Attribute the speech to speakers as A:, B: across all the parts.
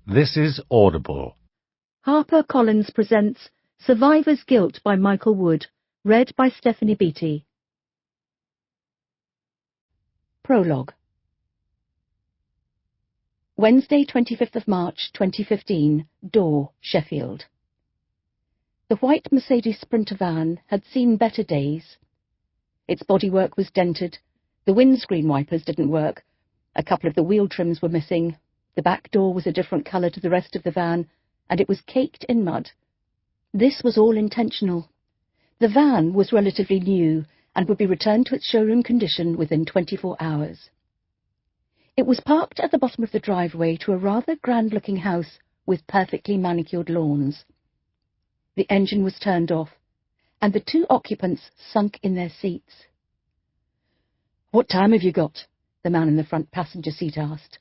A: This is Audible.
B: HarperCollins presents Survivor's Guilt by Michael Wood, read by Stephanie Beattie. Prologue. Wednesday, 25th of March, 2015, Door, Sheffield. The white Mercedes Sprinter van had seen better days. Its bodywork was dented, the windscreen wipers didn't work, a couple of the wheel trims were missing, the back door was a different colour to the rest of the van, and it was caked in mud. This was all intentional. The van was relatively new and would be returned to its showroom condition within 24 hours. It was parked at the bottom of the driveway to a rather grand-looking house with perfectly manicured lawns. The engine was turned off, and the two occupants sunk in their seats. "What time have you got?" the man in the front passenger seat asked.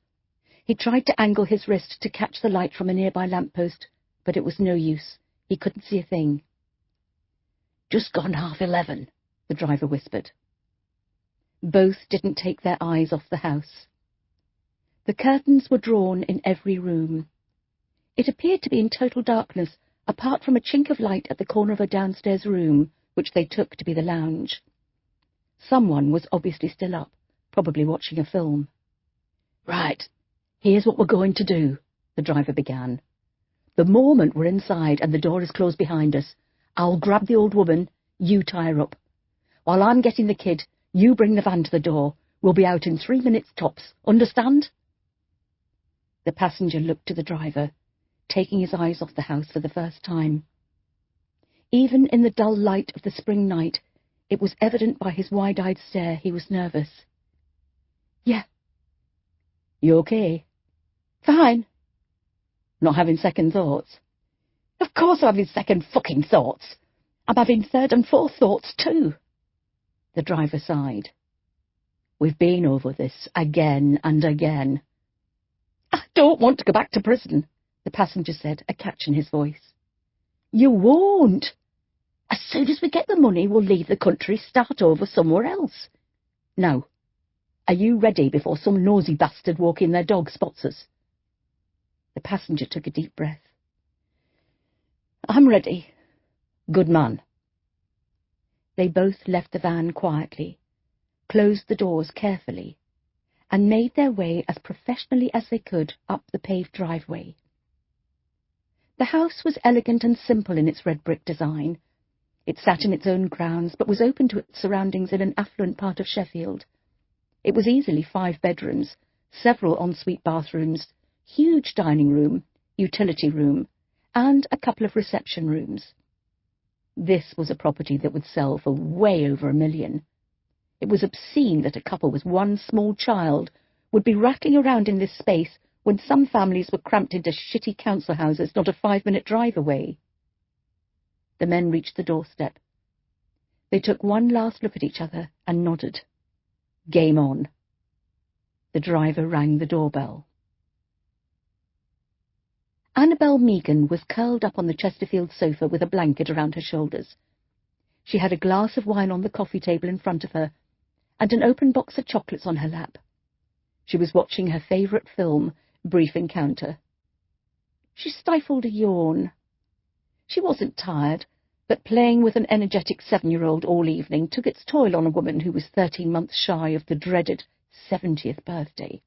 B: He tried to angle his wrist to catch the light from a nearby lamppost, but it was no use. He couldn't see a thing. "Just gone 11:30, the driver whispered. Both didn't take their eyes off the house. The curtains were drawn in every room. It appeared to be in total darkness, apart from a chink of light at the corner of a downstairs room, which they took to be the lounge. Someone was obviously still up, probably watching a film. "Right, here's what we're going to do," the driver began. "The moment we're inside and the door is closed behind us, I'll grab the old woman, you tie her up. While I'm getting the kid, you bring the van to the door. We'll be out in 3 minutes tops. Understand?" The passenger looked to the driver, taking his eyes off the house for the first time. Even in the dull light of the spring night, it was evident by his wide-eyed stare he was nervous. "Yeah." "You okay?" "Fine." "Not having second thoughts?" "Of course I'm having second fucking thoughts. I'm having third and fourth thoughts too." The driver sighed. "We've been over this again and again." "I don't want to go back to prison," the passenger said, a catch in his voice. "You won't. As soon as we get the money, we'll leave the country, start over somewhere else. Now, are you ready before some nosy bastard walking their dog spots us?" The passenger took a deep breath. "I'm ready." "Good man." They both left the van quietly, closed the doors carefully, and made their way as professionally as they could up the paved driveway. The house was elegant and simple in its red brick design. It sat in its own grounds, but was open to its surroundings in an affluent part of Sheffield. It was easily 5 bedrooms, several ensuite bathrooms, huge dining room, utility room, and a couple of reception rooms. This was a property that would sell for way over $1 million. It was obscene that a couple with one small child would be rattling around in this space when some families were cramped into shitty council houses not a 5-minute drive away. The men reached the doorstep. They took one last look at each other and nodded. Game on. The driver rang the doorbell. Annabel Megan was curled up on the Chesterfield sofa with a blanket around her shoulders. She had a glass of wine on the coffee table in front of her, and an open box of chocolates on her lap. She was watching her favourite film, Brief Encounter. She stifled a yawn. She wasn't tired, but playing with an energetic 7-year-old all evening took its toll on a woman who was 13 months shy of the dreaded 70th birthday.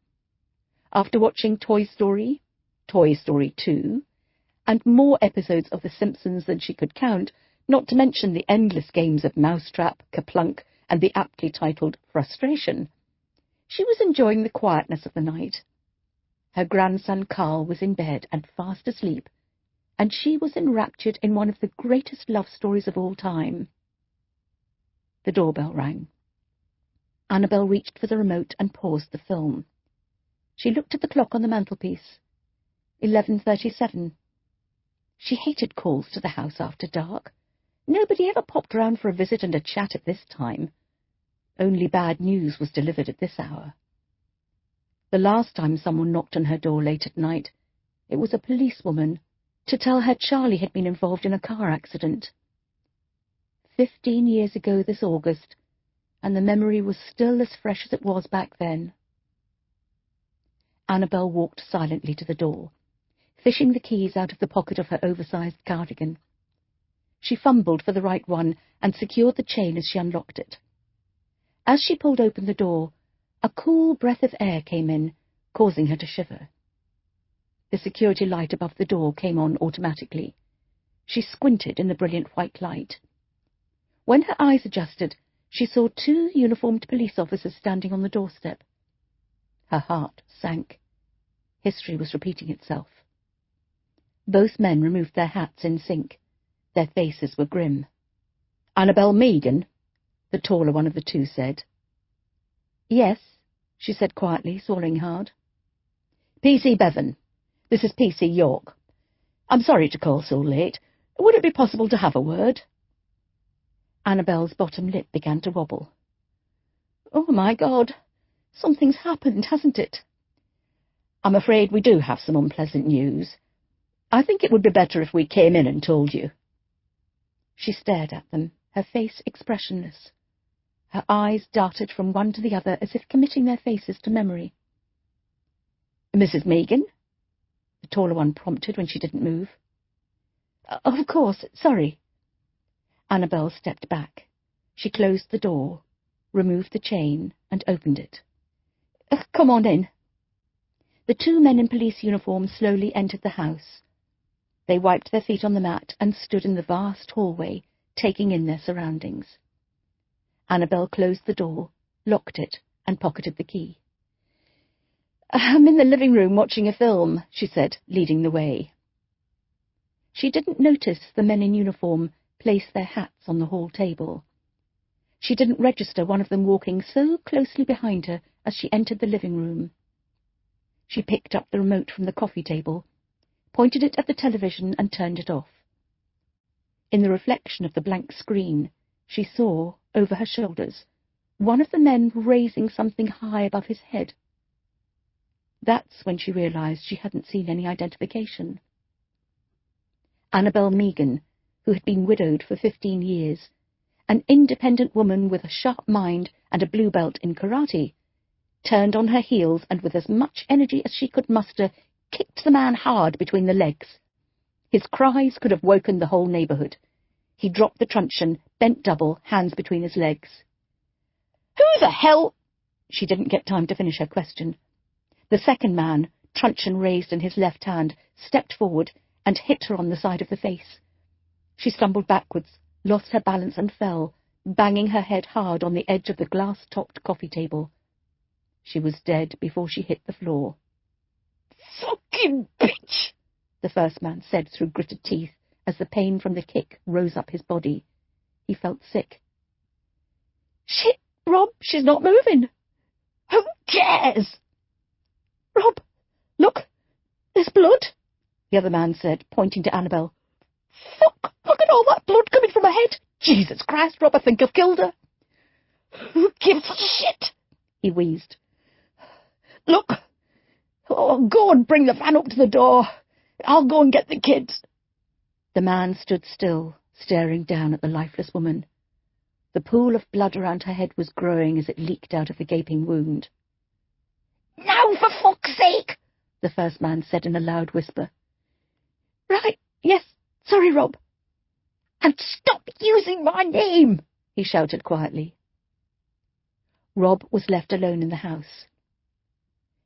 B: After watching Toy Story 2, and more episodes of The Simpsons than she could count, not to mention the endless games of Mousetrap, Kaplunk, and the aptly titled Frustration, she was enjoying the quietness of the night. Her grandson Carl was in bed and fast asleep, and she was enraptured in one of the greatest love stories of all time. The doorbell rang. Annabel reached for the remote and paused the film. She looked at the clock on the mantelpiece. 11:37. She hated calls to the house after dark. Nobody ever popped round for a visit and a chat at this time. Only bad news was delivered at this hour. The last time someone knocked on her door late at night, it was a policewoman to tell her Charlie had been involved in a car accident. 15 years ago this August, and the memory was still as fresh as it was back then. Annabel walked silently to the door, fishing the keys out of the pocket of her oversized cardigan. She fumbled for the right one and secured the chain as she unlocked it. As she pulled open the door, a cool breath of air came in, causing her to shiver. The security light above the door came on automatically. She squinted in the brilliant white light. When her eyes adjusted, she saw 2 uniformed police officers standing on the doorstep. Her heart sank. History was repeating itself. Both men removed their hats in sync. Their faces were grim. "Annabel Megan?" the taller one of the 2 said. "Yes," she said quietly, swallowing hard. "P.C. Bevan. This is P.C. York. I'm sorry to call so late. Would it be possible to have a word?" Annabel's bottom lip began to wobble. "Oh, my God. Something's happened, hasn't it?" "I'm afraid we do have some unpleasant news. I think it would be better if we came in and told you." She stared at them, her face expressionless. Her eyes darted from one to the other as if committing their faces to memory. "Mrs. Megan?" the taller one prompted when she didn't move. "Of course, sorry." Annabel stepped back. She closed the door, removed the chain, and opened it. "Come on in." The 2 men in police uniform slowly entered the house. They wiped their feet on the mat and stood in the vast hallway, taking in their surroundings. Annabel closed the door, locked it, and pocketed the key. "I'm in the living room watching a film," she said, leading the way. She didn't notice the men in uniform place their hats on the hall table. She didn't register one of them walking so closely behind her as she entered the living room. She picked up the remote from the coffee table, pointed it at the television, and turned it off. In the reflection of the blank screen, she saw, over her shoulders, one of the men raising something high above his head. That's when she realized she hadn't seen any identification. Annabel Megan, who had been widowed for 15 years, an independent woman with a sharp mind and a blue belt in karate, turned on her heels and with as much energy as she could muster, kicked the man hard between the legs. His cries could have woken the whole neighborhood. He dropped the truncheon, bent double, hands between his legs. "Who the hell—" She didn't get time to finish her question. The second man, truncheon raised in his left hand, stepped forward and hit her on the side of the face. She stumbled backwards, lost her balance and fell, banging her head hard on the edge of the glass-topped coffee table. She was dead before she hit the floor. "Fucking bitch!" the first man said through gritted teeth as the pain from the kick rose up his body. He felt sick. "Shit, Rob, she's not moving. Who cares?" "Rob, look, there's blood," the other man said, pointing to Annabel. "Fuck, look at all that blood coming from her head. Jesus Christ, Rob, I think I've killed her." "Who gives a shit?" he wheezed. "Look, go and bring the van up to the door. I'll go and get the kids." The man stood still, staring down at the lifeless woman. The pool of blood around her head was growing as it leaked out of the gaping wound. "Now, for fuck's sake!" the first man said in a loud whisper. "Right, yes, sorry, Rob." "And stop using my name!" he shouted quietly. Rob was left alone in the house.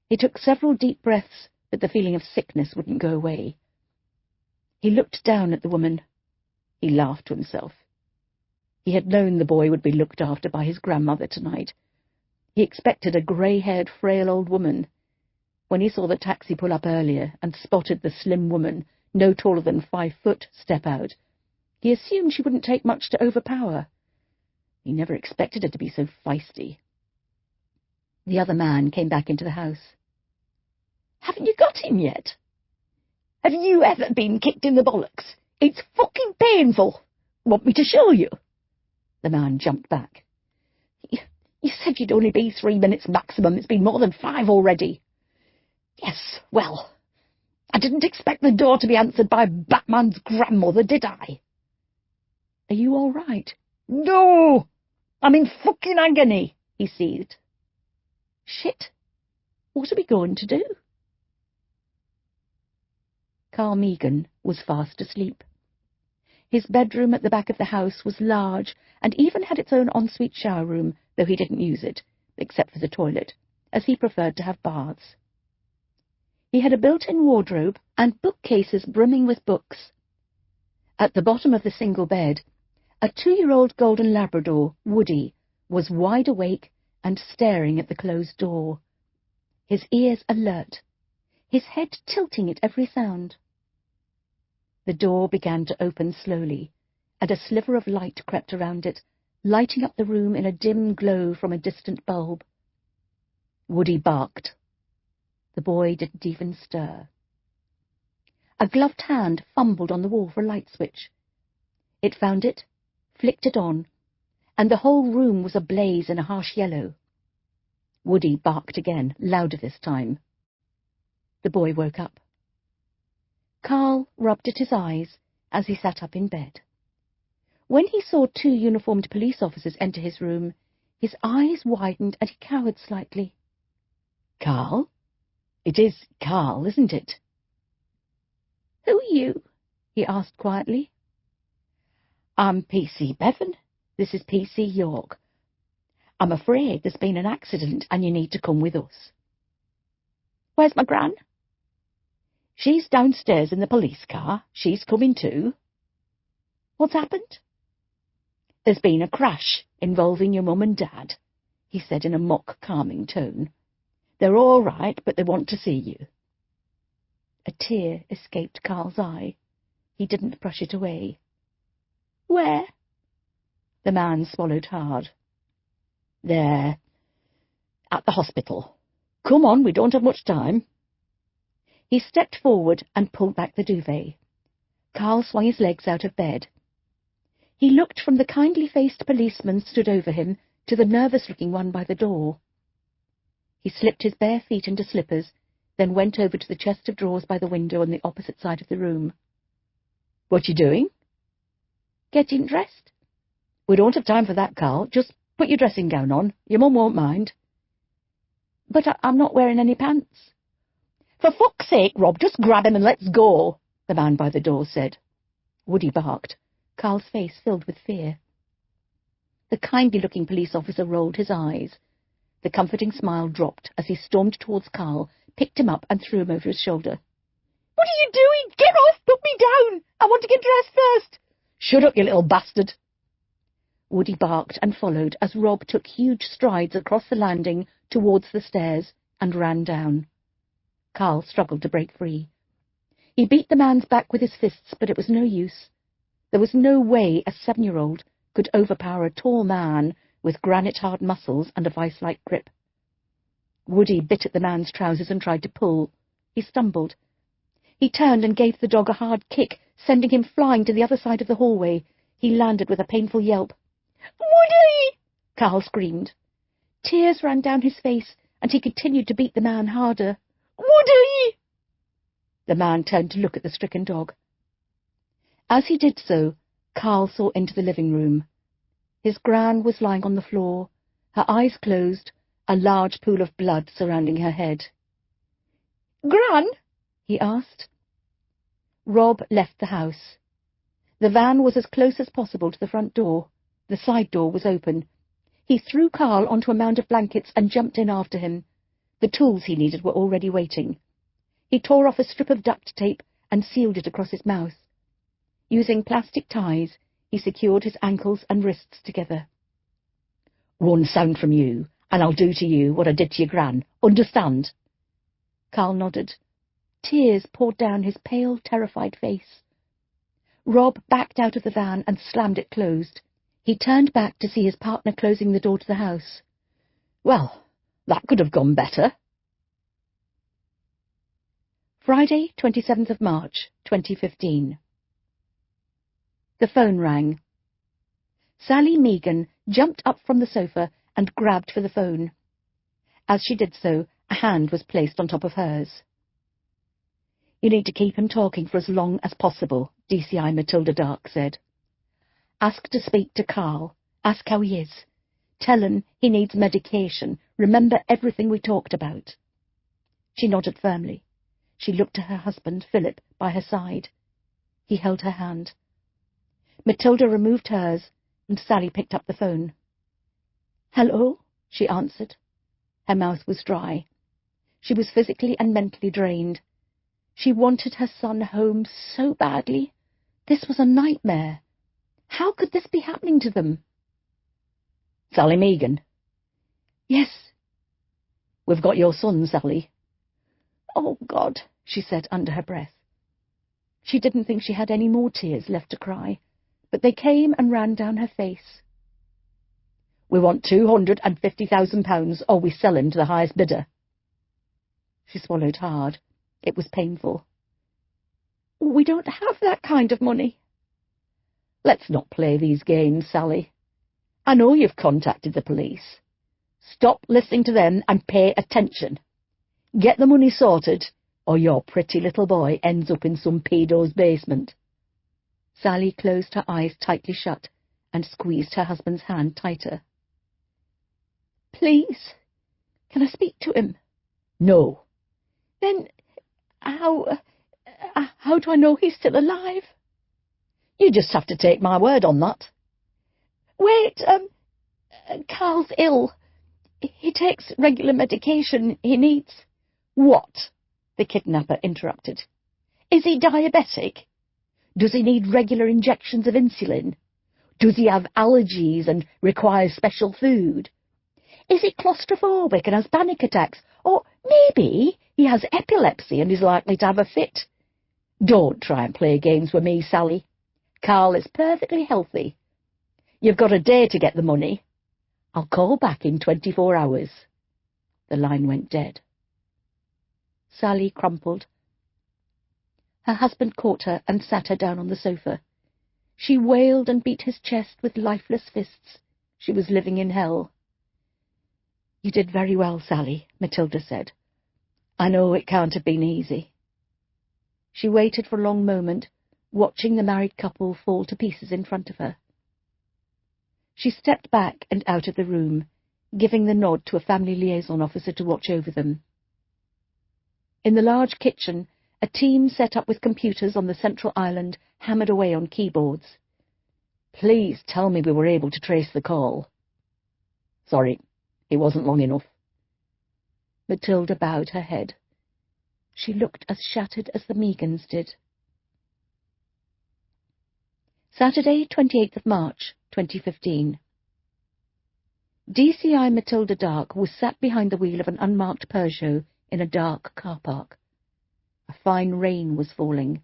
B: He took several deep breaths, but the feeling of sickness wouldn't go away. He looked down at the woman. He laughed to himself. He had known the boy would be looked after by his grandmother tonight. He expected a grey-haired, frail old woman. When he saw the taxi pull up earlier and spotted the slim woman, no taller than 5 foot, step out, he assumed she wouldn't take much to overpower. He never expected her to be so feisty. The other man came back into the house. "Haven't you got him yet? Have you ever been kicked in the bollocks? It's fucking painful. Want me to show you?" The man jumped back. You said you'd only be 3 minutes maximum. It's been more than 5 already." "Yes, well, I didn't expect the door to be answered by Batman's grandmother, did I?" "Are you all right?" "No, I'm in fucking agony," he seethed. "Shit, what are we going to do?" Carl Megan was fast asleep. His bedroom at the back of the house was large and even had its own ensuite shower room, though he didn't use it, except for the toilet, as he preferred to have baths. He had a built-in wardrobe and bookcases brimming with books. At the bottom of the single bed, a 2-year-old golden Labrador, Woody, was wide awake and staring at the closed door, his ears alert, his head tilting at every sound. The door began to open slowly, and a sliver of light crept around it, lighting up the room in a dim glow from a distant bulb. Woody barked. The boy didn't even stir. A gloved hand fumbled on the wall for a light switch. It found it, flicked it on, and the whole room was ablaze in a harsh yellow. Woody barked again, louder this time. The boy woke up. Carl rubbed at his eyes as he sat up in bed. When he saw 2 uniformed police officers enter his room, his eyes widened and he cowered slightly. "Carl? It is Carl, isn't it?" "Who are you?" he asked quietly. "I'm P.C. Bevan. This is P.C. York. I'm afraid there's been an accident and you need to come with us." "Where's my gran?" "She's downstairs in the police car. She's coming too." "What's happened?" "There's been a crash involving your mum and dad," he said in a mock calming tone. "They're all right, but they want to see you." A tear escaped Carl's eye. He didn't brush it away. "Where?" The man swallowed hard. "They're at the hospital. Come on, we don't have much time." He stepped forward and pulled back the duvet. Carl swung his legs out of bed. He looked from the kindly-faced policeman stood over him to the nervous-looking one by the door. He slipped his bare feet into slippers, then went over to the chest of drawers by the window on the opposite side of the room. "What you doing?" "Getting dressed." "We don't have time for that, Carl. Just put your dressing gown on. Your mum won't mind." "But I'm not wearing any pants." "For fuck's sake, Rob, just grab him and let's go," the man by the door said. Woody barked. Carl's face filled with fear. The kindly-looking police officer rolled his eyes. The comforting smile dropped as he stormed towards Carl, picked him up and threw him over his shoulder. "What are you doing? Get off! Put me down! I want to get dressed first." "Shut up, you little bastard." Woody barked and followed as Rob took huge strides across the landing towards the stairs and ran down. Carl struggled to break free. He beat the man's back with his fists, but it was no use. There was no way a 7-year-old could overpower a tall man with granite-hard muscles and a vice-like grip. Woody bit at the man's trousers and tried to pull. He stumbled. He turned and gave the dog a hard kick, sending him flying to the other side of the hallway. He landed with a painful yelp. "Woody!" Carl screamed. Tears ran down his face, and he continued to beat the man harder. "Woody!" The man turned to look at the stricken dog. As he did so, Carl saw into the living room. His gran was lying on the floor, her eyes closed, a large pool of blood surrounding her head. "Gran?" he asked. Rob left the house. The van was as close as possible to the front door. The side door was open. He threw Carl onto a mound of blankets and jumped in after him. The tools he needed were already waiting. He tore off a strip of duct tape and sealed it across his mouth. Using plastic ties, he secured his ankles and wrists together. "One sound from you, and I'll do to you what I did to your gran. Understand?" Carl nodded. Tears poured down his pale, terrified face. Rob backed out of the van and slammed it closed. He turned back to see his partner closing the door to the house. "Well, that could have gone better." Friday, 27th of March, 2015. The phone rang. Sally Megan jumped up from the sofa and grabbed for the phone. As she did so, a hand was placed on top of hers. "You need to keep him talking for as long as possible," DCI Matilda Dark said. "Ask to speak to Carl. Ask how he is. Tell him he needs medication. Remember everything we talked about." She nodded firmly. She looked to her husband, Philip, by her side. He held her hand. Matilda removed hers, and Sally picked up the phone. "Hello," she answered. Her mouth was dry. She was physically and mentally drained. She wanted her son home so badly. This was a nightmare. How could this be happening to them?
A: "Sally Megan?"
B: "Yes."
A: "We've got your son, Sally."
B: "Oh, God," she said under her breath. She didn't think she had any more tears left to cry, but they came and ran down her face.
A: "We want £250,000, or we sell him to the highest bidder."
B: She swallowed hard. It was painful. "We don't have that kind of money."
A: "Let's not play these games, Sally. I know you've contacted the police. Stop listening to them and pay attention. Get the money sorted, or your pretty little boy ends up in some pedo's basement."
B: Sally closed her eyes tightly shut and squeezed her husband's hand tighter. "Please, can I speak to him?"
A: "No."
B: "Then how do I know he's still alive?"
A: "You just have to take my word on that."
B: "Wait, Carl's ill. He takes regular medication. He needs—"
A: "What?"
B: the kidnapper interrupted. "Is he diabetic? Does he need regular injections of insulin? Does he have allergies and requires special food? Is he claustrophobic and has panic attacks? Or maybe he has epilepsy and is likely to have a fit?"
A: "Don't try and play games with me, Sally. Carl is perfectly healthy. You've got a day to get the money. I'll call back in 24 hours.
B: The line went dead. Sally crumpled. Her husband caught her and sat her down on the sofa. She wailed and beat his chest with lifeless fists. She was living in hell. "You did very well, Sally," Matilda said.
A: "I know it can't have been easy."
B: She waited for a long moment, watching the married couple fall to pieces in front of her. She stepped back and out of the room, giving the nod to a family liaison officer to watch over them. In the large kitchen, a team set up with computers on the central island hammered away on keyboards.
A: "Please tell me we were able to trace the call." "Sorry, it wasn't long enough."
B: Matilda bowed her head. She looked as shattered as the Megans did. Saturday, 28th of March, 2015. DCI Matilda Dark was sat behind the wheel of an unmarked Peugeot in a dark car park. A fine rain was falling.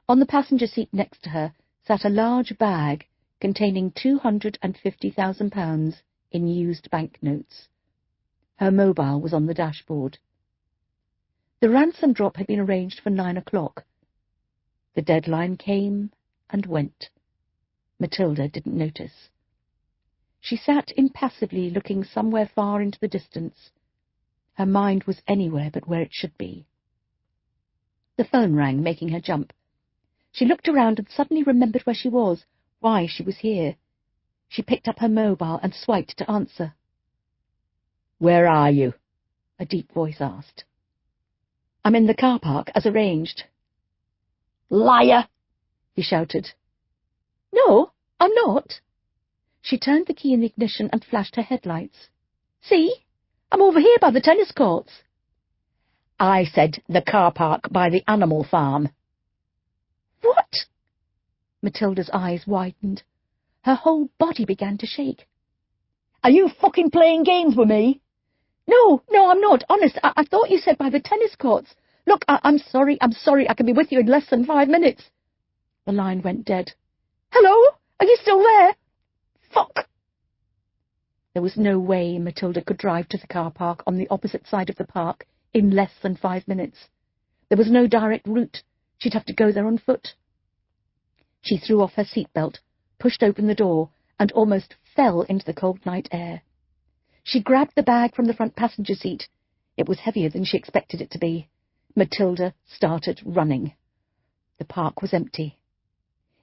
B: On the passenger seat next to her sat a large bag containing £250,000 in used banknotes. Her mobile was on the dashboard. The ransom drop had been arranged for 9 o'clock. The deadline came and went. Matilda didn't notice. She sat impassively looking somewhere far into the distance. Her mind was anywhere but where it should be. The phone rang, making her jump. She looked around and suddenly remembered where she was, why she was here. She picked up her mobile and swiped to answer.
A: "Where are you?"
B: a deep voice asked.
A: "I'm in the car park, as arranged."
B: "Liar!" he shouted. "No, I'm not." She turned the key in the ignition and flashed her headlights. "See? I'm over here by the tennis courts."
A: "I said the car park by the animal farm."
B: "What?" Matilda's eyes widened. Her whole body began to shake.
A: "Are you fucking playing games with me?"
B: No, I'm not. Honest, I thought you said by the tennis courts. Look, I'm sorry. I can be with you in less than 5 minutes. The line went dead. "Hello? Are you still there?" Fuck! There was no way Matilda could drive to the car park on the opposite side of the park in less than 5 minutes. There was no direct route. She'd have to go there on foot. She threw off her seatbelt, pushed open the door, and almost fell into the cold night air. She grabbed the bag from the front passenger seat. It was heavier than she expected it to be. Matilda started running. The park was empty.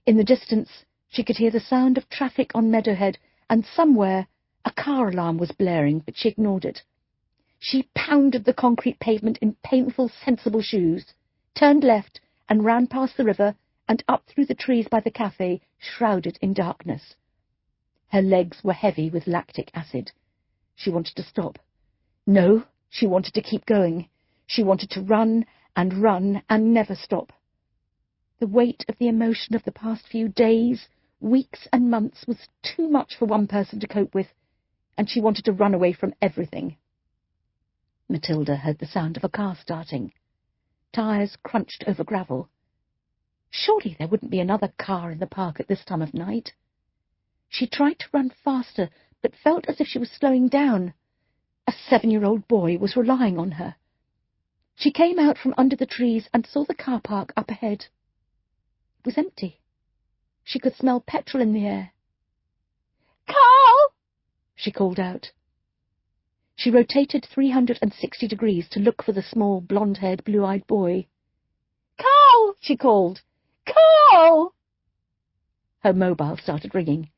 B: In the distance, she could hear the sound of traffic on Meadowhead, and somewhere a car alarm was blaring, but she ignored it. She pounded the concrete pavement in painful, sensible shoes, turned left, and ran past the river and up through the trees by the cafe, shrouded in darkness. Her legs were heavy with lactic acid. She wanted to stop. No, she wanted to keep going. She wanted to run and never stop. The weight of the emotion of the past few days, weeks and months was too much for one person to cope with, and she wanted to run away from everything. Matilda heard the sound of a car starting. Tyres crunched over gravel. Surely there wouldn't be another car in the park at this time of night. She tried to run faster, but felt as if she was slowing down. A 7-year-old boy was relying on her. She came out from under the trees and saw the car park up ahead. It was empty. She could smell petrol in the air. "Carl!" she called out. She rotated 360 degrees to look for the small, blonde-haired, blue-eyed boy. "Carl!" she called. "Carl!" Her mobile started ringing.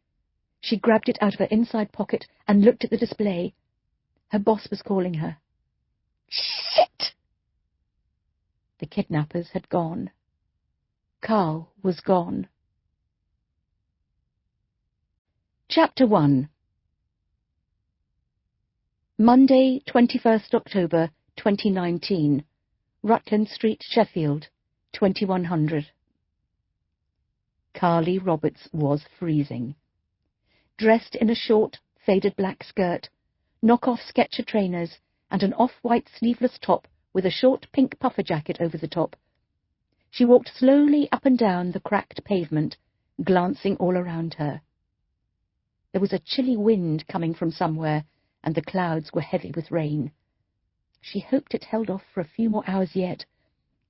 B: She grabbed it out of her inside pocket and looked at the display. Her boss was calling her. Shit! The kidnappers had gone. Carl was gone. Chapter 1. Monday, 21st October, 2019. Rutland Street, Sheffield, 2100. Carly Roberts was freezing. Dressed in a short, faded black skirt, knock-off Sketcher trainers, and an off-white sleeveless top with a short pink puffer jacket over the top, she walked slowly up and down the cracked pavement, glancing all around her. There was a chilly wind coming from somewhere, and the clouds were heavy with rain. She hoped it held off for a few more hours yet.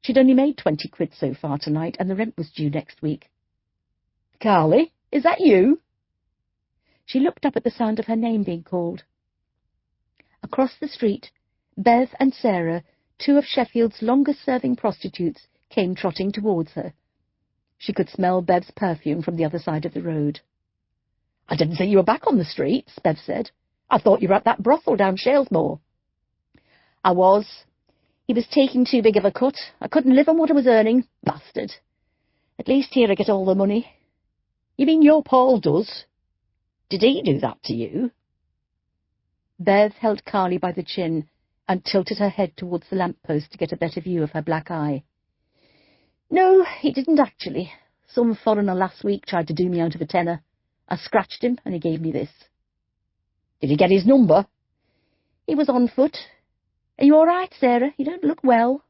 B: She'd only made 20 quid so far tonight, and the rent was due next week. "Carly, is that you?" She looked up at the sound of her name being called. Across the street, Bev and Sarah, two of Sheffield's longest-serving prostitutes, came trotting towards her. She could smell Bev's perfume from the other side of the road. "I didn't think you were back on the streets," Bev said. "I thought you were at that brothel down Shalesmoor." "I was. He was taking too big of a cut. I couldn't live on what I was earning. Bastard. At least here I get all the money." "You mean your Paul does? Did he do that to you?" Bev held Carly by the chin and tilted her head towards the lamp-post to get a better view of her black eye. "No, he didn't actually. Some foreigner last week tried to do me out of a tenner. I scratched him, and he gave me this." "Did he get his number?" "He was on foot. Are you all right, Sarah? You don't look well."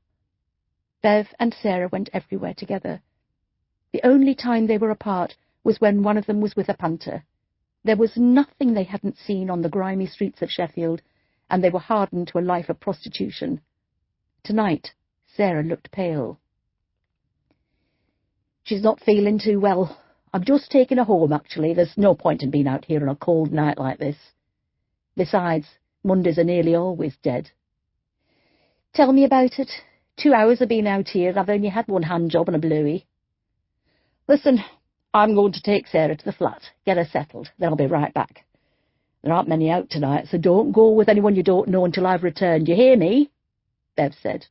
B: Bev and Sarah went everywhere together. The only time they were apart was when one of them was with a punter. There was nothing they hadn't seen on the grimy streets of Sheffield, and they were hardened to a life of prostitution. Tonight, Sarah looked pale. "She's not feeling too well. I'm just taking her home, actually. There's no point in being out here on a cold night like this. Besides, Mondays are nearly always dead." "Tell me about it. 2 hours I've been out here, and I've only had one hand job and a bluey." "Listen, I'm going to take Sarah to the flat, get her settled, then I'll be right back. There aren't many out tonight, so don't go with anyone you don't know until I've returned. You hear me?" Bev said,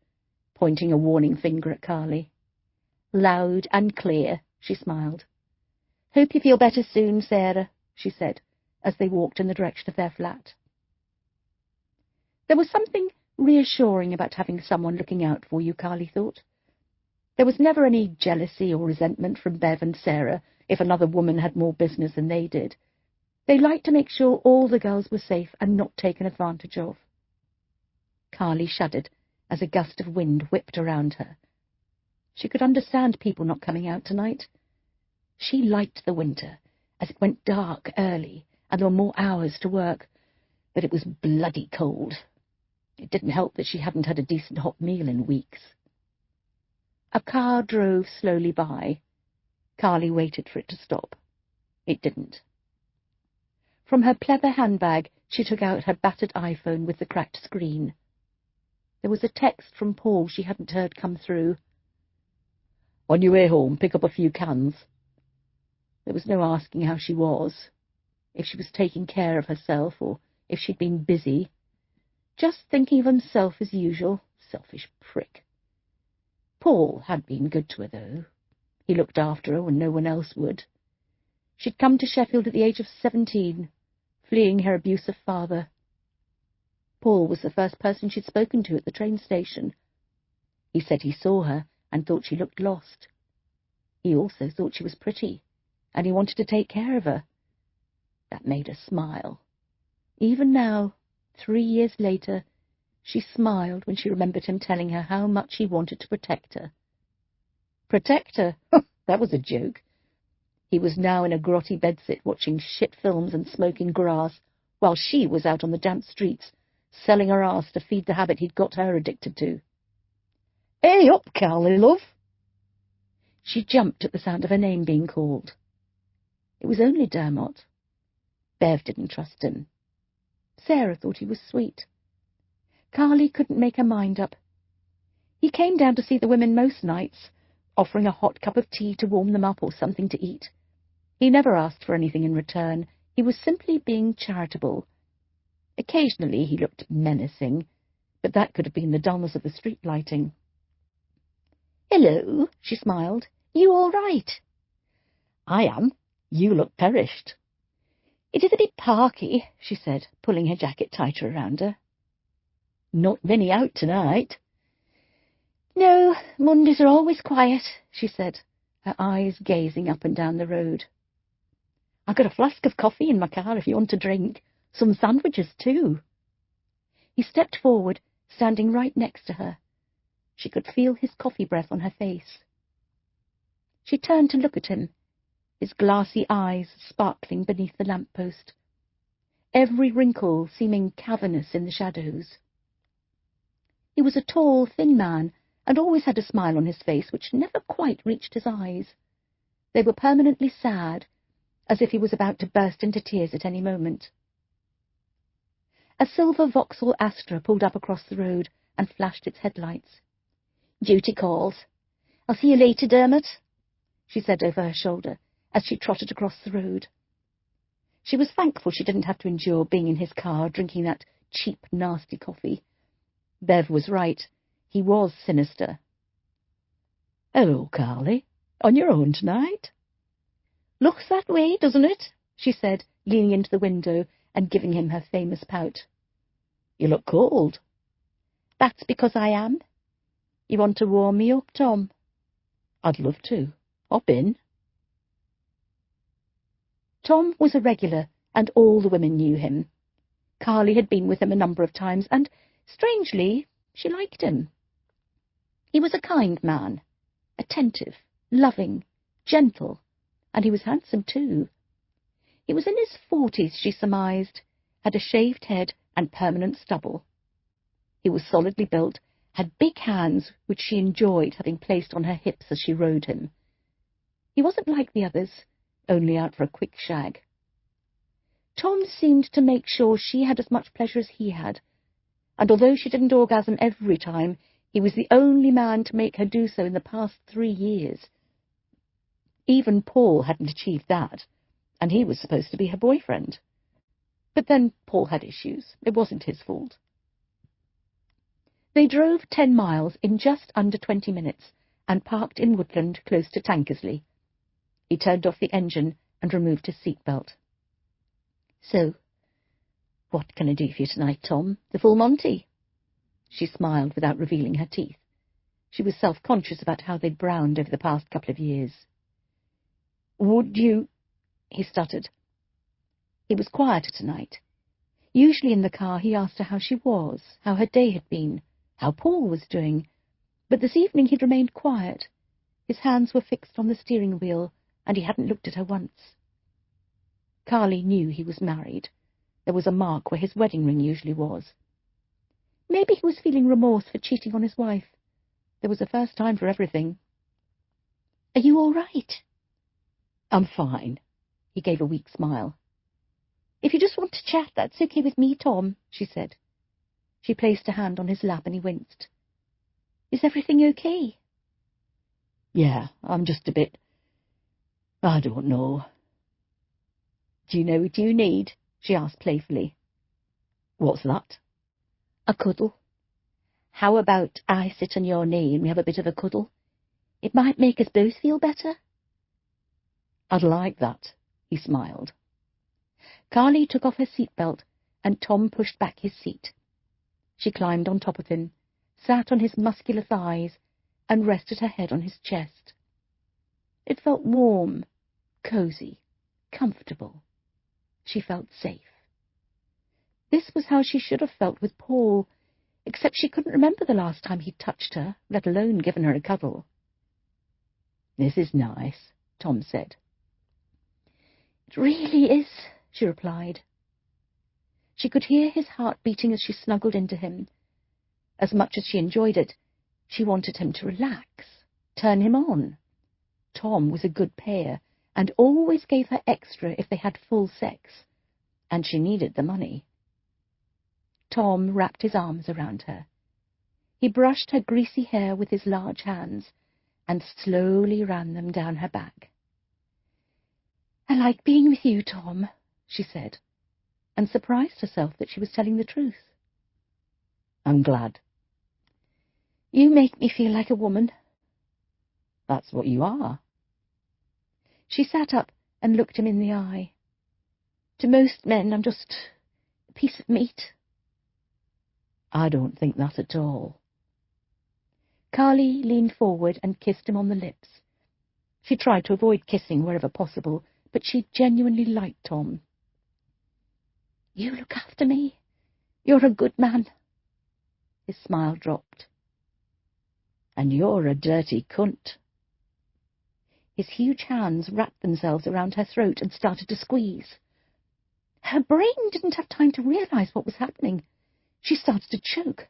B: pointing a warning finger at Carly. "Loud and clear," she smiled. "Hope you feel better soon, Sarah," she said, as they walked in the direction of their flat. There was something reassuring about having someone looking out for you, Carly thought. There was never any jealousy or resentment from Bev and Sarah if another woman had more business than they did. They liked to make sure all the girls were safe and not taken advantage of. Carly shuddered as a gust of wind whipped around her. She could understand people not coming out tonight. She liked the winter, as it went dark early and there were more hours to work, but it was bloody cold. It didn't help that she hadn't had a decent hot meal in weeks. A car drove slowly by. Carly waited for it to stop. It didn't. From her pleather handbag, she took out her battered iPhone with the cracked screen. There was a text from Paul she hadn't heard come through. "On your way home, pick up a few cans." There was no asking how she was, if she was taking care of herself, or if she'd been busy. Just thinking of himself as usual. Selfish prick. Paul had been good to her, though. He looked after her when no one else would. She'd come to Sheffield at the age of 17, fleeing her abusive father. Paul was the first person she'd spoken to at the train station. He said he saw her and thought she looked lost. He also thought she was pretty, and he wanted to take care of her. That made her smile. Even now, 3 years later, she smiled when she remembered him telling her how much he wanted to protect her. Protect her? That was a joke. He was now in a grotty bedsit watching shit films and smoking grass, while she was out on the damp streets, selling her arse to feed the habit he'd got her addicted to. "Hey up, Carly, love!" She jumped at the sound of her name being called. It was only Dermot. Bev didn't trust him. Sarah thought he was sweet. Carly couldn't make her mind up. He came down to see the women most nights, offering a hot cup of tea to warm them up or something to eat. He never asked for anything in return. He was simply being charitable. Occasionally he looked menacing, but that could have been the dullness of the street lighting. "Hello," she smiled. "You all right?" "I am. You look perished." "It is a bit parky," she said, pulling her jacket tighter around her. "Not many out tonight." "No, Mondays are always quiet," she said, her eyes gazing up and down the road. "I've got a flask of coffee in my car if you want a drink. Some sandwiches, too." He stepped forward, standing right next to her. She could feel his coffee breath on her face. She turned to look at him, his glassy eyes sparkling beneath the lamp-post, every wrinkle seeming cavernous in the shadows. He was a tall, thin man, and always had a smile on his face which never quite reached his eyes. They were permanently sad, as if he was about to burst into tears at any moment. A silver Vauxhall Astra pulled up across the road and flashed its headlights. "Duty calls. I'll see you later, Dermot," she said over her shoulder as she trotted across the road. She was thankful she didn't have to endure being in his car drinking that cheap, nasty coffee. Bev was right. He was sinister. "Hello, Carly. On your own tonight?" "Looks that way, doesn't it?" she said, leaning into the window and giving him her famous pout. "You look cold." "That's because I am. You want to warm me up, Tom?" "I'd love to. Hop in." Tom was a regular, and all the women knew him. Carly had been with him a number of times, and, strangely, she liked him. He was a kind man, attentive, loving, gentle, and he was handsome too. He was in his 40s, she surmised, had a shaved head and permanent stubble. He was solidly built, had big hands which she enjoyed having placed on her hips as she rode him. He wasn't like the others, only out for a quick shag. Tom seemed to make sure she had as much pleasure as he had, and although she didn't orgasm every time, he was the only man to make her do so in the past 3 years. Even Paul hadn't achieved that, and he was supposed to be her boyfriend. But then Paul had issues. It wasn't his fault. They drove 10 miles in just under 20 minutes and parked in woodland close to Tankersley. He turned off the engine and removed his seatbelt. "So, what can I do for you tonight, Tom? The full Monty?" She smiled without revealing her teeth. She was self-conscious about how they'd browned over the past couple of years. "Would you—" he stuttered. He was quieter tonight. Usually in the car he asked her how she was, how her day had been, how Paul was doing, but this evening he'd remained quiet. His hands were fixed on the steering wheel, and he hadn't looked at her once. Carly knew he was married. There was a mark where his wedding ring usually was. Maybe he was feeling remorse for cheating on his wife. There was a first time for everything. "Are you all right?" "I'm fine." He gave a weak smile. "If you just want to chat, that's okay with me, Tom," she said. She placed a hand on his lap and he winced. "Is everything okay?" "Yeah, I'm just a bit... I don't know." "Do you know what you need?" she asked playfully. "What's that?" A cuddle? How about I sit on your knee and we have a bit of a cuddle? It might make us both feel better.
A: I'd like that, he smiled.
B: Carly took off her seatbelt, and Tom pushed back his seat. She climbed on top of him, sat on his muscular thighs, and rested her head on his chest. It felt warm, cosy, comfortable. She felt safe. This was how she should have felt with Paul, except she couldn't remember the last time he'd touched her, let alone given her a cuddle.
A: "This is nice," Tom said.
B: "It really is," she replied. She could hear his heart beating as she snuggled into him. As much as she enjoyed it, she wanted him to relax, turn him on. Tom was a good payer, and always gave her extra if they had full sex, and she needed the money. Tom wrapped his arms around her. He brushed her greasy hair with his large hands, and slowly ran them down her back. "I like being with you, Tom," she said, and surprised herself that she was telling the truth.
A: "I'm glad."
B: "You make me feel like a woman."
A: "That's what you are."
B: She sat up and looked him in the eye. "To most men, I'm just a piece of meat."
A: "I don't think that at all."
B: Carly leaned forward and kissed him on the lips. She tried to avoid kissing wherever possible, but she genuinely liked Tom. "You look after me. You're a good man." His smile dropped.
A: "And you're a dirty cunt."
B: His huge hands wrapped themselves around her throat and started to squeeze. Her brain didn't have time to realize what was happening. She started to choke.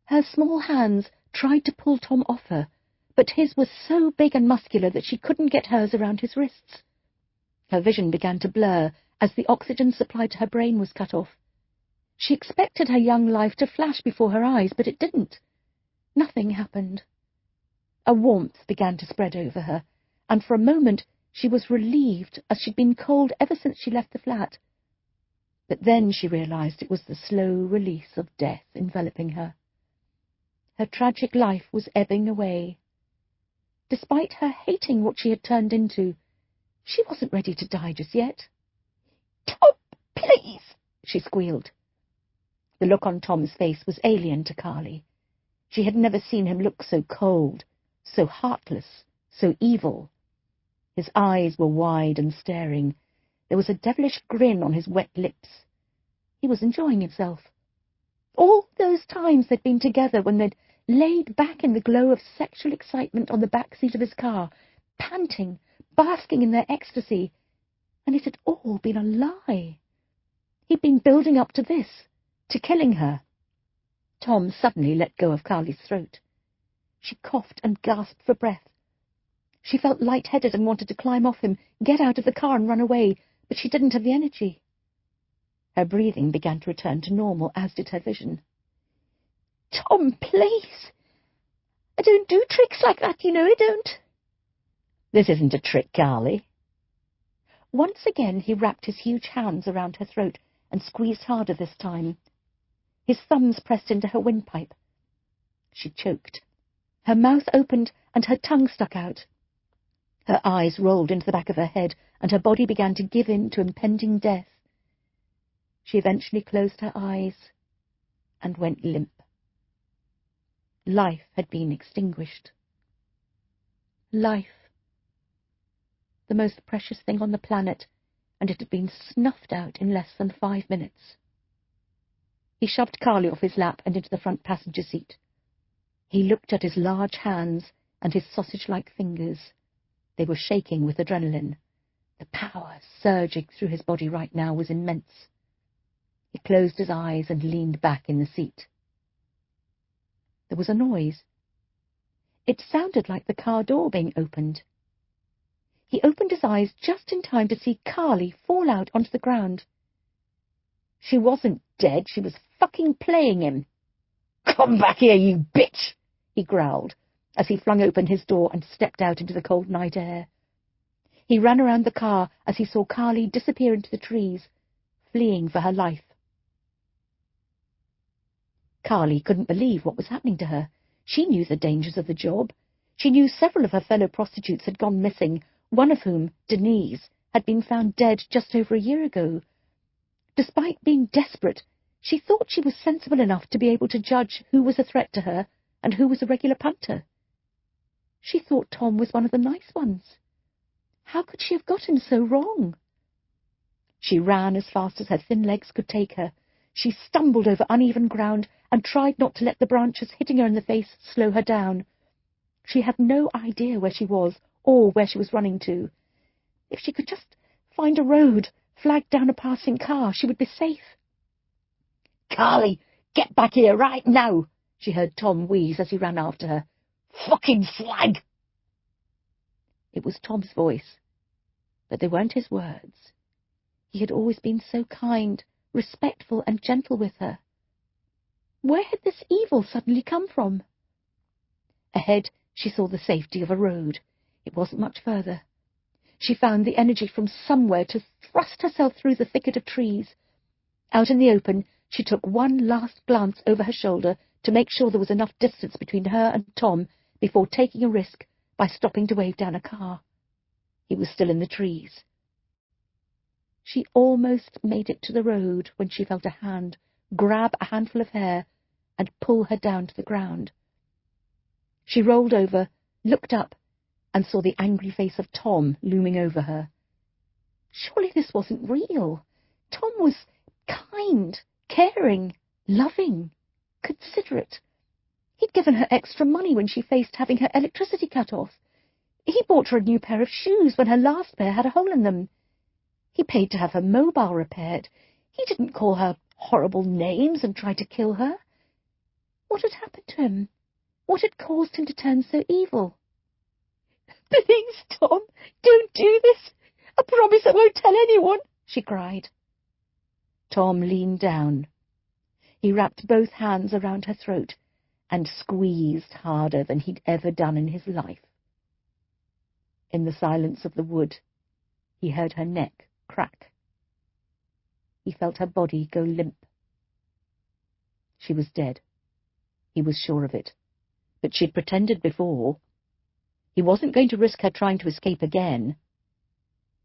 B: Her small hands tried to pull Tom off her, but his was so big and muscular that she couldn't get hers around his wrists. Her vision began to blur as the oxygen supply to her brain was cut off. She expected her young life to flash before her eyes, but it didn't. Nothing happened. A warmth began to spread over her, and for a moment she was relieved, as she'd been cold ever since she left the flat. But then she realized it was the slow release of death enveloping her. Her tragic life was ebbing away. Despite her hating what she had turned into, she wasn't ready to die just yet. "Tom, please!" she squealed. The look on Tom's face was alien to Carly. She had never seen him look so cold, so heartless, so evil. His eyes were wide and staring. There was a devilish grin on his wet lips. He was enjoying himself. All those times they'd been together, when they'd laid back in the glow of sexual excitement on the back seat of his car, panting, basking in their ecstasy, and it had all been a lie. He'd been building up to this, to killing her. Tom suddenly let go of Carly's throat. She coughed and gasped for breath. She felt lightheaded and wanted to climb off him, get out of the car and run away, but she didn't have the energy. Her breathing began to return to normal, as did her vision. "Tom, please! I don't do tricks like that, you know, I don't."
A: "This isn't a trick, Carly."
B: Once again he wrapped his huge hands around her throat and squeezed harder this time. His thumbs pressed into her windpipe. She choked. Her mouth opened and her tongue stuck out. Her eyes rolled into the back of her head, and her body began to give in to impending death. She eventually closed her eyes and went limp. Life had been extinguished. Life, the most precious thing on the planet, and it had been snuffed out in less than 5 minutes. He shoved Carly off his lap and into the front passenger seat. He looked at his large hands and his sausage-like fingers. They were shaking with adrenaline. The power surging through his body right now was immense. He closed his eyes and leaned back in the seat. There was a noise. It sounded like the car door being opened. He opened his eyes just in time to see Carly fall out onto the ground. She wasn't dead, she was fucking playing him. "Come back here, you bitch!" he growled, as he flung open his door and stepped out into the cold night air. He ran around the car as he saw Carly disappear into the trees, fleeing for her life. Carly couldn't believe what was happening to her. She knew the dangers of the job. She knew several of her fellow prostitutes had gone missing, one of whom, Denise, had been found dead just over a year ago. Despite being desperate, she thought she was sensible enough to be able to judge who was a threat to her and who was a regular punter. She thought Tom was one of the nice ones. How could she have got him so wrong? She ran as fast as her thin legs could take her. She stumbled over uneven ground and tried not to let the branches hitting her in the face slow her down. She had no idea where she was or where she was running to. If she could just find a road, flag down a passing car, she would be safe. "Carly, get back here right now," she heard Tom wheeze as he ran after her. "Fucking slag!" It was Tom's voice, but they weren't his words. He had always been so kind, respectful and gentle with her. Where had this evil suddenly come from? Ahead, she saw the safety of a road. It wasn't much further. She found the energy from somewhere to thrust herself through the thicket of trees. Out in the open, she took one last glance over her shoulder to make sure there was enough distance between her and Tom before taking a risk by stopping to wave down a car. He was still in the trees. She almost made it to the road when she felt a hand grab a handful of hair and pull her down to the ground. She rolled over, looked up, and saw the angry face of Tom looming over her. Surely this wasn't real. Tom was kind, caring, loving, considerate. He'd given her extra money when she faced having her electricity cut off. He bought her a new pair of shoes when her last pair had a hole in them. He paid to have her mobile repaired. He didn't call her horrible names and try to kill her. What had happened to him? What had caused him to turn so evil? "Please, Tom, don't do this. I promise I won't tell anyone," she cried. Tom leaned down. He wrapped both hands around her throat and squeezed harder than he'd ever done in his life. In the silence of the wood, he heard her neck crack. He felt her body go limp. She was dead. He was sure of it, but she'd pretended before. He wasn't going to risk her trying to escape again.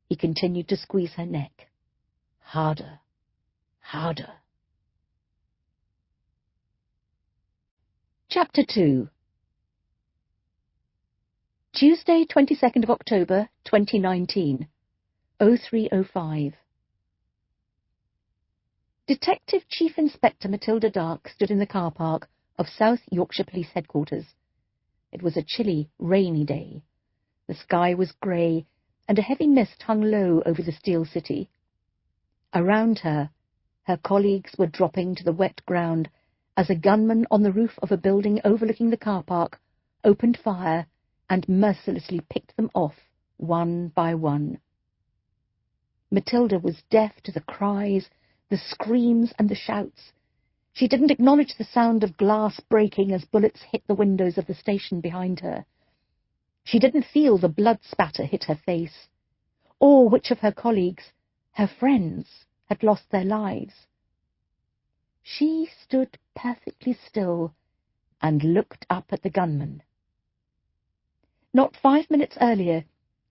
B: He continued to squeeze her neck. Harder, harder. Chapter 2. Tuesday, 22nd of October, 2019, 03:05. Detective Chief Inspector Matilda Dark stood in the car park of South Yorkshire Police Headquarters. It was a chilly, rainy day. The sky was grey, and a heavy mist hung low over the steel city. Around her, her colleagues were dropping to the wet ground as a gunman on the roof of a building overlooking the car park opened fire and mercilessly picked them off, one by one. Matilda was deaf to the cries, the screams and the shouts. She didn't acknowledge the sound of glass breaking as bullets hit the windows of the station behind her. She didn't feel the blood spatter hit her face, or which of her colleagues, her friends, had lost their lives. She stood perfectly still and looked up at the gunman. Not 5 minutes earlier,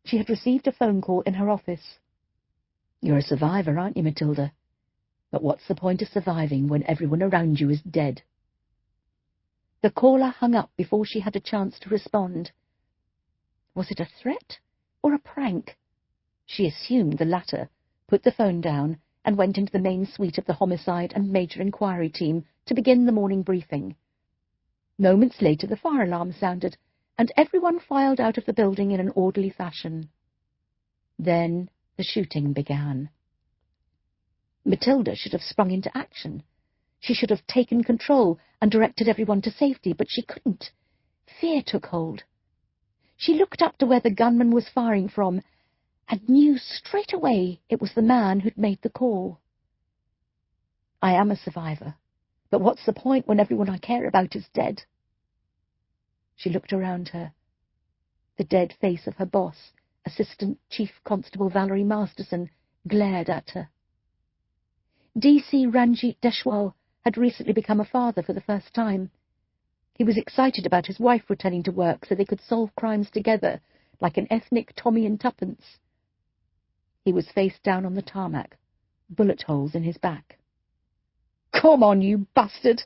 B: she had received a phone call in her office. "You're a survivor, aren't you, Matilda? But what's the point of surviving when everyone around you is dead?" The caller hung up before she had a chance to respond. Was it a threat or a prank? She assumed the latter, put the phone down, and went into the main suite of the Homicide and Major Inquiry team to begin the morning briefing. Moments later the fire alarm sounded, and everyone filed out of the building in an orderly fashion. Then the shooting began. Matilda should have sprung into action. She should have taken control and directed everyone to safety, but she couldn't. Fear took hold. She looked up to where the gunman was firing from and knew straight away it was the man who'd made the call. "I am a survivor, but what's the point when everyone I care about is dead?" She looked around her. The dead face of her boss, Assistant Chief Constable Valerie Masterson, glared at her. DC Ranjit Deshwal, had recently become a father for the first time. He was excited about his wife returning to work so they could solve crimes together, like an ethnic Tommy and Tuppence. He was face down on the tarmac, bullet holes in his back. "Come on, you bastard!"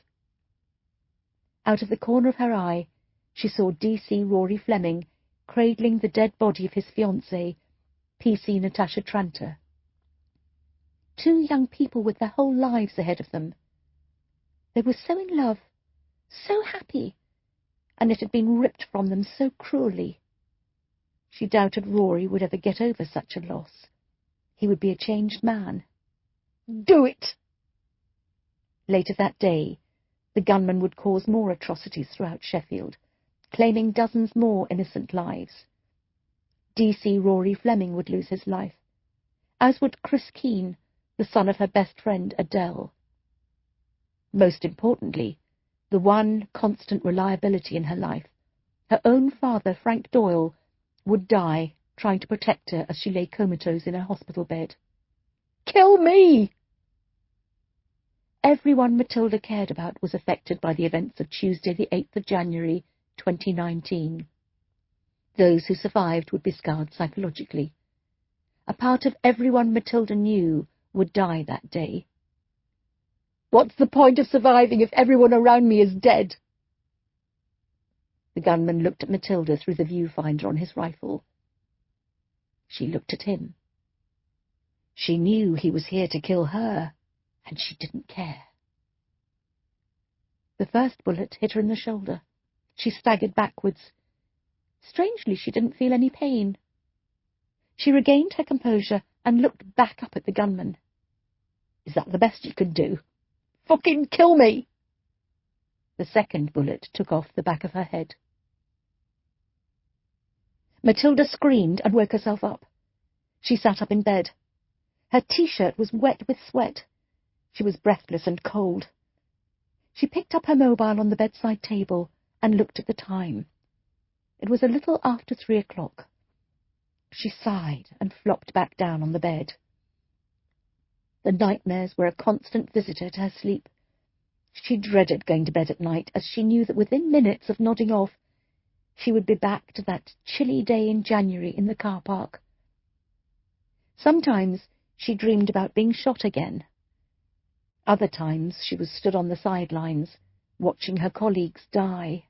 B: Out of the corner of her eye, she saw D.C. Rory Fleming cradling the dead body of his fiancée, P.C. Natasha Tranter. Two young people with their whole lives ahead of them. They were so in love, so happy, and it had been ripped from them so cruelly. She doubted Rory would ever get over such a loss. He would be a changed man. "Do it!" Later that day, the gunman would cause more atrocities throughout Sheffield, claiming dozens more innocent lives. D.C. Rory Fleming would lose his life, as would Chris Keane, the son of her best friend Adele. Most importantly, the one constant reliability in her life, her own father, Frank Doyle, would die trying to protect her as she lay comatose in her hospital bed. "Kill me!" Everyone Matilda cared about was affected by the events of Tuesday the 8th of January, 2019. Those who survived would be scarred psychologically. A part of everyone Matilda knew would die that day. "What's the point of surviving if everyone around me is dead?" The gunman looked at Matilda through the viewfinder on his rifle. She looked at him. She knew he was here to kill her, and she didn't care. The first bullet hit her in the shoulder. She staggered backwards. Strangely, she didn't feel any pain. She regained her composure and looked back up at the gunman. "Is that the best you could do? Fucking kill me!" The second bullet took off the back of her head. Matilda screamed and woke herself up. She sat up in bed. Her T-shirt was wet with sweat. She was breathless and cold. She picked up her mobile on the bedside table and looked at the time. It was a little after 3 o'clock. She sighed and flopped back down on the bed. The nightmares were a constant visitor to her sleep. She dreaded going to bed at night, as she knew that within minutes of nodding off, she would be back to that chilly day in January in the car park. Sometimes she dreamed about being shot again. Other times she was stood on the sidelines, watching her colleagues die.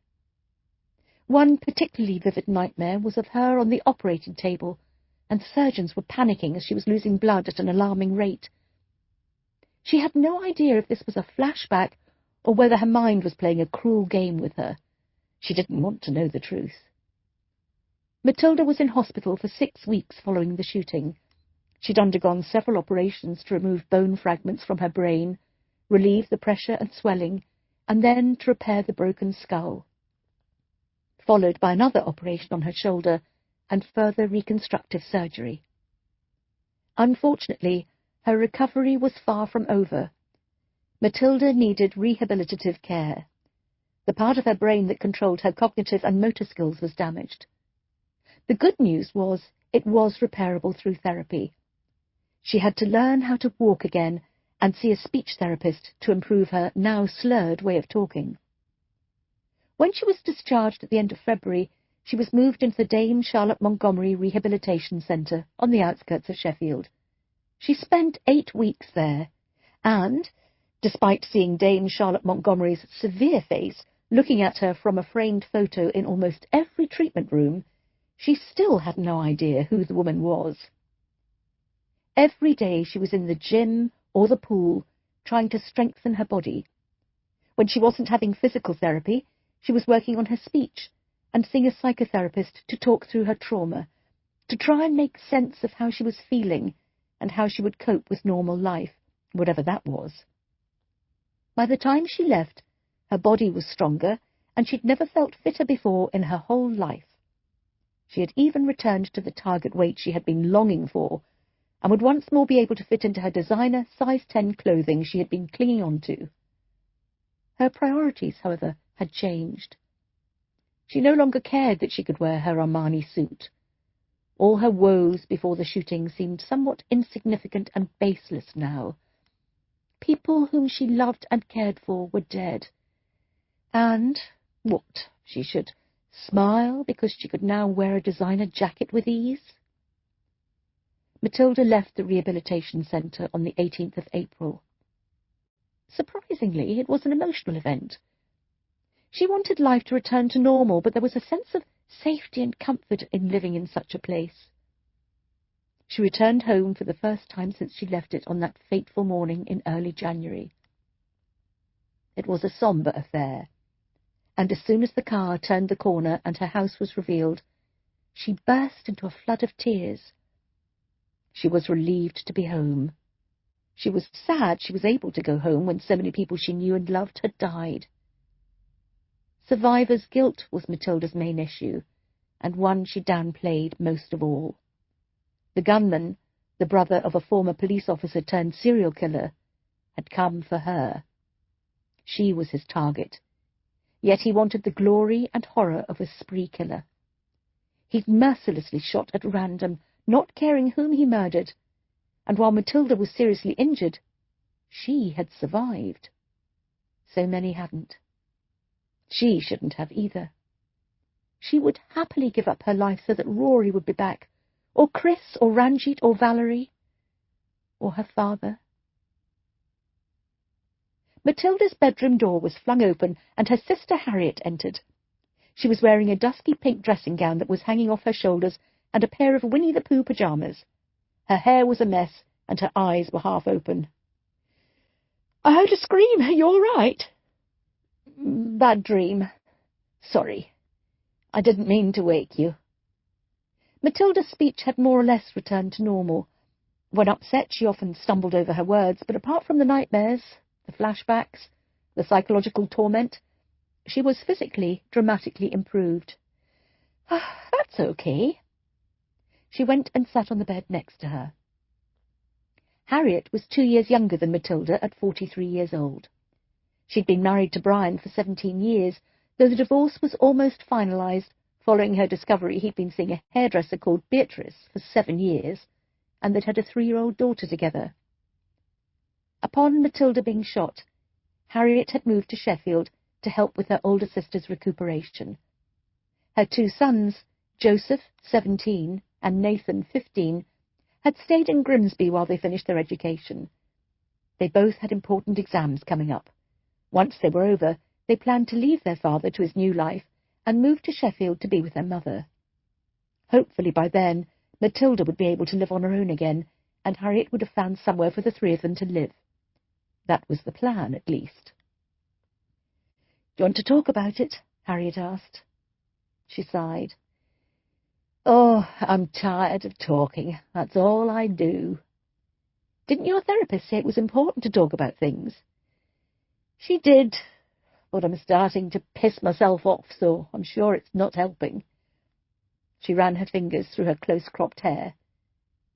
B: One particularly vivid nightmare was of her on the operating table, and surgeons were panicking as she was losing blood at an alarming rate. She had no idea if this was a flashback or whether her mind was playing a cruel game with her. She didn't want to know the truth. Matilda was in hospital for 6 weeks following the shooting. She'd undergone several operations to remove bone fragments from her brain, relieve the pressure and swelling, and then to repair the broken skull, followed by another operation on her shoulder and further reconstructive surgery. Unfortunately, her recovery was far from over. Matilda needed rehabilitative care. The part of her brain that controlled her cognitive and motor skills was damaged. The good news was it was repairable through therapy. She had to learn how to walk again and see a speech therapist to improve her now slurred way of talking. When she was discharged at the end of February, she was moved into the Dame Charlotte Montgomery Rehabilitation Centre on the outskirts of Sheffield. She spent 8 weeks there, and, despite seeing Dame Charlotte Montgomery's severe face looking at her from a framed photo in almost every treatment room, she still had no idea who the woman was. Every day she was in the gym or the pool, trying to strengthen her body. When she wasn't having physical therapy, she was working on her speech and seeing a psychotherapist to talk through her trauma, to try and make sense of how she was feeling and how she would cope with normal life, whatever that was. By the time she left, her body was stronger, and she'd never felt fitter before in her whole life. She had even returned to the target weight she had been longing for, and would once more be able to fit into her designer size 10 clothing she had been clinging on to. Her priorities, however, had changed. She no longer cared that she could wear her Armani suit. All her woes before the shooting seemed somewhat insignificant and baseless now. People whom she loved and cared for were dead. And, what, she should smile because she could now wear a designer jacket with ease? Matilda left the rehabilitation centre on the 18th of April. Surprisingly, it was an emotional event. She wanted life to return to normal, but there was a sense of safety and comfort in living in such a place. She returned home for the first time since she left it on that fateful morning in early January. It was a sombre affair, and as soon as the car turned the corner and her house was revealed, she burst into a flood of tears. She was relieved to be home. She was sad she was able to go home when so many people she knew and loved had died. Survivor's guilt was Matilda's main issue, and one she downplayed most of all. The gunman, the brother of a former police officer turned serial killer, had come for her. She was his target, yet he wanted the glory and horror of a spree killer. He'd mercilessly shot at random, not caring whom he murdered, and while Matilda was seriously injured, she had survived. So many hadn't. She shouldn't have either. She would happily give up her life so that Rory would be back, or Chris, or Ranjit, or Valerie, or her father. Matilda's bedroom door was flung open, and her sister Harriet entered. She was wearing a dusky pink dressing gown that was hanging off her shoulders and a pair of Winnie-the-Pooh pyjamas. Her hair was a mess, and her eyes were half open. "I heard a scream. Are you all right?" "Bad dream. Sorry. I didn't mean to wake you." Matilda's speech had more or less returned to normal. When upset, she often stumbled over her words, but apart from the nightmares, the flashbacks, the psychological torment, she was physically dramatically improved. "That's okay." She went and sat on the bed next to her. Harriet was 2 years younger than Matilda at 43 years old. She'd been married to Brian for 17 years, though the divorce was almost finalised following her discovery he'd been seeing a hairdresser called Beatrice for 7 years, and they'd had a 3-year-old daughter together. Upon Matilda being shot, Harriet had moved to Sheffield to help with her older sister's recuperation. Her 2 sons, Joseph, 17, and Nathan, 15, had stayed in Grimsby while they finished their education. They both had important exams coming up. Once they were over, they planned to leave their father to his new life and move to Sheffield to be with their mother. Hopefully by then, Matilda would be able to live on her own again, and Harriet would have found somewhere for the 3 of them to live. That was the plan, at least. "Do you want to talk about it?" Harriet asked. She sighed. "Oh, I'm tired of talking. That's all I do." "Didn't your therapist say it was important to talk about things?" "She did, but I'm starting to piss myself off, so I'm sure it's not helping." She ran her fingers through her close-cropped hair.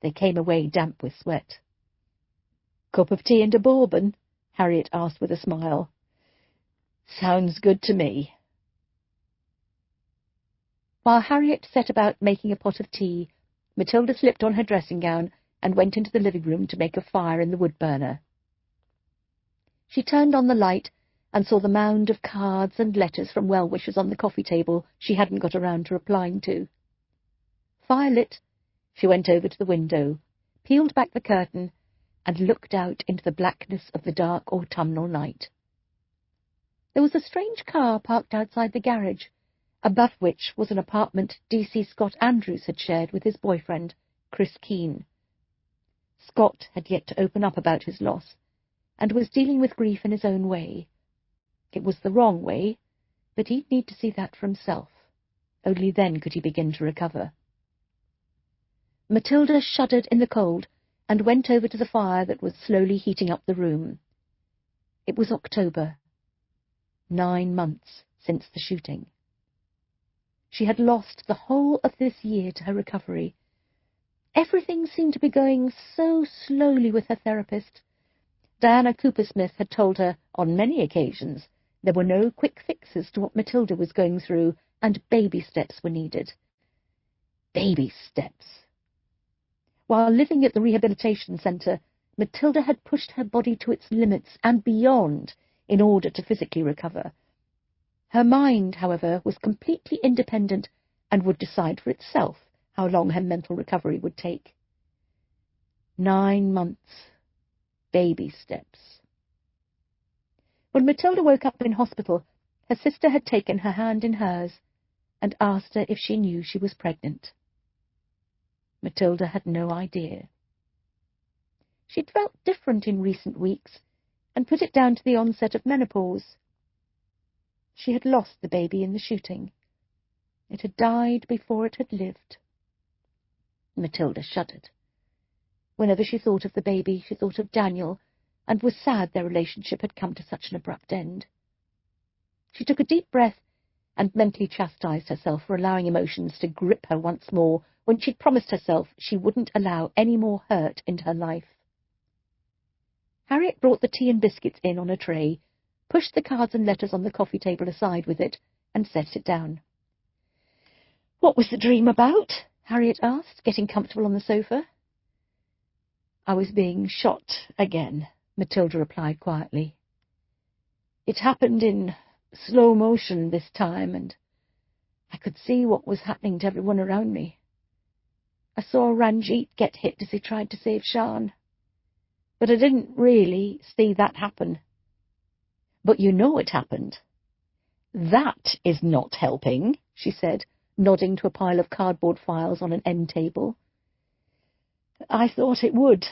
B: They came away damp with sweat. "Cup of tea and a bourbon?" Harriet asked with a smile. "Sounds good to me." While Harriet set about making a pot of tea, Matilda slipped on her dressing gown and went into the living room to make a fire in the wood-burner. She turned on the light and saw the mound of cards and letters from well-wishers on the coffee table she hadn't got around to replying to. Firelit, she went over to the window, peeled back the curtain, and looked out into the blackness of the dark autumnal night. There was a strange car parked outside the garage, above which was an apartment D.C. Scott Andrews had shared with his boyfriend, Chris Keane. Scott had yet to open up about his loss, and was dealing with grief in his own way. It was the wrong way, but he'd need to see that for himself. Only then could he begin to recover. Matilda shuddered in the cold and went over to the fire that was slowly heating up the room. It was October, 9 months since the shooting. She had lost the whole of this year to her recovery. Everything seemed to be going so slowly with her therapist. Diana Cooper-Smith had told her on many occasions there were no quick fixes to what Matilda was going through, and baby steps were needed. Baby steps. While living at the rehabilitation centre, Matilda had pushed her body to its limits and beyond in order to physically recover. Her mind, however, was completely independent and would decide for itself how long her mental recovery would take. 9 months. Baby steps. When Matilda woke up in hospital, her sister had taken her hand in hers and asked her if she knew she was pregnant. Matilda had no idea. She'd felt different in recent weeks and put it down to the onset of menopause. She had lost the baby in the shooting. It had died before it had lived. Matilda shuddered. Whenever she thought of the baby, she thought of Daniel, and was sad their relationship had come to such an abrupt end. She took a deep breath and mentally chastised herself for allowing emotions to grip her once more when she'd promised herself she wouldn't allow any more hurt into her life. Harriet brought the tea and biscuits in on a tray, pushed the cards and letters on the coffee table aside with it, and set it down. "What was the dream about?" Harriet asked, getting comfortable on the sofa. "I was being shot again," Matilda replied quietly. "It happened in slow motion this time, and I could see what was happening to everyone around me. I saw Ranjit get hit as he tried to save Shan, but I didn't really see that happen." "But you know it happened." "That is not helping," she said, nodding to a pile of cardboard files on an end table. "I thought it would.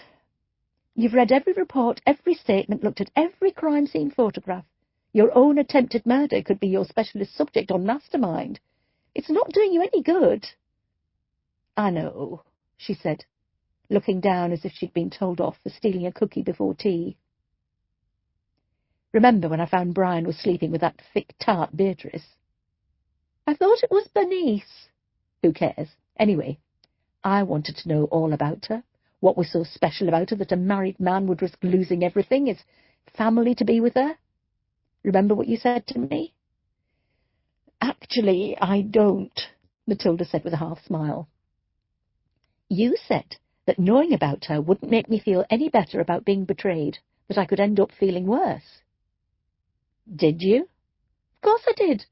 B: You've read every report, every statement, looked at every crime scene photograph. Your own attempted murder could be your specialist subject on Mastermind. It's not doing you any good." "I know," she said, looking down as if she'd been told off for stealing a cookie before tea. "Remember when I found Brian was sleeping with that thick tart Beatrice?" "I thought it was Bernice." "Who cares? Anyway, I wanted to know all about her. What was so special about her that a married man would risk losing everything, his family, to be with her? Remember what you said to me?" "Actually, I don't," Matilda said with a half-smile. "You said that knowing about her wouldn't make me feel any better about being betrayed, that I could end up feeling worse." "Did you?" "Of course I did.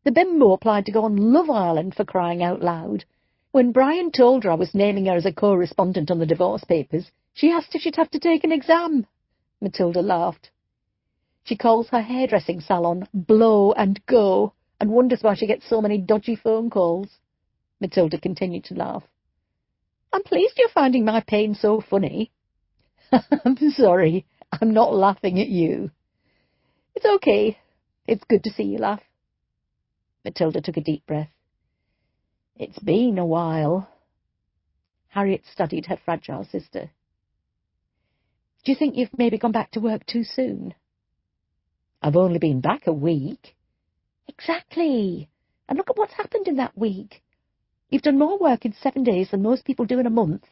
B: The bimbo applied to go on Love Island, for crying out loud. When Brian told her I was naming her as a co-respondent on the divorce papers, she asked if she'd have to take an exam." Matilda laughed. "She calls her hairdressing salon Blow and Go and wonders why she gets so many dodgy phone calls." Matilda continued to laugh. "I'm pleased you're finding my pain so funny." "I'm sorry, I'm not laughing at you." "It's okay. It's good to see you laugh." Matilda took a deep breath. "It's been a while." Harriet studied her fragile sister. "Do you think you've maybe gone back to work too soon?" "I've only been back a week." "Exactly. And look at what's happened in that week. You've done more work in 7 days than most people do in a month."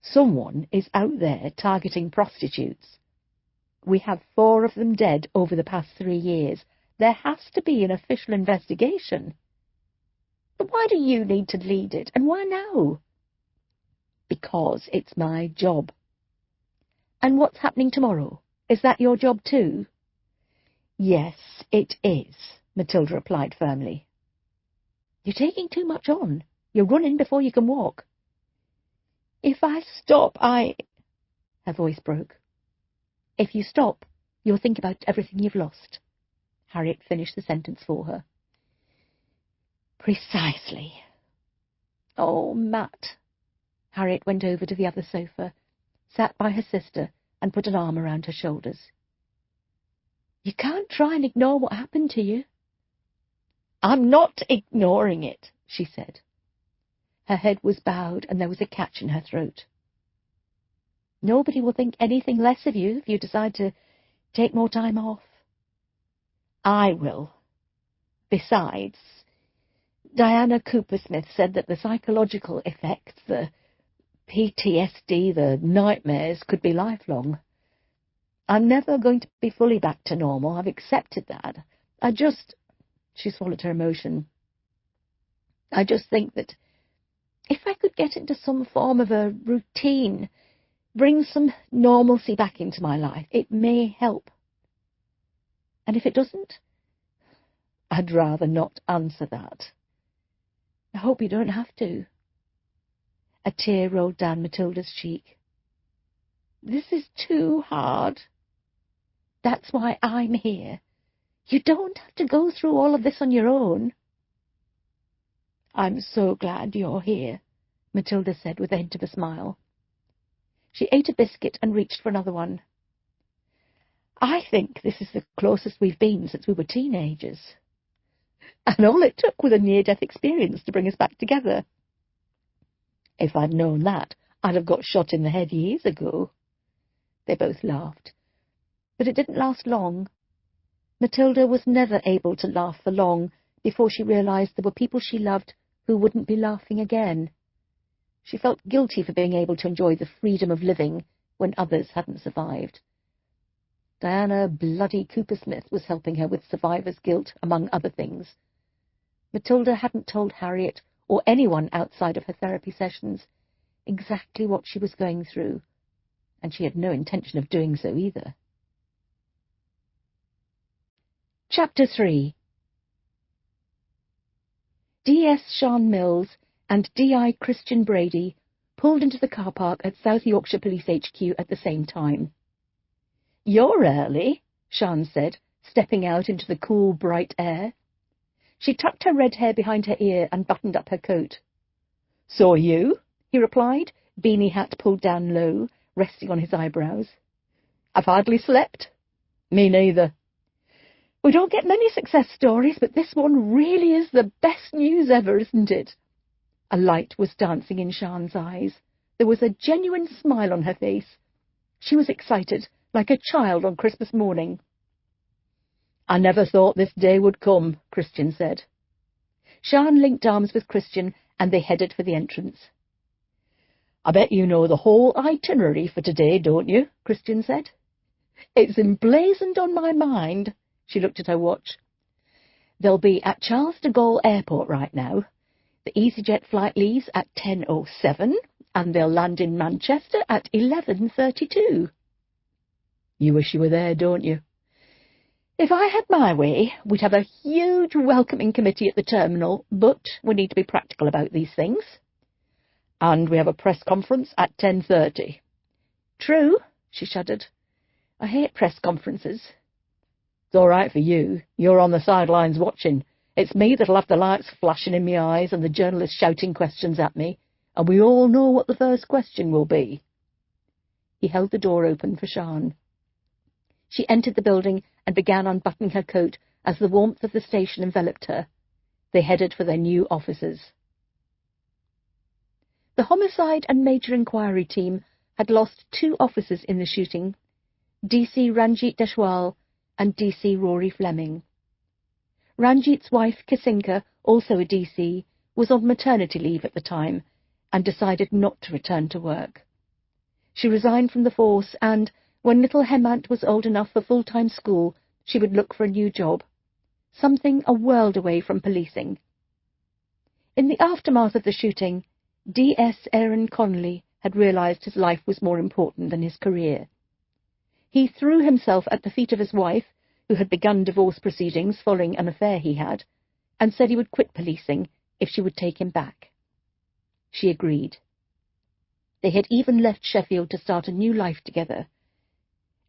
B: "Someone is out there targeting prostitutes. We have 4 of them dead over the past 3 years. There has to be an official investigation." "But why do you need to lead it, and why now?" "Because it's my job." "And what's happening tomorrow? Is that your job too?" "Yes, it is," Matilda replied firmly. "You're taking too much on. You're running before you can walk." "If I stop, Her voice broke. "If you stop, you'll think about everything you've lost." Harriet finished the sentence for her. "Precisely." "Oh, Matt." Harriet went over to the other sofa, sat by her sister, and put an arm around her shoulders. "You can't try and ignore what happened to you." "I'm not ignoring it," she said. Her head was bowed, and there was a catch in her throat. "Nobody will think anything less of you if you decide to take more time off." "I will. Besides, Diana Cooper-Smith said that the psychological effects, the PTSD, the nightmares, could be lifelong. I'm never going to be fully back to normal. I've accepted that. She swallowed her emotion. "I just think that if I could get into some form of a routine,
A: bring some normalcy back into my life. It may help. And if it doesn't, I'd rather not answer that. I hope you don't have to. A tear rolled down Matilda's cheek. This is too hard. That's why I'm here. You don't have to go through all of this on your own. I'm so glad you're here, Matilda said with a hint of a smile. She ate a biscuit and reached for another one. I think this is the closest we've been since we were teenagers. And all it took was a near-death experience to bring us back together. If I'd known that, I'd have got shot in the head years ago. They both laughed. But it didn't last long. Matilda was never able to laugh for long before she realized there were people she loved who wouldn't be laughing again. She felt guilty for being able to enjoy the freedom of living when others hadn't survived. Diana bloody Coopersmith was helping her with survivor's guilt, among other things. Matilda hadn't told Harriet or anyone outside of her therapy sessions exactly what she was going through, and she had no intention of doing so either. Chapter 3. D.S. Sean Mills and D.I. Christian Brady pulled into the car park at South Yorkshire Police HQ at the same time. "You're early," Sean said, stepping out into the cool, bright air. She tucked her red hair behind her ear and buttoned up her coat. "So are you," he replied, beanie hat pulled down low, resting on his eyebrows. "I've hardly slept." "Me neither." "We don't get many success stories, but this one really is the best news ever, isn't it?" A light was dancing in Sean's eyes. There was a genuine smile on her face. She was excited, like a child on Christmas morning. "I never thought this day would come," Christian said. Sean linked arms with Christian, and they headed for the entrance. "I bet you know the whole itinerary for today, don't you?" Christian said. "It's emblazoned on my mind." She looked at her watch. "They'll be at Charles de Gaulle Airport right now. The EasyJet flight leaves at 10:07, and they'll land in Manchester at 11:32. You wish you were there, don't you? If I had my way, we'd have a huge welcoming committee at the terminal, but we need to be practical about these things. And we have a press conference at 10:30. True, she shuddered. I hate press conferences. It's all right for you. You're on the sidelines watching. It's me that'll have the lights flashing in my eyes and the journalists shouting questions at me, and we all know what the first question will be. He held the door open for Sean. She entered the building and began unbuttoning her coat as the warmth of the station enveloped her. They headed for their new offices. The Homicide and Major Inquiry Team had lost 2 officers in the shooting, DC Ranjit Deshwal and DC Rory Fleming. Ranjit's wife, Kisinka, also a DC, was on maternity leave at the time and decided not to return to work. She resigned from the force and, when little Hemant was old enough for full-time school, she would look for a new job, something a world away from policing. In the aftermath of the shooting, D.S. Aaron Connolly had realized his life was more important than his career. He threw himself at the feet of his wife, who had begun divorce proceedings following an affair he had, and said he would quit policing if she would take him back. She agreed. They had even left Sheffield to start a new life together.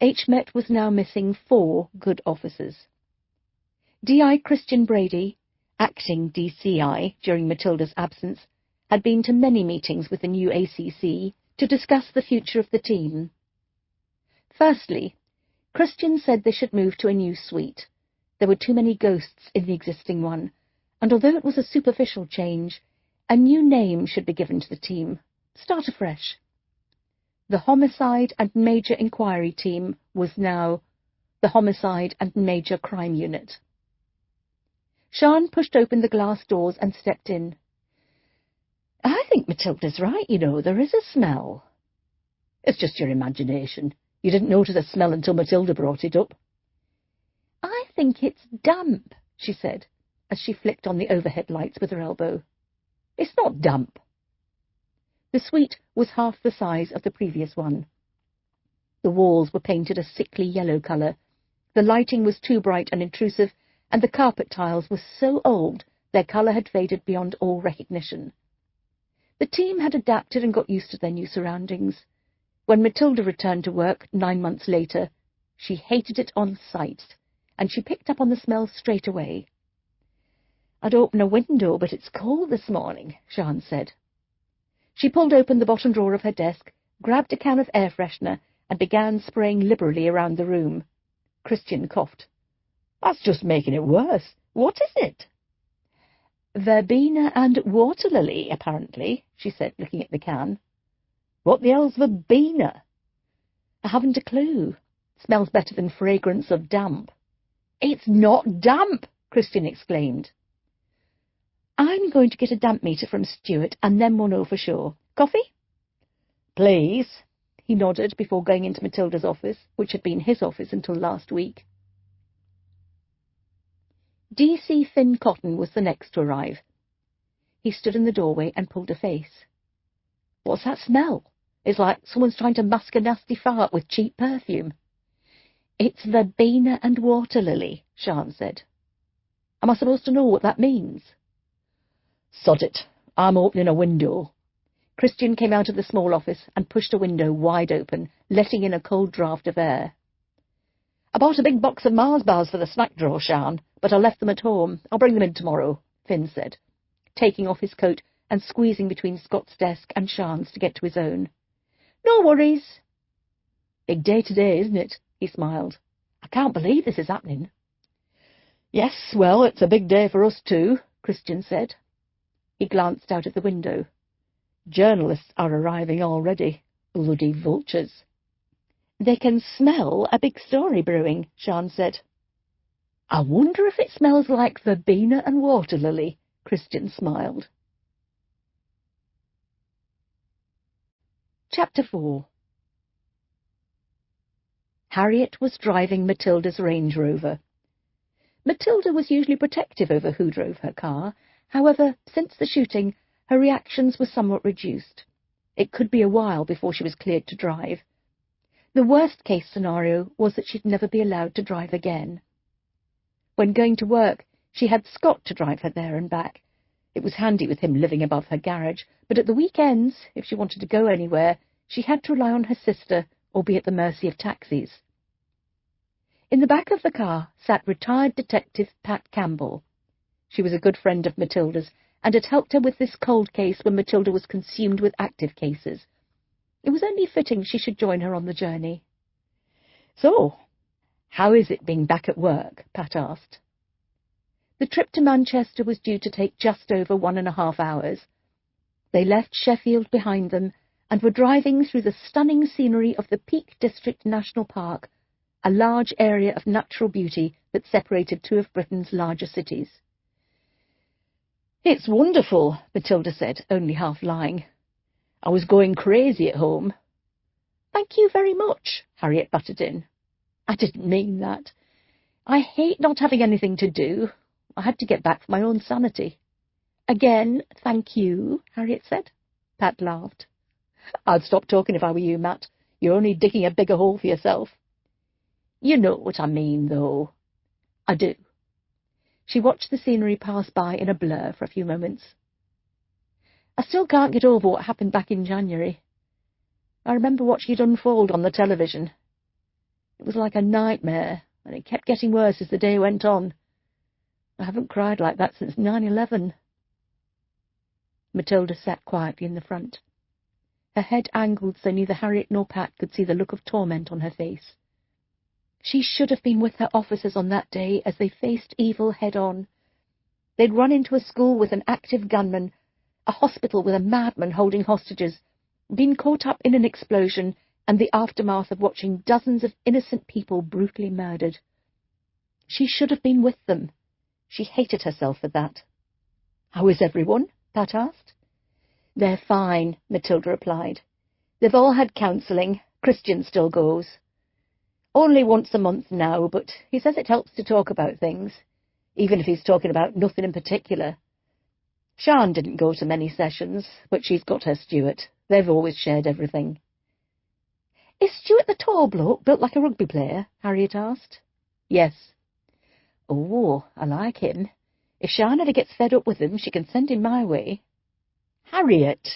A: HMET was now missing 4 good officers. D.I. Christian Brady, acting DCI during Matilda's absence, had been to many meetings with the new ACC to discuss the future of the team. Firstly, Christian said they should move to a new suite. There were too many ghosts in the existing one, and although it was a superficial change, a new name should be given to the team. Start afresh. The Homicide and Major Inquiry Team was now the Homicide and Major Crime Unit. Sean pushed open the glass doors and stepped in. I think Matilda's right, there is a smell. It's just your imagination. You didn't notice a smell until Matilda brought it up. I think it's damp, she said, as she flicked on the overhead lights with her elbow. It's not damp. The suite was half the size of the previous one.
B: The walls were painted a sickly yellow colour. The lighting was too bright and intrusive, and the carpet tiles were so old their colour had faded beyond all recognition. The team had adapted and got used to their new surroundings. When Matilda returned to work 9 months later, she hated it on sight, and she picked up on the smell straight away. "I'd open a window, but it's cold this morning," Sian said. She pulled open the bottom drawer of her desk, grabbed a can of air freshener, and began spraying liberally around the room. Christian coughed. "That's just making it worse. What is it?" "Verbena and water lily, apparently," she said, looking at the can. "What the hell's verbena?" "I haven't a clue. Smells better than fragrance of damp." "It's not damp!" Christian exclaimed. "I'm going to get a damp meter from Stuart, and then we'll know for sure. Coffee?" "Please." He nodded before going into Matilda's office, which had been his office until last week. D.C. Finn Cotton was the next to arrive. He stood in the doorway and pulled a face. "What's that smell? It's like someone's trying to mask a nasty fart with cheap perfume." "It's verbena and water lily," Sian said. "Am I supposed to know what that means?" "Sod it. I'm opening a window." Christian came out of the small office and pushed a window wide open, letting in a cold draught of air. "I bought a big box of Mars bars for the snack drawer, Sian, but I left them at home. I'll bring them in tomorrow," Finn said, taking off his coat and squeezing between Scott's desk and Sian's to get to his own. "No worries." "Big day today, isn't it?" He smiled. "I can't believe this is happening." "Yes, well, it's a big day for us too," Christian said. He glanced out of the window. "Journalists are arriving already. Bloody vultures." "They can smell a big story brewing," Sian said. "I wonder if it smells like verbena and water lily," Christian smiled. Chapter 4. Harriet was driving Matilda's Range Rover. Matilda was usually protective over who drove her car. However, since the shooting, her reactions were somewhat reduced. It could be a while before she was cleared to drive. The worst-case scenario was that she'd never be allowed to drive again. When going to work, she had Scott to drive her there and back. It was handy with him living above her garage, but at the weekends, if she wanted to go anywhere, she had to rely on her sister or be at the mercy of taxis. In the back of the car sat retired Detective Pat Campbell. She was a good friend of Matilda's and had helped her with this cold case when Matilda was consumed with active cases. It was only fitting she should join her on the journey. "So, how is it being back at work?" Pat asked. The trip to Manchester was due to take just over 1.5 hours. They left Sheffield behind them and were driving through the stunning scenery of the Peak District National Park, a large area of natural beauty that separated two of Britain's larger cities. "It's wonderful," Matilda said, only half lying. "I was going crazy at home." "Thank you very much," Harriet butted in. "I didn't mean that. I hate not having anything to do. I had to get back for my own sanity." "Again, thank you," Harriet said. Pat laughed. "I'd stop talking if I were you, Matt. You're only digging a bigger hole for yourself." "You know what I mean, though." "I do." She watched the scenery pass by in a blur for a few moments. "I still can't get over what happened back in January. I remember watching it unfold on the television. It was like a nightmare, and it kept getting worse as the day went on. I haven't cried like that since 9/11. Matilda sat quietly in the front, her head angled so neither Harriet nor Pat could see the look of torment on her face. She should have been with her officers on that day as they faced evil head-on. They'd run into a school with an active gunman, a hospital with a madman holding hostages, been caught up in an explosion, and the aftermath of watching dozens of innocent people brutally murdered. She should have been with them. She hated herself for that. "How is everyone?" Pat asked. "They're fine," Matilda replied. "They've all had counselling. Christian still goes. Only once a month now, but he says it helps to talk about things, even if he's talking about nothing in particular. Sian didn't go to many sessions, but she's got her Stuart. They've always shared everything."
A: Is Stuart the tall bloke, built like a rugby player? Harriet asked. Yes. Oh, I like him. If Sian ever gets fed up with him, she can send him my way. Harriet,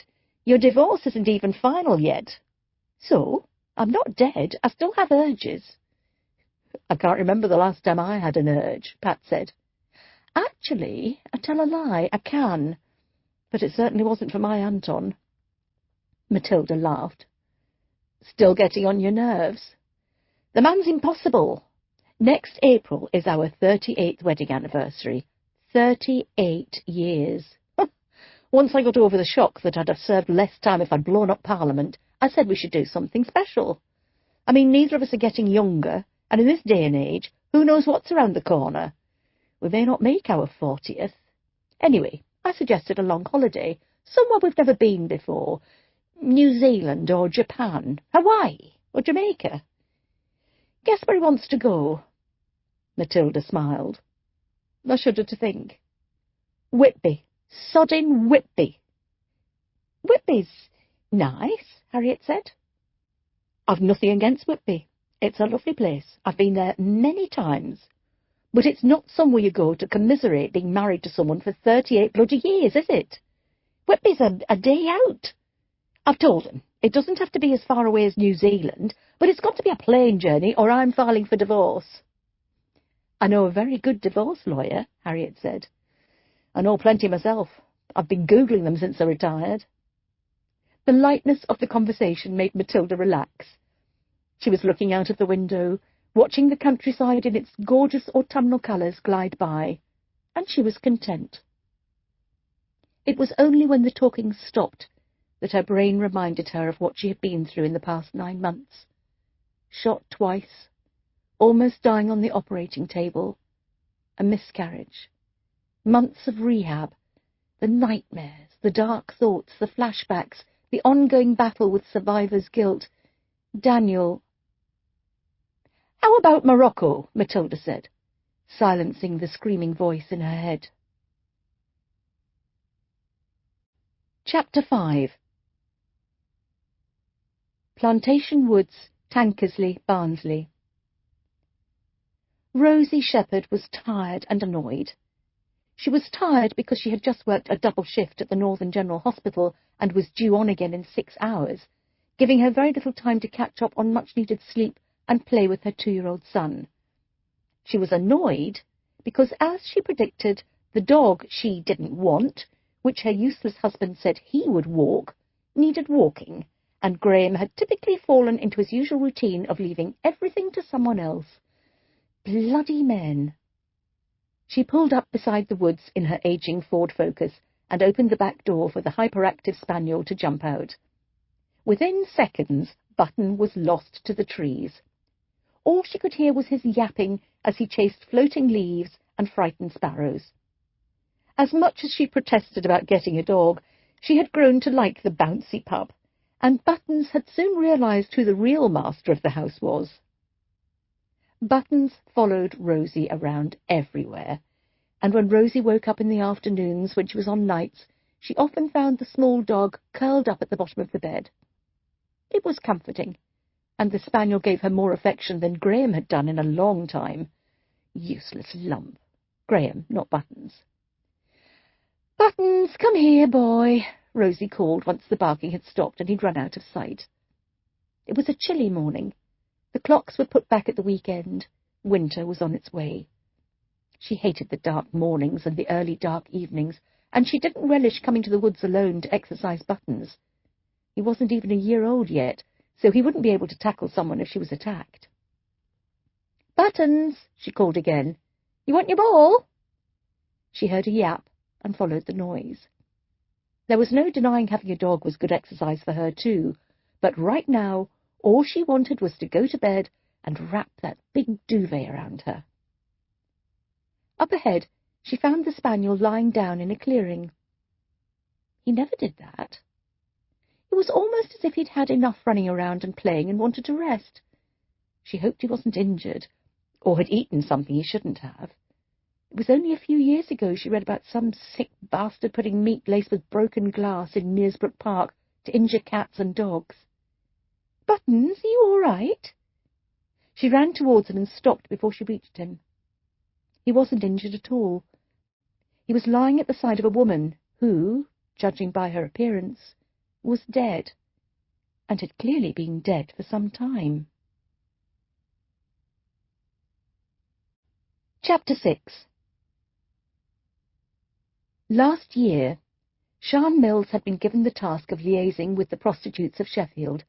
A: your divorce isn't even final yet. So, I'm not dead. I still have urges. I can't remember the last time I had an urge, Pat said. Actually, I tell a lie, I can. But it certainly wasn't for my Anton. Matilda laughed. Still getting on your nerves? The man's impossible. Next April is our 38th wedding anniversary. 38 years. Once I got over the shock that I'd have served less time if I'd blown up Parliament, I said we should do something special. I mean, neither of us are getting younger, and in this day and age, who knows what's around the corner? We may not make our 40th. Anyway, I suggested a long holiday, somewhere we've never been before. New Zealand or Japan, Hawaii or Jamaica. Guess where he wants to go? Matilda smiled. I shudder to think. Whitby. Sodding Whitby. Whitby's nice, Harriet said. I've nothing against Whitby. It's a lovely place. I've been there many times. But it's not somewhere you go to commiserate being married to someone for 38 bloody years, is it? Whitby's a day out. I've told him it doesn't have to be as far away as New Zealand, but it's got to be a plane journey or I'm filing for divorce. I know a very good divorce lawyer, Harriet said. I know plenty myself. I've been Googling them since I retired. The lightness of the conversation made Matilda relax. She was looking out of the window, watching the countryside in its gorgeous autumnal colours glide by, and she was content. It was only when the talking stopped that her brain reminded her of what she had been through in the past 9 months. Shot twice, almost dying on the operating table, a miscarriage, months of rehab, the nightmares, the dark thoughts, the flashbacks, the ongoing battle with survivor's guilt. Daniel. How about Morocco? Matilda said, silencing the screaming voice in her head. Chapter 5. Plantation Woods, Tankersley, Barnsley. Rosie Shepherd was tired and annoyed. She was tired because she had just worked a double shift at the Northern General Hospital and was due on again in 6 hours, giving her very little time to catch up on much-needed sleep and play with her 2-year-old son. She was annoyed because, as she predicted, the dog she didn't want, which her useless husband said he would walk, needed walking, and Graham had typically fallen into his usual routine of leaving everything to someone else. Bloody men. She pulled up beside the woods in her aging Ford Focus and opened the back door for the hyperactive spaniel to jump out. Within seconds, Button was lost to the trees. All she could hear was his yapping as he chased floating leaves and frightened sparrows. As much as she protested about getting a dog, she had grown to like the bouncy pup, and Buttons had soon realized who the real master of the house was. Buttons followed Rosie around everywhere, and when Rosie woke up in the afternoons when she was on nights, she often found the small dog curled up at the bottom of the bed. It was comforting, and the spaniel gave her more affection than Graham had done in a long time. Useless lump. Graham, not Buttons. "Buttons, come here, boy," Rosie called once the barking had stopped and he'd run out of sight. It was a chilly morning. The clocks were put back at the weekend. Winter was on its way. She hated the dark mornings and the early dark evenings, and she didn't relish coming to the woods alone to exercise Buttons. He wasn't even a year old yet, so he wouldn't be able to tackle someone if she was attacked. "Buttons," she called again. "You want your ball?" She heard a yap and followed the noise. There was no denying having a dog was good exercise for her too, but right now all she wanted was to go to bed and wrap that big duvet around her. Up ahead, she found the spaniel lying down in a clearing. He never did that. It was almost as if he'd had enough running around and playing and wanted to rest. She hoped he wasn't injured, or had eaten something he shouldn't have. It was only a few years ago she read about some sick bastard putting meat laced with broken glass in Mearsbrook Park to injure cats and dogs.
B: Buttons, are you all right?" She ran towards him and stopped before she reached him. He wasn't injured at all. He was lying at the side of a woman who, judging by her appearance, was dead, and had clearly been dead for some time. Chapter 6. Last year, Sian Mills had been given the task of liaising with the prostitutes of Sheffield.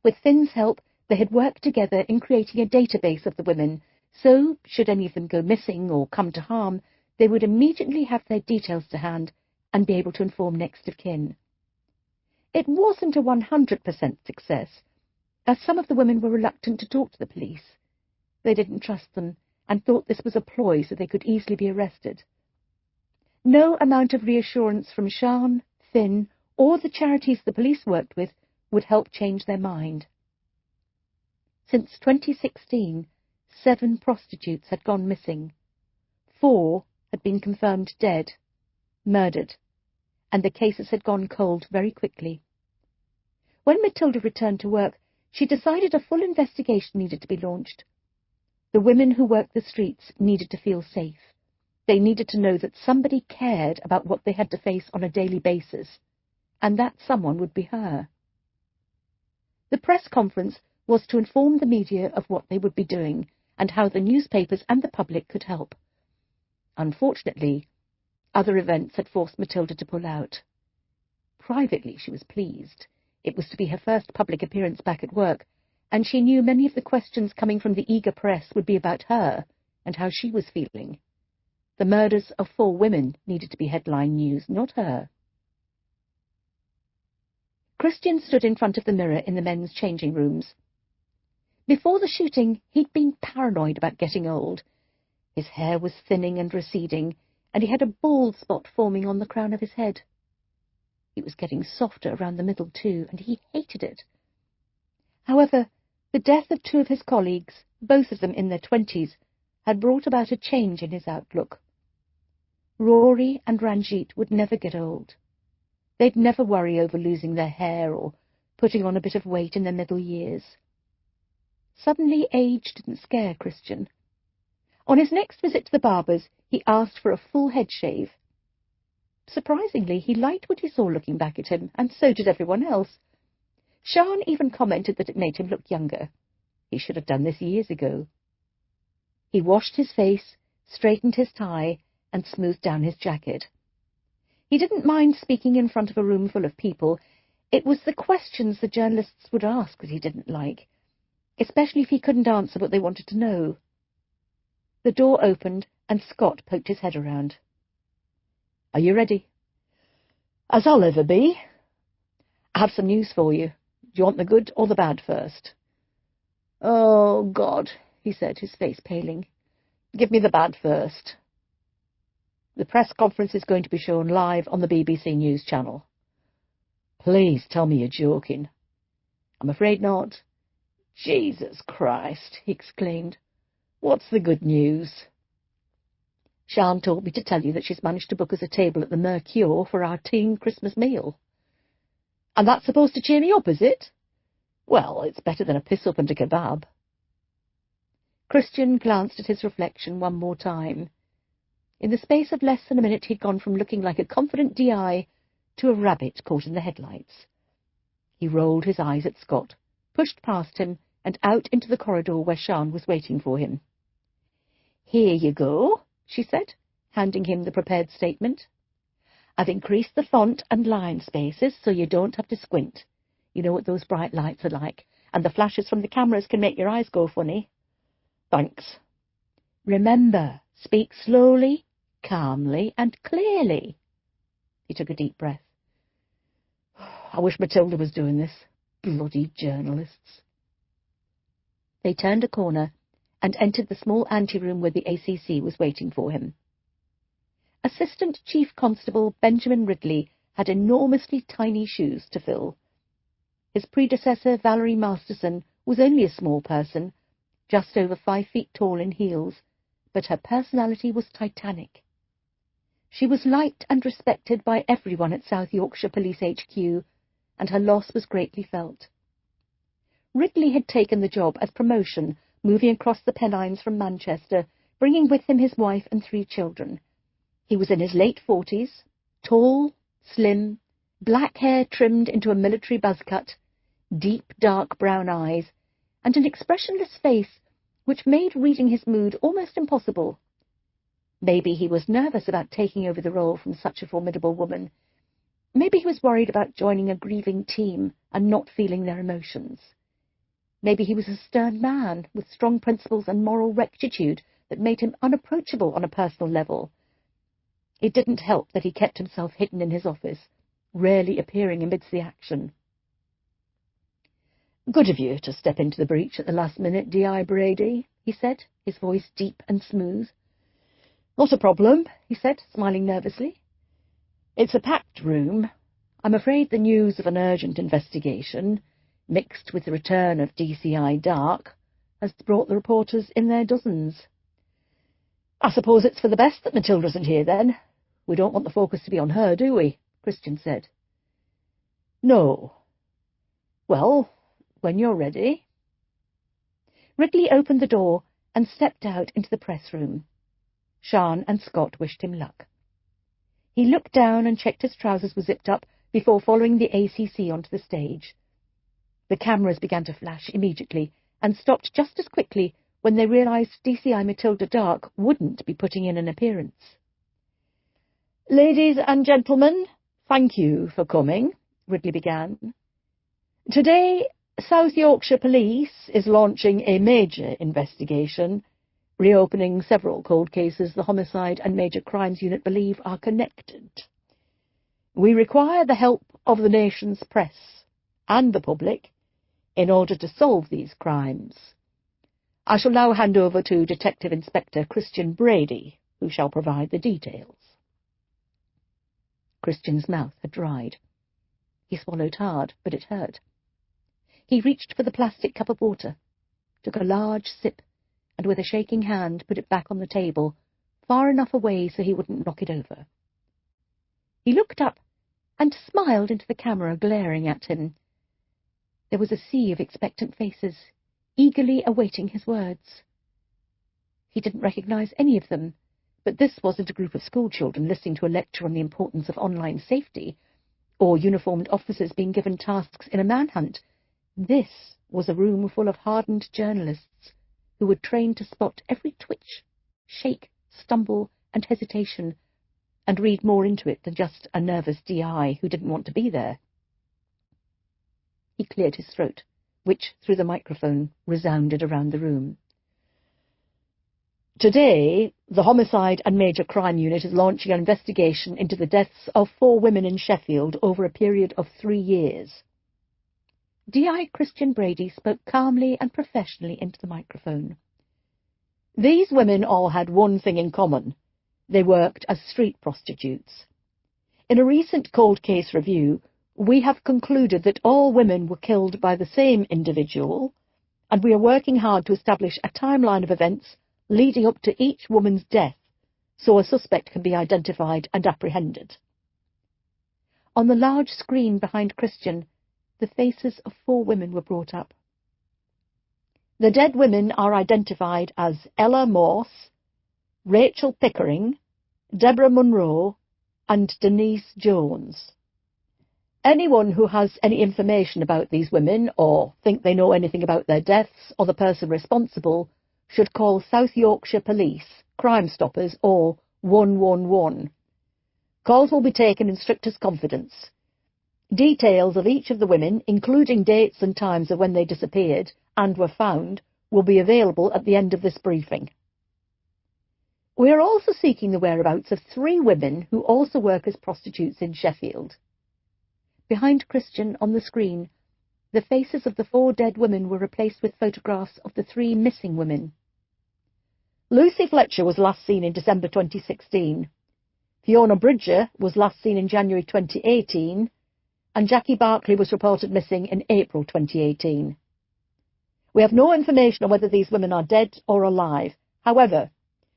B: With Finn's help, they had worked together in creating a database of the women, so, should any of them go missing or come to harm, they would immediately have their details to hand and be able to inform next of kin. It wasn't a 100% success, as some of the women were reluctant to talk to the police. They didn't trust them and thought this was a ploy so they could easily be arrested. No amount of reassurance from Sian, Finn, or the charities the police worked with would help change their mind. Since 2016, 7 prostitutes had gone missing. 4 had been confirmed dead, murdered, and the cases had gone cold very quickly. When Matilda returned to work, she decided a full investigation needed to be launched. The women who worked the streets needed to feel safe. They needed to know that somebody cared about what they had to face on a daily basis, and that someone would be her. The press conference was to inform the media of what they would be doing and how the newspapers and the public could help. Unfortunately, other events had forced Matilda to pull out. Privately, she was pleased. It was to be her first public appearance back at work, and she knew many of the questions coming from the eager press would be about her and how she was feeling. The murders of 4 women needed to be headline news, not her. Christian stood in front of the mirror in the men's changing rooms. Before the shooting, he'd been paranoid about getting old. His hair was thinning and receding, and he had a bald spot forming on the crown of his head. It was getting softer around the middle, too, and he hated it. However, the death of 2 of his colleagues, both of them in their 20s, had brought about a change in his outlook. Rory and Ranjit would never get old. They'd never worry over losing their hair or putting on a bit of weight in their middle years. Suddenly, age didn't scare Christian. On his next visit to the barber's, he asked for a full head shave. Surprisingly, he liked what he saw looking back at him, and so did everyone else. Sian even commented that it made him look younger. He should have done this years ago. He washed his face, straightened his tie, and smoothed down his jacket. He didn't mind speaking in front of a room full of people. It was the questions the journalists would ask that he didn't like, especially if he couldn't answer what they wanted to know. The door opened, and Scott poked his head around. "Are you ready?" "As I'll ever be." "I have some news for you. Do you want the good or the bad first?" "Oh, God," he said, his face paling. "Give me the bad first." "The press conference is going to be shown live on the BBC News channel." "Please tell me you're joking." "I'm afraid not." "Jesus Christ," he exclaimed. "What's the good news?" "Sian told me to tell you that she's managed to book us a table at the Mercure for our teen Christmas meal." "And that's supposed to cheer me up, is it?" "Well, it's better than a piss-up and a kebab." Christian glanced at his reflection one more time. In the space of less than a minute, he'd gone from looking like a confident DI to a rabbit caught in the headlights. He rolled his eyes at Scott, pushed past him, and out into the corridor where Sian was waiting for him. "Here you go," she said, handing him the prepared statement. "I've increased the font and line spaces so you don't have to squint. You know what those bright lights are like, and the flashes from the cameras can make your eyes go funny." "Thanks." "Remember, speak slowly, calmly, and clearly." He took a deep breath. "I wish Matilda was doing this. Bloody journalists." They turned a corner and entered the small anteroom where the ACC was waiting for him. Assistant Chief Constable Benjamin Ridley had enormously tiny shoes to fill. His predecessor, Valerie Masterson, was only a small person, just over 5 feet tall in heels, but her personality was titanic. She was liked and respected by everyone at South Yorkshire Police HQ, and her loss was greatly felt. Ridley had taken the job as promotion, moving across the Pennines from Manchester, bringing with him his wife and 3 children. He was in his late 40s, tall, slim, black hair trimmed into a military buzz cut, deep dark brown eyes, and an expressionless face which made reading his mood almost impossible. Maybe he was nervous about taking over the role from such a formidable woman. Maybe he was worried about joining a grieving team and not feeling their emotions. Maybe he was a stern man with strong principles and moral rectitude that made him unapproachable on a personal level. It didn't help that he kept himself hidden in his office, rarely appearing amidst the action. "Good of you to step into the breach at the last minute, D.I. Brady," he said, his voice deep and smooth. "Not a problem," he said, smiling nervously. "It's a packed room. I'm afraid the news of an urgent investigation, mixed with the return of DCI Dark, has brought the reporters in their dozens." "I suppose it's for the best that Matilda isn't here, then. We don't want the focus to be on her, do we?" Christian said. "No. Well, when you're ready." Ridley opened the door and stepped out into the press room. Sian and Scott wished him luck. He looked down and checked his trousers were zipped up before following the ACC onto the stage. The cameras began to flash immediately and stopped just as quickly when they realised DCI Matilda Dark wouldn't be putting in an appearance. "Ladies and gentlemen, thank you for coming," Ridley began. "Today, South Yorkshire Police is launching a major investigation, reopening several cold cases the Homicide and Major Crimes Unit believe are connected. We require the help of the nation's press and the public in order to solve these crimes. I shall now hand over to Detective Inspector Christian Brady, who shall provide the details." Christian's mouth had dried. He swallowed hard, but it hurt. He reached for the plastic cup of water, took a large sip, and with a shaking hand put it back on the table, far enough away so he wouldn't knock it over. He looked up and smiled into the camera glaring at him. There was a sea of expectant faces, eagerly awaiting his words. He didn't recognize any of them, but this wasn't a group of schoolchildren listening to a lecture on the importance of online safety, or uniformed officers being given tasks in a manhunt. This was a room full of hardened journalists who were trained to spot every twitch, shake, stumble, and hesitation, and read more into it than just a nervous DI who didn't want to be there. He cleared his throat, which, through the microphone, resounded around the room. "Today, the Homicide and Major Crime Unit is launching an investigation into the deaths of 4 women in Sheffield over a period of 3 years. D.I. Christian Brady spoke calmly and professionally into the microphone. "These women all had one thing in common. They worked as street prostitutes. In a recent cold case review, we have concluded that all women were killed by the same individual, and we are working hard to establish a timeline of events leading up to each woman's death, so a suspect can be identified and apprehended." On the large screen behind Christian, the faces of 4 women were brought up. "The dead women are identified as Ella Morse, Rachel Pickering, Deborah Munro, and Denise Jones. Anyone who has any information about these women, or think they know anything about their deaths or the person responsible, should call South Yorkshire Police, Crime Stoppers, or 111. Calls will be taken in strictest confidence. Details of each of the women, including dates and times of when they disappeared and were found, will be available at the end of this briefing. We are also seeking the whereabouts of 3 women who also work as prostitutes in Sheffield." Behind Christian, on the screen, the faces of the 4 dead women were replaced with photographs of the 3 missing women. "Lucy Fletcher was last seen in December 2016. Fiona Bridger was last seen in January 2018, and Jackie Barclay was reported missing in April 2018. We have no information on whether these women are dead or alive. However,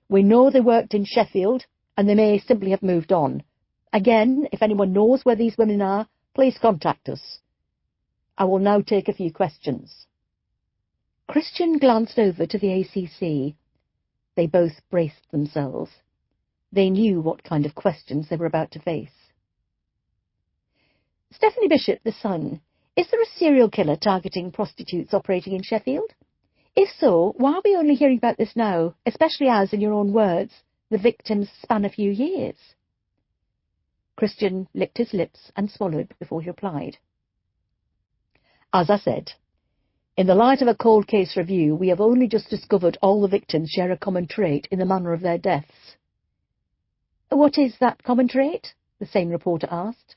B: we know they worked in Sheffield, and they may simply have moved on. Again, if anyone knows where these women are, please contact us. I will now take a few questions." Christian glanced over to the ACC. They both braced themselves. They knew what kind of questions they were about to face. Stephanie Bishop, the Sun, is there a serial killer targeting prostitutes operating in Sheffield? If so, why are we only hearing about this now, especially as, in your own words, the victims span a few years? Christian licked his lips and swallowed before he replied. As I said, in the light of a cold case review, we have only just discovered all the victims share a common trait in the manner of their deaths. What is that common trait? The same reporter asked.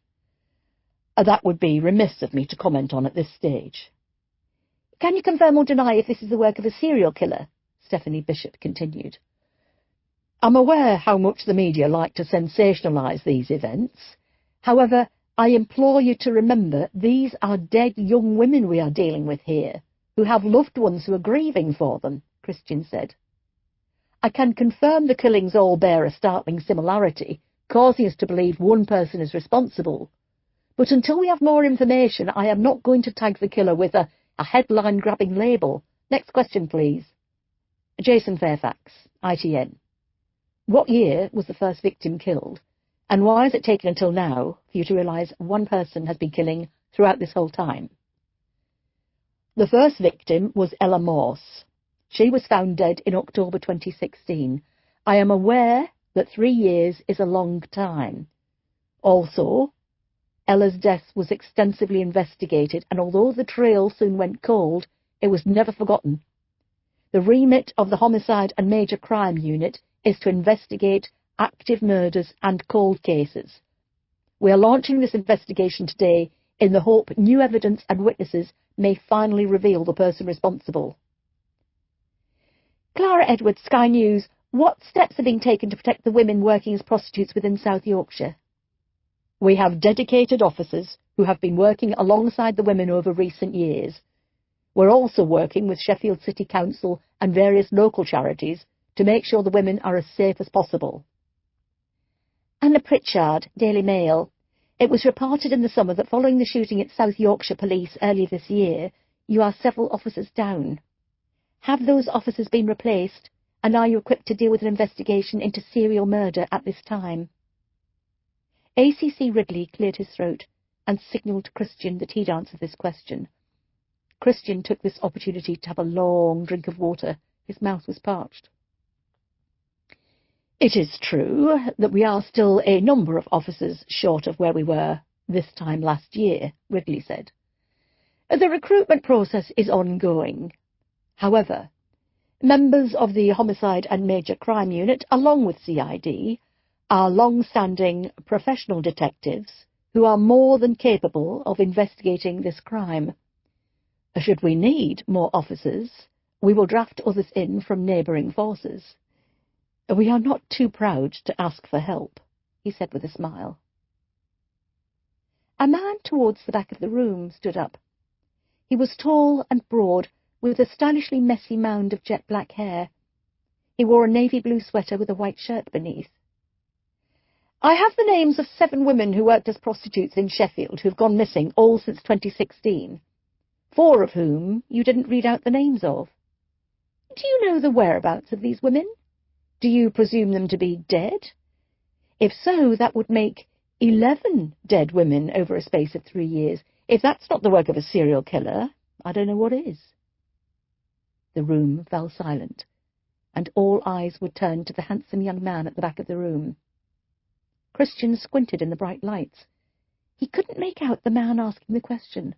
B: That would be remiss of me to comment on at this stage. Can you confirm or deny if this is the work of a serial killer? Stephanie Bishop continued. I'm aware how much the media like to sensationalise these events. However, I implore you to remember these are dead young women we are dealing with here, who have loved ones who are grieving for them, Christian said. I can confirm the killings all bear a startling similarity, causing us to believe one person is responsible. But until we have more information, I am not going to tag the killer with a headline-grabbing label. Next question, please. Jason Fairfax, ITN. What year was the first victim killed? And why has it taken until now for you to realise one person has been killing throughout this whole time? The first victim was Ella Morse. She was found dead in October 2016. I am aware that 3 years is a long time. Also, Ella's death was extensively investigated, and although the trail soon went cold, it was never forgotten. The remit of the Homicide and Major Crime Unit is to investigate active murders and cold cases. We are launching this investigation today in the hope new evidence and witnesses may finally reveal the person responsible. Clara Edwards, Sky News. What steps are being taken to protect the women working as prostitutes within South Yorkshire? We have dedicated officers who have been working alongside the women over recent years. We're also working with Sheffield City Council and various local charities to make sure the women are as safe as possible. Anna Pritchard, Daily Mail. It was reported in the summer that following the shooting at South Yorkshire Police earlier this year, you are several officers down. Have those officers been replaced, and are you equipped to deal with an investigation into serial murder at this time? ACC Ridley cleared his throat and signalled to Christian that he'd answer this question. Christian took this opportunity to have a long drink of water. His mouth was parched. It is true that we are still a number of officers short of where we were this time last year, Ridley said. The recruitment process is ongoing. However, members of the Homicide and Major Crime Unit, along with CID, are long-standing professional detectives who are more than capable of investigating this crime. Should we need more officers, we will draft others in from neighbouring forces. We are not too proud to ask for help, he said with a smile. A man towards the back of the room stood up. He was tall and broad, with a stylishly messy mound of jet-black hair. He wore a navy-blue sweater with a white shirt beneath. I have the names of 7 women who worked as prostitutes in Sheffield who have gone missing all since 2016, 4 of whom you didn't read out the names of. Do you know the whereabouts of these women? Do you presume them to be dead? If so, that would make 11 dead women over a space of 3 years. If that's not the work of a serial killer, I don't know what is. The room fell silent, and all eyes were turned to the handsome young man at the back of the room. Christian squinted in the bright lights. He couldn't make out the man asking the question.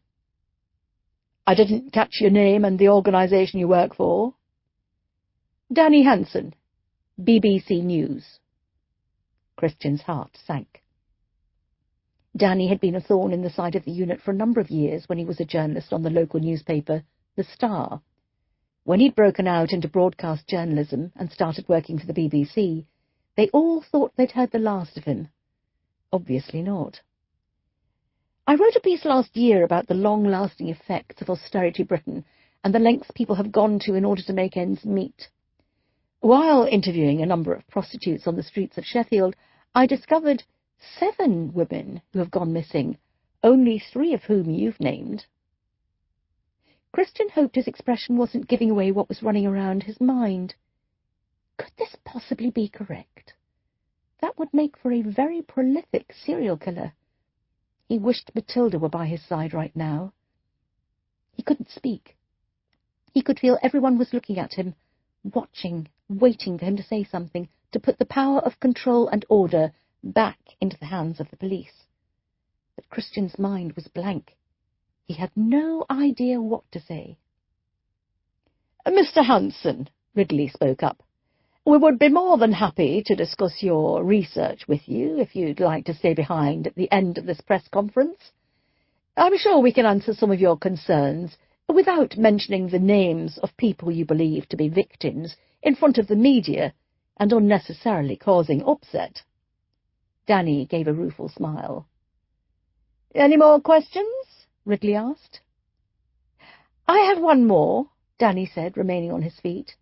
B: I didn't catch your name and the organisation you work for. Danny Hanson, BBC News. Christian's heart sank. Danny had been a thorn in the side of the unit for a number of years when he was a journalist on the local newspaper, The Star. When he'd broken out into broadcast journalism and started working for the BBC, they all thought they'd heard the last of him. Obviously not. I wrote a piece last year about the long-lasting effects of austerity Britain and the lengths people have gone to in order to make ends meet. While interviewing a number of prostitutes on the streets of Sheffield, I discovered 7 women who have gone missing, only 3 of whom you've named. Christian hoped his expression wasn't giving away what was running around his mind. Could this possibly be correct? That would make for a very prolific serial killer. He wished Matilda were by his side right now. He couldn't speak. He could feel everyone was looking at him, watching, waiting for him to say something, to put the power of control and order back into the hands of the police. But Christian's mind was blank. He had no idea what to say.
A: "Mr. Hanson," Ridley spoke up, "we would be more than happy to discuss your research with you if you'd like to stay behind at the end of this press conference. I'm sure we can answer some of your concerns without mentioning the names of people you believe to be victims in front of the media and unnecessarily causing upset."
B: Danny gave a rueful smile.
A: "Any more questions?"
B: Ridley asked.
A: "I have one more," Danny said, remaining on his feet.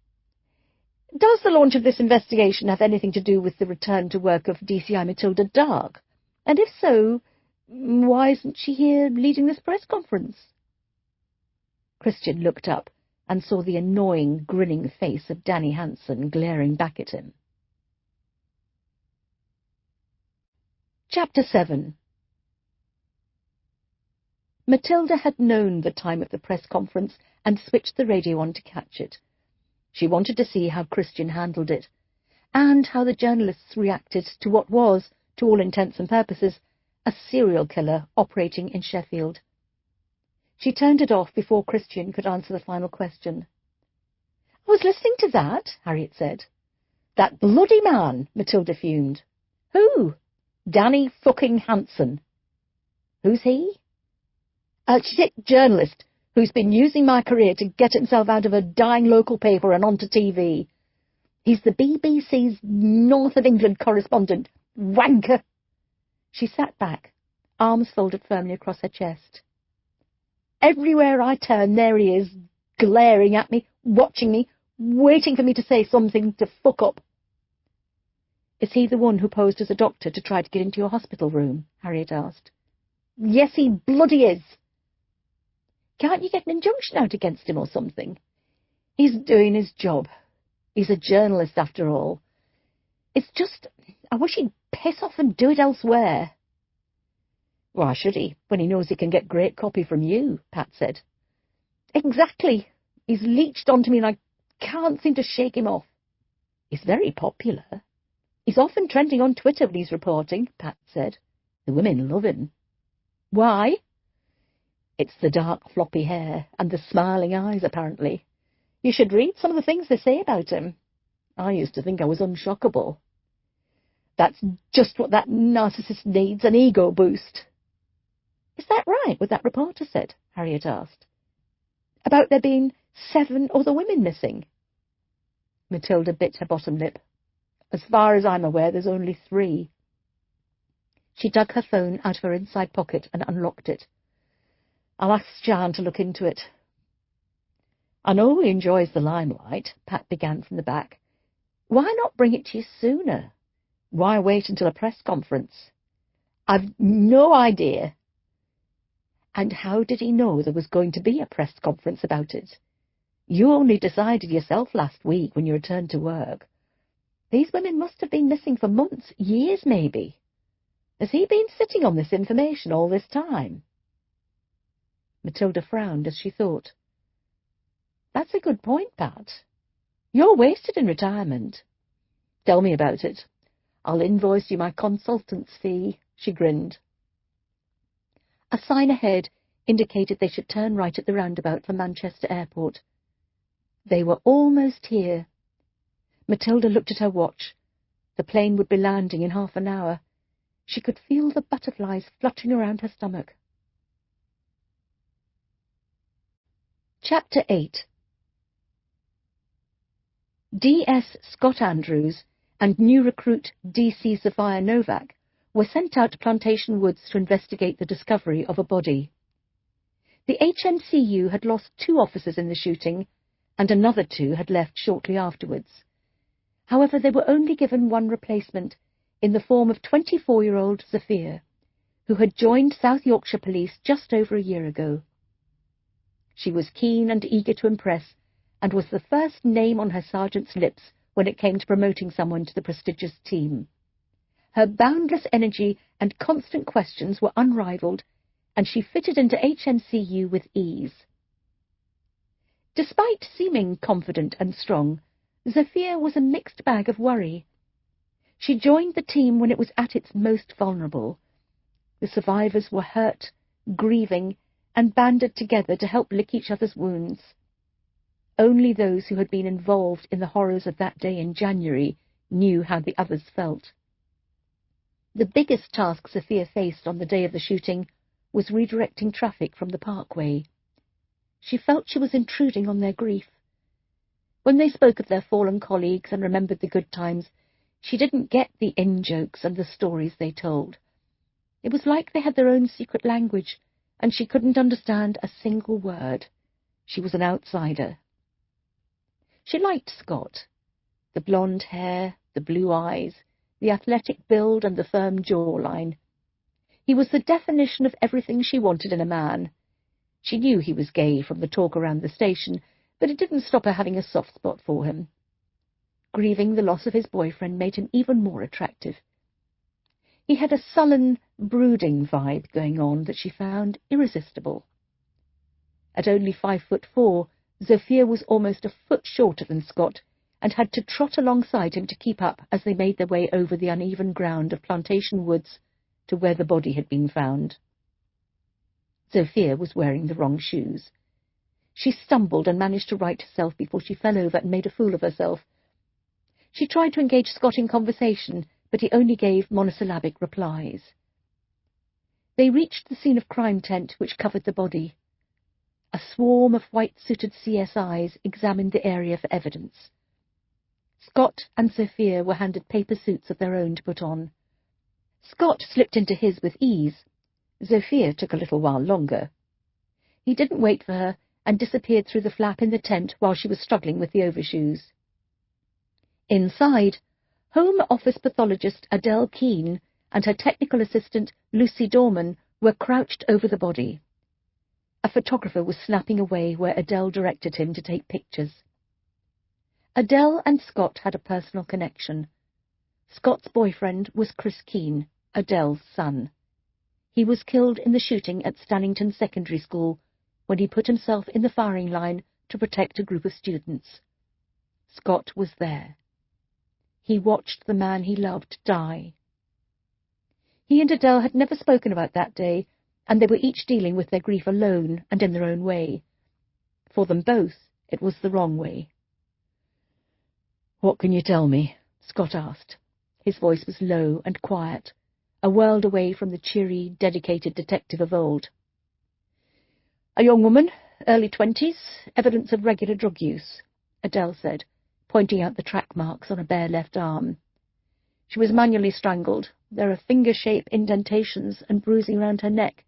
A: "Does the launch of this investigation have anything to do with the return to work of DCI Matilda Dark? And if so, why isn't she here leading this press conference?"
B: Christian looked up and saw the annoying, grinning face of Danny Hanson glaring back at him. Chapter 7. Matilda had known the time of the press conference and switched the radio on to catch it. She wanted to see how Christian handled it, and how the journalists reacted to what was, to all intents and purposes, a serial killer operating in Sheffield. She turned it off before Christian could answer the final question.
A: "I was listening to that," Harriet said. "That bloody man," Matilda fumed. "Who?" "Danny fucking Hanson."
B: "Who's he?"
A: "A shit journalist who's been using my career to get himself out of a dying local paper and onto TV. He's the BBC's North of England correspondent. Wanker!"
B: She sat back, arms folded firmly across her chest.
A: "Everywhere I turn, there he is, glaring at me, watching me, waiting for me to say something to fuck up."
B: "Is he the one who posed as a doctor to try to get into your hospital room?" Harriet asked.
A: "Yes, he bloody is."
B: "Can't you get an injunction out against him or something?"
A: "He's doing his job. He's a journalist, after all. It's just, I wish he'd piss off and do it elsewhere."
B: "Why should he, when he knows he can get great copy from you?" Pat said.
A: "Exactly. He's leeched onto me and I can't seem to shake him off."
B: "He's very popular. He's often trending on Twitter when he's reporting," Pat said. "The women love him."
A: "Why?"
B: "It's the dark, floppy hair and the smiling eyes, apparently. You should read some of the things they say about him. I used to think I was unshockable."
A: "That's just what that narcissist needs, an ego boost."
B: "Is that right, what that reporter said?" Harriet asked.
A: "About there being 7 other women missing?"
B: Matilda bit her bottom lip.
A: "As far as I'm aware, there's only 3.
B: She dug her phone out of her inside pocket and unlocked it.
A: "I'll ask Jan to look into it."
B: "I know he enjoys the limelight," Pat began from the back. "Why not bring it to you sooner? Why wait until a press conference?"
A: "I've no idea."
B: "And how did he know there was going to be a press conference about it? You only decided yourself last week when you returned to work. These women must have been missing for months, years maybe. Has he been sitting on this information all this time?" Matilda frowned as she thought. "That's a good point, Pat. You're wasted in retirement. Tell me about it. I'll invoice you my consultant's fee," she grinned. A sign ahead indicated they should turn right at the roundabout for Manchester Airport. They were almost here. Matilda looked at her watch. The plane would be landing in half an hour. She could feel the butterflies fluttering around her stomach. Chapter 8. D.S. Scott Andrews and new recruit D.C. Sophia Novak were sent out to Plantation Woods to investigate the discovery of a body. The HMCU had lost 2 officers in the shooting, and another 2 had left shortly afterwards. However, they were only given one replacement, in the form of 24-year-old Sophia, who had joined South Yorkshire Police just over a year ago. She was keen and eager to impress, and was the first name on her sergeant's lips when it came to promoting someone to the prestigious team. Her boundless energy and constant questions were unrivalled, and she fitted into HMCU with ease. Despite seeming confident and strong, Zofia was a mixed bag of worry. She joined the team when it was at its most vulnerable. The survivors were hurt, grieving, and banded together to help lick each other's wounds. Only those who had been involved in the horrors of that day in January knew how the others felt. The biggest task Zofia faced on the day of the shooting was redirecting traffic from the parkway. She felt she was intruding on their grief. When they spoke of their fallen colleagues and remembered the good times, she didn't get the in-jokes and the stories they told. It was like they had their own secret language, and she couldn't understand a single word. She was an outsider. She liked Scott. The blonde hair, the blue eyes, the athletic build and the firm jawline. He was the definition of everything she wanted in a man. She knew he was gay from the talk around the station, but it didn't stop her having a soft spot for him. Grieving the loss of his boyfriend made him even more attractive. He had a sullen, brooding vibe going on that she found irresistible. At only 5'4", Zofia was almost a foot shorter than Scott, and had to trot alongside him to keep up as they made their way over the uneven ground of plantation woods to where the body had been found. Zofia was wearing the wrong shoes. She stumbled and managed to right herself before she fell over and made a fool of herself. She tried to engage Scott in conversation, but he only gave monosyllabic replies. They reached the scene of crime tent which covered the body. A swarm of white-suited CSIs examined the area for evidence. Scott and Zofia were handed paper suits of their own to put on. Scott slipped into his with ease. Zofia took a little while longer. He didn't wait for her and disappeared through the flap in the tent while she was struggling with the overshoes. Inside, Home Office pathologist Adele Keane and her technical assistant Lucy Dorman were crouched over the body. A photographer was snapping away where Adele directed him to take pictures. Adele and Scott had a personal connection. Scott's boyfriend was Chris Keane, Adele's son. He was killed in the shooting at Stannington Secondary School when he put himself in the firing line to protect a group of students. Scott was there. He watched the man he loved die. He and Adele had never spoken about that day, and they were each dealing with their grief alone and in their own way. For them both, it was the wrong way. "What can you tell me?" Scott asked. His voice was low and quiet, a world away from the cheery, dedicated detective of old. "A young woman, early 20s, evidence of regular drug use," Adele said, pointing out the track marks on a bare left arm. "She was manually strangled. There are finger-shaped indentations and bruising around her neck.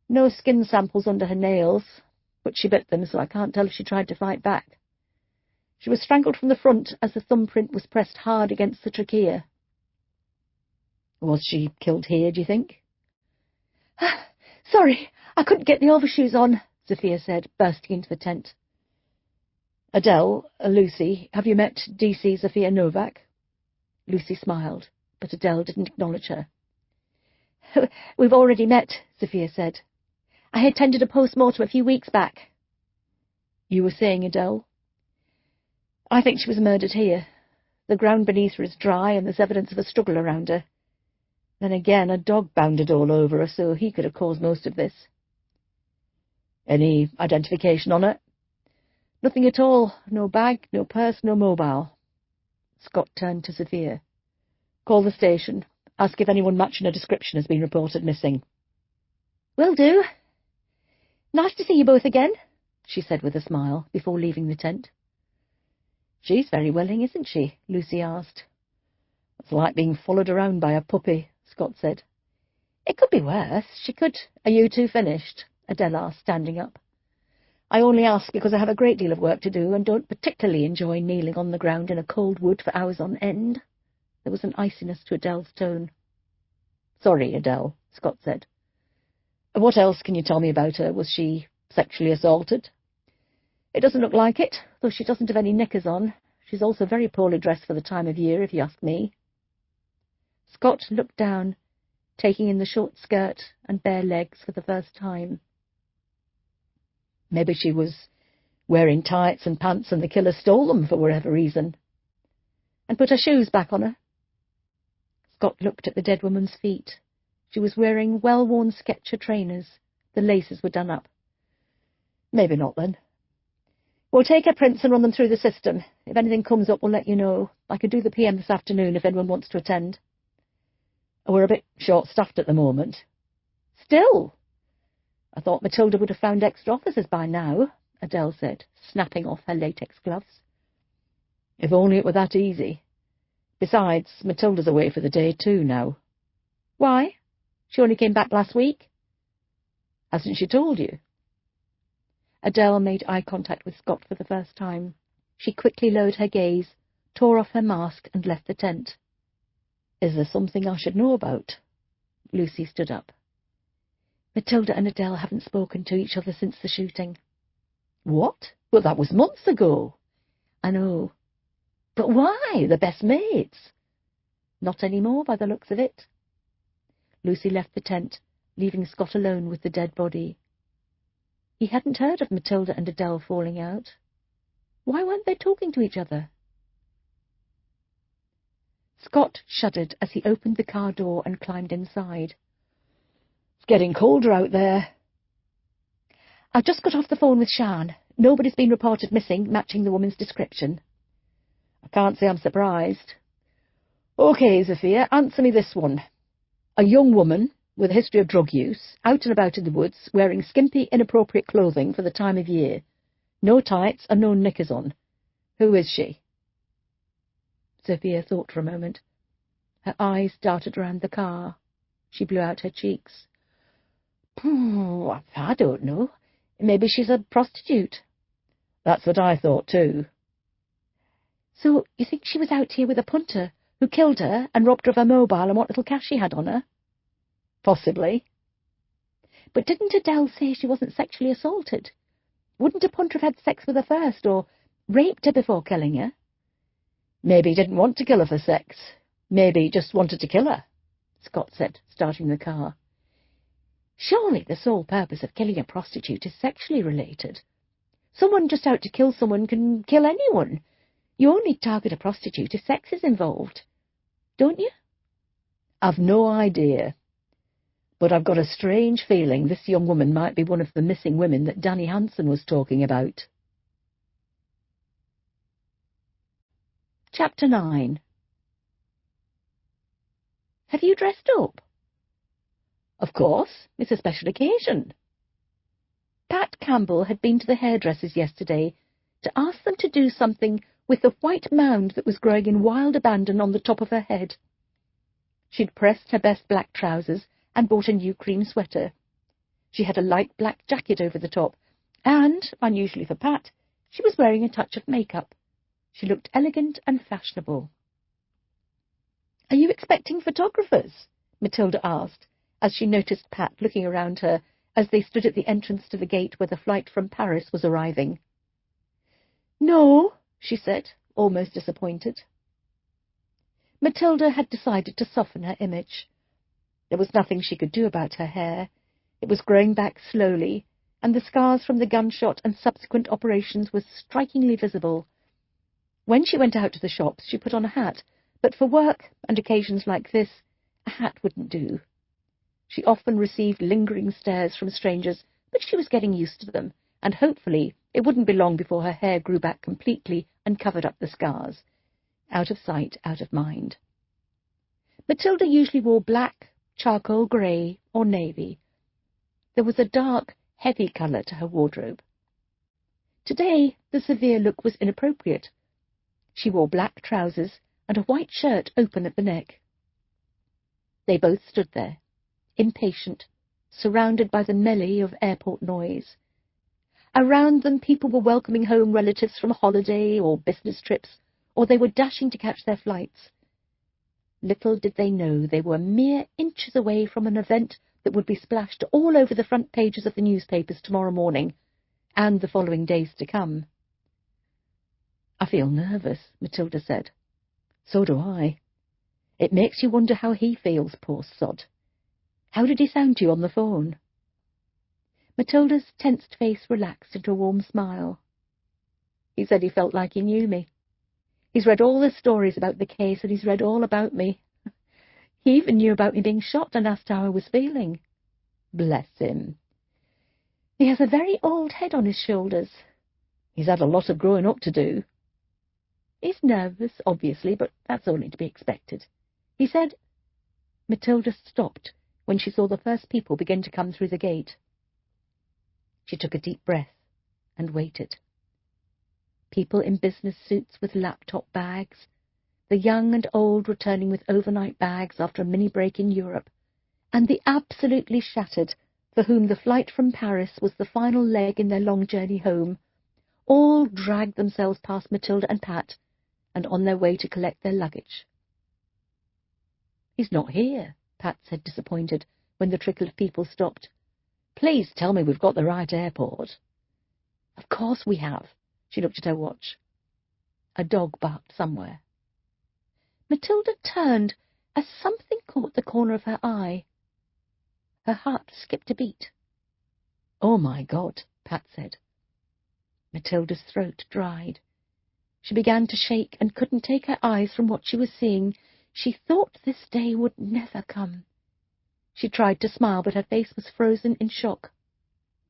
B: No skin samples under her nails, but she bit them, so I can't tell if she tried to fight back. She was strangled from the front as the thumbprint was pressed hard against the trachea." "Was she killed here, do you think?" "Sorry, I couldn't get the overshoes on," Zofia said, bursting into the tent. "Adele, Lucy, have you met DC Zofia Novak?" Lucy smiled, but Adele didn't acknowledge her. "We've already met," Zofia said. "I attended a post-mortem a few weeks back." "You were saying, Adele?" "I think she was murdered here. The ground beneath her is dry, and there's evidence of a struggle around her. Then again, a dog bounded all over her, so he could have caused most of this." "Any identification on her?" "Nothing at all. No bag, no purse, no mobile." Scott turned to Zofia. "Call the station. Ask if anyone matching her description has been reported missing." "Will do. Nice to see you both again," she said with a smile, before leaving the tent. "She's very willing, isn't she?" Lucy asked. "It's like being followed around by a puppy," Scott said. "It could be worse. She could—" "Are you two finished?" Adele asked, standing up. "I only ask because I have a great deal of work to do and don't particularly enjoy kneeling on the ground in a cold wood for hours on end." There was an iciness to Adele's tone. "Sorry, Adele," Scott said. "What else can you tell me about her? Was she
A: Sexually assaulted. It doesn't look like it, though she doesn't have any knickers on. She's also very poorly dressed for the time of year, if you ask me.
B: Scott looked down, taking in the short skirt and bare legs for the first time.
A: Maybe she was wearing tights and pants and the killer stole them for whatever reason. And put her shoes back on her.
B: Scott looked at the dead woman's feet. She was wearing well-worn Sketcher trainers. The laces were done up.
A: Maybe not, then. We'll take her prints and run them through the system. If anything comes up, we'll let you know. I could do the PM this afternoon if anyone wants to attend. We're a bit short-staffed at the moment. Still, I thought Matilda would have found extra officers by now, Adele said, snapping off her latex gloves. If only it were that easy. Besides, Matilda's away for the day too now.
B: Why? She only came back last week.
A: Hasn't she told you?
B: Adele made eye contact with Scott for the first time. She quickly lowered her gaze, tore off her mask, and left the tent.
A: Is there something I should know about?
B: Lucy stood up. Matilda and Adele haven't spoken to each other since the shooting.
A: What? Well, that was months ago.
B: I know.
A: But why? They're best mates.
B: Not any more, by the looks of it. Lucy left the tent, leaving Scott alone with the dead body. He hadn't heard of Matilda and Adele falling out. Why weren't they talking to each other? Scott shuddered as he opened the car door and climbed inside.
A: It's getting colder out there.
B: I've just got off the phone with Shan. Nobody's been reported missing, matching the woman's description.
A: I can't say I'm surprised. OK, Zafir, answer me this one. A young woman with a history of drug use, out and about in the woods, wearing skimpy, inappropriate clothing for the time of year. No tights and no knickers on. Who is she?
B: Sophia thought for a moment. Her eyes darted round the car. She blew out her cheeks.
A: I don't know. Maybe she's a prostitute. That's what I thought too.
B: So you think she was out here with a punter who killed her and robbed her of her mobile and what little cash she had on her?
A: Possibly.
B: But didn't Adele say she wasn't sexually assaulted? Wouldn't a punter have had sex with her first or raped her before killing her?
A: Maybe he didn't want to kill her for sex. Maybe he just wanted to kill her, Scott said, starting the car.
B: Surely the sole purpose of killing a prostitute is sexually related. Someone just out to kill someone can kill anyone. You only target a prostitute if sex is involved. Don't you?
A: I've no idea. But I've got a strange feeling this young woman might be one of the missing women that Danny Hansen was talking about.
B: Chapter 9. Have you dressed up?
A: Of course, it's a special occasion.
B: Pat Campbell had been to the hairdressers yesterday to ask them to do something with the white mound that was growing in wild abandon on the top of her head. She'd pressed her best black trousers and bought a new cream sweater. She had a light black jacket over the top, and, unusually for Pat, she was wearing a touch of makeup. She looked elegant and fashionable.
A: "Are you expecting photographers?" Matilda asked, as she noticed Pat looking around her as they stood at the entrance to the gate where the flight from Paris was arriving.
B: "No," she said, almost disappointed. Matilda had decided to soften her image. There was nothing she could do about her hair. It was growing back slowly, and the scars from the gunshot and subsequent operations were strikingly visible. When she went out to the shops, she put on a hat, but for work and occasions like this, a hat wouldn't do. She often received lingering stares from strangers, but she was getting used to them, and hopefully it wouldn't be long before her hair grew back completely and covered up the scars. Out of sight, out of mind. Matilda usually wore black, charcoal grey, or navy. There was a dark, heavy colour to her wardrobe. Today, the severe look was inappropriate. She wore black trousers and a white shirt open at the neck. They both stood there, impatient, surrounded by the melee of airport noise. Around them, people were welcoming home relatives from holiday or business trips, or they were dashing to catch their flights. Little did they know they were mere inches away from an event that would be splashed all over the front pages of the newspapers tomorrow morning and the following days to come.
A: "I feel nervous," Matilda said. "So do I. It makes you wonder how he feels, poor sod. How did he sound to you on the phone?"
B: Matilda's tensed face relaxed into a warm smile. "He said he felt like he knew me. He's read all the stories about the case, and he's read all about me. He even knew about me being shot and asked how I was feeling."
A: "Bless him."
B: "He has a very old head on his shoulders."
A: "He's had a lot of growing up to do."
B: "He's nervous, obviously, but that's only to be expected. He said—" Matilda stopped when she saw the first people begin to come through the gate. She took a deep breath and waited. People in business suits with laptop bags, the young and old returning with overnight bags after a mini-break in Europe, and the absolutely shattered, for whom the flight from Paris was the final leg in their long journey home, all dragged themselves past Matilda and Pat and on their way to collect their luggage.
A: "He's not here," Pat said, disappointed, when the trickle of people stopped. "Please tell me we've got the right airport."
B: "Of course we have." She looked at her watch. A dog barked somewhere. Matilda turned as something caught the corner of her eye. Her heart skipped a beat.
A: "Oh, my God," Pat said.
B: Matilda's throat dried. She began to shake and couldn't take her eyes from what she was seeing. She thought this day would never come. She tried to smile, but her face was frozen in shock.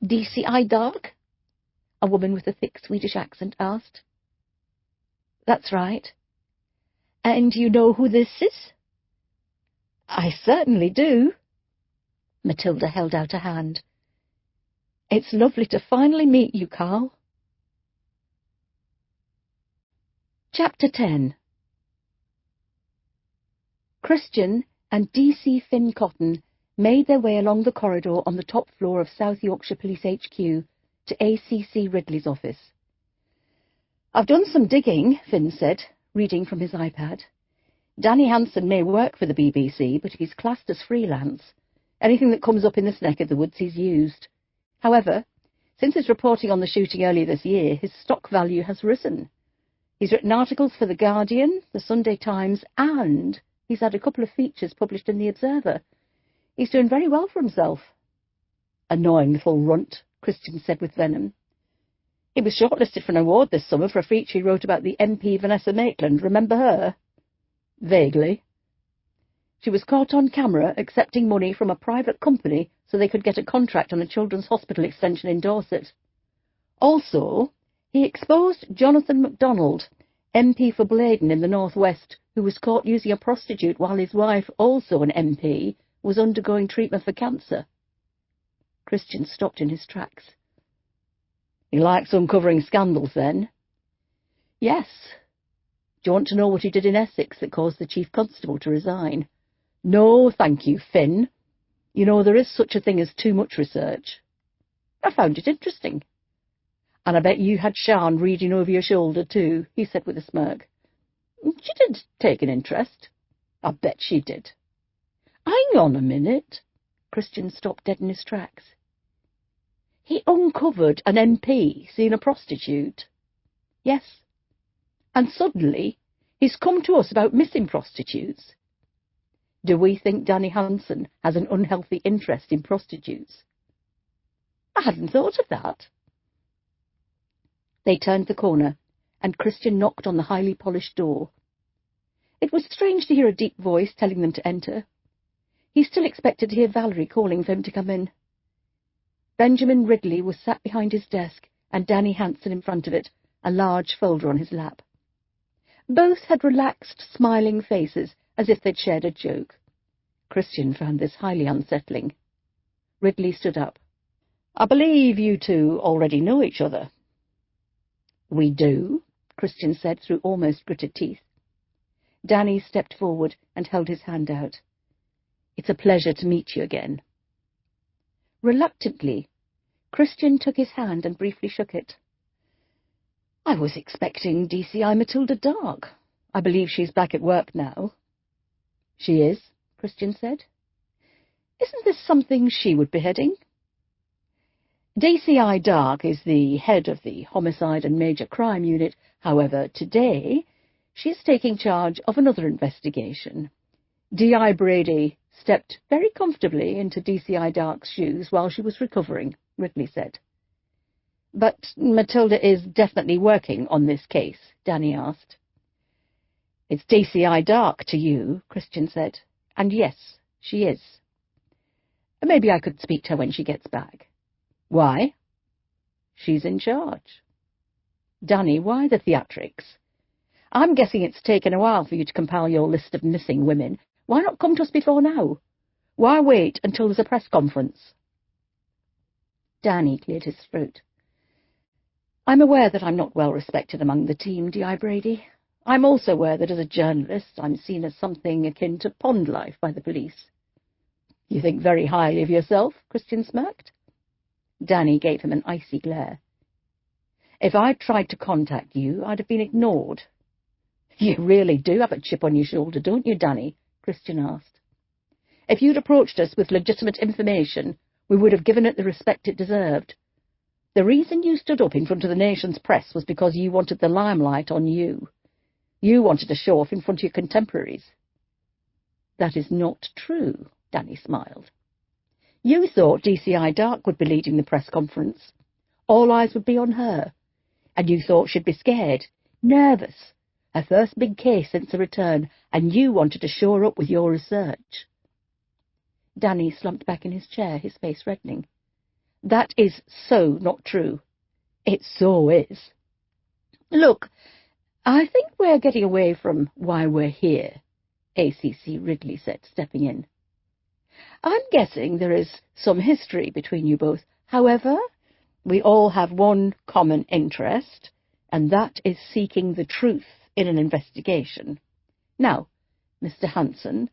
A: "DCI dog?"
B: a woman with a thick Swedish accent asked.
A: "That's right."
B: "And you know who this is?"
A: "I certainly do."
B: Matilda held out a hand.
A: "It's lovely to finally meet you, Carl."
B: Chapter 10. Christian and D.C. Finn Cotton made their way along the corridor on the top floor of South Yorkshire Police HQ to ACC Ridley's office.
A: "I've done some digging," Finn said, reading from his iPad. "Danny Hansen may work for the BBC, but he's classed as freelance. Anything that comes up in this neck of the woods he's used. However, since his reporting on the shooting earlier this year, his stock value has risen. He's written articles for The Guardian, The Sunday Times, and he's had a couple of features published in The Observer. He's doing very well for himself." "Annoying little runt," Christian said with venom. "He was shortlisted for an award this summer for a feature he wrote about the MP Vanessa Maitland. Remember her?" "Vaguely." "She was caught on camera accepting money from a private company so they could get a contract on a children's hospital extension in Dorset. Also, he exposed Jonathan MacDonald, MP for Blaydon in the North West, who was caught using a prostitute while his wife, also an MP, was undergoing treatment for cancer." Christian stopped in his tracks. "He likes uncovering scandals, then?" "Yes. Do you want to know what he did in Essex that caused the Chief Constable to resign?" "No, thank you, Finn. You know, there is such a thing as too much research." "I found it interesting." "And I bet you had Sian reading over your shoulder, too," he said with a smirk. "She did take an interest." "I bet she did." "Hang on a minute." Christian stopped dead in his tracks. "He uncovered an MP seeing a prostitute?" "Yes. And suddenly he's come to us about missing prostitutes. Do we think Danny Hansen has an unhealthy interest in prostitutes?" "I hadn't thought of that." They turned the corner, and Christian knocked on the highly polished door. It was strange to hear a deep voice telling them to enter. He still expected to hear Valerie calling for him to come in. Benjamin Ridley was sat behind his desk, and Danny Hansen in front of it, a large folder on his lap. Both had relaxed, smiling faces, as if they'd shared a joke. Christian found this highly unsettling. Ridley stood up. "I believe you two already know each other." "We do," Christian said through almost gritted teeth. Danny stepped forward and held his hand out. "It's a pleasure to meet you again." Reluctantly, Christian took his hand and briefly shook it. "I was expecting DCI Matilda Dark. I believe she's back at work now." "She is," Christian said.
B: Isn't this something she would be heading? DCI Dark is the head of the Homicide and Major Crime Unit. However, today she is taking charge of another investigation. D.I. Brady stepped very comfortably into DCI Dark's shoes while she was recovering, Ridley said. But Matilda is definitely working on this case, Danny asked. It's DCI Dark to you, Christian said. And yes, she is. Maybe I could speak to her when she gets back. Why? She's in charge. Danny, why the theatrics? I'm guessing it's taken a while for you to compile your list of missing women. Why not come to us before now? Why wait until there's a press conference? Danny cleared his throat. I'm aware that I'm not well respected among the team, D.I. Brady. I'm also aware that as a journalist I'm seen as something akin to pond life by the police. You think very highly of yourself? Christian smirked. Danny gave him an icy glare. If I'd tried to contact you, I'd have been ignored. You really do have a chip on your shoulder, don't you, Danny? Christian asked. If you'd approached us with legitimate information, we would have given it the respect it deserved. The reason you stood up in front of the nation's press was because you wanted the limelight on you. You wanted to show off in front of your contemporaries. That is not true, Danny smiled. You thought DCI Dark would be leading the press conference. All eyes would be on her. And you thought she'd be scared, nervous, her first big case since the return, and you wanted to show her up with your research. Danny slumped back in his chair, his face reddening. That is so not true. It so is. Look, I think we're getting away from why we're here, ACC Ridley said, stepping in. I'm guessing there is some history between you both. However, we all have one common interest, and that is seeking the truth in an investigation. Now, Mr. Hanson,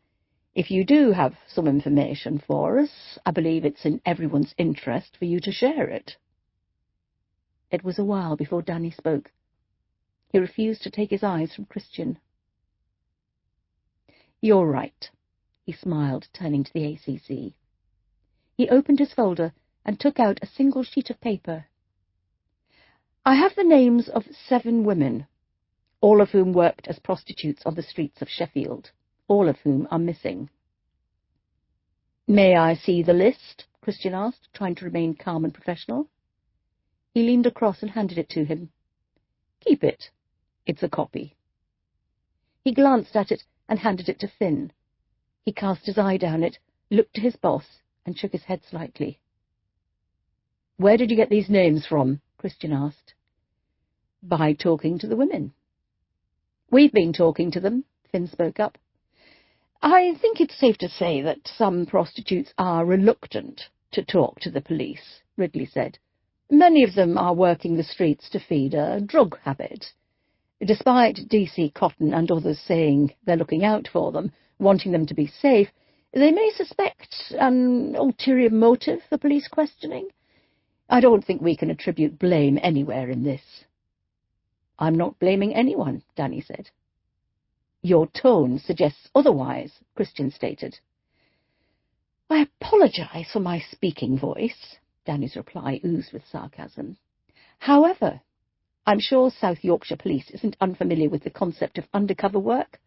B: if you do have some information for us, I believe it's in everyone's interest for you to share it. It was a while before Danny spoke. He refused to take his eyes from Christian. You're right, he smiled, turning to the ACC. He opened his folder and took out a single sheet of paper. I have the names of 7 women, all of whom worked as prostitutes on the streets of Sheffield, all of whom are missing. May I see the list? Christian asked, trying to remain calm and professional. He leaned across and handed it to him. Keep it. It's a copy. He glanced at it and handed it to Finn. He cast his eye down it, looked to his boss, and shook his head slightly. Where did you get these names from? Christian asked. By talking to the women. We've been talking to them, Finn spoke up. I think it's safe to say that some prostitutes are reluctant to talk to the police, Ridley said. Many of them are working the streets to feed a drug habit. Despite DC Cotton and others saying they're looking out for them, wanting them to be safe, they may suspect an ulterior motive for police questioning. I don't think we can attribute blame anywhere in this. I'm not blaming anyone, Danny said. Your tone suggests otherwise, Christian stated. I apologize for my speaking voice, Danny's reply oozed with sarcasm. However, I'm sure South Yorkshire Police isn't unfamiliar with the concept of undercover work.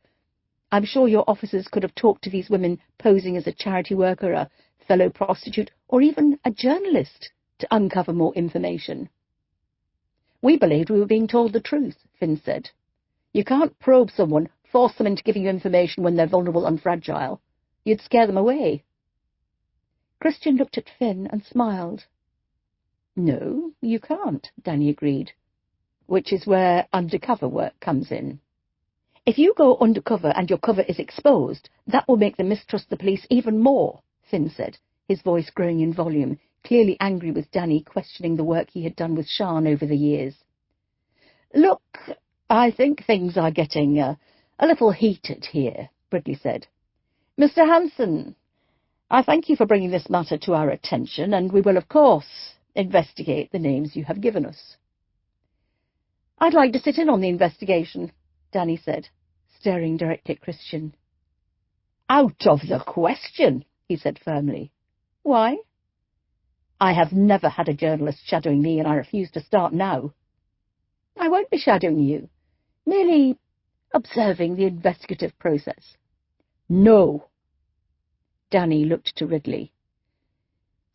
B: I'm sure your officers could have talked to these women posing as a charity worker, a fellow prostitute, or even a journalist to uncover more information. We believed we were being told the truth, Finn said. You can't probe someone, force them into giving you information when they're vulnerable and fragile. You'd scare them away. Christian looked at Finn and smiled. No, you can't, Danny agreed, which is where undercover work comes in. If you go undercover and your cover is exposed, that will make them mistrust the police even more, Finn said, his voice growing in volume, clearly angry with Danny questioning the work he had done with Sian over the years. Look, I think things are getting a little heated here, Ridley said. Mr. Hanson, I thank you for bringing this matter to our attention, and we will, of course, investigate the names you have given us. I'd like to sit in on the investigation, Danny said, staring directly at Christian. Out of the question,
A: he said firmly. Why? I have never had a journalist shadowing me, and I refuse to start now. I won't be shadowing you, merely observing the investigative process. No. Danny looked to Ridley.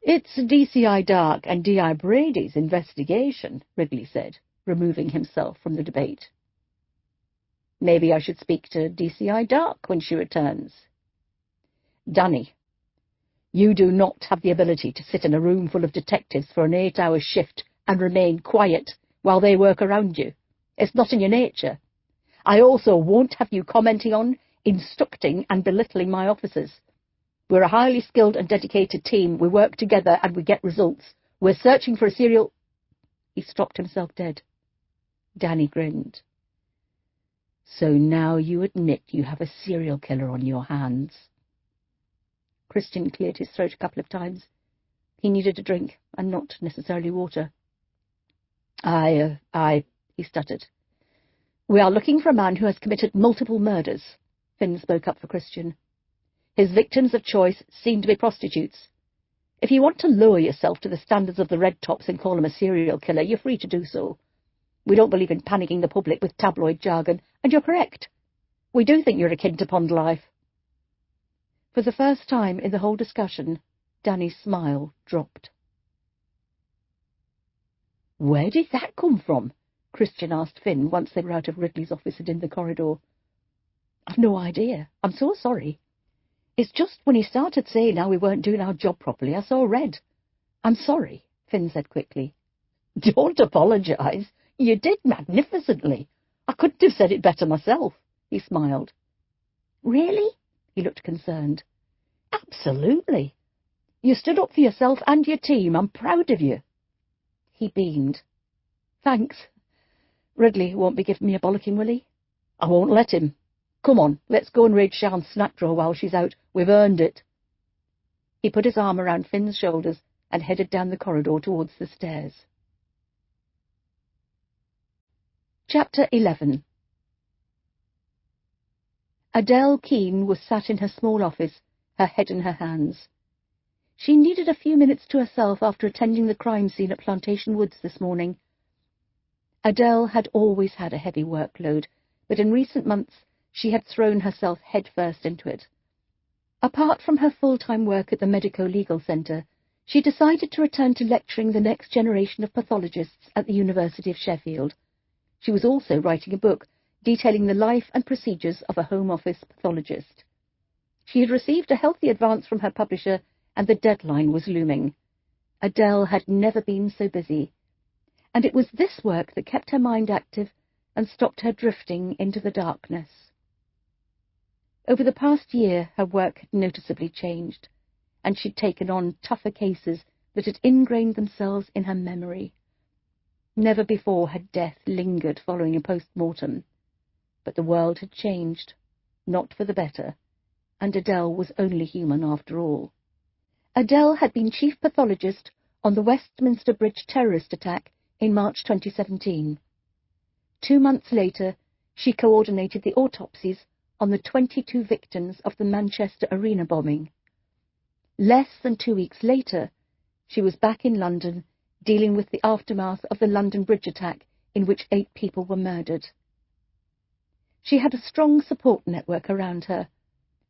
A: It's DCI Dark and D.I. Brady's investigation, Ridley said, removing himself from the debate. Maybe I should speak to DCI Dark when she returns. Danny, you do not have the ability to sit in a room full of detectives for an 8-hour shift and remain quiet while they work around you. It's not in your nature. I also won't have you commenting on, instructing and belittling my officers. We're a highly skilled and dedicated team. We work together and we get results. We're searching for a serial... He stopped himself dead. Danny grinned. So now you admit you have a serial killer on your hands. Christian cleared his throat a couple of times. He needed a drink, and not necessarily water. He stuttered. We are looking for a man who has committed multiple murders, Finn spoke up for Christian. His victims of choice seem to be prostitutes. If you want to lower yourself to the standards of the Red Tops and call him a serial killer, you're free to do so. We don't believe in panicking the public with tabloid jargon, and you're correct. We do think you're akin to Pond Life. For the first time in the whole discussion, Danny's smile dropped. Where did that come from? Christian asked Finn once they were out of Ridley's office and in the corridor. I've no idea. I'm so sorry. It's just when he started saying how we weren't doing our job properly, I saw red. I'm sorry, Finn said quickly. Don't apologise. You did magnificently. I couldn't have said it better myself, he smiled. Really? He looked concerned. Absolutely. You stood up for yourself and your team. I'm proud of you. He beamed. Thanks. Ridley won't be giving me a bollocking, will he? I won't let him. Come on, let's go and raid Sian's snack drawer while she's out. We've earned it. He put his arm around Finn's shoulders and headed down the corridor towards the stairs. Chapter 11. Adele Keene was sat in her small office, her head in her hands. She needed a few minutes to herself after attending the crime scene at Plantation Woods this morning. Adele had always had a heavy workload, but in recent months she had thrown herself headfirst into it. Apart from her full-time work at the Medico-Legal Centre, she decided to return to lecturing the next generation of pathologists at the University of Sheffield. She was also writing a book detailing the life and procedures of a Home Office pathologist. She had received a healthy advance from her publisher, and the deadline was looming. Adele had never been so busy, and it was this work that kept her mind active and stopped her drifting into the darkness. Over the past year, her work had noticeably changed, and she'd taken on tougher cases that had ingrained themselves in her memory. Never before had death lingered following a post-mortem, but the world had changed, not for the better, and Adele was only human after all. Adele had been chief pathologist on the Westminster Bridge terrorist attack in March 2017. 2 months later, she coordinated the autopsies on the 22 victims of the Manchester Arena bombing. Less than 2 weeks later, she was back in London dealing with the aftermath of the London Bridge attack in which 8 people were murdered. She had a strong support network around her.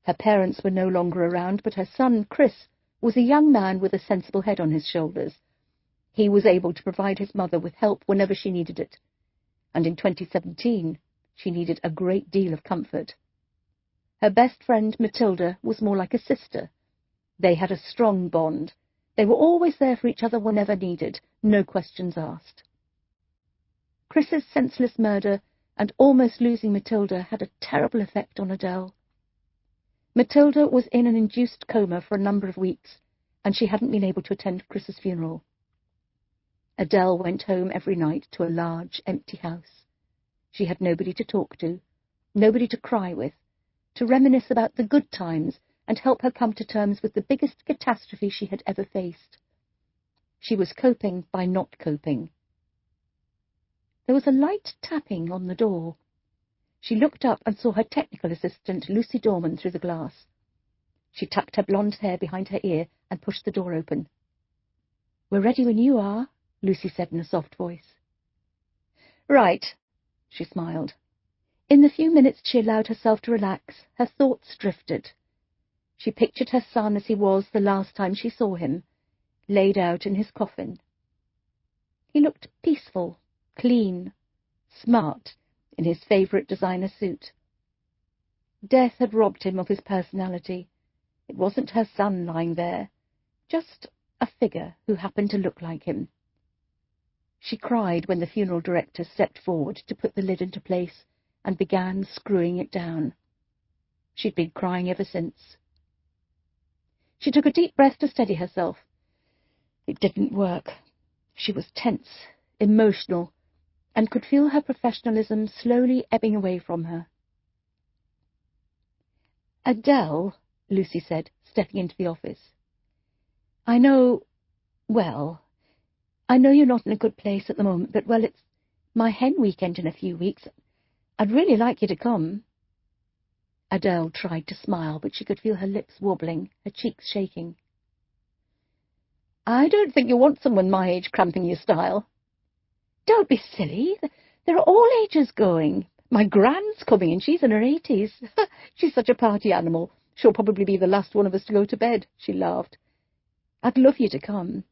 A: Her parents were no longer around, but her son, Chris, was a young man with a sensible head on his shoulders. He was able to provide his mother with help whenever she needed it, and in 2017 she needed a great deal of comfort. Her best friend, Matilda, was more like a sister. They had a strong bond. They were always there for each other whenever needed, no questions asked. Chris's senseless murder and almost losing Matilda had a terrible effect on Adele. Matilda was in an induced coma for a number of weeks, and she hadn't been able to attend Chris's funeral. Adele went home every night to a large, empty house. She had nobody to talk to, nobody to cry with, to reminisce about the good times and help her come to terms with the biggest catastrophe she had ever faced. She was coping by not coping. There was a light tapping on the door. She looked up and saw her technical assistant, Lucy Dorman, through the glass.
B: She tucked her blonde hair behind her ear and pushed the door open. "We're ready when you are," Lucy said in a soft voice.
A: "Right,"
B: she smiled. In the few minutes she allowed herself to relax, her thoughts drifted. She pictured her son as he was the last time she saw him, laid out in his coffin. He looked peaceful, clean, smart, in his favourite designer suit. Death had robbed him of his personality. It wasn't her son lying there, just a figure who happened to look like him. She cried when the funeral director stepped forward to put the lid into place and began screwing it down. She'd been crying ever since. She took a deep breath to steady herself. It didn't work. She was tense, emotional, and could feel her professionalism slowly ebbing away from her. "Adele," Lucy said, stepping into the office. I know you're not in a good place at the moment, but, well, it's my hen weekend in a few weeks. I'd really like you to come." Adele tried to smile, but she could feel her lips wobbling, her cheeks shaking.
A: "I don't think you want someone my age cramping your style."
B: "Don't be silly. There are all ages going. My Gran's coming, and she's in her 80s.
A: She's such a party animal. She'll probably be the last one of us to go to bed," she laughed. "I'd love you to come."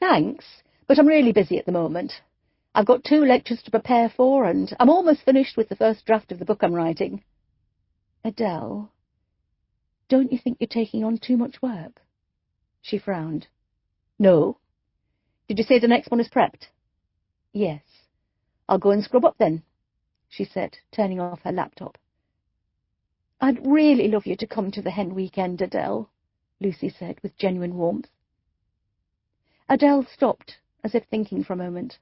A: "Thanks, but I'm really busy at the moment. I've got 2 lectures to prepare for, and I'm almost finished with the first draft of the book I'm writing."
B: "Adele, don't you think you're taking on too much work?" She frowned.
A: "No. Did you say the next one is prepped?"
B: "Yes."
A: "I'll go and scrub up then," she said, turning off her laptop. "I'd really love you to come to the hen weekend, Adele," Lucy said with genuine warmth. Adele stopped, as if thinking for a moment.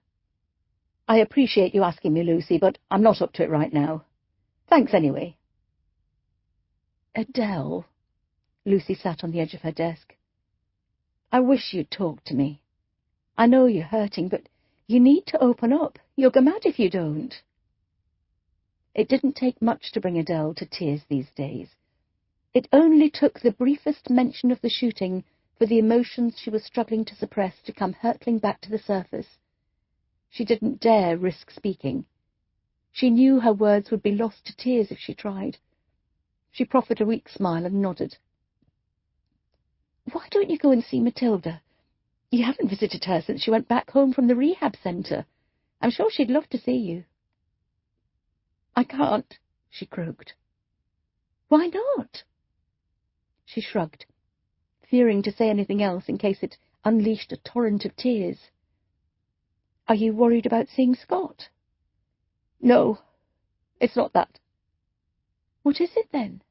A: "I appreciate you asking me, Lucy, but I'm not up to it right now. Thanks anyway."
B: "Adele," Lucy sat on the edge of her desk. "I wish you'd talk to me. I know you're hurting, but you need to open up. You'll go mad if you don't." It didn't take much to bring Adele to tears these days. It only took the briefest mention of the shooting for the emotions she was struggling to suppress to come hurtling back to the surface. She didn't dare risk speaking. She knew her words would be lost to tears if she tried. She proffered a weak smile and nodded. "Why don't you go and see Matilda? You haven't visited her since she went back home from the rehab centre. I'm sure she'd love to see you."
A: "I can't," she croaked.
B: "Why not?" She shrugged, fearing to say anything else in case it unleashed a torrent of tears. "Are you worried about seeing Scott?"
A: "No, it's not that."
B: "What is it, then?"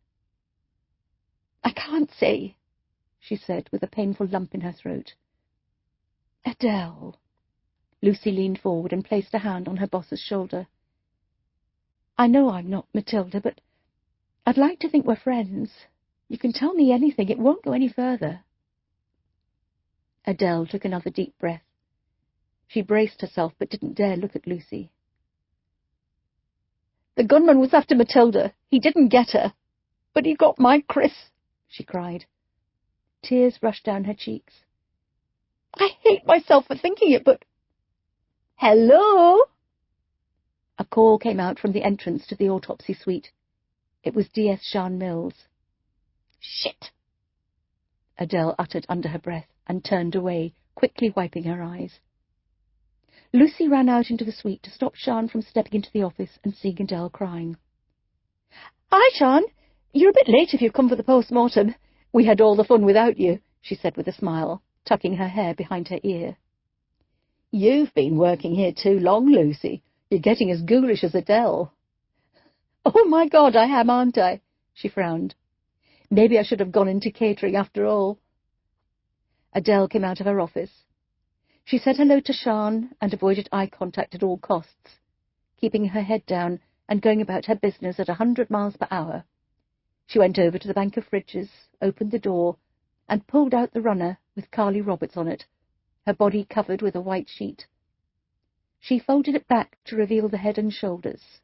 A: "I can't say,"
B: she said, with a painful lump in her throat.
A: "Adele."
B: Lucy leaned forward and placed a hand on her boss's shoulder. "I know I'm not Matilda, but I'd like to think we're friends. You can tell me anything. It won't go any further." Adele took another deep breath. She braced herself but didn't dare look at Lucy.
A: "The gunman was after Matilda. He didn't get her. But he got my Chris," she cried.
B: Tears rushed down her cheeks.
A: "I hate myself for thinking it, but—" "Hello?"
B: A call came out from the entrance to the autopsy suite. It was D.S. Sean Mills.
A: "Shit!"
B: Adele uttered under her breath and turned away, quickly wiping her eyes. Lucy ran out into the suite to stop Sean from stepping into the office and seeing Adele crying.
A: "Hi, Sean. You're a bit late if you've come for the post-mortem. We had all the fun without you," she said with a smile, tucking her hair behind her ear. "You've been working here too long, Lucy. You're getting as ghoulish as Adele." "Oh, my God, I am, aren't I?" she frowned. "Maybe I should have gone into catering after all." Adele came out of her office. She said hello to Sean and avoided eye contact at all costs, keeping her head down and going about her business at 100 miles per hour. She went over to the bank of fridges, opened the door, and pulled out the runner with Carly Roberts on it, her body covered with a white sheet. She folded it back to reveal the head and shoulders.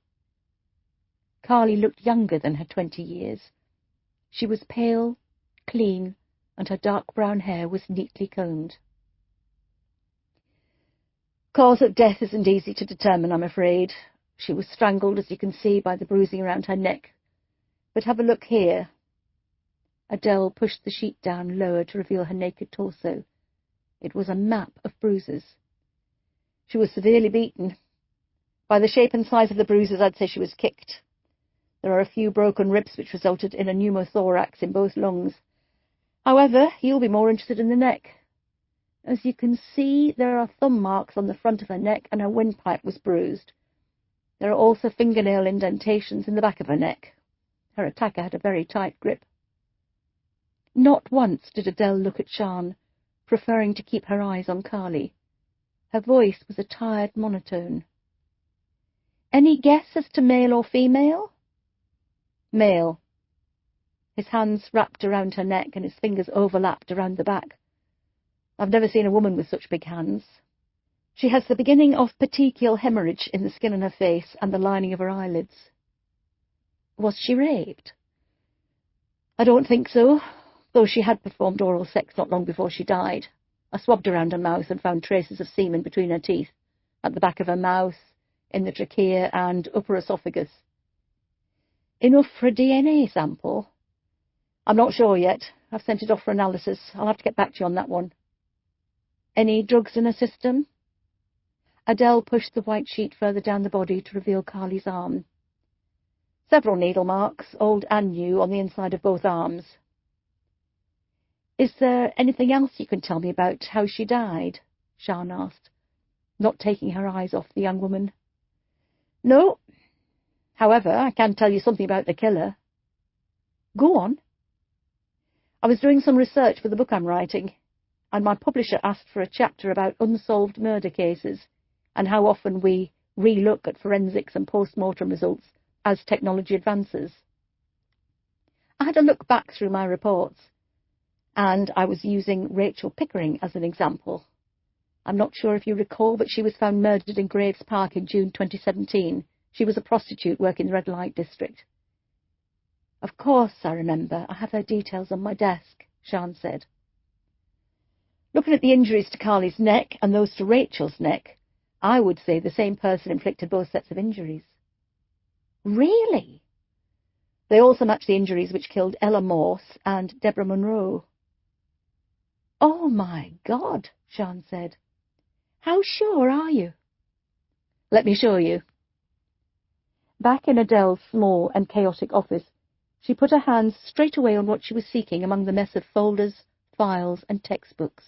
A: Carly looked younger than her 20 years.
B: She was pale, clean, and her dark brown hair was neatly combed.
A: Cause of death isn't easy to determine, I'm afraid. She was strangled, as you can see, by the bruising around her neck. But have a look here.
B: Adele pushed the sheet down lower to reveal her naked torso. It was a map of bruises.
A: She was severely beaten. By the shape and size of the bruises, I'd say she was kicked. There are a few broken ribs which resulted in a pneumothorax in both lungs. However, you'll be more interested in the neck. As you can see, there are thumb marks on the front of her neck, and her windpipe was bruised. There are also fingernail indentations in the back of her neck. Her attacker had a very tight grip.
B: Not once did Adele look at Sian, preferring to keep her eyes on Carly. Her voice was a tired monotone.
A: Any guess as to male or female?
B: Male.
A: His hands wrapped around her neck and his fingers overlapped around the back. I've never seen a woman with such big hands. She has the beginning of petechial hemorrhage in the skin on her face and the lining of her eyelids.
B: Was she raped?
A: I don't think so, though she had performed oral sex not long before she died. I swabbed around her mouth and found traces of semen between her teeth, at the back of her mouth, in the trachea and upper esophagus.
B: Enough for a DNA sample?
A: I'm not sure yet. I've sent it off for analysis. I'll have to get back to you on that one.
B: Any drugs in her system? Adele pushed the white sheet further down the body to reveal Carly's arm.
A: Several needle marks, old and new, on the inside of both arms.
B: Is there anything else you can tell me about how she died? Sian asked, not taking her eyes off the young woman.
A: No. However, I can tell you something about the killer.
B: Go on.
A: I was doing some research for the book I'm writing, and my publisher asked for a chapter about unsolved murder cases and how often we re-look at forensics and post-mortem results as technology advances. I had a look back through my reports, and I was using Rachel Pickering as an example. I'm not sure if you recall, but she was found murdered in Graves Park in June 2017. She was a prostitute working in the red light district.
B: Of course I remember. I have her details on my desk, Sian said.
A: Looking at the injuries to Carly's neck and those to Rachel's neck, I would say the same person inflicted both sets of injuries.
B: Really?
A: They also match the injuries which killed Ella Morse and Deborah Monroe.
B: Oh, my God, Sian said. How sure are you?
A: Let me show you. Back in Adele's small and chaotic office, she put her hands straight away on what she was seeking among the mess of folders, files, and textbooks.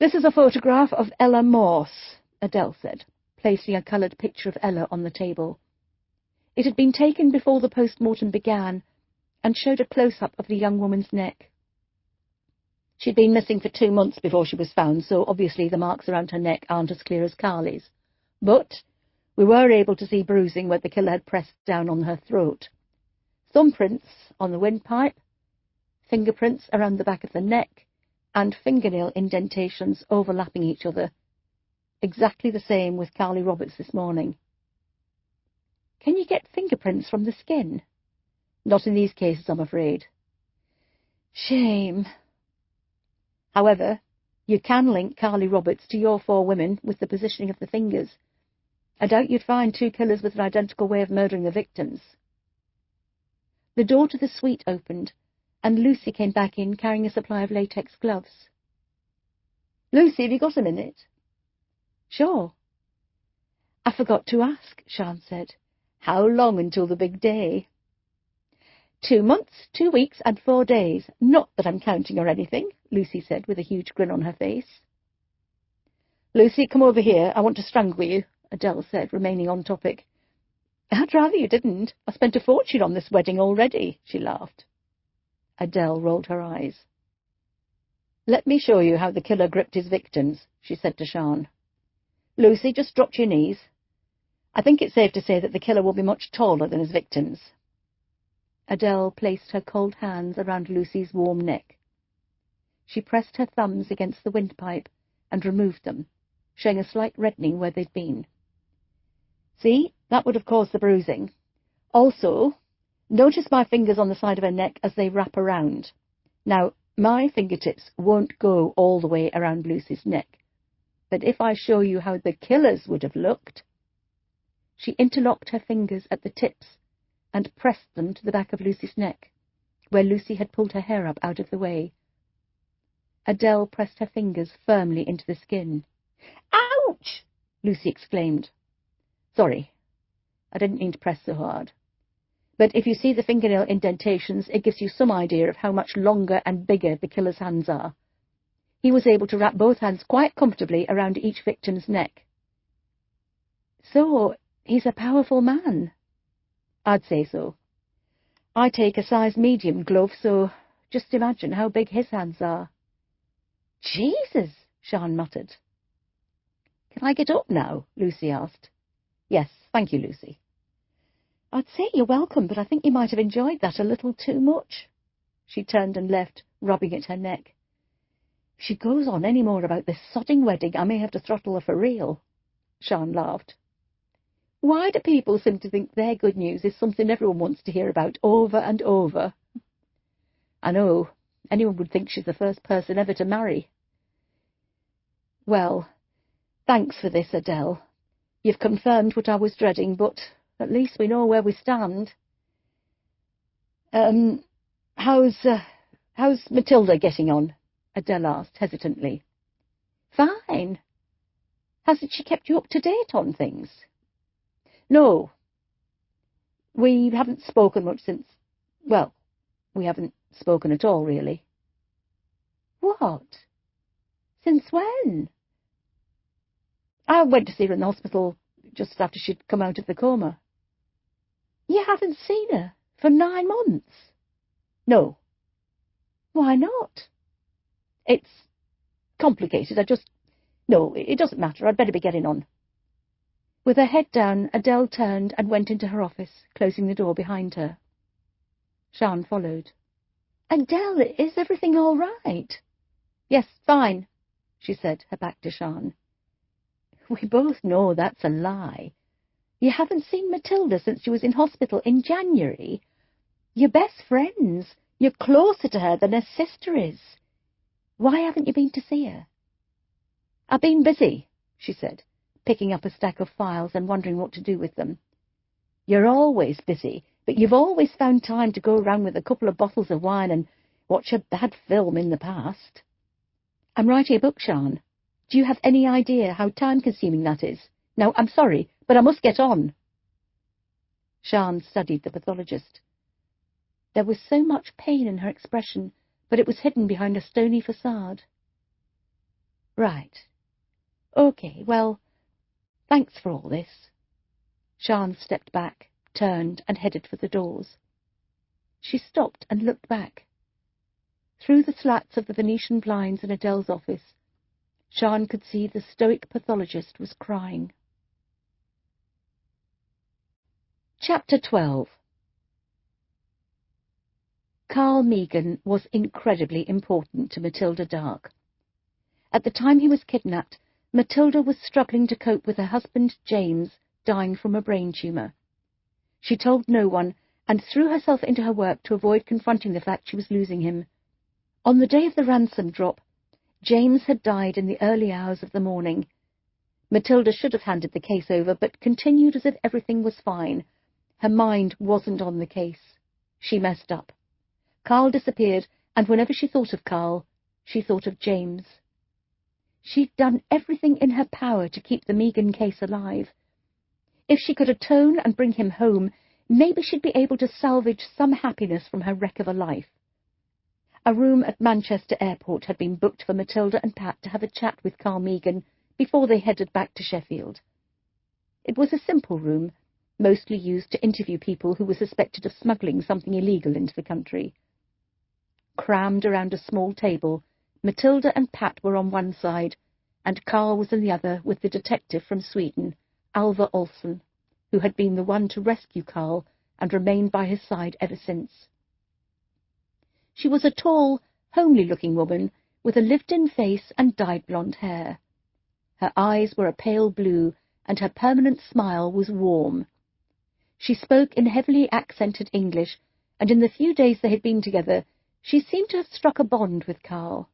A: This is a photograph of Ella Morse, Adele said, placing a coloured picture of Ella on the table. It had been taken before the post-mortem began and showed a close-up of the young woman's neck. She'd been missing for 2 months before she was found, so obviously the marks around her neck aren't as clear as Carly's. But we were able to see bruising where the killer had pressed down on her throat. Thumbprints on the windpipe, fingerprints around the back of the neck, and fingernail indentations overlapping each other. Exactly the same with Carly Roberts this morning.
B: Can you get fingerprints from the skin?
A: Not in these cases, I'm afraid.
B: Shame.
A: However, you can link Carly Roberts to your 4 women with the positioning of the fingers. I doubt you'd find 2 killers with an identical way of murdering the victims.
B: The door to the suite opened, and Lucy came back in carrying a supply of latex gloves.
A: Lucy, have you got a minute?
B: Sure.
A: I forgot to ask, Sian said. How long until the big day? 2 months, 2 weeks, and 4 days. Not that I'm counting or anything, Lucy said with a huge grin on her face. Lucy, come over here. I want to strangle you, Adele said, remaining on topic. I'd rather you didn't. I spent a fortune on this wedding already, she laughed. Adele rolled her eyes. Let me show you how the killer gripped his victims, she said to Sian. Lucy, just drop to your knees. I think it's safe to say that the killer will be much taller than his victims.
B: Adele placed her cold hands around Lucy's warm neck. She pressed her thumbs against the windpipe and removed them, showing a slight reddening where they'd been.
A: See, that would have caused the bruising. Also, Notice my fingers on the side of her neck as they wrap around. Now, my fingertips won't go all the way around Lucy's neck, but if I show you how the killer's would have looked—" She interlocked her fingers at the tips and pressed them to the back of Lucy's neck, where Lucy had pulled her hair up out of the way. Adele pressed her fingers firmly into the skin. "Ouch!" Lucy exclaimed. "Sorry, I didn't mean to press so hard. But if you see the fingernail indentations, it gives you some idea of how much longer and bigger the killer's hands are. He was able to wrap both hands quite comfortably around each victim's neck." "So, he's a powerful man?" "I'd say so. I take a size medium glove, so just imagine how big his hands are." "Jesus!" Sian muttered. "Can I get up now?" Lucy asked. "Yes, thank you, Lucy." "I'd say you're welcome, but I think you might have enjoyed that a little too much." She turned and left, rubbing at her neck. "If she goes on any more about this sodding wedding, I may have to throttle her for real." Sian laughed. "Why do people seem to think their good news is something everyone wants to hear about over and over?" "I know. Anyone would think she's the first person ever to marry." "Well, thanks for this, Adele. You've confirmed what I was dreading, but at least we know where we stand." How's Matilda getting on?" Adele asked hesitantly. "Fine. Hasn't she kept you up to date on things?" "No. We haven't spoken much since... Well, we haven't spoken at all, really." "What? Since when?" "I went to see her in the hospital just after she'd come out of the coma." "You haven't seen her for 9 months?" "No." "Why not?" "It's complicated. No, it doesn't matter. I'd better be getting on." With her head down, Adele turned and went into her office, closing the door behind her. Sian followed. "Adele, is everything all right?" "Yes, fine," she said, her back to Sian. "We both know that's a lie. You haven't seen Matilda since she was in hospital in January. You're best friends. You're closer to her than her sister is. Why haven't you been to see her?" "I've been busy," she said, picking up a stack of files and wondering what to do with them. "You're always busy, but you've always found time to go around with a couple of bottles of wine and watch a bad film in the past." "I'm writing a book, Sian. Do you have any idea how time-consuming that is? Now, I'm sorry, but I must get on." Sian studied the pathologist. There was so much pain in her expression, but it was hidden behind a stony facade. "Right. OK, well, thanks for all this." Sian stepped back, turned, and headed for the doors. She stopped and looked back. Through the slats of the Venetian blinds in Adele's office, Sian could see the stoic pathologist was crying. Chapter 12. Carl Megan was incredibly important to Matilda Dark. At the time he was kidnapped, Matilda was struggling to cope with her husband, James, dying from a brain tumour. She told no one and threw herself into her work to avoid confronting the fact she was losing him. On the day of the ransom drop, James had died in the early hours of the morning. Matilda should have handed the case over, but continued as if everything was fine. Her mind wasn't on the case. She messed up. Carl disappeared, and whenever she thought of Carl, she thought of James. She'd done everything in her power to keep the Megan case alive. If she could atone and bring him home, maybe she'd be able to salvage some happiness from her wreck of a life. A room at Manchester Airport had been booked for Matilda and Pat to have a chat with Carl Megan before they headed back to Sheffield. It was a simple room, mostly used to interview people who were suspected of smuggling something illegal into the country. Crammed around a small table, Matilda and Pat were on one side, and Carl was in the other with the detective from Sweden, Alva Olsson, who had been the one to rescue Carl and remained by his side ever since. She was a tall, homely-looking woman with a lived-in face and dyed blonde hair. Her eyes were a pale blue, and her permanent smile was warm.
B: She spoke in heavily accented English, and in the few days they had been together, she seemed to have struck a bond with Carl.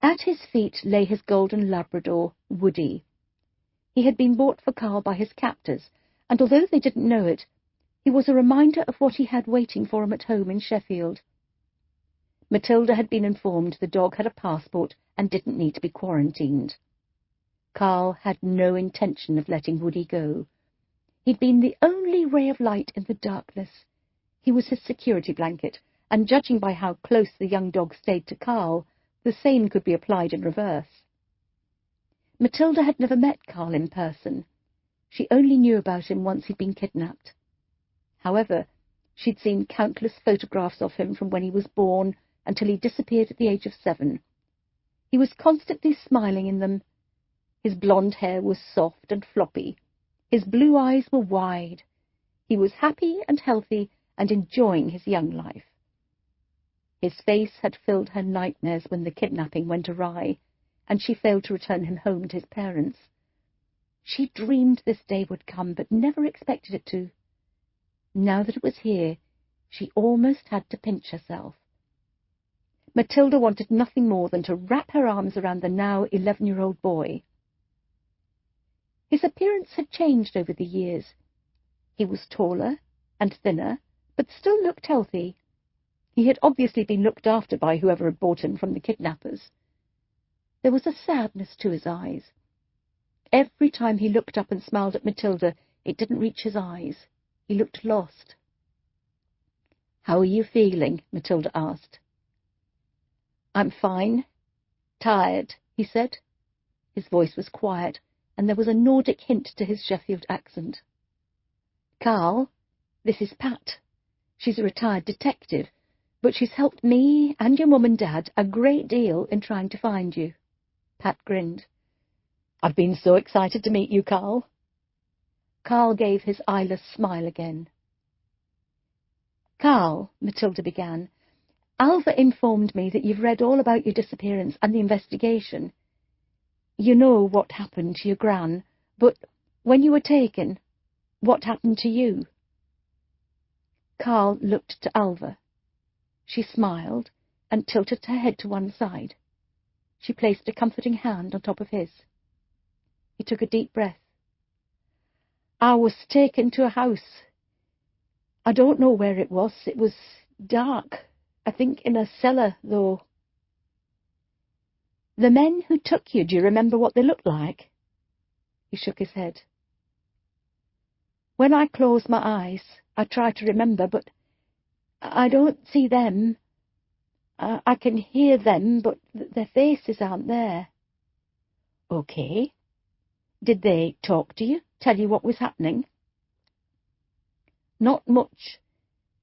B: At his feet lay his golden Labrador, Woody. He had been bought for Carl by his captors, and although they didn't know it, he was a reminder of what he had waiting for him at home in Sheffield. Matilda had been informed the dog had a passport and didn't need to be quarantined. Carl had no intention of letting Woody go. He'd been the only ray of light in the darkness. He was his security blanket, and judging by how close the young dog stayed to Carl, the same could be applied in reverse. Matilda had never met Carl in person. She only knew about him once he'd been kidnapped. However, she'd seen countless photographs of him from when he was born until he disappeared at the age of 7. He was constantly smiling in them. His blonde hair was soft and floppy. His blue eyes were wide. He was happy and healthy and enjoying his young life. His face had filled her nightmares when the kidnapping went awry, and she failed to return him home to his parents. She dreamed this day would come, but never expected it to. Now that it was here, she almost had to pinch herself. Matilda wanted nothing more than to wrap her arms around the now 11-year-old boy. His appearance had changed over the years. He was taller and thinner, but still looked healthy. He had obviously been looked after by whoever had bought him from the kidnappers. There was a sadness to his eyes. Every time he looked up and smiled at Matilda, it didn't reach his eyes. He looked lost. "How are you feeling?" Matilda asked. "I'm fine. Tired," he said. His voice was quiet, and there was a Nordic hint to his Sheffield accent. "Carl, this is Pat. She's a retired detective, but she's helped me and your mum and dad a great deal in trying to find you." Pat grinned. "I've been so excited to meet you, Carl." Carl gave his eyeless smile again. "Carl," Matilda began, "Alva informed me that you've read all about your disappearance and the investigation. You know what happened to your gran, but when you were taken, what happened to you?" Carl looked to Alva. She smiled and tilted her head to one side. She placed a comforting hand on top of his. He took a deep breath. "I was taken to a house. I don't know where it was. It was dark. I think in a cellar, though." "The men who took you, do you remember what they looked like?" He shook his head. "When I close my eyes, I try to remember, but I don't see them. I can hear them, but their faces aren't there." "Okay. Did they talk to you, tell you what was happening?" "Not much.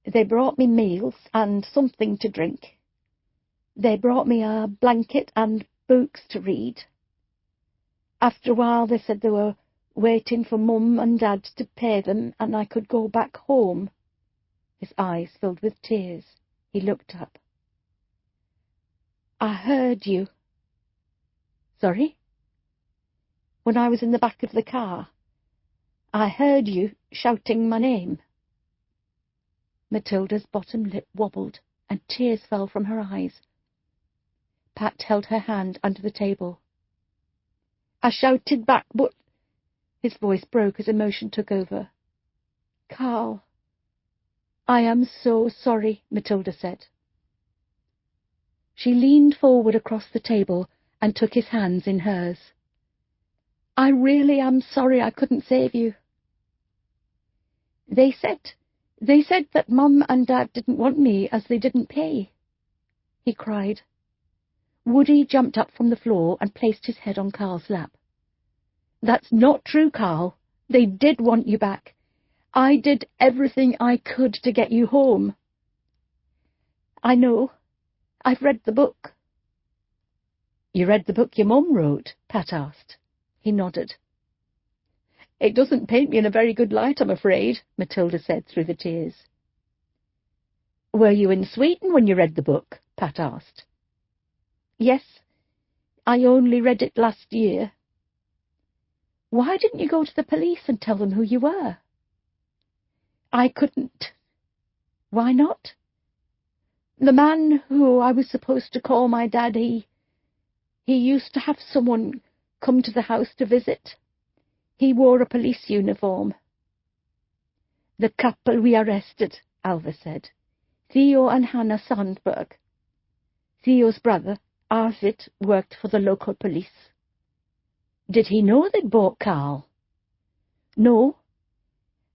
B: They brought me meals and something to drink. They brought me a blanket and books to read. After a while they said they were waiting for Mum and Dad to pay them and I could go back home." His eyes filled with tears. He looked up. "I heard you." "Sorry?" "When I was in the back of the car, I heard you shouting my name." Matilda's bottom lip wobbled, and tears fell from her eyes. Pat held her hand under the table. "I shouted back, but—" His voice broke as emotion took over. "Carl, I am so sorry," Matilda said. She leaned forward across the table and took his hands in hers. "I really am sorry I couldn't save you." They said that Mum and Dad didn't want me as they didn't pay." He cried. Woody jumped up from the floor and placed his head on Carl's lap. "That's not true, Carl. They did want you back. I did everything I could to get you home." "I know. I've read the book." "You read the book your mum wrote?" Pat asked. He nodded. "It doesn't paint me in a very good light, I'm afraid," Matilda said through the tears. "Were you in Sweden when you read the book?" Pat asked. "Yes. I only read it last year." "Why didn't you go to the police and tell them who you were?"
A: I couldn't. Why not? The man who I was supposed to call my dad, he used to have someone come to the house to visit. He wore a police uniform. The couple we arrested, Alva said. Theo and Hannah Sandberg. Theo's brother, Arvid, worked for the local police. Did he know they'd bought Carl? No.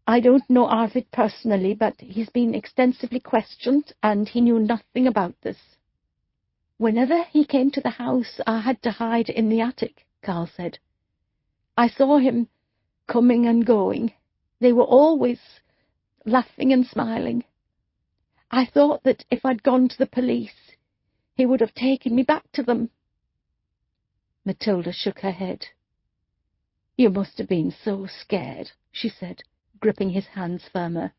A: I don't know Arvid personally, but he's been extensively questioned, and he knew nothing about this. Whenever he came to the house, I had to hide in the attic, Carl said. I saw him coming and going. They were always laughing and smiling. I thought that if I'd gone to the police, he would have taken me back to them. Matilda shook her head. You must have been so scared, she said, gripping his hands firmer.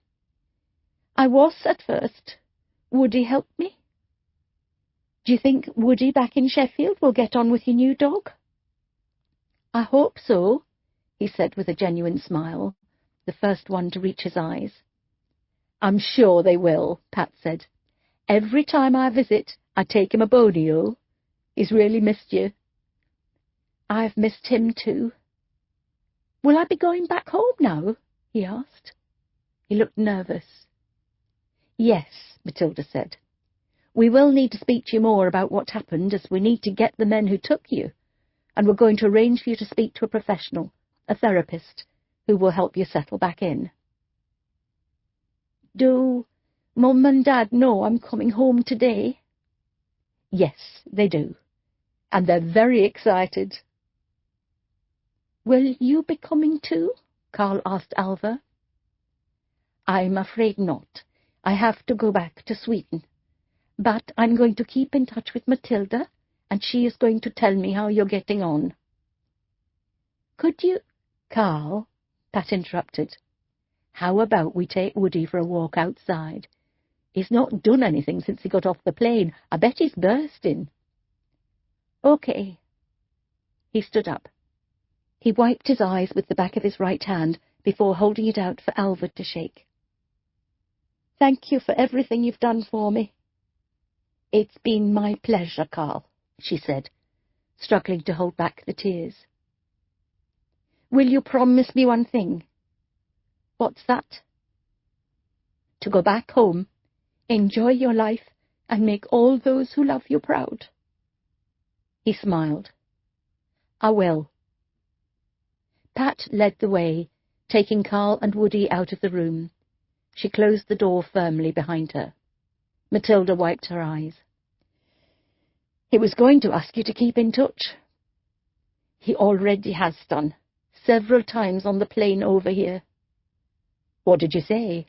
A: I was at first. Woody helped me. Do you think Woody back in Sheffield will get on with your new dog? I hope so, he said with a genuine smile, the first one to reach his eyes. I'm sure they will, Pat said. Every time I visit, I take him a bonio. He's really missed you. I've missed him too. Will I be going back home now? He asked. He looked nervous. Yes, Matilda said. We will need to speak to you more about what happened, as we need to get the men who took you, and we're going to arrange for you to speak to a professional, a therapist, who will help you settle back in. Do Mum and Dad know I'm coming home today? Yes, they do, and they're very excited. Will you be coming too? Carl asked Alva. I'm afraid not. I have to go back to Sweden. But I'm going to keep in touch with Matilda, and she is going to tell me how you're getting on. Could you... Carl, Pat interrupted. How about we take Woody for a walk outside? He's not done anything since he got off the plane. I bet he's bursting. Okay. He stood up. He wiped his eyes with the back of his right hand before holding it out for Alva to shake. Thank you for everything you've done for me. It's been my pleasure, Carl, she said, struggling to hold back the tears. Will you promise me one thing? What's that? To go back home, enjoy your life, and make all those who love you proud. He smiled. I will. Pat led the way, taking Carl and Woody out of the room. She closed the door firmly behind her. Matilda wiped her eyes. He was going to ask you to keep in touch. He already has done, several times on the plane over here. What did you say?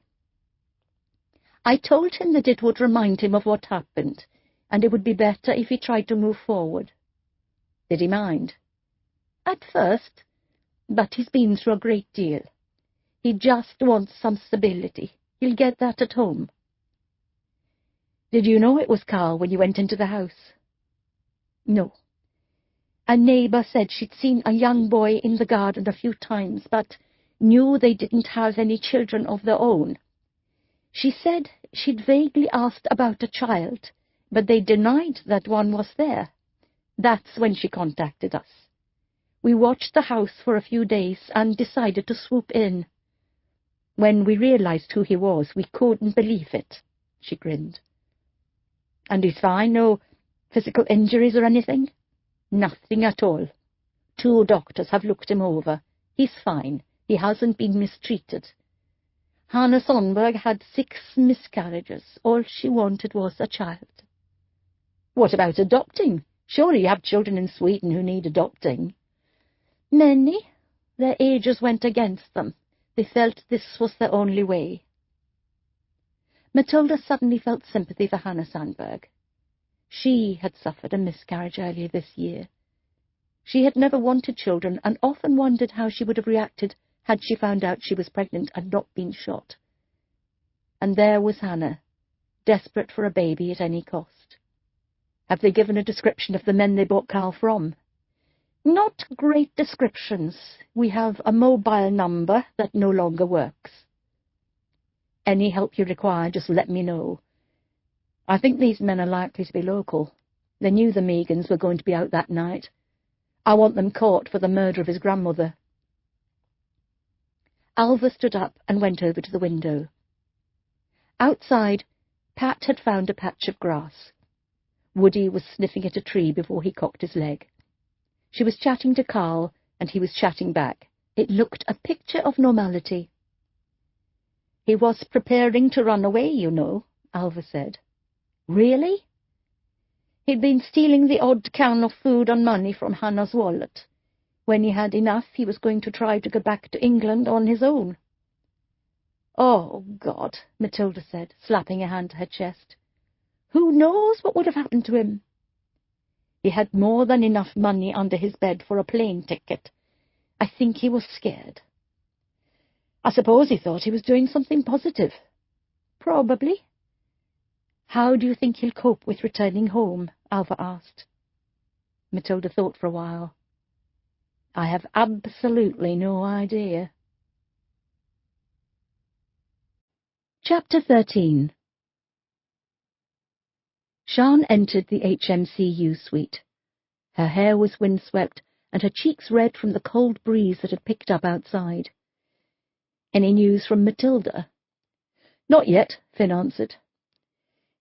A: I told him that it would remind him of what happened, and it would be better if he tried to move forward. Did he mind? At first, but he's been through a great deal. He just wants some stability. He'll get that at home. Did you know it was Carl when you went into the house? No. A neighbour said she'd seen a young boy in the garden a few times, but knew they didn't have any children of their own. She said she'd vaguely asked about a child, but they denied that one was there. That's when she contacted us. We watched the house for a few days and decided to swoop in. When we realized who he was, we couldn't believe it, she grinned. And he's fine? No physical injuries or anything? Nothing at all. 2 doctors have looked him over. He's fine. He hasn't been mistreated. Hannah Sandberg had 6 miscarriages. All she wanted was a child. What about adopting? Surely you have children in Sweden who need adopting. Many. Their ages went against them. They felt this was the only way. Matilda suddenly felt sympathy for Hannah Sandberg. She had suffered a miscarriage earlier this year. She had never wanted children and often wondered how she would have reacted had she found out she was pregnant and not been shot. And there was Hannah, desperate for a baby at any cost. Have they given a description of the men they bought Carl from? Not great descriptions. We have a mobile number that no longer works.
B: Any help you require, just let me know. I think these men are likely to be local. They knew the Meagans were going to be out that night. I want them caught for the murder of his grandmother." Alva stood up and went over to the window. Outside, Pat had found a patch of grass. Woody was sniffing at a tree before he cocked his leg. She was chatting to Carl, and he was chatting back. It looked a picture of normality. "He was preparing to run away, you know," Alva said. "Really?" "He'd been stealing the odd can of food and money from Hannah's wallet. When he had enough, he was going to try to go back to England on his own." "Oh, God," Matilda said, slapping a hand to her chest. "Who knows what would have happened to him?" "He had more than enough money under his bed for a plane ticket. I think he was scared." "I suppose he thought he was doing something positive." "Probably." "How do you think he'll cope with returning home?" Alva asked. Matilda thought for a while. "I have absolutely no idea." Chapter 13. Sian entered the HMCU suite. Her hair was windswept and her cheeks red from the cold breeze that had picked up outside. "Any news from Matilda?" "Not yet," Finn answered.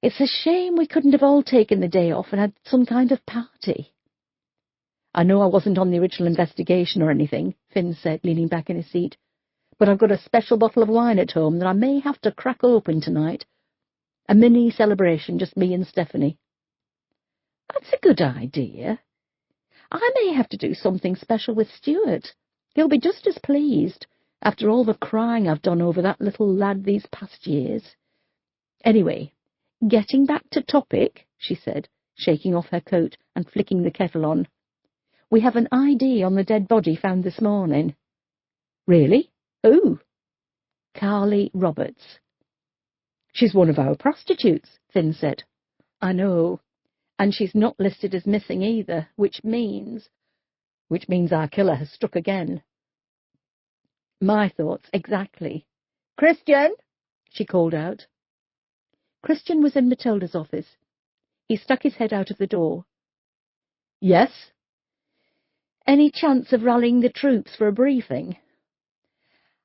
B: "It's a shame we couldn't have all taken the day off and had some kind of party." "I know I wasn't on the original investigation or anything," Finn said, leaning back in his seat, "but I've got a special bottle of wine at home that I may have to crack open tonight. A mini celebration, just me and Stephanie." "That's a good idea. I may have to do something special with Stuart. He'll be just as pleased, after all the crying I've done over that little lad these past years. Anyway, getting back to topic," she said, shaking off her coat and flicking the kettle on. "We have an ID on the dead body found this morning." "Really? Who?" "Carly Roberts." "She's one of our prostitutes," Finn said. "I know. And she's not listed as missing either, which means our killer has struck again." "My thoughts exactly. Christian!" she called out. Christian was in Matilda's office. He stuck his head out of the door. "Yes?" "Any chance of rallying the troops for a briefing?"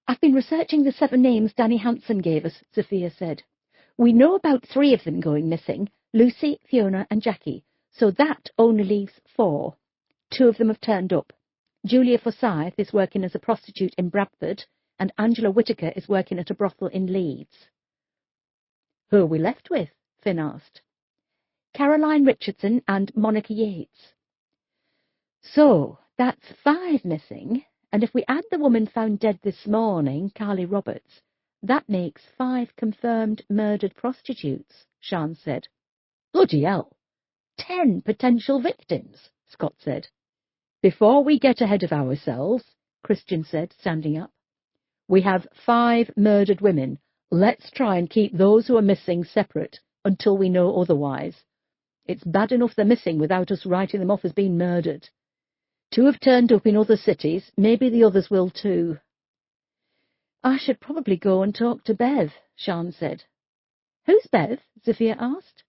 B: "I've been researching the 7 names Danny Hansen gave us," Sophia said. "We know about 3 of them going missing, Lucy, Fiona and Jackie, so that only leaves 4. 2 of them have turned up. Julia Forsyth is working as a prostitute in Bradford, and Angela Whittaker is working at a brothel in Leeds." "Who are we left with?" Finn asked. "Caroline Richardson and Monica Yates." "So that's 5 missing, and if we add the woman found dead this morning, Carly Roberts, that makes 5 confirmed murdered prostitutes," Sian said. "Bloody hell! 10 potential victims," Scott said. "Before we get ahead of ourselves," Christian said, standing up. "We have 5 murdered women. Let's try and keep those who are missing separate until we know otherwise. It's bad enough they're missing without us writing them off as being murdered. 2 have turned up in other cities. Maybe the others will too." "I should probably go and talk to Bev," Sian said. "Who's Bev?" Sophia asked.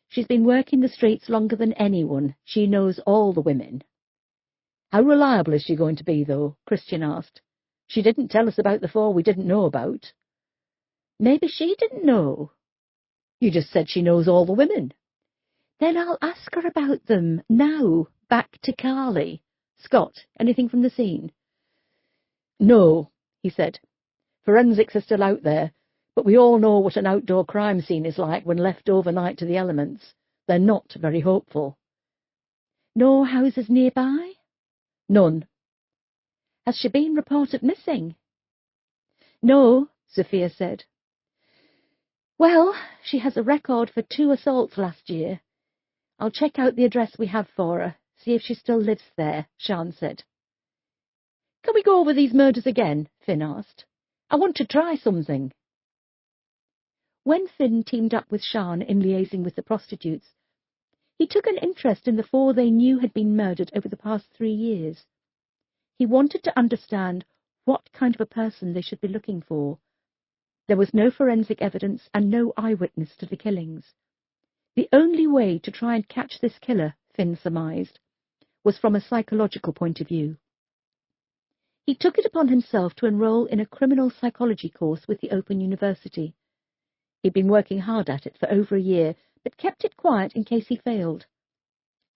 B: "She's been working the streets longer than anyone. She knows all the women." "How reliable is she going to be, though?" Christian asked. "She didn't tell us about the 4 we didn't know about." "Maybe she didn't know." "You just said she knows all the women." "Then I'll ask her about them. Now, back to Carly. Scott, anything from the scene?" "No," he said. "Forensics are still out there, but we all know what an outdoor crime scene is like when left overnight to the elements. They're not very hopeful." "No houses nearby?" "None." "Has she been reported missing?" "No," Sophia said. "Well, she has a record for 2 assaults last year. I'll check out the address we have for her, see if she still lives there," Sian said. "Can we go over these murders again?" Finn asked. "I want to try something." When Finn teamed up with Sian in liaising with the prostitutes, he took an interest in the 4 they knew had been murdered over the past 3 years. He wanted to understand what kind of a person they should be looking for. There was no forensic evidence and no eyewitness to the killings. The only way to try and catch this killer, Finn surmised, was from a psychological point of view. He took it upon himself to enroll in a criminal psychology course with the Open University. He'd been working hard at it for over a year, but kept it quiet in case he failed.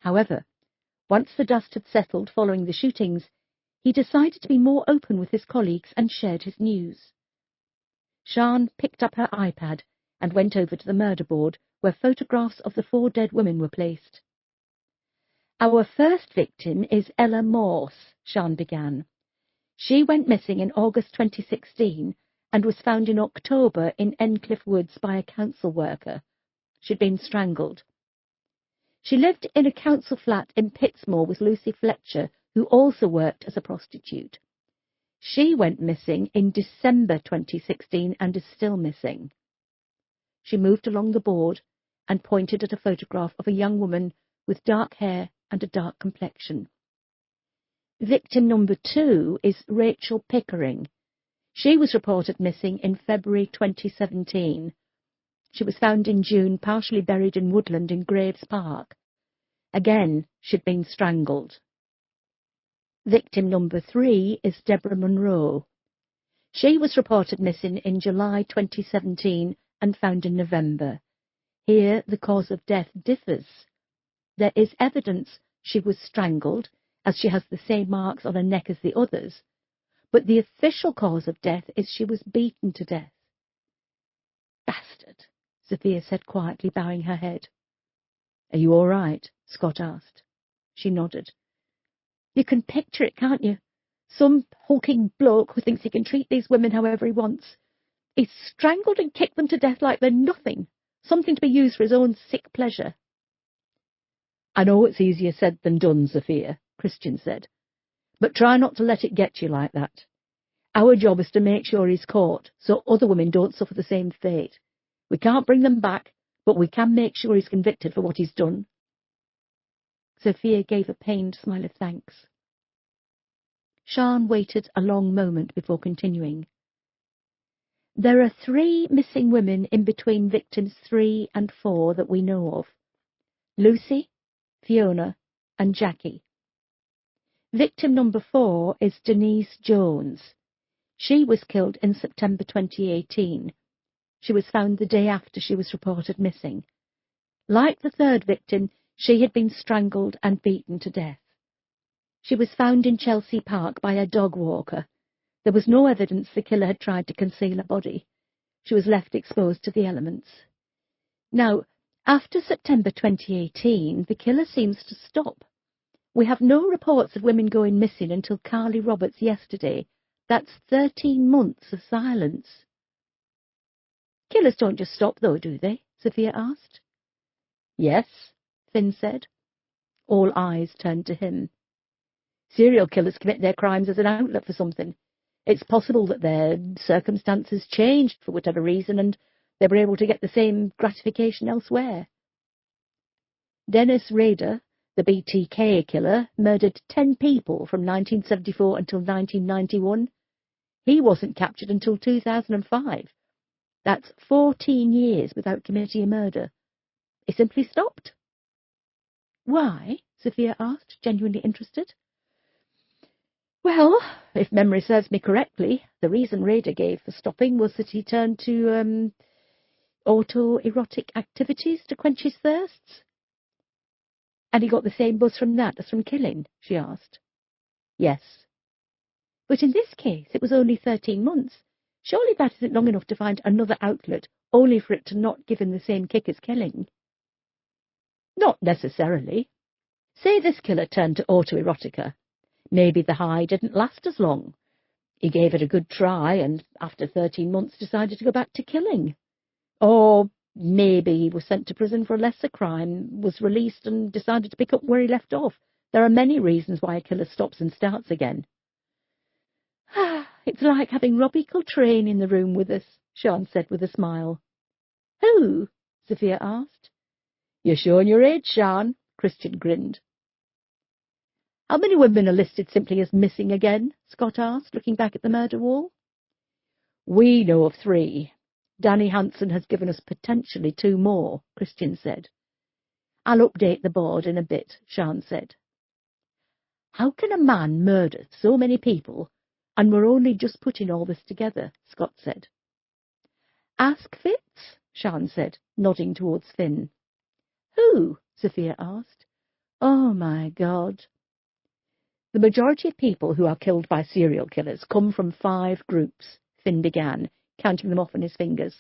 B: However, once the dust had settled following the shootings, he decided to be more open with his colleagues and shared his news. Sian picked up her iPad and went over to the murder board, where photographs of the 4 dead women were placed. "Our first victim is Ella Morse," Sian began. "She went missing in August 2016 and was found in October in Endcliffe Woods by a council worker. She'd been strangled. She lived in a council flat in Pittsmore with Lucy Fletcher, who also worked as a prostitute. She went missing in December 2016 and is still missing." She moved along the board and pointed at a photograph of a young woman with dark hair and a dark complexion. "Victim number 2 is Rachel Pickering. She was reported missing in February 2017. She was found in June, partially buried in woodland in Graves Park. Again, she'd been strangled." "Victim number 3 is Deborah Monroe. She was reported missing in July 2017 and found in November. Here, the cause of death differs. There is evidence she was strangled, as she has the same marks on her neck as the others, but the official cause of death is she was beaten to death." "Bastard," Sophia said quietly, bowing her head. "Are you all right?" Scott asked. She nodded. "You can picture it, can't you? Some hulking bloke who thinks he can treat these women however he wants. He's strangled and kicked them to death like they're nothing, something to be used for his own sick pleasure." "I know it's easier said than done, Sophia," Christian said, "but try not to let it get you like that. Our job is to make sure he's caught, so other women don't suffer the same fate. We can't bring them back, but we can make sure he's convicted for what he's done." Sophia gave a pained smile of thanks. Sian waited a long moment before continuing. "There are 3 missing women in between victims 3 and 4 that we know of: Lucy, Fiona, and Jackie. Victim number 4 is Denise Jones. She was killed in September 2018. She was found the day after she was reported missing. Like the 3rd victim, she had been strangled and beaten to death. She was found in Chelsea Park by a dog walker. There was no evidence the killer had tried to conceal a body. She was left exposed to the elements. Now, after September 2018, the killer seems to stop. We have no reports of women going missing until Carly Roberts yesterday. That's 13 months of silence." "Killers don't just stop, though, do they?" Sophia asked. "Yes," Finn said. All eyes turned to him. "Serial killers commit their crimes as an outlet for something. It's possible that their circumstances changed for whatever reason, and they were able to get the same gratification elsewhere. Dennis Rader, the BTK killer, murdered 10 people from 1974 until 1991. He wasn't captured until 2005. That's 14 years without committing a murder. He simply stopped." "Why?" Sophia asked, genuinely interested. "Well, if memory serves me correctly, the reason Rader gave for stopping was that he turned to, autoerotic activities to quench his thirsts." "And he got the same buzz from that as from killing?" she asked. "Yes." "But in this case it was only 13 months. Surely that isn't long enough to find another outlet, only for it to not give him the same kick as killing." "Not necessarily. Say this killer turned to autoerotica. Maybe the high didn't last as long. He gave it a good try and, after 13 months, decided to go back to killing. Or maybe he was sent to prison for a lesser crime, was released and decided to pick up where he left off. There are many reasons why a killer stops and starts again." "It's like having Robyn Gigl in the room with us," Sian said with a smile. "Who?" Sophia asked. "You're showing your age, Sian," Christian grinned. "How many women are listed simply as missing again?" Scott asked, looking back at the murder wall. "We know of 3. Danny Hansen has given us potentially 2 more, Christian said. I'll update the board in a bit, Sian said. How can a man murder so many people, and we're only just putting all this together, Scott said. Ask Fitz, Sian said, nodding towards Finn. Who? Sophia asked. Oh, my God. The majority of people who are killed by serial killers come from 5 groups, Finn began, counting them off on his fingers.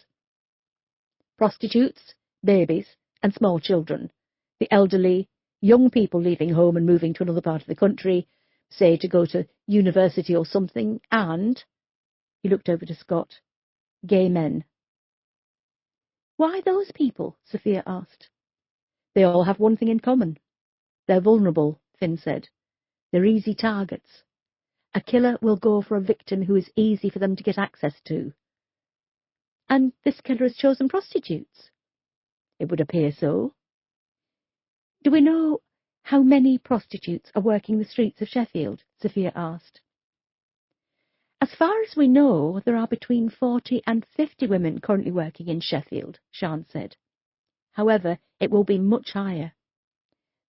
B: Prostitutes, babies, and small children, the elderly, young people leaving home and moving to another part of the country, say to go to university or something, and, he looked over to Scott, gay men. Why those people? Sophia asked. They all have one thing in common. They're vulnerable, Finn said. They're easy targets. A killer will go for a victim who is easy for them to get access to. And this killer has chosen prostitutes. It would appear so. Do we know how many prostitutes are working the streets of Sheffield? Sophia asked. As far as we know, there are between 40 and 50 women currently working in Sheffield, Sian said. However, it will be much higher.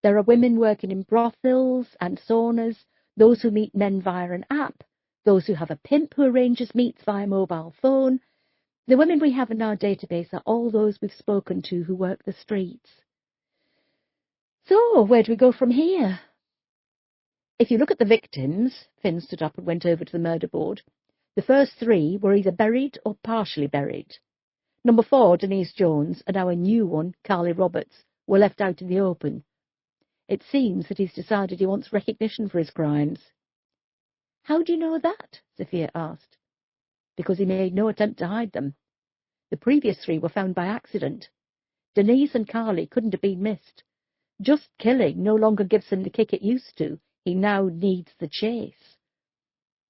B: There are women working in brothels and saunas, those who meet men via an app, those who have a pimp who arranges meets via mobile phone. The women we have in our database are all those we've spoken to who work the streets. So, where do we go from here? If you look at the victims, Finn stood up and went over to the murder board. The first 3 were either buried or partially buried. Number 4, Denise Jones, and our new one, Carly Roberts, were left out in the open. It seems that he's decided he wants recognition for his crimes. How do you know that? Sophia asked. Because he made no attempt to hide them. The previous 3 were found by accident. Denise and Carly couldn't have been missed. Just killing no longer gives him the kick it used to. He now needs the chase.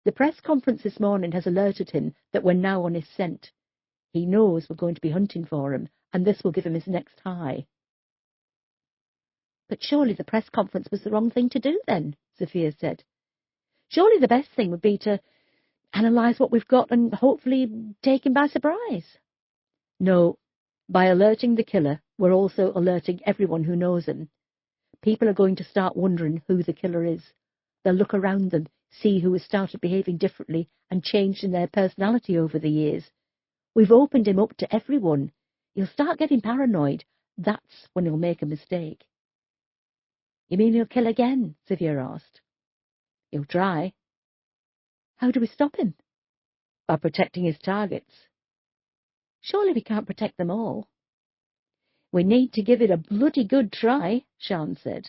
B: The press conference this morning has alerted him that we're now on his scent. He knows we're going to be hunting for him, and this will give him his next high. But surely the press conference was the wrong thing to do then, Sophia said. Surely the best thing would be to analyse what we've got and hopefully take him by surprise. No, by alerting the killer, we're also alerting everyone who knows him. People are going to start wondering who the killer is. They'll look around them, see who has started behaving differently and changed in their personality over the years. We've opened him up to everyone. He'll start getting paranoid. That's when he'll make a mistake. You mean he'll kill again? Sophia asked. He'll try. How do we stop him? By protecting his targets. Surely we can't protect them all. We need to give it a bloody good try, Sian said.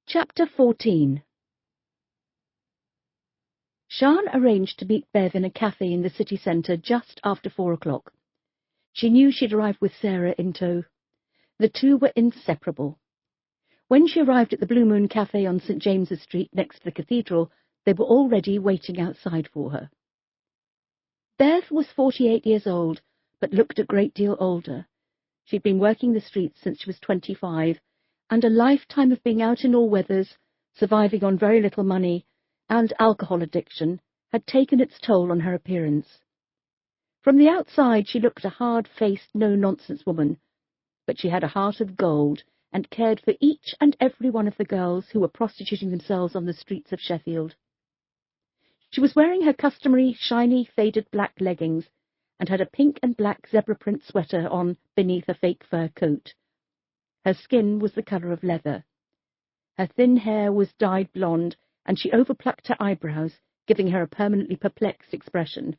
B: Chapter 14. Sian arranged to meet Bev in a cafe in the city centre just after 4 o'clock. She knew she'd arrive with Sarah in tow. The two were inseparable. When she arrived at the Blue Moon Cafe on St. James's Street next to the cathedral, they were already waiting outside for her. Bev was 48 years old, but looked a great deal older. She'd been working the streets since she was 25, and a lifetime of being out in all weathers, surviving on very little money, and alcohol addiction had taken its toll on her appearance. From the outside she looked a hard-faced, no-nonsense woman, but she had a heart of gold and cared for each and every one of the girls who were prostituting themselves on the streets of Sheffield. She was wearing her customary shiny, faded black leggings and had a pink and black zebra print sweater on beneath a fake fur coat. Her skin was the colour of leather. Her thin hair was dyed blonde, and she overplucked her eyebrows, giving her a permanently perplexed expression.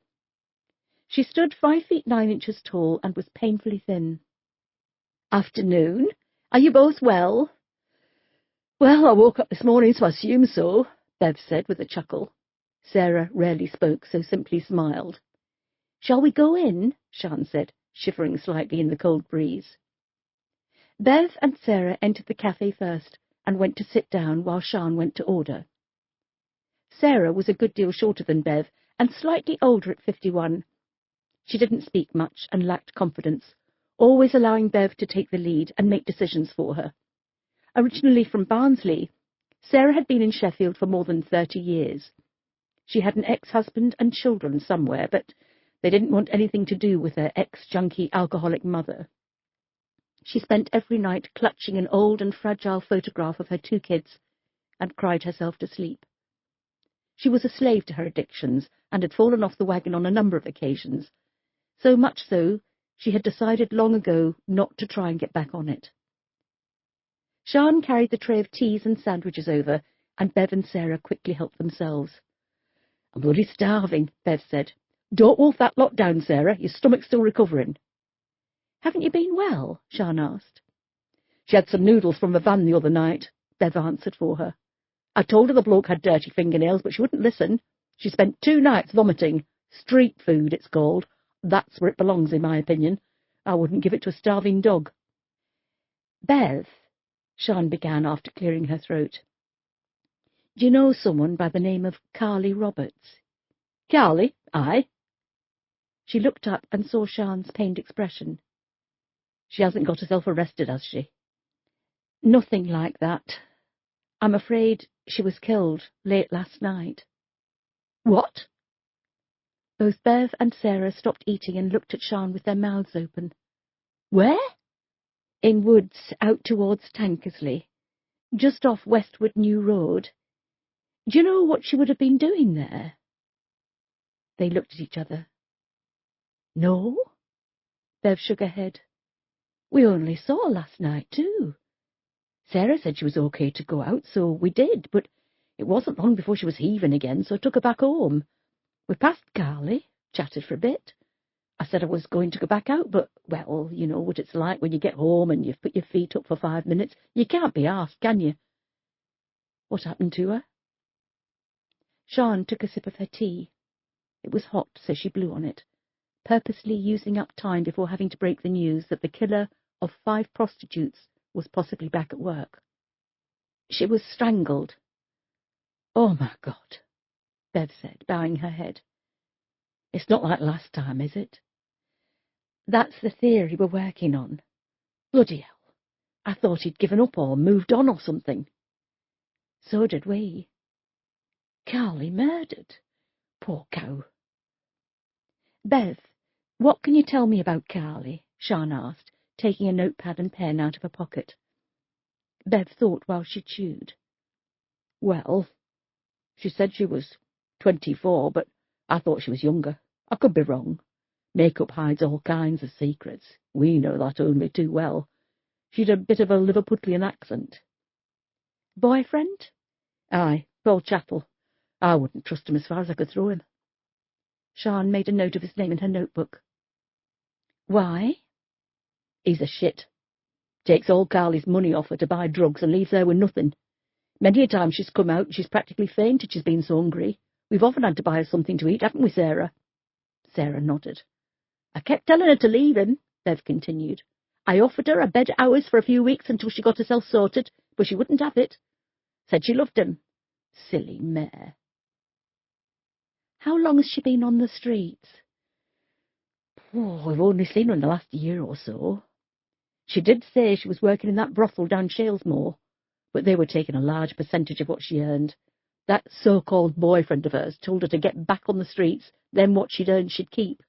B: She stood 5 feet 9 inches tall and was painfully thin. "Afternoon. Are you both well?" "Well, I woke up this morning, so I assume so," Bev said with a chuckle. Sarah rarely spoke, so simply smiled. "Shall we go in?" Sian said, shivering slightly in the cold breeze. Bev and Sarah entered the cafe first and went to sit down while Sian went to order. Sarah was a good deal shorter than Bev and slightly older at 51. She didn't speak much and lacked confidence, always allowing Bev to take the lead and make decisions for her. Originally from Barnsley, Sarah had been in Sheffield for more than 30 years. She had an ex-husband and children somewhere, but they didn't want anything to do with her ex-junkie alcoholic mother. She spent every night clutching an old and fragile photograph of her 2 kids and cried herself to sleep. She was a slave to her addictions and had fallen off the wagon on a number of occasions, so much so she had decided long ago not to try and get back on it. Sian carried the tray of teas and sandwiches over, and Bev and Sarah quickly helped themselves. "I'm bloody starving," Bev said. "Don't wolf that lot down, Sarah. Your stomach's still recovering." "Haven't you been well?" Sian asked. "She had some noodles from the van the other night," Bev answered for her. "I told her the bloke had dirty fingernails, but she wouldn't listen. She spent 2 nights vomiting. Street food, it's called. That's where it belongs, in my opinion. I wouldn't give it to a starving dog." "Bev," Sian began after clearing her throat, "do you know someone by the name of Carly Roberts?" "Carly? Aye." She looked up and saw Sian's pained expression. "She hasn't got herself arrested, has she?" "Nothing like that. I'm afraid she was killed late last night." "What?" Both Bev and Sarah stopped eating and looked at Sian with their mouths open. "Where?" "In woods out towards Tankersley, just off Westwood New Road. Do you know what she would have been doing there?" They looked at each other. "No?" Bev shook her head. "We only saw her last night, too. Sarah said she was okay to go out, so we did, but it wasn't long before she was heaving again, so I took her back home. We passed Carly, chatted for a bit. I said I was going to go back out, but, well, you know what it's like when you get home and you've put your feet up for 5 minutes. You can't be asked, can you?" "What happened to her?" Sian took a sip of her tea. It was hot, so she blew on it, purposely using up time before having to break the news that the killer of 5 prostitutes was possibly back at work. "She was strangled." "Oh, my God," Bev said, bowing her head. "It's not like last time, is it?" "That's the theory we're working on." "Bloody hell. I thought he'd given up or moved on or something." "So did we." "Carly murdered. Poor cow." "Bev, what can you tell me about Carly?" Sian asked, taking a notepad and pen out of her pocket. Bev thought while she chewed. "Well, she said she was 24, but I thought she was younger. I could be wrong. Makeup hides all kinds of secrets. We know that only too well. She'd a bit of a Liverpudlian accent." "Boyfriend?" "Aye, Paul Chattel. I wouldn't trust him as far as I could throw him." Sian made a note of his name in her notebook. "Why?" "He's a shit. Takes all Carly's money off her to buy drugs and leaves her with nothing. Many a time she's come out and she's practically fainted, she's been so hungry. We've often had to buy her something to eat, haven't we, Sarah?" Sarah nodded. "I kept telling her to leave him," Bev continued. "I offered her a bed hours for a few weeks until she got herself sorted, but she wouldn't have it. Said she loved him. Silly mare." "How long has she been on the streets?" "Oh, we've only seen her in the last year or so. She did say she was working in that brothel down Shalesmoor, but they were taking a large percentage of what she earned. That so-called boyfriend of hers told her to get back on the streets, then what she'd earned she'd keep.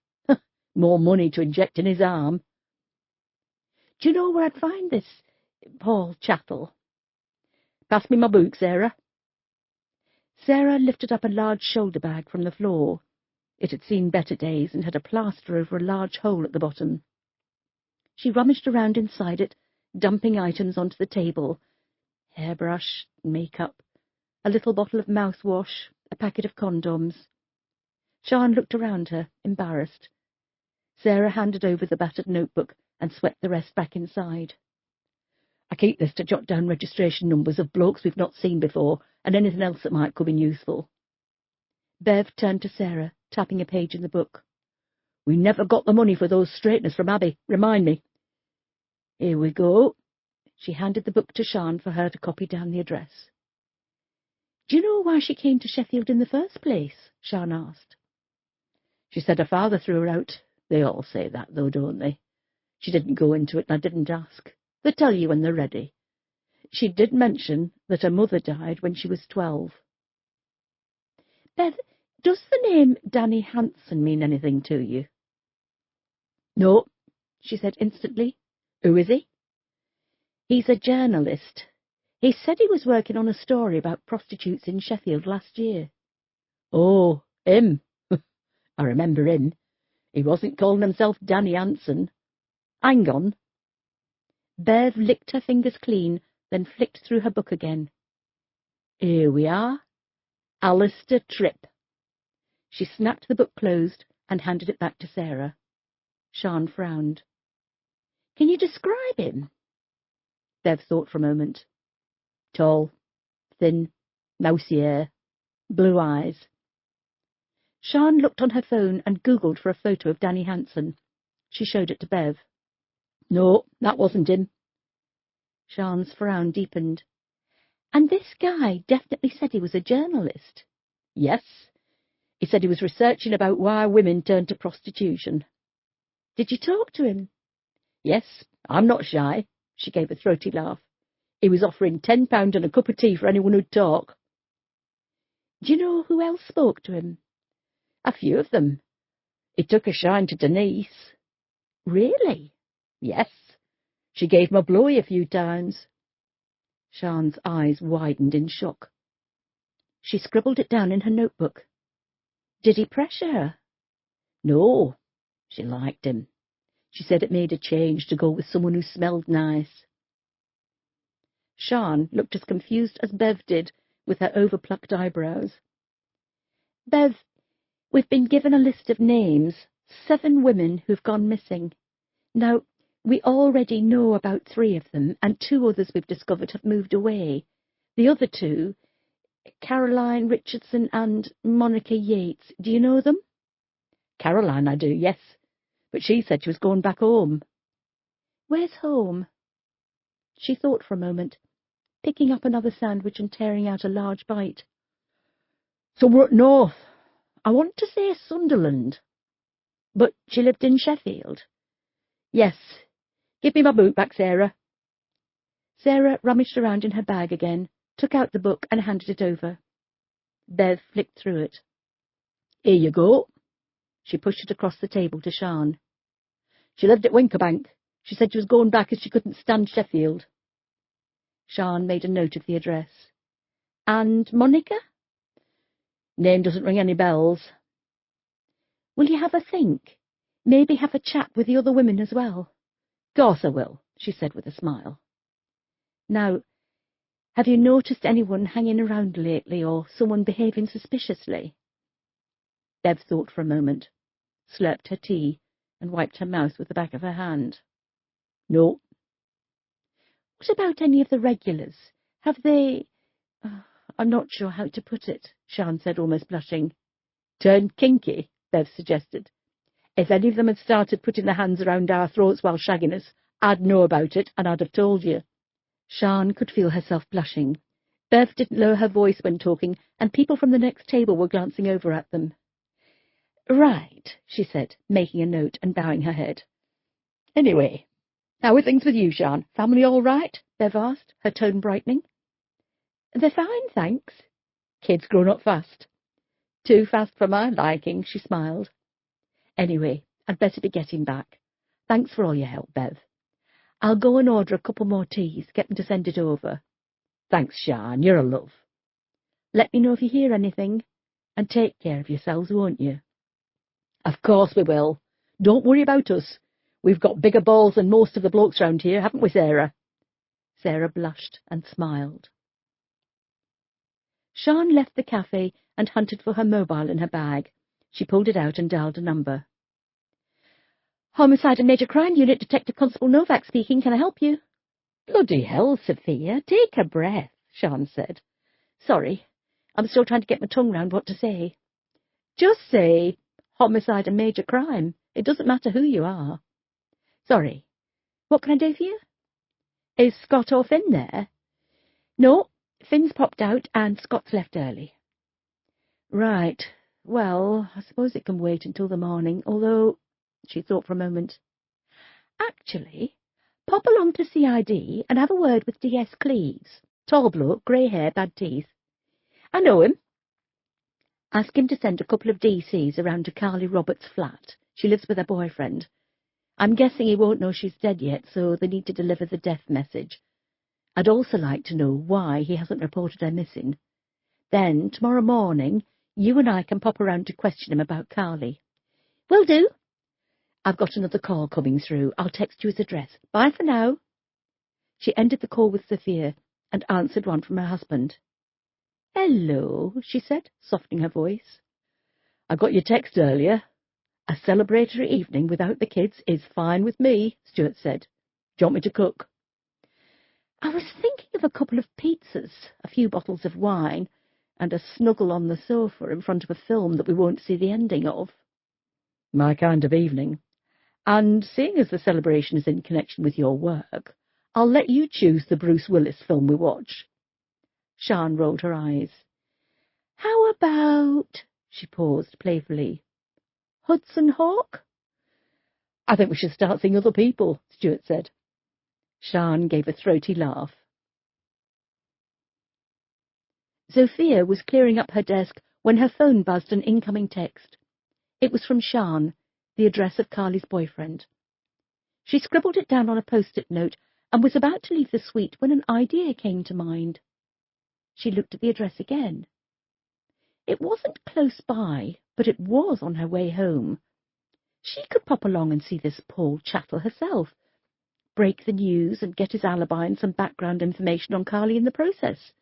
B: More money to inject in his arm." "Do you know where I'd find this Paul Chattel?" "Pass me my book, Sarah." Sarah lifted up a large shoulder bag from the floor. It had seen better days and had a plaster over a large hole at the bottom. She rummaged around inside it, dumping items onto the table. Hairbrush, makeup, a little bottle of mouthwash, a packet of condoms. Sian looked around her, embarrassed. Sarah handed over the battered notebook and swept the rest back inside. "I keep this to jot down registration numbers of blokes we've not seen before, and anything else that might come in useful." Bev turned to Sarah, tapping a page in the book. "We never got the money for those straighteners from Abby. Remind me." "Here we go." She handed the book to Sian for her to copy down the address. "Do you know why she came to Sheffield in the first place?" Sian asked. "She said her father threw her out. They all say that, though, don't they? She didn't go into it, and I didn't ask. They'll tell you when they're ready. She did mention that her mother died when she was 12. "Bev, Does the name Danny Hanson mean anything to you?
A: No,
B: she said instantly.
A: Who is he?
B: He's a journalist. He said he was working on a story about prostitutes in Sheffield last year.
A: Oh, him. I remember him. He wasn't calling himself Danny Hanson. Hang on.
B: Bev licked her fingers clean, then flicked through her book again.
A: Here we are. Alistair Tripp.
B: She snapped the book closed and handed it back to Sarah. Sian frowned. Can you describe him?
A: Bev thought for a moment. Tall, thin, mousy hair, blue eyes.
B: Sian looked on her phone and Googled for a photo of Danny Hanson. She showed it to Bev.
A: No, that wasn't him.
B: Sian's frown deepened. And this guy definitely said he was a journalist.
A: Yes. He said he was researching about why women turn to prostitution.
B: Did you talk to him?
A: Yes, I'm not shy. She gave a throaty laugh. He was offering £10 and a cup of tea for anyone who'd talk.
B: Do you know who else spoke to him?
A: A few of them. He took a shine to Denise.
B: Really?
A: Yes. She gave him a blowy a few times.
B: Sian's eyes widened in shock. She scribbled it down in her notebook. Did he pressure her?
A: No. She liked him. She said it made a change to go with someone who smelled nice.
B: Sian looked as confused as Bev did, with her overplucked eyebrows. Bev, we've been given a list of names, 7 women who've gone missing. Now, we already know about 3 of them, and 2 others we've discovered have moved away. The other 2, Caroline Richardson and Monica Yates, do you know them?
A: Caroline, I do, yes. But she said she was going back home.
B: Where's home? She thought for a moment, picking up another sandwich and tearing out a large bite.
A: Somewhere up north. I want to say Sunderland.
B: But she lived in Sheffield?
A: Yes. Give me my book back, Sarah.
B: Sarah rummaged around in her bag again, took out the book and handed it over. Bev flicked through it.
A: Here you go.
B: She pushed it across the table to Sian.
A: She lived at Winkerbank. She said she was going back as she couldn't stand Sheffield.
B: Sian made a note of the address. And Monica?
A: Name doesn't ring any bells.
B: Will you have a think? Maybe have a chat with the other women as well?
A: Course I will,
B: she said with a smile. Now, have you noticed anyone hanging around lately or someone behaving suspiciously? Bev thought for a moment, slurped her tea, and wiped her mouth with the back of her hand.
A: No.
B: What about any of the regulars? Have they... I'm not sure how to put it, Sian said, almost blushing.
A: Turned kinky, Bev suggested. If any of them had started putting their hands around our throats while shagging us, I'd know about it, and I'd have told you.
B: Sian could feel herself blushing. Bev didn't lower her voice when talking, and people from the next table were glancing over at them. Right, she said, making a note and bowing her head.
A: Anyway, how are things with you, Sian? Family all right?
B: Bev asked, her tone brightening. They're fine, thanks.
A: Kids grown up fast.
B: Too fast for my liking, she smiled. Anyway, I'd better be getting back. Thanks for all your help, Bev. I'll go and order a couple more teas, get them to send it over.
A: Thanks, Sian, you're a love.
B: Let me know if you hear anything, and take care of yourselves, won't you?
A: Of course we will. Don't worry about us. We've got bigger balls than most of the blokes round here, haven't we, Sarah?
B: Sarah blushed and smiled. Sian left the cafe and hunted for her mobile in her bag. She pulled it out and dialed a number. Homicide and Major Crime Unit, Detective Constable Novak speaking. Can I help you?
A: Bloody hell, Sophia. Take a breath, Sian said.
B: Sorry, I'm still trying to get my tongue round what to say.
A: Just say
B: homicide and major crime. It doesn't matter who you are. Sorry. What can I do for you? Is Scott or Finn there? No, Finn's popped out and Scott's left early. Right. Well, I suppose it can wait until the morning, although... She thought for a moment. Actually, pop along to CID and have a word with D.S. Cleves. Tall bloke, grey hair, bad teeth. I know him. Ask him to send a couple of DCs around to Carly Roberts' flat. She lives with her boyfriend. I'm guessing he won't know she's dead yet, so they need to deliver the death message. I'd also like to know why he hasn't reported her missing. Then, tomorrow morning, you and I can pop around to question him about Carly. Will do. I've got another call coming through. I'll text you his address. Bye for now. She ended the call with Sophia and answered one from her husband. Hello, she said, softening her voice. I got your text earlier. A celebratory evening without the kids is fine with me, Stuart said. Do you want me to cook? I was thinking of a couple of pizzas, a few bottles of wine, and a snuggle on the sofa in front of a film that we won't see the ending of. My kind of evening. And seeing as the celebration is in connection with your work, I'll let you choose the Bruce Willis film we watch. Sian rolled her eyes. How about... She paused playfully. Hudson Hawk? I think we should start seeing other people, Stuart said. Sian gave a throaty laugh. Sophia was clearing up her desk when her phone buzzed an incoming text. It was from Sian, the address of Carly's boyfriend. She scribbled it down on a post-it note and was about to leave the suite when an idea came to mind. She looked at the address again. It wasn't close by, but it was on her way home. She could pop along and see this Paul Chattel herself, break the news and get his alibi and some background information on Carly in the process.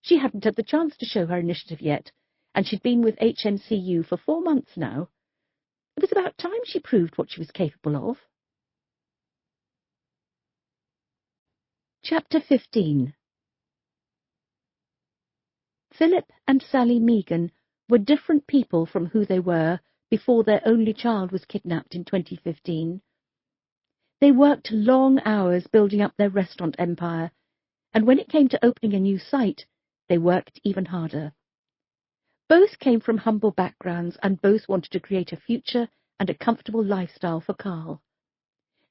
B: She hadn't had the chance to show her initiative yet, and she'd been with HMCU for 4 months now. It was about time she proved what she was capable of. Chapter 15. Philip and Sally Megan were different people from who they were before their only child was kidnapped in 2015. They worked long hours building up their restaurant empire, and when it came to opening a new site, they worked even harder. Both came from humble backgrounds and both wanted to create a future and a comfortable lifestyle for Carl.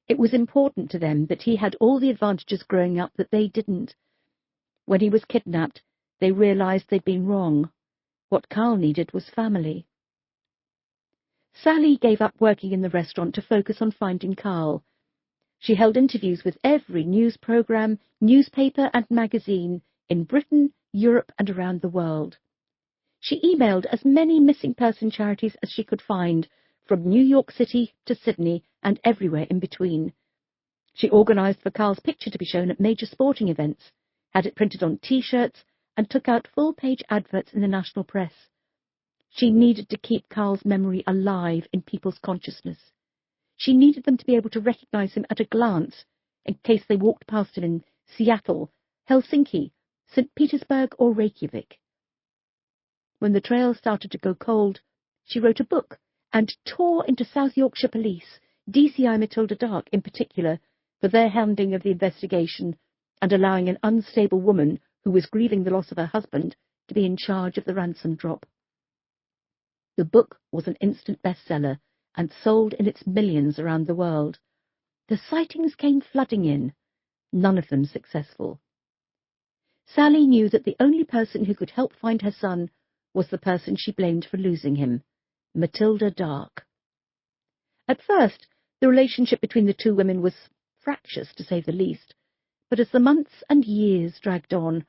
B: It was important to them that he had all the advantages growing up that they didn't. When he was kidnapped, they realized they'd been wrong. What Carl needed was family. Sally gave up working in the restaurant to focus on finding Carl. She held interviews with every news program, newspaper and magazine in Britain, Europe and around the world. She emailed as many missing person charities as she could find, from New York City to Sydney and everywhere in between. She organised for Carl's picture to be shown at major sporting events, had it printed on T-shirts, and took out full-page adverts in the national press. She needed to keep Carl's memory alive in people's consciousness. She needed them to be able to recognise him at a glance, in case they walked past him in Seattle, Helsinki, St. Petersburg or Reykjavik. When the trail started to go cold, she wrote a book and tore into South Yorkshire Police, DCI Matilda Dark in particular, for their handling of the investigation and allowing an unstable woman who was grieving the loss of her husband to be in charge of the ransom drop. The book was an instant bestseller and sold in its millions around the world. The sightings came flooding in, none of them successful. Sally knew that the only person who could help find her son was the person she blamed for losing him, Matilda Dark. At first, the relationship between the two women was fractious, to say the least, but as the months and years dragged on,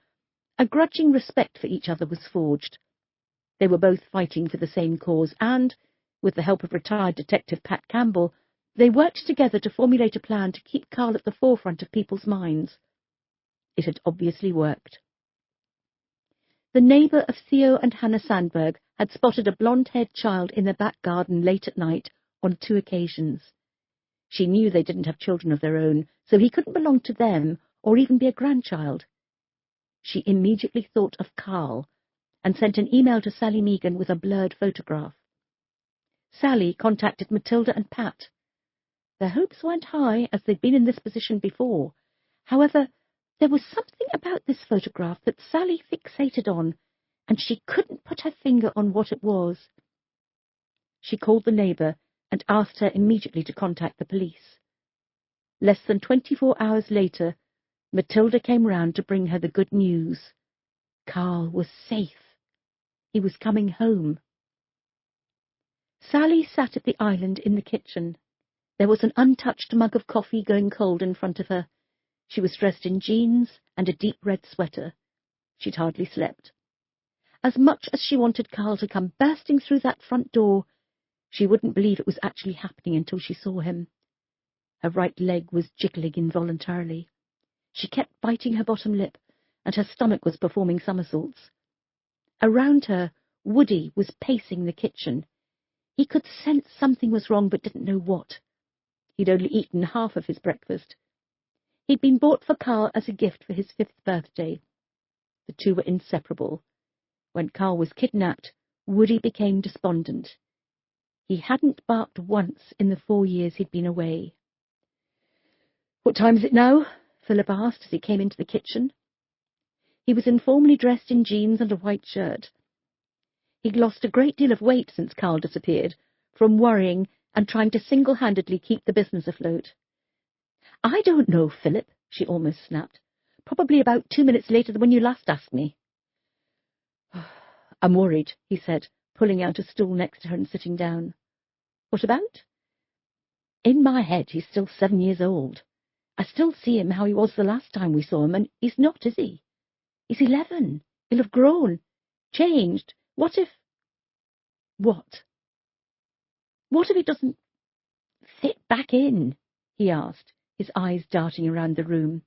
B: a grudging respect for each other was forged. They were both fighting for the same cause and, with the help of retired detective Pat Campbell, they worked together to formulate a plan to keep Carl at the forefront of people's minds. It had obviously worked. The neighbour of Theo and Hannah Sandberg had spotted a blonde-haired child in their back garden late at night on 2 occasions. She knew they didn't have children of their own, so he couldn't belong to them or even be a grandchild. She immediately thought of Carl and sent an email to Sally Megan with a blurred photograph. Sally contacted Matilda and Pat. Their hopes weren't high, as they'd been in this position before. However, there was something about this photograph that Sally fixated on, and she couldn't put her finger on what it was. She called the neighbour and asked her immediately to contact the police. Less than 24 hours later, Matilda came round to bring her the good news. Carl was safe. He was coming home. Sally sat at the island in the kitchen. There was an untouched mug of coffee going cold in front of her. She was dressed in jeans and a deep red sweater. She'd hardly slept. As much as she wanted Carl to come bursting through that front door, she wouldn't believe it was actually happening until she saw him. Her right leg was jiggling involuntarily. She kept biting her bottom lip, and her stomach was performing somersaults. Around her, Woody was pacing the kitchen. He could sense something was wrong, but didn't know what. He'd only eaten half of his breakfast. He'd been bought for Carl as a gift for his 5th birthday. The two were inseparable. When Carl was kidnapped, Woody became despondent. He hadn't barked once in the 4 years he'd been away. "What time is it now?" Philip asked as he came into the kitchen. He was informally dressed in jeans and a white shirt. He'd lost a great deal of weight since Carl disappeared, from worrying and trying to single-handedly keep the business afloat. "I don't know, Philip," she almost snapped. "Probably about 2 minutes later than when you last asked me." "I'm worried," he said, pulling out a stool next to her and sitting down. "What about?" "In my head, he's still 7 years old. I still see him how he was the last time we saw him, and he's not, is he? He's 11. He'll have grown, changed. What if—" "What?" "What if he doesn't fit back in?" he asked, his eyes darting around the room.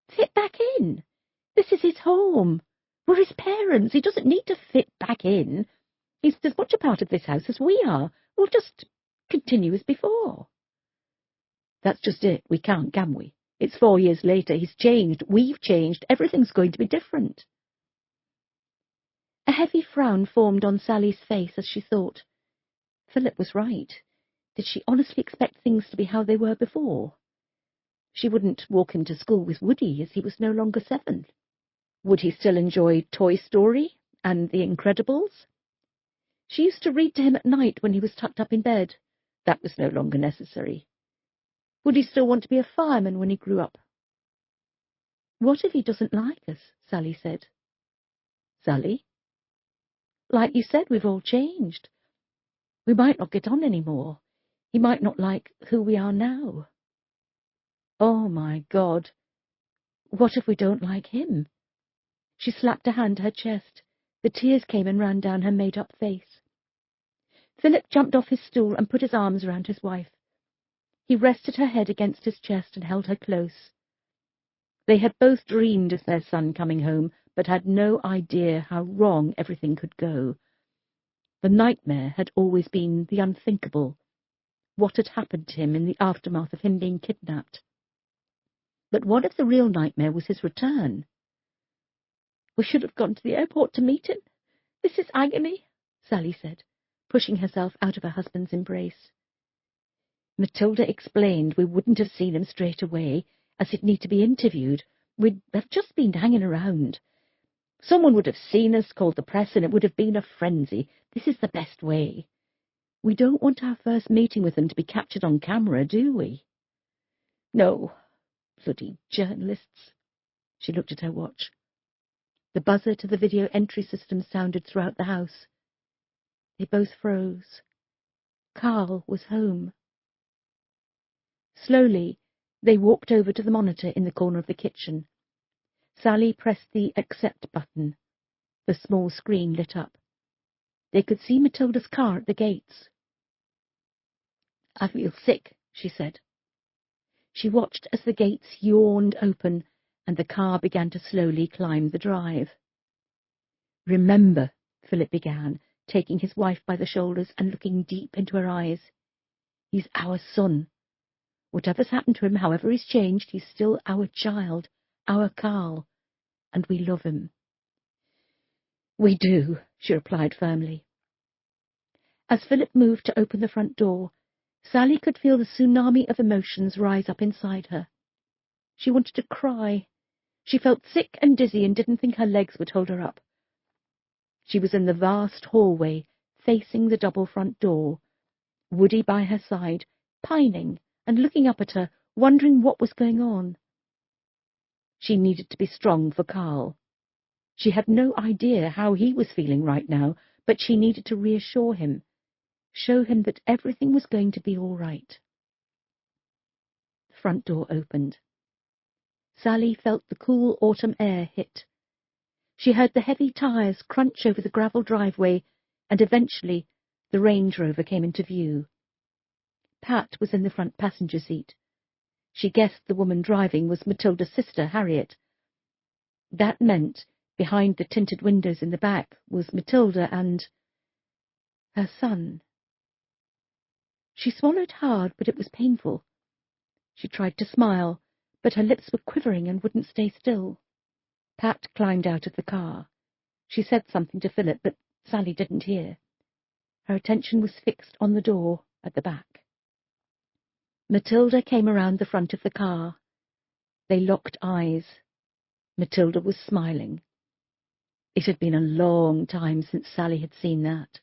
B: "Fit back in? This is his home. We're his parents. He doesn't need to fit back in. He's as much a part of this house as we are. We'll just continue as before." "That's just it. We can't, can we? It's 4 years later. He's changed. We've changed. Everything's going to be different." A heavy frown formed on Sally's face as she thought. Philip was right. Did she honestly expect things to be how they were before? She wouldn't walk him to school with Woody, as he was no longer 7. Would he still enjoy Toy Story and The Incredibles? She used to read to him at night when he was tucked up in bed. That was no longer necessary. Would he still want to be a fireman when he grew up? "What if he doesn't like us?" Sally said. "Sally? Like you said, we've all changed. We might not get on any more. He might not like who we are now." "Oh, my God. What if we don't like him?" She slapped a hand to her chest. The tears came and ran down her made-up face. Philip jumped off his stool and put his arms around his wife. He rested her head against his chest and held her close. They had both dreamed of their son coming home, but had no idea how wrong everything could go. The nightmare had always been the unthinkable, what had happened to him in the aftermath of him being kidnapped. But what if the real nightmare was his return? "We should have gone to the airport to meet him. This is agony," Sally said, pushing herself out of her husband's embrace. "Matilda explained we wouldn't have seen him straight away, as he'd need to be interviewed. We'd have just been hanging around. Someone would have seen us, called the press, and it would have been a frenzy. This is the best way. We don't want our first meeting with him to be captured on camera, do we?" "No. Bloody journalists." She looked at her watch. The buzzer to the video entry system sounded throughout the house. They both froze. Carl was home. Slowly, they walked over to the monitor in the corner of the kitchen. Sally pressed the accept button. The small screen lit up. They could see Matilda's car at the gates. "I feel sick," she said. She watched as the gates yawned open and the car began to slowly climb the drive. "Remember," Philip began, taking his wife by the shoulders and looking deep into her eyes. "He's our son. Whatever's happened to him, however he's changed, he's still our child, our Carl, and we love him." "We do," she replied firmly. As Philip moved to open the front door, Sally could feel the tsunami of emotions rise up inside her. She wanted to cry. She felt sick and dizzy and didn't think her legs would hold her up. She was in the vast hallway, facing the double front door, Woody by her side, pining and looking up at her, wondering what was going on. She needed to be strong for Carl. She had no idea how he was feeling right now, but she needed to reassure him, show him that everything was going to be all right. The front door opened. Sally felt the cool autumn air hit. She heard the heavy tires crunch over the gravel driveway, and eventually the Range Rover came into view. Pat was in the front passenger seat. She guessed the woman driving was Matilda's sister, Harriet. That meant behind the tinted windows in the back was Matilda and her son. She swallowed hard, but it was painful. She tried to smile, but her lips were quivering and wouldn't stay still. Pat climbed out of the car. She said something to Philip, but Sally didn't hear. Her attention was fixed on the door at the back. Matilda came around the front of the car. They locked eyes. Matilda was smiling. It had been a long time since Sally had seen that.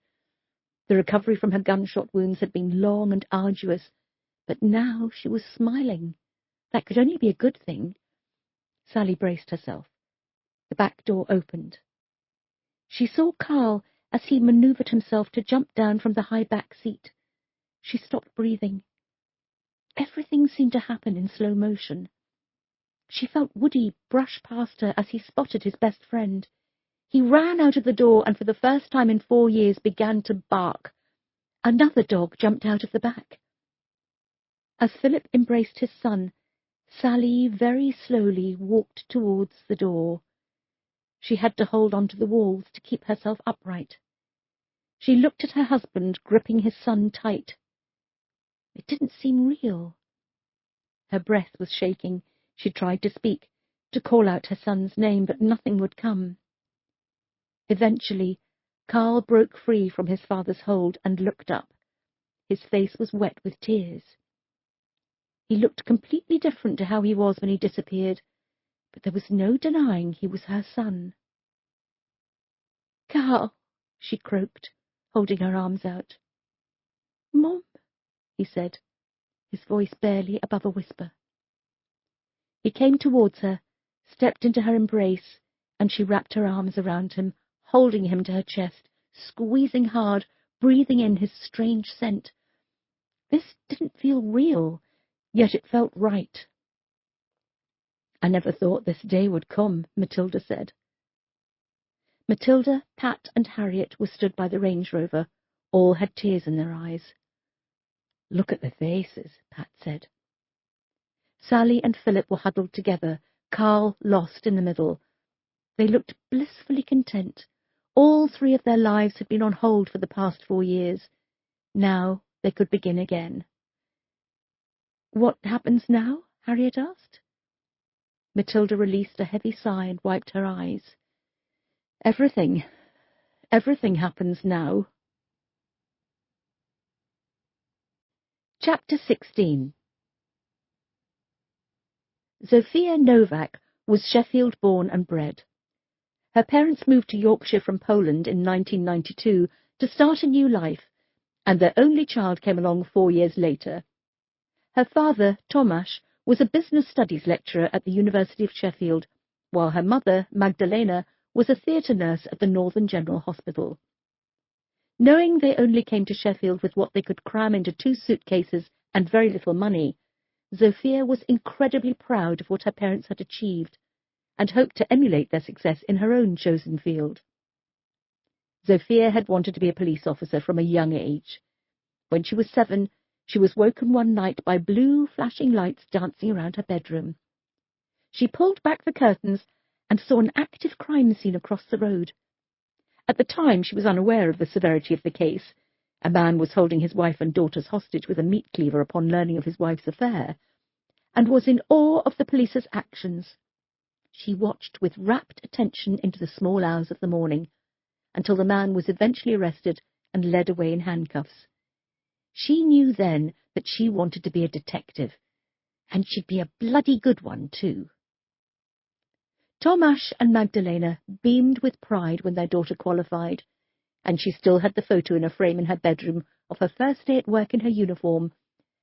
B: The recovery from her gunshot wounds had been long and arduous, but now she was smiling. That could only be a good thing. Sally braced herself. The back door opened. She saw Carl as he manoeuvred himself to jump down from the high back seat. She stopped breathing. Everything seemed to happen in slow motion. She felt Woody brush past her as he spotted his best friend. He ran out of the door and for the first time in 4 years began to bark. Another dog jumped out of the back. As Philip embraced his son, Sally very slowly walked towards the door. She had to hold on to the walls to keep herself upright. She looked at her husband, gripping his son tight. It didn't seem real. Her breath was shaking. She tried to speak, to call out her son's name, but nothing would come. Eventually, Carl broke free from his father's hold and looked up. His face was wet with tears. He looked completely different to how he was when he disappeared, but there was no denying he was her son. "Carl," she croaked, holding her arms out. "Mom," he said, his voice barely above a whisper. He came towards her, stepped into her embrace, and she wrapped her arms around him, holding him to her chest, squeezing hard, breathing in his strange scent. This didn't feel real, yet it felt right. "I never thought this day would come," Matilda said. Matilda, Pat, and Harriet were stood by the Range Rover. All had tears in their eyes. "Look at the faces," Pat said. Sally and Philip were huddled together, Carl lost in the middle. They looked blissfully content. All 3 of their lives had been on hold for the past 4 years. Now they could begin again. "What happens now?" Harriet asked. Matilda released a heavy sigh and wiped her eyes. Everything happens now." Chapter 16. Zofia Novak was Sheffield-born and bred. Her parents moved to Yorkshire from Poland in 1992 to start a new life, and their only child came along 4 years later. Her father, Tomasz, was a business studies lecturer at the University of Sheffield, while her mother, Magdalena, was a theatre nurse at the Northern General Hospital. Knowing they only came to Sheffield with what they could cram into 2 suitcases and very little money, Zofia was incredibly proud of what her parents had achieved, and hoped to emulate their success in her own chosen field. Zofia had wanted to be a police officer from a young age. When she was 7, she was woken one night by blue flashing lights dancing around her bedroom. She pulled back the curtains and saw an active crime scene across the road. At the time, she was unaware of the severity of the case. A man was holding his wife and daughters hostage with a meat cleaver upon learning of his wife's affair, and was in awe of the police's actions. She watched with rapt attention into the small hours of the morning, until the man was eventually arrested and led away in handcuffs. She knew then that she wanted to be a detective, and she'd be a bloody good one, too. Tomasz and Magdalena beamed with pride when their daughter qualified, and she still had the photo in a frame in her bedroom of her first day at work in her uniform,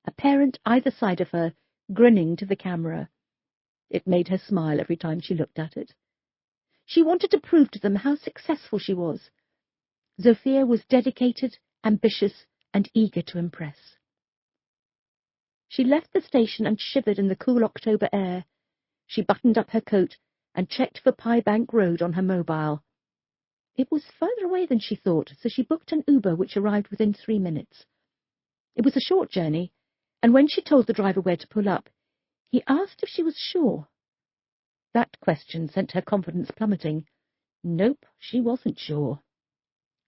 B: a parent either side of her, grinning to the camera. It made her smile every time she looked at it. She wanted to prove to them how successful she was. Zofia was dedicated, ambitious, and eager to impress. She left the station and shivered in the cool October air. She buttoned up her coat and checked for Pie Bank Road on her mobile. It was further away than she thought, so she booked an Uber which arrived within 3 minutes. It was a short journey, and when she told the driver where to pull up, he asked if she was sure. That question sent her confidence plummeting. Nope, she wasn't sure.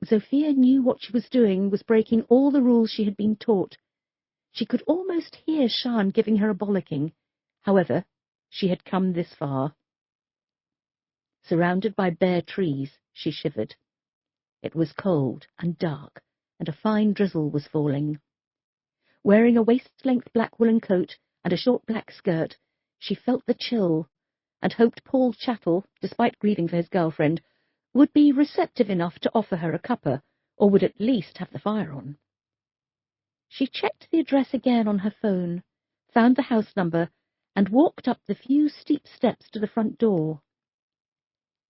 B: Zofia knew what she was doing was breaking all the rules she had been taught. She could almost hear Sian giving her a bollocking. However, she had come this far. Surrounded by bare trees, she shivered. It was cold and dark, and a fine drizzle was falling. Wearing a waist-length black woolen coat and a short black skirt, she felt the chill, and hoped Paul Chattel, despite grieving for his girlfriend, would be receptive enough to offer her a cuppa, or would at least have the fire on. She checked the address again on her phone, found the house number, and walked up the few steep steps to the front door.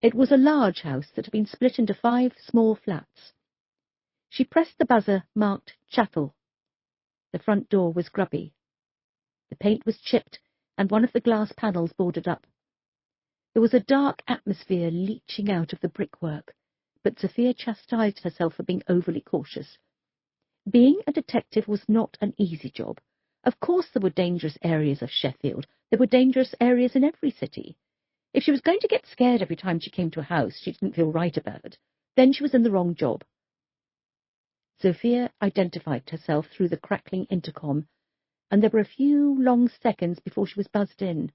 B: It was a large house that had been split into 5 small flats. She pressed the buzzer marked Chattel. The front door was grubby. The paint was chipped, and one of the glass panels boarded up. There was a dark atmosphere leaching out of the brickwork, but Zofia chastised herself for being overly cautious. Being a detective was not an easy job. Of course there were dangerous areas of Sheffield. There were dangerous areas in every city. If she was going to get scared every time she came to a house she didn't feel right about, then she was in the wrong job. Zofia identified herself through the crackling intercom, and there were a few long seconds before she was buzzed in.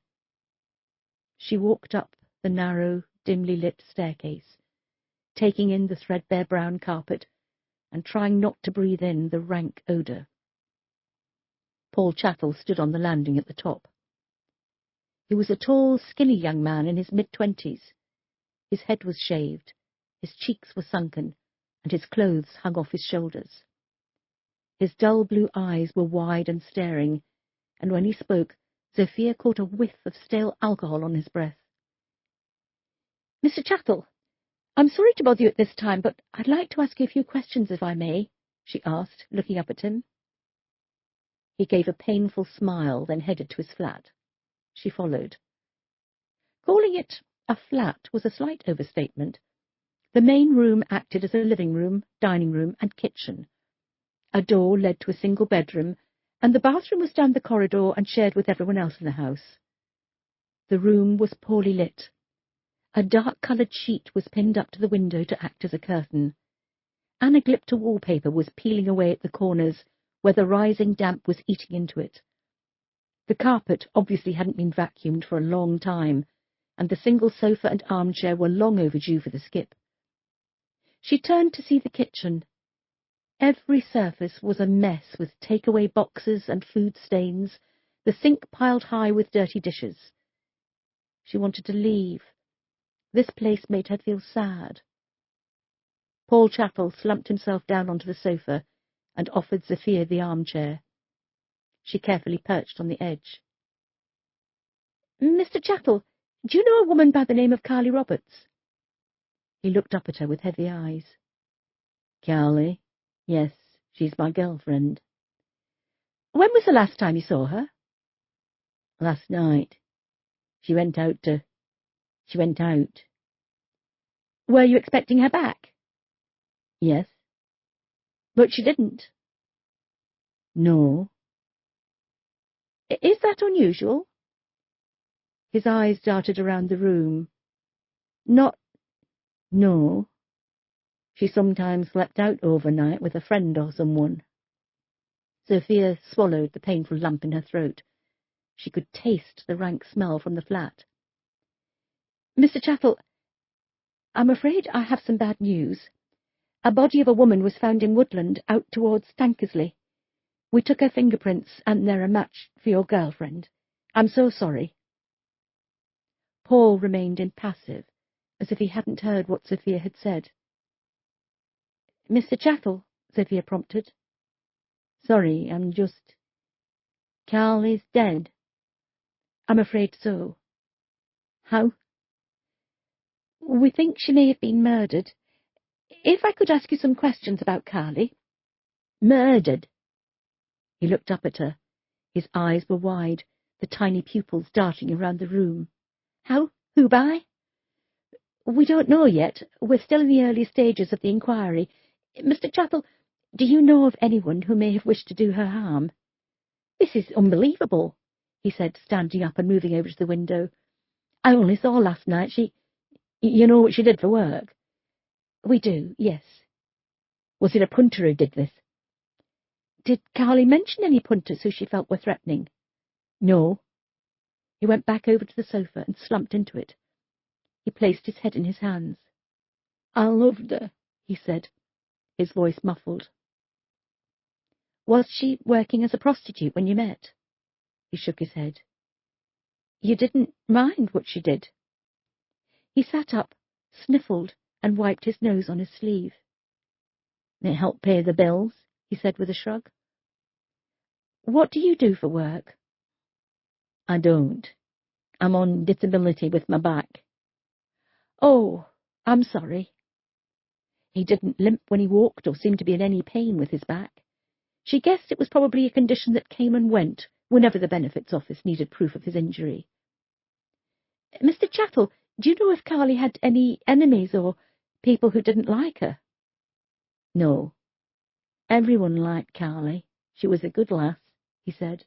B: She walked up the narrow, dimly lit staircase, taking in the threadbare brown carpet and trying not to breathe in the rank odour. Paul Chattel stood on the landing at the top. He was a tall, skinny young man in his mid-20s. His head was shaved, his cheeks were sunken, and his clothes hung off his shoulders. His dull blue eyes were wide and staring, and when he spoke, Zofia caught a whiff of stale alcohol on his breath. "Mr. Chattel, I'm sorry to bother you at this time, but I'd like to ask you a few questions, if I may," she asked, looking up at him. He gave a painful smile, then headed to his flat. She followed. Calling it a flat was a slight overstatement. The main room acted as a living room, dining room, and kitchen. A door led to a single bedroom, and the bathroom was down the corridor and shared with everyone else in the house. The room was poorly lit. A dark-coloured sheet was pinned up to the window to act as a curtain. Anaglypta wallpaper was peeling away at the corners, where the rising damp was eating into it. The carpet obviously hadn't been vacuumed for a long time, and the single sofa and armchair were long overdue for the skip. She turned to see the kitchen. Every surface was a mess with takeaway boxes and food stains, the sink piled high with dirty dishes. She wanted to leave. This place made her feel sad. Paul Chattel slumped himself down onto the sofa and offered Zofia the armchair. She carefully perched on the edge. "Mr. Chattel, do you know a woman by the name of Carly Roberts?" He looked up at her with heavy eyes. "Carly? Yes, she's my girlfriend." "When was the last time you saw her?" "Last night. She went out. Were you expecting her back?" "Yes." "But she didn't." "No." "Is that unusual?" His eyes darted around the room. No. She sometimes slept out overnight with a friend or someone." Zofia swallowed the painful lump in her throat. She could taste the rank smell from the flat. "Mr. Chattel, I'm afraid I have some bad news. A body of a woman was found in woodland out towards Tankersley. We took her fingerprints, and they're a match for your girlfriend. I'm so sorry." Paul remained impassive, as if he hadn't heard what Zofia had said. "Mr. Chattel," Zofia prompted. "Sorry, I'm just... Carly's dead." "I'm afraid so." "How?" We think she may have been murdered. If I could ask you some questions about Carly."
A: "Murdered?"
B: He looked up at her. His eyes were wide, the tiny pupils darting around the room.
A: "How? Who by?"
B: "We don't know yet. We're still in the early stages of the inquiry. Mr. Chapel, do you know of anyone who may have wished to do her harm?"
A: "This is unbelievable," he said, standing up and moving over to the window. "I only saw last night You know what she did for work?"
B: "We do, yes."
A: "Was it a punter who did this?"
B: "Did Carly mention any punters who she felt were threatening?"
A: "No."
B: He went back over to the sofa and slumped into it. He placed his head in his hands.
A: "I loved her," he said, his voice muffled.
B: "Was she working as a prostitute when you met?" He shook his head. "You didn't mind what she did?" He sat up, sniffled, and wiped his nose on his sleeve.
A: "It helped pay the bills," he said with a shrug.
B: "What do you do for work?"
A: "I don't. I'm on disability with my back."
B: "Oh, I'm sorry."
A: He didn't limp when he walked or seem to be in any pain with his back. She guessed it was probably a condition that came and went whenever the benefits office needed proof of his injury.
B: "Mr. Chattel, do you know if Carly had any enemies or people who didn't like her?"
A: "No. Everyone liked Carly. She was a good lass," he said.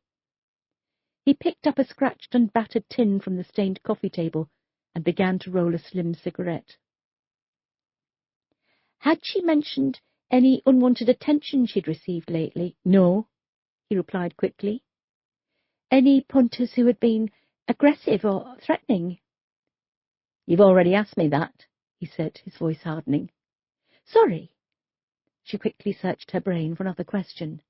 B: He picked up a scratched and battered tin from the stained coffee table and began to roll a slim cigarette. "Had she mentioned any unwanted attention she'd received lately?"
A: "No,"
B: he replied quickly. "Any punters who had been aggressive or threatening?"
A: "You've already asked me that," he said, his voice hardening.
B: "Sorry." She quickly searched her brain for another question.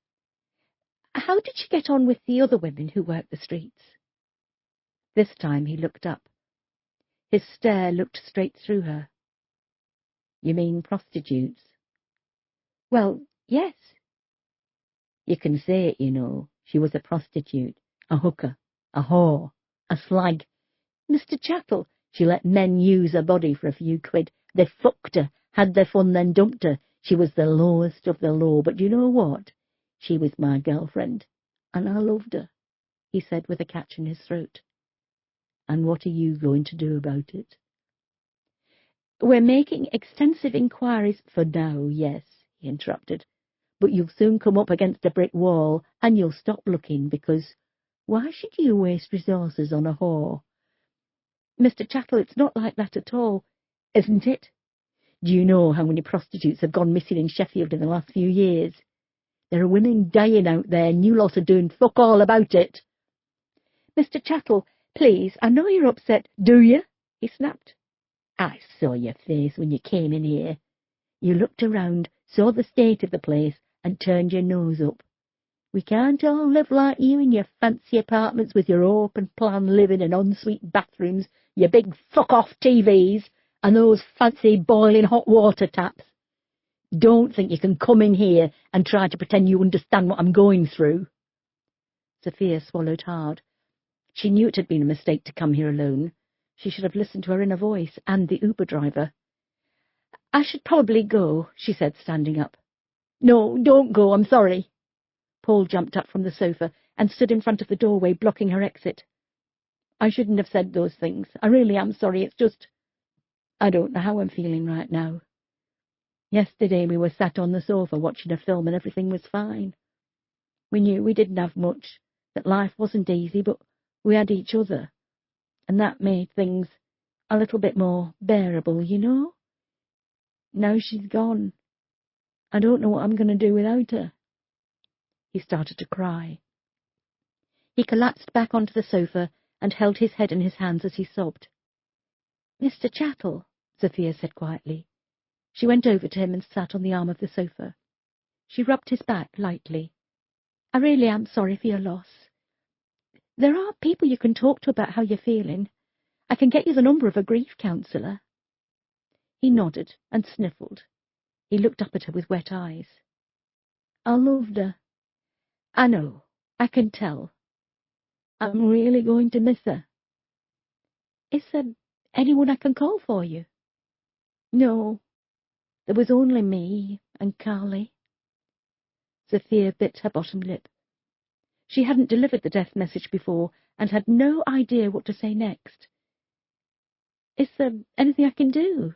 B: "How did she get on with the other women who worked the streets?" This time he looked up. His stare looked straight through her.
A: "You mean prostitutes?"
B: "Well, yes."
A: "You can say it, you know. She was a prostitute, a hooker, a whore, a slag.
B: "Mr. Chattel."
A: She let men use her body for a few quid. They fucked her, had their fun, then dumped her. She was the lowest of the low, but you know what? She was my girlfriend, and I loved her," he said with a catch in his throat. "And what are you going to do about it?"
B: "We're making extensive inquiries."
A: "For now, yes," he interrupted. "But you'll soon come up against a brick wall, and you'll stop looking, because why should you waste resources on a whore?"
B: "Mr. Chattel, it's not like that at all."
A: "Isn't it? Do you know how many prostitutes have gone missing in Sheffield in the last few years? There are women dying out there, and you lot are doing fuck all about it."
B: "Mr. Chattel, please, I know you're upset."
A: "Do you?"
B: he snapped.
A: "I saw your face when you came in here. You looked around, saw the state of the place, and turned your nose up. We can't all live like you in your fancy apartments with your open-plan living and ensuite bathrooms, your big fuck-off TVs, and those fancy boiling hot water taps. Don't think you can come in here and try to pretend you understand what I'm going through."
B: Sophia swallowed hard. She knew it had been a mistake to come here alone. She should have listened to her inner voice and the Uber driver. "I should probably go," she said, standing up.
A: "No, don't go, I'm sorry."
B: Paul jumped up from the sofa and stood in front of the doorway, blocking her exit.
A: "I shouldn't have said those things. I really am sorry. It's just I don't know how I'm feeling right now. Yesterday we were sat on the sofa watching a film and everything was fine. We knew we didn't have much, that life wasn't easy, but we had each other. And that made things a little bit more bearable, you know? Now she's gone. I don't know what I'm going to do without her."
B: He started to cry. He collapsed back onto the sofa and held his head in his hands as he sobbed. "Mr. Chattel," Sophia said quietly. She went over to him and sat on the arm of the sofa. She rubbed his back lightly. "I really am sorry for your loss. There are people you can talk to about how you're feeling. I can get you the number of a grief counsellor." He nodded and sniffled. He looked up at her with wet eyes.
A: "I loved her."
B: "I know. I can tell."
A: "I'm really going to miss her."
B: "Is there anyone I can call for you?" No, there was only me and Carly. Sophia bit her bottom lip. She hadn't delivered the death message before and had no idea what to say next. Is there anything I can do?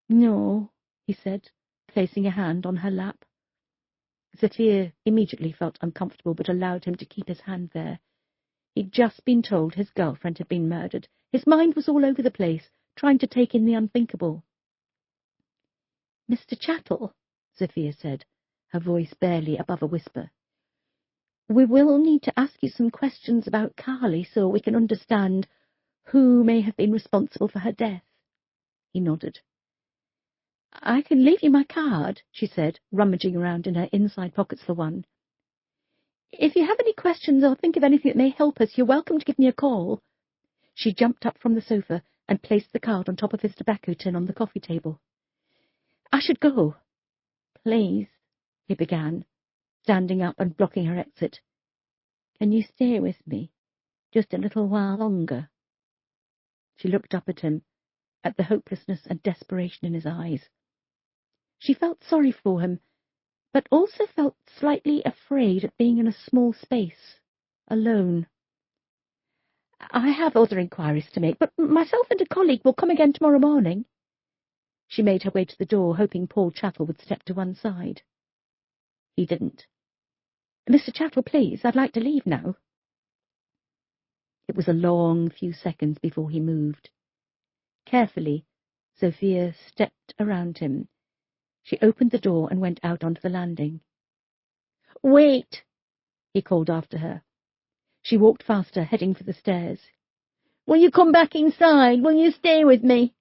B: No, he said, placing a hand on her lap. Sophia immediately felt uncomfortable but allowed him to keep his hand there. He'd just been told his girlfriend had been murdered. His mind was all over the place, trying to take in the unthinkable. Mr. Chattel, Sophia said, her voice barely above a whisper. We will need to ask you some questions about Carly so we can understand who may have been responsible for her death. He nodded. I can leave you my card, she said, rummaging around in her inside pockets for one. If you have any questions or think of anything that may help us, you're welcome to give me a call. She jumped up from the sofa and placed the card on top of his tobacco tin on the coffee table. I should go. Please, he began, standing up and blocking her exit. Can you stay with me just a little while longer? She looked up at him, at the hopelessness and desperation in his eyes. She felt sorry for him, but also felt slightly afraid at being in a small space, alone. I have other inquiries to make, but myself and a colleague will come again tomorrow morning. She made her way to the door, hoping Paul Chattel would step to one side. He didn't. Mr. Chattel, please, I'd like to leave now. It was a long few seconds before he moved. Carefully, Sophia stepped around him. She opened the door and went out onto the landing. Wait, he called after her. She walked faster, heading for the stairs. Will you come back inside? Will you stay with me?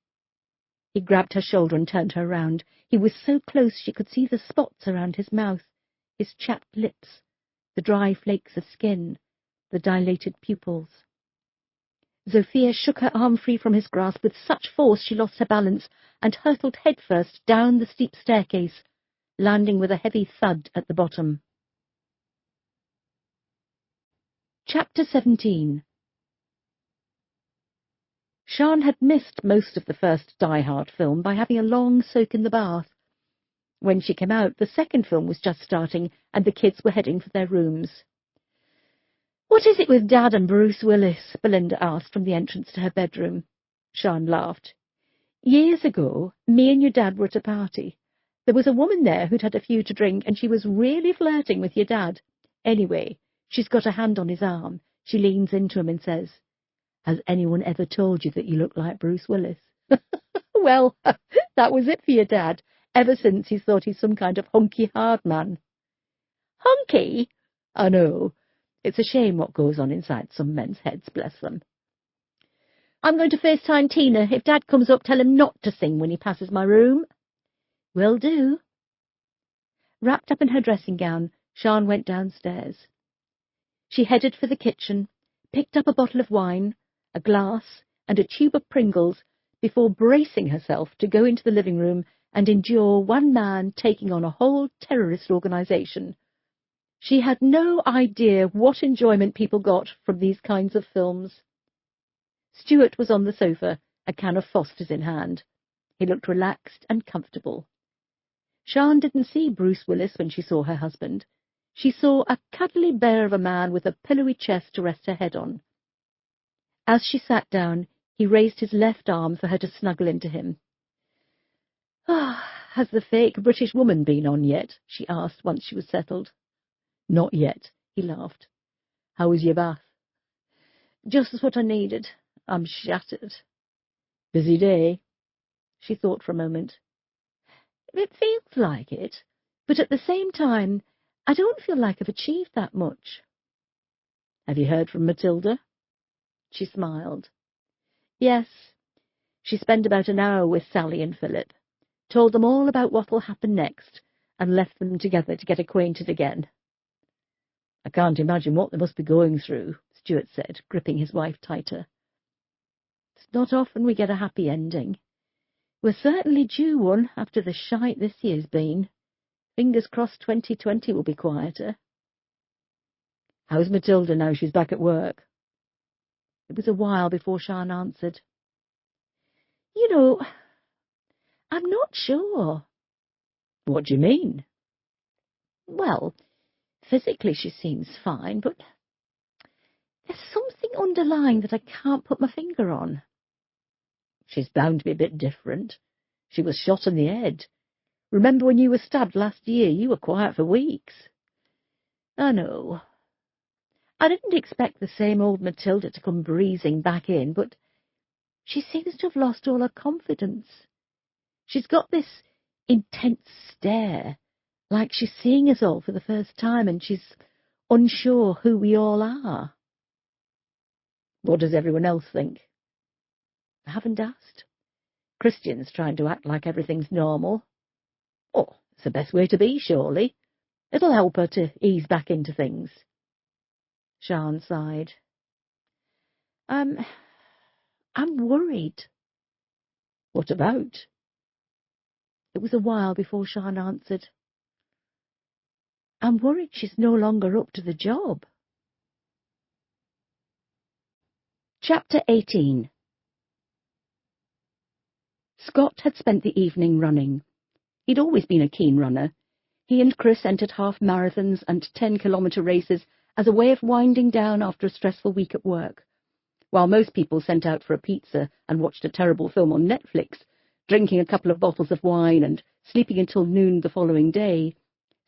B: He grabbed her shoulder and turned her around. He was so close she could see the spots around his mouth, his chapped lips, the dry flakes of skin, the dilated pupils. Sophia shook her arm free from his grasp with such force she lost her balance and hurtled headfirst down the steep staircase, landing with a heavy thud at the bottom. Chapter 17. Sian had missed most of the first Die Hard film by having a long soak in the bath. When she came out, the second film was just starting, and the kids were heading for their rooms. What is it with Dad and Bruce Willis? Belinda asked from the entrance to her bedroom. Sian laughed. Years ago, me and your dad were at a party. There was a woman there who'd had a few to drink, and she was really flirting with your dad. Anyway, she's got a hand on his arm. She leans into him and says, Has anyone ever told you that you look like Bruce Willis? Well, that was it for your dad, ever since he's thought he's some kind of hunky hard man. Hunky? I know. It's a shame what goes on inside some men's heads, bless them. I'm going to FaceTime Tina. If Dad comes up, tell him not to sing when he passes my room. Will do. Wrapped up in her dressing gown, Sian went downstairs. She headed for the kitchen, picked up a bottle of wine, a glass, and a tube of Pringles before bracing herself to go into the living room and endure one man taking on a whole terrorist organisation. She had no idea what enjoyment people got from these kinds of films. Stuart was on the sofa, a can of Foster's in hand. He looked relaxed and comfortable. Sian didn't see Bruce Willis when she saw her husband. She saw a cuddly bear of a man with a pillowy chest to rest her head on. As she sat down, he raised his left arm for her to snuggle into him. Has the fake British woman been on yet? She asked once she was settled. Not yet, he laughed. How was your bath? Just what I needed. I'm shattered. Busy day? She thought for a moment. It feels like it, but at the same time, I don't feel like I've achieved that much. Have you heard from Matilda? She smiled. Yes. She spent about an hour with Sally and Philip, told them all about what will happen next, and left them together to get acquainted again. I can't imagine what they must be going through, Stuart said, gripping his wife tighter. It's not often we get a happy ending. We're certainly due one after the shite this year's been. Fingers crossed 2020 will be quieter. How's Matilda now she's back at work? It was a while before Sian answered. You know, I'm not sure.
A: What do you mean?
B: Well, physically she seems fine, but there's something underlying that I can't put my finger on.
A: She's bound to be a bit different. She was shot in the head. Remember when you were stabbed last year? You were quiet for weeks.
B: I know. I didn't expect the same old Matilda to come breezing back in, but she seems to have lost all her confidence. She's got this intense stare, like she's seeing us all for the first time, and she's unsure who we all are.
A: What does everyone else think?
B: I haven't asked.
A: Christian's trying to act like everything's normal. Oh, it's the best way to be, surely. It'll help her to ease back into things.
B: Sian sighed. I'm worried.
A: What about?
B: It was a while before Sian answered. I'm worried she's no longer up to the job. Chapter 18. Scott had spent the evening running. He'd always been a keen runner. He and Chris entered half-marathons and 10-kilometre races as a way of winding down after a stressful week at work. While most people sent out for a pizza and watched a terrible film on Netflix, drinking a couple of bottles of wine and sleeping until noon the following day,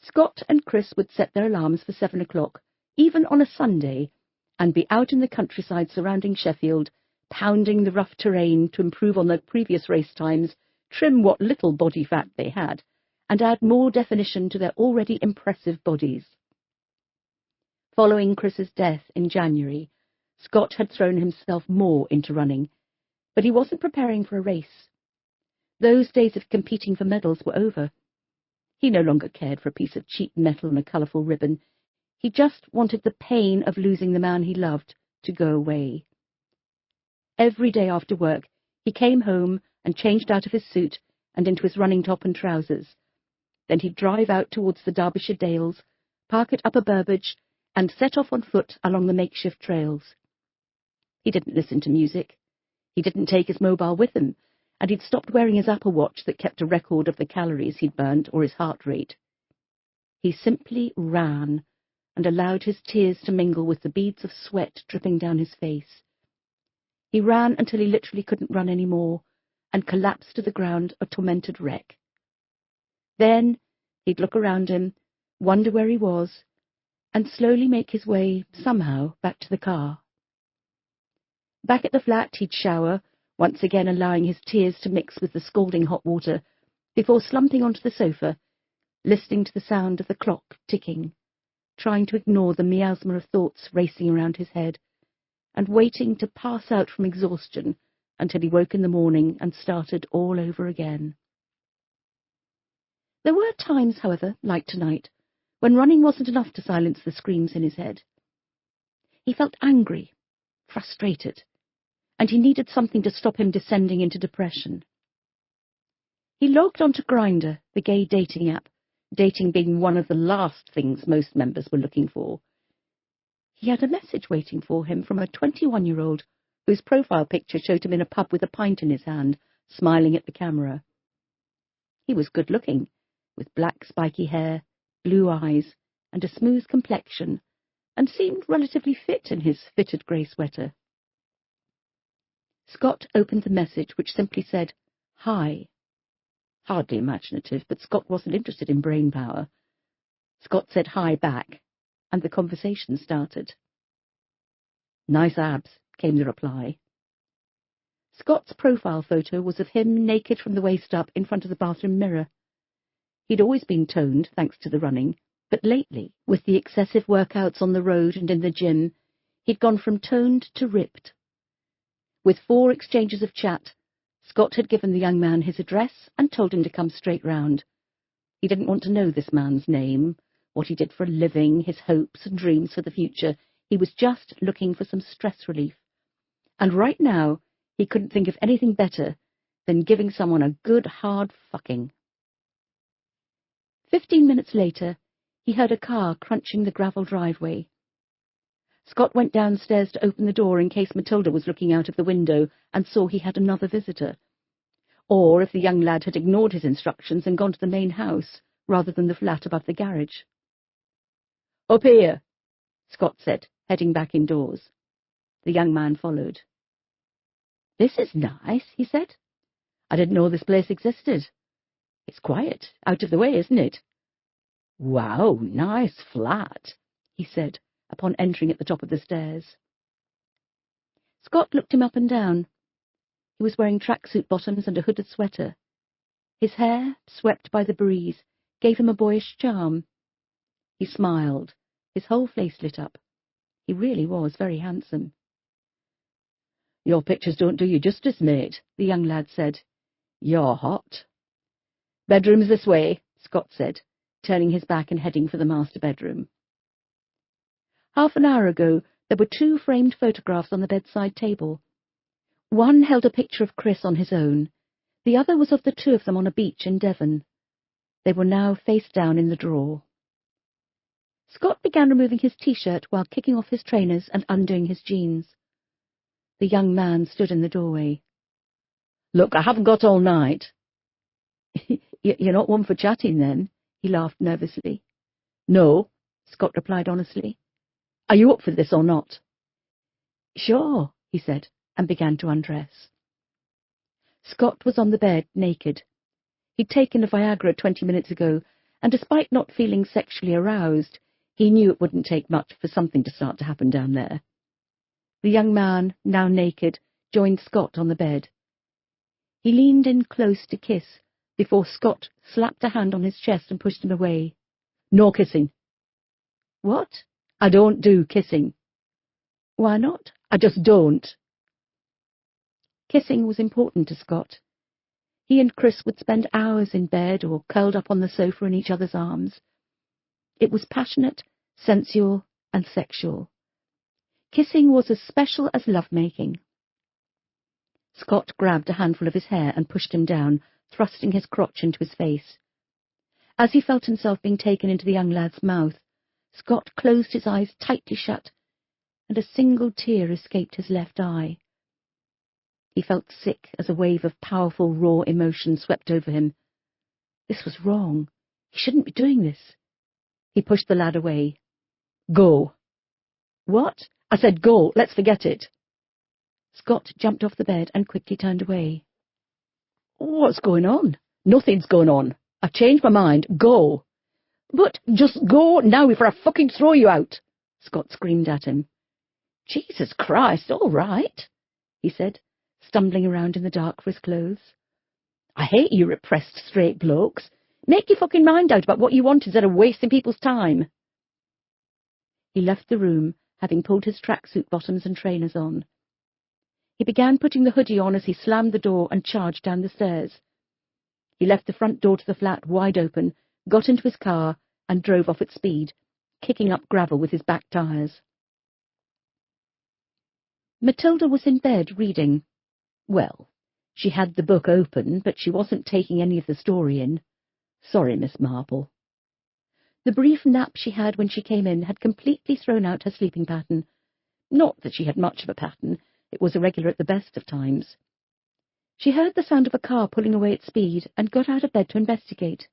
B: Scott and Chris would set their alarms for 7 o'clock, even on a Sunday, and be out in the countryside surrounding Sheffield, pounding the rough terrain to improve on their previous race times, trim what little body fat they had, and add more definition to their already impressive bodies. Following Chris's death in January, Scott had thrown himself more into running, but he wasn't preparing for a race. Those days of competing for medals were over. He no longer cared for a piece of cheap metal and a colourful ribbon. He just wanted the pain of losing the man he loved to go away. Every day after work, he came home and changed out of his suit and into his running top and trousers. Then he'd drive out towards the Derbyshire Dales, park at Upper Burbage, and set off on foot along the makeshift trails. He didn't listen to music. He didn't take his mobile with him, and he'd stopped wearing his Apple Watch that kept a record of the calories he'd burnt or his heart rate. He simply ran and allowed his tears to mingle with the beads of sweat dripping down his face. He ran until he literally couldn't run any more and collapsed to the ground a tormented wreck. Then he'd look around him, wonder where he was, and slowly make his way, somehow, back to the car. Back at the flat, he'd shower, once again allowing his tears to mix with the scalding hot water, before slumping onto the sofa, listening to the sound of the clock ticking, trying to ignore the miasma of thoughts racing around his head, and waiting to pass out from exhaustion until he woke in the morning and started all over again. There were times, however, like tonight, when running wasn't enough to silence the screams in his head. He felt angry, frustrated, and he needed something to stop him descending into depression. He logged onto Grindr, the gay dating app, dating being one of the last things most members were looking for. He had a message waiting for him from a 21-year-old whose profile picture showed him in a pub with a pint in his hand, smiling at the camera. He was good-looking, with black spiky hair, blue eyes, and a smooth complexion, and seemed relatively fit in his fitted grey sweater. Scott opened the message, which simply said, "Hi." Hardly imaginative, but Scott wasn't interested in brain power. Scott said hi back, and the conversation started. "Nice abs," came the reply. Scott's profile photo was of him naked from the waist up in front of the bathroom mirror. He'd always been toned, thanks to the running, but lately, with the excessive workouts on the road and in the gym, he'd gone from toned to ripped. With 4 exchanges of chat, Scott had given the young man his address and told him to come straight round. He didn't want to know this man's name, what he did for a living, his hopes and dreams for the future. He was just looking for some stress relief. And right now, he couldn't think of anything better than giving someone a good hard fucking. 15 minutes later, he heard a car crunching the gravel driveway. Scott went downstairs to open the door in case Matilda was looking out of the window and saw he had another visitor. or if the young lad had ignored his instructions and gone to the main house rather than the flat above the garage. "Up here," Scott said, heading back indoors. The young man followed. "This is nice," he said. "I didn't know this place existed. It's quiet, out of the way, isn't it?" "Wow, nice flat," he said, upon entering at the top of the stairs. Scott looked him up and down. He was wearing tracksuit bottoms and a hooded sweater. His hair, swept by the breeze, gave him a boyish charm. He smiled, his whole face lit up. He really was very handsome. "Your pictures don't do you justice, mate," the young lad said. "You're hot." "Bedroom's this way," Scott said, turning his back and heading for the master bedroom. Half an hour ago, there were 2 framed photographs on the bedside table. One held a picture of Chris on his own. The other was of the 2 of them on a beach in Devon. They were now face down in the drawer. Scott began removing his T-shirt while kicking off his trainers and undoing his jeans. The young man stood in the doorway. "Look, I haven't got all night." "You're not one for chatting, then?" he laughed nervously. "No," Scott replied honestly. "Are you up for this or not?" "Sure," he said, and began to undress. Scott was on the bed, naked. He'd taken a Viagra 20 minutes ago, and despite not feeling sexually aroused, he knew it wouldn't take much for something to start to happen down there. The young man, now naked, joined Scott on the bed. He leaned in close to kiss, before Scott slapped a hand on his chest and pushed him away. "No kissing." "What?" "I don't do kissing." "Why not?" "I just don't." Kissing was important to Scott. He and Chris would spend hours in bed or curled up on the sofa in each other's arms. It was passionate, sensual, and sexual. Kissing was as special as lovemaking. Scott grabbed a handful of his hair and pushed him down, thrusting his crotch into his face. As he felt himself being taken into the young lad's mouth, Scott closed his eyes tightly shut, and a single tear escaped his left eye. He felt sick as a wave of powerful, raw emotion swept over him. This was wrong. He shouldn't be doing this. He pushed the lad away. "Go." "What?" "I said go. Let's forget it." Scott jumped off the bed and quickly turned away. "What's going on?" "Nothing's going on. I've changed my mind. Go." "But just go now before I fucking throw you out," Scott screamed at him. "Jesus Christ, all right," he said, stumbling around in the dark for his clothes. "I hate you repressed straight blokes. Make your fucking mind out about what you want instead of wasting people's time." He left the room, having pulled his tracksuit bottoms and trainers on. He began putting the hoodie on as he slammed the door and charged down the stairs. He left the front door to the flat wide open, got into his car, and drove off at speed, kicking up gravel with his back tires. Matilda was in bed reading. Well, she had the book open, but she wasn't taking any of the story in. Sorry, Miss Marple. The brief nap she had when she came in had completely thrown out her sleeping pattern. Not that she had much of a pattern. It was irregular at the best of times. She heard the sound of a car pulling away at speed and got out of bed to investigate.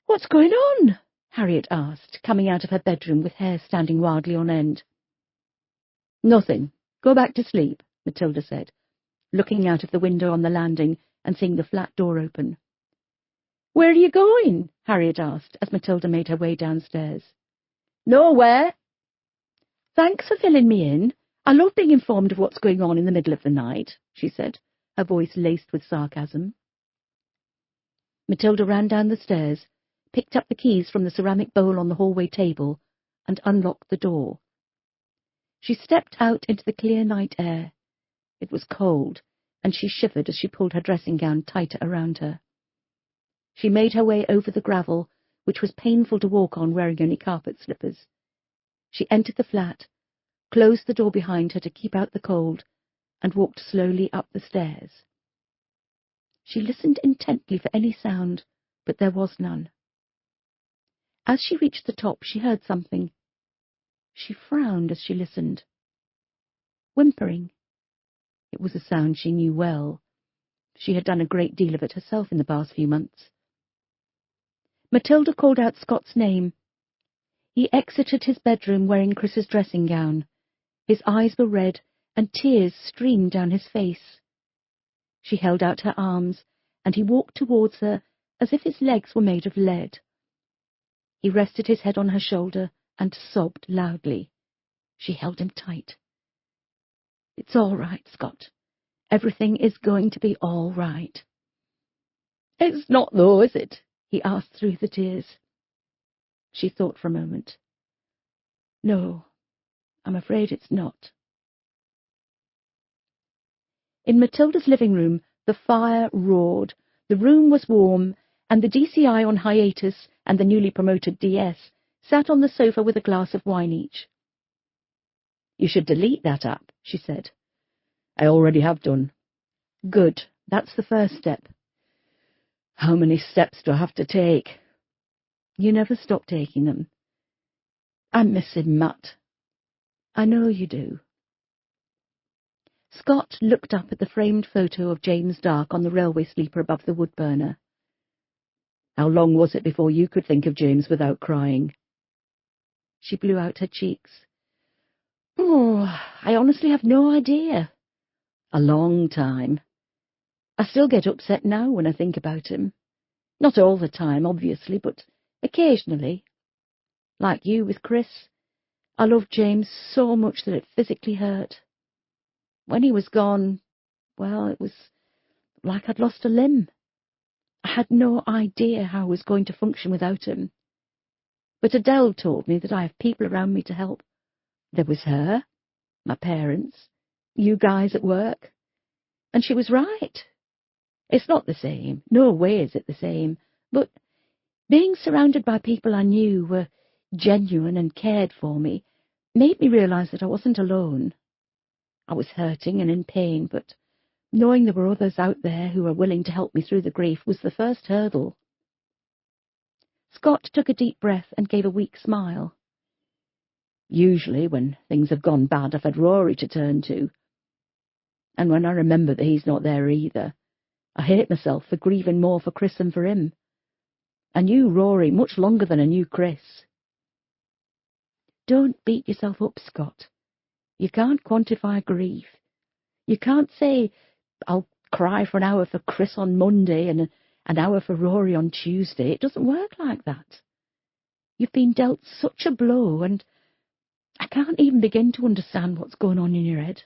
B: "What's going on?" Harriet asked, coming out of her bedroom with hair standing wildly on end. "Nothing. Go back to sleep," Matilda said, looking out of the window on the landing and seeing the flat door open. "Where are you going?" Harriet asked as Matilda made her way downstairs. "Nowhere." "Thanks for filling me in. I love being informed of what's going on in the middle of the night," she said, her voice laced with sarcasm. Matilda ran down the stairs, picked up the keys from the ceramic bowl on the hallway table, and unlocked the door. She stepped out into the clear night air. It was cold, and she shivered as she pulled her dressing gown tighter around her. She made her way over the gravel, which was painful to walk on wearing only carpet slippers. She entered the flat, closed the door behind her to keep out the cold, and walked slowly up the stairs. She listened intently for any sound, but there was none. As she reached the top, she heard something. She frowned as she listened. Whimpering. It was a sound she knew well. She had done a great deal of it herself in the past few months. Matilda called out Scott's name. He exited his bedroom wearing Chris's dressing gown. His eyes were red, and tears streamed down his face. She held out her arms, and he walked towards her as if his legs were made of lead. He rested his head on her shoulder and sobbed loudly. She held him tight. "It's all right, Scott. Everything is going to be all right." "It's not, though, is it?" he asked through the tears. She thought for a moment. "No, I'm afraid it's not." In Matilda's living room, the fire roared, the room was warm, and the DCI on hiatus and the newly promoted DS sat on the sofa with a glass of wine each. "You should delete that app," she said. "I already have done." "Good, that's the first step." "How many steps do I have to take?" "You never stop taking them." "I'm missing Matt." "I know you do." Scott looked up at the framed photo of James Dark on the railway sleeper above the wood burner. "How long was it before you could think of James without crying?" She blew out her cheeks. "Oh, I honestly have no idea." "A long time. I still get upset now when I think about him. Not all the time, obviously, but occasionally. Like you with Chris, I loved James so much that it physically hurt. When he was gone, well, it was like I'd lost a limb. I had no idea how I was going to function without him. But Adele told me that I have people around me to help. There was her, my parents, you guys at work. And she was right. It's not the same. No way is it the same. But being surrounded by people I knew were genuine and cared for me made me realize that I wasn't alone. I was hurting and in pain, but knowing there were others out there who were willing to help me through the grief was the first hurdle. Scott took a deep breath and gave a weak smile. Usually, when things have gone bad, I've had Rory to turn to. And when I remember that he's not there either, I hate myself for grieving more for Chris than for him. I knew Rory much longer than I knew Chris. Don't beat yourself up, Scott. You can't quantify grief. You can't say, I'll cry for an hour for Chris on Monday and an hour for Rory on Tuesday. It doesn't work like that. You've been dealt such a blow, and I can't even begin to understand what's going on in your head.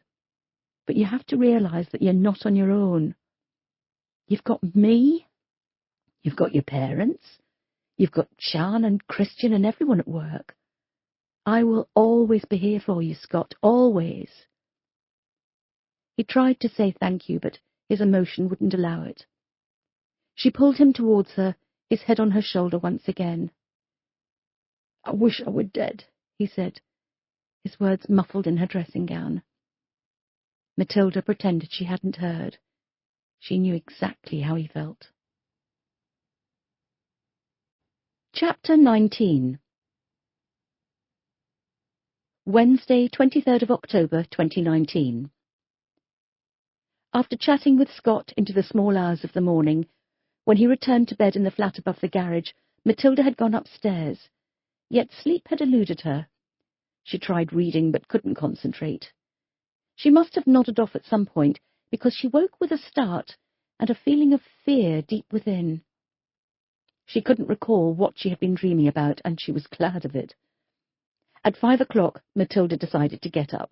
B: But you have to realise that you're not on your own. You've got me. You've got your parents. You've got Shan and Christian and everyone at work. I will always be here for you, Scott, always. He tried to say thank you, but his emotion wouldn't allow it. She pulled him towards her, his head on her shoulder once again. I wish I were dead, he said, his words muffled in her dressing gown. Matilda pretended she hadn't heard. She knew exactly how he felt. Chapter 19. Wednesday, 23rd of October, 2019. After chatting with Scott into the small hours of the morning, when he returned to bed in the flat above the garage, Matilda had gone upstairs, yet sleep had eluded her. She tried reading but couldn't concentrate. She must have nodded off at some point, because she woke with a start and a feeling of fear deep within. She couldn't recall what she had been dreaming about, and she was glad of it. At 5 o'clock, Matilda decided to get up.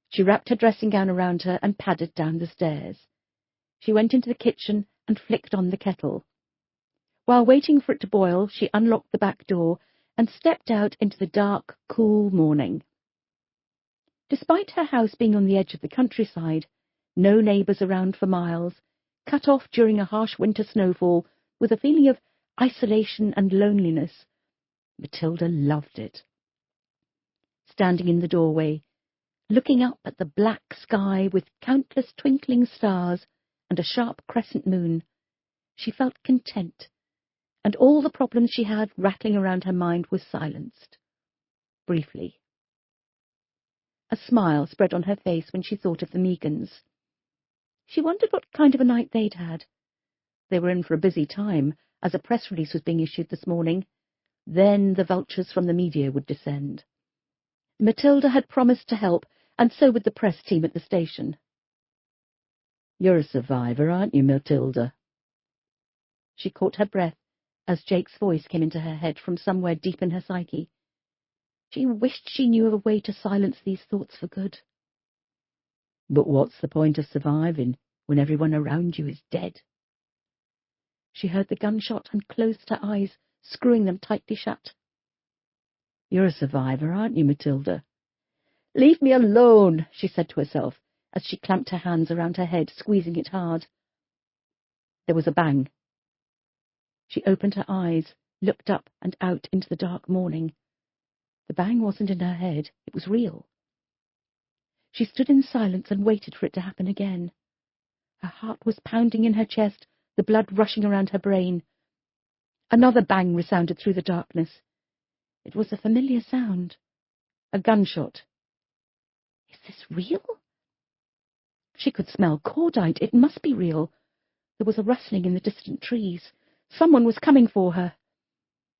B: She wrapped her dressing gown around her and padded down the stairs. She went into the kitchen and flicked on the kettle. While waiting for it to boil, she unlocked the back door and stepped out into the dark, cool morning. Despite her house being on the edge of the countryside, no neighbours around for miles, cut off during a harsh winter snowfall with a feeling of isolation and loneliness, Matilda loved it. Standing in the doorway, looking up at the black sky with countless twinkling stars and a sharp crescent moon, she felt content, and all the problems she had rattling around her mind were silenced. Briefly. A smile spread on her face when she thought of the Meagans. She wondered what kind of a night they'd had. They were in for a busy time, as a press release was being issued this morning. Then the vultures from the media would descend. Matilda had promised to help, and so would the press team at the station.
A: "You're a survivor, aren't you, Matilda?"
B: She caught her breath as Jake's voice came into her head from somewhere deep in her psyche. She wished she knew of a way to silence these thoughts for good.
A: "But what's the point of surviving when everyone around you is dead?"
B: She heard the gunshot and closed her eyes, screwing them tightly shut.
A: "You're a survivor, aren't you, Matilda?"
B: "Leave me alone," she said to herself, as she clamped her hands around her head, squeezing it hard. There was a bang. She opened her eyes, looked up and out into the dark morning. The bang wasn't in her head, it was real. She stood in silence and waited for it to happen again. Her heart was pounding in her chest, the blood rushing around her brain. Another bang resounded through the darkness. It was a familiar sound. A gunshot. Is this real? She could smell cordite. It must be real. There was a rustling in the distant trees. Someone was coming for her.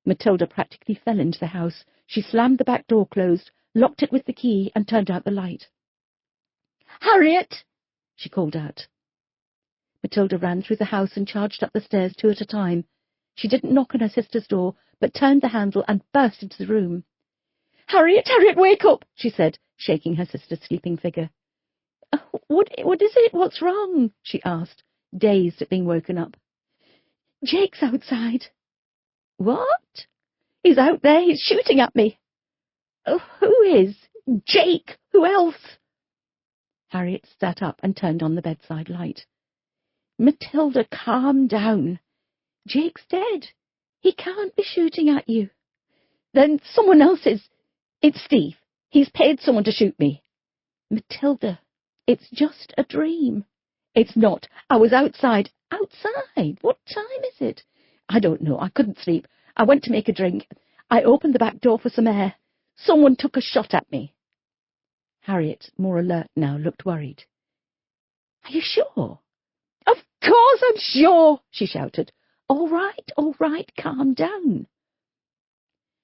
B: Matilda practically fell into the house. She slammed the back door closed, locked it with the key, and turned out the light. "Harriet!" she called out. Matilda ran through the house and charged up the stairs 2 at a time. She didn't knock on her sister's door, but turned the handle and burst into the room. "Harriet, Harriet, wake up!" she said, shaking her sister's sleeping figure. What is it? What's wrong?" she asked, dazed at being woken up. "Jake's outside." "What?" "He's out there. He's shooting at me." "Oh, who is?" "Jake. Who else?" Harriet sat up and turned on the bedside light. "Matilda, calm down. Jake's dead. He can't be shooting at you." "Then someone else is. It's Steve. He's paid someone to shoot me." "Matilda, it's just a dream." "It's not. I was outside." "Outside? What time is it?" "I don't know. I couldn't sleep. I went to make a drink. I opened the back door for some air. Someone took a shot at me." Harriet, more alert now, looked worried. "Are you sure?" "Of course I'm sure," she shouted. All right, calm down."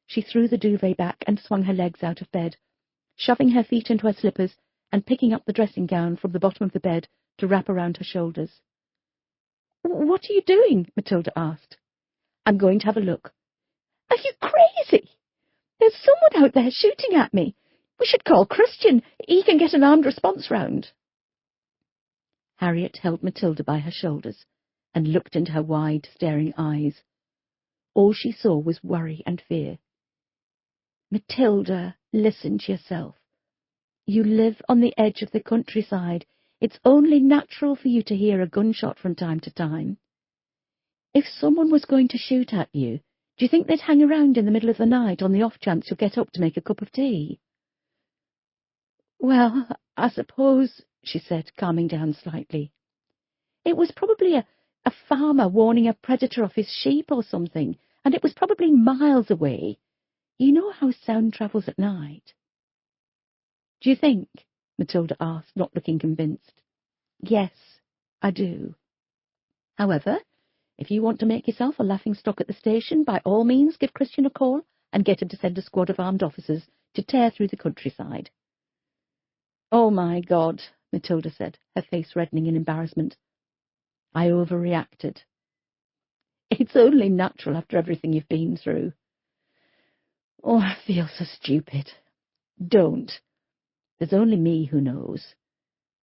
B: She threw the duvet back and swung her legs out of bed, shoving her feet into her slippers and picking up the dressing gown from the bottom of the bed to wrap around her shoulders. "What are you doing?" Matilda asked. "I'm going to have a look." "Are you crazy? There's someone out there shooting at me. We should call Christian. He can get an armed response round." Harriet held Matilda by her shoulders and looked into her wide, staring eyes. All she saw was worry and fear. "Matilda, listen to yourself. You live on the edge of the countryside. It's only natural for you to hear a gunshot from time to time. If someone was going to shoot at you, do you think they'd hang around in the middle of the night on the off chance you'll get up to make a cup of tea?" "Well, I suppose," she said, calming down slightly. "It was probably a farmer warning a predator off his sheep or something, and it was probably miles away. You know how sound travels at night." "Do you think?" Matilda asked, not looking convinced. "Yes, I do. However, if you want to make yourself a laughing-stock at the station, by all means give Christian a call and get him to send a squad of armed officers to tear through the countryside." "Oh, my God," Matilda said, her face reddening in embarrassment. "I overreacted. It's only natural after everything you've been through." "Oh, I feel so stupid." "Don't. There's only me who knows.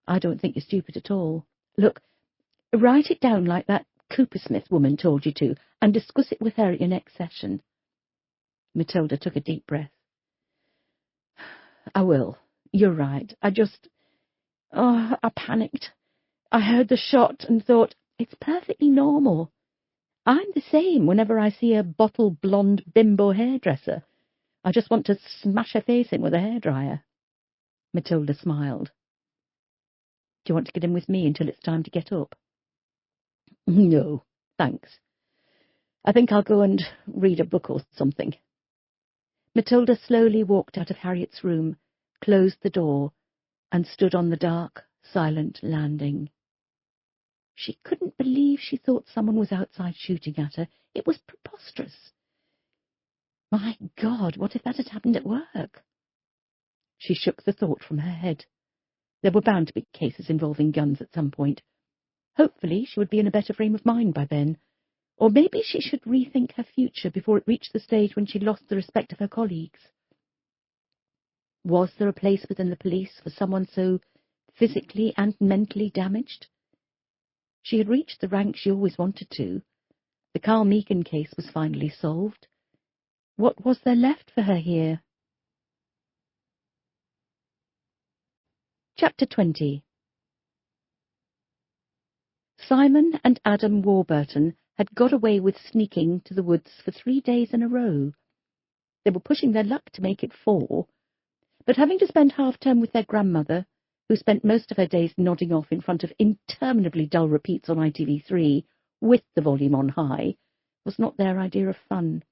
B: I don't think you're stupid at all. Look, write it down like that Coopersmith woman told you to, and discuss it with her at your next session." Matilda took a deep breath. "I will. You're right. I panicked. I heard the shot and thought, it's perfectly normal. I'm the same whenever I see a bottle-blonde bimbo hairdresser. I just want to smash her face in with a hairdryer." Matilda smiled. "Do you want to get in with me until it's time to get up?" "No, thanks. I think I'll go and read a book or something." Matilda slowly walked out of Harriet's room, closed the door, and stood on the dark, silent landing. She couldn't believe she thought someone was outside shooting at her. It was preposterous. My God, what if that had happened at work? She shook the thought from her head. There were bound to be cases involving guns at some point. Hopefully she would be in a better frame of mind by then. Or maybe she should rethink her future before it reached the stage when she lost the respect of her colleagues. Was there a place within the police for someone so physically and mentally damaged? She had reached the rank she always wanted to. The Carl Meakin case was finally solved. What was there left for her here? Chapter 20. Simon and Adam Warburton had got away with sneaking to the woods for 3 days in a row. They were pushing their luck to make it 4, but having to spend half-term with their grandmother, who spent most of her days nodding off in front of interminably dull repeats on ITV3 with the volume on high, was not their idea of fun.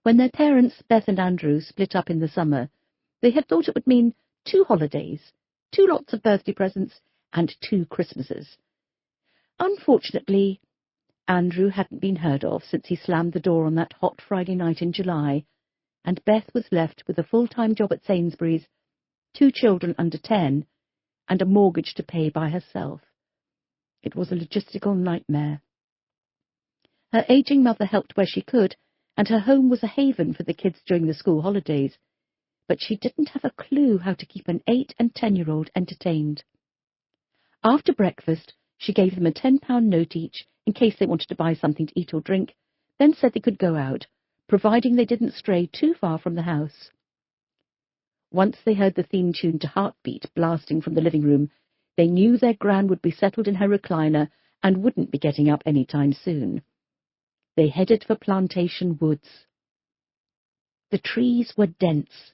B: When their parents, Beth and Andrew, split up in the summer, they had thought it would mean 2 holidays, 2 lots of birthday presents, and 2 Christmases. Unfortunately, Andrew hadn't been heard of since he slammed the door on that hot Friday night in July, and Beth was left with a full-time job at Sainsbury's, 2 children under 10, and a mortgage to pay by herself. It was a logistical nightmare. Her aging mother helped where she could, and her home was a haven for the kids during the school holidays, but she didn't have a clue how to keep an 8- and 10-year-old entertained. After breakfast, she gave them a £10 note each in case they wanted to buy something to eat or drink, then said they could go out, providing they didn't stray too far from the house. Once they heard the theme tune to Heartbeat blasting from the living room, they knew their Gran would be settled in her recliner and wouldn't be getting up any time soon. They headed for Plantation Woods. The trees were dense,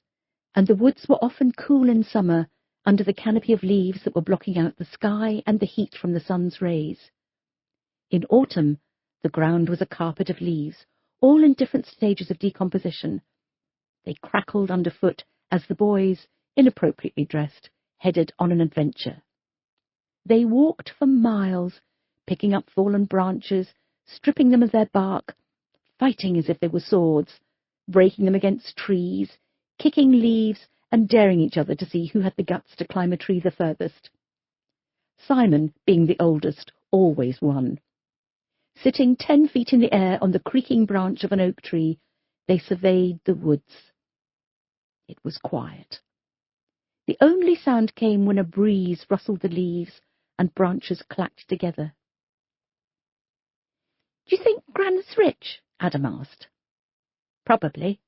B: and the woods were often cool in summer under the canopy of leaves that were blocking out the sky and the heat from the sun's rays. In autumn, the ground was a carpet of leaves, all in different stages of decomposition. They crackled underfoot as the boys, inappropriately dressed, headed on an adventure. They walked for miles, picking up fallen branches, stripping them of their bark, fighting as if they were swords, breaking them against trees, kicking leaves, and daring each other to see who had the guts to climb a tree the furthest. Simon, being the oldest, always won. Sitting 10 feet in the air on the creaking branch of an oak tree, they surveyed the woods. It was quiet. The only sound came when a breeze rustled the leaves and branches clacked together. "Do you think Gran's rich?" Adam asked. "Probably.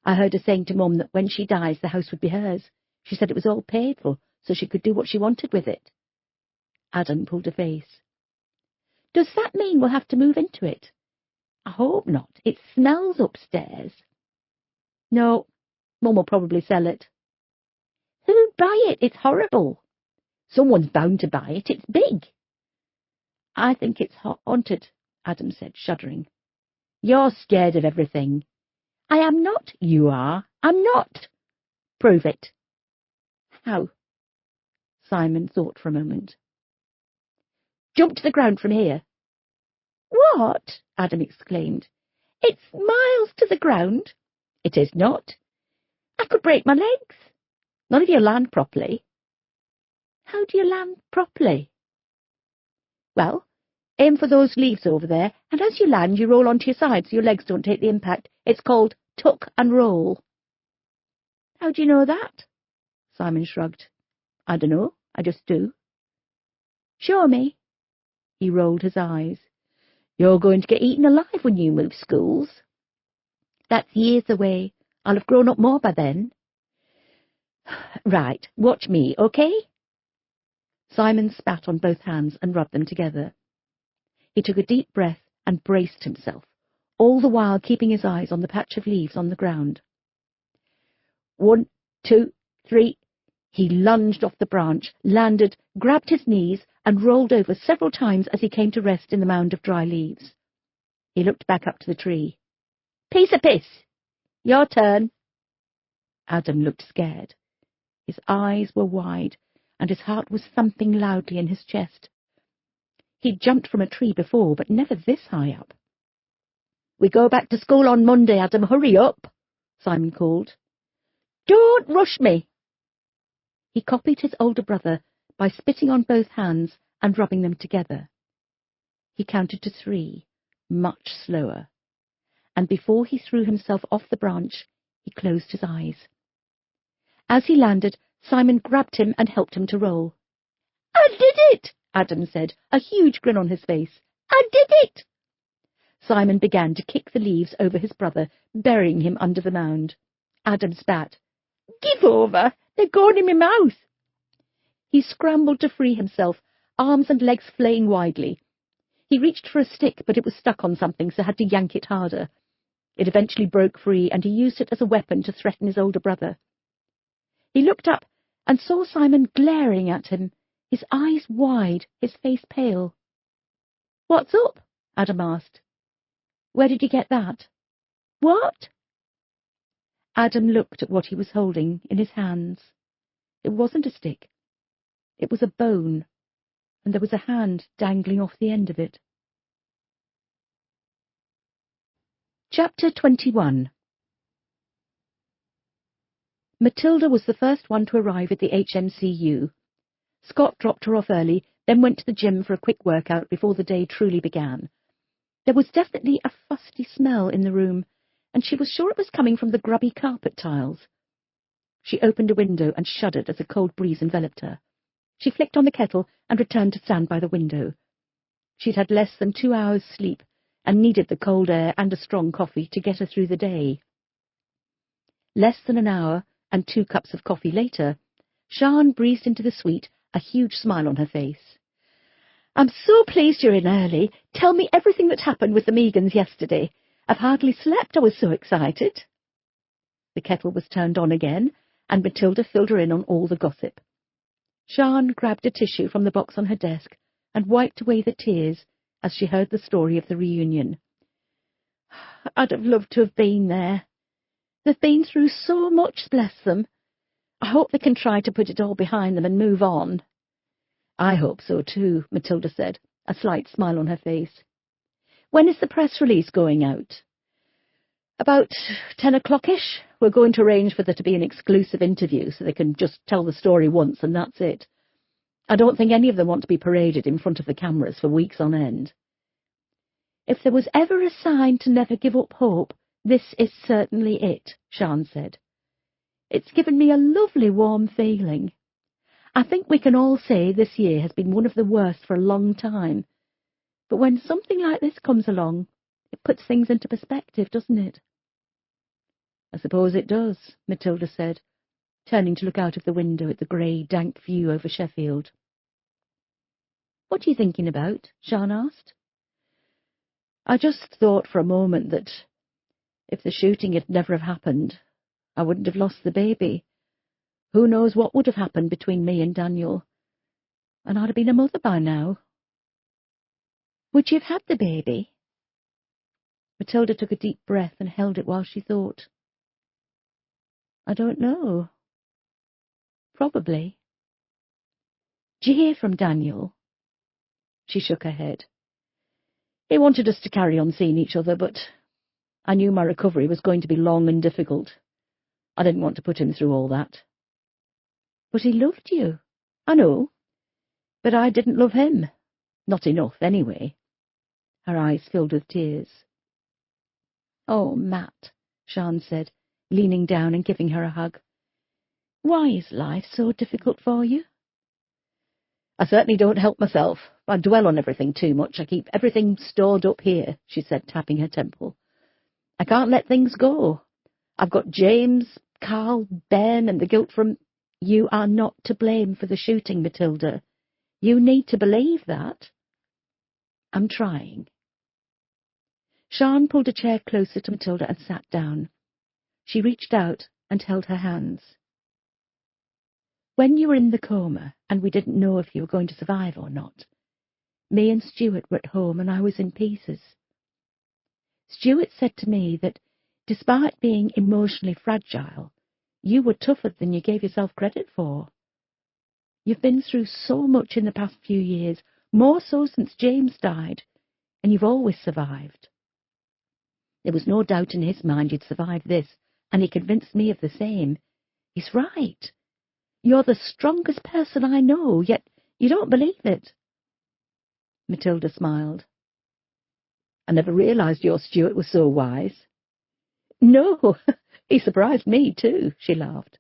B: I heard her saying to Mum that when she dies the house would be hers. She said it was all paid for, so she could do what she wanted with it." Adam pulled a face. "Does that mean we'll have to move into it?" "I hope not. It smells upstairs." "No, Mum will probably sell it." "Who'd buy it? It's horrible." "Someone's bound to buy it. It's big." "I think it's haunted," Adam said, shuddering. "You're scared of everything." "I am not." "You are." "I'm not." "Prove it." "How?" Simon thought for a moment. "Jump to the ground from here." "What?" Adam exclaimed. "It's miles to the ground." "It is not." "I could break my legs." "Not if you land properly." "How do you land properly?" "Well, aim for those leaves over there, and as you land, you roll onto your side so your legs don't take the impact. It's called tuck and roll." "How do you know that?" Simon shrugged. "I dunno, I just do." "Show me." He rolled his eyes. "You're going to get eaten alive when you move schools." "That's years away. I'll have grown up more by then." "Right, watch me, okay?" Simon spat on both hands and rubbed them together. He took a deep breath and braced himself, all the while keeping his eyes on the patch of leaves on the ground. 1, 2, 3. He lunged off the branch, landed, grabbed his knees, and rolled over several times as he came to rest in the mound of dry leaves. He looked back up to the tree. "Piece of piss! Your turn." Adam looked scared. His eyes were wide, and his heart was thumping loudly in his chest. He'd jumped from a tree before, but never this high up. "We go back to school on Monday, Adam. Hurry up," Simon called. "Don't rush me." He copied his older brother by spitting on both hands and rubbing them together. He counted to 3, much slower, and before he threw himself off the branch, he closed his eyes. As he landed, Simon grabbed him and helped him to roll. "I did it," Adam said, a huge grin on his face. "I did it." Simon began to kick the leaves over his brother, burying him under the mound. Adam spat. "Give over! They're going in my mouth." He scrambled to free himself, arms and legs flaying widely. He reached for a stick, but it was stuck on something, so had to yank it harder. It eventually broke free, and he used it as a weapon to threaten his older brother. He looked up and saw Simon glaring at him, his eyes wide, his face pale. "What's up?" Adam asked. "Where did you get that?" "What?" Adam looked at what he was holding in his hands. It wasn't a stick. It was a bone, and there was a hand dangling off the end of it. Chapter 21. Matilda was the first one to arrive at the HMCU. Scott dropped her off early, then went to the gym for a quick workout before the day truly began. There was definitely a fusty smell in the room, and she was sure it was coming from the grubby carpet tiles. She opened a window and shuddered as a cold breeze enveloped her. She flicked on the kettle and returned to stand by the window. She'd had less than 2 hours' sleep and needed the cold air and a strong coffee to get her through the day. Less than an hour and 2 cups of coffee later, Sian breezed into the suite, a huge smile on her face. "I'm so pleased you're in early. Tell me everything that happened with the Meagans yesterday. I've hardly slept, I was so excited." The kettle was turned on again, and Matilda filled her in on all the gossip. Sian grabbed a tissue from the box on her desk and wiped away the tears as she heard the story of the reunion. "I'd have loved to have been there. They've been through so much, bless them. I hope they can try to put it all behind them and move on." "I hope so too," Matilda said, a slight smile on her face. "When is the press release going out?" "About 10 o'clock-ish. We're going to arrange for there to be an exclusive interview so they can just tell the story once and that's it. I don't think any of them want to be paraded in front of the cameras for weeks on end." "If there was ever a sign to never give up hope, this is certainly it," Sian said. "It's given me a lovely warm feeling. I think we can all say this year has been one of the worst for a long time. But when something like this comes along, it puts things into perspective, doesn't it?" "I suppose it does," Matilda said, turning to look out of the window at the grey, dank view over Sheffield. "What are you thinking about?" Sian asked. "I just thought for a moment that if the shooting had never have happened, I wouldn't have lost the baby. Who knows what would have happened between me and Daniel? And I'd have been a mother by now." "Would you have had the baby?" Matilda took a deep breath and held it while she thought. "I don't know. Probably." "Did you hear from Daniel?" She shook her head. "He wanted us to carry on seeing each other, but I knew my recovery was going to be long and difficult. I didn't want to put him through all that." "But he loved you." "I know. But I didn't love him. Not enough, anyway." Her eyes filled with tears. "Oh, Matt," Sian said, leaning down and giving her a hug. "Why is life so difficult for you?" "I certainly don't help myself. I dwell on everything too much. I keep everything stored up here," she said, tapping her temple. "I can't let things go. I've got James, Carl, Ben, and the guilt from—" "You are not to blame for the shooting, Matilda. You need to believe that." "I'm trying." Sian pulled a chair closer to Matilda and sat down. She reached out and held her hands. "When you were in the coma and we didn't know if you were going to survive or not, me and Stuart were at home and I was in pieces. Stuart said to me that, despite being emotionally fragile, you were tougher than you gave yourself credit for. You've been through so much in the past few years, more so since James died, and you've always survived." There was no doubt in his mind you'd survived this, and he convinced me of the same. He's right. You're the strongest person I know, yet you don't believe it. Matilda smiled. "I never realised your Stuart was so wise." "No, he surprised me too," she laughed.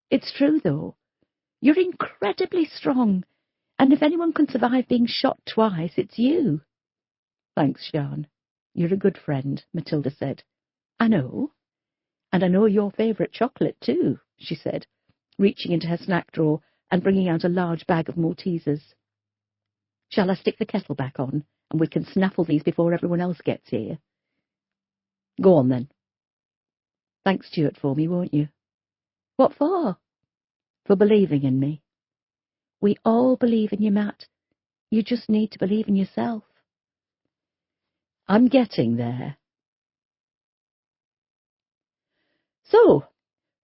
B: "It's true, though. You're incredibly strong, and if anyone can survive being shot twice, it's you." "Thanks, Sian. You're a good friend," Matilda said. "I know. And I know your favourite chocolate too," she said, reaching into her snack drawer and bringing out a large bag of Maltesers. "Shall I stick the kettle back on, and we can snaffle these before everyone else gets here?" "Go on, then." "Thank Stuart for me, won't you?" "What for?" "For believing in me." "We all believe in you, Matt. You just need to believe in yourself." "I'm getting there." "So,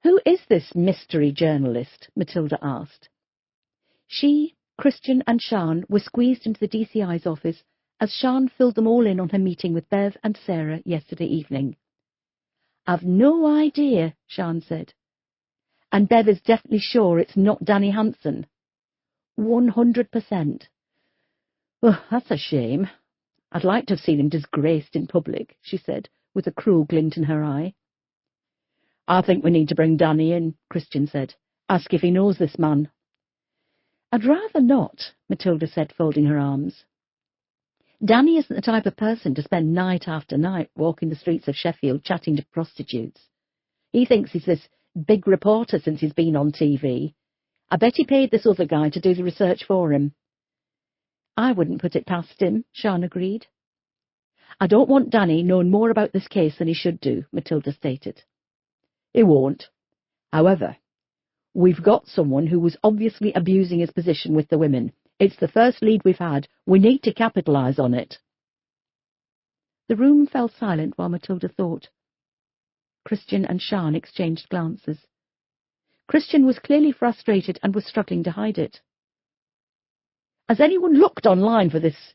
B: who is this mystery journalist?" Matilda asked. She, Christian and Sian were squeezed into the DCI's office as Sian filled them all in on her meeting with Bev and Sarah yesterday evening. "I've no idea," Sian said. "And Bev is definitely sure it's not Danny Hansen." 100%. "Well, that's a shame. I'd like to have seen him disgraced in public," she said, with a cruel glint in her eye. "I think we need to bring Danny in," Christian said. "Ask if he knows this man." "I'd rather not," Matilda said, folding her arms. "Danny isn't the type of person to spend night after night walking the streets of Sheffield chatting to prostitutes. He thinks he's this big reporter since he's been on TV. I bet he paid this other guy to do the research for him." "I wouldn't put it past him," Sian agreed. "I don't want Danny knowing more about this case than he should do," Matilda stated. "He won't. However, we've got someone who was obviously abusing his position with the women. It's the first lead we've had. We need to capitalise on it." The room fell silent while Matilda thought. Christian and Sian exchanged glances. Christian was clearly frustrated and was struggling to hide it. "Has anyone looked online for this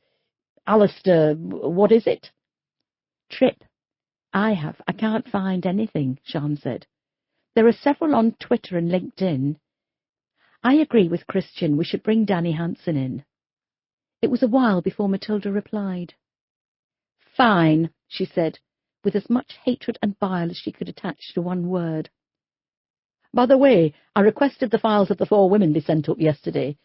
B: Alistair, what is it?" "Tripp. I have. I can't find anything," Sian said. "There are several on Twitter and LinkedIn. I agree with Christian. We should bring Danny Hansen in." It was a while before Matilda replied. "Fine," she said, with as much hatred and bile as she could attach to one word. "By the way, I requested the files of the 4 women be sent up yesterday.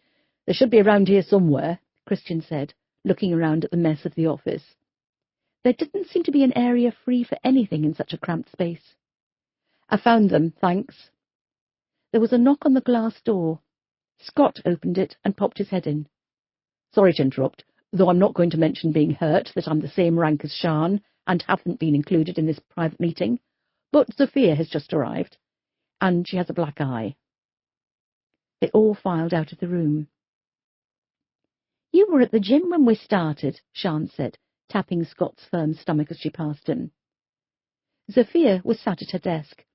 B: They should be around here somewhere," Christian said, looking around at the mess of the office. There didn't seem to be an area free for anything in such a cramped space. "I found them, thanks." There was a knock on the glass door. Scott opened it and popped his head in. "Sorry to interrupt, though I'm not going to mention being hurt that I'm the same rank as Sian and haven't been included in this private meeting, but Sophia has just arrived, and she has a black eye." They all filed out of the room. "You were at the gym when we started," Sian said, tapping Scott's firm stomach as she passed him. Sophia was sat at her desk.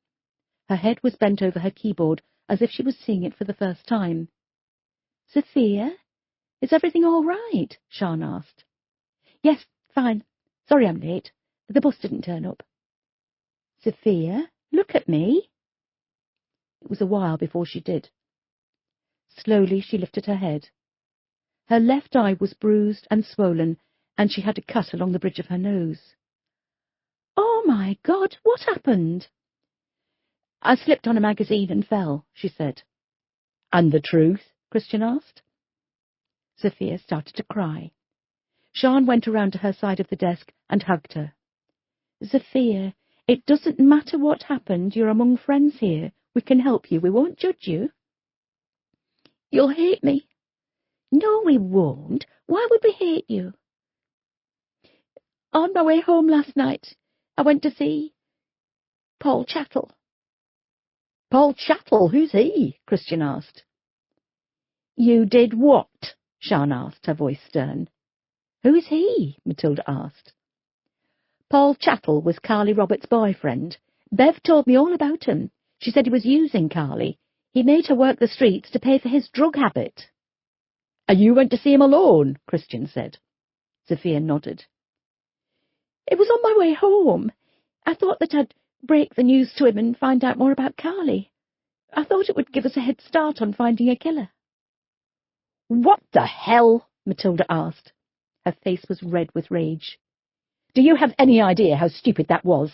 B: Her head was bent over her keyboard as if she was seeing it for the first time. "Sophia, is everything all right?" Sian asked. "Yes, fine. Sorry I'm late. The bus didn't turn up." "Sophia, look at me." It was a while before she did. Slowly she lifted her head. Her left eye was bruised and swollen, and she had a cut along the bridge of her nose. "Oh, my God, what happened?" "I slipped on a magazine and fell," she said. "And the truth?" Christian asked. Sophia started to cry. Sian went around to her side of the desk and hugged her. "Sophia, it doesn't matter what happened. You're among friends here. We can help you. We won't judge you." "You'll hate me." "No, we won't. Why would we hate you?" "On my way home last night, I went to see Paul Chattel." "Paul Chattel? Who's he?" Christian asked. "You did what?" Sian asked, her voice stern. "Who is he?" Matilda asked. "Paul Chattel was Carly Roberts' boyfriend. Bev told me all about him. She said he was using Carly. He made her work the streets to pay for his drug habit."
A: And you went to see him alone? Christian said.
B: Sophia nodded. It was on my way home. I thought that I'd break the news to him and find out more about Carly. I thought it would give us a head start on finding a killer.
A: What the hell?
B: Matilda asked. Her face was red with rage.
A: Do you have any idea how stupid that was?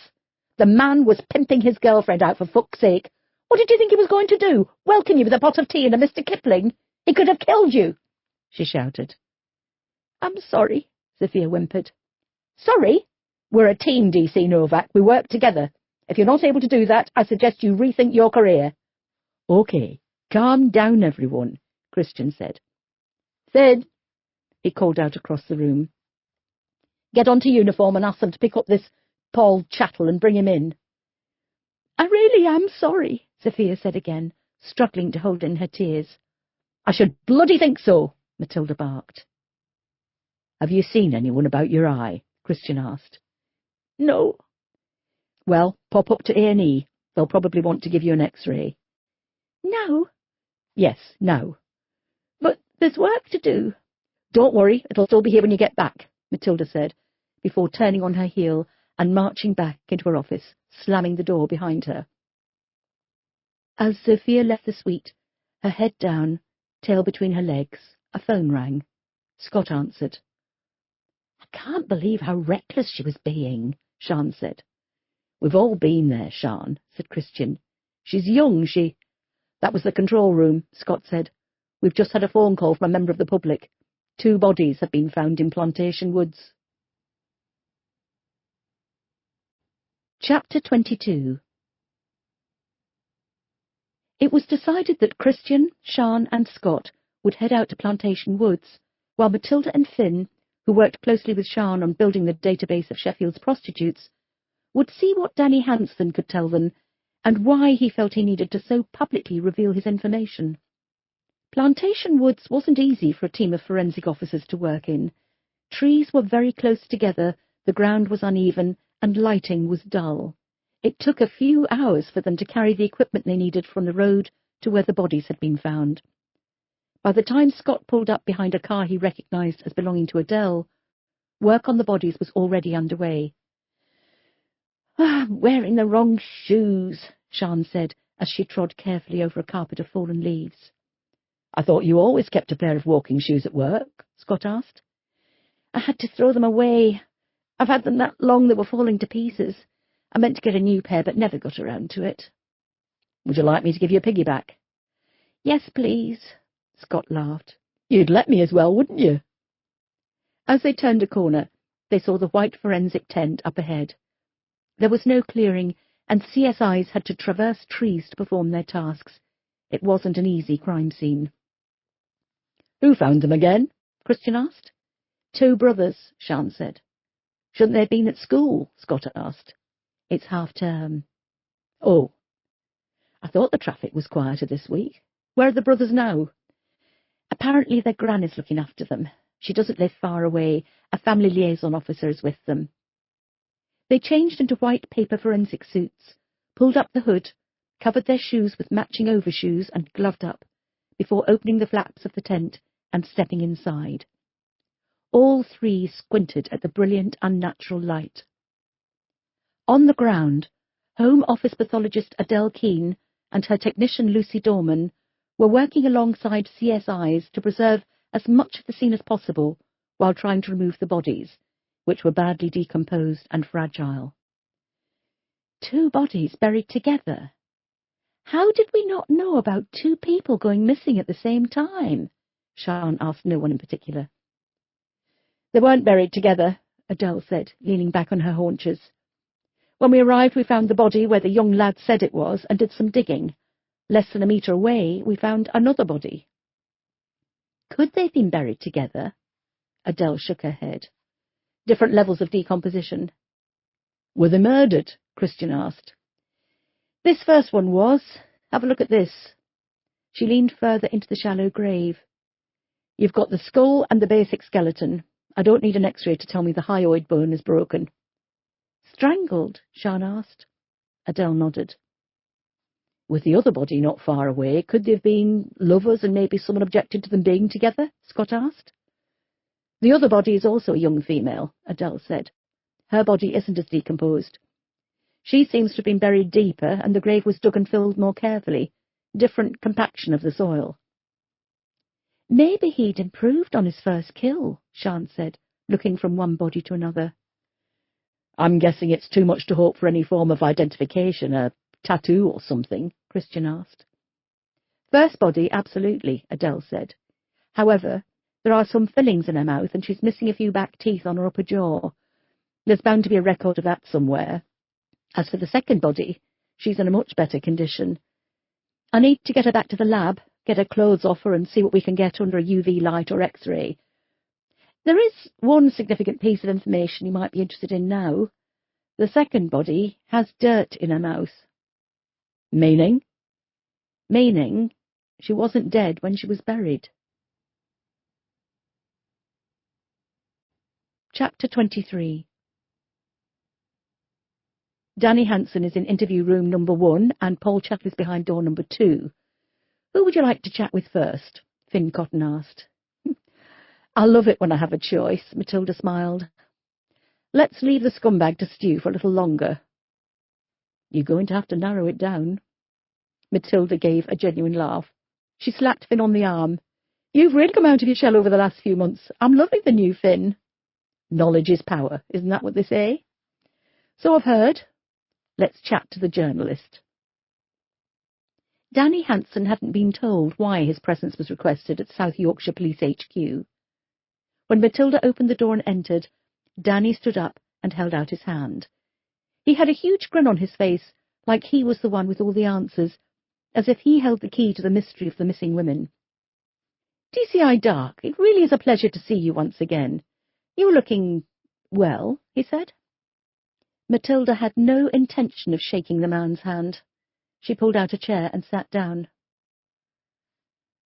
A: The man was pimping his girlfriend out for fuck's sake. What did you think he was going to do? Welcome you with a pot of tea and a Mr. Kipling? He could have killed you, she shouted.
B: I'm sorry, Sophia whimpered.
A: Sorry? We're a team, DC Novak. We work together. If you're not able to do that, I suggest you rethink your career.
B: Okay, calm down, everyone, Christian said.
A: Sid,
B: he called out across the room.
A: Get onto uniform and ask them to pick up this Paul Chattel and bring him in.
B: I really am sorry, Sophia said again, struggling to hold in her tears.
A: I should bloody think so, Matilda barked.
B: Have you seen anyone about your eye? Christian asked.
A: No.
B: Well, pop up to A&E. They'll probably want to give you an X-ray.
A: Now?
B: Yes, now.
A: But there's work to do.
B: Don't worry, it'll still be here when you get back, Matilda said, before turning on her heel and marching back into her office, slamming the door behind her. As Sophia left the suite, her head down, tail between her legs, a phone rang. Scott answered.
A: I can't believe how reckless she was being, Sian said.
B: We've all been there, Sian, said Christian. She's young, That was the control room, Scott said. We've just had a phone call from a member of the public. 2 bodies have been found in Plantation Woods. Chapter 22. It was decided that Christian, Sian and Scott would head out to Plantation Woods, while Matilda and Finn, who worked closely with Sian on building the database of Sheffield's prostitutes, would see what Danny Hanson could tell them and why he felt he needed to so publicly reveal his information. Plantation Woods wasn't easy for a team of forensic officers to work in. Trees were very close together, the ground was uneven, and lighting was dull. It took a few hours for them to carry the equipment they needed from the road to where the bodies had been found. By the time Scott pulled up behind a car he recognized as belonging to Adele, work on the bodies was already underway.
A: I'm wearing the wrong shoes, Sian said, as she trod carefully over a carpet of fallen leaves.
B: I thought you always kept a pair of walking shoes at work, Scott asked.
A: I had to throw them away. I've had them that long they were falling to pieces. I meant to get a new pair, but never got around to it.
B: Would you like me to give you a piggyback?
A: Yes, please, Scott laughed.
B: You'd let me as well, wouldn't you?
A: As they turned a corner, they saw the white forensic tent up ahead. There was no clearing, and CSIs had to traverse trees to perform their tasks. It wasn't an easy crime scene.
B: Who found them again? Christian asked.
A: 2 brothers, Sian said.
B: Shouldn't they have been at school? Scott asked.
A: It's half-term.
B: Oh. I thought the traffic was quieter this week. Where are the brothers now?
A: Apparently their gran is looking after them. She doesn't live far away. A family liaison officer is with them. They changed into white paper forensic suits, pulled up the hood, covered their shoes with matching overshoes and gloved up, before opening the flaps of the tent and stepping inside. All 3 squinted at the brilliant, unnatural light. On the ground, Home Office pathologist Adele Keane and her technician Lucy Dorman were working alongside CSIs to preserve as much of the scene as possible while trying to remove the bodies, which were badly decomposed and fragile. 2 bodies buried together. How did we not know about 2 people going missing at the same time? Sian asked no one in particular.
B: They weren't buried together,
A: Adele said, leaning back on her haunches.
B: When we arrived, we found the body where the young lad said it was and did some digging. Less than a metre away, we found another body.
A: Could they have been buried together? Adele shook her head.
B: Different levels of decomposition. Were they murdered? Christian asked.
A: This first one was. Have a look at this. She leaned further into the shallow grave.
B: You've got the skull and the basic skeleton. I don't need an X-ray to tell me the hyoid bone is broken.
A: Strangled? Sian asked.
B: Adele nodded.
A: With the other body not far away, could they have been lovers and maybe someone objected to them being together? Scott asked. The other body is also a young female, Adele said. Her body isn't as decomposed. She seems to have been buried deeper, and the grave was dug and filled more carefully. Different compaction of the soil. Maybe he'd improved on his first kill, Sian said, looking from one body to another. I'm guessing it's too much to hope for any form of identification, a tattoo or something, Christian asked. First body, absolutely, Adele said. However, there are some fillings in her mouth, and she's missing a few back teeth on her upper jaw. There's bound to be a record of that somewhere. As for the second body, she's in a much better condition. I need to get her back to the lab, get her clothes off her and see what we can get under a UV light or X-ray. There is one significant piece of information you might be interested in now. The second body has dirt in her mouth. Meaning? Meaning she wasn't dead when she was buried. Chapter 23. Danny Hansen is in interview room number 1 and Paul Chattel is behind door number 2. Who would you like to chat with first? Finn Cotton asked. I love it when I have a choice, Matilda smiled. Let's leave the scumbag to stew for a little longer. You're going to have to narrow it down. Matilda gave a genuine laugh. She slapped Finn on the arm. You've really come out of your shell over the last few months. I'm loving the new Finn. Knowledge is power, isn't that what they say? So I've heard. Let's chat to the journalist. Danny Hansen hadn't been told why his presence was requested at South Yorkshire Police HQ. When Matilda opened the door and entered, Danny stood up and held out his hand. He had a huge grin on his face, like he was the one with all the answers, as if he held the key to the mystery of the missing women. DCI Dark, it really is a pleasure to see you once again. You're looking well, he said. Matilda had no intention of shaking the man's hand. She pulled out a chair and sat down.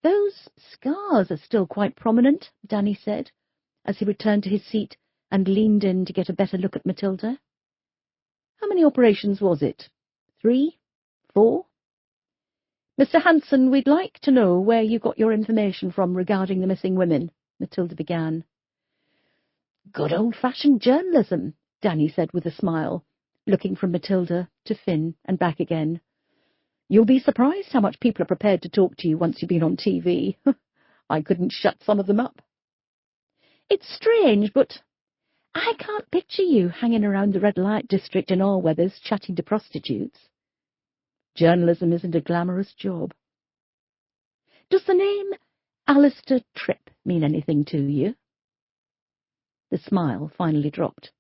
A: Those scars are still quite prominent, Danny said, as he returned to his seat and leaned in to get a better look at Matilda. How many operations was it? 3? 4? Mr. Hansen, we'd like to know where you got your information from regarding the missing women, Matilda began. Good old-fashioned journalism, Danny said with a smile, looking from Matilda to Finn and back again. You'll be surprised how much people are prepared to talk to you once you've been on TV. I couldn't shut some of them up. It's strange, but I can't picture you hanging around the red light district in all weathers chatting to prostitutes. Journalism isn't a glamorous job. Does the name Alistair Tripp mean anything to you? The smile finally dropped.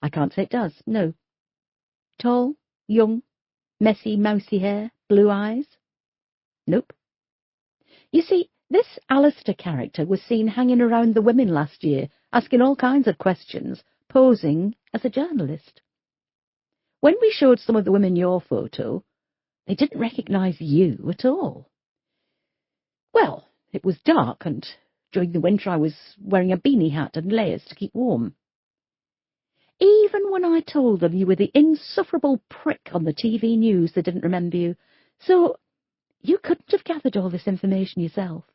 A: I can't say it does, no. Tall, young, messy, mousy hair, blue eyes? Nope. You see, this Alistair character was seen hanging around the women last year, asking all kinds of questions, posing as a journalist. When we showed some of the women your photo, they didn't recognise you at all. Well, it was dark, and during the winter I was wearing a beanie hat and layers to keep warm. Even when I told them you were the insufferable prick on the TV news, they didn't remember you, so you couldn't have gathered all this information yourself.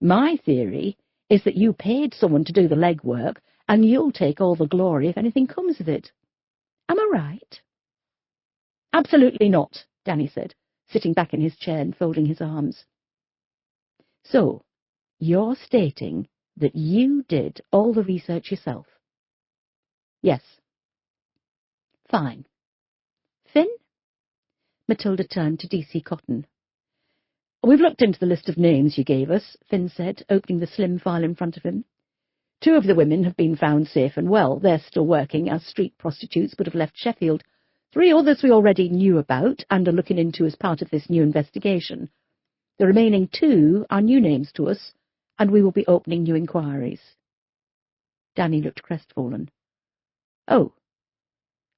A: My theory is that you paid someone to do the legwork, and you'll take all the glory if anything comes of it. Am I right? Absolutely not, Danny said, sitting back in his chair and folding his arms. So, you're stating that you did all the research yourself? Yes. Fine. Finn? Matilda turned to DC Cotton. We've looked into the list of names you gave us, Finn said, opening the slim file in front of him. 2 of the women have been found safe and well. They're still working as street prostitutes but have left Sheffield. 3 others we already knew about and are looking into as part of this new investigation. The remaining 2 are new names to us, and we will be opening new inquiries. Danny looked crestfallen. Oh,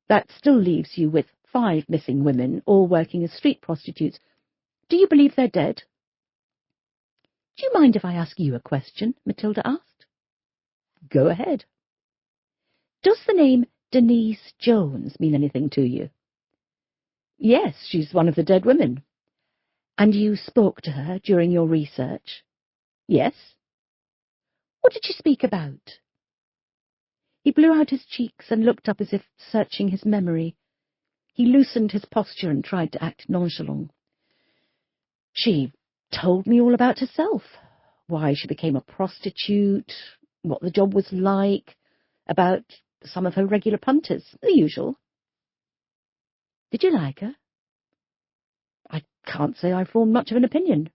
A: that still leaves you with 5 missing women, all working as street prostitutes. Do you believe they're dead? Do you mind if I ask you a question? Matilda asked. Go ahead. Does the name Denise Jones mean anything to you? Yes, she's one of the dead women.
B: And you spoke to her during your research?
A: Yes.
B: What did she speak about? He blew out his cheeks and looked up as if searching his memory. He loosened his posture and tried to act nonchalant. She told me all about herself, why she became a prostitute, what the job was like, about some of her regular punters, the usual. Did you like her?
A: I can't say I formed much of an opinion.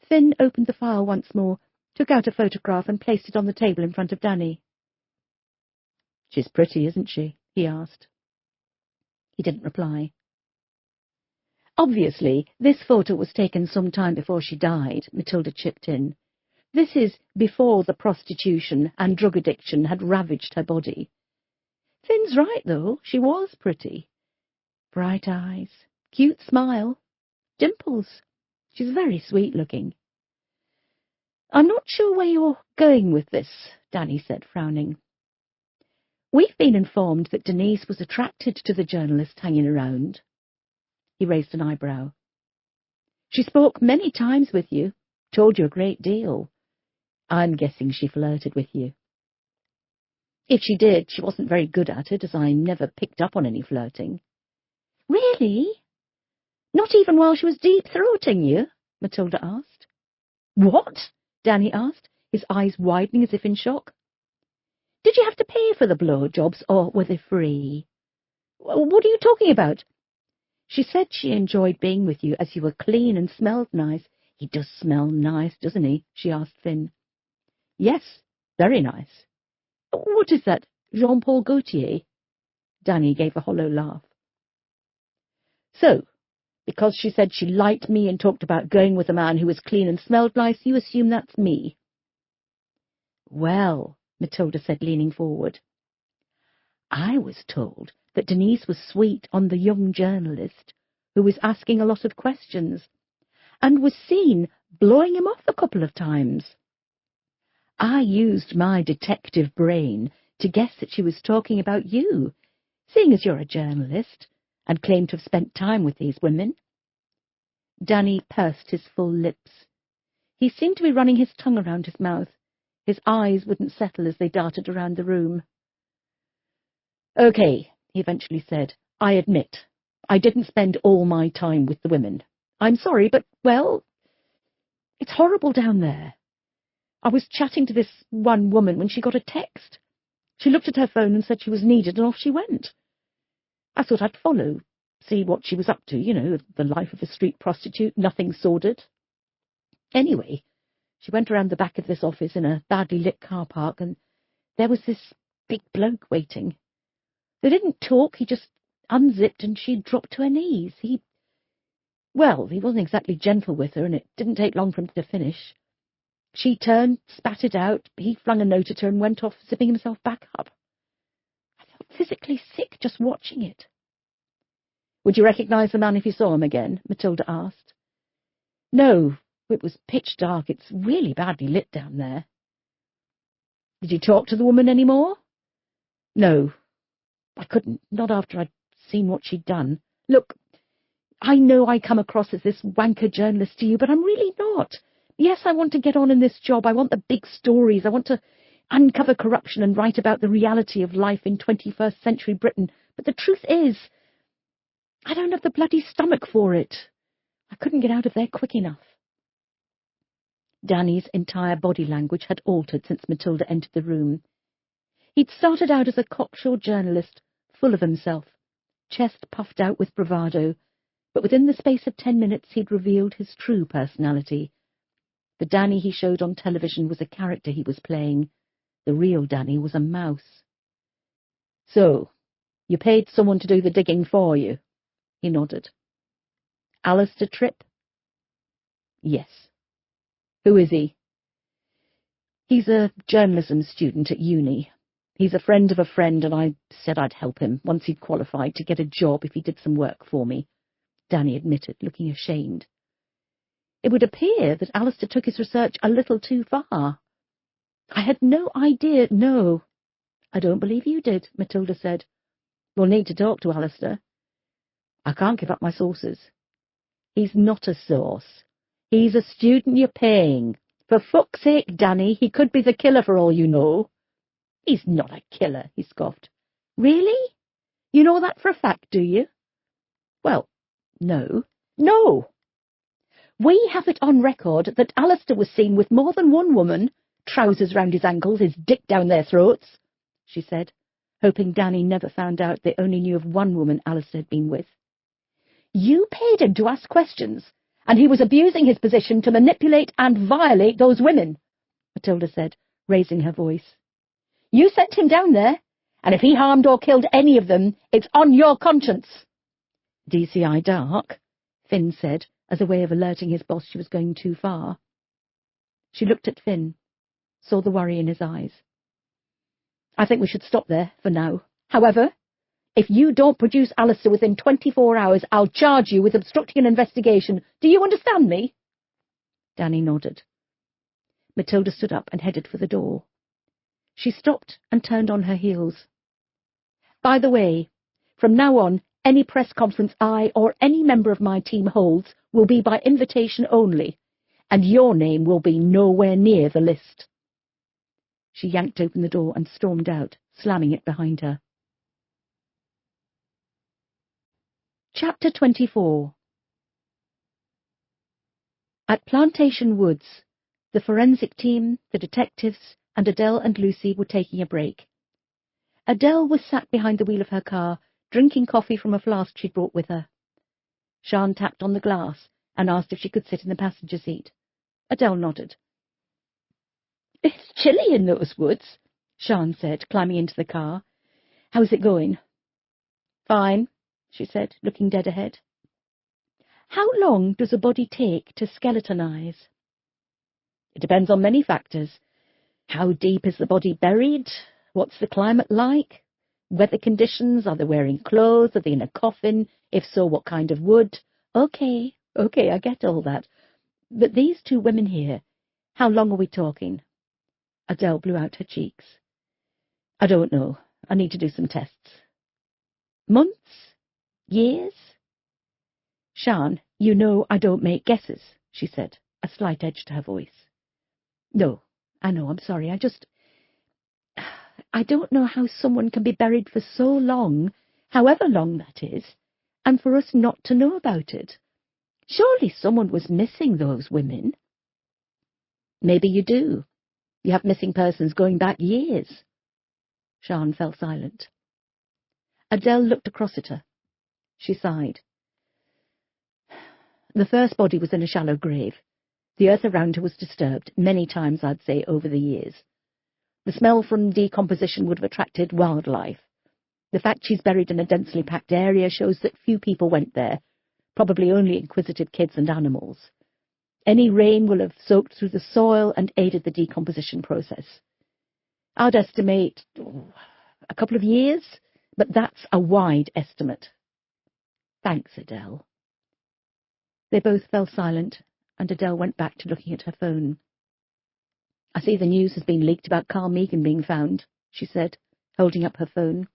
B: Finn opened the file once more, took out a photograph and placed it on the table in front of Danny.
A: She's pretty, isn't she?
B: He asked. He didn't reply.
A: Obviously, this photo was taken some time before she died, Matilda chipped in. This is before the prostitution and drug addiction had ravaged her body. Finn's right, though. She was pretty. Bright eyes, cute smile, dimples. She's very sweet-looking. I'm not sure where you're going with this, Danny said, frowning. We've been informed that Denise was attracted to the journalist hanging around. He raised an eyebrow. She spoke many times with you, told you a great deal. I'm guessing she flirted with you. If she did, she wasn't very good at it, as I never picked up on any flirting. Really? Not even while she was deep-throating you? Matilda asked. What? Danny asked, his eyes widening as if in shock. Did you have to pay for the blowjobs, or were they free? What are you talking about? She said she enjoyed being with you as you were clean and smelled nice. He does smell nice, doesn't he? She asked Finn. Yes, very nice. What is that, Jean-Paul Gaultier? Danny gave a hollow laugh. So, because she said she liked me and talked about going with a man who was clean and smelled nice, you assume that's me? Well, Matilda said, leaning forward, I was told that Denise was sweet on the young journalist who was asking a lot of questions and was seen blowing him off a couple of times. I used my detective brain to guess that she was talking about you, seeing as you're a journalist and claim to have spent time with these women. Danny pursed his full lips. He seemed to be running his tongue around his mouth. His eyes wouldn't settle as they darted around the room. Okay, he eventually said, I admit, I didn't spend all my time with the women. I'm sorry, but, well, it's horrible down there. I was chatting to this one woman when she got a text. She looked at her phone and said she was needed, and off she went. I thought I'd follow, see what she was up to, you know, the life of a street prostitute, nothing sordid. Anyway, she went around the back of this office in a badly lit car park, and there was this big bloke waiting. They didn't talk, he just unzipped and she dropped to her knees. He wasn't exactly gentle with her, and it didn't take long for him to finish. She turned, spat it out, he flung a note at her and went off, zipping himself back up. I felt physically sick just watching it. Would you recognize the man if you saw him again? Matilda asked. No, it was pitch dark. It's really badly lit down there. Did you talk to the woman any more? No, I couldn't, not after I'd seen what she'd done. Look, I know I come across as this wanker journalist to you, but I'm really not. Yes, I want to get on in this job. I want the big stories. I want to uncover corruption and write about the reality of life in 21st century Britain. But the truth is, I don't have the bloody stomach for it. I couldn't get out of there quick enough. Danny's entire body language had altered since Matilda entered the room. He'd started out as a cocksure journalist, full of himself, chest puffed out with bravado, but within the space of 10 minutes he'd revealed his true personality. The Danny he showed on television was a character he was playing. The real Danny was a mouse. So, you paid someone to do the digging for you? He nodded. Alistair Tripp? Yes. Who is he? He's a journalism student at uni. He's a friend of a friend, and I said I'd help him, once he'd qualified, to get a job if he did some work for me, Danny admitted, looking ashamed. It would appear that Alistair took his research a little too far. I had no idea. No, I don't believe you did, Matilda said. We'll need to talk to Alistair. I can't give up my sources. He's not a source. He's a student you're paying. For fuck's sake, Danny, he could be the killer for all you know. He's not a killer, he scoffed. Really? You know that for a fact, do you? Well, no. No! We have it on record that Alistair was seen with more than one woman, trousers round his ankles, his dick down their throats, she said, hoping Danny never found out they only knew of one woman Alistair had been with. You paid him to ask questions, and he was abusing his position to manipulate and violate those women, Matilda said, raising her voice. You sent him down there, and if he harmed or killed any of them, it's on your conscience. DCI dark, Finn said, as a way of alerting his boss she was going too far. She looked at Finn, saw the worry in his eyes. I think we should stop there for now. However, if you don't produce Alistair within 24 hours, I'll charge you with obstructing an investigation. Do you understand me? Danny nodded. Matilda stood up and headed for the door. She stopped and turned on her heels. By the way, from now on, any press conference I or any member of my team holds will be by invitation only, and your name will be nowhere near the list. She yanked open the door and stormed out, slamming it behind her. Chapter 24. At Plantation Woods, the forensic team, the detectives, and Adele and Lucy were taking a break. Adele was sat behind the wheel of her car, drinking coffee from a flask she'd brought with her. Sian tapped on the glass and asked if she could sit in the passenger seat. Adele nodded. It's chilly in those woods, Sian said, climbing into the car. How's it going? Fine, she said, looking dead ahead. How long does a body take to skeletonize? It depends on many factors. How deep is the body buried? What's the climate like? Weather conditions? Are they wearing clothes? Are they in a coffin? If so, what kind of wood? Okay, I get all that. But these two women here, how long are we talking? Adele blew out her cheeks. I don't know. I need to do some tests. Months? Years? Sian, you know I don't make guesses, she said, a slight edge to her voice. No, I know, I'm sorry. I don't know how someone can be buried for so long, however long that is, and for us not to know about it. Surely someone was missing those women. Maybe you do. You have missing persons going back years. Sian fell silent. Adele looked across at her. She sighed. The first body was in a shallow grave. The earth around her was disturbed, many times, I'd say, over the years. The smell from decomposition would have attracted wildlife. The fact she's buried in a densely packed area shows that few people went there, probably only inquisitive kids and animals. Any rain will have soaked through the soil and aided the decomposition process. I'd estimate a couple of years, but that's a wide estimate. Thanks, Adele. They both fell silent, and Adele went back to looking at her phone. I see the news has been leaked about Carl Megan being found, she said, holding up her phone.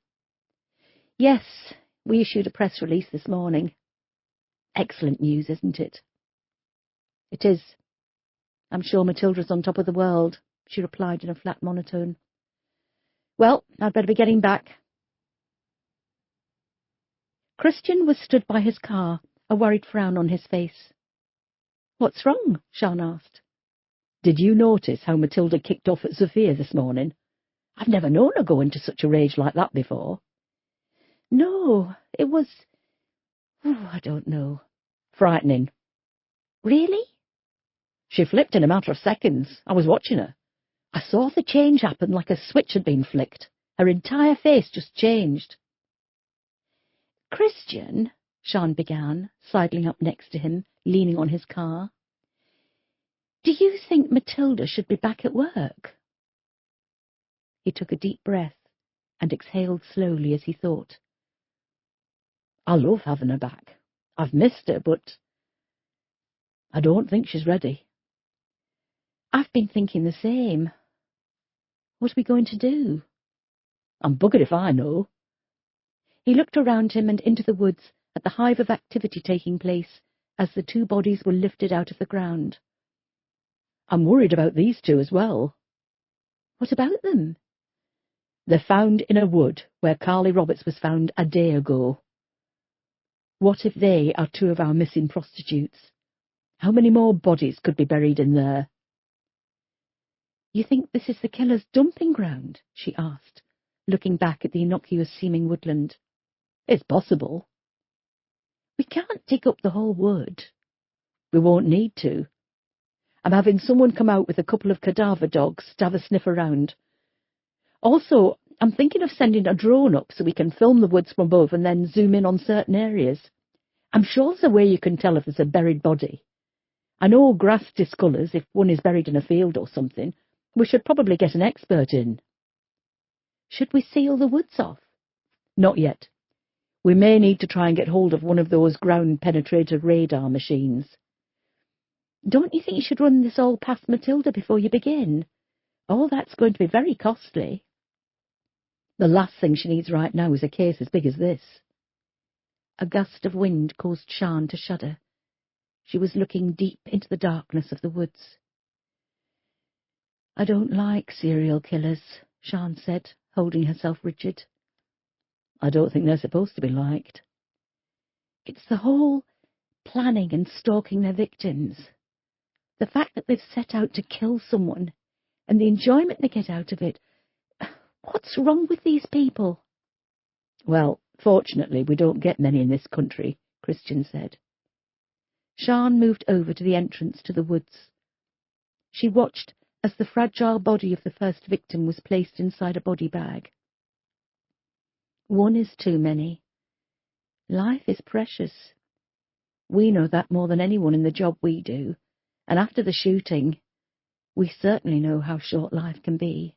A: Yes, we issued a press release this morning. Excellent news, isn't it? It is. I'm sure Matilda's on top of the world, she replied in a flat monotone. Well, I'd better be getting back. Christian was stood by his car, a worried frown on his face. What's wrong? Sian asked. Did you notice how Matilda kicked off at Sophia this morning? I've never known her go into such a rage like that before. No, it was... I don't know. Frightening. Really? She flipped in a matter of seconds. I was watching her. I saw the change happen like a switch had been flicked. Her entire face just changed. Christian, Sian began, sidling up next to him, leaning on his car. Do you think Matilda should be back at work? He took a deep breath and exhaled slowly as he thought. I love having her back. I've missed her, but I don't think she's ready. I've been thinking the same. What are we going to do? I'm buggered if I know. He looked around him and into the woods
B: at the hive of activity taking place as the two bodies were lifted out of the ground.
A: I'm worried about these two as well.
B: What about them?
A: They're found in a wood where Carly Roberts was found a day ago. What if they are two of our missing prostitutes? How many more bodies could be buried in there?
B: You think this is the killer's dumping ground? She asked, looking back at the innocuous-seeming woodland.
A: It's possible.
B: We can't dig up the whole wood.
A: We won't need to. I'm having someone come out with a couple of cadaver dogs to have a sniff around. Also, I'm thinking of sending a drone up so we can film the woods from above and then zoom in on certain areas. I'm sure there's a way you can tell if there's a buried body. I know grass discolours if one is buried in a field or something. We should probably get an expert in.
B: Should we seal the woods off?
A: Not yet. We may need to try and get hold of one of those ground-penetrator radar machines.
B: Don't you think you should run this all past Matilda before you begin? All that's going to be very costly.
A: The last thing she needs right now is a case as big as this.
B: A gust of wind caused Sian to shudder. She was looking deep into the darkness of the woods.
A: I don't like serial killers, Sian said, holding herself rigid. I don't think they're supposed to be liked.
B: It's the whole planning and stalking their victims. The fact that they've set out to kill someone, and the enjoyment they get out of it. What's wrong with these people?
A: Well, fortunately, we don't get many in this country, Christian said.
B: Sian moved over to the entrance to the woods. She watched as the fragile body of the first victim was placed inside a body bag. One is too many. Life is precious. We know that more than anyone in the job we do, and after the shooting, we certainly know how short life can be.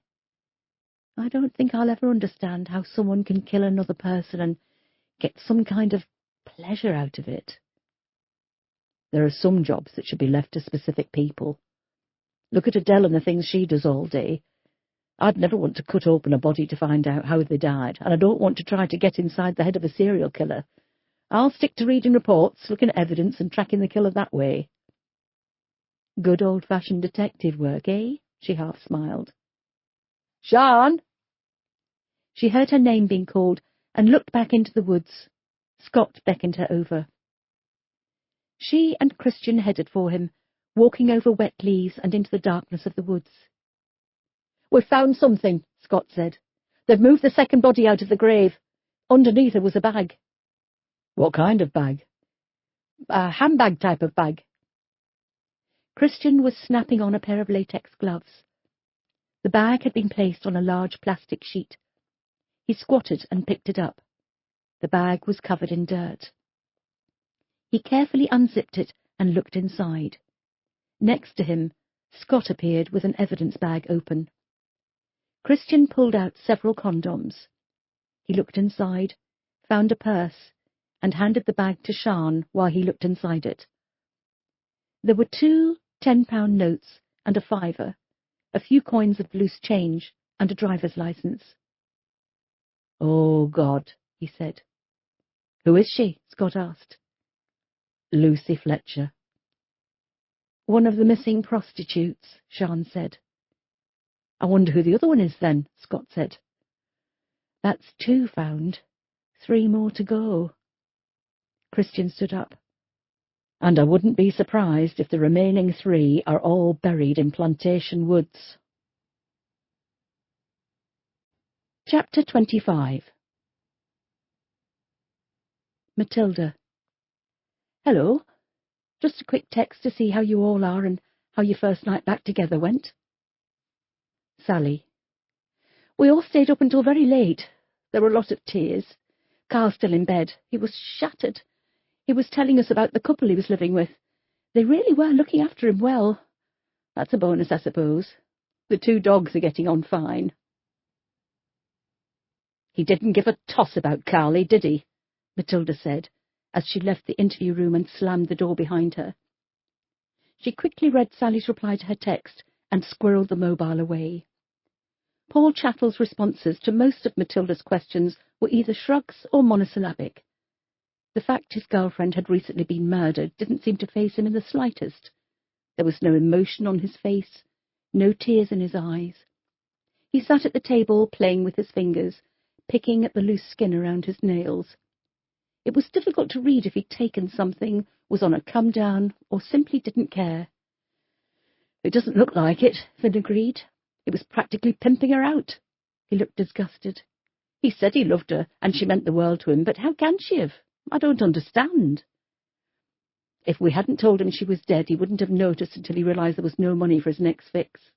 B: I don't think I'll ever understand how someone can kill another person and get some kind of pleasure out of it.
A: There are some jobs that should be left to specific people. Look at Adele and the things she does all day. I'd never want to cut open a body to find out how they died, and I don't want to try to get inside the head of a serial killer. I'll stick to reading reports, looking at evidence, and tracking the killer that way.
B: Good old-fashioned detective work, eh? She half smiled.
A: Sian!
B: She heard her name being called and looked back into the woods. Scott beckoned her over. She and Christian headed for him, walking over wet leaves and into the darkness of the woods.
A: We've found something, Scott said. They've moved the second body out of the grave. Underneath there was a bag. What kind of bag? A handbag type of bag.
B: Christian was snapping on a pair of latex gloves. The bag had been placed on a large plastic sheet. He squatted and picked it up. The bag was covered in dirt. He carefully unzipped it and looked inside. Next to him, Scott appeared with an evidence bag open. Christian pulled out several condoms. He looked inside, found a purse, and handed the bag to Sian while he looked inside it. There were 2 £10 notes and a £5, a few coins of loose change, and a driver's license.
A: Oh, God, he said.
B: Who is she? Scott asked.
A: Lucy Fletcher.
B: One of the missing prostitutes, Sian said.
A: I wonder who the other one is then, Scott said.
B: That's 2 found. 3 more to go. Christian stood up.
A: And I wouldn't be surprised if the remaining 3 are all buried in plantation woods.
B: Chapter 25. Matilda. Hello. Just a quick text to see how you all are and how your first night back together went. Sally. We all stayed up until very late. There were a lot of tears. Carl's still in bed. He was shattered. He was telling us about the couple he was living with. They really were looking after him well. That's a bonus, I suppose. The 2 dogs are getting on fine.
A: He didn't give a toss about Carly, did he?
B: Matilda said, as she left the interview room and slammed the door behind her. She quickly read Sally's reply to her text and squirreled the mobile away. Paul Chattell's responses to most of Matilda's questions were either shrugs or monosyllabic. The fact his girlfriend had recently been murdered didn't seem to faze him in the slightest. There was no emotion on his face, no tears in his eyes. He sat at the table, playing with his fingers, picking at the loose skin around his nails. It was difficult to read if he'd taken something, was on a come-down, or simply didn't care. "It doesn't look like it," Finn agreed. "It was practically pimping her out." He looked disgusted. "He said he loved her, and she meant the world to him, but how can she have? I don't understand." If we hadn't told him she was dead, he wouldn't have noticed until he realised there was no money for his next fix.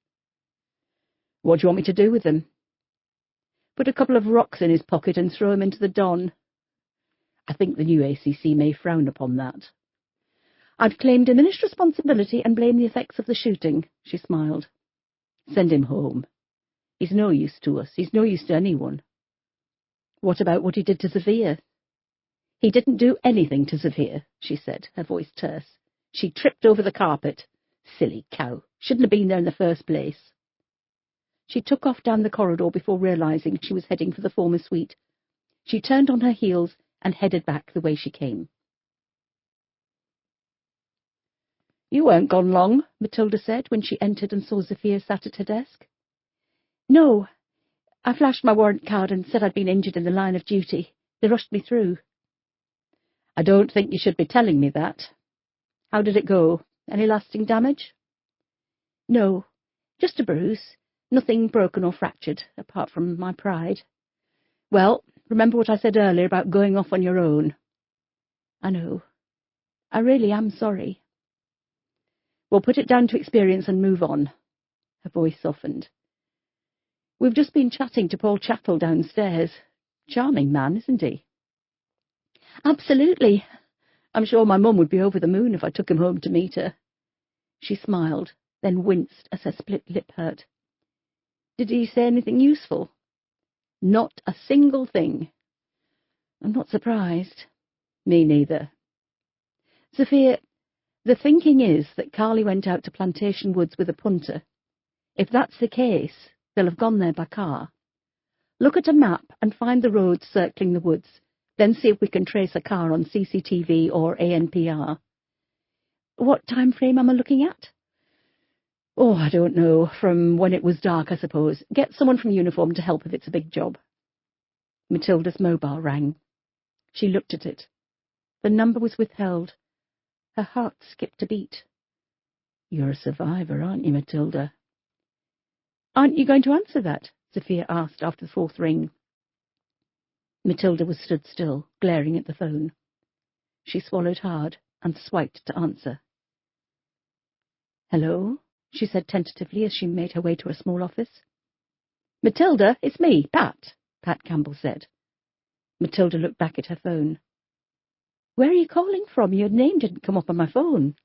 B: "What do you want me to do with them?" "Put a couple of rocks in his pocket and throw him into the Don." "I think the new ACC may frown upon that." "I'd claim diminished responsibility and blame the effects of the shooting," she smiled. "Send him home. He's no use to us. He's no use to anyone." "What about what he did to Sophia?" "He didn't do anything to Sophia," she said, her voice terse. "She tripped over the carpet. Silly cow. Shouldn't have been there in the first place." She took off down the corridor before realising she was heading for the former suite. She turned on her heels and headed back the way she came. "You weren't gone long," Matilda said when she entered and saw Sophia sat at her desk. "No. I flashed my warrant card and said I'd been injured in the line of duty. They rushed me through." "I don't think you should be telling me that. How did it go? Any lasting damage?" "No, just a bruise. Nothing broken or fractured, apart from my pride." "Well, remember what I said earlier about going off on your own." "I know. I really am sorry." "We'll put it down to experience and move on." Her voice softened. "We've just been chatting to Paul Chappell downstairs. Charming man, isn't he?" "Absolutely. I'm sure my mum would be over the moon if I took him home to meet her." She smiled, then winced as her split lip hurt. "Did he say anything useful?" "Not a single thing." "I'm not surprised." "Me neither." "Sophia, the thinking is that Carly went out to Plantation Woods with a punter. If that's the case, they'll have gone there by car. Look at a map and find the roads circling the woods, then see if we can trace a car on CCTV or ANPR. What time frame am I looking at?" "Oh, I don't know. From when it was dark, I suppose. Get someone from uniform to help if it's a big job." Matilda's mobile rang. She looked at it. The number was withheld. Her heart skipped a beat. "You're a survivor, aren't you, Matilda?" "Aren't you going to answer that?" Sophia asked after the fourth ring. Matilda was stood still, glaring at the phone. She swallowed hard and swiped to answer. "Hello?" she said tentatively as she made her way to a small office. "Matilda, it's me, Pat," Pat Campbell said. Matilda looked back at her phone. "Where are you calling from? Your name didn't come up on my phone."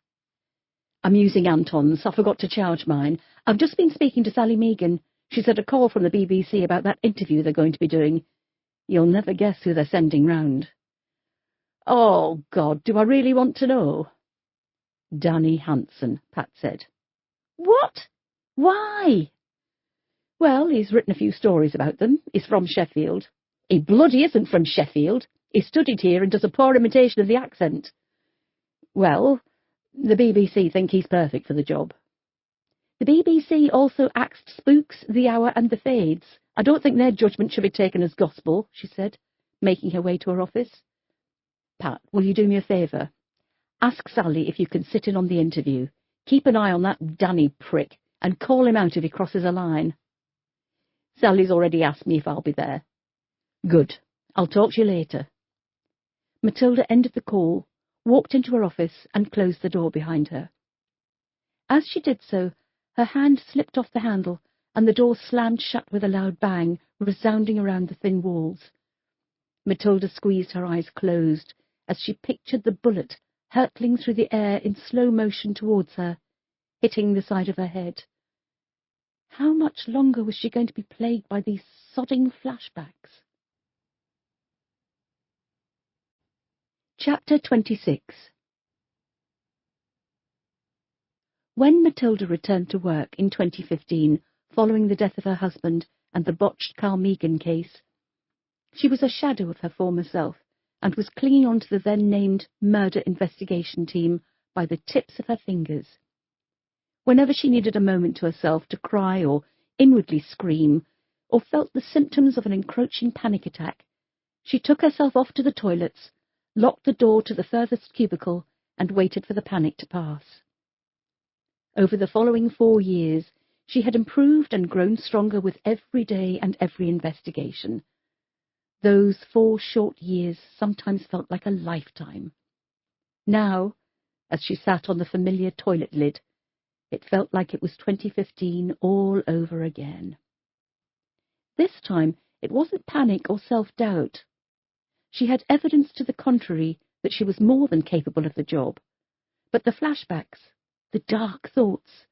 B: "I'm using Anton's. I forgot to charge mine. I've just been speaking to Sally Megan. She's had a call from the BBC about that interview they're going to be doing. You'll never guess who they're sending round." "Oh, God, do I really want to know?" "Danny Hanson," Pat said. "What? Why?" "Well, he's written a few stories about them. He's from Sheffield." "He bloody isn't from Sheffield. He studied here and does a poor imitation of the accent." "Well, the BBC think he's perfect for the job." "The BBC also axed Spooks, The Hour and The Fades. I don't think their judgment should be taken as gospel," she said, making her way to her office. "Pat, will you do me a favour? Ask Sally if you can sit in on the interview. Keep an eye on that Danny prick and call him out if he crosses a line." "Sally's already asked me if I'll be there." "Good. I'll talk to you later." Matilda ended the call, walked into her office and closed the door behind her. As she did so, her hand slipped off the handle and the door slammed shut with a loud bang, resounding around the thin walls. Matilda squeezed her eyes closed as she pictured the bullet hurtling through the air in slow motion towards her, hitting the side of her head. How much longer was she going to be plagued by these sodding flashbacks? Chapter 26. When Matilda returned to work in 2015, following the death of her husband and the botched Carl Megan case, she was a shadow of her former self, and was clinging on to the then-named murder investigation team by the tips of her fingers. Whenever she needed a moment to herself to cry or inwardly scream, or felt the symptoms of an encroaching panic attack, she took herself off to the toilets, locked the door to the furthest cubicle, and waited for the panic to pass. Over the following 4 years, she had improved and grown stronger with every day and every investigation. Those 4 short years sometimes felt like a lifetime. Now, as she sat on the familiar toilet lid, it felt like it was 2015 all over again. This time, it wasn't panic or self-doubt. She had evidence to the contrary that she was more than capable of the job. But the flashbacks, the dark thoughts,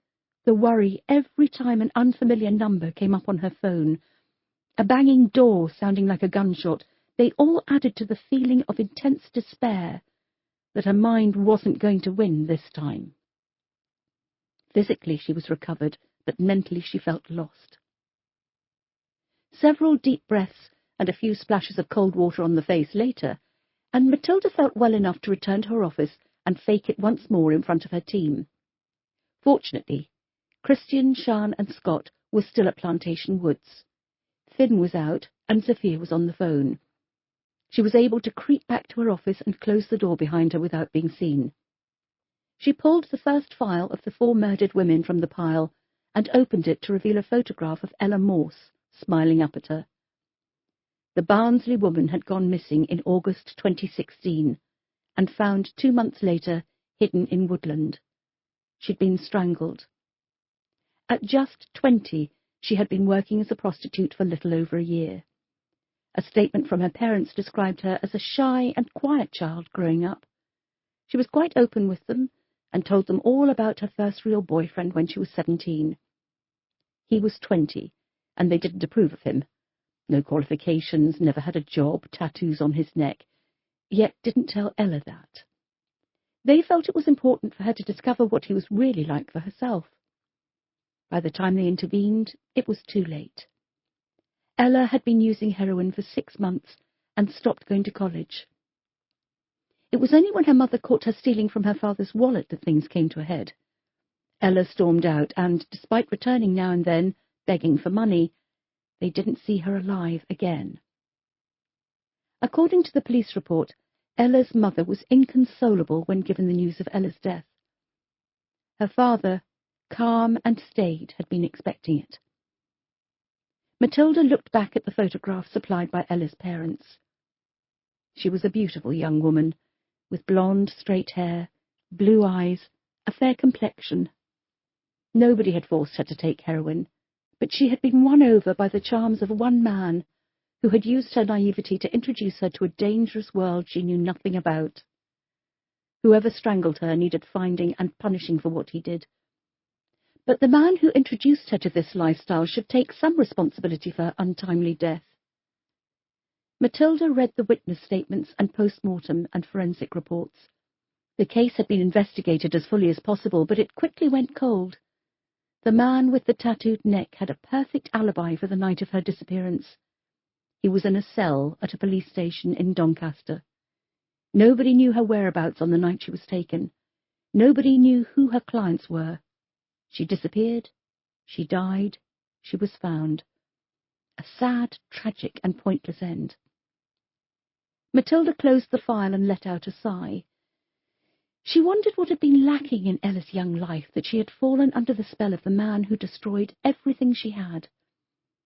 B: the worry every time an unfamiliar number came up on her phone, a banging door sounding like a gunshot, they all added to the feeling of intense despair that her mind wasn't going to win this time. Physically she was recovered, but mentally she felt lost. Several deep breaths and a few splashes of cold water on the face later, and Matilda felt well enough to return to her office and fake it once more in front of her team. Fortunately, Christian, Sian and Scott were still at Plantation Woods. Finn was out, and Sophia was on the phone. She was able to creep back to her office and close the door behind her without being seen. She pulled the first file of the 4 murdered women from the pile and opened it to reveal a photograph of Ella Morse, smiling up at her. The Barnsley woman had gone missing in August 2016 and found 2 months later hidden in woodland. She'd been strangled. At just 20, she had been working as a prostitute for little over a year. A statement from her parents described her as a shy and quiet child growing up. She was quite open with them and told them all about her first real boyfriend when she was 17. He was 20, and they didn't approve of him. No qualifications, never had a job, tattoos on his neck, yet didn't tell Ella that. They felt it was important for her to discover what he was really like for herself. By the time they intervened, it was too late. Ella had been using heroin for 6 months and stopped going to college. It was only when her mother caught her stealing from her father's wallet that things came to a head. Ella stormed out, and, despite returning now and then, begging for money, they didn't see her alive again. According to the police report, Ella's mother was inconsolable when given the news of Ella's death. Her father, calm and staid, had been expecting it. Matilda looked back at the photograph supplied by Ella's parents. She was a beautiful young woman, with blonde, straight hair, blue eyes, a fair complexion. Nobody had forced her to take heroin, but she had been won over by the charms of one man who had used her naivety to introduce her to a dangerous world she knew nothing about. Whoever strangled her needed finding and punishing for what he did. But the man who introduced her to this lifestyle should take some responsibility for her untimely death. Matilda read the witness statements and post-mortem and forensic reports. The case had been investigated as fully as possible, but it quickly went cold. The man with the tattooed neck had a perfect alibi for the night of her disappearance. He was in a cell at a police station in Doncaster. Nobody knew her whereabouts on the night she was taken. Nobody knew who her clients were. She disappeared. She died. She was found. A sad, tragic, and pointless end. Matilda closed the file and let out a sigh. She wondered what had been lacking in Ella's young life, that she had fallen under the spell of the man who destroyed everything she had.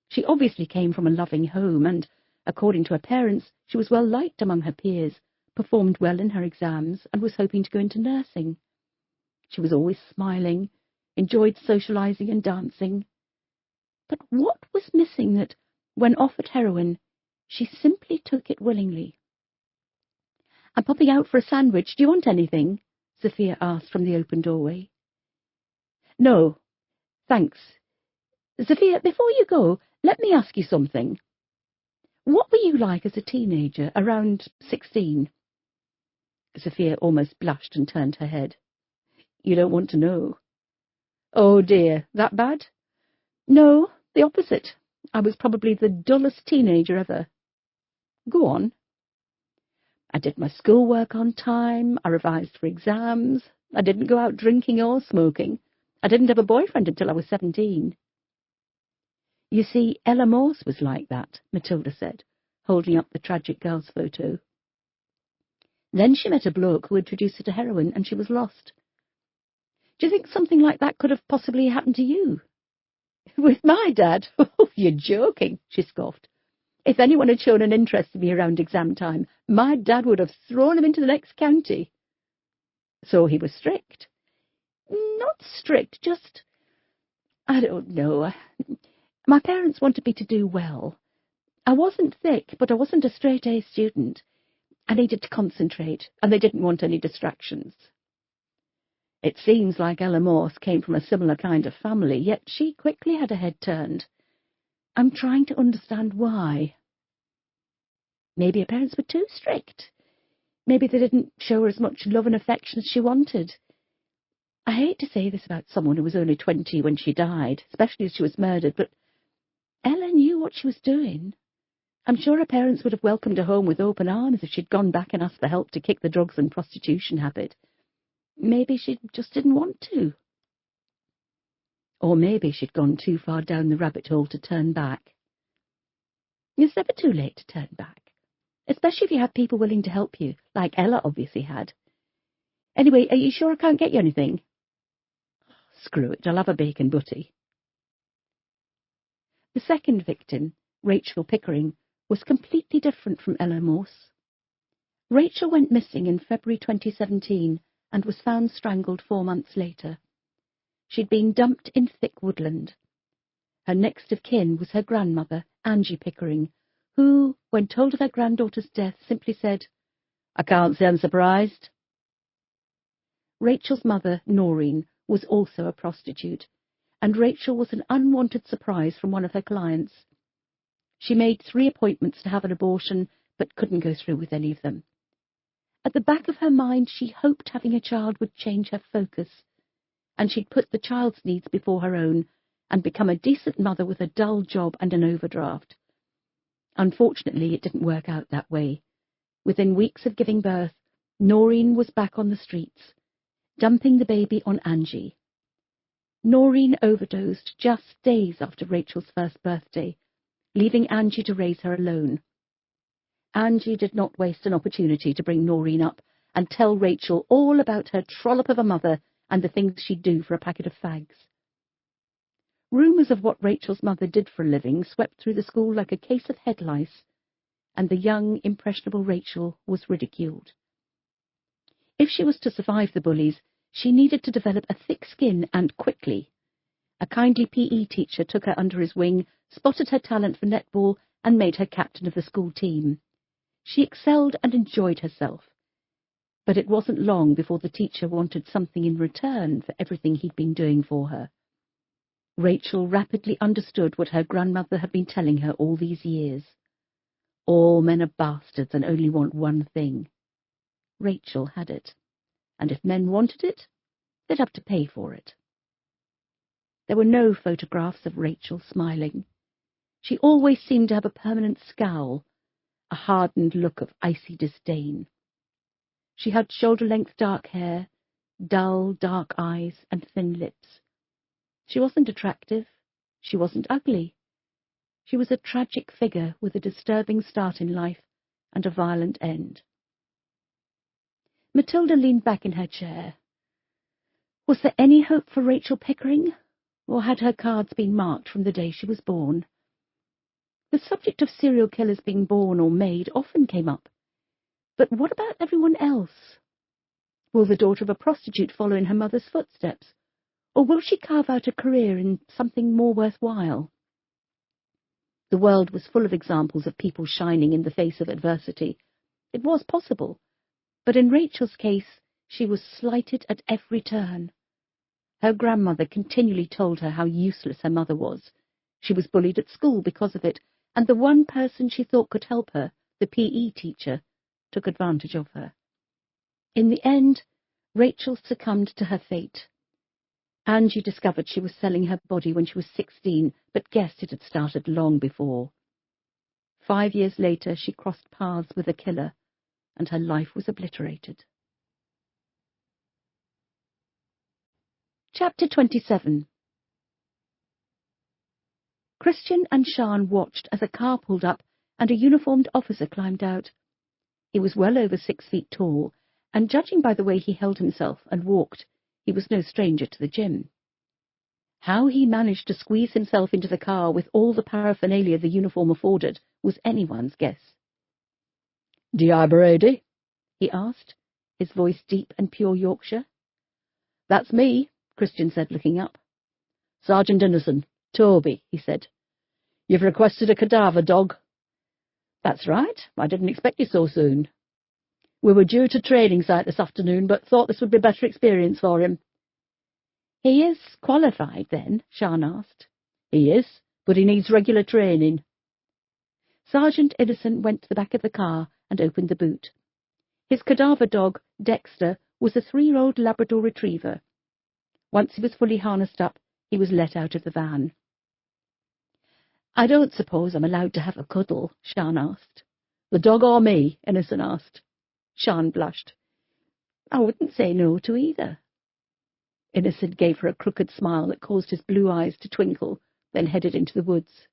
B: She obviously came from a loving home, and, according to her parents, she was well liked among her peers, performed well in her exams, and was hoping to go into nursing. She was always smiling, enjoyed socializing and dancing. But what was missing that, when offered heroin, she simply took it willingly? "I'm popping out for a sandwich. Do you want anything?" Sophia asked from the open doorway. "No, thanks. Sophia, before you go, let me ask you something. What were you like as a teenager, around 16? Sophia almost blushed and turned her head. "You don't want to know." "Oh dear, that bad?" "No, the opposite. I was probably the dullest teenager ever." "Go on." I did my schoolwork on time, I revised for exams, I didn't go out drinking or smoking. I didn't have a boyfriend until I was 17. You see, Ella Morse was like that, Matilda said, holding up the tragic girl's photo. Then she met a bloke who introduced her to heroin, and she was lost. Do you think something like that could have possibly happened to you? With my dad? Oh, you're joking, she scoffed. If anyone had shown an interest in me around exam time, my dad would have thrown him into the next county. So he was strict. Not strict, just... I don't know. My parents wanted me to do well. I wasn't thick, but I wasn't a straight-A student. I needed to concentrate, and they didn't want any distractions. It seems like Ella Morse came from a similar kind of family, yet she quickly had her head turned. I'm trying to understand why. Maybe her parents were too strict. Maybe they didn't show her as much love and affection as she wanted. I hate to say this about someone who was only 20 when she died, especially as she was murdered, but Ella knew what she was doing. I'm sure her parents would have welcomed her home with open arms if she'd gone back and asked for help to kick the drugs and prostitution habit. Maybe she just didn't want to. Or maybe she'd gone too far down the rabbit hole to turn back. It's never too late to turn back, especially if you have people willing to help you, like Ella obviously had. Anyway, are you sure I can't get you anything? Screw it, I'll have a bacon butty. The second victim, Rachel Pickering, was completely different from Ella Morse. Rachel went missing in February 2017 and was found strangled 4 months later. She'd been dumped in thick woodland. Her next of kin was her grandmother, Angie Pickering, who, when told of her granddaughter's death, simply said, "I can't say I'm surprised." Rachel's mother, Noreen, was also a prostitute, and Rachel was an unwanted surprise from one of her clients. She made 3 appointments to have an abortion, but couldn't go through with any of them. At the back of her mind, she hoped having a child would change her focus, and she'd put the child's needs before her own and become a decent mother with a dull job and an overdraft. Unfortunately, it didn't work out that way. Within weeks of giving birth, Noreen was back on the streets, dumping the baby on Angie. Noreen overdosed just days after Rachel's first birthday, leaving Angie to raise her alone. Angie did not waste an opportunity to bring Noreen up and tell Rachel all about her trollop of a mother and the things she'd do for a packet of fags. Rumours of what Rachel's mother did for a living swept through the school like a case of head lice, and the young, impressionable Rachel was ridiculed. If she was to survive the bullies, she needed to develop a thick skin and quickly. A kindly PE teacher took her under his wing, spotted her talent for netball, and made her captain of the school team. She excelled and enjoyed herself. But it wasn't long before the teacher wanted something in return for everything he'd been doing for her. Rachel rapidly understood what her grandmother had been telling her all these years. All men are bastards and only want one thing. Rachel had it, and if men wanted it, they'd have to pay for it. There were no photographs of Rachel smiling. She always seemed to have a permanent scowl, a hardened look of icy disdain. She had shoulder-length dark hair, dull, dark eyes, and thin lips. She wasn't attractive. She wasn't ugly. She was a tragic figure with a disturbing start in life and a violent end. Matilda leaned back in her chair. Was there any hope for Rachel Pickering, or had her cards been marked from the day she was born? The subject of serial killers being born or made often came up. But what about everyone else? Will the daughter of a prostitute follow in her mother's footsteps? Or will she carve out a career in something more worthwhile? The world was full of examples of people shining in the face of adversity. It was possible. But in Rachel's case, she was slighted at every turn. Her grandmother continually told her how useless her mother was. She was bullied at school because of it, and the one person she thought could help her, the PE teacher, took advantage of her. In the end, Rachel succumbed to her fate. Angie discovered she was selling her body when she was 16, but guessed it had started long before. 5 years later, she crossed paths with a killer, and her life was obliterated. Chapter 27. Christian and Sian watched as a car pulled up and a uniformed officer climbed out. He was well over 6 feet tall, and judging by the way he held himself and walked, he was no stranger to the gym. How he managed to squeeze himself into the car with all the paraphernalia the uniform afforded was anyone's guess.
A: "D.I. Brady?"
B: he asked, his voice deep and pure Yorkshire.
A: "That's me,"
B: Christian said, looking up.
A: "Sergeant Innocent, Toby," he said. "You've requested a cadaver dog." "That's right. I didn't expect you so soon." "We were due to training site this afternoon, but thought this would be better experience for him."
B: "He is qualified, then?" Sian asked.
A: "He is, but he needs regular training."
B: Sergeant Innocent went to the back of the car and opened the boot. His cadaver dog, Dexter, was a 3-year-old Labrador retriever. Once he was fully harnessed up, he was let out of the van. "I don't suppose I'm allowed to have a cuddle?" Sian asked.
A: "The dog or me?" Innocent asked.
B: Sian blushed. "I wouldn't say no to either." Innocent gave her a crooked smile that caused his blue eyes to twinkle, then headed into the woods.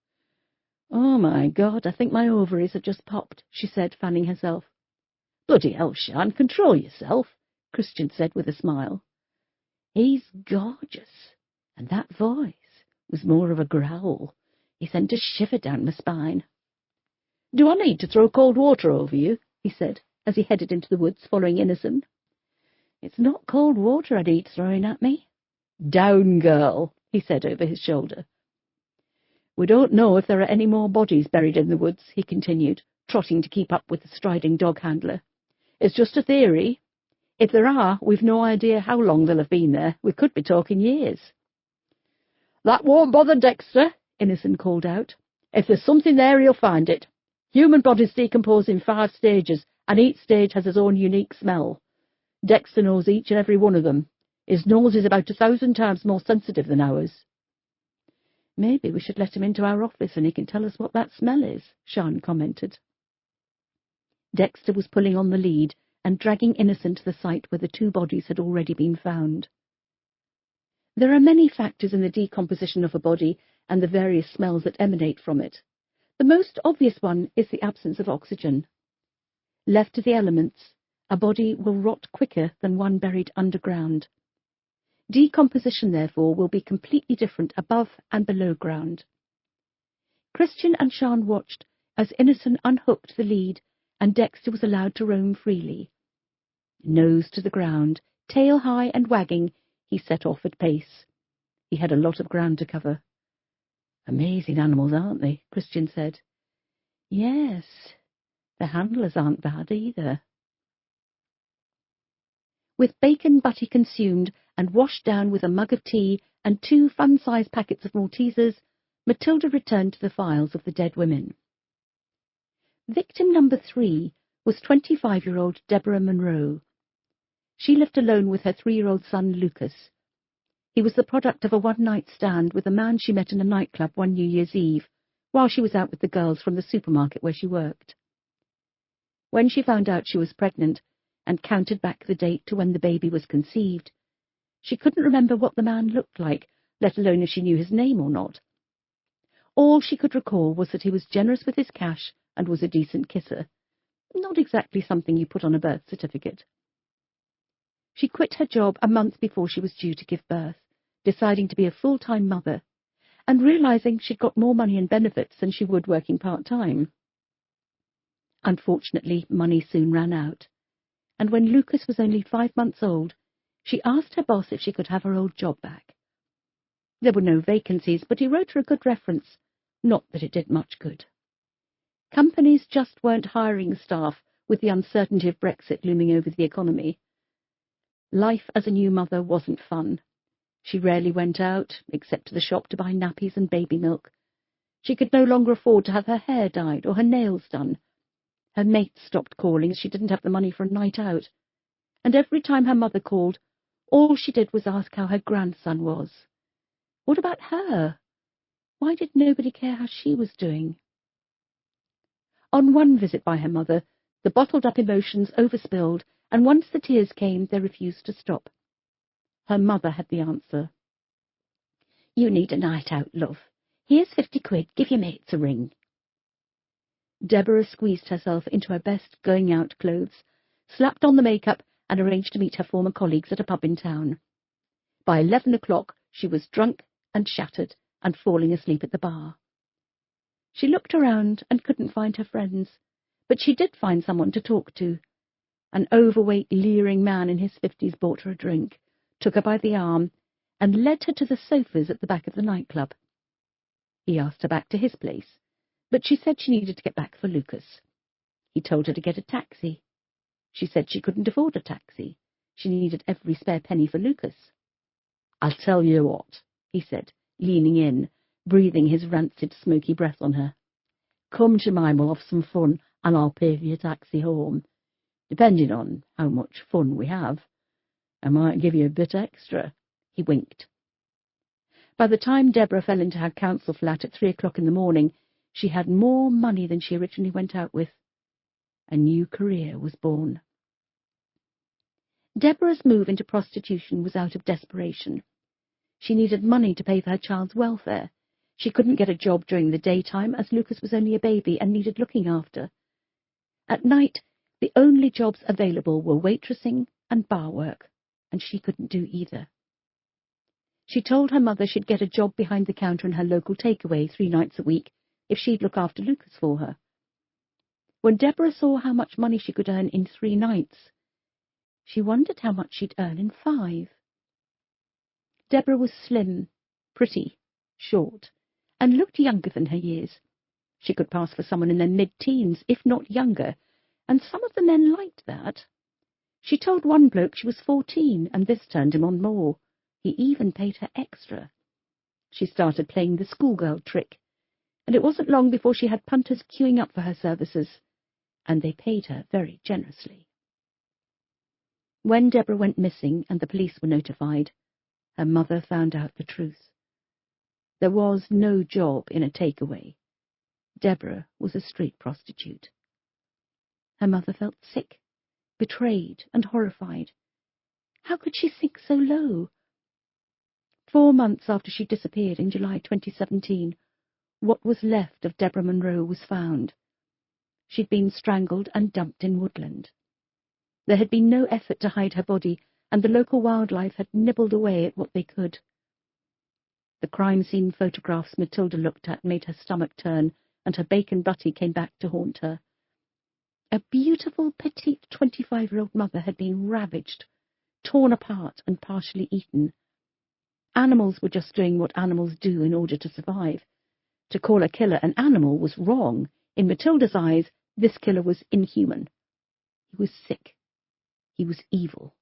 A: "Oh, my God, I think my ovaries have just popped," she said, fanning herself.
B: "Bloody hell, Sian, control yourself," Christian said with a smile. "He's gorgeous, and that voice was more of a growl. He sent a shiver down my spine."
A: "Do I need to throw cold water over you?"
B: he said, as he headed into the woods, following Innocent.
A: "It's not cold water I need throwing at me."
B: "Down, girl," he said over his shoulder.
A: "We don't know if there are any more bodies buried in the woods," he continued, trotting to keep up with the striding dog handler. "It's just a theory. If there are, we've no idea how long they'll have been there. We could be talking years." "That won't bother Dexter," Innocent called out. "If there's something there, he'll find it. Human bodies decompose in 5 stages, and each stage has its own unique smell. Dexter knows each and every one of them. His nose is about 1,000 times more sensitive than ours."
B: "Maybe we should let him into our office and he can tell us what that smell is," Sian commented. Dexter was pulling on the lead and dragging Innocent to the site where the 2 bodies had already been found. There are many factors in the decomposition of a body and the various smells that emanate from it. The most obvious one is the absence of oxygen. Left to the elements, a body will rot quicker than one buried underground. Decomposition, therefore, will be completely different above and below ground. Christian and Sian watched as Innocent unhooked the lead and Dexter was allowed to roam freely. Nose to the ground, tail high and wagging, he set off at pace. He had a lot of ground to cover.
A: "Amazing animals, aren't they?" Christian said.
B: "Yes, the handlers aren't bad either." With bacon butty consumed and washed down with a mug of tea and 2 fun-sized packets of Maltesers, Matilda returned to the files of the dead women. Victim number 3 was 25-year-old Deborah Monroe. She lived alone with her 3-year-old son, Lucas. He was the product of a one-night stand with a man she met in a nightclub one New Year's Eve, while she was out with the girls from the supermarket where she worked. When she found out she was pregnant and counted back the date to when the baby was conceived, she couldn't remember what the man looked like, let alone if she knew his name or not. All she could recall was that he was generous with his cash and was a decent kisser. Not exactly something you put on a birth certificate. She quit her job a month before she was due to give birth, deciding to be a full-time mother, and realizing she'd got more money and benefits than she would working part-time. Unfortunately, money soon ran out, and when Lucas was only 5 months old, she asked her boss if she could have her old job back. There were no vacancies, but he wrote her a good reference, not that it did much good. Companies just weren't hiring staff with the uncertainty of Brexit looming over the economy. Life as a new mother wasn't fun. She rarely went out, except to the shop to buy nappies and baby milk. She could no longer afford to have her hair dyed or her nails done. Her mates stopped calling as she didn't have the money for a night out. And every time her mother called, all she did was ask how her grandson was. What about her? Why did nobody care how she was doing? On one visit by her mother, The bottled-up emotions overspilled, and once the tears came, they refused to stop. Her mother had the answer. "You need a night out, love. Here's 50 quid. Give your mates a ring." Deborah squeezed herself into her best going-out clothes, slapped on the makeup, and arranged to meet her former colleagues at a pub in town. By 11 o'clock, she was drunk and shattered and falling asleep at the bar. She looked around and couldn't find her friends, but she did find someone to talk to. An overweight, leering man in his 50s bought her a drink, took her by the arm, and led her to the sofas at the back of the nightclub. He asked her back to his place, but she said she needed to get back for Lucas. He told her to get a taxi. She said she couldn't afford a taxi. She needed every spare penny for Lucas. "I'll tell you what," he said, leaning in, breathing his rancid, smoky breath on her. "Come to mine, we'll have some fun, and I'll pay for your taxi home. Depending on how much fun we have, I might give you a bit extra." He winked. By the time Deborah fell into her council flat at 3 o'clock in the morning, she had more money than she originally went out with. A new career was born. Deborah's move into prostitution was out of desperation. She needed money to pay for her child's welfare. She couldn't get a job during the daytime, as Lucas was only a baby and needed looking after. At night, the only jobs available were waitressing and bar work, and she couldn't do either. She told her mother she'd get a job behind the counter in her local takeaway 3 nights a week if she'd look after Lucas for her. When Deborah saw how much money she could earn in 3 nights, she wondered how much she'd earn in 5. Deborah was slim, pretty, short, and looked younger than her years. She could pass for someone in their mid-teens, if not younger, and some of the men liked that. She told one bloke she was 14, and this turned him on more. He even paid her extra. She started playing the schoolgirl trick, and it wasn't long before she had punters queuing up for her services, and they paid her very generously. When Deborah went missing and the police were notified, her mother found out the truth. There was no job in a takeaway. Deborah was a street prostitute. Her mother felt sick, betrayed and horrified. How could she sink so low? 4 months after she disappeared in July 2017, what was left of Deborah Monroe was found. She'd been strangled and dumped in woodland. There had been no effort to hide her body, and the local wildlife had nibbled away at what they could. The crime scene photographs Matilda looked at made her stomach turn, and her bacon butty came back to haunt her. A beautiful, petite 25-year-old mother had been ravaged, torn apart and partially eaten. Animals were just doing what animals do in order to survive. To call a killer an animal was wrong. In Matilda's eyes, this killer was inhuman. He was sick. He was evil.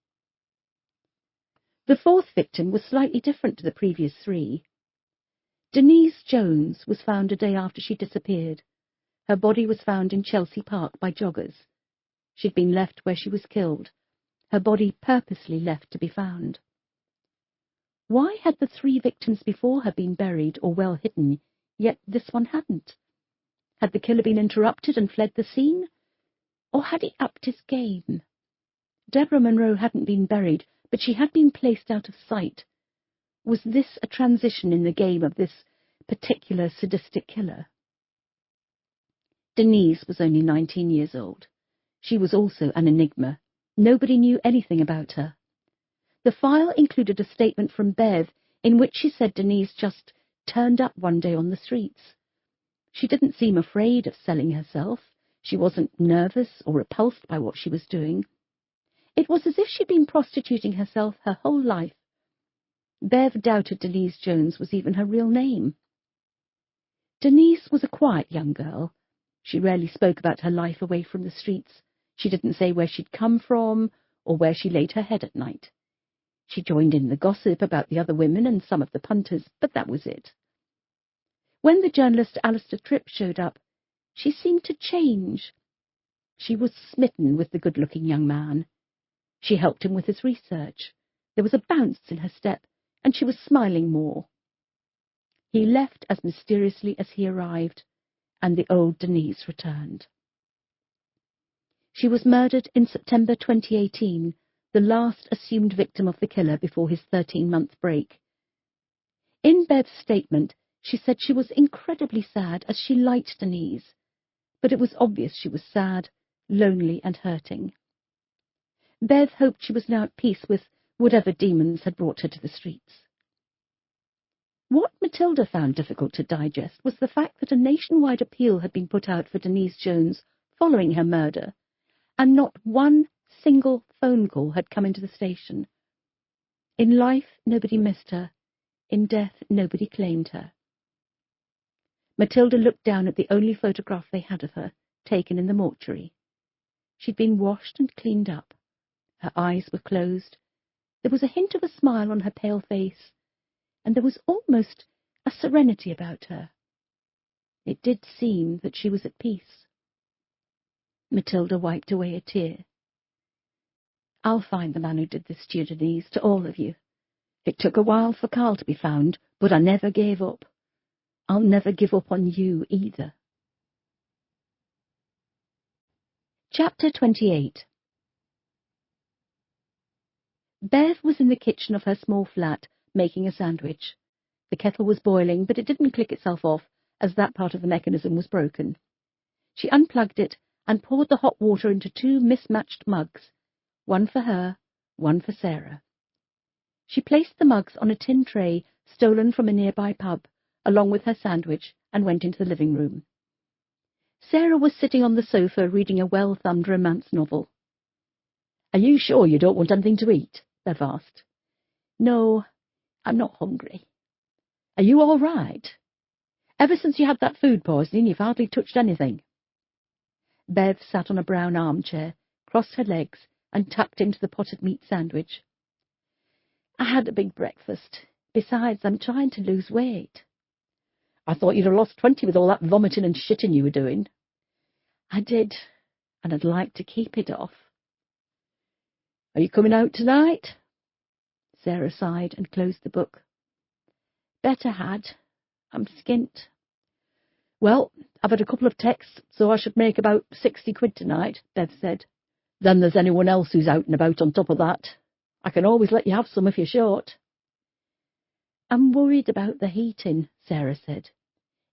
B: The 4th victim was slightly different to the previous 3. Denise Jones was found a day after she disappeared. Her body was found in Chelsea Park by joggers. She'd been left where she was killed, her body purposely left to be found. Why had the 3 victims before her been buried or well hidden, yet this one hadn't? Had the killer been interrupted and fled the scene? Or had he upped his game? Deborah Monroe hadn't been buried, but she had been placed out of sight. Was this a transition in the game of this particular sadistic killer? Denise was only 19 years old. She was also an enigma. Nobody knew anything about her. The file included a statement from Bev in which she said Denise just turned up one day on the streets. She didn't seem afraid of selling herself. She wasn't nervous or repulsed by what she was doing. It was as if she'd been prostituting herself her whole life. Bev doubted Denise Jones was even her real name. Denise was a quiet young girl. She rarely spoke about her life away from the streets. She didn't say where she'd come from or where she laid her head at night. She joined in the gossip about the other women and some of the punters, but that was it. When the journalist Alistair Tripp showed up, she seemed to change. She was smitten with the good-looking young man. She helped him with his research. There was a bounce in her step, and she was smiling more. He left as mysteriously as he arrived, and the old Denise returned. She was murdered in September 2018, the last assumed victim of the killer before his 13-month break. In Bev's statement, she said she was incredibly sad as she liked Denise, but it was obvious she was sad, lonely and hurting. Bev hoped she was now at peace with whatever demons had brought her to the streets. What Matilda found difficult to digest was the fact that a nationwide appeal had been put out for Denise Jones following her murder, and not one single phone call had come into the station. In life, nobody missed her. In death, nobody claimed her. Matilda looked down at the only photograph they had of her, taken in the mortuary. She'd been washed and cleaned up. Her eyes were closed. There was a hint of a smile on her pale face, and there was almost a serenity about her. It did seem that she was at peace. Matilda wiped away a tear. "I'll find the man who did this to you, Denise, to all of you. It took a while for Carl to be found, but I never gave up. I'll never give up on you either." Chapter 28. Bev was in the kitchen of her small flat, making a sandwich. The kettle was boiling, but it didn't click itself off, as that part of the mechanism was broken. She unplugged it and poured the hot water into 2 mismatched mugs, one for her, one for Sarah. She placed the mugs on a tin tray stolen from a nearby pub, along with her sandwich, and went into the living room. Sarah was sitting on the sofa reading a well-thumbed romance novel. "Are you sure you don't want anything to eat?" Bev asked. "No, I'm not hungry." "Are you all right? Ever since you had that food poisoning, you've hardly touched anything." Bev sat on a brown armchair, crossed her legs, and tucked into the potted meat sandwich. "I had a big breakfast. Besides, I'm trying to lose weight." "I thought you'd have lost 20 with all that vomiting and shitting you were doing." "I did, and I'd like to keep it off." "Are you coming out tonight?" Sarah sighed and closed the book. "Better had. I'm skint." "Well, I've had a couple of texts, so I should make about 60 quid tonight," Bev said. "Then there's anyone else who's out and about on top of that. I can always let you have some if you're short." "I'm worried about the heating," Sarah said.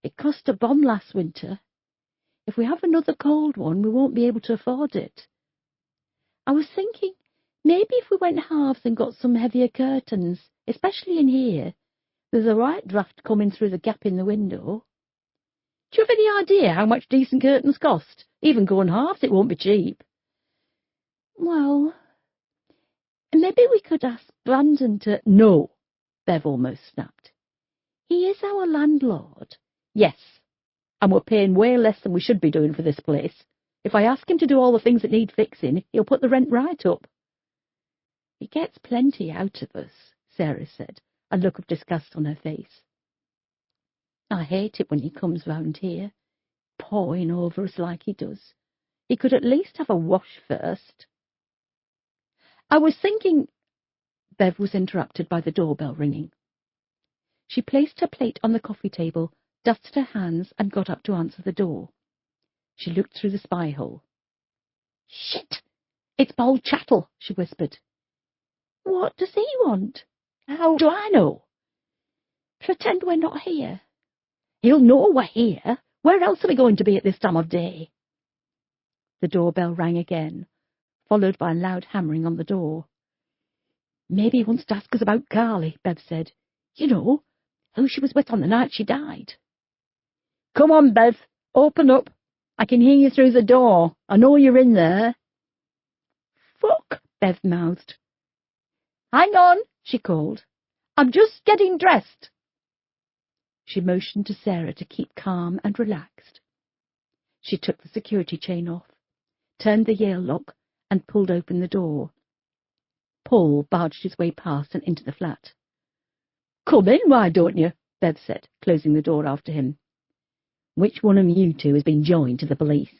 B: "It cost a bomb last winter. If we have another cold one, we won't be able to afford it. I was thinking maybe if we went halves and got some heavier curtains, especially in here. There's a right draft coming through the gap in the window." "Do you have any idea how much decent curtains cost? Even going halves, it won't be cheap." "Well, maybe we could ask Brandon to—" "No," Bev almost snapped. "He is our landlord." "Yes, and we're paying way less than we should be doing for this place. If I ask him to do all the things that need fixing, he'll put the rent right up." "He gets plenty out of us," Sarah said, a look of disgust on her face. "I hate it when he comes round here, pawing over us like he does. He could at least have a wash first." "I was thinking—" Bev was interrupted by the doorbell ringing. She placed her plate on the coffee table, dusted her hands, and got up to answer the door. She looked through the spy hole. "Shit! It's Paul Chattel," she whispered. "What does he want?" "How do I know?" "Pretend we're not here." "He'll know we're here. Where else are we going to be at this time of day?" The doorbell rang again, followed by a loud hammering on the door. "Maybe he wants to ask us about Carly," Bev said. "You know, who she was with on the night she died." "Come on, Bev, open up. I can hear you through the door. I know you're in there." "Fuck," Bev mouthed. "Hang on," she called. "I'm just getting dressed." She motioned to Sarah to keep calm and relaxed. She took the security chain off, turned the Yale lock, and pulled open the door. Paul barged his way past and into the flat. "Come in, why don't you?" Bev said, closing the door after him. "Which one of you two has been joined to the police?"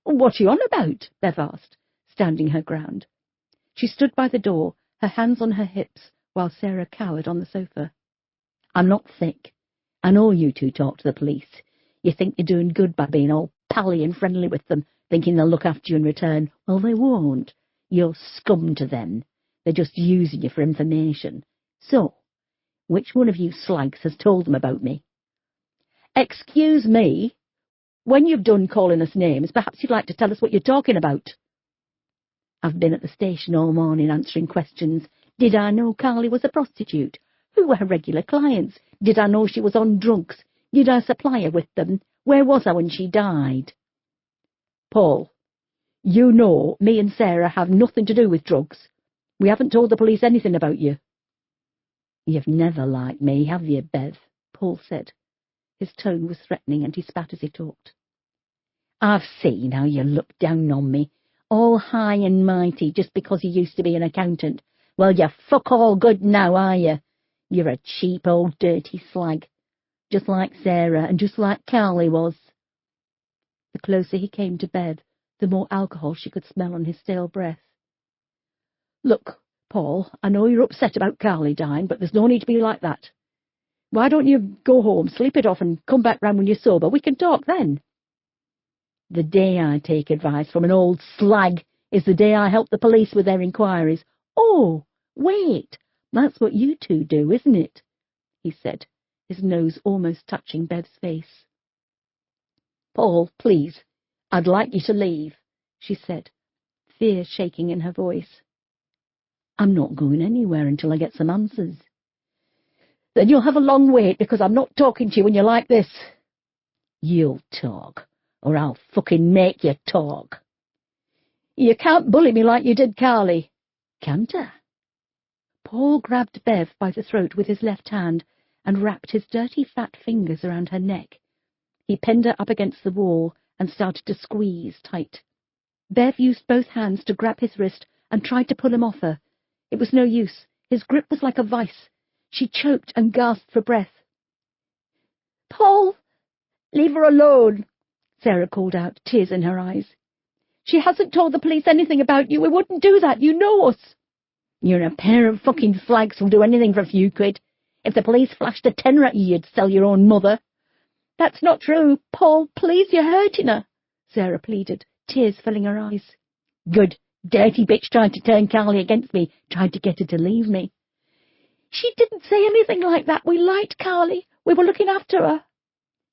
B: "What are you on about?" Bev asked, standing her ground. She stood by the door, her hands on her hips, while Sarah cowered on the sofa. "I'm not thick. I know you two talk to the police. You think you're doing good by being all pally and friendly with them,
A: thinking they'll look after you in return. Well, they won't. You're scum to them. They're just using you for information. So, which one of you slags has told them about me? Excuse me. When you've done calling us names, perhaps you'd like to tell us what you're talking about. I've been at the station all morning answering questions. Did I know Carly was a prostitute? Who were her regular clients? Did I know she was on drugs? Did I supply her with them? Where was I when she died? Paul, you know me and Sarah have nothing to do with drugs. We haven't told the police anything about you. You've never liked me, have you, Bev? Paul said. His tone was threatening, and he spat as he talked. I've seen how you look down on me, all high and mighty, just because you used to be an accountant. Well, you're fuck all good now, are you? You're a cheap old dirty slag, just like Sarah and just like Carly was. The closer he came to Bev, the more alcohol she could smell on his stale breath. Look, Paul, I know you're upset about Carly dying, but there's no need to be like that. Why don't you go home, sleep it off, and come back round when you're sober? We can talk then. The day I take advice from an old slag is the day I help the police with their inquiries. Oh, wait, that's what you two do, isn't it? He said, his nose almost touching Bev's face. Paul, please, I'd like you to leave, she said, fear shaking in her voice. I'm not going anywhere until I get some answers. Then you'll have a long wait, because I'm not talking to you when you're like this. You'll talk, or I'll fucking make you talk. You can't bully me like you did Carly. Can't I? Paul grabbed Bev by the throat with his left hand and wrapped his dirty fat fingers around her neck. He pinned her up against the wall and started to squeeze tight. Bev used both hands to grab his wrist and tried to pull him off her. It was no use. His grip was like a vice. She choked and gasped for breath. Paul, leave her alone, Sarah called out, tears in her eyes. She hasn't told the police anything about you. We wouldn't do that. You know us. You're a pair of fucking slags who'll do anything for a few quid. If the police flashed a tenner at you, you'd sell your own mother. That's not true. Paul, please, you're hurting her, Sarah pleaded, tears filling her eyes. Good, dirty bitch tried to turn Carly against me, tried to get her to leave me. She didn't say anything like that. We liked Carly. We were looking after her.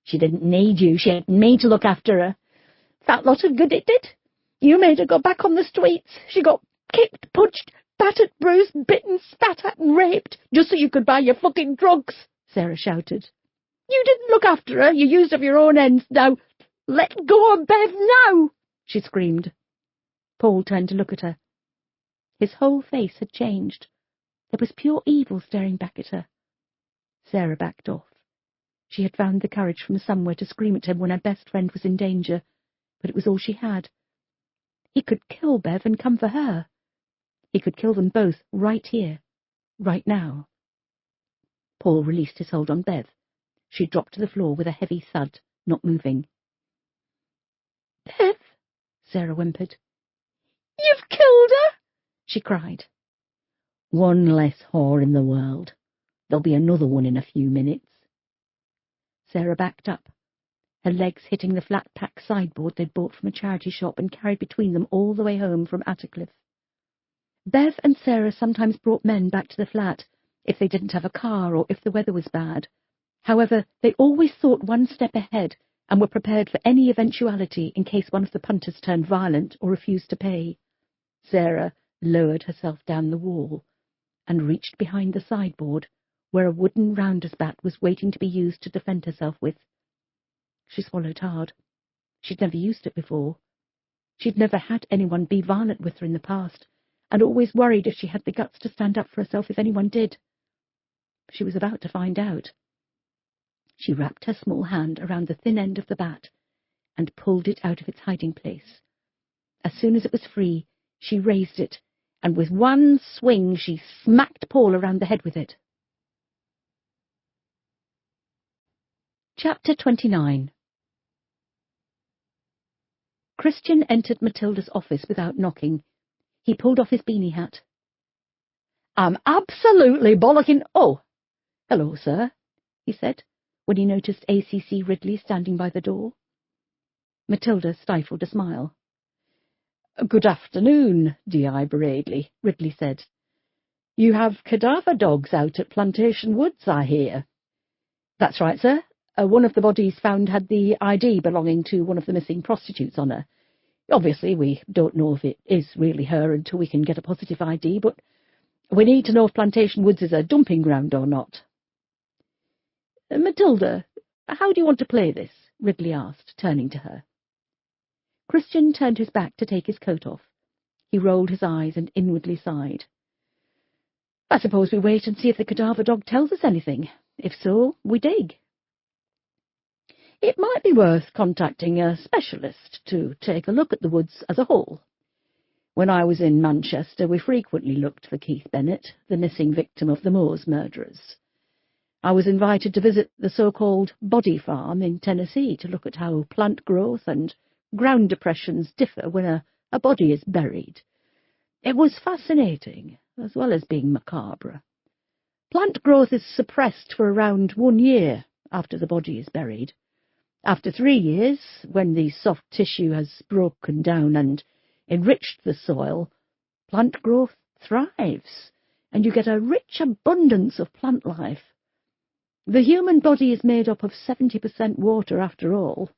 A: She didn't need you. She had me to look after her. That lot of good it did. You made her go back on the streets. She got kicked, punched, battered, bruised, bitten, spat at and raped, just so you could buy your fucking drugs, Sarah shouted. You didn't look after her. You used up your own ends. Now, let go of Bev now, she screamed. Paul turned to look at her. His whole face had changed. There was pure evil staring back at her. Sarah backed off. She had found the courage from somewhere to scream at him when her best friend was in danger, but it was all she had. He could kill Bev and come for her. He could kill them both right here, right now. Paul released his hold on Bev. She dropped to the floor with a heavy thud, not moving. Bev, Sarah whimpered. You've killed her, she cried. One less whore in the world. There'll be another one in a few minutes. Sarah backed up, her legs hitting the flat-pack sideboard they'd bought from a charity shop and carried between them all the way home from Attercliffe. Bev and Sarah sometimes brought men back to the flat, if they didn't have a car or if the weather was bad. However, they always thought one step ahead and were prepared for any eventuality in case one of the punters turned violent or refused to pay. Sarah lowered herself down the wall and reached behind the sideboard, where a wooden rounder's bat was waiting to be used to defend herself with. She swallowed hard. She'd never used it before. She'd never had anyone be violent with her in the past, and always worried if she had the guts to stand up for herself if anyone did. She was about to find out. She wrapped her small hand around the thin end of the bat and pulled it out of its hiding place. As soon as it was free, she raised it, and with one swing she smacked Paul around the head with it. Chapter 29. Christian entered Matilda's office without knocking. He pulled off his beanie hat. I'm absolutely bollocking— Oh, hello, sir, he said, when he noticed A.C.C. Ridley standing by the door. Matilda stifled a smile. Good afternoon, D.I. Braidley, Ridley said. You have cadaver dogs out at Plantation Woods, I hear. That's right, sir. One of the bodies found had the ID belonging to one of the missing prostitutes on her. Obviously, we don't know if it is really her until we can get a positive ID, but we need to know if Plantation Woods is a dumping ground or not. Matilda, how do you want to play this? Ridley asked, turning to her. Christian turned his back to take his coat off. He rolled his eyes and inwardly sighed. I suppose we wait and see if the cadaver dog tells us anything. If so, we dig. It might be worth contacting a specialist to take a look at the woods as a whole. When I was in Manchester, we frequently looked for Keith Bennett, the missing victim of the Moors murderers. I was invited to visit the so-called body farm in Tennessee to look at how plant growth and ground depressions differ when a body is buried. It was fascinating, as well as being macabre. Plant growth is suppressed for around 1 year after the body is buried. After 3 years, when the soft tissue has broken down and enriched the soil, plant growth thrives, and you get a rich abundance of plant life. The human body is made up of 70% water after all.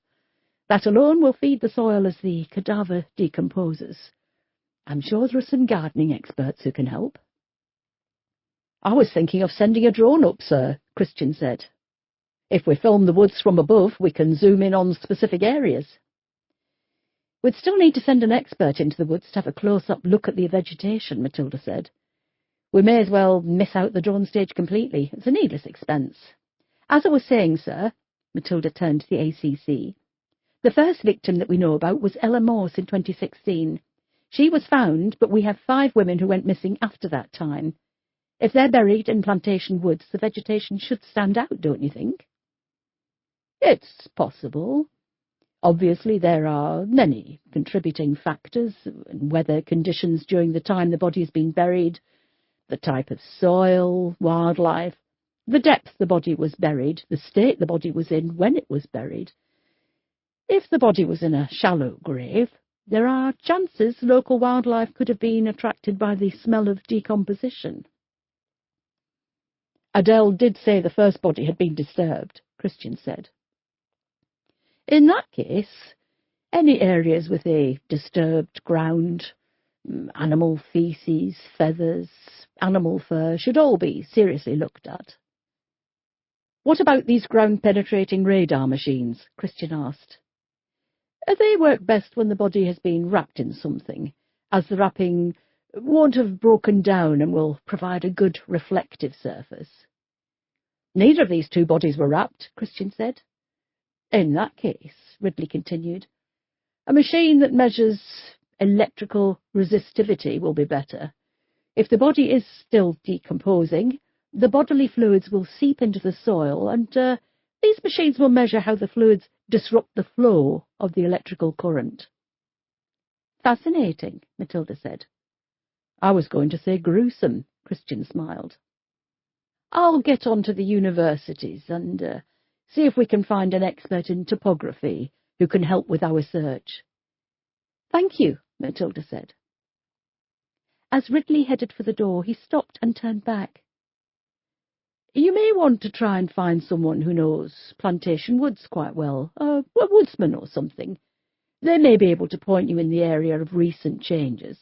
A: That alone will feed the soil as the cadaver decomposes. I'm sure there are some gardening experts who can help. I was thinking of sending a drone up, sir, Christian said. If we film the woods from above, we can zoom in on specific areas. We'd still need to send an expert into the woods to have a close-up look at the vegetation, Matilda said. We may as well miss out the drone stage completely. It's a needless expense. As I was saying, sir, Matilda turned to the ACC, the first victim that we know about was Ella Morse in 2016. She was found, but we have 5 women who went missing after that time. If they're buried in Plantation Woods, the vegetation should stand out, don't you think? It's possible. Obviously, there are many contributing factors, weather conditions during the time the body has been buried, the type of soil, wildlife, the depth the body was buried, the state the body was in when it was buried. If the body was in a shallow grave, there are chances local wildlife could have been attracted by the smell of decomposition. Adele did say the first body had been disturbed, Christian said. In that case, any areas with a disturbed ground, animal feces, feathers, animal fur should all be seriously looked at. What about these ground-penetrating radar machines? Christian asked. They work best when the body has been wrapped in something, as the wrapping won't have broken down and will provide a good reflective surface. Neither of these 2 bodies were wrapped, Christian said. In that case, Ridley continued, a machine that measures electrical resistivity will be better. If the body is still decomposing, the bodily fluids will seep into the soil, and these machines will measure how the fluids disrupt the flow of the electrical current. Fascinating, Matilda said. I was going to say gruesome, Christian smiled. I'll get on to the universities and see if we can find an expert in topography who can help with our search. Thank you, Matilda said. As Ridley headed for the door, he stopped and turned back. You may want to try and find someone who knows Plantation Woods quite well, a woodsman or something. They may be able to point you in the area of recent changes.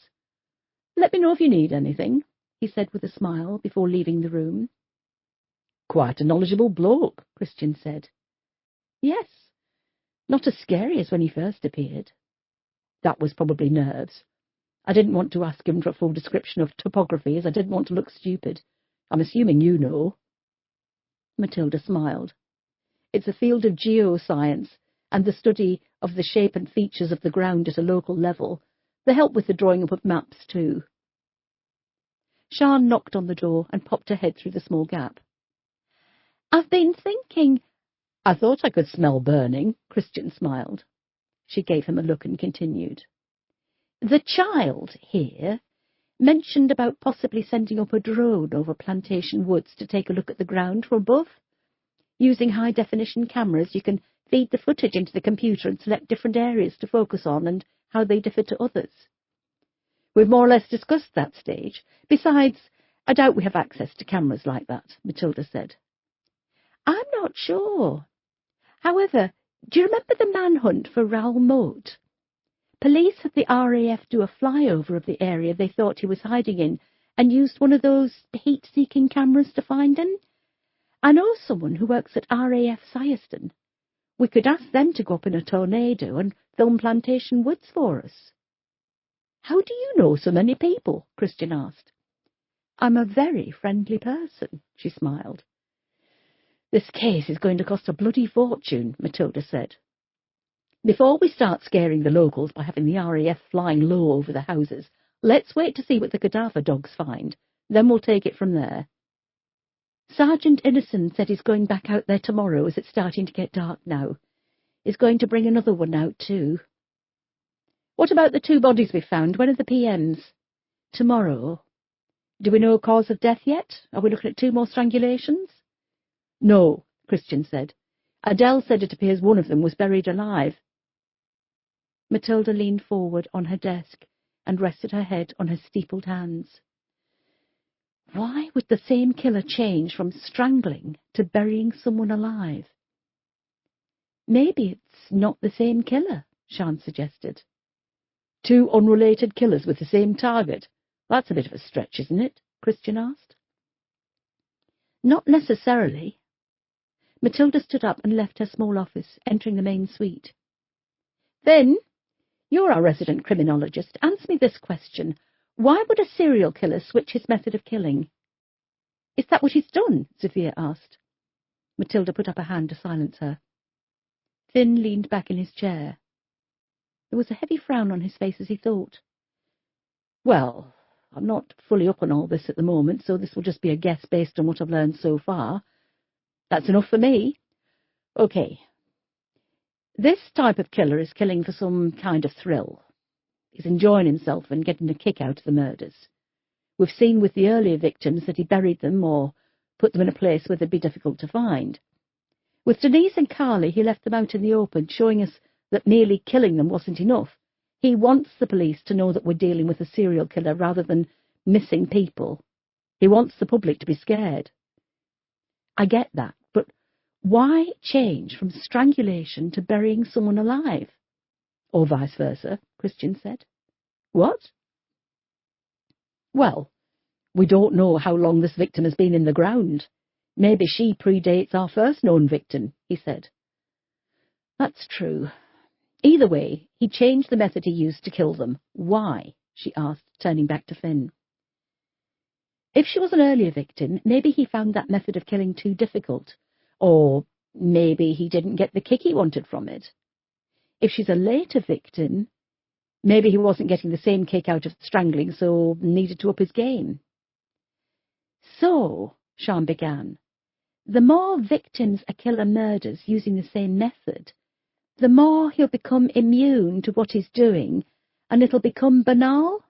A: Let me know if you need anything, he said with a smile before leaving the room. Quite a knowledgeable bloke, Christian said. Yes, not as scary as when he first appeared. That was probably nerves. I didn't want to ask him for a full description of topography, as I didn't want to look stupid. I'm assuming you know. Matilda smiled. It's a field of geoscience, and the study of the shape and features of the ground at a local level. They help with the drawing up of maps, too. Sian knocked on the door and popped her head through the small gap. I've been thinking... I thought I could smell burning, Christian smiled. She gave him a look and continued. The child here mentioned about possibly sending up a drone over Plantation Woods to take a look at the ground from above. Using high-definition cameras, you can feed the footage into the computer and select different areas to focus on and how they differ to others.
B: We've more or less discussed that stage. Besides, I doubt we have access to cameras like that, Matilda said. I'm not sure. However, do you remember the manhunt for Raoul Moat? Police had the RAF do a flyover of the area they thought he was hiding in and used one of those heat-seeking cameras to find him. I know someone who works at RAF Syerston. We could ask them to go up in a tornado and film Plantation Woods for us. How do you know so many people? Christian asked. I'm a very friendly person, she smiled. This case is going to cost a bloody fortune, Matilda said. Before we start scaring the locals by having the RAF flying low over the houses, let's wait to see what the cadaver dogs find. Then we'll take it from there. Sergeant Innocent said he's going back out there tomorrow as it's starting to get dark now. He's going to bring another one out too. What about the 2 bodies we found? When are the PMs? Tomorrow. Do we know cause of death yet? Are we looking at 2 more strangulations? No, Christian said. Adele said it appears one of them was buried alive. Matilda leaned forward on her desk and rested her head on her steepled hands. Why would the same killer change from strangling to burying someone alive? Maybe it's not the same killer, Sian suggested. 2 unrelated killers with the same target. That's a bit of a stretch, isn't it? Christian asked. Not necessarily. Matilda stood up and left her small office, entering the main suite. Then, you're our resident criminologist. Answer me this question. Why would a serial killer switch his method of killing? Is that what he's done? Sophia asked. Matilda put up a hand to silence her. Finn leaned back in his chair. There was a heavy frown on his face as he thought. Well, I'm not fully up on all this at the moment, so this will just be a guess based on what I've learned so far. That's enough for me. Okay. This type of killer is killing for some kind of thrill. He's enjoying himself and getting a kick out of the murders. We've seen with the earlier victims that he buried them or put them in a place where they'd be difficult to find. With Denise and Carly, he left them out in the open, showing us that merely killing them wasn't enough. He wants the police to know that we're dealing with a serial killer rather than missing people. He wants the public to be scared. I get that, but why change from strangulation to burying someone alive? Or vice versa, Christian said. What? Well, we don't know how long this victim has been in the ground. Maybe she predates our first known victim, he said. That's true. Either way, he changed the method he used to kill them. Why? She asked, turning back to Finn. If she was an earlier victim, maybe he found that method of killing too difficult. Or maybe he didn't get the kick he wanted from it. If she's a later victim, maybe he wasn't getting the same kick out of strangling, so needed to up his game. So, Sian began, the more victims a killer murders using the same method, the more he'll become immune to what he's doing, and it'll become banal?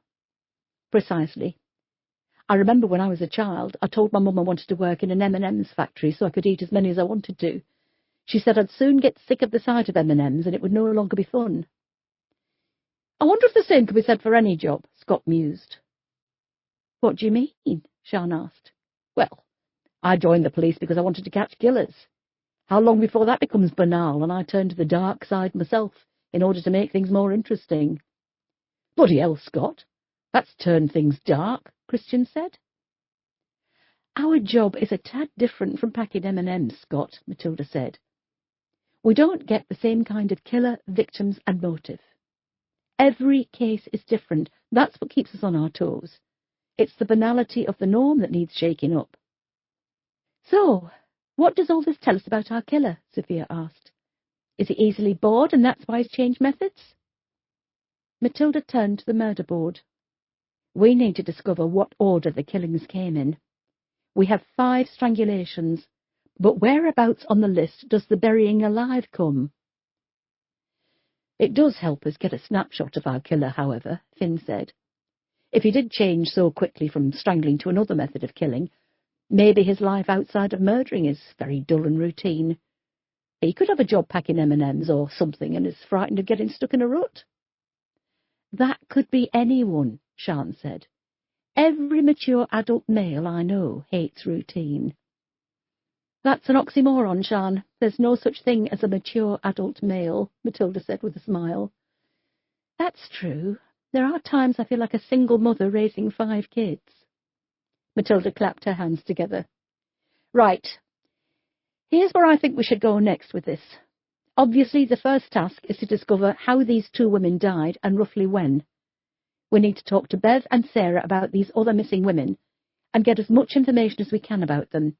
B: Precisely. I remember when I was a child, I told my mum I wanted to work in an M&M's factory so I could eat as many as I wanted to. She said I'd soon get sick of the sight of M&M's and it would no longer be fun. I wonder if the same could be said for any job, Scott mused. What do you mean? Sian asked. Well, I joined the police because I wanted to catch killers. How long before that becomes banal and I turn to the dark side myself in order to make things more interesting? Bloody hell, Scott. That's turned things dark, Christian said. Our job is a tad different from packing M&Ms, Scott, Matilda said. We don't get the same kind of killer, victims and motive. Every case is different. That's what keeps us on our toes. It's the banality of the norm that needs shaking up. So, what does all this tell us about our killer? Sophia asked. Is he easily bored and that's why he's changed methods? Matilda turned to the murder board. We need to discover what order the killings came in. We have 5 strangulations, but whereabouts on the list does the burying alive come? It does help us get a snapshot of our killer, however, Finn said. If he did change so quickly from strangling to another method of killing, maybe his life outside of murdering is very dull and routine. He could have a job packing M&Ms or something and is frightened of getting stuck in a rut. That could be anyone, Sian said. "Every mature adult male I know hates routine." "That's an oxymoron, Sian. There's no such thing as a mature adult male," Matilda said with a smile. "That's true. There are times I feel like a single mother raising 5 kids. Matilda clapped her hands together. "Right. Here's where I think we should go next with this. Obviously, the first task is to discover how these 2 women died and roughly when. We need to talk to Bev and Sarah about these other missing women and get as much information as we can about them.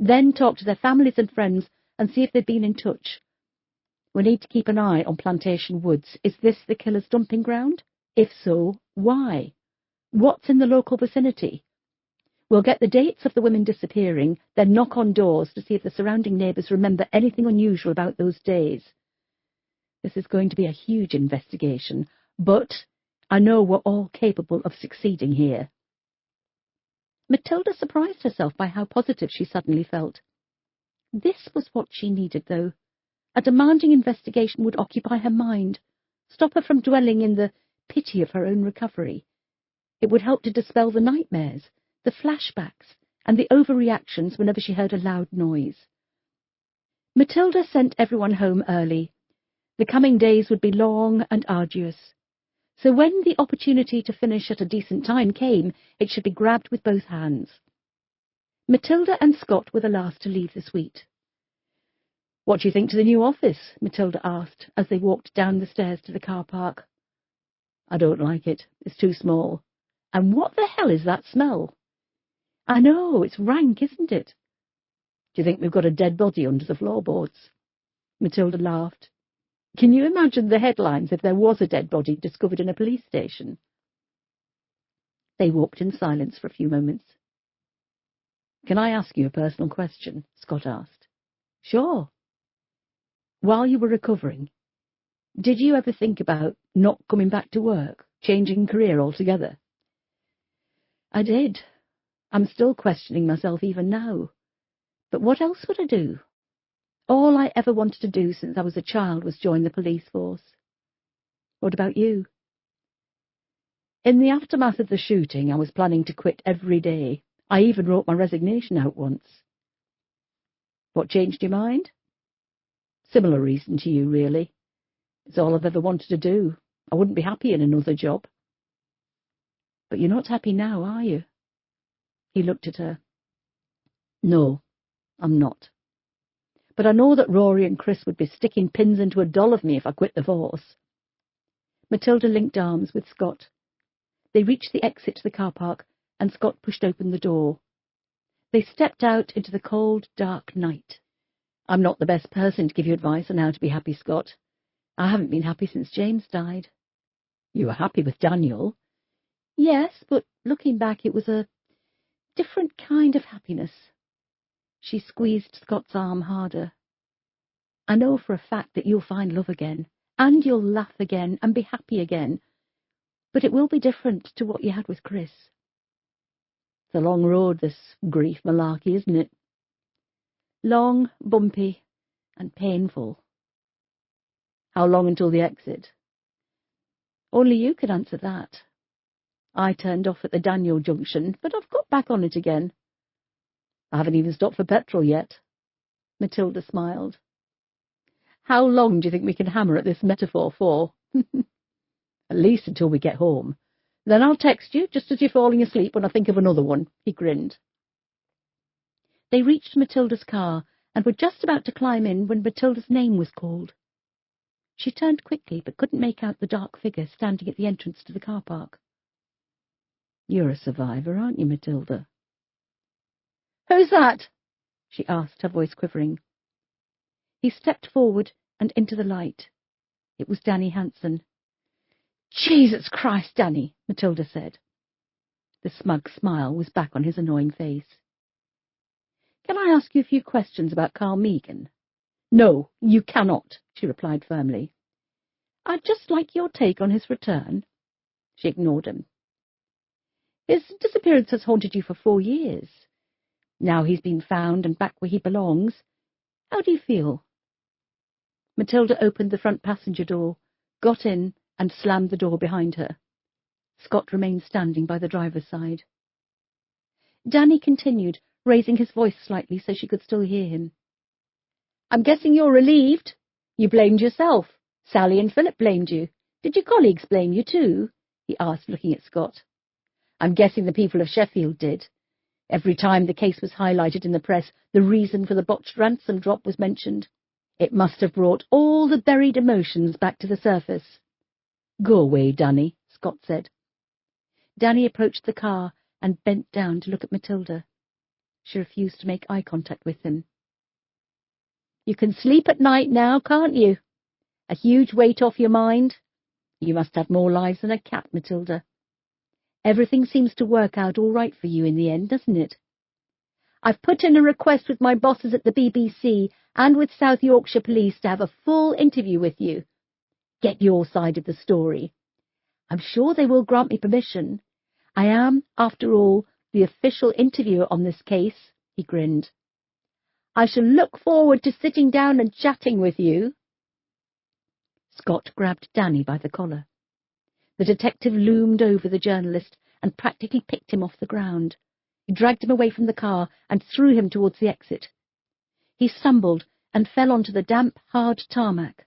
B: Then talk to their families and friends and see if they've been in touch. We need to keep an eye on Plantation Woods. Is this the killer's dumping ground? If so, why? What's in the local vicinity? We'll get the dates of the women disappearing, then knock on doors to see if the surrounding neighbours remember anything unusual about those days. This is going to be a huge investigation, but I know we're all capable of succeeding here." Matilda surprised herself by how positive she suddenly felt. This was what she needed, though. A demanding investigation would occupy her mind, stop her from dwelling in the pity of her own recovery. It would help to dispel the nightmares, the flashbacks, and the overreactions whenever she heard a loud noise. Matilda sent everyone home early. The coming days would be long and arduous, so when the opportunity to finish at a decent time came, it should be grabbed with both hands. Matilda and Scott were the last to leave the suite. "What do you think to the new office?" Matilda asked as they walked down the stairs to the car park. "I don't like it. It's too small. And what the hell is that smell?" "I know, it's rank, isn't it?" "Do you think we've got a dead body under the floorboards?" Matilda laughed. "Can you imagine the headlines if there was a dead body discovered in a police station?" They walked in silence for a few moments. "Can I ask you a personal question?" Scott asked. "Sure." "While you were recovering, did you ever think about not coming back to work, changing career altogether?" "I did. I'm still questioning myself even now. But what else would I do? All I ever wanted to do since I was a child was join the police force." "What about you?" "In the aftermath of the shooting, I was planning to quit every day. I even wrote my resignation out once." "What changed your mind?" "Similar reason to you, really. It's all I've ever wanted to do. I wouldn't be happy in another job." "But you're not happy now, are you?" He looked at her. "No, I'm not. But I know that Rory and Chris would be sticking pins into a doll of me if I quit the force." Matilda linked arms with Scott. They reached the exit to the car park, and Scott pushed open the door. They stepped out into the cold, dark night. "I'm not the best person to give you advice on how to be happy, Scott. I haven't been happy since James died." "You were happy with Daniel." "Yes, but looking back, it was a different kind of happiness." She squeezed Scott's arm harder. "I know for a fact that you'll find love again, and you'll laugh again and be happy again, but it will be different to what you had with Chris." "It's a long road, this grief malarkey, isn't it?" "Long, bumpy, and painful." "How long until the exit?" "Only you could answer that. I turned off at the Daniel junction, but I've got back on it again." "I haven't even stopped for petrol yet." Matilda smiled. "How long do you think we can hammer at this metaphor for?" "At least until we get home. Then I'll text you just as you're falling asleep when I think of another one," he grinned. They reached Matilda's car and were just about to climb in when Matilda's name was called. She turned quickly but couldn't make out the dark figure standing at the entrance to the car park. "You're a survivor, aren't you, Matilda?" "Who's that?" she asked, her voice quivering. He stepped forward and into the light. It was Danny Hanson. "Jesus Christ, Danny," Matilda said. The smug smile was back on his annoying face. "Can I ask you a few questions about Carl Meagan?" "No, you cannot," she replied firmly. "I'd just like your take on his return." She ignored him. "His disappearance has haunted you for 4 years. Now he's been found and back where he belongs. How do you feel?" Matilda opened the front passenger door, got in, and slammed the door behind her. Scott remained standing by the driver's side. Danny continued, raising his voice slightly so she could still hear him. "I'm guessing you're relieved. You blamed yourself. Sally and Philip blamed you. Did your colleagues blame you too?" he asked, looking at Scott. "I'm guessing the people of Sheffield did. Every time the case was highlighted in the press, the reason for the botched ransom drop was mentioned. It must have brought all the buried emotions back to the surface." "Go away, Danny," Scott said. Danny approached the car and bent down to look at Matilda. She refused to make eye contact with him. "You can sleep at night now, can't you? A huge weight off your mind. You must have more lives than a cat, Matilda. Everything seems to work out all right for you in the end, doesn't it? I've put in a request with my bosses at the BBC and with South Yorkshire Police to have a full interview with you. Get your side of the story. I'm sure they will grant me permission. I am, after all, the official interviewer on this case," he grinned. "I shall look forward to sitting down and chatting with you." Scott grabbed Danny by the collar. The detective loomed over the journalist and practically picked him off the ground. He dragged him away from the car and threw him towards the exit. He stumbled and fell onto the damp, hard tarmac.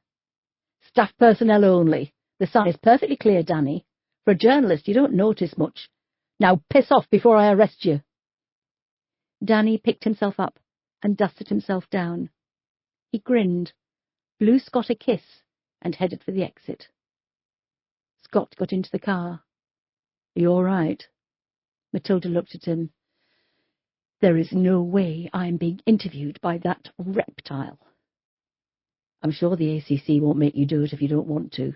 B: "Staff personnel only. The sign is perfectly clear, Danny. For a journalist, you don't notice much. Now piss off before I arrest you." Danny picked himself up and dusted himself down. He grinned, blew Scott a kiss, and headed for the exit. Scott got into the car. "Are you all right?" Matilda looked at him. "There is no way I am being interviewed by that reptile." "I'm sure the ACC won't make you do it if you don't want to."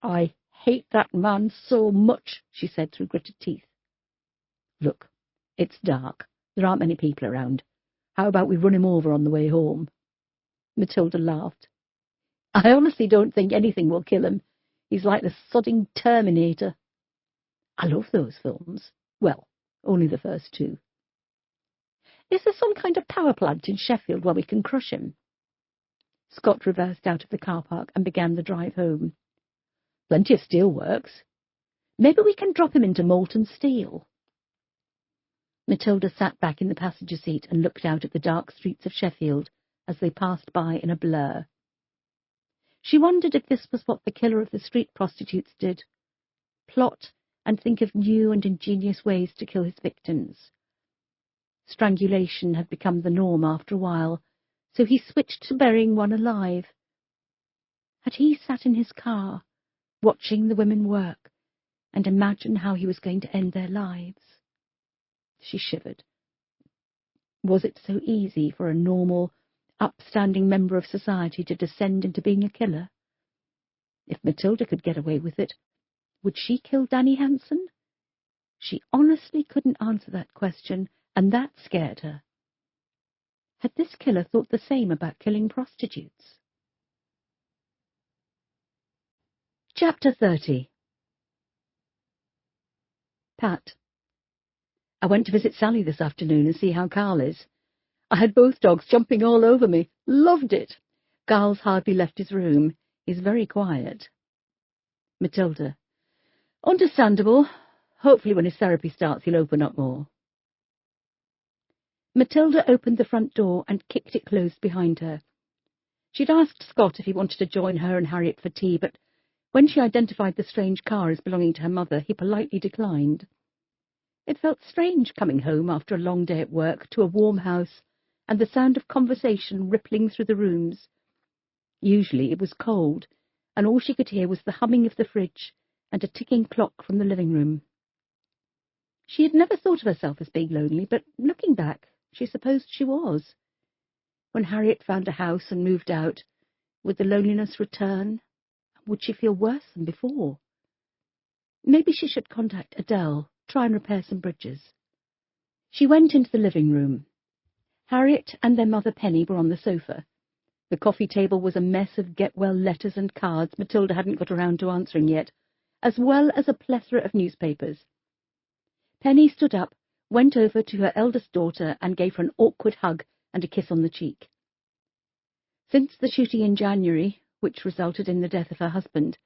B: "I hate that man so much," she said through gritted teeth. "Look, it's dark. There aren't many people around. How about we run him over on the way home?" Matilda laughed. "I honestly don't think anything will kill him. He's like the sodding Terminator." "I love those films. Well, only the first two." "Is there some kind of power plant in Sheffield where we can crush him?" Scott reversed out of the car park and began the drive home. "Plenty of steelworks. Maybe we can drop him into molten steel." Matilda sat back in the passenger seat and looked out at the dark streets of Sheffield as they passed by in a blur. She wondered if this was what the killer of the street prostitutes did, plot and think of new and ingenious ways to kill his victims. Strangulation had become the norm after a while, so he switched to burying one alive. Had he sat in his car, watching the women work, and imagined how he was going to end their lives? She shivered. Was it so easy for a normal, upstanding member of society to descend into being a killer? If Matilda could get away with it, would she kill Danny Hansen? She honestly couldn't answer that question, and that scared her. Had this killer thought the same about killing prostitutes? Chapter 30. Pat. I went to visit Sally this afternoon and see how Carl is. I had both dogs jumping all over me. Loved it. Carl's hardly left his room. He's very quiet. Matilda. Understandable. Hopefully when his therapy starts he'll open up more. Matilda opened the front door and kicked it closed behind her. She'd asked Scott if he wanted to join her and Harriet for tea, but when she identified the strange car as belonging to her mother, he politely declined. It felt strange coming home after a long day at work to a warm house and the sound of conversation rippling through the rooms. Usually it was cold, and all she could hear was the humming of the fridge and a ticking clock from the living room. She had never thought of herself as being lonely, but looking back, she supposed she was. When Harriet found a house and moved out, would the loneliness return? Would she feel worse than before? Maybe she should contact Adele, try and repair some bridges. She went into the living room. Harriet and their mother Penny were on the sofa. The coffee table was a mess of get-well letters and cards Matilda hadn't got around to answering yet, as well as a plethora of newspapers. Penny stood up, went over to her eldest daughter and gave her an awkward hug and a kiss on the cheek. Since the shooting in January, which resulted in the death of her husband,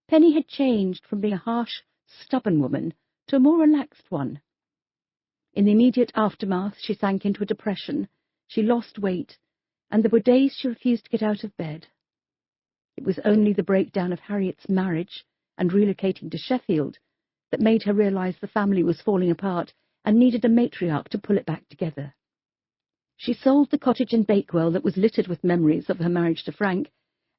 B: Penny had changed from being a harsh, stubborn woman to a more relaxed one. In the immediate aftermath, she sank into a depression, she lost weight, and there were days she refused to get out of bed. It was only the breakdown of Harriet's marriage and relocating to Sheffield that made her realise the family was falling apart and needed a matriarch to pull it back together. She sold the cottage in Bakewell that was littered with memories of her marriage to Frank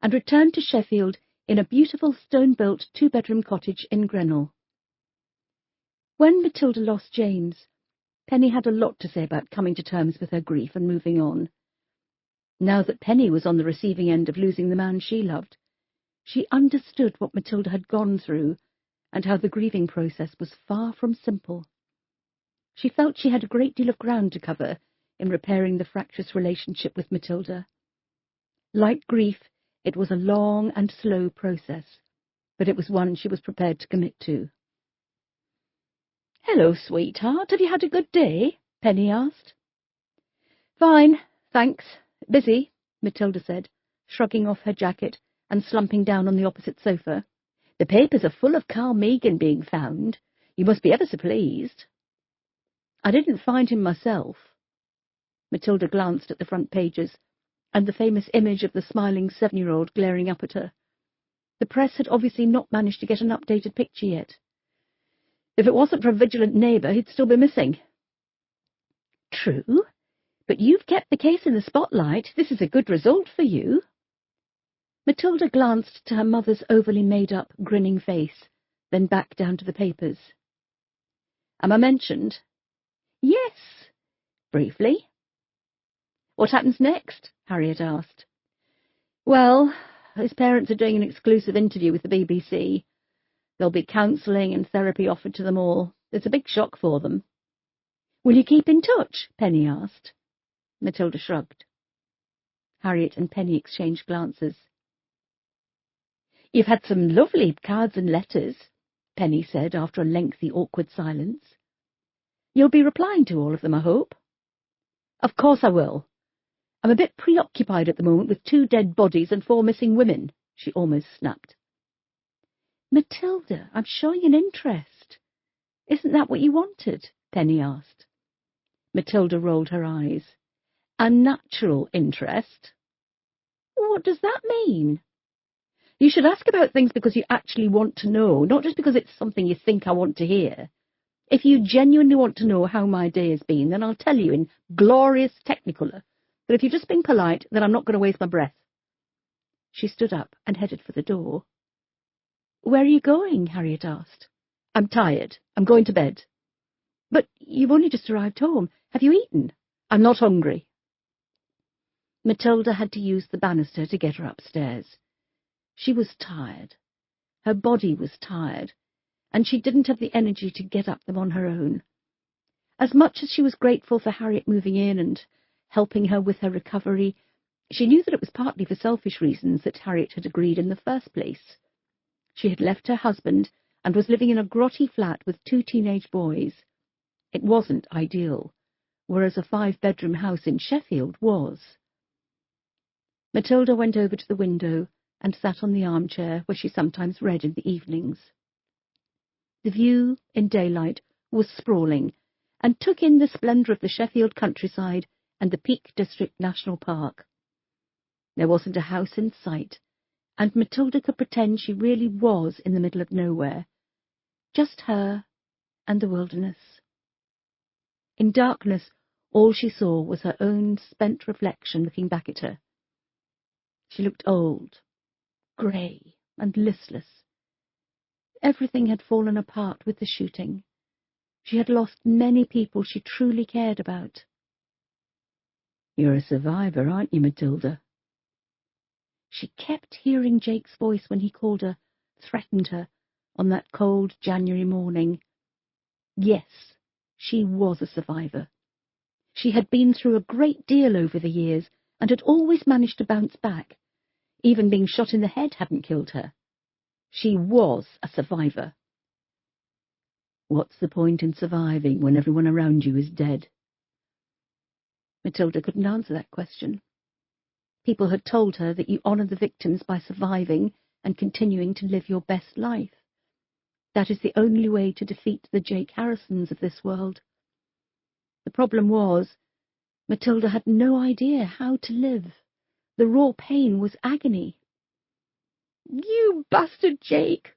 B: and returned to Sheffield in a beautiful stone-built two-bedroom cottage in Grenell. When Matilda lost James, Penny had a lot to say about coming to terms with her grief and moving on. Now that Penny was on the receiving end of losing the man she loved, she understood what Matilda had gone through and how the grieving process was far from simple. She felt she had a great deal of ground to cover in repairing the fractious relationship with Matilda. Like grief, it was a long and slow process, but it was one she was prepared to commit to.
A: "Hello, sweetheart. Have you had a good day?" Penny asked.
B: "Fine, thanks. Busy," Matilda said, shrugging off her jacket and slumping down on the opposite sofa.
A: "The papers are full of Carl Megan being found. You must be ever so pleased."
B: "I didn't find him myself." Matilda glanced at the front pages and the famous image of the smiling 7-year-old glaring up at her. The press had obviously not managed to get an updated picture yet. If it wasn't for a vigilant neighbour, he'd still be missing.
A: "True, but you've kept the case in the spotlight. This is a good result for you."
B: Matilda glanced to her mother's overly made-up, grinning face, then back down to the papers. "Am I mentioned?"
A: "Yes, briefly."
B: "What happens next?" Harriet asked.
A: "Well, his parents are doing an exclusive interview with the BBC. There'll be counselling and therapy offered to them all. It's a big shock for them."
B: "Will you keep in touch?" Penny asked.
A: Matilda shrugged.
B: Harriet and Penny exchanged glances.
A: "You've had some lovely cards and letters," Penny said after a lengthy, awkward silence. "You'll be replying to all of them, I hope."
B: "Of course I will. I'm a bit preoccupied at the moment with 2 dead bodies and 4 missing women," she almost snapped.
A: "Matilda, I'm showing an interest. Isn't that what you wanted?" Penny asked.
B: Matilda rolled her eyes.
A: "A natural interest?" "What does that mean?"
B: "You should ask about things because you actually want to know, not just because it's something you think I want to hear. If you genuinely want to know how my day has been, then I'll tell you in glorious technicolor. But if you're just being polite, then I'm not going to waste my breath." She stood up and headed for the door.
A: "Where are you going?" Harriet asked.
B: "I'm tired. I'm going to bed."
A: "But you've only just arrived home. Have you eaten?"
B: "I'm not hungry." Matilda had to use the banister to get her upstairs. She was tired. Her body was tired, and she didn't have the energy to get up them on her own. As much as she was grateful for Harriet moving in and helping her with her recovery, she knew that it was partly for selfish reasons that Harriet had agreed in the first place. She had left her husband and was living in a grotty flat with 2 teenage boys. It wasn't ideal, whereas a 5-bedroom house in Sheffield was. Matilda went over to the window and sat on the armchair where she sometimes read in the evenings. The view, in daylight, was sprawling, and took in the splendour of the Sheffield countryside and the Peak District National Park. There wasn't a house in sight, and Matilda could pretend she really was in the middle of nowhere. Just her and the wilderness. In darkness, all she saw was her own spent reflection looking back at her. She looked old, grey and listless. Everything had fallen apart with the shooting. She had lost many people she truly cared about.
A: "You're a survivor, aren't you, Matilda?"
B: She kept hearing Jake's voice when he called her, threatened her, on that cold January morning. Yes, she was a survivor. She had been through a great deal over the years and had always managed to bounce back. Even being shot in the head hadn't killed her. She was a survivor.
A: "What's the point in surviving when everyone around you is dead?"
B: Matilda couldn't answer that question. People had told her that you honour the victims by surviving and continuing to live your best life. That is the only way to defeat the Jake Harrisons of this world. The problem was, Matilda had no idea how to live. The raw pain was agony. "You bastard, Jake!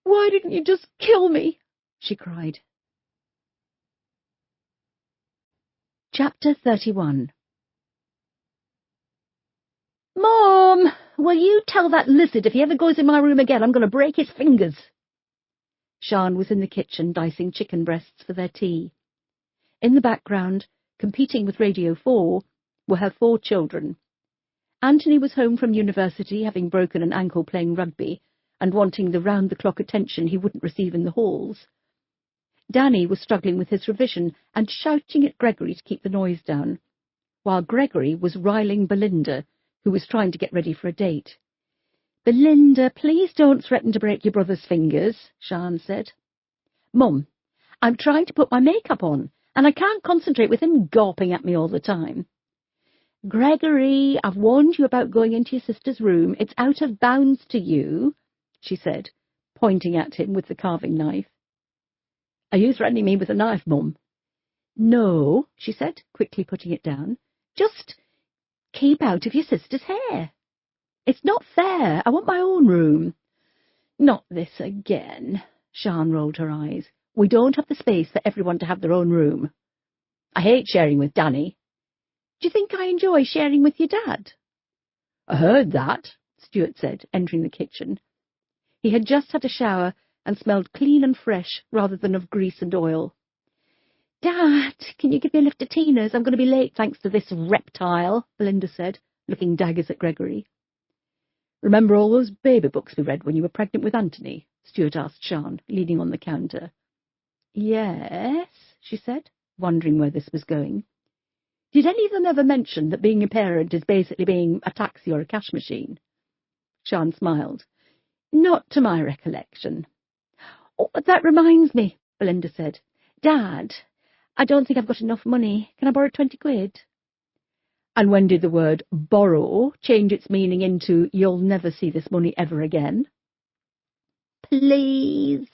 B: Why didn't you just kill me?" she cried. Chapter 31. "Mom, will you tell that lizard if he ever goes in my room again, I'm going to break his fingers?" Sian was in the kitchen dicing chicken breasts for their tea. In the background, competing with Radio 4, were her 4 children. Anthony was home from university, having broken an ankle playing rugby, and wanting the round-the-clock attention he wouldn't receive in the halls. Danny was struggling with his revision and shouting at Gregory to keep the noise down, while Gregory was riling Belinda, who was trying to get ready for a date. "Belinda, please don't threaten to break your brother's fingers," Sian said. "Mum, I'm trying to put my makeup on, and I can't concentrate with him gawping at me all the time." "Gregory, I've warned you about going into your sister's room. It's out of bounds to you," she said, pointing at him with the carving knife. "Are you threatening me with a knife, Mum?" "No," she said, quickly putting it down. "Just keep out of your sister's hair. It's not fair. I want my own room." "Not this again." Sian rolled her eyes. "We don't have the space for everyone to have their own room. I hate sharing with Danny." "Do you think I enjoy sharing with your dad?" "I heard that," Stuart said, entering the kitchen. He had just had a shower and smelled clean and fresh rather than of grease and oil. "Dad, can you give me a lift to Tina's? I'm going to be late thanks to this reptile," Belinda said, looking daggers at Gregory. "Remember all those baby books we read when you were pregnant with Anthony?" Stuart asked Sian, leaning on the counter. "Yes," she said, wondering where this was going. "Did any of them ever mention that being a parent is basically being a taxi or a cash machine?" Sian smiled. "Not to my recollection." "Oh, that reminds me," Belinda said. "Dad, I don't think I've got enough money. Can I borrow 20 quid? "And when did the word borrow change its meaning into you'll never see this money ever again?" "Please."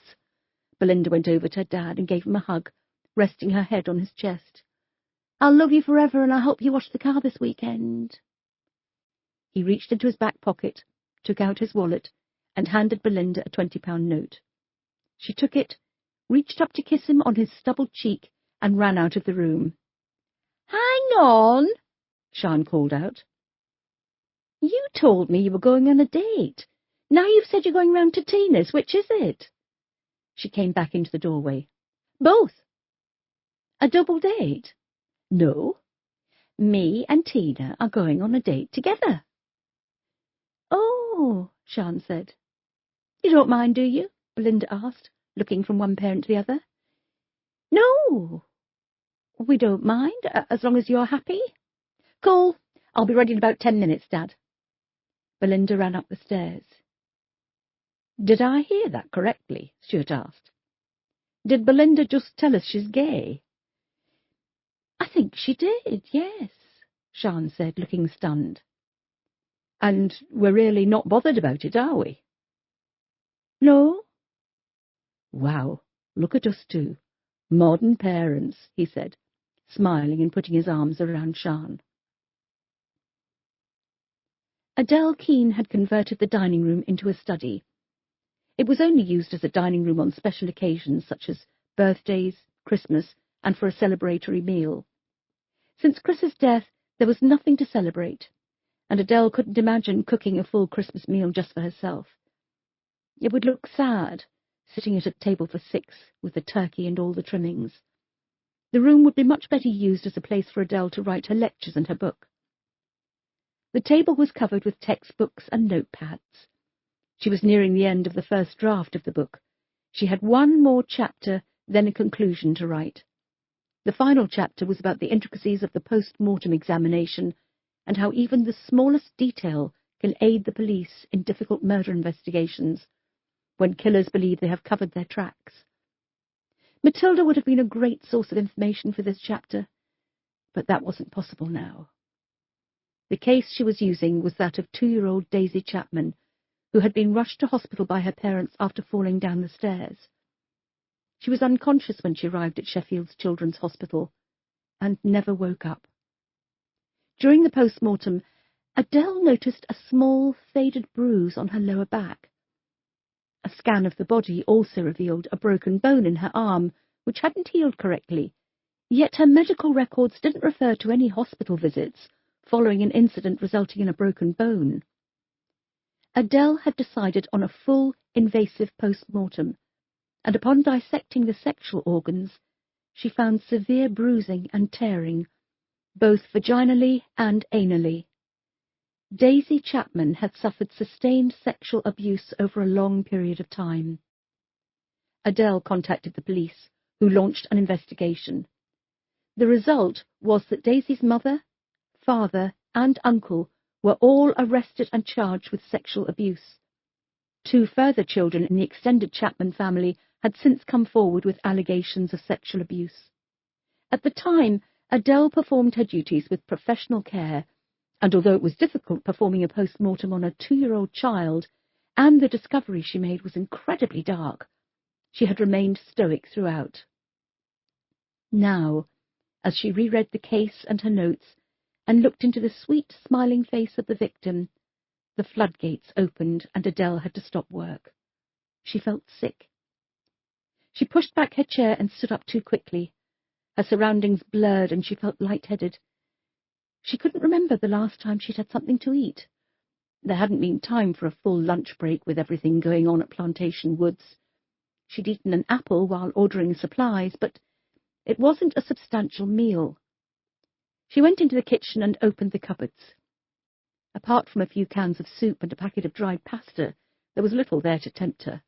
B: Belinda went over to her dad and gave him a hug, resting her head on his chest. "I'll love you forever, and I hope you wash the car this weekend." He reached into his back pocket, took out his wallet, and handed Belinda a £20 note. She took it, reached up to kiss him on his stubbled cheek, and ran out of the room. "Hang on," Sian called out. "You told me you were going on a date. Now you've said you're going round to Tina's. Which is it?" She came back into the doorway. "Both." "A double date?" "No. Me and Tina are going on a date together." "Oh," Sian said. "You don't mind, do you?" Belinda asked, looking from one parent to the other. "No, we don't mind, as long as you're happy." "Cool. I'll be ready in about 10 minutes, Dad." Belinda ran up the stairs. "Did I hear that correctly?" Stuart asked. "Did Belinda just tell us she's gay?" "I think she did, yes," Sian said, looking stunned. "And we're really not bothered about it, are we?" "No." "Wow, look at us two. Modern parents," he said, smiling and putting his arms around Sian. Adele Keene had converted the dining room into a study. It was only used as a dining room on special occasions such as birthdays, Christmas, and for a celebratory meal. Since Chris's death, there was nothing to celebrate, and Adele couldn't imagine cooking a full Christmas meal just for herself. It would look sad, sitting at a table for 6 with the turkey and all the trimmings. The room would be much better used as a place for Adele to write her lectures and her book. The table was covered with textbooks and notepads. She was nearing the end of the first draft of the book. She had one more chapter, then a conclusion to write. The final chapter was about the intricacies of the post-mortem examination and how even the smallest detail can aid the police in difficult murder investigations when killers believe they have covered their tracks. Matilda would have been a great source of information for this chapter, but that wasn't possible now. The case she was using was that of 2-year-old Daisy Chapman, who had been rushed to hospital by her parents after falling down the stairs. She was unconscious when she arrived at Sheffield's Children's Hospital and never woke up. During the post-mortem, Adele noticed a small, faded bruise on her lower back. A scan of the body also revealed a broken bone in her arm, which hadn't healed correctly, yet her medical records didn't refer to any hospital visits following an incident resulting in a broken bone. Adele had decided on a full, invasive post-mortem, and upon dissecting the sexual organs, she found severe bruising and tearing, both vaginally and anally. Daisy Chapman had suffered sustained sexual abuse over a long period of time. Adele contacted the police, who launched an investigation. The result was that Daisy's mother, father, and uncle were all arrested and charged with sexual abuse. 2 further children in the extended Chapman family had since come forward with allegations of sexual abuse. At the time, Adele performed her duties with professional care, and although it was difficult performing a post-mortem on a 2-year-old child, and the discovery she made was incredibly dark, she had remained stoic throughout. Now, as she reread the case and her notes, and looked into the sweet, smiling face of the victim, the floodgates opened and Adele had to stop work. She felt sick. She pushed back her chair and stood up too quickly. Her surroundings blurred and she felt lightheaded. She couldn't remember the last time she'd had something to eat. There hadn't been time for a full lunch break with everything going on at Plantation Woods. She'd eaten an apple while ordering supplies, but it wasn't a substantial meal. She went into the kitchen and opened the cupboards. Apart from a few cans of soup and a packet of dried pasta, there was little there to tempt her.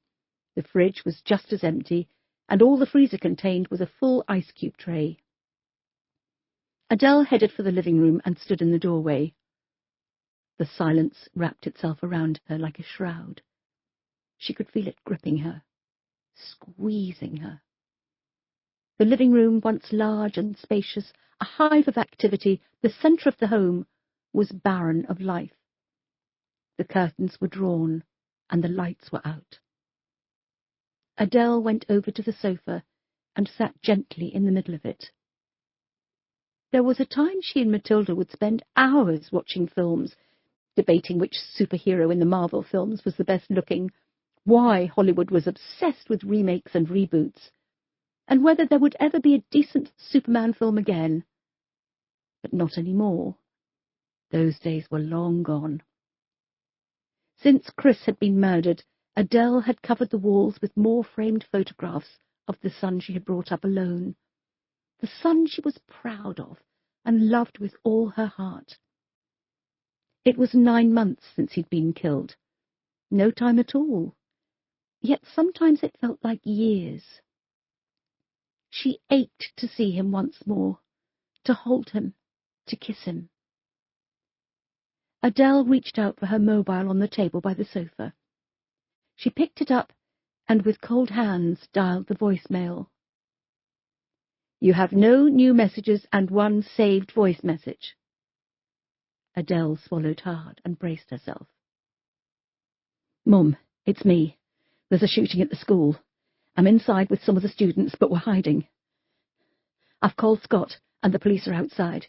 B: The fridge was just as empty, and all the freezer contained was a full ice cube tray. Adele headed for the living room and stood in the doorway. The silence wrapped itself around her like a shroud. She could feel it gripping her, squeezing her. The living room, once large and spacious, a hive of activity, the centre of the home, was barren of life. The curtains were drawn, and the lights were out. Adele went over to the sofa and sat gently in the middle of it. There was a time she and Matilda would spend hours watching films, debating which superhero in the Marvel films was the best looking, why Hollywood was obsessed with remakes and reboots, and whether there would ever be a decent Superman film again. But not anymore. Those days were long gone. Since Chris had been murdered, Adele had covered the walls with more framed photographs of the son she had brought up alone, the son she was proud of and loved with all her heart. It was 9 months since he'd been killed. No time at all. Yet sometimes it felt like years. She ached to see him once more, to hold him, to kiss him. Adele reached out for her mobile on the table by the sofa. She picked it up and with cold hands dialed the voicemail. "You have no new messages and 1 saved voice message." Adele swallowed hard and braced herself. "Mum, it's me. There's a shooting at the school. I'm inside with some of the students, but we're hiding. I've called Scott, and the police are outside.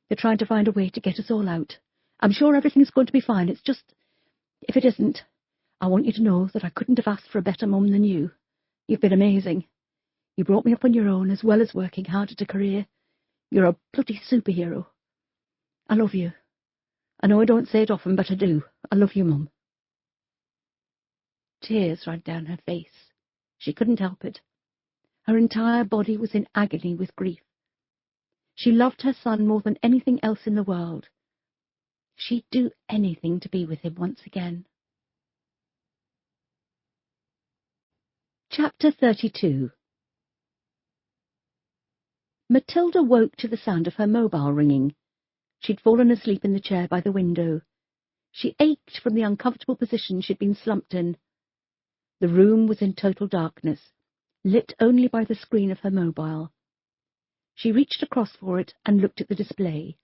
B: They're trying to find a way to get us all out. I'm sure everything's going to be fine. It's just, if it isn't, I want you to know that I couldn't have asked for a better mum than you. You've been amazing. You brought me up on your own as well as working hard at a career. You're a bloody superhero. I love you. I know I don't say it often, but I do. I love you, Mum." Tears ran down her face. She couldn't help it. Her entire body was in agony with grief. She loved her son more than anything else in the world. She'd do anything to be with him once again. Chapter 32. Matilda woke to the sound of her mobile ringing. She'd fallen asleep in the chair by the window. She ached from the uncomfortable position she'd been slumped in. The room was in total darkness, lit only by the screen of her mobile. She reached across for it and looked at the display.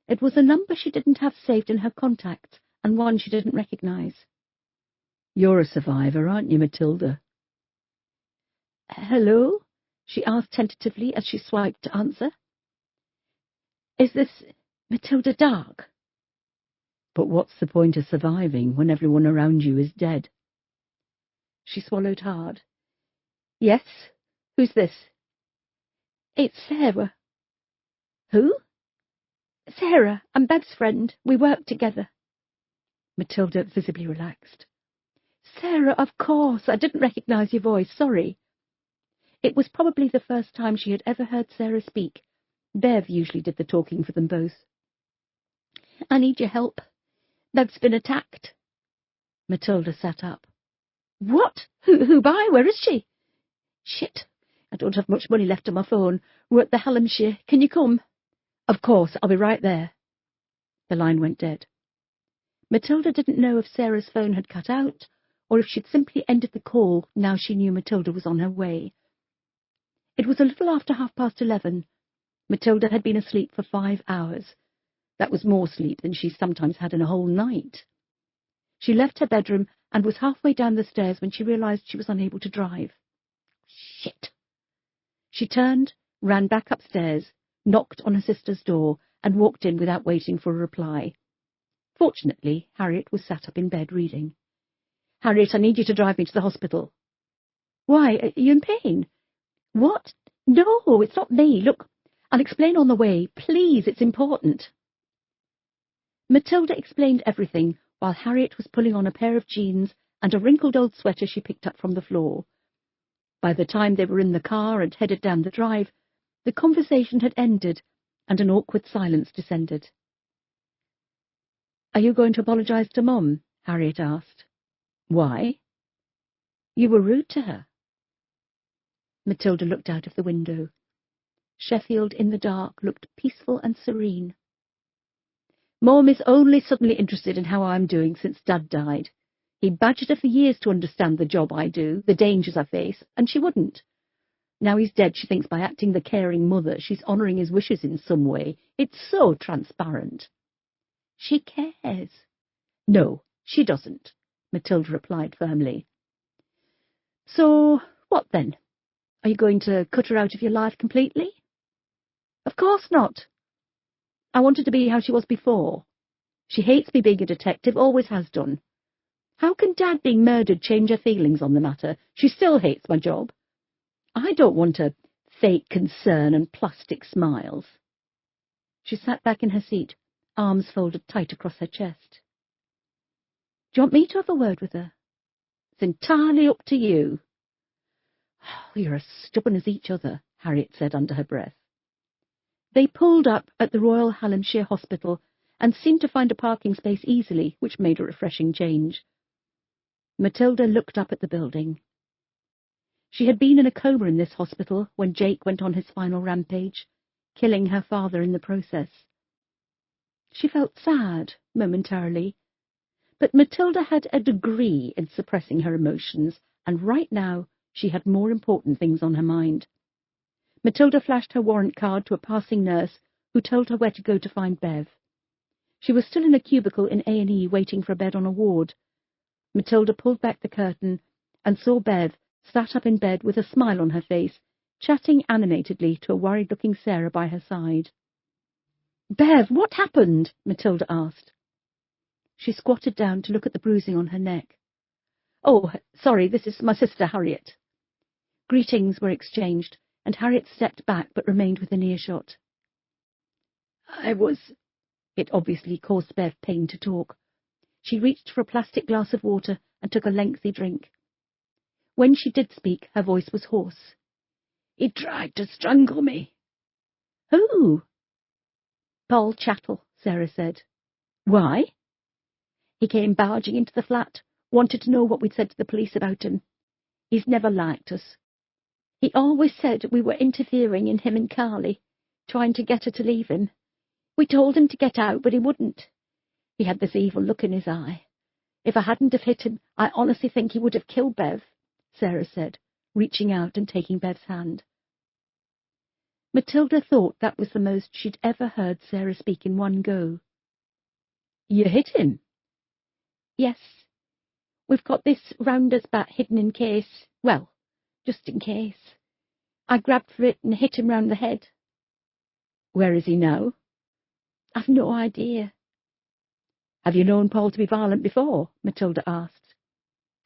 B: It was a number she didn't have saved in her contacts, and one she didn't recognize. You're a survivor, aren't you, Matilda?
A: Hello? She asked tentatively as she swiped to answer. Is this Matilda Dark?
B: But what's the point of surviving when everyone around you is dead?
A: She swallowed hard. Yes? Who's this? It's Sarah. Who? Sarah, I'm Bev's friend. We work together. Matilda visibly relaxed. Sarah, of course. I didn't recognise your voice. Sorry. It was probably the first time she had ever heard Sarah speak. Bev usually did the talking for them both. I need your help. Bev's been attacked. Matilda sat up. What? Who by? Where is she? Shit. I don't have much money left on my phone. We're at the Hallamshire. Can you come? Of course. I'll be right there. The line went dead. Matilda didn't know if Sarah's phone had cut out, or if she'd simply ended the call now she knew Matilda was on her way. It was a little after 11:30. Matilda had been asleep for 5 hours. That was more sleep than she sometimes had in a whole night. She left her bedroom and was halfway down the stairs when she realised she was unable to drive. Shit! She turned, ran back upstairs, knocked on her sister's door, and walked in without waiting for a reply. Fortunately, Harriet was sat up in bed reading. Harriet, I need you to drive me to the hospital. Why, are you in pain? What? No, it's not me. Look, I'll explain on the way. Please, it's important. Matilda explained everything while Harriet was pulling on a pair of jeans and a wrinkled old sweater she picked up from the floor. By the time they were in the car and headed down the drive, the conversation had ended and an awkward silence descended. Are you going to apologise to Mum? Harriet asked. Why? You were rude to her. Matilda looked out of the window. Sheffield in the dark looked peaceful and serene. Mum is only suddenly interested in how I'm doing since Dad died. He badgered her for years to understand the job I do, the dangers I face, and she wouldn't. Now he's dead, she thinks by acting the caring mother, she's honouring his wishes in some way. It's so transparent. She cares. No, she doesn't, Matilda replied firmly. So, what then? Are you going to cut her out of your life completely? Of course not. I want her to be how she was before. She hates me being a detective, always has done. How can Dad being murdered change her feelings on the matter? She still hates my job. I don't want a fake concern and plastic smiles. She sat back in her seat, arms folded tight across her chest. Do you want me to have a word with her? It's entirely up to you. Oh, you're as stubborn as each other, Harriet said under her breath. They pulled up at the Royal Hallamshire Hospital and seemed to find a parking space easily, which made a refreshing change. Matilda looked up at the building. She had been in a coma in this hospital when Jake went on his final rampage, killing her father in the process. She felt sad, momentarily, but Matilda had a degree in suppressing her emotions, and right now she had more important things on her mind. Matilda flashed her warrant card to a passing nurse who told her where to go to find Bev. She was still in a cubicle in A&E waiting for a bed on a ward. Matilda pulled back the curtain and saw Bev sat up in bed with a smile on her face, chatting animatedly to a worried-looking Sarah by her side. "Bev, what happened?" Matilda asked. She squatted down to look at the bruising on her neck. "Oh, sorry, this is my sister Harriet." Greetings were exchanged, and Harriet stepped back but remained within earshot. It obviously caused Bev pain to talk. She reached for a plastic glass of water and took a lengthy drink. When she did speak, her voice was hoarse. "He tried to strangle me." "Who?" "Paul Chattel," Sarah said. "Why?" "He came barging into the flat, wanted to know what we'd said to the police about him. He's never liked us. He always said we were interfering in him and Carly, trying to get her to leave him. We told him to get out, but he wouldn't. He had this evil look in his eye. If I hadn't have hit him, I honestly think he would have killed Bev," Sarah said, reaching out and taking Bev's hand. Matilda thought that was the most she'd ever heard Sarah speak in one go. "You hit him?" "Yes.
B: We've got this roundabout hidden in case, well, just in case. I grabbed for it and hit him round the head.
A: Where is he now?
B: I've no idea.
A: Have you known Paul to be violent before? Matilda asked.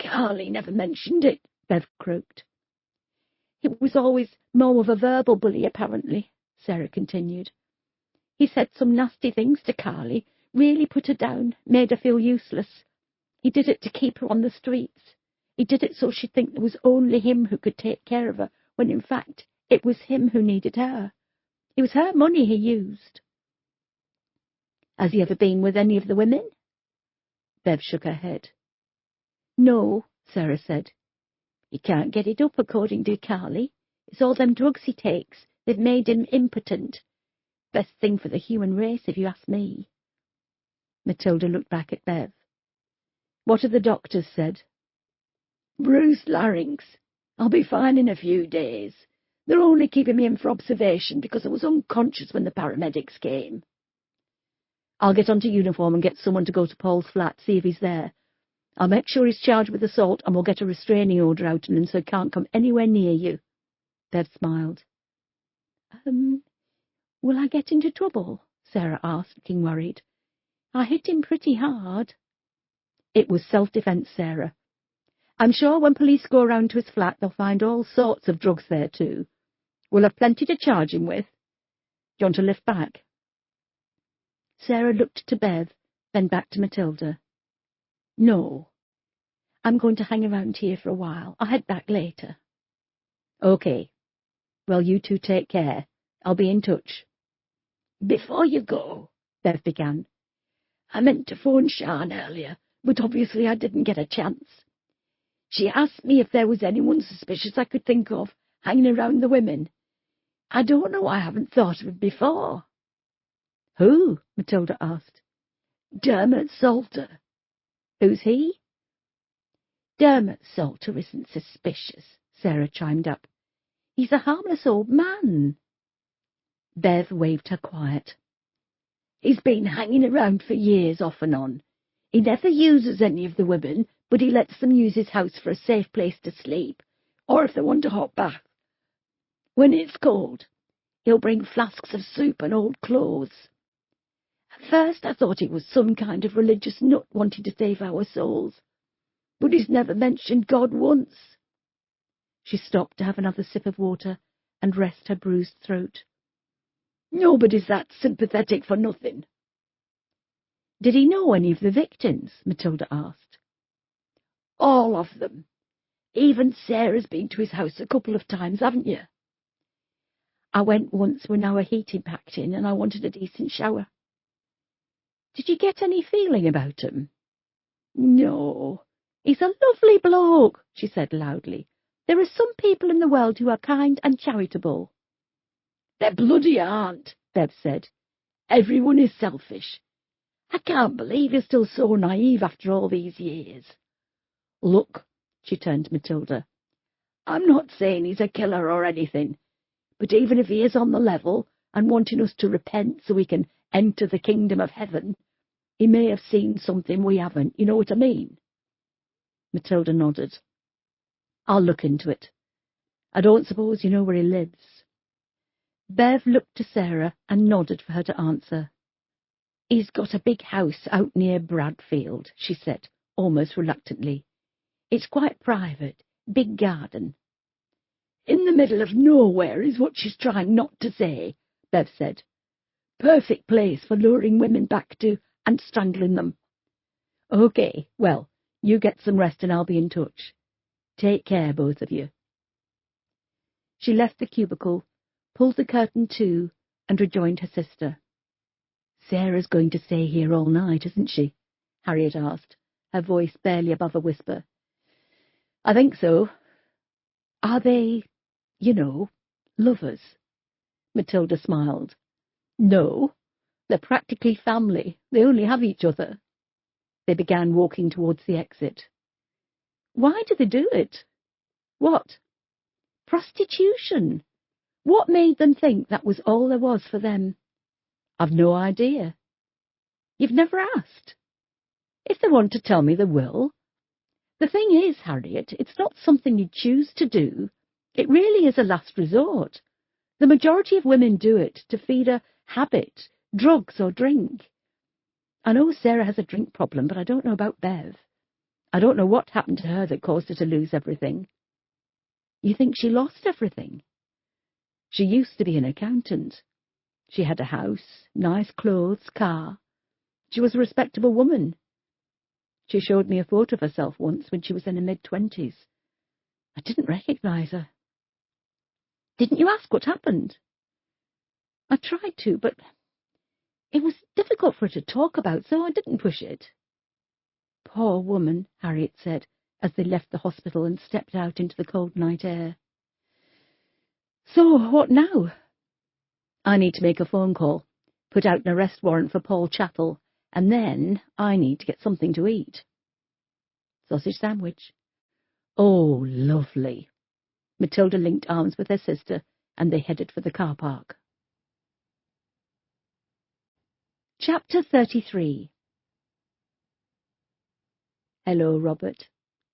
B: Carly never mentioned it, Bev croaked. It was always more of a verbal bully, apparently, Sarah continued. He said some nasty things to Carly, really put her down, made her feel useless. He did it to keep her on the streets. He did it so she'd think there was only him who could take care of her, when in fact it was him who needed her. It was her money he used.
A: Has he ever been with any of the women? Bev shook her head.
B: No, Sarah said. He can't get it up, according to Carly. It's all them drugs he takes. They've made him impotent. Best thing for the human race, if you ask me.
A: Matilda looked back at Bev. What have the doctors said?
B: Bruised larynx. I'll be fine in a few days. They're only keeping me in for observation because I was unconscious when the paramedics came.
A: I'll get onto uniform and get someone to go to Paul's flat, see if he's there. I'll make sure he's charged with assault, and we'll get a restraining order out on him so he can't come anywhere near you. Bev smiled.
B: Will I get into trouble? Sarah asked, looking worried. I hit him pretty hard.
A: It was self-defence, Sarah. I'm sure when police go around to his flat, they'll find all sorts of drugs there too. We'll have plenty to charge him with. Do you want to lift back?
B: Sarah looked to Bev, then back to Matilda. No. I'm going to hang around here for a while. I'll head back later.
A: OK. Well, you two take care. I'll be in touch.
B: Before you go, Bev began. I meant to phone Sian earlier, but obviously I didn't get a chance. She asked me if there was anyone suspicious I could think of hanging around the women. I don't know why I haven't thought of it before.
A: Who? Matilda asked.
B: Dermot Salter.
A: Who's he?
B: Dermot Salter isn't suspicious, Sarah chimed up. He's a harmless old man.
A: Bev waved her quiet.
B: He's been hanging around for years off and on. He never uses any of the women, but he lets them use his house for a safe place to sleep, or if they want a hot bath. When it's cold, he'll bring flasks of soup and old clothes. At first I thought he was some kind of religious nut wanting to save our souls, but he's never mentioned God once.
A: She stopped to have another sip of water and rest her bruised throat.
B: Nobody's that sympathetic for nothing.
A: Did he know any of the victims? Matilda asked.
B: All of them. Even Sarah's been to his house a couple of times, haven't you? I went once when our heating packed in and I wanted a decent shower.
A: Did you get any feeling about him?
B: No.
A: He's a lovely bloke, she said loudly. There are some people in the world who are kind and charitable.
B: They bloody aren't, Bev said. Everyone is selfish. I can't believe you're still so naive after all these years.
A: Look, she turned to Matilda.
B: I'm not saying he's a killer or anything, but even if he is on the level and wanting us to repent so we can enter the kingdom of heaven, he may have seen something we haven't, you know what I mean?
A: Matilda nodded. I'll look into it. I don't suppose you know where he lives. Bev looked to Sarah and nodded for her to answer.
B: He's got a big house out near Bradfield, she said, almost reluctantly. It's quite private, big garden. In the middle of nowhere is what she's trying not to say, Bev said. Perfect place for luring women back to and strangling them.
A: OK, well, you get some rest and I'll be in touch. Take care, both of you. She left the cubicle, pulled the curtain to, and rejoined her sister. Sarah's going to stay here all night, isn't she? Harriet asked, her voice barely above a whisper. I think so. Are they, lovers? Matilda smiled. No, they're practically family. They only have each other. They began walking towards the exit. Why do they do it? What? Prostitution. What made them think that was all there was for them? I've no idea. You've never asked? If they want to tell me, they will.
B: The thing is, Harriet, it's not something you choose to do. It really is a last resort. The majority of women do it to feed a habit, drugs or drink. I know Sarah has a drink problem, but I don't know about Bev. I don't know what happened to her that caused her to lose everything. You think she lost everything? She used to be an accountant. She had a house, nice clothes, car. She was a respectable woman. She showed me a photo of herself once when she was in her mid-20s. I didn't recognize her. Didn't you ask what happened? I tried to, but it was difficult for her to talk about, so I didn't push it. Poor woman, Harriet said, as they left the hospital and stepped out into the cold night air. So, what now? I need to make a phone call, put out an arrest warrant for Paul Chattel, and then I need to get something to eat. Sausage sandwich. Oh, lovely. Matilda linked arms with her sister, and they headed for the car park. Chapter 33. Hello, Robert.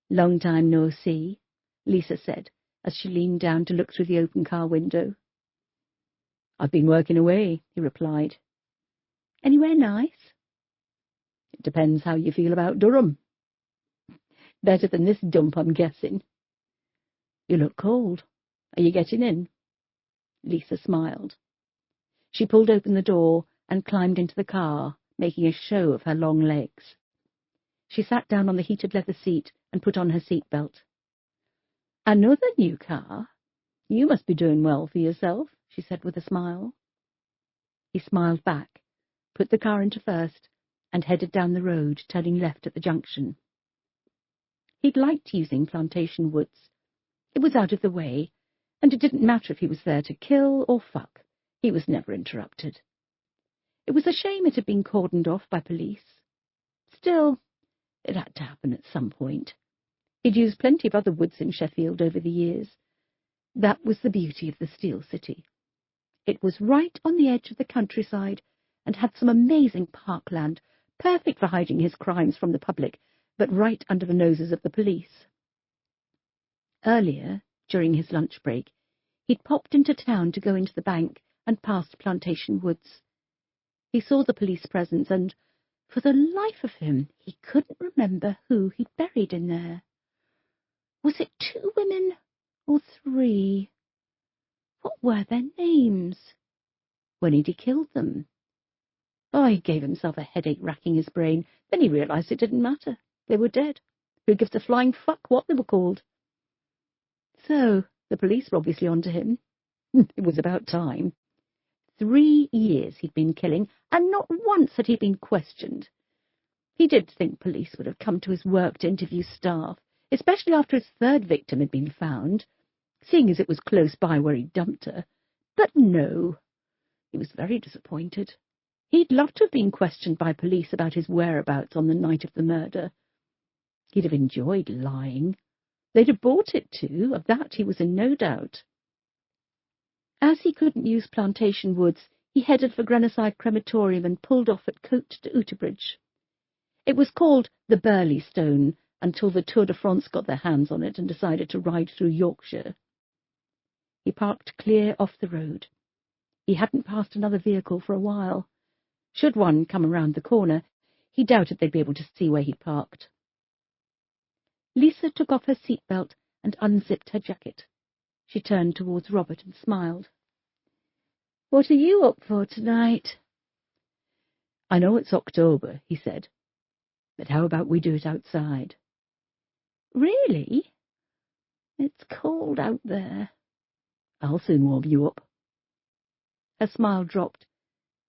B: Long time no see, Lisa said, as she leaned down to look through the open car window. I've been working away, he replied. Anywhere nice? It depends how you feel about Durham. Better than this dump, I'm guessing. You look cold. Are you getting in? Lisa smiled. She pulled open the door and climbed into the car, making a show of her long legs. She sat down on the heated leather seat and put on her seatbelt. Another new car? You must be doing well for yourself, she said with a smile. He smiled back, put the car into first, and headed down the road, turning left at the junction. He'd liked using Plantation Woods. It was out of the way, and it didn't matter if he was there to kill or fuck. He was never interrupted. It was a shame it had been cordoned off by police. Still, it had to happen at some point. He'd used plenty of other woods in Sheffield over the years. That was the beauty of the Steel City. It was right on the edge of the countryside and had some amazing parkland, perfect for hiding his crimes from the public, but right under the noses of the police. Earlier, during his lunch break, he'd popped into town to go into the bank and past Plantation Woods. He saw the police presence and, for the life of him, he couldn't remember who he'd buried in there. Was it 2 women or 3? What were their names? When had he killed them? Oh, he gave himself a headache racking his brain. Then he realized it didn't matter. They were dead. Who gives a flying fuck what they were called? So, the police were obviously onto him. It was about time. 3 years he'd been killing, and not once had he been questioned. He did think police would have come to his work to interview staff, especially after his 3rd victim had been found, seeing as it was close by where he'd dumped her. But no. He was very disappointed. He'd loved to have been questioned by police about his whereabouts on the night of the murder. He'd have enjoyed lying. They'd have bought it too, of that he was in no doubt. As he couldn't use Plantation Woods, he headed for Grenoside Crematorium and pulled off at Cote de Uterbridge. It was called the Burley Stone until the Tour de France got their hands on it and decided to ride through Yorkshire. He parked clear off the road. He hadn't passed another vehicle for a while. Should one come around the corner, he doubted they'd be able to see where he'd parked. Lisa took off her seatbelt and unzipped her jacket. She turned towards Robert and smiled. What are you up for tonight? I know it's October, he said, but how about we do it outside? Really? It's cold out there. I'll soon warm you up. Her smile dropped,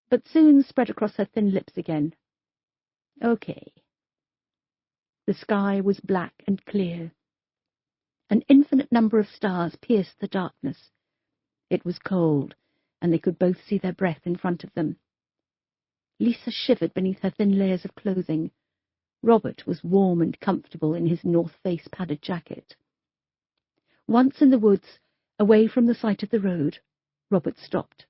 B: but soon spread across her thin lips again. Okay. The sky was black and clear. An infinite number of stars pierced the darkness. It was cold, and they could both see their breath in front of them. Lisa shivered beneath her thin layers of clothing. Robert was warm and comfortable in his North Face padded jacket. Once in the woods, away from the sight of the road, Robert stopped.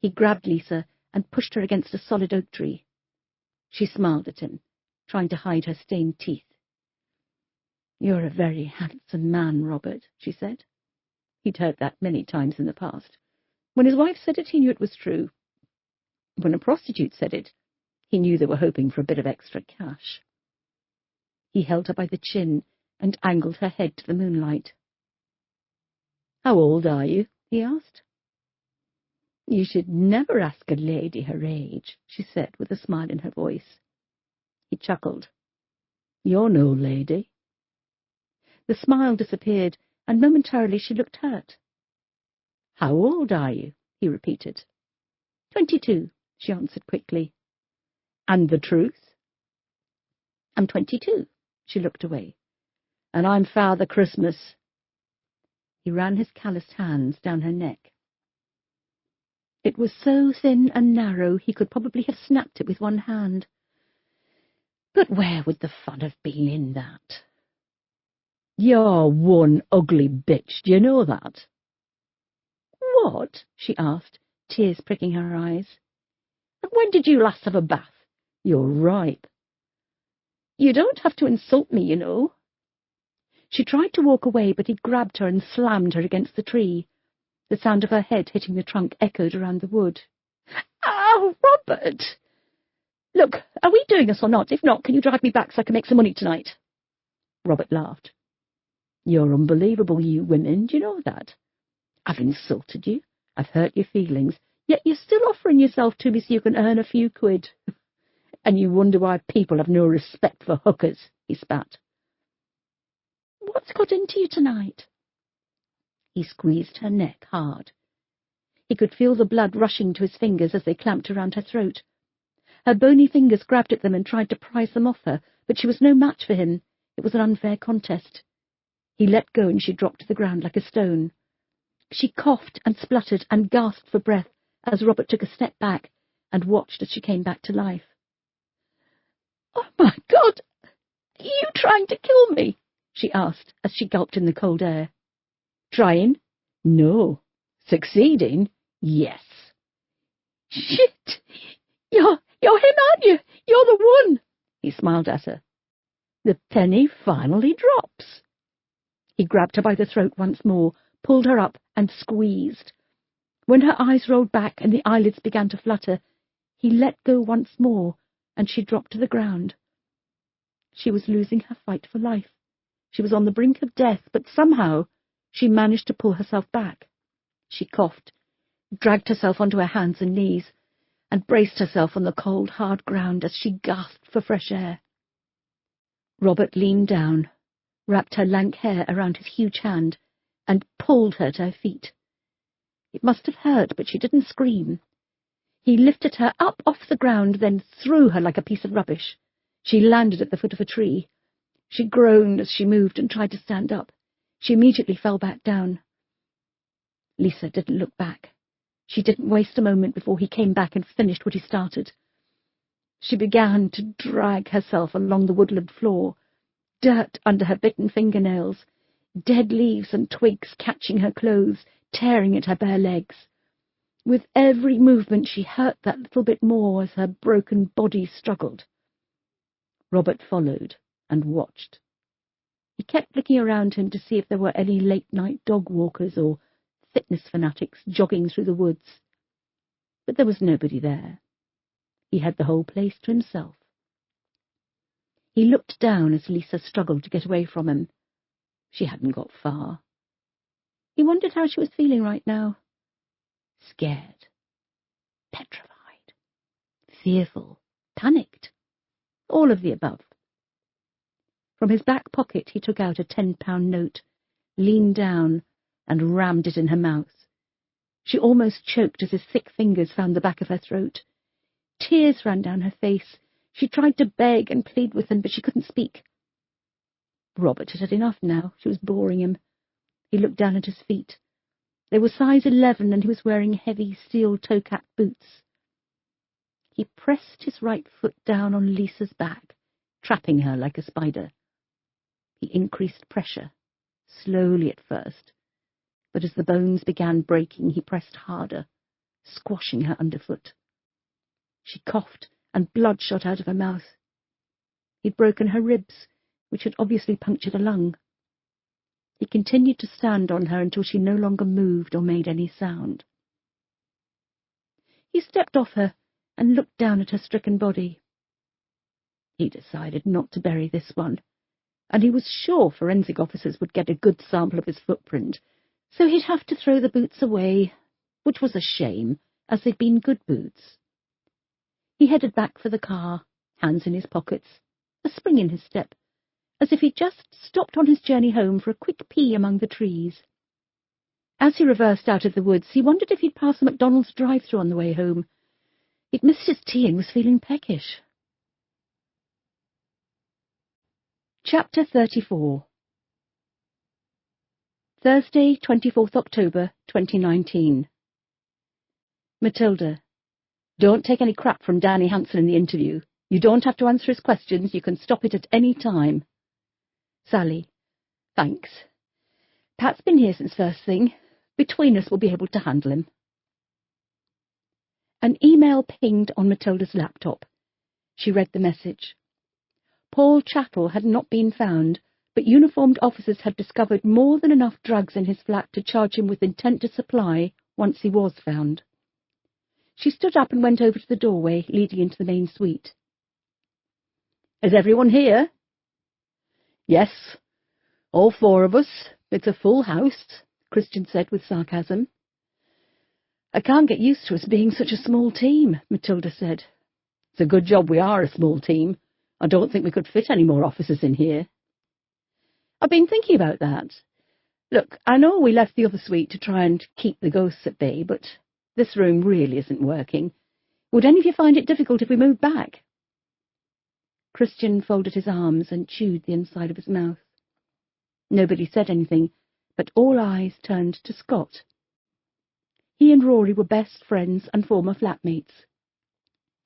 B: He grabbed Lisa and pushed her against a solid oak tree. She smiled at him, trying to hide her stained teeth. "You're a very handsome man, Robert," she said. He'd heard that many times in the past. When his wife said it, he knew it was true. When a prostitute said it, he knew they were hoping for a bit of extra cash. He held her by the chin and angled her head to the moonlight. "How old are you?" he asked. "You should never ask a lady her age," she said with a smile in her voice. He chuckled. "You're no lady." The smile disappeared, and momentarily she looked hurt. "How old are you?" he repeated. 22, she answered quickly. "And the truth?" "I'm 22. She looked away. "And I'm Father Christmas." He ran his calloused hands down her neck. It was so thin and narrow he could probably have snapped it with one hand. But where would the fun have been in that? "You're one ugly bitch, do you know that?" "What?" she asked, tears pricking her eyes. "And when did you last have a bath? You're ripe." "You don't have to insult me, you know." She tried to walk away, but he grabbed her and slammed her against the tree. The sound of her head hitting the trunk echoed around the wood. "Oh, Robert!" "Look, are we doing this or not? If not, can you drive me back so I can make some money tonight?" Robert laughed. "You're unbelievable, you women. Do you know that? I've insulted you. I've hurt your feelings. Yet you're still offering yourself to me so you can earn a few quid. And you wonder why people have no respect for hookers," he spat. "What's got into you tonight?" He squeezed her neck hard. He could feel the blood rushing to his fingers as they clamped around her throat. Her bony fingers grabbed at them and tried to prise them off her, but she was no match for him. It was an unfair contest. He let go and she dropped to the ground like a stone. She coughed and spluttered and gasped for breath as Robert took a step back and watched as she came back to life. "Oh, my God! Are you trying to kill me?" she asked as she gulped in the cold air. "Trying? No. Succeeding? Yes." "Shit! You're him, aren't you? You're the one!" He smiled at her. "The penny finally drops." He grabbed her by the throat once more, pulled her up, and squeezed. When her eyes rolled back and the eyelids began to flutter, he let go once more, and she dropped to the ground. She was losing her fight for life. She was on the brink of death, but somehow she managed to pull herself back. She coughed, dragged herself onto her hands and knees, and braced herself on the cold, hard ground as she gasped for fresh air. Robert leaned down, wrapped her lank hair around his huge hand, and pulled her to her feet. It must have hurt, but she didn't scream. He lifted her up off the ground, then threw her like a piece of rubbish. She landed at the foot of a tree. She groaned as she moved and tried to stand up. She immediately fell back down. Lisa didn't look back. She didn't waste a moment before he came back and finished what he started. She began to drag herself along the woodland floor, dirt under her bitten fingernails, dead leaves and twigs catching her clothes, tearing at her bare legs. With every movement she hurt that little bit more as her broken body struggled. Robert followed and watched. He kept looking around him to see if there were any late-night dog walkers or fitness fanatics jogging through the woods. But there was nobody there. He had the whole place to himself. He looked down as Lisa struggled to get away from him. She hadn't got far. He wondered how she was feeling right now. Scared, petrified, fearful, panicked, all of the above. From his back pocket he took out a £10 note, leaned down, and rammed it in her mouth. She almost choked as his thick fingers found the back of her throat. Tears ran down her face. She tried to beg and plead with him, but she couldn't speak. Robert had had enough now. She was boring him. He looked down at his feet. They were size 11, and he was wearing heavy steel toe-cap boots. He pressed his right foot down on Lisa's back, trapping her like a spider. He increased pressure, slowly at first, but as the bones began breaking, he pressed harder, squashing her underfoot. She coughed, and blood shot out of her mouth. He'd broken her ribs, which had obviously punctured a lung. He continued to stand on her until she no longer moved or made any sound. He stepped off her and looked down at her stricken body. He decided not to bury this one, and he was sure forensic officers would get a good sample of his footprint, so he'd have to throw the boots away, which was a shame, as they'd been good boots. He headed back for the car, hands in his pockets, a spring in his step, as if he'd just stopped on his journey home for a quick pee among the trees. As he reversed out of the woods, he wondered if he'd pass a McDonald's drive-thru on the way home. He'd missed his tea and was feeling peckish. Chapter 34. Thursday, 24th October, 2019. Matilda. Don't take any crap from Danny Hansen in the interview. You don't have to answer his questions. You can stop it at any time. Sally. Thanks. Pat's been here since first thing. Between us, we'll be able to handle him. An email pinged on Matilda's laptop. She read the message. Paul Chattel had not been found, but uniformed officers had discovered more than enough drugs in his flat to charge him with intent to supply once he was found. She stood up and went over to the doorway leading into the main suite. Is everyone here? Yes, all four of us. It's a full house, Christian said with sarcasm. I can't get used to us being such a small team, Matilda said. It's a good job we are a small team. I don't think we could fit any more officers in here. I've been thinking about that. Look, I know we left the other suite to try and keep the ghosts at bay, but this room really isn't working. Would any of you find it difficult if we moved back? Christian folded his arms and chewed the inside of his mouth. Nobody said anything, but all eyes turned to Scott. He and Rory were best friends and former flatmates.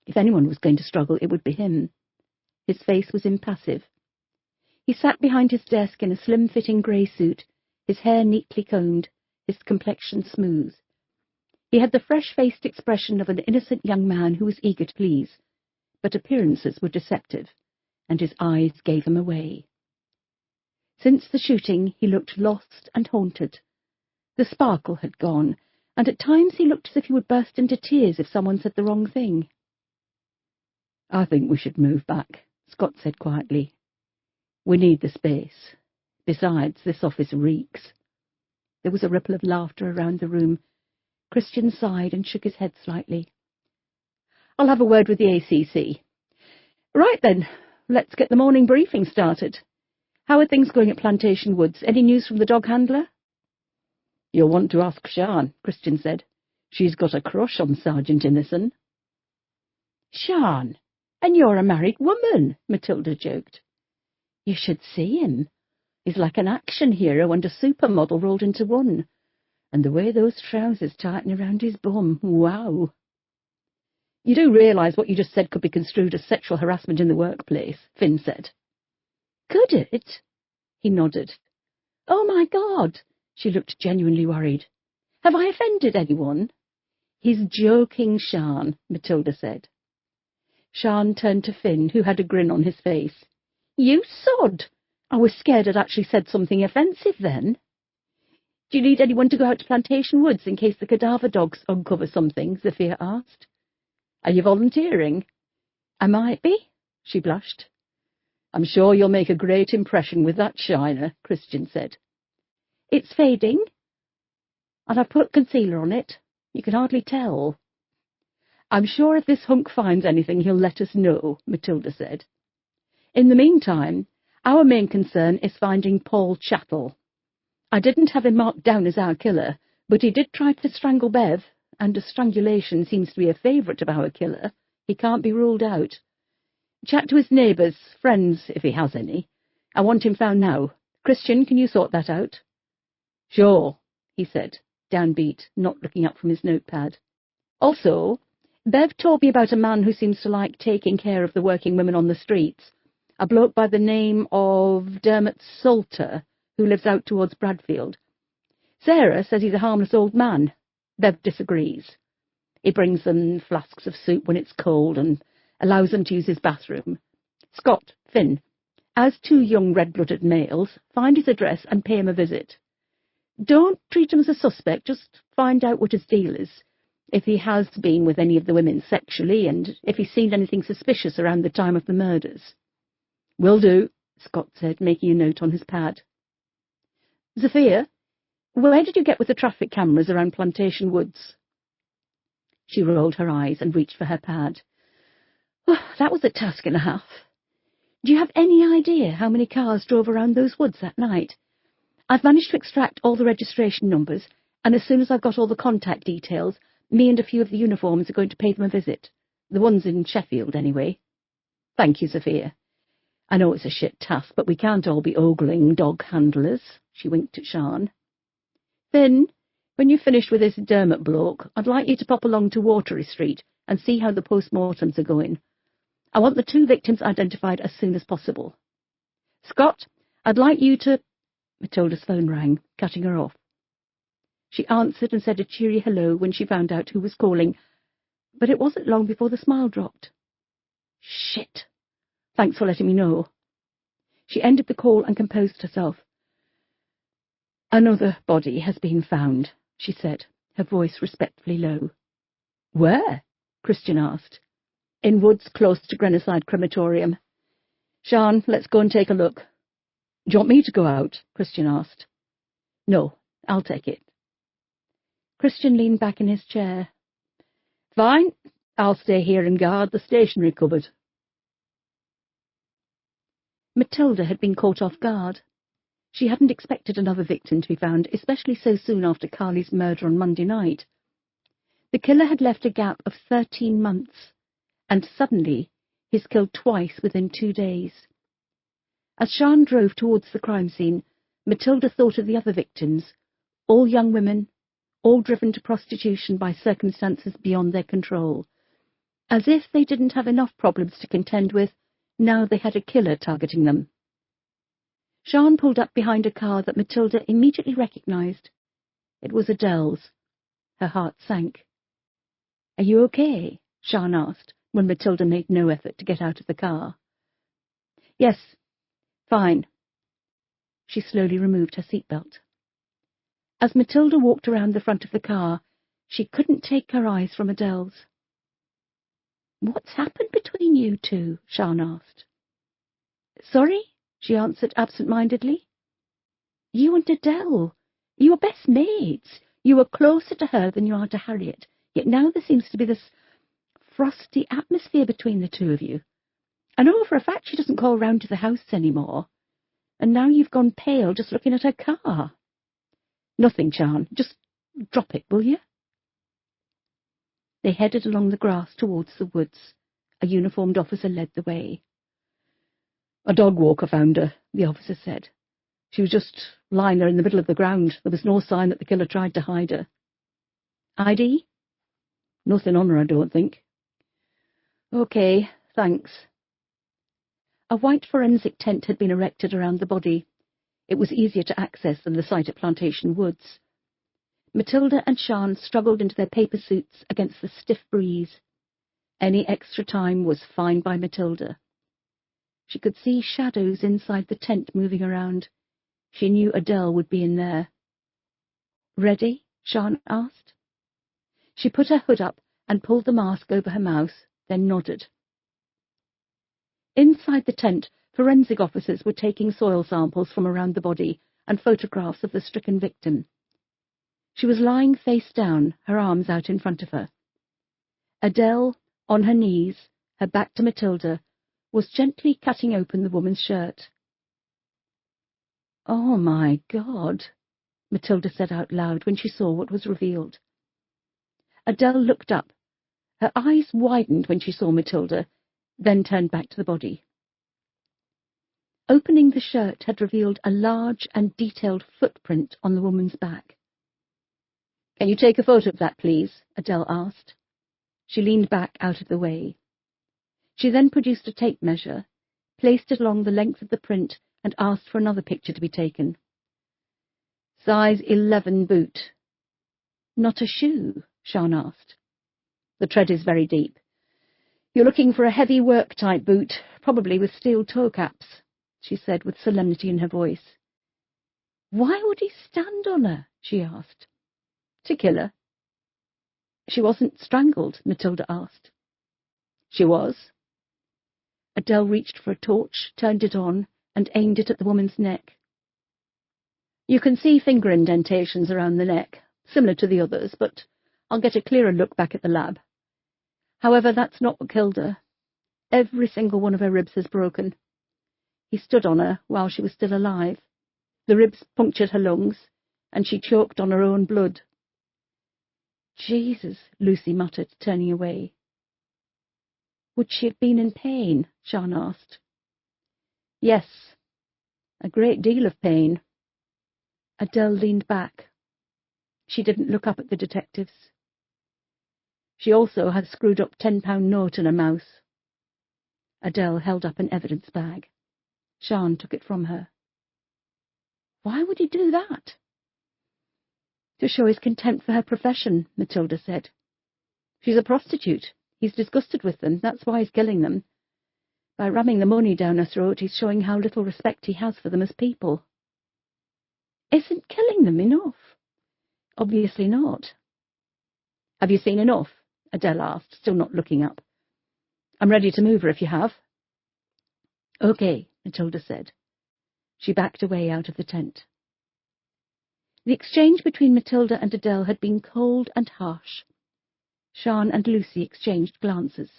B: If anyone was going to struggle, it would be him. His face was impassive. He sat behind his desk in a slim-fitting grey suit, his hair neatly combed, his complexion smooth. He had the fresh-faced expression of an innocent young man who was eager to please, but appearances were deceptive, and his eyes gave him away. Since the shooting, he looked lost and haunted. The sparkle had gone, and at times he looked as if he would burst into tears if someone said the wrong thing. I think we should move back, Scott said quietly. We need the space. Besides, this office reeks. There was a ripple of laughter around the room. Christian sighed and shook his head slightly. I'll have a word with the ACC. Right then, let's get the morning briefing started. How are things going at Plantation Woods? Any news from the dog handler? You'll want to ask Sian, Christian said. She's got a crush on Sergeant Innocent. Sian? And you're a married woman, Matilda joked. You should see him. He's like an action hero and a supermodel rolled into one. And the way those trousers tighten around his bum, wow. You do realise what you just said could be construed as sexual harassment in the workplace, Finn said. Could it? He nodded. Oh, my God! She looked genuinely worried. Have I offended anyone? He's joking, Sian, Matilda said. Sian turned to Finn, who had a grin on his face. You sod! I was scared I'd actually said something offensive then. Do you need anyone to go out to Plantation Woods in case the cadaver dogs uncover something? Zafir asked. Are you volunteering? I might be, she blushed. I'm sure you'll make a great impression with that shiner, Christian said. It's fading, and I've put concealer on it. You can hardly tell. I'm sure if this hunk finds anything, he'll let us know, Matilda said. In the meantime, our main concern is finding Paul Chattel. I didn't have him marked down as our killer, but he did try to strangle Bev, and strangulation seems to be a favourite of our killer. He can't be ruled out. Chat to his neighbours, friends, if he has any. I want him found now. Christian, can you sort that out? Sure, he said, downbeat, not looking up from his notepad. Also, Bev told me about a man who seems to like taking care of the working women on the streets, a bloke by the name of Dermot Salter, who lives out towards Bradfield. Sarah says he's a harmless old man. Bev disagrees. He brings them flasks of soup when it's cold and allows them to use his bathroom. Scott, Finn, As two young red-blooded males, find his address and pay him a visit. Don't treat him as a suspect, just find out what his deal is, if he has been with any of the women sexually, and if he's seen anything suspicious around the time of the murders. Will do, Scott said, making a note on his pad. Sophia, where did you get with the traffic cameras around Plantation Woods? She rolled her eyes and reached for her pad. Oh, that was a task and a half. Do you have any idea how many cars drove around those woods that night? I've managed to extract all the registration numbers, and as soon as I've got all the contact details, me and a few of the uniforms are going to pay them a visit. The ones in Sheffield, anyway. Thank you, Sophia. I know it's a shit task, but we can't all be ogling dog handlers. She winked at Sian. Finn, when you've finished with this Dermot bloke, I'd like you to pop along to Watery Street and see how the post-mortems are going. I want the two victims identified as soon as possible. Scott, I'd like you to... Matilda's phone rang, cutting her off. She answered and said a cheery hello when she found out who was calling, but it wasn't long before the smile dropped. Shit! Thanks for letting me know. She ended the call and composed herself. Another body has been found, she said, her voice respectfully low. Where? Christian asked. In woods close to Grenoside Crematorium. Sian, let's go and take a look. Do you want me to go out? Christian asked. No, I'll take it. Christian leaned back in his chair. Fine, I'll stay here and guard the stationery cupboard. Matilda had been caught off guard. She hadn't expected another victim to be found, especially so soon after Carly's murder on Monday night. The killer had left a gap of 13 months, and suddenly he's killed twice within 2 days. As Sian drove towards the crime scene, Matilda thought of the other victims, all young women, all driven to prostitution by circumstances beyond their control. As if they didn't have enough problems to contend with, now they had a killer targeting them. Sian pulled up behind a car that Matilda immediately recognised. It was Adele's. Her heart sank. Are you okay? Sian asked, when Matilda made no effort to get out of the car. Yes, fine. She slowly removed her seatbelt. As Matilda walked around the front of the car, she couldn't take her eyes from Adele's. What's happened between you two? Sian asked. Sorry? She answered absent-mindedly. You and Adele. You were best mates. You were closer to her than you are to Harriet, yet now there seems to be this frosty atmosphere between the two of you. I know for a fact she doesn't call round to the house anymore, and now you've gone pale just looking at her car. Nothing, Sian. Just drop it, will you? They headed along the grass towards the woods. A uniformed officer led the way. A dog walker found her, the officer said. She was just lying there in the middle of the ground. There was no sign that the killer tried to hide her. ID? Nothing on her, I don't think. Okay, thanks. A white forensic tent had been erected around the body. It was easier to access than the site at Plantation Woods. Matilda and Sian struggled into their paper suits against the stiff breeze. Any extra time was fine by Matilda. She could see shadows inside the tent moving around. She knew Adele would be in there. Ready? Sian asked. She put her hood up and pulled the mask over her mouth, then nodded. Inside the tent, forensic officers were taking soil samples from around the body and photographs of the stricken victim. She was lying face down, her arms out in front of her. Adele, on her knees, her back to Matilda, was gently cutting open the woman's shirt. Oh, my God, Matilda said out loud when she saw what was revealed. Adele looked up. Her eyes widened when she saw Matilda, then turned back to the body. Opening the shirt had revealed a large and detailed footprint on the woman's back. Can you take a photo of that, please? Adele asked. She leaned back out of the way. She then produced a tape measure, placed it along the length of the print, and asked for another picture to be taken. Size 11 boot. Not a shoe? Sian asked. The tread is very deep. You're looking for a heavy work-type boot, probably with steel toe caps. she said with solemnity in her voice. Why would he stand on her? She asked. To kill her. She wasn't strangled, Matilda asked. She was. Adele reached for a torch, turned it on, and aimed it at the woman's neck. You can see finger indentations around the neck, similar to the others, but I'll get a clearer look back at the lab. However, that's not what killed her. Every single one of her ribs is broken. He stood on her while she was still alive. The ribs punctured her lungs, and she choked on her own blood. Jesus, Lucy muttered, turning away. Would she have been in pain? Sian asked. Yes, a great deal of pain. Adele leaned back. She didn't look up at the detectives. She also had a screwed-up £10 note in her mouth. Adele held up an evidence bag. Sian took it from her. Why would he do that? To show his contempt for her profession, Matilda said. She's a prostitute. He's disgusted with them. That's why he's killing them. By ramming the money down her throat, he's showing how little respect he has for them as people. Isn't killing them enough? Obviously not. Have you seen enough? Adele asked, still not looking up. I'm ready to move her if you have. Okay, Matilda said. She backed away out of the tent. The exchange between Matilda and Adele had been cold and harsh. Sian and Lucy exchanged glances.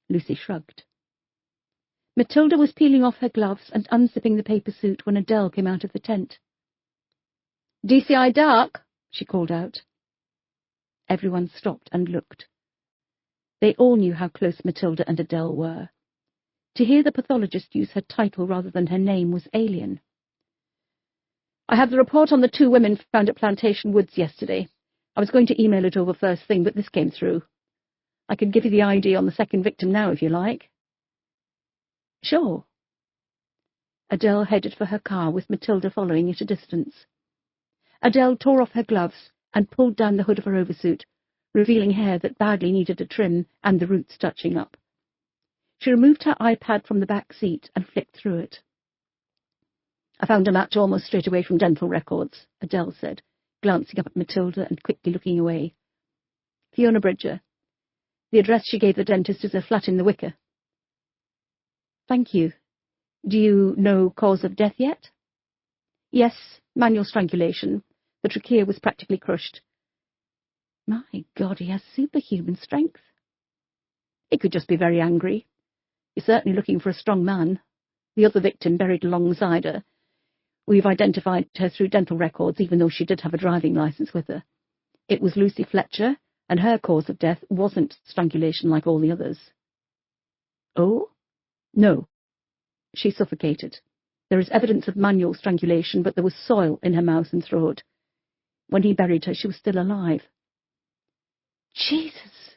B: Lucy shrugged. Matilda was peeling off her gloves and unzipping the paper suit when Adele came out of the tent. DCI dark, she called out. Everyone stopped and looked. They all knew how close Matilda and Adele were. To hear the pathologist use her title rather than her name was alien. I have the report on the 2 women found at Plantation Woods yesterday. I was going to email it over first thing, but this came through. I can give you the ID on the second victim now, if you like. Sure. Adele headed for her car, with Matilda following at a distance. Adele tore off her gloves and pulled down the hood of her oversuit, revealing hair that badly needed a trim and the roots touching up. She removed her iPad from the back seat and flicked through it. I found a match almost straight away from dental records, Adele said, glancing up at Matilda and quickly looking away. Fiona Bridger. The address she gave the dentist is a flat in the Wicker. Thank you. Do you know cause of death yet? Yes, manual strangulation. The trachea was practically crushed. My God, he has superhuman strength. He could just be very angry. He's certainly looking for a strong man. The other victim buried alongside her. We've identified her through dental records, even though she did have a driving licence with her. It was Lucy Fletcher, and her cause of death wasn't strangulation like all the others. Oh? No. She suffocated. There is evidence of manual strangulation, but there was soil in her mouth and throat. When he buried her, she was still alive. Jesus!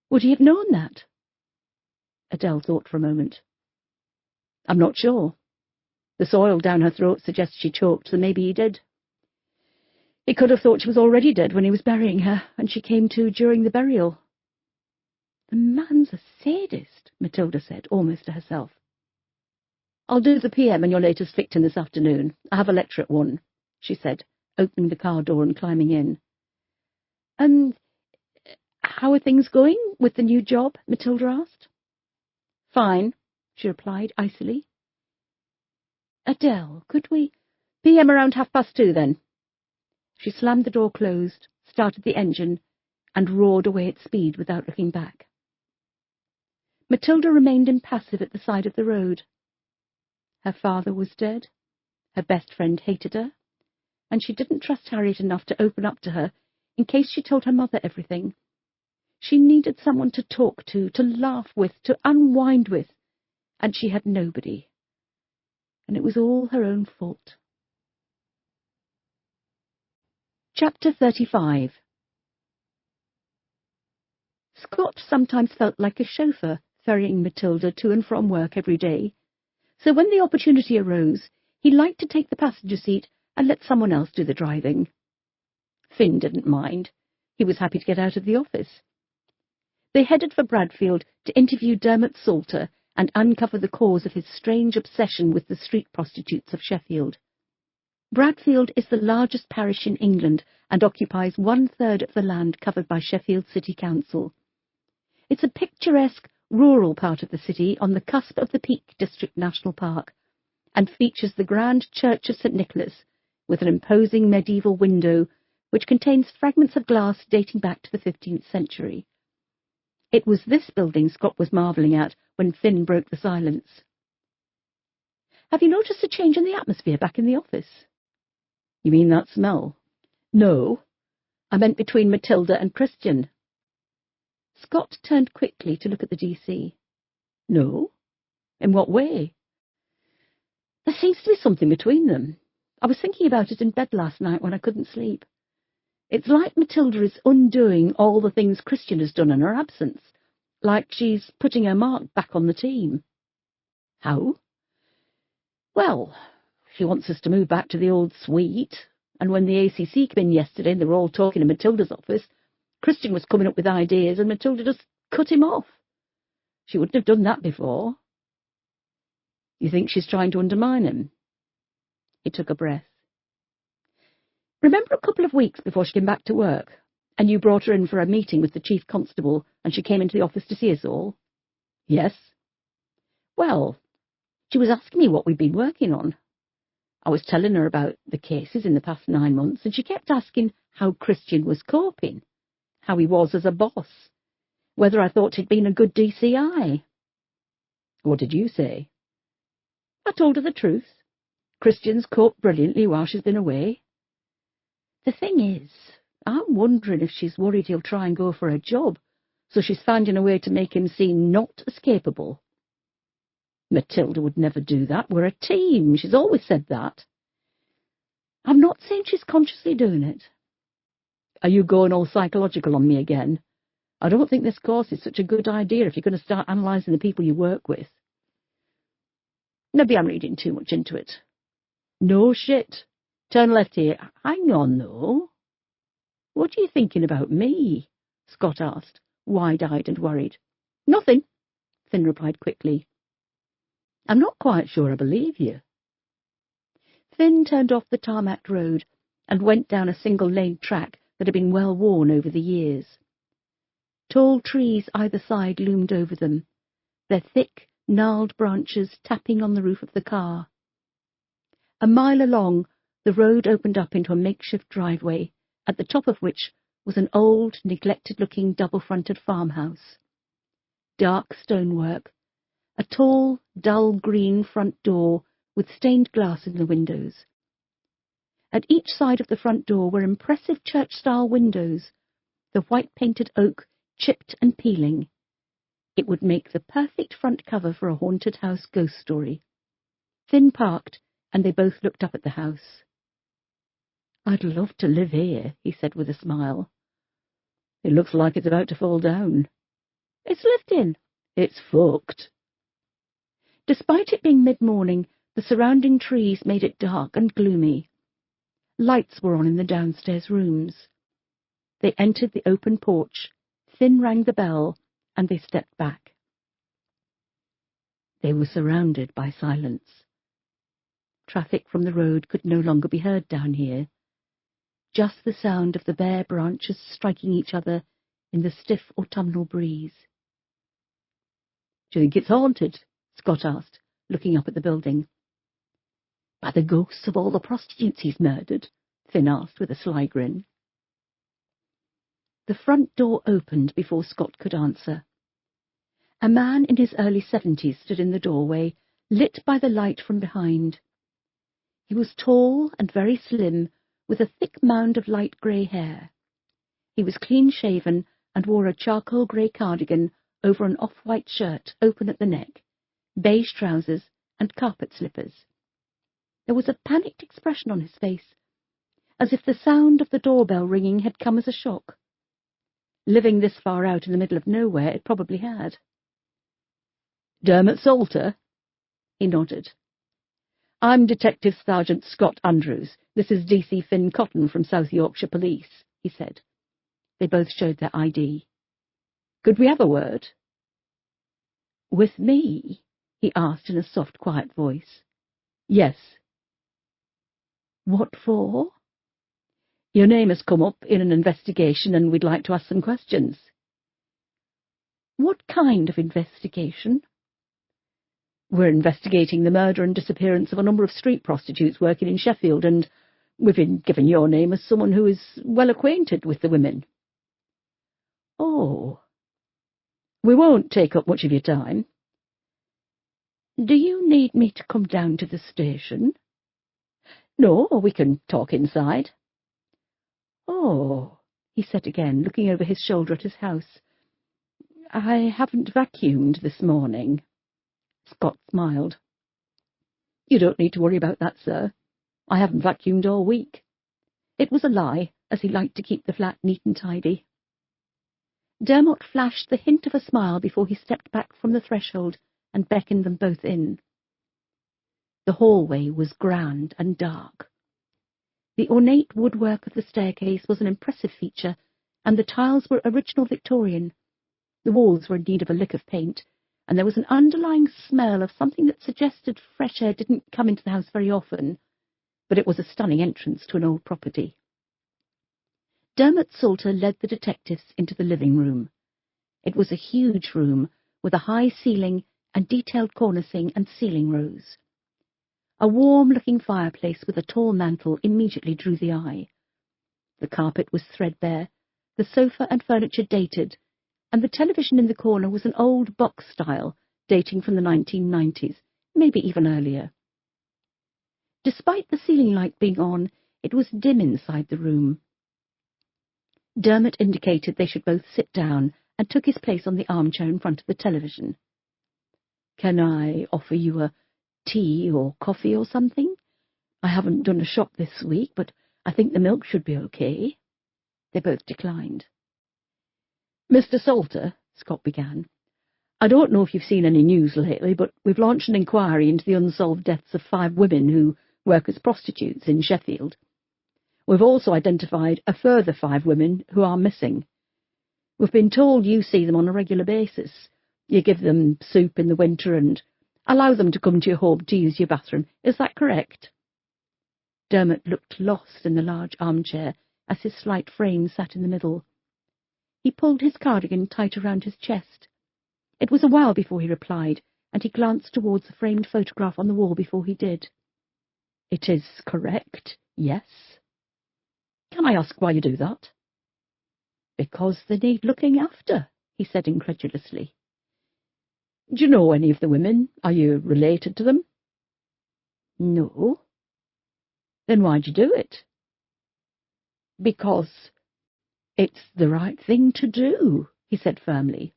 B: Would he have known that? Adele thought for a moment. I'm not sure. The soil down her throat suggests she choked, so maybe he did. He could have thought she was already dead when he was burying her, and she came to during the burial. The man's a sadist, Matilda said, almost to herself. I'll do the PM and your latest victim this afternoon. I have a lecture at 1, she said, opening the car door and climbing in. And how are things going with the new job? Matilda asked. Fine, she replied icily. Adele, could we PM around 2:30 then? She slammed the door closed, started the engine, and roared away at speed without looking back. Matilda remained impassive at the side of the road. Her father was dead, her best friend hated her, and she didn't trust Harriet enough to open up to her in case she told her mother everything. She needed someone to talk to laugh with, to unwind with, and she had nobody. And it was all her own fault. Chapter 35. Scott sometimes felt like a chauffeur, ferrying Matilda to and from work every day, so when the opportunity arose, he liked to take the passenger seat and let someone else do the driving. Finn didn't mind. He was happy to get out of the office. They headed for Bradfield to interview Dermot Salter and uncover the cause of his strange obsession with the street prostitutes of Sheffield. Bradfield is the largest parish in England and occupies 1/3 of the land covered by Sheffield City Council. It's a picturesque, rural part of the city on the cusp of the Peak District National Park, and features the grand Church of St Nicholas, with an imposing medieval window which contains fragments of glass dating back to the 15th century. It was this building Scott was marvelling at when Finn broke the silence. "Have you noticed a change in the atmosphere back in the office?" "You mean that smell?" "No, I meant between Matilda and Christian." Scott turned quickly to look at the DC. "No? In what way?" "There seems to be something between them. I was thinking about it in bed last night when I couldn't sleep. It's like Matilda is undoing all the things Christian has done in her absence, like she's putting her mark back on the team." "How?" "Well, she wants us to move back to the old suite, and when the ACC came in yesterday and they were all talking in Matilda's office, Christian was coming up with ideas and Matilda just cut him off. She wouldn't have done that before." "You think she's trying to undermine him?" He took a breath. "Remember a couple of weeks before she came back to work, and you brought her in for a meeting with the Chief Constable, and she came into the office to see us all?" "Yes." "Well, she was asking me what we'd been working on. I was telling her about the cases in the past 9 months, and she kept asking how Christian was coping, how he was as a boss, whether I thought he'd been a good DCI. "What did you say?" "I told her the truth. Christian's coped brilliantly while she's been away. The thing is, I'm wondering if she's worried he'll try and go for a job, so she's finding a way to make him seem not as capable." "Matilda would never do that. We're a team. She's always said that." "I'm not saying she's consciously doing it." "Are you going all psychological on me again? I don't think this course is such a good idea if you're going to start analysing the people you work with." "Maybe I'm reading too much into it." "No shit. Turn left here. Hang on, though. What are you thinking about me?" Scott asked, wide-eyed and worried. "Nothing," Finn replied quickly. "I'm not quite sure I believe you." Finn turned off the tarmac road and went down a single-lane track that had been well worn over the years. Tall trees either side loomed over them, their thick, gnarled branches tapping on the roof of the car. A mile along, the road opened up into a makeshift driveway, at the top of which was an old, neglected-looking double-fronted farmhouse. Dark stonework, a tall, dull green front door with stained glass in the windows. At each side of the front door were impressive church-style windows, the white-painted oak chipped and peeling. It would make the perfect front cover for a haunted house ghost story. Finn parked, and they both looked up at the house. "I'd love to live here," he said with a smile. "It looks like it's about to fall down." "It's lived in." "It's fucked." Despite it being mid-morning, the surrounding trees made it dark and gloomy. Lights were on in the downstairs rooms. They entered the open porch. Finn rang the bell, and they stepped back. They were surrounded by silence. Traffic from the road could no longer be heard down here. Just the sound of the bare branches striking each other in the stiff autumnal breeze. "Do you think it's haunted?" Scott asked, looking up at the building. "By the ghosts of all the prostitutes he's murdered?" Finn asked with a sly grin. The front door opened before Scott could answer. A man in his early 70s stood in the doorway, lit by the light from behind. He was tall and very slim, with a thick mound of light grey hair. He was clean-shaven and wore a charcoal grey cardigan over an off-white shirt open at the neck, beige trousers and carpet slippers. There was a panicked expression on his face, as if the sound of the doorbell ringing had come as a shock. Living this far out in the middle of nowhere, it probably had. "Dermot Salter?" He nodded. "I'm Detective Sergeant Scott Andrews. This is DC Finn Cotton from South Yorkshire Police," he said. They both showed their ID. "Could we have a word?" "With me?" he asked in a soft, quiet voice. Yes. What for? Your name has come up in an investigation and we'd like to ask some questions. What kind of investigation? We're investigating the murder and disappearance of a number of street prostitutes working in Sheffield, and we've been given your name as someone who is well acquainted with the women. Oh. We won't take up much of your time. Do you need me to come down to the station? No, we can talk inside. Oh, he said again, looking over his shoulder at his house. I haven't vacuumed this morning. Scott smiled. You don't need to worry about that, sir. I haven't vacuumed all week. It was a lie, as he liked to keep the flat neat and tidy. Dermot flashed the hint of a smile before he stepped back from the threshold and beckoned them both in. The hallway was grand and dark. The ornate woodwork of the staircase was an impressive feature, and the tiles were original Victorian. The walls were in need of a lick of paint, and there was an underlying smell of something that suggested fresh air didn't come into the house very often, but it was a stunning entrance to an old property. Dermot Salter led the detectives into the living room. It was a huge room with a high ceiling and detailed cornicing and ceiling rows. A warm-looking fireplace with a tall mantel immediately drew the eye. The carpet was threadbare, the sofa and furniture dated, and the television in the corner was an old box style dating from the 1990s, maybe even earlier. Despite the ceiling light being on, it was dim inside the room. Dermot indicated they should both sit down and took his place on the armchair in front of the television. Can I offer you a tea or coffee or something? I haven't done a shop this week, but I think the milk should be okay. They both declined. Mr. Salter, Scott began, I don't know if you've seen any news lately, but we've launched an inquiry into the unsolved deaths of 5 women who work as prostitutes in Sheffield. We've also identified a further 5 women who are missing. We've been told you see them on a regular basis. You give them soup in the winter and allow them to come to your home to use your bathroom. Is that correct? Dermot looked lost in the large armchair as his slight frame sat in the middle. He pulled his cardigan tight around his chest. It was a while before he replied, and he glanced towards the framed photograph on the wall before he did. It is correct, yes. Can I ask why you do that? Because they need looking after, he said incredulously. Do you know any of the women? Are you related to them? No. Then why'd you do it? Because it's the right thing to do, he said firmly.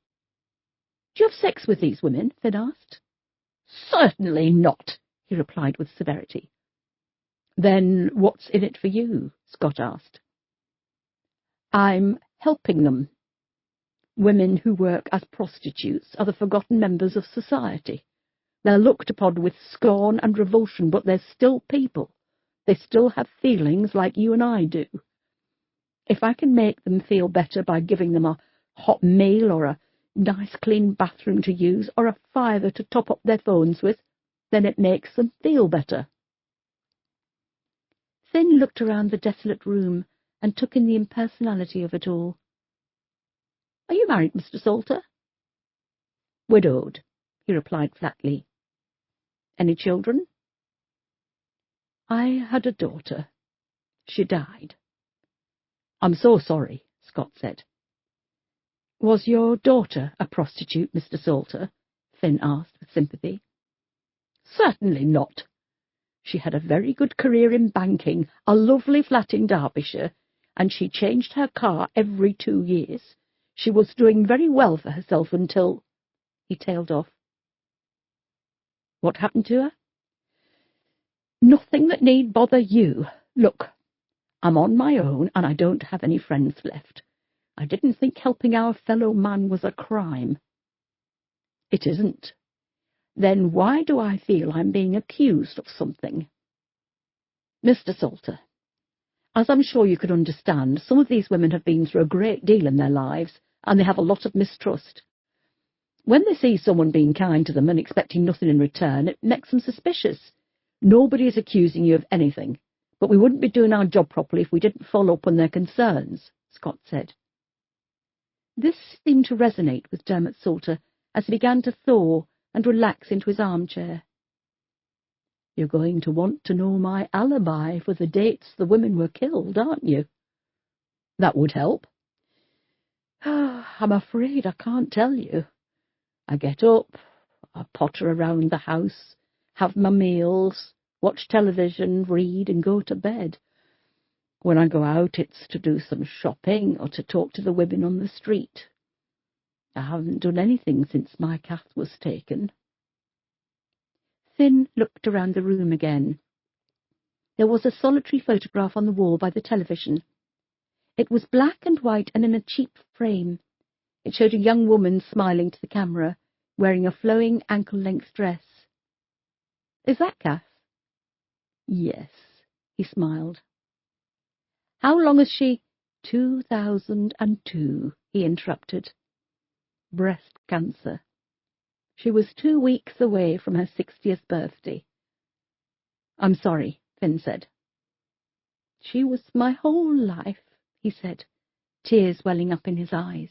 B: Do you have sex with these women? Finn asked. Certainly not, he replied with severity. Then what's in it for you? Scott asked. I'm helping them. Women who work as prostitutes are the forgotten members of society. They're looked upon with scorn and revulsion, but they're still people. They still have feelings like you and I do. If I can make them feel better by giving them a hot meal or a nice clean bathroom to use or a fiver to top up their phones with, then it makes them feel better. Finn looked around the desolate room and took in the impersonality of it all. Are you married, Mr. Salter? Widowed, he replied flatly. Any children? I had a daughter. She died. I'm so sorry, Scott said. Was your daughter a prostitute, Mr. Salter? Finn asked with sympathy. Certainly not. She had a very good career in banking, a lovely flat in Derbyshire, and she changed her car every 2 years. She was doing very well for herself until... He tailed off. What happened to her? Nothing that need bother you. Look, I'm on my own and I don't have any friends left. I didn't think helping our fellow man was a crime. It isn't. Then why do I feel I'm being accused of something? Mr. Salter, as I'm sure you can understand, some of these women have been through a great deal in their lives, and they have a lot of mistrust.
A: When they see someone being kind to them and expecting nothing in return, it makes them suspicious. Nobody is accusing you of anything, but we wouldn't be doing our job properly if we didn't follow up on their concerns, Scott said. This seemed to resonate with Dermot Salter as he began to thaw and relax into his armchair. You're going to want to know my alibi for the dates the women were killed, aren't you? That would help. I'm afraid I can't tell you. I get up, I potter around the house, have my meals, watch television, read and go to bed. When I go out, it's to do some shopping or to talk to the women on the street. I haven't done anything since my Kath was taken. Finn looked around the room again. There was a solitary photograph on the wall by the television. It was black and white and in a cheap frame. It showed a young woman smiling to the camera, wearing a flowing ankle-length dress. Is that Kath? Yes, he smiled. How long has she? 2002, he interrupted. Breast cancer. She was 2 weeks away from her 60th birthday. I'm sorry, Finn said. She was my whole life, he said, tears welling up in his eyes.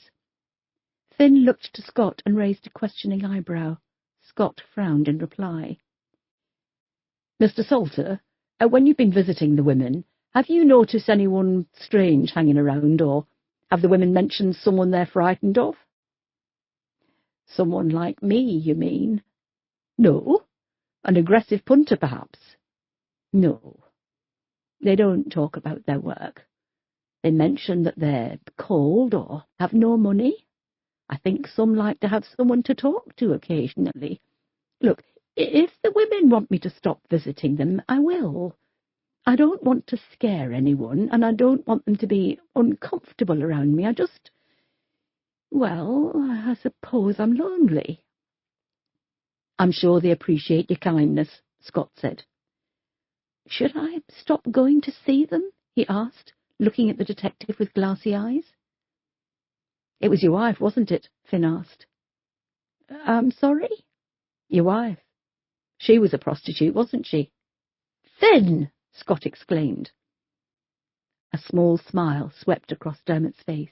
A: Finn looked to Scott and raised a questioning eyebrow. Scott frowned in reply. Mr. Salter, when you've been visiting the women, have you noticed anyone strange hanging around, or have the women mentioned someone they're frightened of? Someone like me, you mean? No. An aggressive punter, perhaps? No. They don't talk about their work. They mention that they're cold or have no money. I think some like to have someone to talk to occasionally. Look, if the women want me to stop visiting them, I will. I don't want to scare anyone, and I don't want them to be uncomfortable around me. Well, I suppose I'm lonely. I'm sure they appreciate your kindness, Scott said. Should I stop going to see them? He asked, looking at the detective with glassy eyes. It was your wife, wasn't it? Finn asked. I'm sorry? Your wife. She was a prostitute, wasn't she? Finn! Scott exclaimed. A small smile swept across Dermot's face.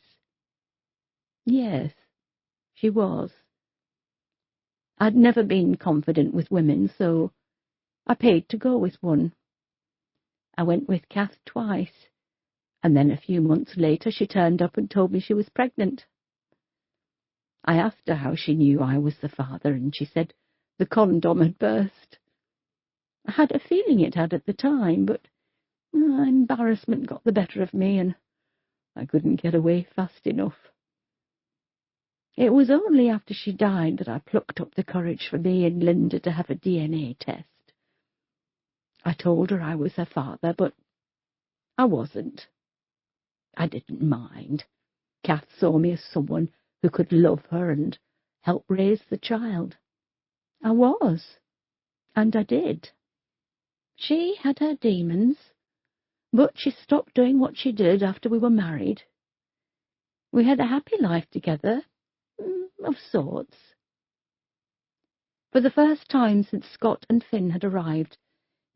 A: Yes, she was. I'd never been confident with women, so I paid to go with one. I went with Kath twice, and then a few months later she turned up and told me she was pregnant. I asked her how she knew I was the father, and she said the condom had burst. I had a feeling it had at the time, but embarrassment got the better of me, and I couldn't get away fast enough. It was only after she died that I plucked up the courage for me and Linda to have a DNA test. I told her I was her father, but I wasn't. I didn't mind. Kath saw me as someone who could love her and help raise the child. I was, and I did. She had her demons, but she stopped doing what she did after we were married. We had a happy life together, of sorts. For the first time since Scott and Finn had arrived,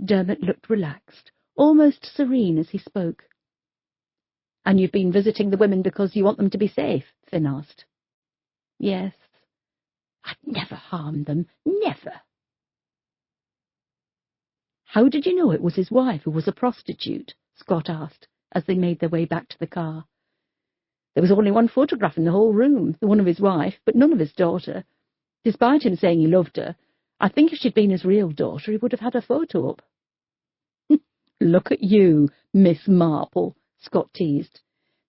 A: Dermot looked relaxed, almost serene as he spoke. And you've been visiting the women because you want them to be safe? Finn asked. Yes. I'd never harm them, never. How did you know it was his wife who was a prostitute? Scott asked, as they made their way back to the car. There was only one photograph in the whole room, the one of his wife, but none of his daughter. Despite him saying he loved her, I think if she'd been his real daughter, he would have had her photo up. Look at you, Miss Marple, Scott teased.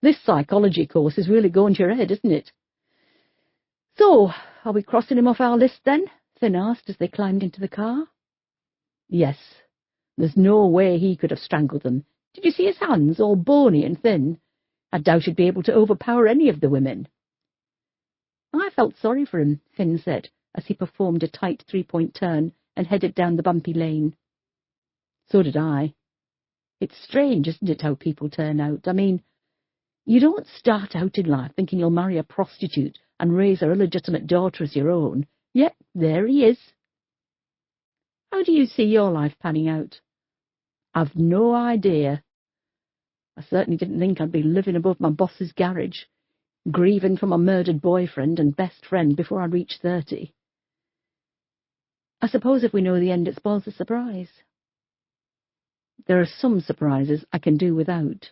A: This psychology course is really going to your head, isn't it? So, are we crossing him off our list then? Finn asked as they climbed into the car. Yes. There's no way he could have strangled them. Did you see his hands, all bony and thin? I doubt he'd be able to overpower any of the women. I felt sorry for him, Finn said, as he performed a tight three-point turn and headed down the bumpy lane. So did I. It's strange, isn't it, how people turn out? I mean, you don't start out in life thinking you'll marry a prostitute
B: and raise her illegitimate daughter as your own, yet there he is. How do you see your life panning out? I've no idea. I certainly didn't think I'd be living above my boss's garage, grieving for my murdered boyfriend and best friend before I reach 30. I suppose if we know the end, it spoils the surprise. There are some surprises I can do without.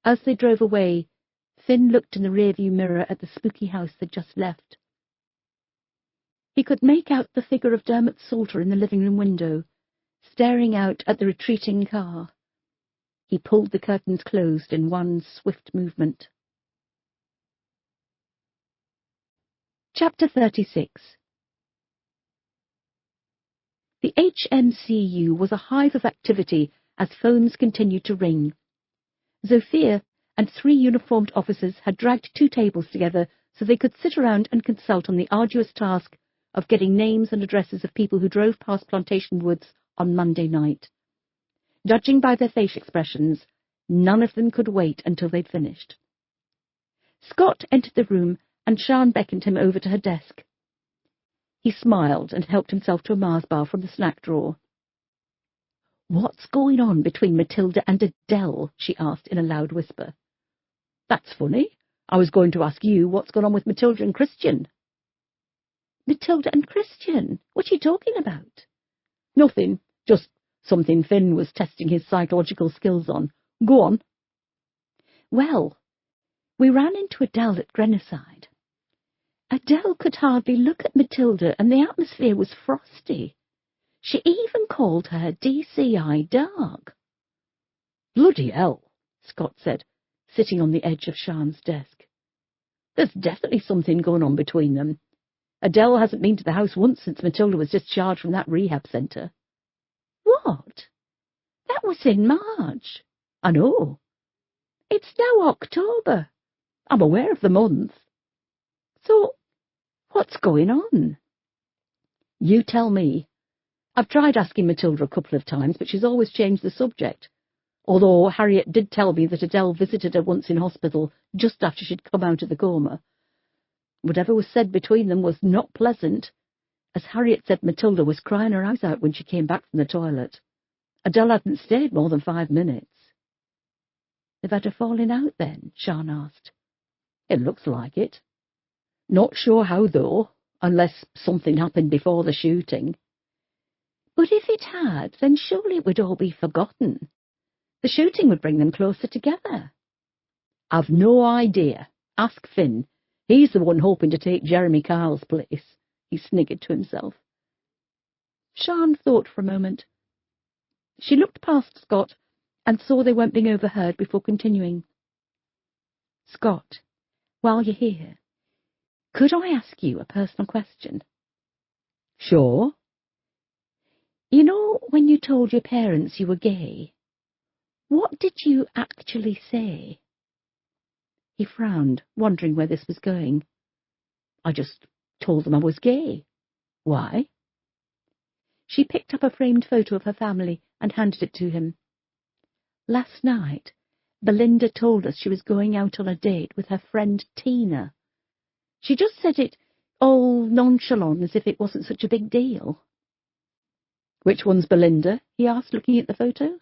B: As they drove away, Finn looked in the rearview mirror at the spooky house they'd just left. He could make out the figure of Dermot Salter in the living-room window, staring out at the retreating car. He pulled the curtains closed in one swift movement. Chapter 36. The HMCU was a hive of activity as phones continued to ring. Zofia and 3 uniformed officers had dragged 2 tables together so they could sit around and consult on the arduous task of getting names and addresses of people who drove past Plantation Woods on Monday night. Judging by their face expressions, none of them could wait until they'd finished. Scott entered the room and Sian beckoned him over to her desk. He smiled and helped himself to a Mars bar from the snack drawer. "What's going on between Matilda and Adele?" she asked in a loud whisper. "That's funny. I was going to ask you what's going on with Matilda and Christian." "Matilda and Christian? What are you talking about?" "Nothing. Just something Finn was testing his psychological skills on. Go on." "Well, we ran into Adele at Grenoside. Adele could hardly look at Matilda, and the atmosphere was frosty. She even called her DCI dark." "Bloody hell," Scott said, sitting on the edge of Sian's desk. "There's definitely something going on between them. Adele hasn't been to the house once since Matilda was discharged from that rehab centre." "What? That was in March." "I know." "It's now October." "I'm aware of the month." "So, what's going on?" "You tell me. I've tried asking Matilda a couple of times, but she's always changed the subject, although Harriet did tell me that Adele visited her once in hospital just after she'd come out of the coma. Whatever was said between them was not pleasant, as Harriet said Matilda was crying her eyes out when she came back from the toilet. Adele hadn't stayed more than 5 minutes. "They've had a falling out then?" Sian asked. "It looks like it. Not sure how, though, unless something happened before the shooting." "But if it had, then surely it would all be forgotten. The shooting would bring them closer together." "I've no idea. Ask Finn. He's the one hoping to take Jeremy Kyle's place," he sniggered to himself. Sian thought for a moment. She looked past Scott and saw they weren't being overheard before continuing. "Scott, while you're here, could I ask you a personal question?" "Sure." "You know, when you told your parents you were gay, what did you actually say?" He frowned, wondering where this was going. "I just told them I was gay. Why?" She picked up a framed photo of her family and handed it to him. "Last night, Belinda told us she was going out on a date with her friend Tina. She just said it all nonchalant, as if it wasn't such a big deal." "Which one's Belinda?" he asked, looking at the photo.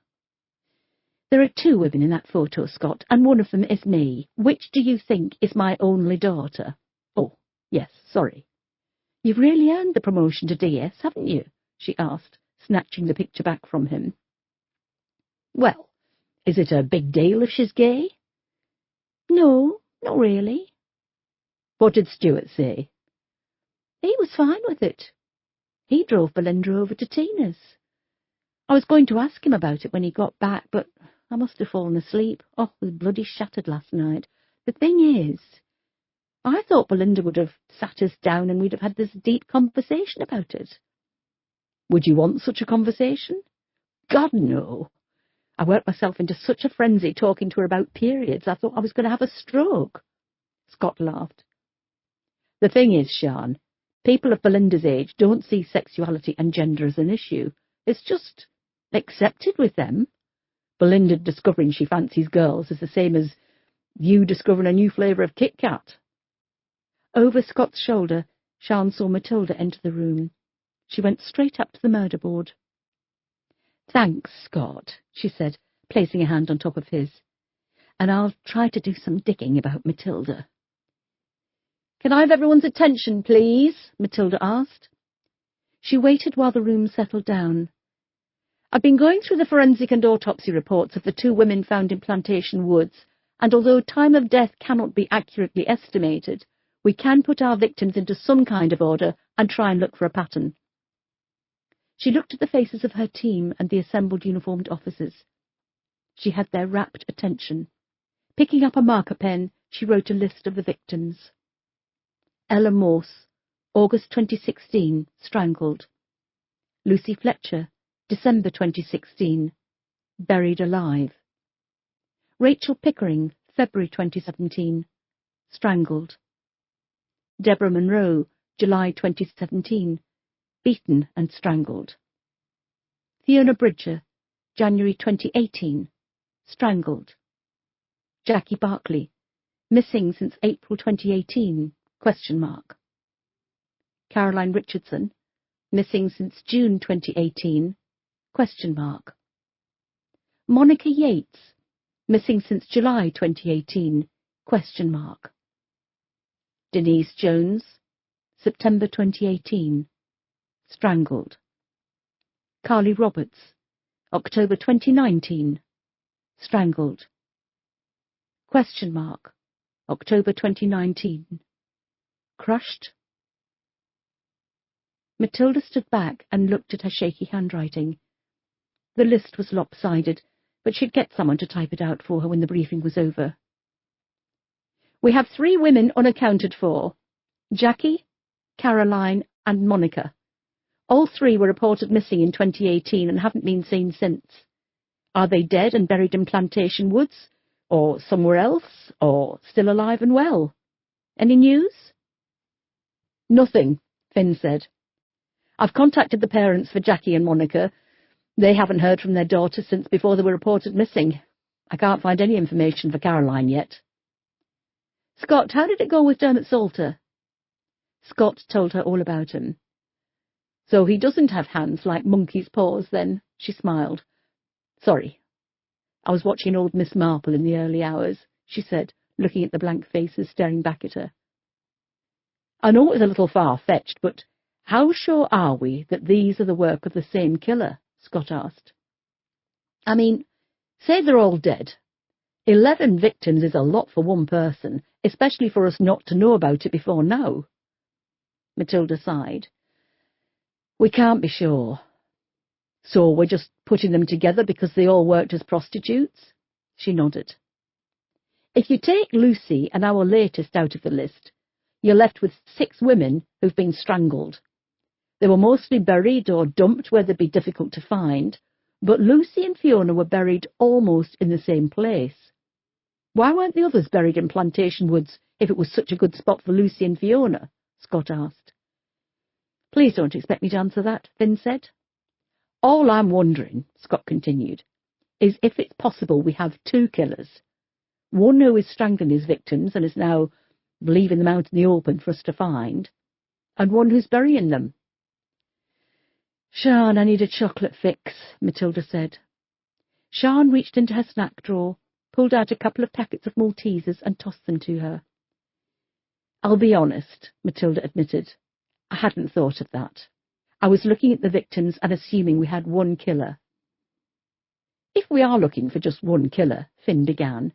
B: "There are 2 women in that photo, Scott, and one of them is me. Which do you think is my only daughter?" "Oh, yes, sorry." "You've really earned the promotion to DS, haven't you?" she asked, snatching the picture back from him. "Well, is it a big deal if she's gay?" "No, not really." "What did Stuart say?" "He was fine with it. He drove Belinda over to Tina's. I was going to ask him about it when he got back, but I must have fallen asleep. Oh, I was bloody shattered last night. The thing is, I thought Belinda would have sat us down and we'd have had this deep conversation about it." "Would you want such a conversation?" "God, no. I worked myself into such a frenzy talking to her about periods, I thought I was going to have a stroke." Scott laughed. "The thing is, Sian, people of Belinda's age don't see sexuality and gender as an issue. It's just accepted with them. Belinda discovering she fancies girls is the same as you discovering a new flavour of Kit Kat. Over Scott's shoulder, Sian saw Matilda enter the room. She went straight up to the murder board. "Thanks, Scott," she said, placing a hand on top of his. "And I'll try to do some digging about Matilda." "Can I have everyone's attention, please?" Matilda asked. She waited while the room settled down. "I've been going through the forensic and autopsy reports of the 2 women found in Plantation Woods, and although time of death cannot be accurately estimated, we can put our victims into some kind of order and try and look for a pattern." She looked at the faces of her team and the assembled uniformed officers. She had their rapt attention. Picking up a marker pen, she wrote a list of the victims. Ella Morse, August 2016, strangled. Lucy Fletcher, December 2016, buried alive. Rachel Pickering, February 2017, strangled. Deborah Monroe, July 2017, beaten and strangled. Fiona Bridger, January 2018, strangled. Jackie Barkley, missing since April 2018, ? Caroline Richardson, missing since June 2018, ? Monica Yates, missing since July 2018, ? Denise Jones, September 2018, strangled. Carly Roberts, October 2019, strangled. ? October 2019, crushed. Matilda stood back and looked at her shaky handwriting. The list was lopsided, but she'd get someone to type it out for her when the briefing was over. "We have 3 women unaccounted for: Jackie, Caroline, and Monica. All 3 were reported missing in 2018 and haven't been seen since. Are they dead and buried in Plantation Woods, or somewhere else, or still alive and well? Any news?" "Nothing," Finn said. "I've contacted the parents for Jackie and Monica. They haven't heard from their daughters since before they were reported missing. I can't find any information for Caroline yet." "Scott, how did it go with Dermot Salter?" Scott told her all about him. "So he doesn't have hands like monkey's paws, then?" She smiled. "Sorry. I was watching old Miss Marple in the early hours," she said, looking at the blank faces staring back at her. "I know it's a little far-fetched, but how sure are we that these are the work of the same killer?" Scott asked. "I mean, say they're all dead. 11 victims is a lot for one person, especially for us not to know about it before now." Matilda sighed. "We can't be sure. So we're just putting them together because they all worked as prostitutes?" She nodded. "If you take Lucy and our latest out of the list, you're left with 6 women who've been strangled. They were mostly buried or dumped where they'd be difficult to find, but Lucy and Fiona were buried almost in the same place. Why weren't the others buried in Plantation Woods if it was such a good spot for Lucy and Fiona?" Scott asked. "Please don't expect me to answer that," Finn said. "All I'm wondering," Scott continued, "is if it's possible we have 2 killers. One who is strangling his victims and is now leaving them out in the open for us to find, and one who's burying them." "Sian, I need a chocolate fix," Matilda said. Sian reached into her snack drawer, pulled out a couple of packets of Maltesers and tossed them to her. "I'll be honest," Matilda admitted. "I hadn't thought of that. I was looking at the victims and assuming we had 1 killer." "If we are looking for just 1 killer," Finn began,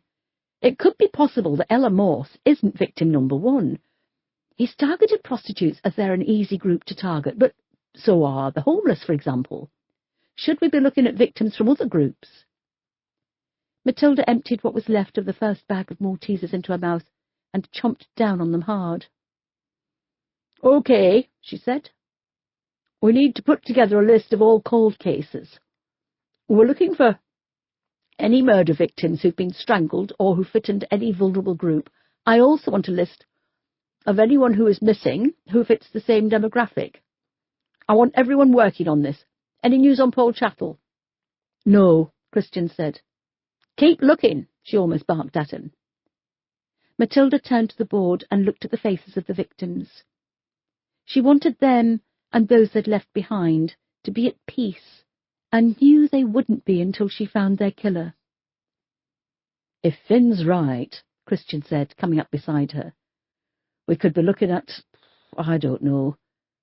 B: "it could be possible that Ella Morse isn't victim number 1. He's targeted prostitutes as they're an easy group to target, but so are the homeless, for example. Should we be looking at victims from other groups?" Matilda emptied what was left of the first bag of Maltesers into her mouth and chomped down on them hard. "OK," she said. "We need to put together a list of all cold cases. We're looking for any murder victims who've been strangled or who fit into any vulnerable group. I also want a list of anyone who is missing who fits the same demographic. I want everyone working on this. Any news on Paul Chattel?" "No," Christian said. "Keep looking," she almost barked at him. Matilda turned to the board and looked at the faces of the victims. She wanted them and those they'd left behind to be at peace, and knew they wouldn't be until she found their killer.
A: "If Finn's right," Christian said, coming up beside her, "we could be looking at, I don't know,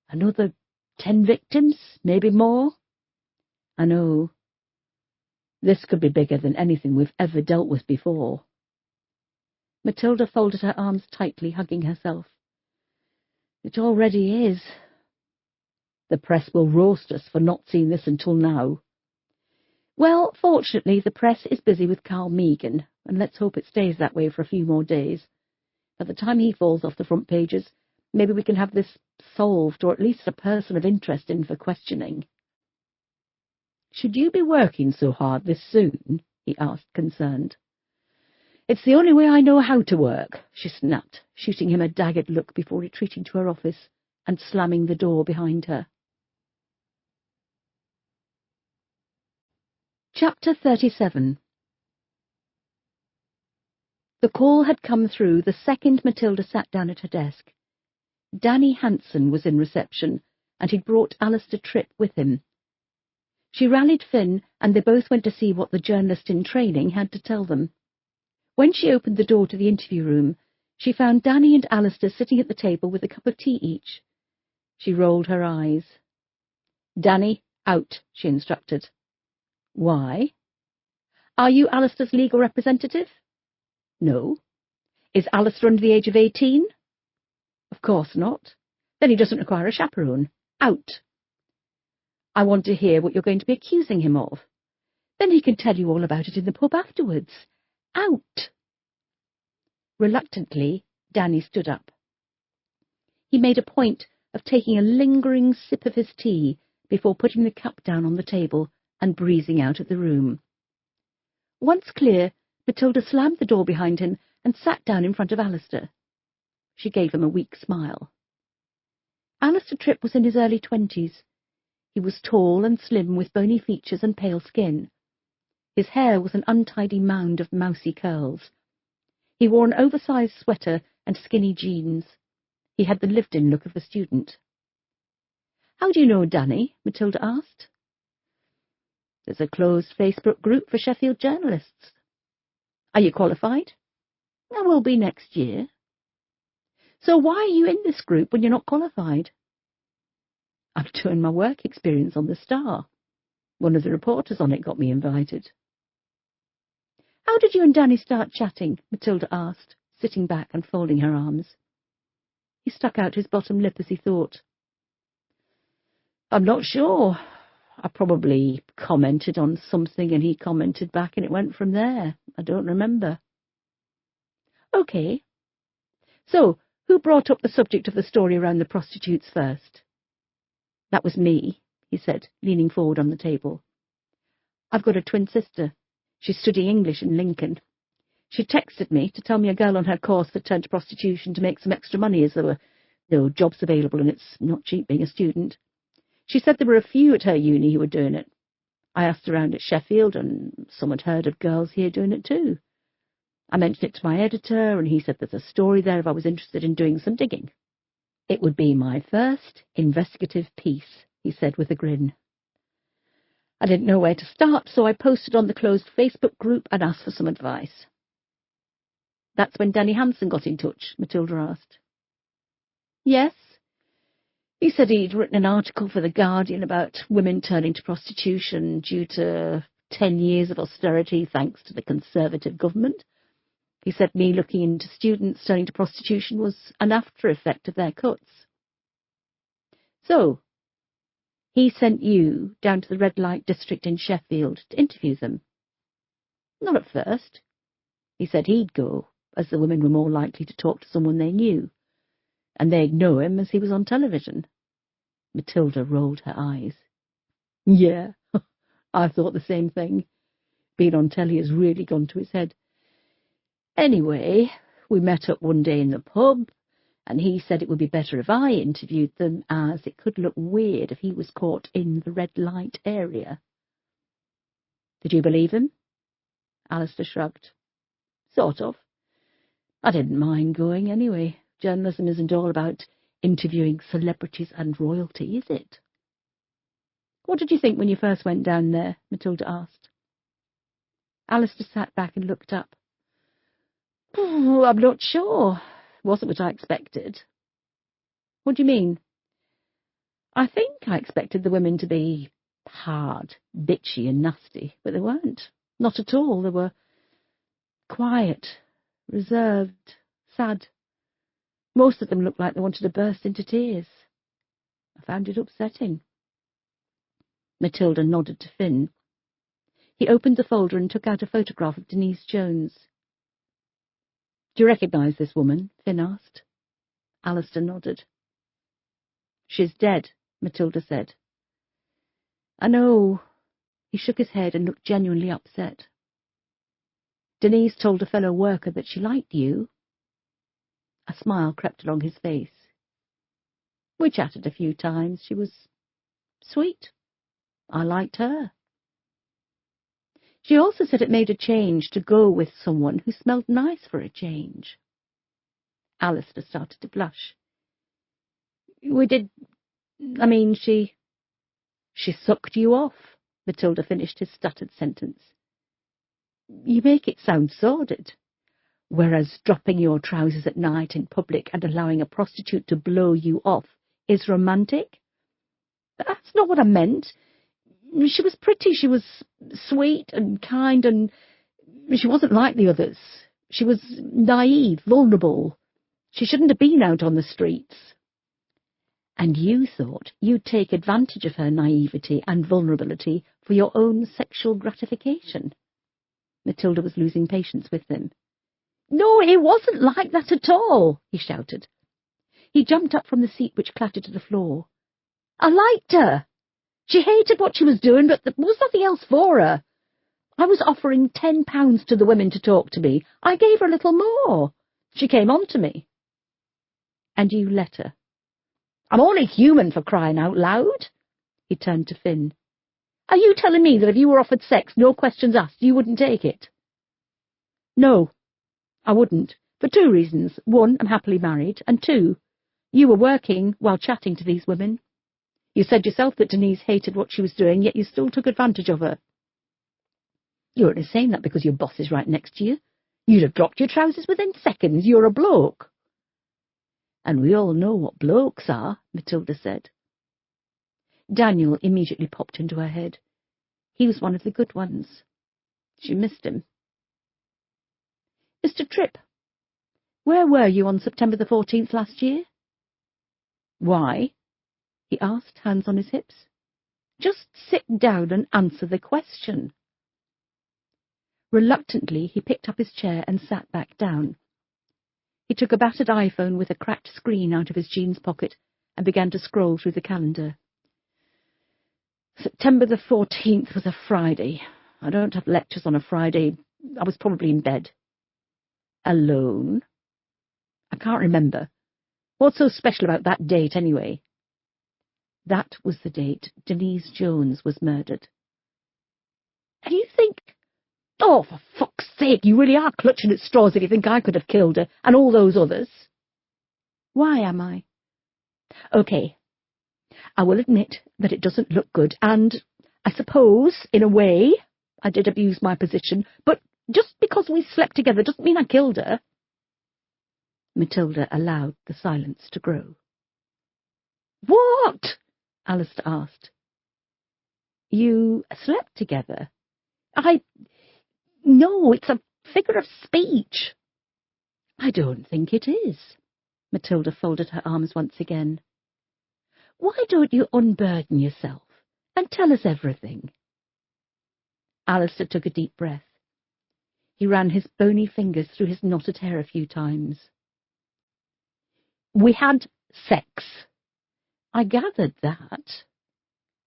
A: another 10 victims, maybe more. I know. This could be bigger than anything we've ever dealt with before."
B: Matilda folded her arms tightly, hugging herself.
A: "It already is. The press will roast us for not seeing this until now."
B: "Well, fortunately, the press is busy with Carl Megan, and let's hope it stays that way for a few more days. By the time he falls off the front pages, maybe we can have this solved, or at least a person of interest in for questioning."
A: "Should you be working so hard this soon?" he asked, concerned. "It's the only way I know how to work," she snapped, shooting him a daggered look before retreating to her office and slamming the door behind her.
B: Chapter 37. The call had come through the second Matilda sat down at her desk. Danny Hanson was in reception, and he'd brought Alistair Tripp with him. She rallied Finn, and they both went to see what the journalist in training had to tell them. When she opened the door to the interview room, she found Danny and Alistair sitting at the table with a cup of tea each. She rolled her eyes.
A: "Danny, out," she instructed.
B: "Why?" "Are you Alistair's legal representative?"
A: "No."
B: "Is Alistair under the age of 18?
A: "Of course not."
B: "Then he doesn't require a chaperone. Out."
A: "I want to hear what you're going to be accusing him of."
B: "Then he can tell you all about it in the pub afterwards. Out." Reluctantly, Danny stood up. He made a point of taking a lingering sip of his tea before putting the cup down on the table and breezing out of the room. Once clear, Matilda slammed the door behind him and sat down in front of Alistair. She gave him a weak smile. Alistair Tripp was in his early 20s. He was tall and slim, with bony features and pale skin. His hair was an untidy mound of mousy curls. He wore an oversized sweater and skinny jeans. He had the lived-in look of a student. "How do you know Danny?" Matilda asked.
A: "There's a closed Facebook group for Sheffield journalists."
B: "Are you qualified?"
A: "I will be next year."
B: "So why are you in this group when you're not qualified?"
A: "I'm doing my work experience on the Star. One of the reporters on it got me invited."
B: "How did you and Danny start chatting?" Matilda asked, sitting back and folding her arms. He stuck out his bottom lip as he thought.
A: "I'm not sure. I probably commented on something and he commented back and it went from there. I don't remember."
B: "OK. So, who brought up the subject of the story around the prostitutes first?"
A: "That was me," he said, leaning forward on the table.
B: "I've got a twin sister. She's studying English in Lincoln. She texted me to tell me a girl on her course had turned to prostitution to make some extra money, as there were no jobs available and it's not cheap being a student. She said there were a few at her uni who were doing it. I asked around at Sheffield, and some had heard of girls here doing it too. I mentioned it to my editor, and he said there's a story there if I was interested in doing some digging."
A: "It would be my first investigative piece," he said with a grin.
B: "I didn't know where to start, so I posted on the closed Facebook group and asked for some advice." "That's when Danny Hanson got in touch?" Matilda asked.
A: "Yes. He said he'd written an article for The Guardian about women turning to prostitution due to 10 years of austerity thanks to the Conservative government. He said me looking into students turning to prostitution was an after effect of their cuts."
B: "So, he sent you down to the red light district in Sheffield to interview them?"
A: "Not at first. He said he'd go, as the women were more likely to talk to someone they knew, and they'd know him as he was on television." Matilda rolled her eyes. "Yeah, I thought the same thing. Being on telly has really gone to his head. Anyway, we met up one day in the pub, and he said it would be better if I interviewed them, as it could look weird if he was caught in the red light area."
B: "Did you believe him?"
A: Alistair shrugged. "Sort of.
B: I didn't mind going anyway. Journalism isn't all about interviewing celebrities and royalty, is it? What did you think when you first went down there? Matilda asked. Alistair sat back and looked up. I'm not sure. It wasn't what I expected. What do you mean? I think I expected the women to be hard, bitchy and nasty, but they weren't. Not at all. They were quiet, reserved, sad. Most of them looked like they wanted to burst into tears. I found it upsetting. Matilda nodded to Finn. He opened the folder and took out a photograph of Denise Jones. Do you recognise this woman? Finn asked. Alistair nodded. She's dead, Matilda said. I know. He shook his head and looked genuinely upset. Denise told a fellow worker that she liked you. A smile crept along his face. We chatted a few times. She was sweet. I liked her. She also said it made a change to go with someone who smelled nice for a change. Alistair started to blush. She sucked you off, Matilda finished his stuttered sentence. You make it sound sordid. Whereas dropping your trousers at night in public and allowing a prostitute to blow you off is romantic. That's not what I meant. She was pretty, she was sweet and kind, and she wasn't like the others. She was naive, vulnerable. She shouldn't have been out on the streets. And you thought you'd take advantage of her naivety and vulnerability for your own sexual gratification. Matilda was losing patience with him. No, it wasn't like that at all, he shouted. He jumped up from the seat which clattered to the floor. I liked her. She hated what she was doing, but there was nothing else for her. I was offering £10 to the women to talk to me. I gave her a little more. She came on to me. And you let her. I'm only human, for crying out loud. He turned to Finn. Are you telling me that if you were offered sex, no questions asked, you wouldn't take it? No, I wouldn't, for two reasons. One, I'm happily married, and two, you were working while chatting to these women. You said yourself that Denise hated what she was doing, yet you still took advantage of her. You're only saying that because your boss is right next to you. You'd have dropped your trousers within seconds. You're a bloke. And we all know what blokes are, Matilda said. Daniel immediately popped into her head. He was one of the good ones. She missed him. Mr. Tripp, where were you on September the 14th last year? Why? He asked, hands on his hips. Just sit down and answer the question. Reluctantly, he picked up his chair and sat back down. He took a battered iPhone with a cracked screen out of his jeans pocket and began to scroll through the calendar. September the 14th was a Friday. I don't have lectures on a Friday. I was probably in bed. Alone? I can't remember. What's so special about that date, anyway? That was the date Denise Jones was murdered. And you think... Oh, for fuck's sake, you really are clutching at straws if you think I could have killed her, and all those others. Why am I? OK, I will admit that it doesn't look good, and I suppose, in a way, I did abuse my position, but just because we slept together doesn't mean I killed her. Matilda allowed the silence to grow. What? Alistair asked. You slept together? No, it's a figure of speech. I don't think it is. Matilda folded her arms once again. Why don't you unburden yourself and tell us everything? Alistair took a deep breath. He ran his bony fingers through his knotted hair a few times. We had sex. I gathered that.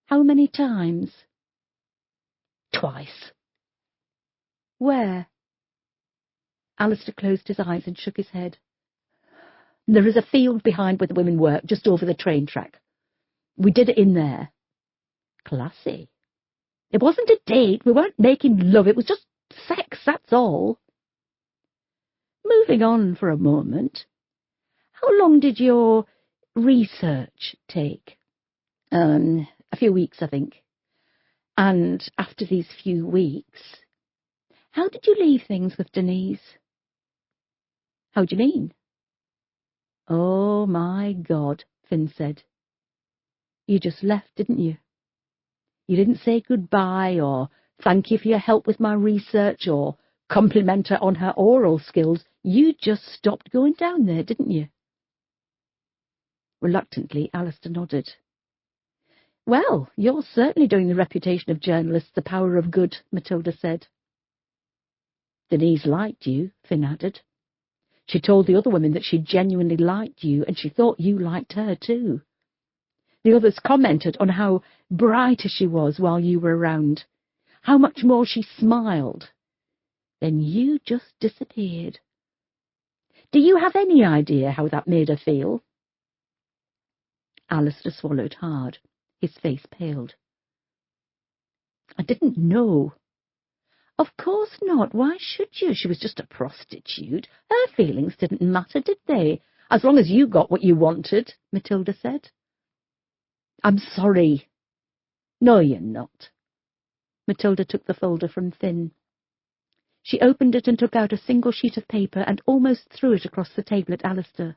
B: How many times? Twice. Where? Alistair closed his eyes and shook his head. There is a field behind where the women work, just over the train track. We did it in there. Classy. It wasn't a date. We weren't making love. It was just sex, that's all. Moving on for a moment, how long did your research take?
A: A few weeks, I think.
B: And after these few weeks, how did you leave things with Denise?
A: How do you mean?
B: Oh, my God, Finn said. You just left, didn't you? You didn't say goodbye or thank you for your help with my research or compliment her on her oral skills. You just stopped going down there, didn't you? Reluctantly, Alistair nodded. Well, you're certainly doing the reputation of journalists the power of good, Matilda said. Denise liked you, Finn added. She told the other women that she genuinely liked you, and she thought you liked her too. The others commented on how brighter she was while you were around, how much more she smiled. Then you just disappeared. Do you have any idea how that made her feel? Alistair swallowed hard. His face paled. I didn't know. Of course not. Why should you? She was just a prostitute. Her feelings didn't matter, did they? As long as you got what you wanted, Matilda said. I'm sorry. No, you're not. Matilda took the folder from Finn. She opened it and took out a single sheet of paper and almost threw it across the table at Alistair.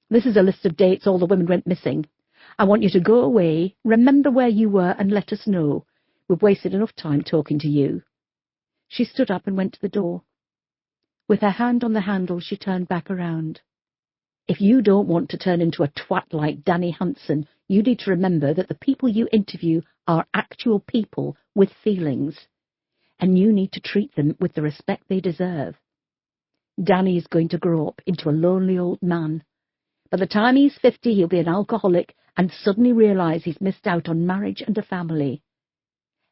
B: This is a list of dates all the women went missing. I want you to go away, remember where you were, and let us know. We've wasted enough time talking to you. She stood up and went to the door. With her hand on the handle, she turned back around. If you don't want to turn into a twat like Danny Hansen, you need to remember that the people you interview are actual people with feelings, and you need to treat them with the respect they deserve. Danny is going to grow up into a lonely old man. By the time he's 50, he'll be an alcoholic and suddenly realise he's missed out on marriage and a family.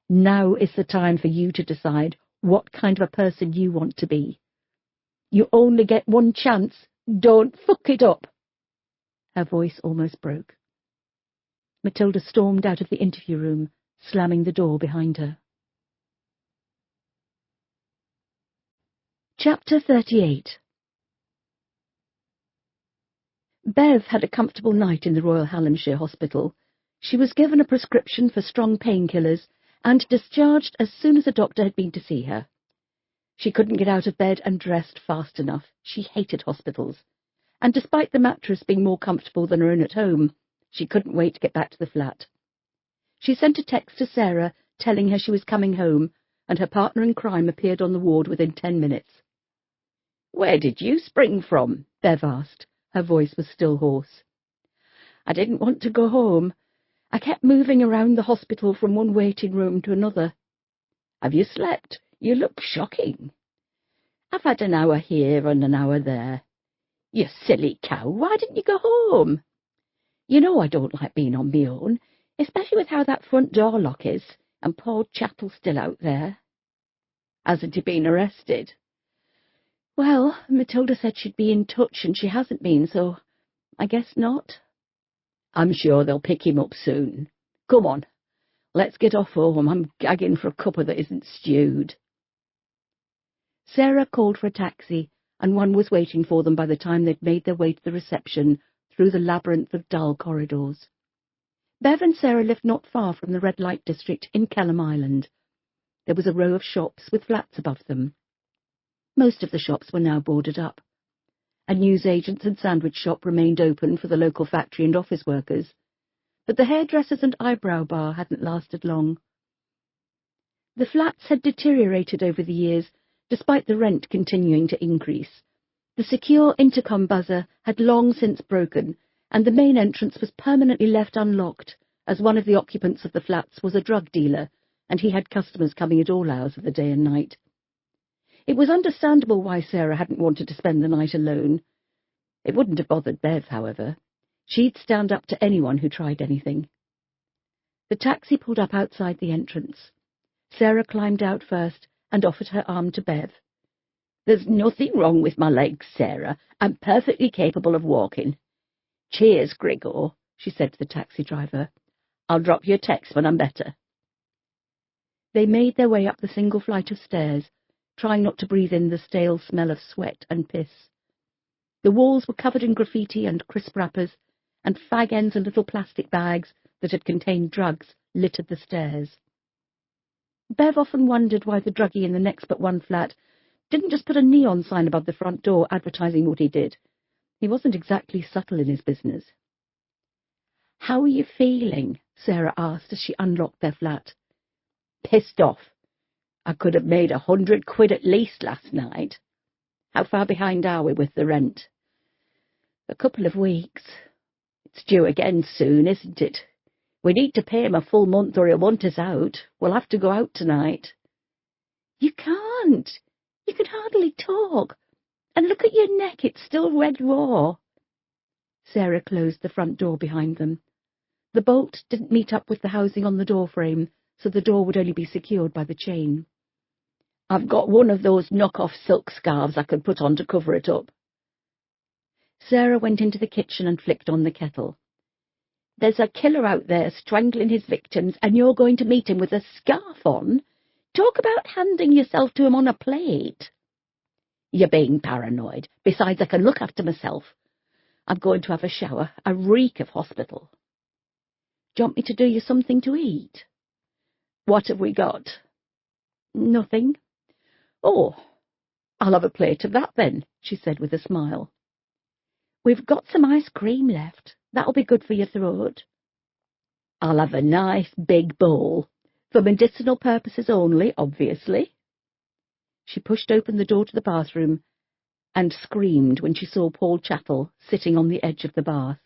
B: Now is the time for you to decide what kind of a person you want to be. You only get one chance. Don't fuck it up. Her voice almost broke. Matilda stormed out of the interview room, slamming the door behind her. Chapter 38. Bev had a comfortable night in the Royal Hallamshire Hospital. She was given a prescription for strong painkillers and discharged as soon as a doctor had been to see her. She couldn't get out of bed and dressed fast enough. She hated hospitals. And despite the mattress being more comfortable than her own at home, she couldn't wait to get back to the flat. She sent a text to Sarah telling her she was coming home, and her partner in crime appeared on the ward within 10 minutes. "Where did you spring from?" Bev asked. Her voice was still hoarse. "I didn't want to go home. I kept moving around the hospital from one waiting room to another." "Have you slept? You look shocking." "I've had an hour here and an hour there." "You silly cow, why didn't you go home?" "You know I don't like being on my own, especially with how that front door lock is, and Paul Chappell's still out there." "Hasn't he been arrested?" "Well, Matilda said she'd be in touch, and she hasn't been, so I guess not." "I'm sure they'll pick him up soon. Come on, let's get off home. I'm gagging for a cuppa that isn't stewed." Sarah called for a taxi, and one was waiting for them by the time they'd made their way to the reception through the labyrinth of dull corridors. Bev and Sarah lived not far from the red light district in Kelham Island. There was a row of shops with flats above them. Most of the shops were now boarded up. A newsagent's and sandwich shop remained open for the local factory and office workers, but the hairdressers and eyebrow bar hadn't lasted long. The flats had deteriorated over the years, despite the rent continuing to increase. The secure intercom buzzer had long since broken, and the main entrance was permanently left unlocked, as one of the occupants of the flats was a drug dealer, and he had customers coming at all hours of the day and night. It was understandable why Sarah hadn't wanted to spend the night alone. It wouldn't have bothered Bev, however. She'd stand up to anyone who tried anything. The taxi pulled up outside the entrance. Sarah climbed out first and offered her arm to Bev. "There's nothing wrong with my legs, Sarah. I'm perfectly capable of walking." "Cheers, Grigor," she said to the taxi driver. "I'll drop you a text when I'm better." They made their way up the single flight of stairs, trying not to breathe in the stale smell of sweat and piss. The walls were covered in graffiti and crisp wrappers, and fag ends and little plastic bags that had contained drugs littered the stairs. Bev often wondered why the druggie in the next but one flat didn't just put a neon sign above the front door advertising what he did. He wasn't exactly subtle in his business. "How are you feeling?" Sarah asked as she unlocked their flat. "Pissed off. I could have made 100 quid at least last night. How far behind are we with the rent?" "A couple of weeks. It's due again soon, isn't it? We need to pay him a full month or he'll want us out. We'll have to go out tonight." "You can't. You can hardly talk. And look at your neck, it's still red raw." Sarah closed the front door behind them. The bolt didn't meet up with the housing on the door frame, so the door would only be secured by the chain. "I've got one of those knock-off silk scarves I could put on to cover it up." Sarah went into the kitchen and flicked on the kettle. "There's a killer out there strangling his victims, and you're going to meet him with a scarf on? Talk about handing yourself to him on a plate." "You're being paranoid. Besides, I can look after myself. I'm going to have a shower. I reek of hospital." "Do you want me to do you something to eat?" "What have we got?" "Nothing." "Oh, I'll have a plate of that then," she said with a smile. "We've got some ice cream left. That'll be good for your throat." "I'll have a nice big bowl. For medicinal purposes only, obviously." She pushed open the door to the bathroom and screamed when she saw Paul Chattel sitting on the edge of the bath.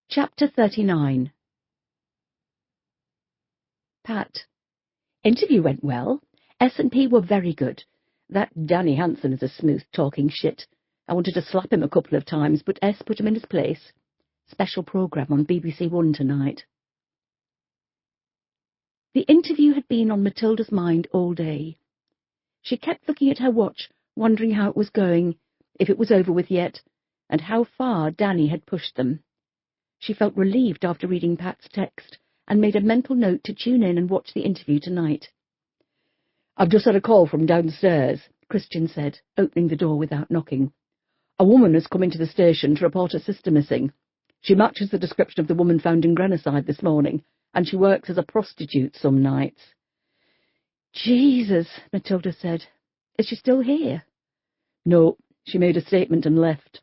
B: Chapter 39. Pat. "Interview went well. S&P were very good. That Danny Hansen is a smooth talking shit. I wanted to slap him a couple of times, but S put him in his place. Special programme on BBC One tonight." The interview had been on Matilda's mind all day. She kept looking at her watch, wondering how it was going, if it was over with yet, and how far Danny had pushed them. She felt relieved after reading Pat's text, and made a mental note to tune in and watch the interview tonight. "I've just had a call from downstairs," Christian said, opening the door without knocking. "A woman has come into the station to report her sister missing. She matches the description of the woman found in Grenoside this morning, and she works as a prostitute some nights." "Jesus," Matilda said. "Is she still here?" "No, she made a statement and left."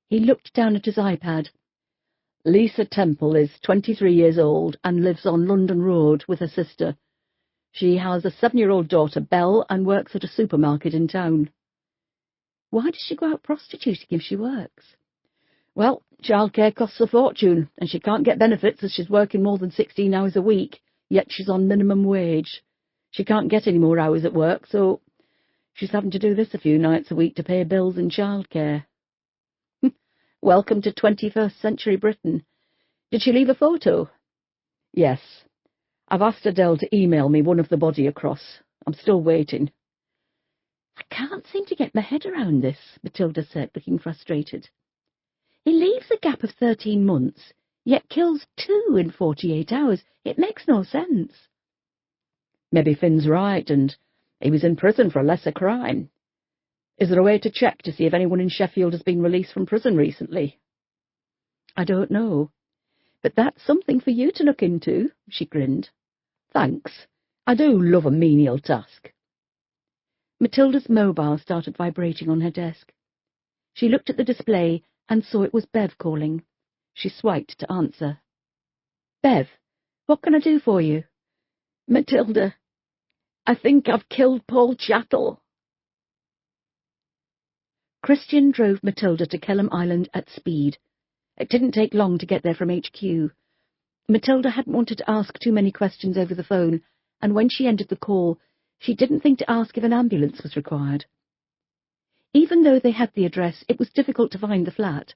B: He looked down at his iPad. "Lisa Temple is 23 years old and lives on London Road with her sister. She has a 7-year-old daughter, Belle, and works at a supermarket in town." "Why does she go out prostituting if she works?" "Well, childcare costs a fortune, and she can't get benefits as she's working more than 16 hours a week, yet she's on minimum wage. She can't get any more hours at work, so she's having to do this a few nights a week to pay bills and childcare." "Welcome to 21st century Britain. Did she leave a photo?" "Yes. I've asked Adele to email me one of the body across. I'm still waiting." "I can't seem to get my head around this," Matilda said, looking frustrated. "He leaves a gap of 13 months, yet kills 2 in 48 hours. It makes no sense." "Maybe Finn's right, and he was in prison for a lesser crime. Is there a way to check to see if anyone in Sheffield has been released from prison recently?" "I don't know. But that's something for you to look into," she grinned. "Thanks. I do love a menial task." Matilda's mobile started vibrating on her desk. She looked at the display and saw it was Bev calling. She swiped to answer. "Bev, what can I do for you?" "Matilda, I think I've killed Paul Chattel." Christian drove Matilda to Kelham Island at speed. It didn't take long to get there from HQ. Matilda hadn't wanted to ask too many questions over the phone, and when she ended the call, she didn't think to ask if an ambulance was required. Even though they had the address, it was difficult to find the flat.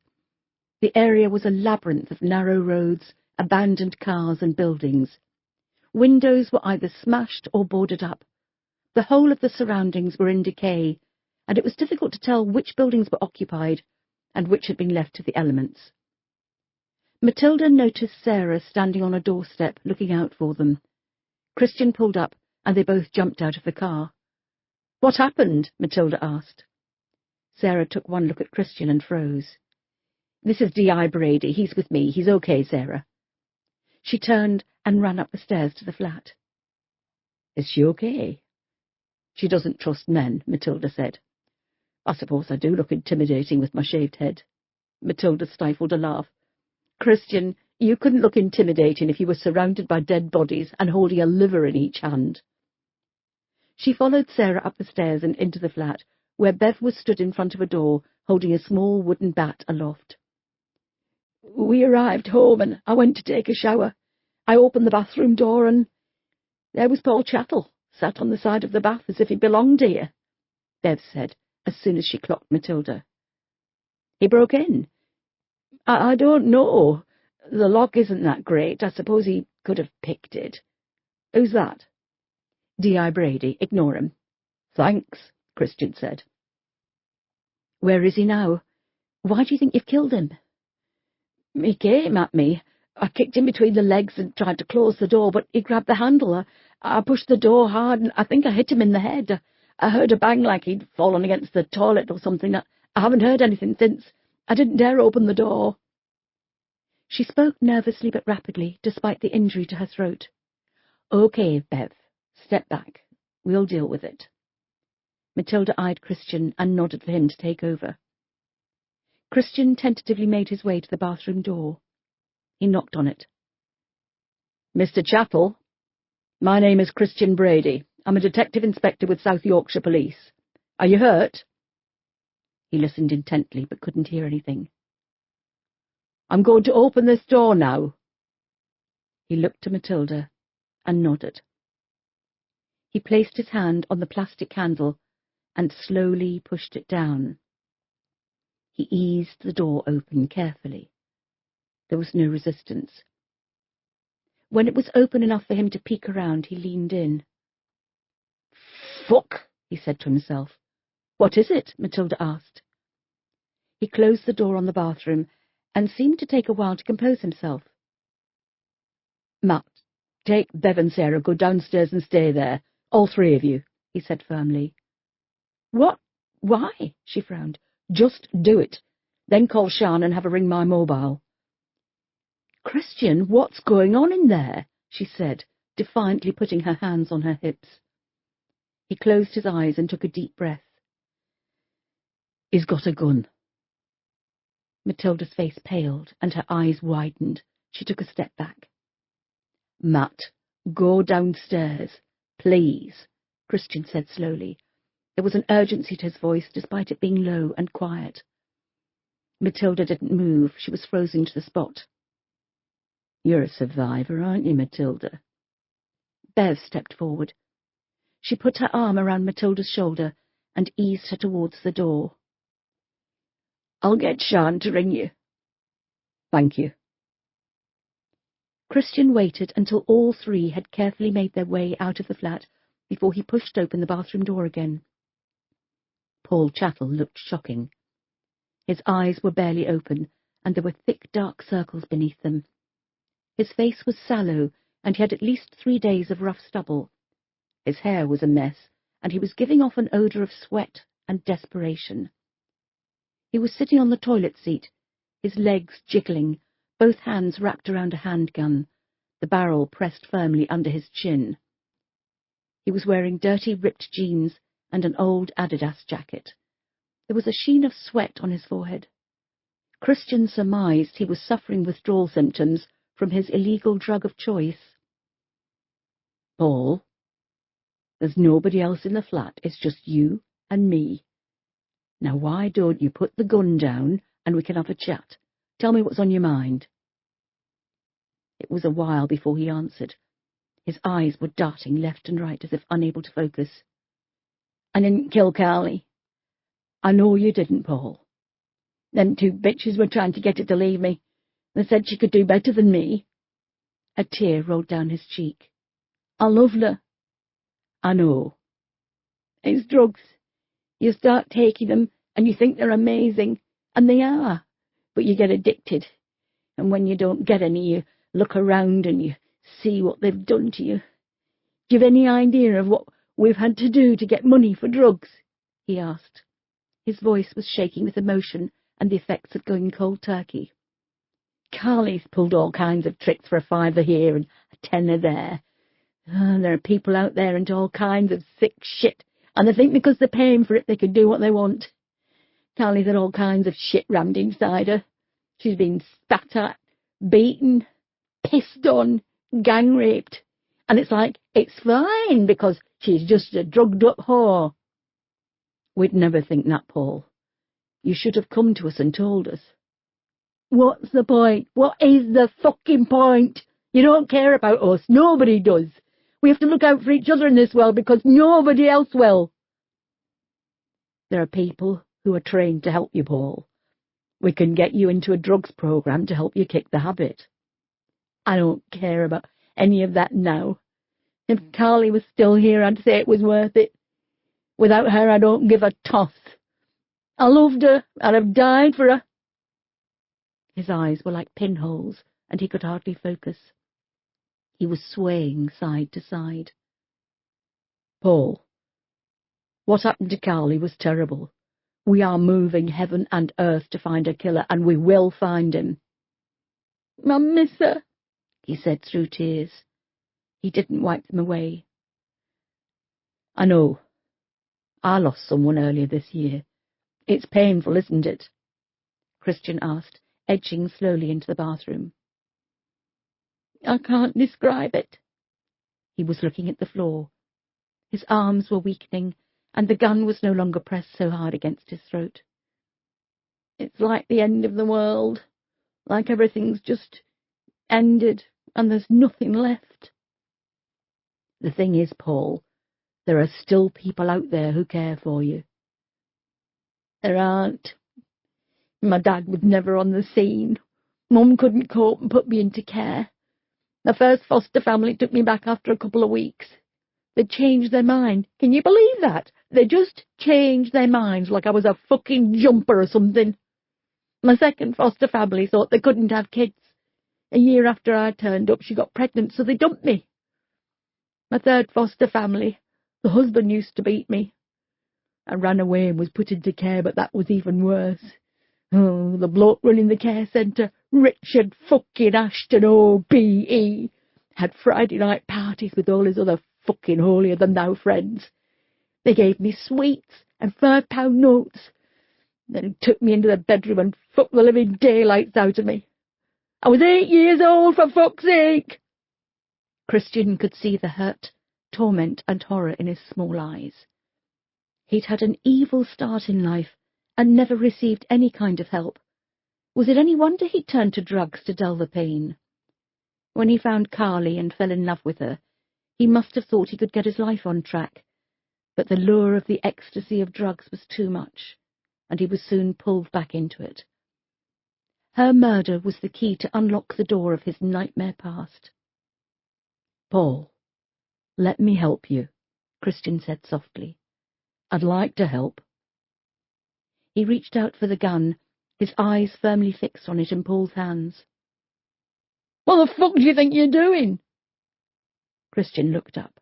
B: The area was a labyrinth of narrow roads, abandoned cars and buildings. Windows were either smashed or boarded up. The whole of the surroundings were in decay, and it was difficult to tell which buildings were occupied and which had been left to the elements. Matilda noticed Sarah standing on a doorstep looking out for them. Christian pulled up, and they both jumped out of the car. "What happened?" Matilda asked. Sarah took one look at Christian and froze. "This is D.I. Brady. He's with me. He's okay, Sarah." She turned and ran up the stairs to the flat. "Is she okay?" "She doesn't trust men," Matilda said. "I suppose I do look intimidating with my shaved head." Matilda stifled a laugh. "Christian, you couldn't look intimidating if you were surrounded by dead bodies and holding a liver in each hand." She followed Sarah up the stairs and into the flat, where Bev was stood in front of a door, holding a small wooden bat aloft. "We arrived home and I went to take a shower. I opened the bathroom door and there was Paul Chattel, sat on the side of the bath as if he belonged here," Bev said, as soon as she clocked Matilda. "He broke in?" I don't know. The lock isn't that great. I suppose he could have picked it." "Who's that?" "D.I. Brady. Ignore him." "Thanks," Christian said. "Where is he now? Why do you think you've killed him?" "He came at me. I kicked him between the legs and tried to close the door, but he grabbed the handle. I pushed the door hard, and I think I hit him in the head. I heard a bang like he'd fallen against the toilet or something. I haven't heard anything since. I didn't dare open the door." She spoke nervously but rapidly, despite the injury to her throat. "Okay, Bev. Step back. We'll deal with it." Matilda eyed Christian and nodded for him to take over. Christian tentatively made his way to the bathroom door. He knocked on it. "Mr. Chattel? My name is Christian Brady. I'm a detective inspector with South Yorkshire Police. Are you hurt?" He listened intently but couldn't hear anything. "I'm going to open this door now." He looked to Matilda and nodded. He placed his hand on the plastic handle and slowly pushed it down. He eased the door open carefully. There was no resistance. When it was open enough for him to peek around, he leaned in. "Fuck," he said to himself. "What is it?" Matilda asked. He closed the door on the bathroom and seemed to take a while to compose himself. "Matt, take Bev and Sarah, go downstairs and stay there, all three of you," he said firmly. "What? Why?" she frowned. "Just do it. Then call Sian and have her ring my mobile." "Christian, what's going on in there?" she said, defiantly putting her hands on her hips. He closed his eyes and took a deep breath. "He's got a gun." Matilda's face paled and her eyes widened. She took a step back. "Matt, go downstairs, please," Christian said slowly. There was an urgency to his voice, despite it being low and quiet. Matilda didn't move. She was frozen to the spot. "You're a survivor, aren't you, Matilda?" Bev stepped forward. She put her arm around Matilda's shoulder and eased her towards the door. "I'll get Sian to ring you." "Thank you." Christian waited until all three had carefully made their way out of the flat before he pushed open the bathroom door again. Paul Chattel looked shocking. His eyes were barely open, and there were thick dark circles beneath them. His face was sallow, and he had at least 3 days of rough stubble. His hair was a mess, and he was giving off an odour of sweat and desperation. He was sitting on the toilet seat, his legs jiggling, both hands wrapped around a handgun, the barrel pressed firmly under his chin. He was wearing dirty, ripped jeans and an old Adidas jacket. There was a sheen of sweat on his forehead. Christian surmised he was suffering withdrawal symptoms from his illegal drug of choice. "Paul, there's nobody else in the flat. It's just you and me. Now why don't you put the gun down and we can have a chat? Tell me what's on your mind." It was a while before he answered. His eyes were darting left and right as if unable to focus. "I didn't kill Carly." "I know you didn't, Paul. Them 2 bitches were trying to get her to leave me. They said she could do better than me." A tear rolled down his cheek. "I loved her." "I know." "It's drugs. You start taking them and you think they're amazing, and they are, but you get addicted. And when you don't get any, you look around and you see what they've done to you.
A: Do you have any idea of what we've had to do to get money for drugs?" he asked. His voice was shaking with emotion and the effects of going cold turkey. "Carly's pulled all kinds of tricks for a £5 here and a £10 there. There are people out there into all kinds of sick shit, and they think because they're paying for it they can do what they want. Carly's had all kinds of shit rammed inside her. She's been spat at, beaten, pissed on, gang raped, and it's like it's fine because she's just a drugged-up whore." "We'd never think that, Paul. You should have come to us and told us." "What's the point? What is the fucking point? You don't care about us. Nobody does. We have to look out for each other in this world because nobody else will." "There are people who are trained to help you, Paul. We can get you into a drugs program to help you kick the habit." "I don't care about any of that now. If Carly was still here, I'd say it was worth it. Without her, I don't give a toss. I loved her. I'd have died for her." His eyes were like pinholes, and he could hardly focus. He was swaying side to side. "Paul, what happened to Carly was terrible. We are moving heaven and earth to find her killer, and we will find him." "I miss her," he said through tears. He didn't wipe them away. "I know. I lost someone earlier this year. It's painful, isn't it?" Christian asked, edging slowly into the bathroom. "I can't describe it." He was looking at the floor. His arms were weakening, and the gun was no longer pressed so hard against his throat. "It's like the end of the world, like everything's just ended, and there's nothing left." "The thing is, Paul, there are still people out there who care for you." "There aren't. My dad was never on the scene. Mum couldn't cope and put me into care. The first foster family took me back after a couple of weeks. They changed their mind. Can you believe that? They just changed their minds like I was a fucking jumper or something. My second foster family thought they couldn't have kids. A year after I turned up, she got pregnant, so they dumped me. My third foster family, the husband used to beat me. I ran away and was put into care, but that was even worse. Oh, the bloke running the care centre, Richard fucking Ashton, OBE, had Friday night parties with all his other fucking holier-than-thou friends. They gave me sweets and £5 notes. Then he took me into the bedroom and fucked the living daylights out of me. I was 8 years old, for fuck's sake." Christian could see the hurt, torment and horror in his small eyes. He'd had an evil start in life and never received any kind of help. Was it any wonder he turned to drugs to dull the pain? When he found Carly and fell in love with her, he must have thought he could get his life on track, but the lure of the ecstasy of drugs was too much, and he was soon pulled back into it. Her murder was the key to unlock the door of his nightmare past. "Paul, let me help you," Christian said softly. "I'd like to help." He reached out for the gun, his eyes firmly fixed on it in Paul's hands. "What the fuck do you think you're doing?" Christian looked up.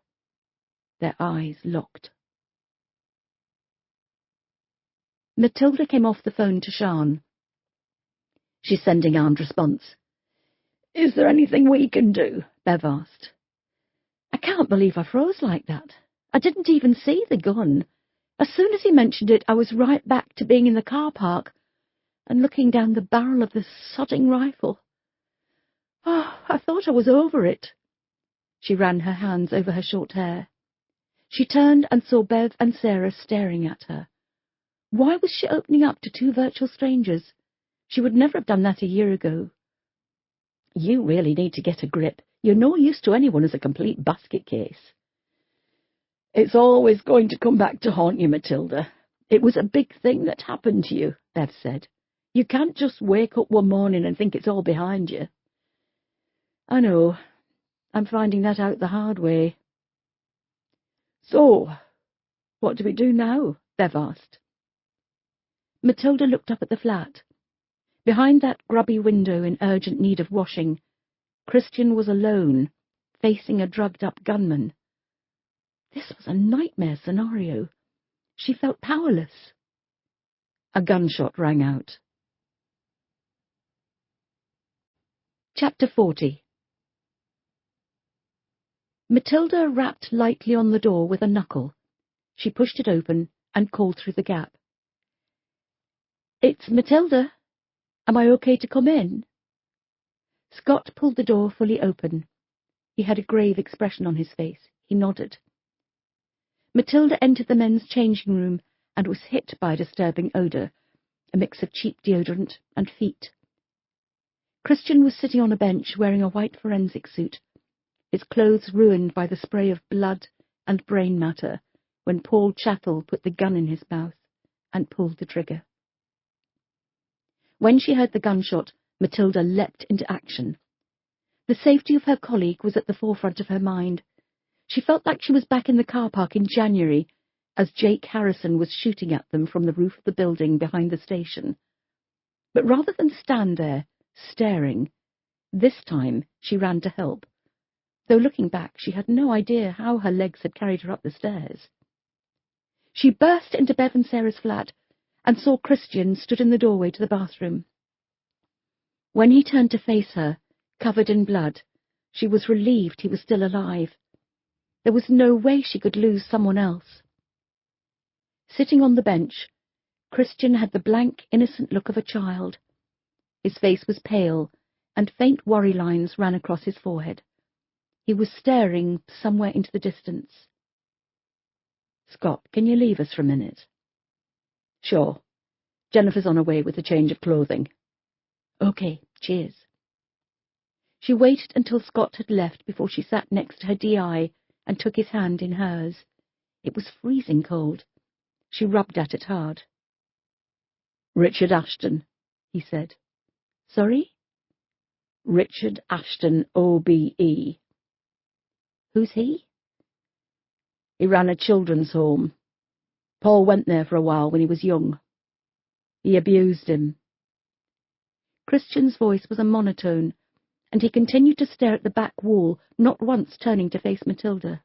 A: Their eyes locked. Matilda came off the phone to Sian. "She's sending armed response." "Is there anything we can do?" Bev asked. "I can't believe I froze like that. I didn't even see the gun. As soon as he mentioned it, I was right back to being in the car park and looking down the barrel of the sodding rifle. Oh, I thought I was over it." She ran her hands over her short hair. She turned and saw Bev and Sarah staring at her. Why was she opening up to two virtual strangers? She would never have done that a year ago. "You really need to get a grip. You're no use to anyone as a complete basket case." "It's always going to come back to haunt you, Matilda. It was a big thing that happened to you," Bev said. "You can't just wake up one morning and think it's all behind you." "I know. I'm finding that out the hard way." "So, what do we do now?" Bev asked. Matilda looked up at the flat. Behind that grubby window in urgent need of washing, Christian was alone, facing a drugged-up gunman.
B: This was a nightmare scenario. She felt powerless. A gunshot rang out. Chapter 40. Matilda rapped lightly on the door with a knuckle. She pushed it open and called through the gap. "It's Matilda. Am I okay to come in?" Scott pulled the door fully open. He had a grave expression on his face. He nodded. Matilda entered the men's changing room and was hit by a disturbing odour, a mix of cheap deodorant and feet. Christian was sitting on a bench wearing a white forensic suit, his clothes ruined by the spray of blood and brain matter when Paul Chattel put the gun in his mouth and pulled the trigger. When she heard the gunshot, Matilda leapt into action. The safety of her colleague was at the forefront of her mind. She felt like she was back in the car park in January, as Jake Harrison was shooting at them from the roof of the building behind the station. But rather than stand there, staring, this time she ran to help, though looking back she had no idea how her legs had carried her up the stairs. She burst into Bev and Sarah's flat and saw Christian stood in the doorway to the bathroom. When he turned to face her, covered in blood, she was relieved he was still alive. There was no way she could lose someone else. Sitting on the bench, Christian had the blank, innocent look of a child. His face was pale, and faint worry lines ran across his forehead. He was staring somewhere into the distance. "Scott, can you leave us for a minute?" "Sure. Jennifer's on her way with a change of clothing." "Okay, cheers." She waited until Scott had left before she sat next to her DI and took his hand in hers. It was freezing cold. She rubbed at it hard. "Richard Ashton," he said. "Sorry?" "Richard Ashton, OBE. "Who's he?" "He ran a children's home. Paul went there for a while when he was young. He abused him." Christian's voice was a monotone, and he continued to stare at the back wall, not once turning to face Matilda.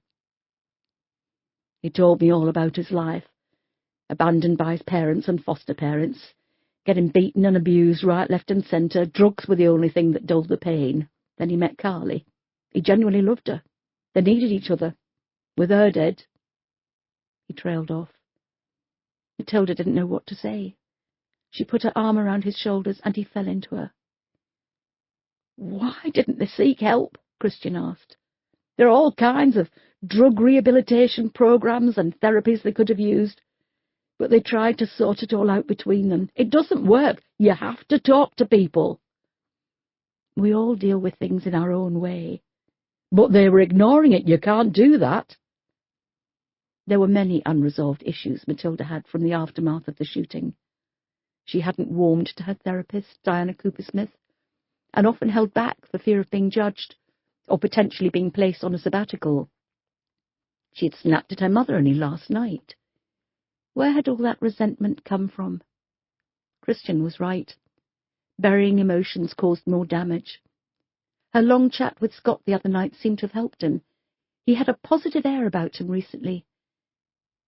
B: "He told me all about his life. Abandoned by his parents and foster parents, getting beaten and abused right, left and centre. Drugs were the only thing that dulled the pain. Then he met Carly. He genuinely loved her. They needed each other. With her dead..." He trailed off. Matilda didn't know what to say. She put her arm around his shoulders and he fell into her. "Why didn't they seek help?" Christian asked. "There are all kinds of drug rehabilitation programs and therapies they could have used, but they tried to sort it all out between them. It doesn't work. You have to talk to people." "We all deal with things in our own way." "But they were ignoring it. You can't do that." There were many unresolved issues Matilda had from the aftermath of the shooting. She hadn't warmed to her therapist, Diana Cooper-Smith, and often held back for fear of being judged, or potentially being placed on a sabbatical. She had snapped at her mother only last night. Where had all that resentment come from? Christian was right. Burying emotions caused more damage. Her long chat with Scott the other night seemed to have helped him. He had a positive air about him recently.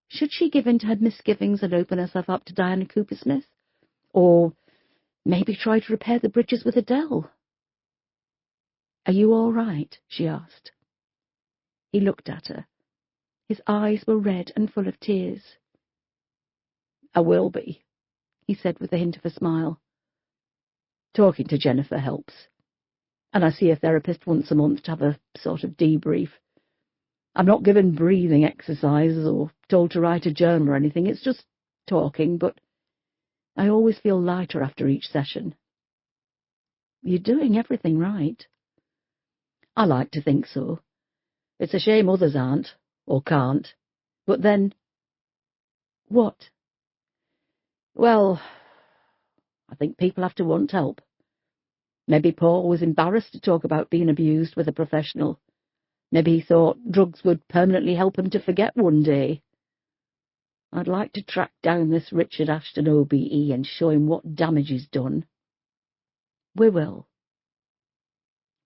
B: Should she give in to her misgivings and open herself up to Diana Cooper-Smith? Or maybe try to repair the bridges with Adele? "Are you all right?" she asked. He looked at her. His eyes were red and full of tears. "I will be," he said with a hint of a smile. "Talking to Jennifer helps. And I see a therapist once a month to have a sort of debrief. I'm not given breathing exercises or told to write a journal or anything. It's just talking, but I always feel lighter after each session." "You're doing everything right." "I like to think so. It's a shame others aren't, or can't. But then..." "What?" "Well, I think people have to want help. Maybe Paul was embarrassed to talk about being abused with a professional. Maybe he thought drugs would permanently help him to forget one day. I'd like to track down this Richard Ashton OBE and show him what damage he's done." "We will."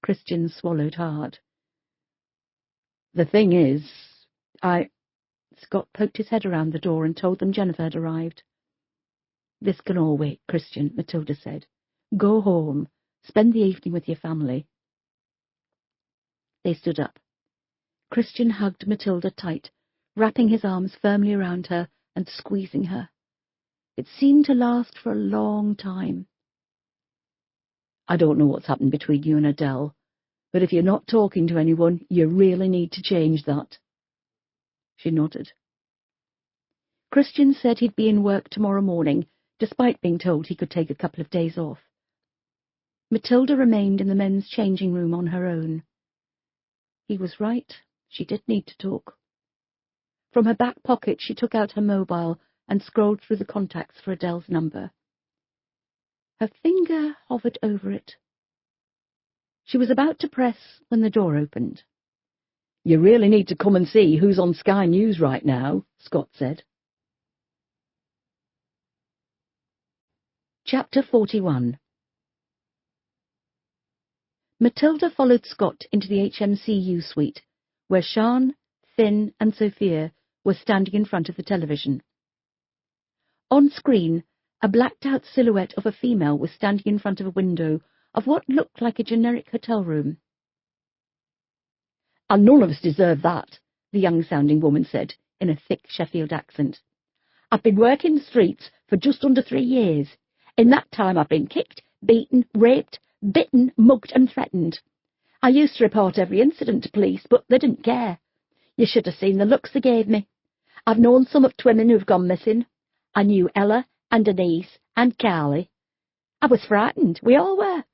B: Christian swallowed hard. "The thing is, Scott poked his head around the door and told them Jennifer had arrived. "This can all wait, Christian," Matilda said. "Go home. Spend the evening with your family." They stood up. Christian hugged Matilda tight, wrapping his arms firmly around her and squeezing her. It seemed to last for a long time. "I don't know what's happened between you and Adele, but if you're not talking to anyone, you really need to change that." She nodded. Christian said he'd be in work tomorrow morning, despite being told he could take a couple of days off. Matilda remained in the men's changing room on her own. He was right. She did need to talk. From her back pocket, she took out her mobile and scrolled through the contacts for Adele's number. Her finger hovered over it. She was about to press when the door opened. "You really need to come and see who's on Sky News right now," Scott said. Chapter 41. Matilda followed Scott into the HMCU suite, where Sian, Finn and Sophia were standing in front of the television. On screen, a blacked-out silhouette of a female was standing in front of a window of what looked like a generic hotel room. "And none of us deserve that," the young-sounding woman said, in a thick Sheffield accent. "I've been working the streets for just under 3 years. In that time I've been kicked, beaten, raped, bitten, mugged and threatened. I used to report every incident to police, but they didn't care. You should have seen the looks they gave me. I've known some of women who've gone missing. I knew Ella and Denise and Carly. I was frightened, we all were.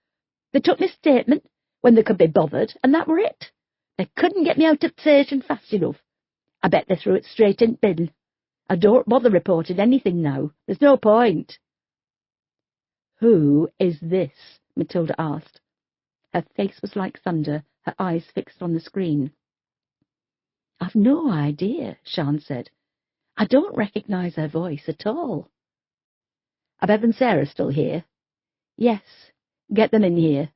B: They took my statement when they could be bothered, and that were it. They couldn't get me out of the station fast enough. I bet they threw it straight in the bin. I don't bother reporting anything now. There's no point." "Who is this?" Matilda asked. Her face was like thunder, her eyes fixed on the screen. "I've no idea," Sian said. "I don't recognise her voice at all." "Are Bev and Sarah still here?" "Yes. Get them in here."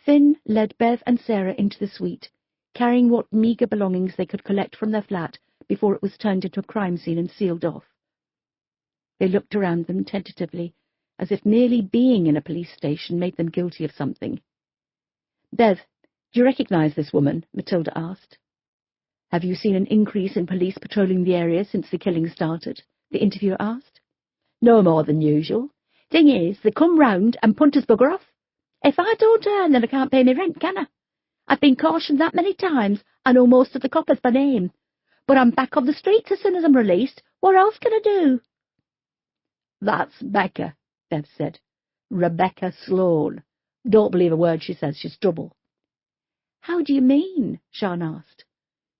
B: Finn led Bev and Sarah into the suite, carrying what meagre belongings they could collect from their flat before it was turned into a crime scene and sealed off. They looked around them tentatively, as if merely being in a police station made them guilty of something. "Bev, do you recognise this woman?" Matilda asked. "Have you seen an increase in police patrolling the area since the killing started?" the interviewer asked. "No more than usual. Thing is, they come round and punt us bugger off. If I don't earn, then I can't pay me rent, can I? I've been cautioned that many times, I know most of the coppers by name. But I'm back on the streets as soon as I'm released. What else can I do?" "That's Becca," Bev said. "Rebecca Sloane. Don't believe a word she says, she's trouble." "How do you mean?" Sian asked.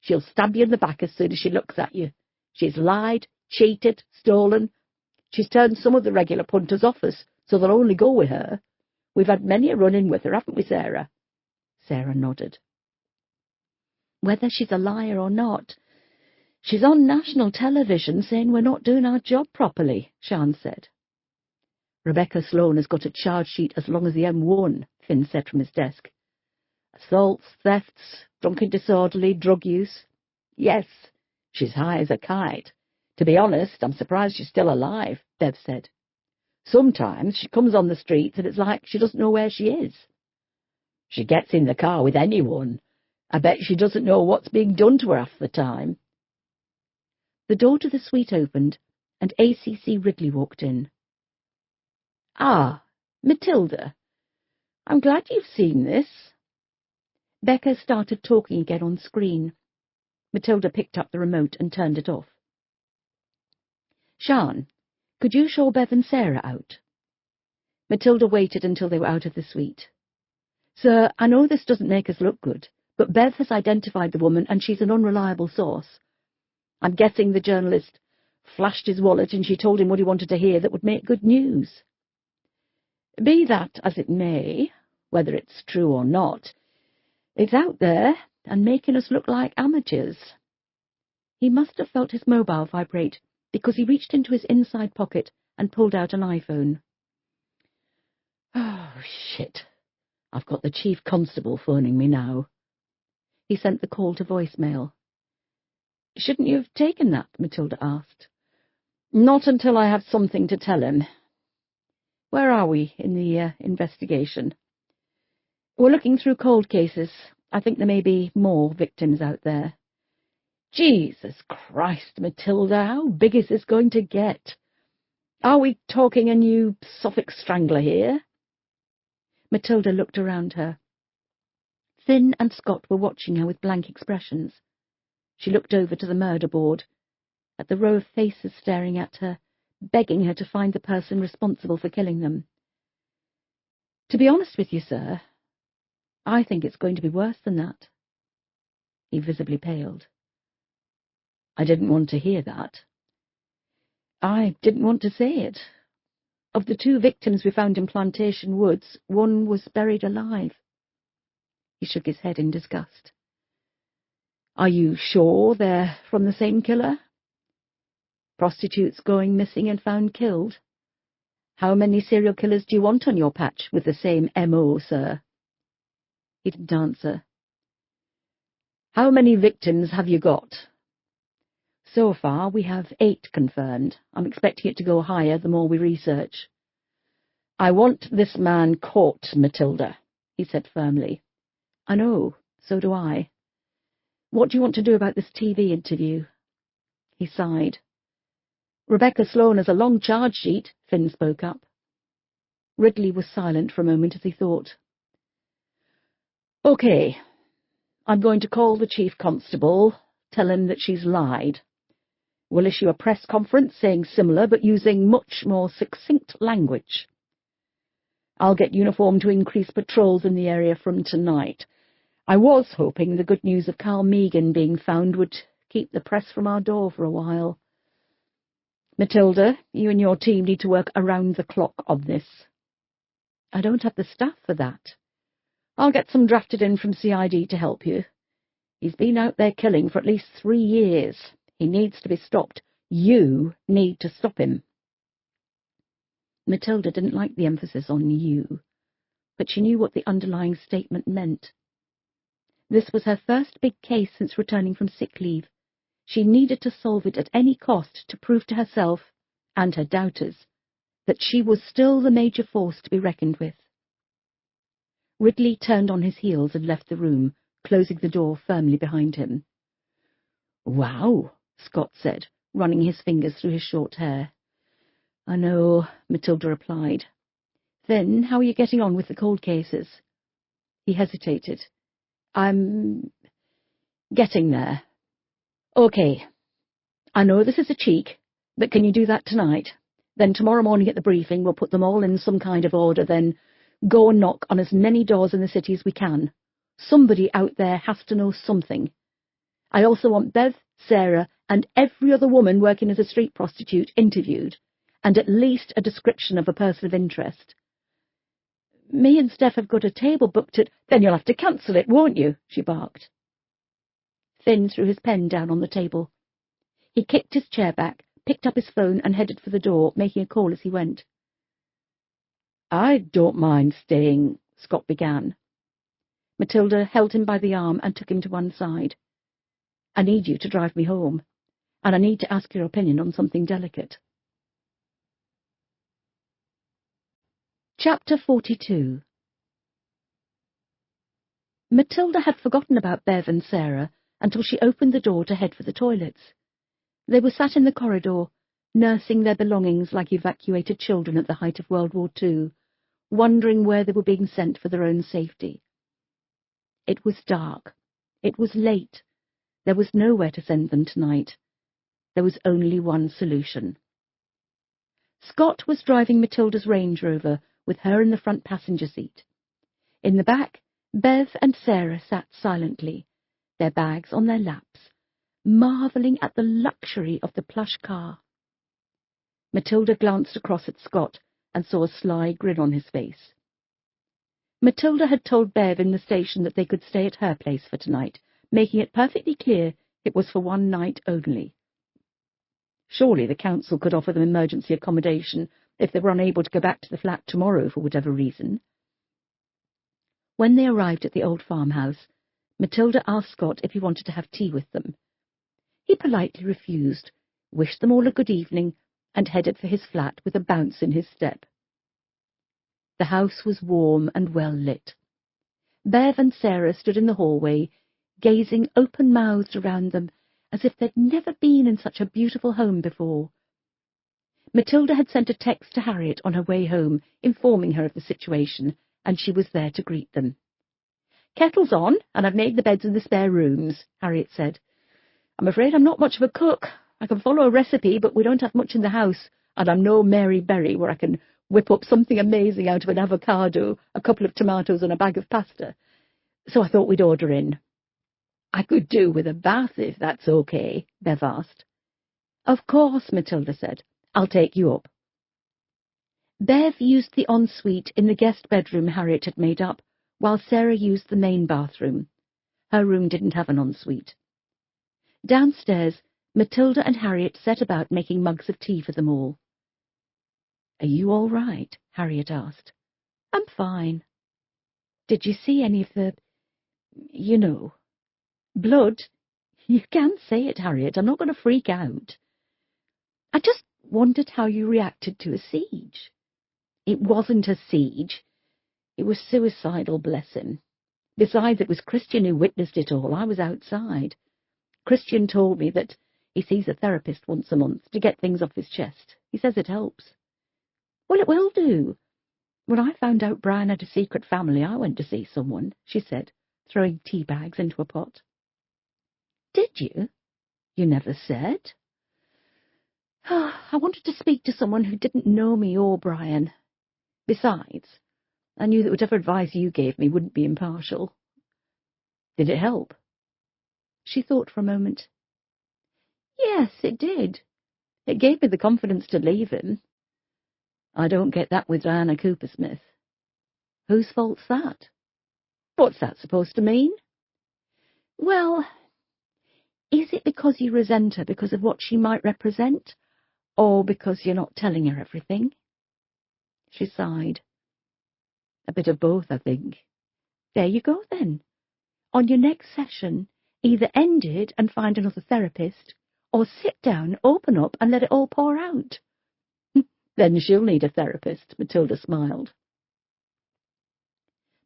B: "She'll stab you in the back as soon as she looks at you. She's lied, cheated, stolen. She's turned some of the regular punters off us, so they'll only go with her. We've had many a run-in with her, haven't we, Sarah?" Sarah nodded. "Whether she's a liar or not, she's on national television saying we're not doing our job properly," Sian said. "Rebecca Sloane has got a charge sheet as long as the M1, Finn said from his desk. "Assaults, thefts, drunken disorderly, drug use. Yes, she's high as a kite. To be honest, I'm surprised she's still alive," Bev said. "Sometimes she comes on the streets and it's like she doesn't know where she is. She gets in the car with anyone. I bet she doesn't know what's being done to her half the time." The door to the suite opened, and ACC Ridley walked in. "Ah, Matilda. I'm glad you've seen this." Becca started talking again on screen. Matilda picked up the remote and turned it off. "Sian, could you show Bev and Sarah out?" Matilda waited until they were out of the suite. "Sir, I know this doesn't make us look good, but Bev has identified the woman and she's an unreliable source. I'm guessing the journalist flashed his wallet and she told him what he wanted to hear that would make good news. Be that as it may, whether it's true or not, it's out there and making us look like amateurs." He must have felt his mobile vibrate, because he reached into his inside pocket and pulled out an iPhone. "Oh, shit. I've got the chief constable phoning me now." He sent the call to voicemail. Shouldn't you have taken that? Matilda asked. Not until I have something to tell him. Where are we in the investigation? We're looking through cold cases. I think there may be more victims out there. Jesus Christ, Matilda, how big is this going to get? Are we talking a new Suffolk Strangler here? Matilda looked around her. Finn and Scott were watching her with blank expressions. She looked over to the murder board, at the row of faces staring at her, begging her to find the person responsible for killing them. To be honest with you, sir, I think it's going to be worse than that. He visibly paled. I didn't want to hear that. I didn't want to say it. Of the 2 victims we found in Plantation Woods, one was buried alive. He shook his head in disgust. Are you sure they're from the same killer? Prostitutes going missing and found killed? How many serial killers do you want on your patch with the same M.O., sir? He didn't answer. How many victims have you got? So far, we have 8 confirmed. I'm expecting it to go higher the more we research. I want this man caught, Matilda, he said firmly. I know, so do I. What do you want to do about this TV interview? He sighed. Rebecca Sloane has a long charge sheet, Finn spoke up. Ridley was silent for a moment as he thought. OK, I'm going to call the chief constable, tell him that she's lied. We'll issue a press conference saying similar but using much more succinct language. I'll get uniform to increase patrols in the area from tonight. I was hoping the good news of Carl Megan being found would keep the press from our door for a while. Matilda, you and your team need to work around the clock on this. I don't have the staff for that. I'll get some drafted in from CID to help you. He's been out there killing for at least 3 years. He needs to be stopped. You need to stop him. Matilda didn't like the emphasis on you, but she knew what the underlying statement meant. This was her first big case since returning from sick leave. She needed to solve it at any cost to prove to herself, and her doubters, that she was still the major force to be reckoned with. Ridley turned on his heels and left the room, closing the door firmly behind him. Wow, Scott said, running his fingers through his short hair. I know, Matilda replied. Then, how are you getting on with the cold cases? He hesitated. I'm getting there. OK. I know this is a cheek, but can you do that tonight? Then tomorrow morning at the briefing we'll put them all in some kind of order, then go and knock on as many doors in the city as we can. Somebody out there has to know something. I also want Bev, Sarah, and every other woman working as a street prostitute interviewed, and at least a description of a person of interest. Me and Steph have got a table booked at... Then you'll have to cancel it, won't you? She barked. Finn threw his pen down on the table. He kicked his chair back, picked up his phone and headed for the door, making a call as he went. I don't mind staying, Scott began. Matilda held him by the arm and took him to one side. I need you to drive me home, and I need to ask your opinion on something delicate. Chapter 42. Matilda had forgotten about Bev and Sarah until she opened the door to head for the toilets. They were sat in the corridor, nursing their belongings like evacuated children at the height of World War II, wondering where they were being sent for their own safety. It was dark. It was late. There was nowhere to send them tonight. There was only one solution. Scott was driving Matilda's Range Rover, with her in the front passenger seat. In the back, Bev and Sarah sat silently, their bags on their laps, marvelling at the luxury of the plush car. Matilda glanced across at Scott and saw a sly grin on his face. Matilda had told Bev in the station that they could stay at her place for tonight, making it perfectly clear it was for one night only. Surely the council could offer them emergency accommodation if they were unable to go back to the flat tomorrow for whatever reason. When they arrived at the old farmhouse, Matilda asked Scott if he wanted to have tea with them. He politely refused, wished them all a good evening, and headed for his flat with a bounce in his step. The house was warm and well lit. Bev and Sarah stood in the hallway, gazing open-mouthed around them as if they'd never been in such a beautiful home before. Matilda had sent a text to Harriet on her way home, informing her of the situation, and she was there to greet them. "Kettle's on, and I've made the beds in the spare rooms," Harriet said. "I'm afraid I'm not much of a cook. I can follow a recipe, but we don't have much in the house, and I'm no Mary Berry where I can whip up something amazing out of an avocado, a couple of tomatoes, and a bag of pasta. So I thought we'd order in." "I could do with a bath, if that's okay," Bev asked. "Of course," Matilda said. "I'll take you up." Bev used the ensuite in the guest bedroom Harriet had made up, while Sarah used the main bathroom. Her room didn't have an ensuite. Downstairs, Matilda and Harriet set about making mugs of tea for them all. "Are you all right?" Harriet asked. "I'm fine." "Did you see any of the, blood?" "You can say it, Harriet. I'm not going to freak out." "I just wondered how you reacted to a siege." "It wasn't a siege. It was suicidal, bless him. Besides, it was Christian who witnessed it all. I was outside. Christian told me that he sees a therapist once a month to get things off his chest. He says it helps." "Well, it will do. When I found out Brian had a secret family, I went to see someone," she said, throwing tea bags into a pot. "Did you? You never said." "I wanted to speak to someone who didn't know me or Brian. Besides, I knew that whatever advice you gave me wouldn't be impartial." "Did it help?" She thought for a moment. "Yes, it did. It gave me the confidence to leave him. I don't get that with Diana Coopersmith." "Whose fault's that?" "What's that supposed to mean?" "Well, is it because you resent her because of what she might represent, or because you're not telling her everything?" She sighed. "A bit of both, I think." "There you go, then. On your next session, either end it and find another therapist, or sit down, open up, and let it all pour out." "Then she'll need a therapist," Matilda smiled.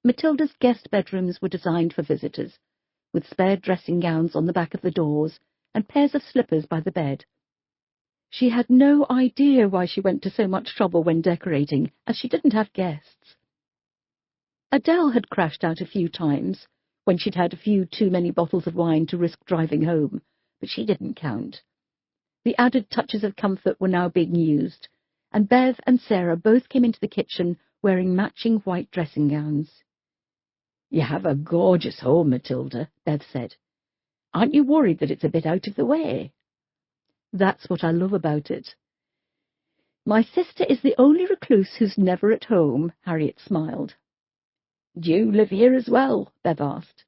B: Matilda's guest bedrooms were designed for visitors, with spare dressing gowns on the back of the doors and pairs of slippers by the bed. She had no idea why she went to so much trouble when decorating, as she didn't have guests. Adele had crashed out a few times, when she'd had a few too many bottles of wine to risk driving home, but she didn't count. The added touches of comfort were now being used, and Bev and Sarah both came into the kitchen wearing matching white dressing gowns. "You have a gorgeous home, Matilda," Bev said. "Aren't you worried that it's a bit out of the way?" "That's what I love about it." "My sister is the only recluse who's never at home," Harriet smiled. "Do you live here as well?" Bev asked.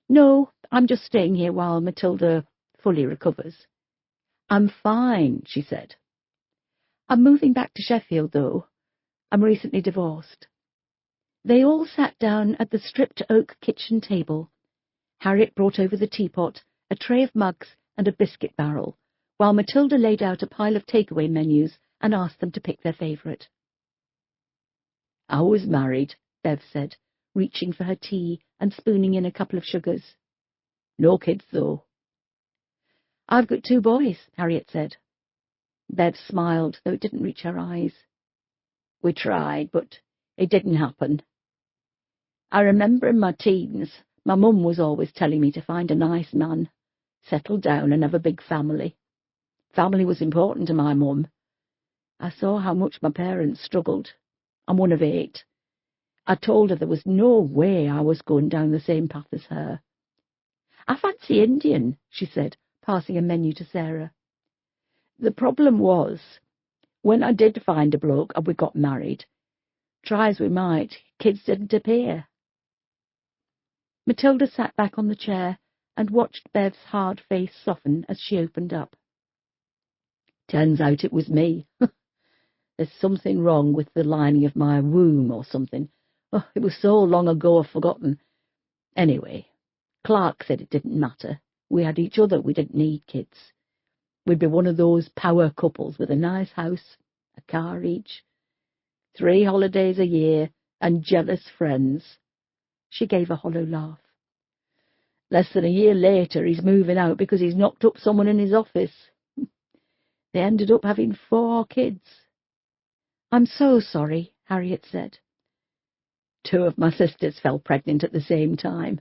B: "No, I'm just staying here while Matilda fully recovers." "I'm fine," she said. "I'm moving back to Sheffield, though. I'm recently divorced." They all sat down at the stripped oak kitchen table. Harriet brought over the teapot, a tray of mugs, and a biscuit barrel, while Matilda laid out a pile of takeaway menus and asked them to pick their favourite. "I was married," Bev said, reaching for her tea and spooning in a couple of sugars. "No kids, though." "I've got 2 boys," Harriet said. Bev smiled, though it didn't reach her eyes. "We tried, but it didn't happen. I remember in my teens, my mum was always telling me to find a nice man, settle down and have a big family. Family was important to my mum. I saw how much my parents struggled. I'm one of 8. I told her there was no way I was going down the same path as her. I fancy Indian," she said, passing a menu to Sarah. "The problem was, when I did find a bloke and we got married, try as we might, kids didn't appear." Matilda sat back on the chair and watched Bev's hard face soften as she opened up. "Turns out it was me. There's something wrong with the lining of my womb or something. Oh, it was so long ago I've forgotten. Anyway, Clark said it didn't matter.
A: we had each other. We didn't need kids. We'd be one of those power couples with a nice house, a car each, 3 holidays a year, and jealous friends. She gave a hollow laugh. Less than a year later, he's moving out because he's knocked up someone in his office. They ended up having 4 kids. I'm so sorry, Harriet said. 2 of my sisters fell pregnant at the same time.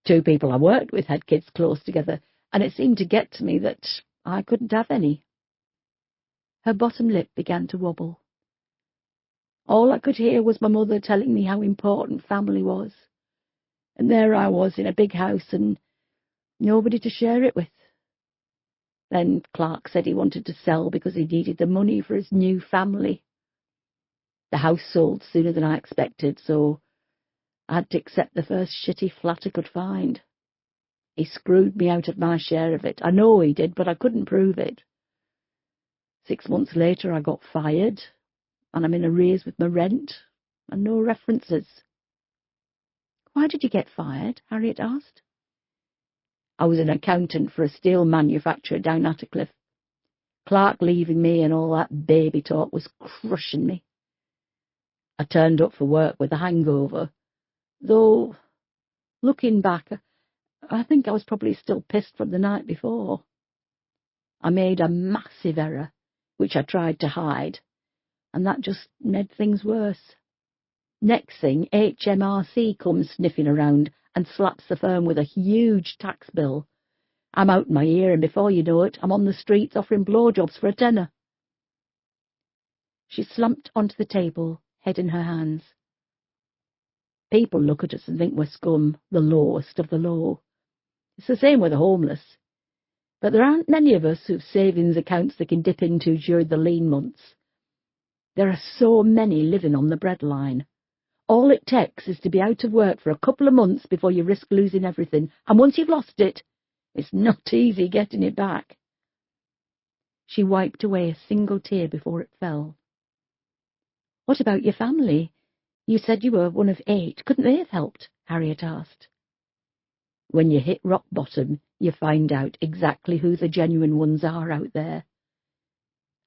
A: 2 people I worked with had kids close together, and it seemed to get to me that I couldn't have any. Her bottom lip began to wobble. All I could hear was my mother telling me how important family was. And there I was in a big house and nobody to share it with. Then Clark said he wanted to sell because he needed the money for his new family. The house sold sooner than I expected, so I had to accept the first shitty flat I could find. He screwed me out of my share of it. I know he did, but I couldn't prove it. 6 months later I got fired, and I'm in arrears with my rent, and no references. Why did you get fired? Harriet asked. I was an accountant for a steel manufacturer down Attercliffe. Clark leaving me and all that baby talk was crushing me. I turned up for work with a hangover, though, looking back, I think I was probably still pissed from the night before. I made a massive error, which I tried to hide, and that just made things worse. Next thing, HMRC comes sniffing around and slaps the firm with a huge tax bill. I'm out in my ear, and before you know it, I'm on the streets offering blowjobs for a tenner. She slumped onto the table, head in her hands. People look at us and think we're scum, the lowest of the low. It's the same with the homeless. But there aren't many of us who've savings accounts they can dip into during the lean months. There are so many living on the breadline. All it takes is to be out of work for a couple of months before you risk losing everything, and once you've lost it, it's not easy getting it back. She wiped away a single tear before it fell. What about your family? You said you were one of 8. Couldn't they have helped? Harriet asked. When you hit rock bottom, you find out exactly who the genuine ones are out there.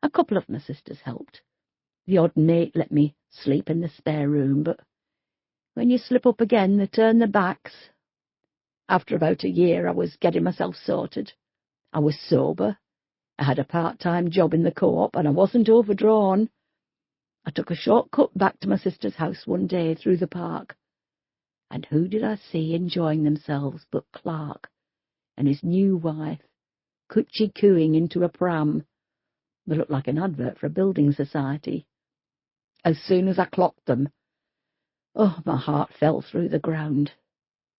A: A couple of my sisters helped. The odd mate let me sleep in the spare room, but when you slip up again, they turn their backs. After about a year, I was getting myself sorted. I was sober. I had a part-time job in the co-op, and I wasn't overdrawn. I took a shortcut back to my sister's house one day through the park. And who did I see enjoying themselves but Clark and his new wife, coochie-cooing into a pram? They looked like an advert for a building society. As soon as I clocked them, my heart fell through the ground.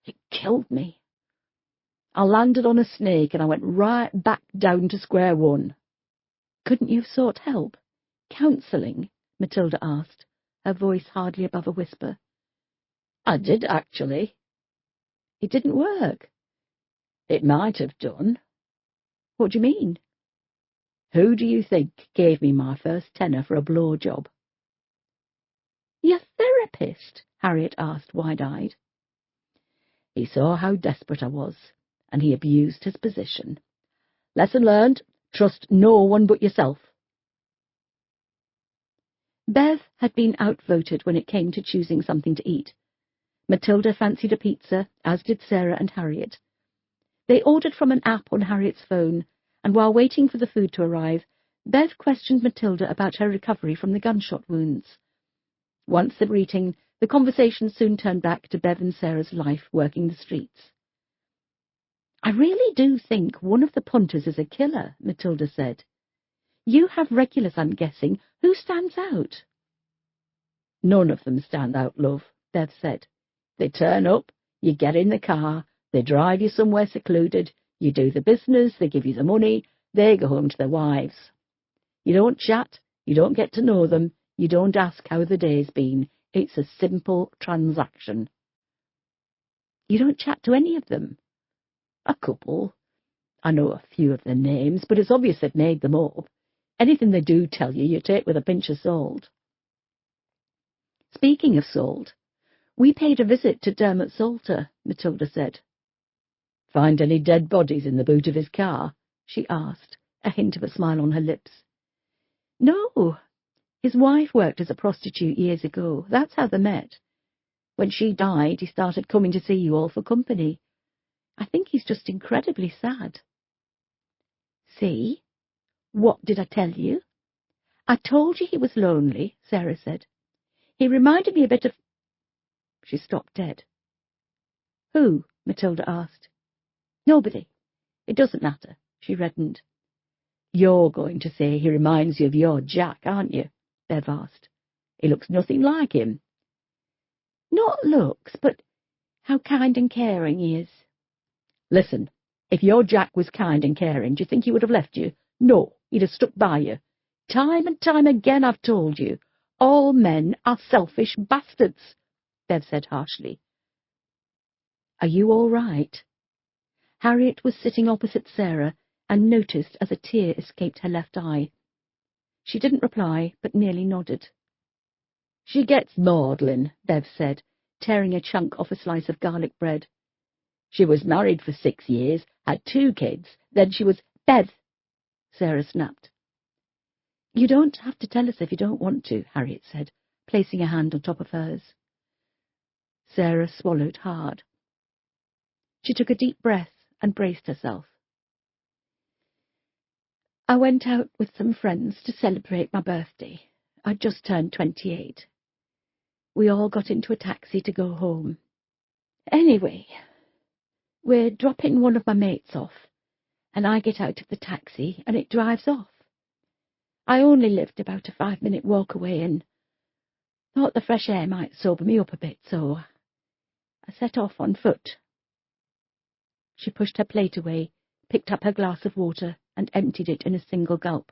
A: It killed me. I landed on a snake and I went right back down to square one. Couldn't you have sought help? Counselling? Matilda asked, her voice hardly above a whisper. I did, actually. It didn't work. It might have done. What do you mean? Who do you think gave me my first tenner for a blowjob? Your therapist? Harriet asked, wide-eyed. He saw how desperate I was, and he abused his position. Lesson learned, trust no one but yourself. Bev had been outvoted when it came to choosing something to eat. Matilda fancied a pizza, as did Sarah and Harriet. They ordered from an app on Harriet's phone, and while waiting for the food to arrive, Bev questioned Matilda about her recovery from the gunshot wounds. Once they were eating, the conversation soon turned back to Bev and Sarah's life working the streets. I really do think one of the punters is a killer, Matilda said. You have regulars, I'm guessing. Who stands out? None of them stand out, love, Bev said. They turn up, you get in the car, they drive you somewhere secluded, you do the business, they give you the money, they go home to their wives. You don't chat, you don't get to know them, you don't ask how the day's been. It's a simple transaction. You don't chat to any of them? A couple. I know a few of their names, but it's obvious they've made them up. Anything they do tell you, you take with a pinch of salt. Speaking of salt, we paid a visit to Dermot Salter, Matilda said. Find any dead bodies in the boot of his car? She asked, a hint of a smile on her lips.
B: No. His wife worked as a prostitute years ago. That's how they met. When she died, he started coming to see you all for company. I think he's just incredibly sad. See? What did I tell you? I told you he was lonely, Sarah said. He reminded me a bit of... She stopped dead. Who? Matilda asked. Nobody. It doesn't matter, she reddened.
A: You're going to say he reminds you of your Jack, aren't you? Bev asked. He looks nothing like him.
B: Not looks, but how kind and caring he is.
A: Listen, if your Jack was kind and caring, do you think he would have left you? No, he'd have stuck by you. Time and time again I've told you, all men are selfish bastards, Bev said harshly.
B: Are you all right? Harriet was sitting opposite Sarah and noticed as a tear escaped her left eye. She didn't reply, but merely nodded.
A: She gets maudlin, Bev said, tearing a chunk off a slice of garlic bread. She was married for 6 years, had 2 kids, then she was...
B: Bev, Sarah snapped. You don't have to tell us if you don't want to, Harriet said, placing a hand on top of hers. Sarah swallowed hard. She took a deep breath and braced herself. I went out with some friends to celebrate my birthday. I'd just turned 28. We all got into a taxi to go home. Anyway, we're dropping one of my mates off, and I get out of the taxi and it drives off. I only lived about a 5-minute walk away and thought the fresh air might sober me up a bit, so I set off on foot. She pushed her plate away, picked up her glass of water, and emptied it in a single gulp.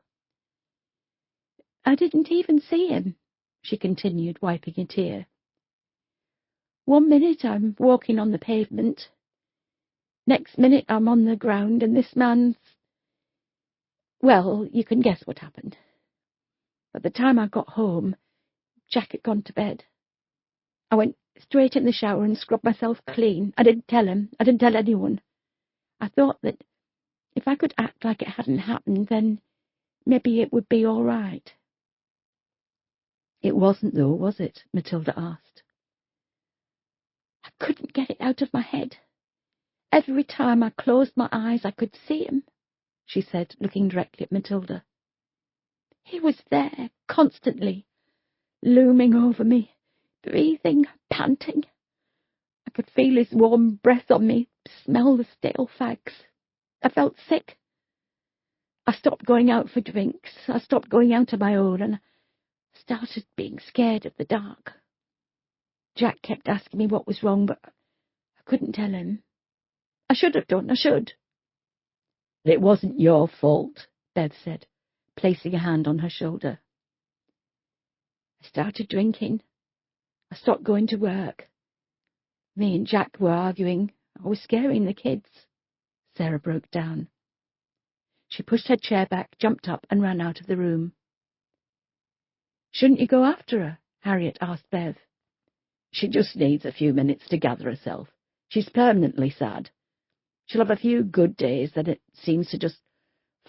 B: I didn't even see him, she continued, wiping a tear. 1 minute I'm walking on the pavement. Next minute I'm on the ground, and this man's... Well, you can guess what happened. By the time I got home, Jack had gone to bed. I went straight in the shower and scrubbed myself clean. I didn't tell him. I didn't tell anyone. I thought that if I could act like it hadn't happened, then maybe it would be all right.
A: It wasn't, though, was it? Matilda asked.
B: I couldn't get it out of my head. Every time I closed my eyes, I could see him, she said, looking directly at Matilda. He was there, constantly, looming over me, breathing, panting. I could feel his warm breath on me, smell the stale fags. I felt sick. I stopped going out for drinks. I stopped going out on my own, and started being scared of the dark. Jack kept asking me what was wrong, but I couldn't tell him. I should have done, I should.
A: It wasn't your fault, Bev said, placing a hand on her shoulder.
B: I started drinking. I stopped going to work. Me and Jack were arguing. I was scaring the kids. Sarah broke down. She pushed her chair back, jumped up, and ran out of the room. Shouldn't you go after her? Harriet asked Bev.
A: She just needs a few minutes to gather herself. She's permanently sad. She'll have a few good days, then it seems to just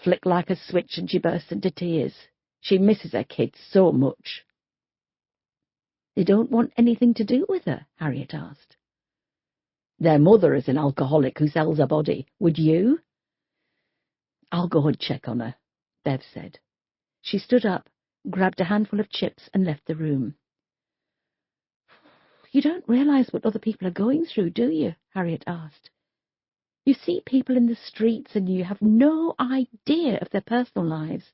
A: flick like a switch and she bursts into tears. She misses her kids so much.
B: They don't want anything to do with her? Harriet asked.
A: Their mother is an alcoholic who sells her body. Would you?
B: I'll go and check on her, Bev said. She stood up, grabbed a handful of chips, and left the room. You don't realize what other people are going through, do you? Harriet asked. You see people in the streets and you have no idea of their personal lives.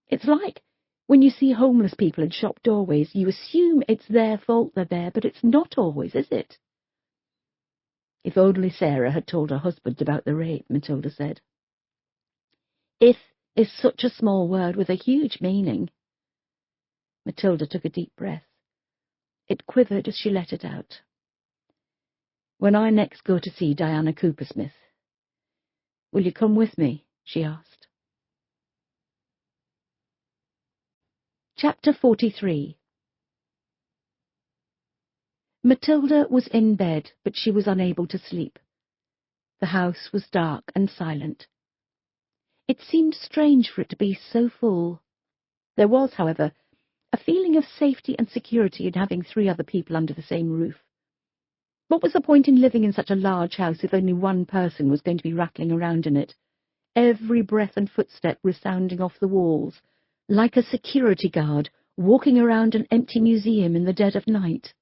B: It's like when you see homeless people in shop doorways, you assume it's their fault they're there, but it's not always, is it?
A: If only Sarah had told her husband about the rape, Matilda said.
B: If is such a small word with a huge meaning. Matilda took a deep breath. It quivered as she let it out.
A: When I next go to see Diana Coopersmith, will you come with me? She asked.
B: Chapter 43. Matilda was in bed, but she was unable to sleep. The house was dark and silent. It seemed strange for it to be so full. There was, however, a feeling of safety and security in having 3 other people under the same roof. What was the point in living in such a large house if only one person was going to be rattling around in it, every breath and footstep resounding off the walls, like a security guard walking around an empty museum in the dead of night?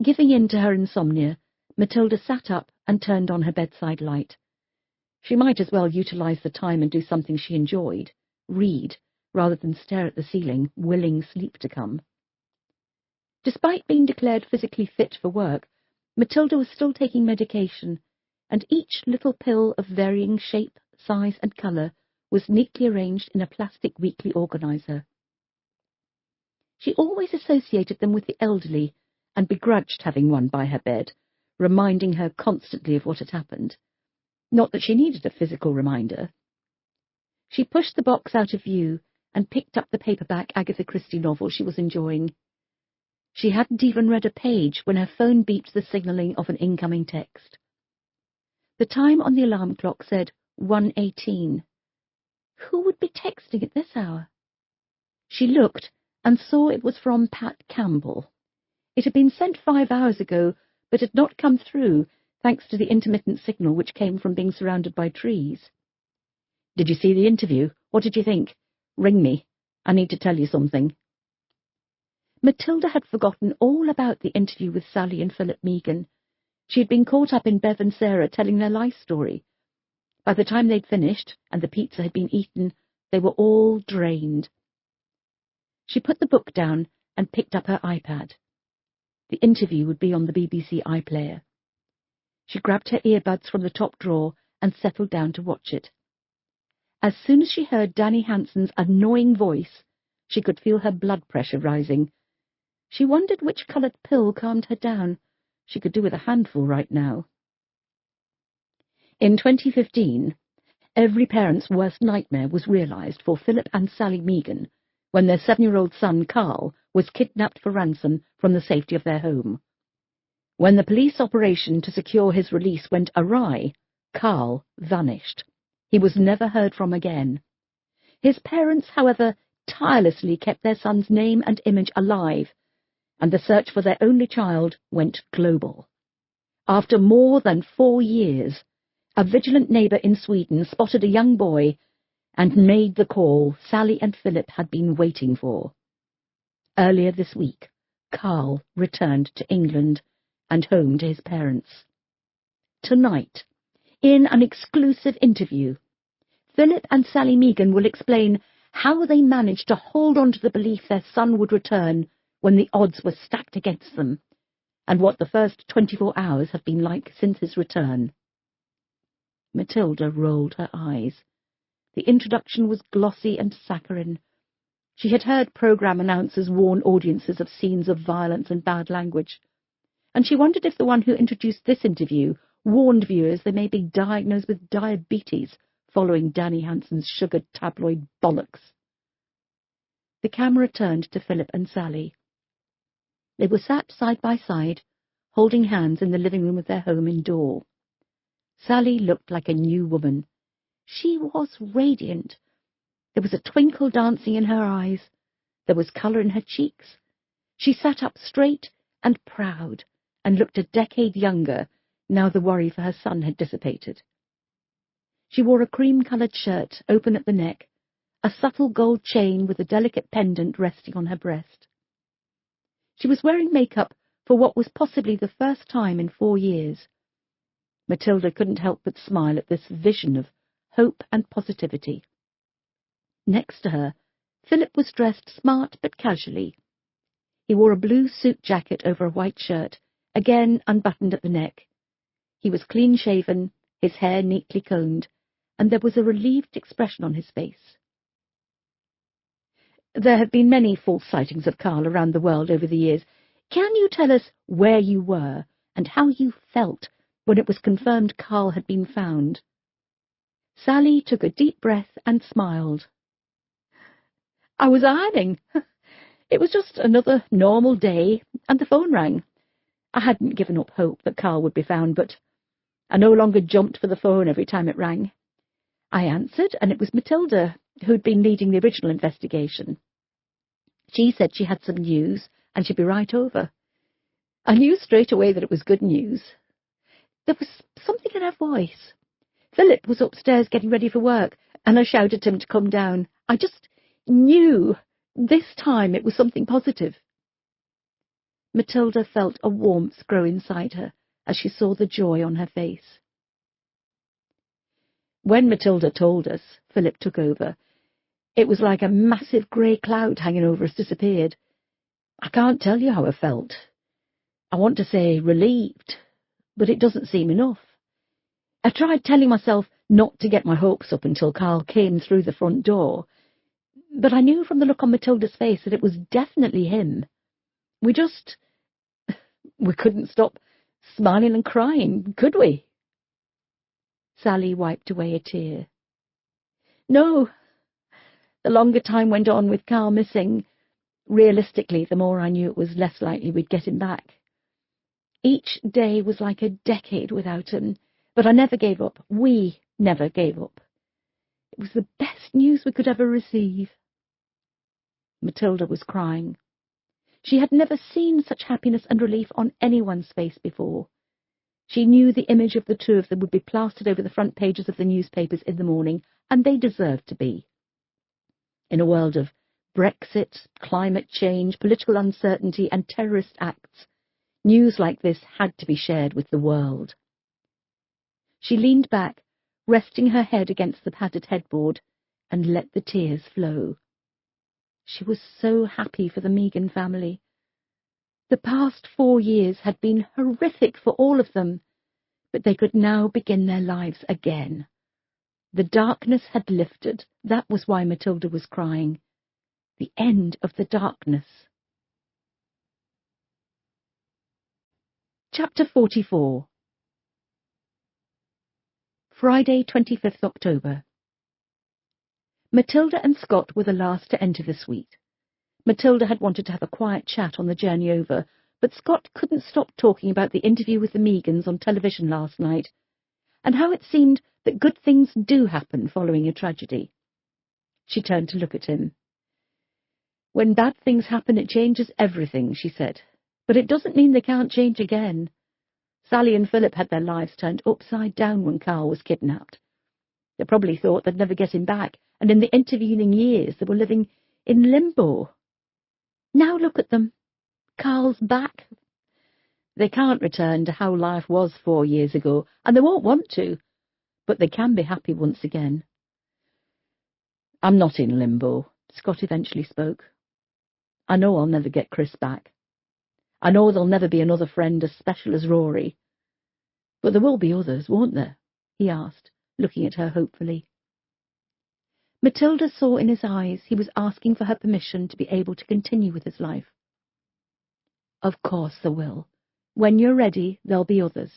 B: Giving in to her insomnia, Matilda sat up and turned on her bedside light. She might as well utilize the time and do something she enjoyed, read, rather than stare at the ceiling, willing sleep to come. Despite being declared physically fit for work, Matilda was still taking medication, and each little pill of varying shape, size, and colour was neatly arranged in a plastic weekly organiser. She always associated them with the elderly, and begrudged having one by her bed, reminding her constantly of what had happened. Not that she needed a physical reminder. She pushed the box out of view and picked up the paperback Agatha Christie novel she was enjoying. She hadn't even read a page when her phone beeped the signalling of an incoming text. The time on the alarm clock said 1:18. Who would be texting at this hour? She looked and saw it was from Pat Campbell. It had been sent 5 hours ago, but had not come through, thanks to the intermittent signal which came from being surrounded by trees. "Did you see the interview? What did you think? Ring me. I need to tell you something." Matilda had forgotten all about the interview with Sally and Philip Meagan. She had been caught up in Bev and Sarah telling their life story. By the time they'd finished, and the pizza had been eaten, they were all drained. She put the book down and picked up her iPad. The interview would be on the BBC iPlayer. She grabbed her earbuds from the top drawer and settled down to watch it. As soon as she heard Danny Hanson's annoying voice, she could feel her blood pressure rising. She wondered which coloured pill calmed her down. She could do with a handful right now. In 2015, every parent's worst nightmare was realised for Philip and Sally Meagan when their 7-year-old son, Carl, was kidnapped for ransom from the safety of their home. When the police operation to secure his release went awry, Carl vanished. He was never heard from again. His parents, however, tirelessly kept their son's name and image alive, and the search for their only child went global. After more than 4 years, a vigilant neighbour in Sweden spotted a young boy and made the call Sally and Philip had been waiting for. Earlier this week, Carl returned to England and home to his parents. Tonight, in an exclusive interview, Philip and Sally Meagan will explain how they managed to hold on to the belief their son would return when the odds were stacked against them, and what the first 24 hours have been like since his return. Matilda rolled her eyes. The introduction was glossy and saccharine. She had heard programme announcers warn audiences of scenes of violence and bad language, and she wondered if the one who introduced this interview warned viewers they may be diagnosed with diabetes following Danny Hanson's sugared tabloid bollocks. The camera turned to Philip and Sally. They were sat side by side, holding hands in the living room of their home in Dore. Sally looked like a new woman. She was radiant. There was a twinkle dancing in her eyes. There was colour in her cheeks. She sat up straight and proud, and looked a decade younger, now the worry for her son had dissipated. She wore a cream-coloured shirt, open at the neck, a subtle gold chain with a delicate pendant resting on her breast. She was wearing makeup for what was possibly the first time in 4 years. Matilda couldn't help but smile at this vision of hope and positivity. Next to her, Philip was dressed smart but casually. He wore a blue suit jacket over a white shirt, again unbuttoned at the neck. He was clean-shaven, his hair neatly combed, and there was a relieved expression on his face. There have been many false sightings of Carl around the world over the years. Can you tell us where you were and how you felt when it was confirmed Carl had been found? Sally took a deep breath and smiled. I was ironing. It was just another normal day, and the phone rang. I hadn't given up hope that Carl would be found, but I no longer jumped for the phone every time it rang. I answered, and it was Matilda, who'd been leading the original investigation. She said she had some news, and she'd be right over. I knew straight away that it was good news. There was something in her voice. Philip was upstairs getting ready for work, and I shouted to him to come down. I just knew this time it was something positive. Matilda felt a warmth grow inside her as she saw the joy on her face. When Matilda told us, Philip took over. It was like a massive grey cloud hanging over us disappeared. I can't tell you how I felt. I want to say relieved, but it doesn't seem enough. I tried telling myself not to get my hopes up until Carl came through the front door, but I knew from the look on Matilda's face that it was definitely him. We couldn't stop smiling and crying, could we? Sally wiped away a tear. No. The longer time went on with Carl missing, realistically, the more I knew it was less likely we'd get him back. Each day was like a decade without him, but I never gave up. We never gave up. It was the best news we could ever receive. Matilda was crying. She had never seen such happiness and relief on anyone's face before. She knew the image of the two of them would be plastered over the front pages of the newspapers in the morning, and they deserved to be. In a world of Brexit, climate change, political uncertainty, and terrorist acts, news like this had to be shared with the world. She leaned back, resting her head against the padded headboard, and let the tears flow. She was so happy for the Meagan family. The past 4 years had been horrific for all of them, but they could now begin their lives again. The darkness had lifted. That was why Matilda was crying. The end of the darkness. Chapter 44. Friday, 25th October. Matilda and Scott were the last to enter the suite. Matilda had wanted to have a quiet chat on the journey over, but Scott couldn't stop talking about the interview with the Meagans on television last night, and how it seemed that good things do happen following a tragedy. She turned to look at him. When bad things happen, it changes everything, she said, but it doesn't mean they can't change again. Sally and Philip had their lives turned upside down when Carl was kidnapped. They probably thought they'd never get him back, and in the intervening years they were living in limbo. Now look at them. Carl's back. They can't return to how life was 4 years ago, and they won't want to, but they can be happy once again. I'm not in limbo, Scott eventually spoke. I know I'll never get Chris back. I know there'll never be another friend as special as Rory. But there will be others, won't there? He asked, looking at her hopefully. Matilda saw in his eyes he was asking for her permission to be able to continue with his life. Of course there will. When you're ready, there'll be others.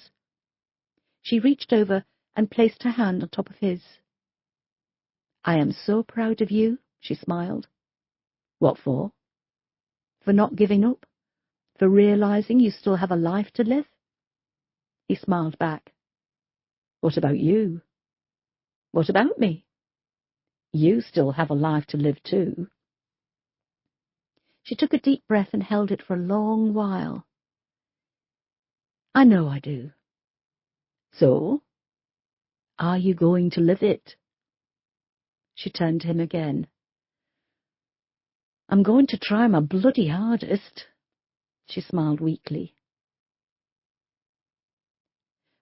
B: She reached over and placed her hand on top of his. I am so proud of you, she smiled. What for? For not giving up? For realizing you still have a life to live? He smiled back. What about you? What about me? You still have a life to live too. She took a deep breath and held it for a long while. I know I do. So, are you going to live it? She turned to him again. I'm going to try my bloody hardest. She smiled weakly.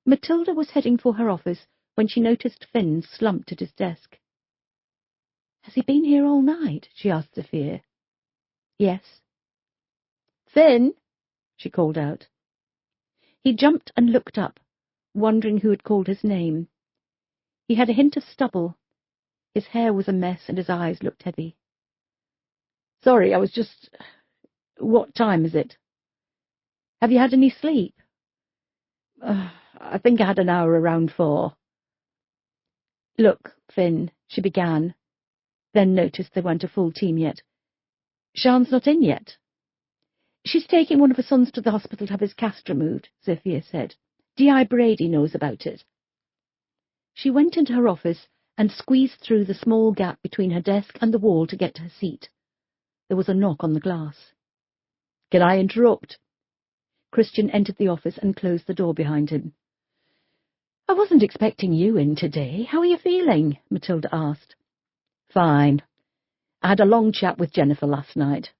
B: Matilda was heading for her office when she noticed Finn slumped at his desk. Has he been here all night? She asked Sophia. Yes. Finn, she called out. He jumped and looked up, wondering who had called his name. He had a hint of stubble. His hair was a mess and his eyes looked heavy. Sorry, I was just... What time is it? Have you had any sleep? I think I had an hour around 4. Look, Finn, she began, then noticed they weren't a full team yet. Sian's not in yet. She's taking one of her sons to the hospital to have his cast removed, Sophia said. D.I. Brady knows about it. She went into her office and squeezed through the small gap between her desk and the wall to get to her seat. There was a knock on the glass. "Can I interrupt?" Christian entered the office and closed the door behind him. "I wasn't expecting you in today. How are you feeling?" Matilda asked. "Fine. I had a long chat with Jennifer last night.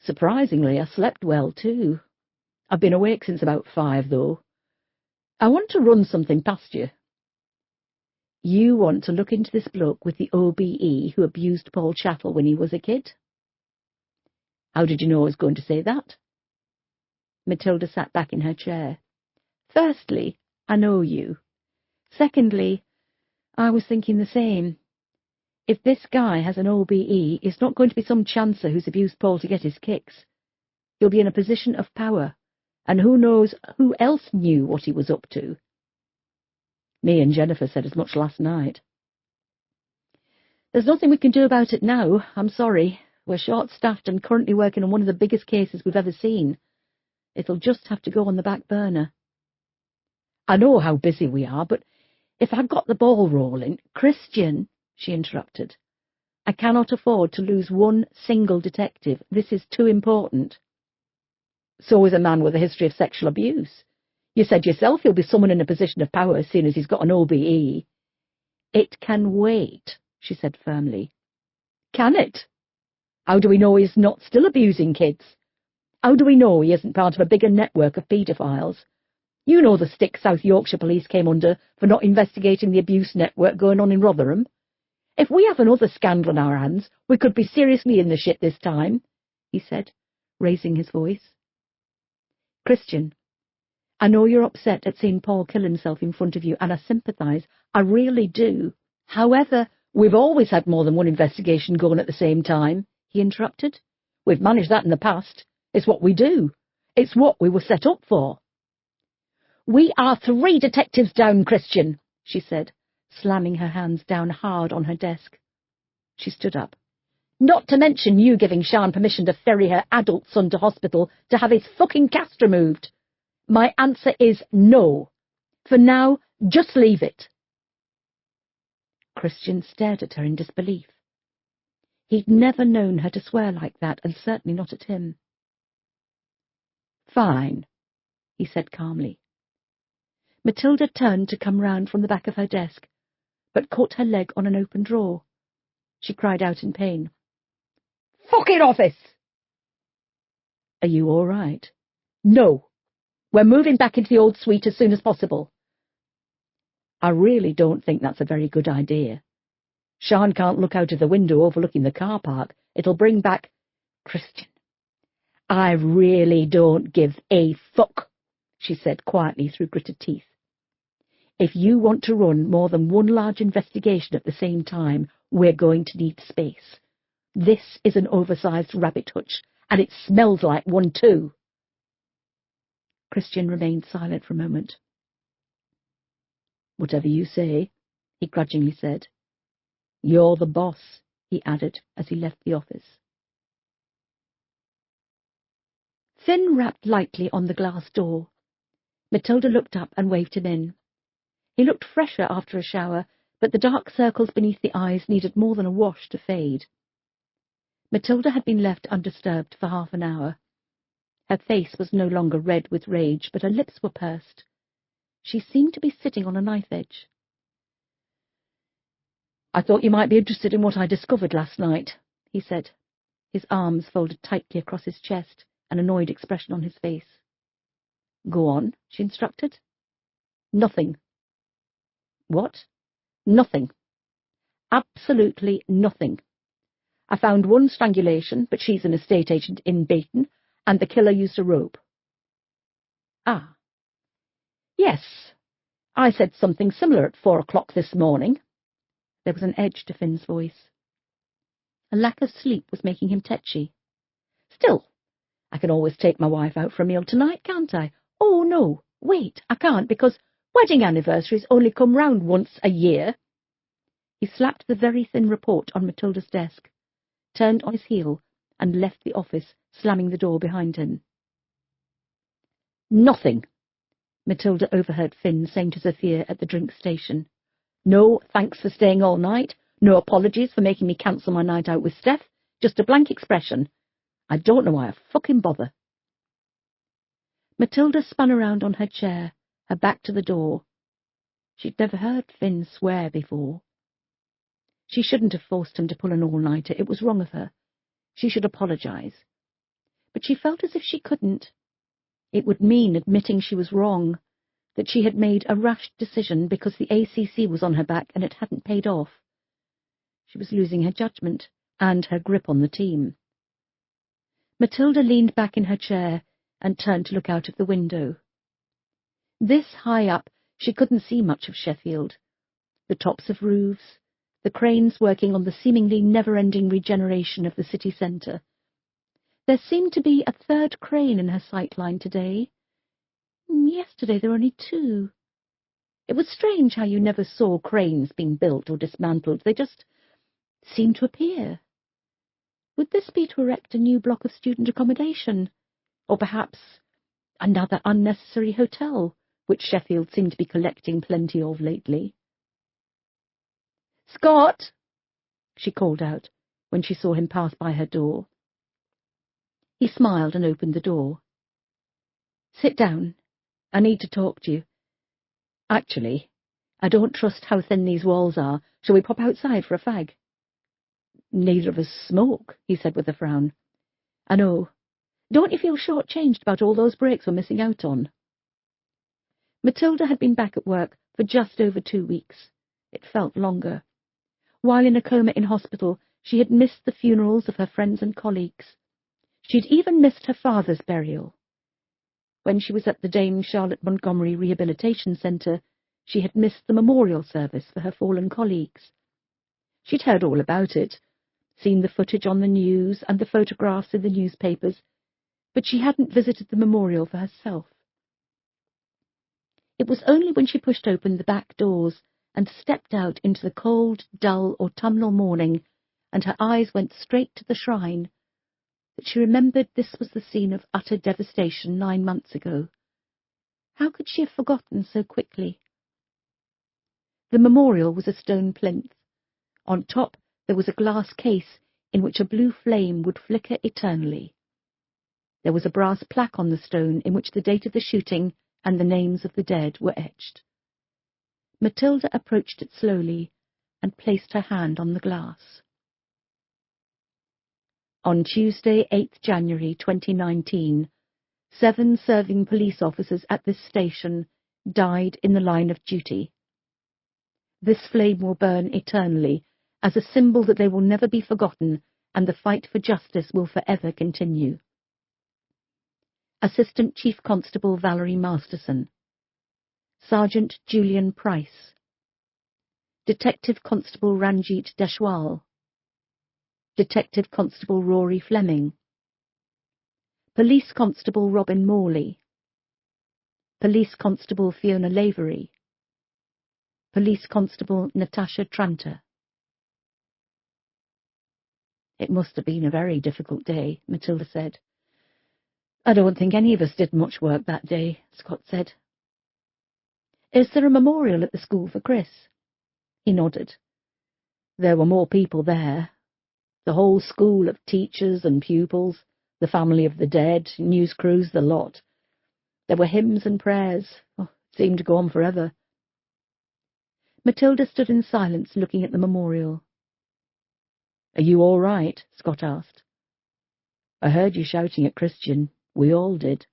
B: Surprisingly, I slept well, too. I've been awake since about 5, though. I want to run something past you." "You want to look into this bloke with the OBE who abused Paul Chattel when he was a kid?" "How did you know I was going to say that?" Matilda sat back in her chair. "Firstly, I know you. Secondly, I was thinking the same. If this guy has an OBE, it's not going to be some chancer who's abused Paul to get his kicks. He'll be in a position of power, and who knows who else knew what he was up to. Me and Jennifer said as much last night." "There's nothing we can do about it now. I'm sorry. We're short-staffed and currently working on one of the biggest cases we've ever seen. It'll just have to go on the back burner." "I know how busy we are, but if I got the ball rolling—" "Christian," she interrupted, "I cannot afford to lose one single detective. This is too important." "So is a man with a history of sexual abuse. You said yourself he'll be someone in a position of power as soon as he's got an OBE. "It can wait," she said firmly. "Can it? How do we know he's not still abusing kids? How do we know he isn't part of a bigger network of paedophiles? You know the stick South Yorkshire Police came under for not investigating the abuse network going on in Rotherham. If we have another scandal on our hands, we could be seriously in the shit this time," he said, raising his voice. "Christian, I know you're upset at seeing Paul kill himself in front of you, and I sympathise. I really do. However, we've always had more than one investigation going at the same time," he interrupted. "We've managed that in the past. It's what we do. It's what we were set up for." "We are 3 detectives down, Christian," she said, slamming her hands down hard on her desk. She stood up. "Not to mention you giving Sian permission to ferry her adult son to hospital to have his fucking cast removed. My answer is no. For now, just leave it." Christian stared at her in disbelief. He'd never known her to swear like that, and certainly not at him. "Fine," he said calmly. Matilda turned to come round from the back of her desk, but caught her leg on an open drawer. She cried out in pain. "Fucking office!" "Are you all right?" "No. We're moving back into the old suite as soon as possible." "I really don't think that's a very good idea. Sian can't look out of the window overlooking the car park. It'll bring back—" "Christian, I really don't give a fuck," she said quietly through gritted teeth. "If you want to run more than one large investigation at the same time, we're going to need space. This is an oversized rabbit hutch, and it smells like one too." Christian remained silent for a moment. "Whatever you say," he grudgingly said. "You're the boss," he added as he left the office. Finn rapped lightly on the glass door. Matilda looked up and waved him in. He looked fresher after a shower, but the dark circles beneath the eyes needed more than a wash to fade. Matilda had been left undisturbed for half an hour. Her face was no longer red with rage, but her lips were pursed. She seemed to be sitting on a knife edge. "I thought you might be interested in what I discovered last night," he said, his arms folded tightly across his chest, an annoyed expression on his face. "Go on," she instructed. "Nothing." "What?" "Nothing. Absolutely nothing. I found one strangulation, but she's an estate agent in Bayton, and the killer used a rope." "Ah. Yes, I said something similar at 4 o'clock this morning." There was an edge to Finn's voice. A lack of sleep was making him tetchy. "Still, I can always take my wife out for a meal tonight, can't I? Oh, no, wait, I can't, because wedding anniversaries only come round once a year." He slapped the very thin report on Matilda's desk, turned on his heel, and left the office, slamming the door behind him. "Nothing. Matilda overheard Finn saying to Sophia at the drink station. "No, thanks for staying all night. No apologies for making me cancel my night out with Steph. Just a blank expression. I don't know why I fucking bother." Matilda spun around on her chair, her back to the door. She'd never heard Finn swear before. She shouldn't have forced him to pull an all-nighter. It was wrong of her. She should apologize. But she felt as if she couldn't. It would mean admitting she was wrong, that she had made a rash decision because the ACC was on her back and it hadn't paid off. She was losing her judgment and her grip on the team. Matilda leaned back in her chair and turned to look out of the window. This high up, she couldn't see much of Sheffield. The tops of roofs, the cranes working on the seemingly never-ending regeneration of the city centre. There seemed to be a third crane in her sightline today. Yesterday there were only two. It was strange how you never saw cranes being built or dismantled. They just seemed to appear. Would this be to erect a new block of student accommodation? Or perhaps another unnecessary hotel, which Sheffield seemed to be collecting plenty of lately? "Scott!" she called out when she saw him pass by her door. He smiled and opened the door. "Sit down. I need to talk to you. Actually, I don't trust how thin these walls are. Shall we pop outside for a fag?" "Neither of us smoke," he said with a frown. "I know. Don't you feel short-changed about all those breaks we're missing out on?" Matilda had been back at work for just over 2 weeks. It felt longer. While in a coma in hospital, she had missed the funerals of her friends and colleagues. She'd even missed her father's burial. When she was at the Dame Charlotte Montgomery Rehabilitation Centre, she had missed the memorial service for her fallen colleagues. She'd heard all about it, seen the footage on the news and the photographs in the newspapers, but she hadn't visited the memorial for herself. It was only when she pushed open the back doors and stepped out into the cold, dull autumnal morning, and her eyes went straight to the shrine, that she remembered this was the scene of utter devastation 9 months ago. How could she have forgotten so quickly? The memorial was a stone plinth. On top there was a glass case in which a blue flame would flicker eternally. There was a brass plaque on the stone in which the date of the shooting and the names of the dead were etched. Matilda approached it slowly and placed her hand on the glass. On Tuesday, 8th January 2019, 7 serving police officers at this station died in the line of duty. This flame will burn eternally as a symbol that they will never be forgotten and the fight for justice will forever continue. Assistant Chief Constable Valerie Masterson, Sergeant Julian Price, Detective Constable Ranjit Deshwal, Detective Constable Rory Fleming, Police Constable Robin Morley, Police Constable Fiona Lavery, Police Constable Natasha Tranter. "It must have been a very difficult day," Matilda said. "I don't think any of us did much work that day," Scott said. "Is there a memorial at the school for Chris?" He nodded. "There were more people there. The whole school of teachers and pupils, the family of the dead, news crews, the lot. There were hymns and prayers. It seemed to go on forever." Matilda stood in silence looking at the memorial. "Are you all right?" Scott asked. "I heard you shouting at Christian. We all did.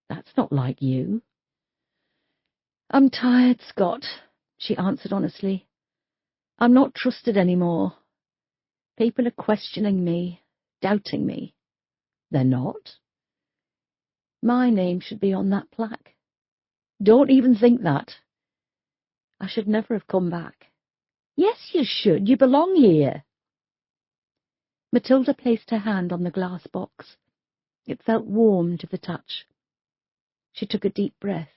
B: That's not like you." "I'm tired, Scott," she answered honestly. "I'm not trusted anymore. People are questioning me, doubting me." "They're not?" "My name should be on that plaque." "Don't even think that." "I should never have come back." "Yes, you should. You belong here." Matilda placed her hand on the glass box. It felt warm to the touch. She took a deep breath.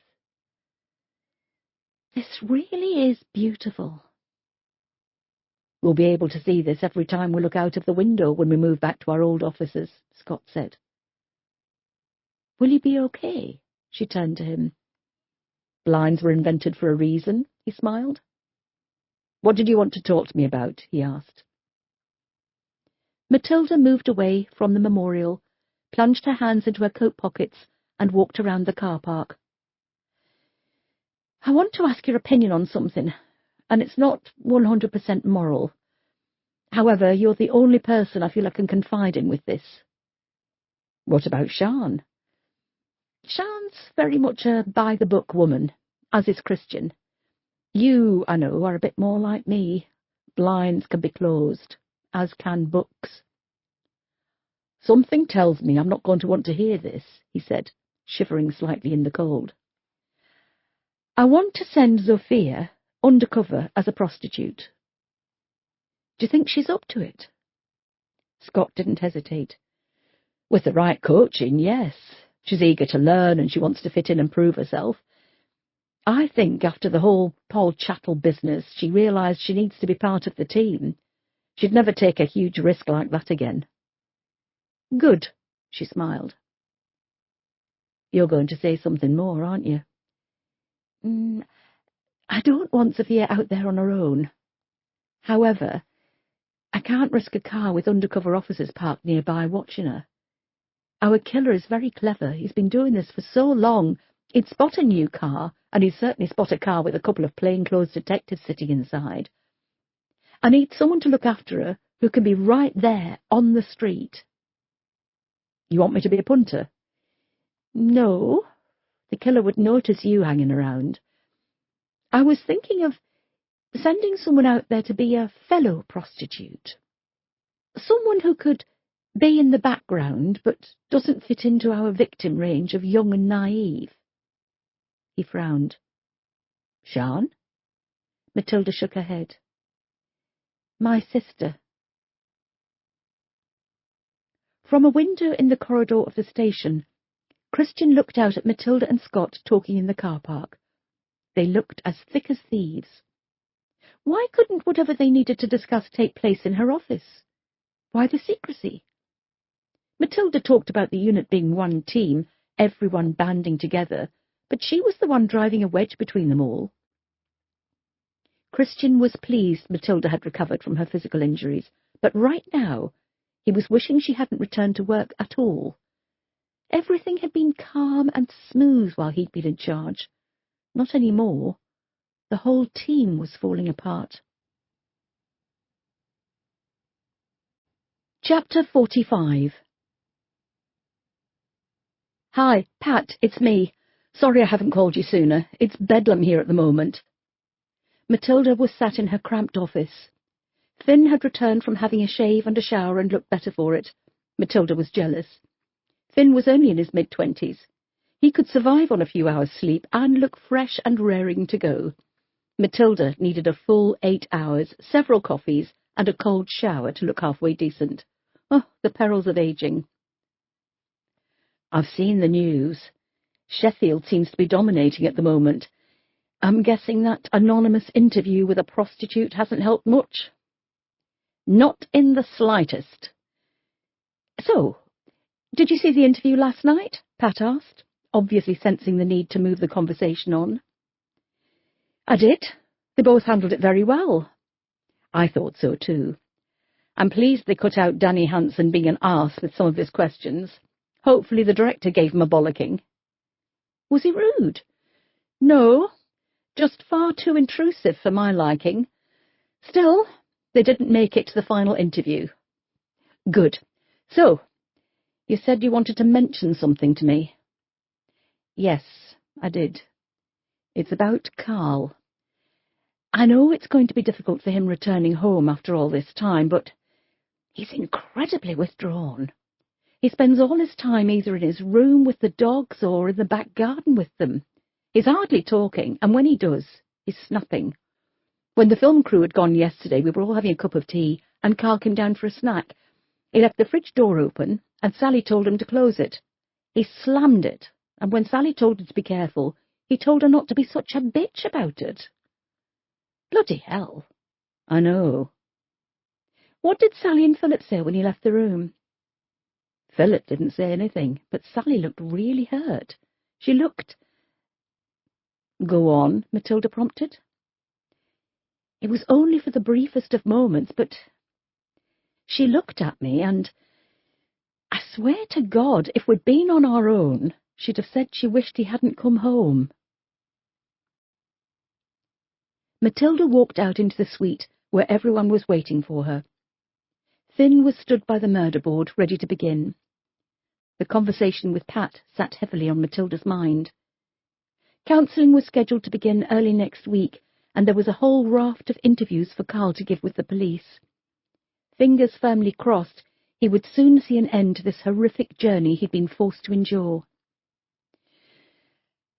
B: "This really is beautiful." "We'll be able to see this every time we look out of the window when we move back to our old offices," Scott said. "Will you be okay?" She turned to him. Blinds were invented for a reason, he smiled. What did you want to talk to me about? He asked. Matilda moved away from the memorial, plunged her hands into her coat pockets, and walked around the car park. I want to ask your opinion on something, and it's not 100% moral. However, you're the only person I feel I can confide in with this. What about Sian? Sian's very much a by-the-book woman, as is Christian. You, I know, are a bit more like me. Blinds can be closed, as can books. Something tells me I'm not going to want to hear this, he said, shivering slightly in the cold. I want to send Zofia undercover as a prostitute. Do you think she's up to it? Scott didn't hesitate. With the right coaching, yes. She's eager to learn and she wants to fit in and prove herself. I think after the whole Paul Chattel business, she realised she needs to be part of the team. She'd never take a huge risk like that again. Good, she smiled. You're going to say something more, aren't you? I don't want Zofia out there on her own. However, I can't risk a car with undercover officers parked nearby watching her. Our killer is very clever. He's been doing this for so long. He'd spot a new car, and he'd certainly spot a car with a couple of plainclothes detectives sitting inside. I need someone to look after her who can be right there on the street. You want me to be a punter? No. The killer would notice you hanging around. I was thinking of sending someone out there to be a fellow prostitute. Someone who could be in the background but doesn't fit into our victim range of young and naive. He frowned. Sian? Matilda shook her head. My sister. From a window in the corridor of the station, Christian looked out at Matilda and Scott talking in the car park. They looked as thick as thieves. Why couldn't whatever they needed to discuss take place in her office? Why the secrecy? Matilda talked about the unit being one team, everyone banding together, but she was the one driving a wedge between them all. Christian was pleased Matilda had recovered from her physical injuries, but right now he was wishing she hadn't returned to work at all. Everything had been calm and smooth while he'd been in charge. Not any more. The whole team was falling apart. Chapter 45. Hi, Pat, it's me. Sorry I haven't called you sooner. It's bedlam here at the moment. Matilda was sat in her cramped office. Finn had returned from having a shave and a shower and looked better for it. Matilda was jealous. Finn was only in his mid-20s. He could survive on a few hours' sleep and look fresh and raring to go. Matilda needed a full 8 hours, several coffees, and a cold shower to look halfway decent. Oh, the perils of ageing. I've seen the news. Sheffield seems to be dominating at the moment. I'm guessing that anonymous interview with a prostitute hasn't helped much. Not in the slightest. So, did you see the interview last night? Pat asked, obviously sensing the need to move the conversation on. I did. They both handled it very well. I thought so too. I'm pleased they cut out Danny Hansen being an arse with some of his questions. Hopefully the director gave him a bollocking. Was he rude? No, just far too intrusive for my liking. Still, they didn't make it to the final interview. Good. So, you said you wanted to mention something to me. Yes, I did. It's about Carl. I know it's going to be difficult for him returning home after all this time, but he's incredibly withdrawn. He spends all his time either in his room with the dogs or in the back garden with them. He's hardly talking, and when he does, he's snapping. When the film crew had gone yesterday, we were all having a cup of tea, and Carl came down for a snack. He left the fridge door open, and Sally told him to close it. He slammed it, and when Sally told him to be careful, he told her not to be such a bitch about it. Bloody hell. I know. What did Sally and Philip say when he left the room? Philip didn't say anything, but Sally looked really hurt. She looked... Go on, Matilda prompted. It was only for the briefest of moments, but she looked at me and I swear to God, if we'd been on our own, she'd have said she wished he hadn't come home. Matilda walked out into the suite where everyone was waiting for her. Finn was stood by the murder board, ready to begin. The conversation with Pat sat heavily on Matilda's mind. Counselling was scheduled to begin early next week, and there was a whole raft of interviews for Carl to give with the police. Fingers firmly crossed, he would soon see an end to this horrific journey he'd been forced to endure.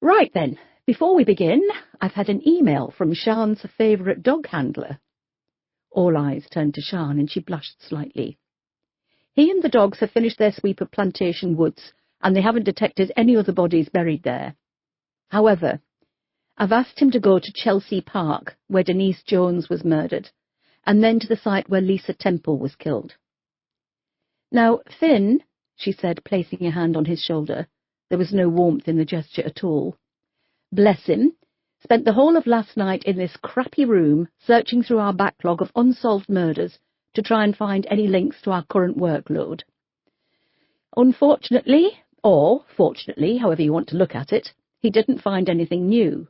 B: Right then, before we begin, I've had an email from Sian's favourite dog handler. All eyes turned to Sian, and she blushed slightly. He and the dogs have finished their sweep of Plantation Woods, and they haven't detected any other bodies buried there. However, I've asked him to go to Chelsea Park, where Denise Jones was murdered, and then to the site where Lisa Temple was killed. Now, Finn, she said, placing a hand on his shoulder, there was no warmth in the gesture at all, bless him, spent the whole of last night in this crappy room searching through our backlog of unsolved murders to try and find any links to our current workload. Unfortunately, or fortunately, however you want to look at it, he didn't find anything new.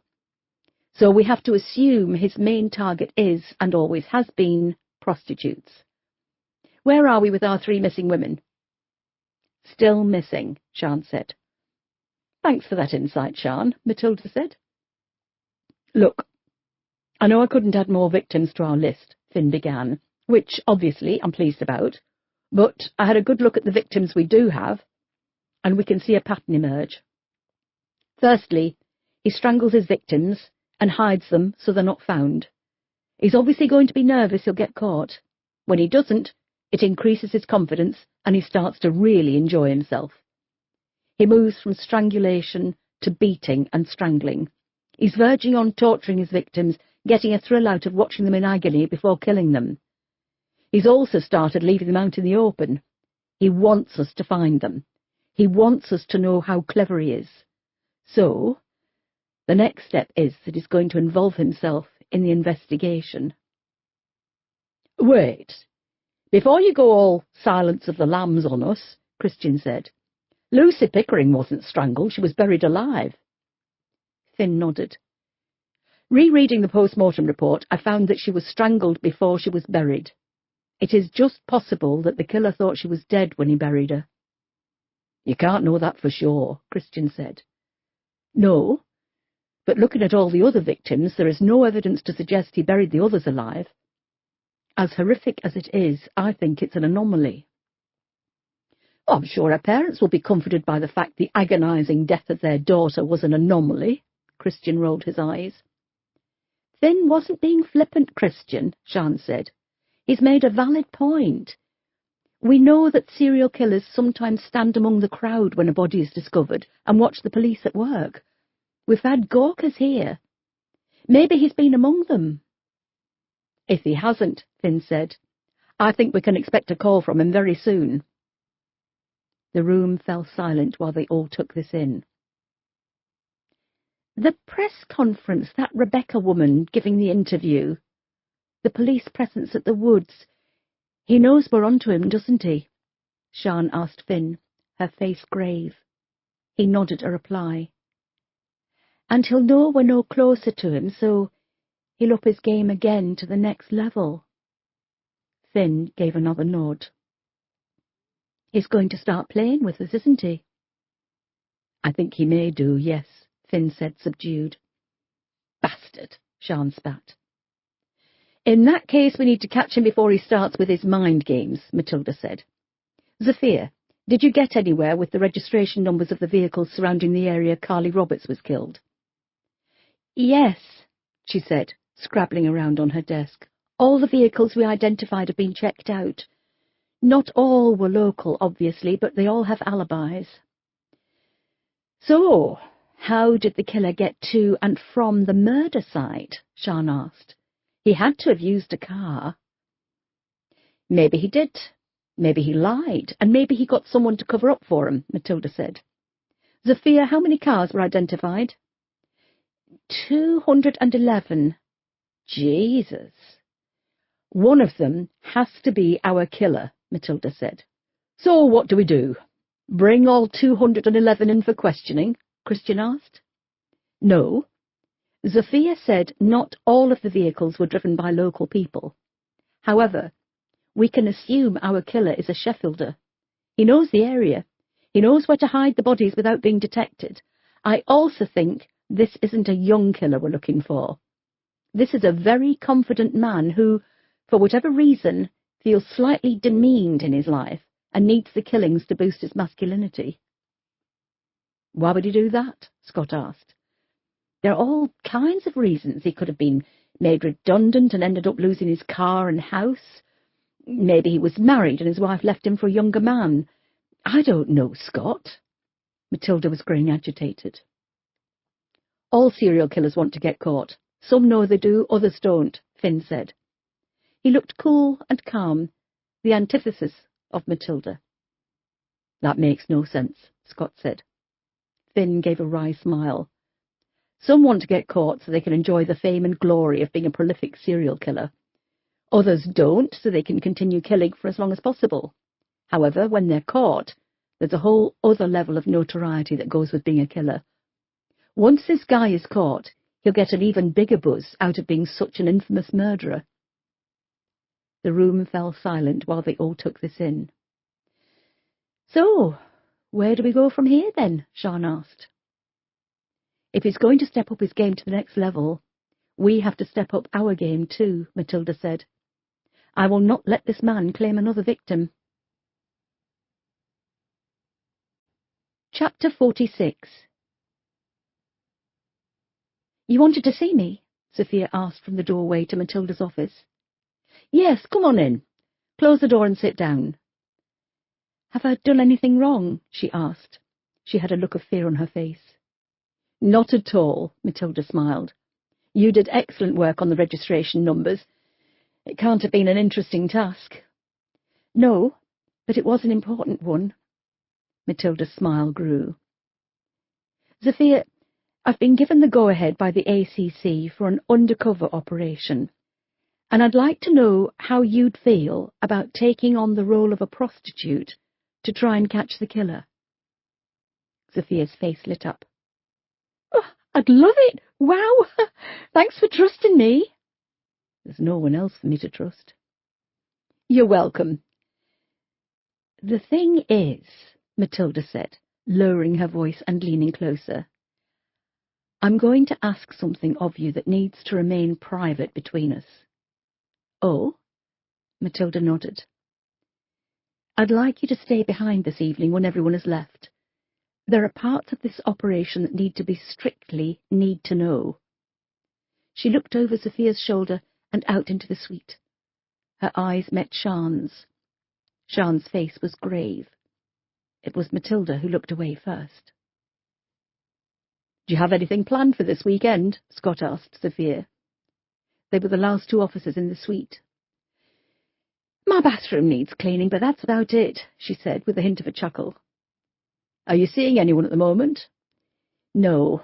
B: So we have to assume his main target is, and always has been, prostitutes. Where are we with our 3 missing women? Still missing, Sian said. Thanks for that insight, Sian, Matilda said. Look, I know I couldn't add more victims to our list, Finn began, which, obviously, I'm pleased about, but I had a good look at the victims we do have, and we can see a pattern emerge. Firstly, he strangles his victims and hides them so they're not found. He's obviously going to be nervous he'll get caught. When he doesn't, it increases his confidence and he starts to really enjoy himself. He moves from strangulation to beating and strangling. He's verging on torturing his victims, getting a thrill out of watching them in agony before killing them. He's also started leaving them out in the open. He wants us to find them. He wants us to know how clever he is. So, the next step is that he's going to involve himself in the investigation. Wait. Before you go all Silence of the Lambs on us, Christian said, Lucy Pickering wasn't strangled, she was buried alive. Finn nodded. Rereading the post-mortem report, I found that she was strangled before she was buried. It is just possible that the killer thought she was dead when he buried her. You can't know that for sure, Christian said. No, but looking at all the other victims, there is no evidence to suggest he buried the others alive. As horrific as it is, I think it's an anomaly. Oh, I'm sure her parents will be comforted by the fact the agonising death of their daughter was an anomaly, Christian rolled his eyes. Finn wasn't being flippant, Christian, Sian said. He's made a valid point. We know that serial killers sometimes stand among the crowd when a body is discovered and watch the police at work. We've had gawkers here. Maybe he's been among them. If he hasn't, Finn said, I think we can expect a call from him very soon. The room fell silent while they all took this in. The press conference, that Rebecca woman giving the interview. The police presence at the woods. He knows we're onto him, doesn't he? Sian asked Finn, her face grave. He nodded a reply. And he'll know we're no closer to him, so he'll up his game again to the next level. Finn gave another nod. He's going to start playing with us, isn't he? I think he may do, yes, Finn said, subdued. Bastard, Sian spat. In that case, we need to catch him before he starts with his mind games, Matilda said. Zafir, did you get anywhere with the registration numbers of the vehicles surrounding the area Carly Roberts was killed? Yes, she said, scrabbling around on her desk. All the vehicles we identified have been checked out. Not all were local, obviously, but they all have alibis. So, how did the killer get to and from the murder site? Sian asked. He had to have used a car. Maybe he did. Maybe he lied, and maybe he got someone to cover up for him, Matilda said. Zafir, how many cars were identified? 211. Jesus.
A: One of them has to be our killer, Matilda said. So what do we do? Bring all 211 in for questioning? Christian asked. No. Zofia said not all of the vehicles were driven by local people. However, we can assume our killer is a Sheffielder. He knows the area. He knows where to hide the bodies without being detected. I also think this isn't a young killer we're looking for. This is a very confident man who, for whatever reason, feels slightly demeaned in his life and needs the killings to boost his masculinity. Why would he do that? Scott asked. There are all kinds of reasons. He could have been made redundant and ended up losing his car and house. Maybe he was married and his wife left him for a younger man. I don't know, Scott. Matilda was growing agitated. All serial killers want to get caught. Some know they do, others don't, Finn said. He looked cool and calm, the antithesis of Matilda. That makes no sense, Scott said. Finn gave a wry smile. Some want to get caught so they can enjoy the fame and glory of being a prolific serial killer. Others don't, so they can continue killing for as long as possible. However, when they're caught, there's a whole other level of notoriety that goes with being a killer. Once this guy is caught, he'll get an even bigger buzz out of being such an infamous murderer. The room fell silent while they all took this in. So, where do we go from here then? Sean asked. If he's going to step up his game to the next level, we have to step up our game too, Matilda said. I will not let this man claim another victim. Chapter 46. You wanted to see me? Sophia asked from the doorway to Matilda's office. Yes, come on in. Close the door and sit down. Have I done anything wrong? She asked. She had a look of fear on her face. Not at all, Matilda smiled. You did excellent work on the registration numbers. It can't have been an interesting task. No, but it was an important one. Matilda's smile grew. Sophia, I've been given the go-ahead by the ACC for an undercover operation, and I'd like to know how you'd feel about taking on the role of a prostitute to try and catch the killer. Sophia's face lit up. Oh, I'd love it! Wow! Thanks for trusting me. There's no one else for me to trust. You're welcome. The thing is, Matilda said, lowering her voice and leaning closer, I'm going to ask something of you that needs to remain private between us. Oh? Matilda nodded. I'd like you to stay behind this evening when everyone has left. There are parts of this operation that need to be strictly need to know. She looked over Sophia's shoulder and out into the suite. Her eyes met Sian's. Sian's face was grave. It was Matilda who looked away first. Do you have anything planned for this weekend? Scott asked Sophia. They were the last two officers in the suite. My bathroom needs cleaning, but that's about it, she said with a hint of a chuckle. Are you seeing anyone at the moment? No.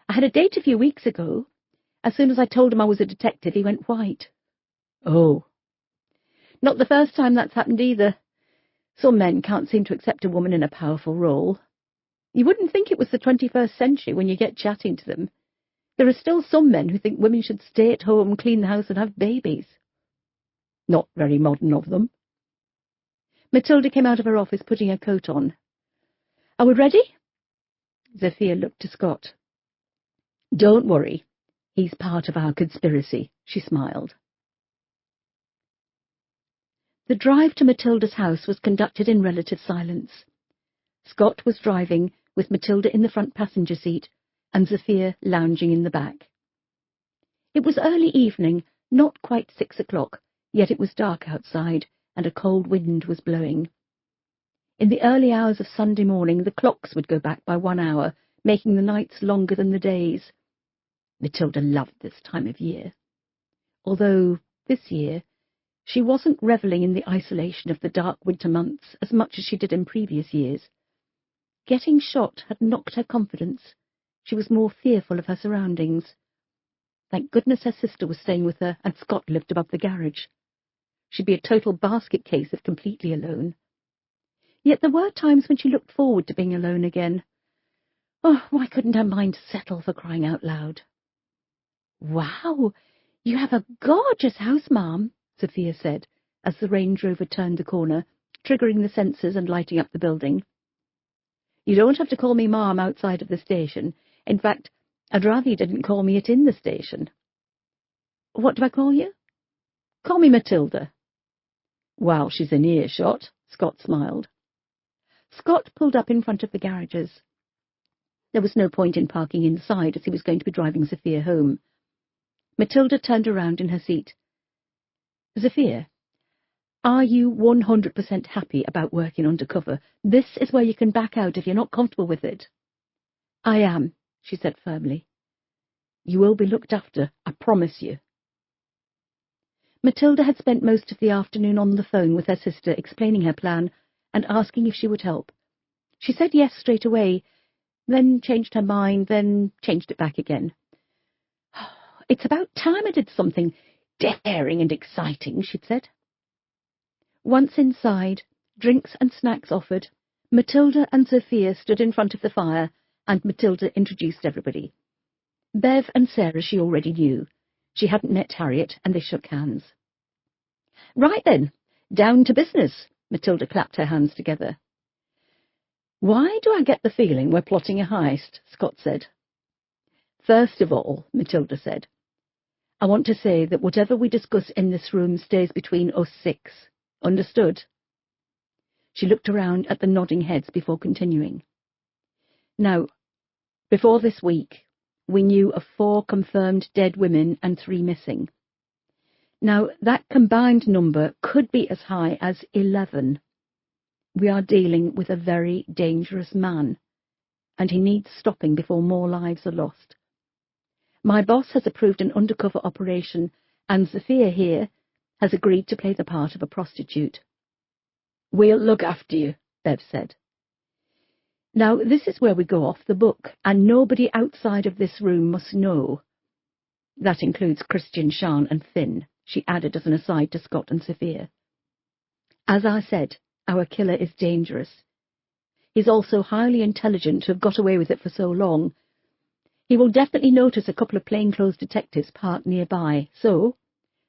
A: I had a date a few weeks ago. As soon as I told him I was a detective, he went white. Oh. Not the first time that's happened either. Some men can't seem to accept a woman in a powerful role. You wouldn't think it was the 21st century when you get chatting to them. There are still some men who think women should stay at home, clean the house and have babies. Not very modern of them. Matilda came out of her office putting her coat on. Are we ready? Sophia looked to Scott. Don't worry. He's part of our conspiracy, she smiled. The drive to Matilda's house was conducted in relative silence. Scott was driving, with Matilda in the front passenger seat, and Sophia lounging in the back. It was early evening, not quite 6 o'clock, yet it was dark outside, and a cold wind was blowing. In the early hours of Sunday morning, the clocks would go back by 1 hour, making the nights longer than the days. Matilda loved this time of year. Although, this year, she wasn't revelling in the isolation of the dark winter months as much as she did in previous years. Getting shot had knocked her confidence.
B: She was more fearful of her surroundings. Thank goodness her sister was staying with her and Scott lived above the garage. She'd be a total basket case if completely alone. Yet there were times when she looked forward to being alone again. Oh, why couldn't her mind settle, for crying out loud? "Wow, you have a gorgeous house, Ma'am," Sophia said, as the Range Rover turned the corner, triggering the sensors and lighting up the building. "You don't have to call me Ma'am outside of the station. In fact, I'd rather you didn't call me it in the station." "What do I call you?" "Call me Matilda." "Wow, she's in earshot," Scott smiled. Scott pulled up in front of the garages. There was no point in parking inside, as he was going to be driving Sophia home. Matilda turned around in her seat. "Sophia, are you 100% happy about working undercover? This is where you can back out if you're not comfortable with it." "I am," she said firmly. "You will be looked after, I promise you." Matilda had spent most of the afternoon on the phone with her sister, explaining her plan and asking if she would help. She said yes straight away, then changed her mind, then changed it back again. "It's about time I did something daring and exciting," she'd said. Once inside, drinks and snacks offered, Matilda and Sophia stood in front of the fire, and Matilda introduced everybody. Bev and Sarah she already knew. She hadn't met Harriet, and they shook hands. "Right then, down to business," Matilda clapped her hands together. "Why do I get the feeling we're plotting a heist?" Scott said. "First of all," Matilda said, "I want to say that whatever we discuss in this room stays between us six. Understood?" She looked around at the nodding heads before continuing. "Now, before this week, we knew of 4 confirmed dead women and 3 missing. Now, that combined number could be as high as 11. We are dealing with a very dangerous man, and he needs stopping before more lives are lost. My boss has approved an undercover operation, and Sophia here has agreed to play the part of a prostitute." "We'll look after you," Bev said. "Now, this is where we go off the book, and nobody outside of this room must know. That includes Christian, Sean, and Finn," she added as an aside to Scott and Sophia. "As I said, our killer is dangerous. He's also highly intelligent to have got away with it for so long. He will definitely notice a couple of plainclothes detectives parked nearby, so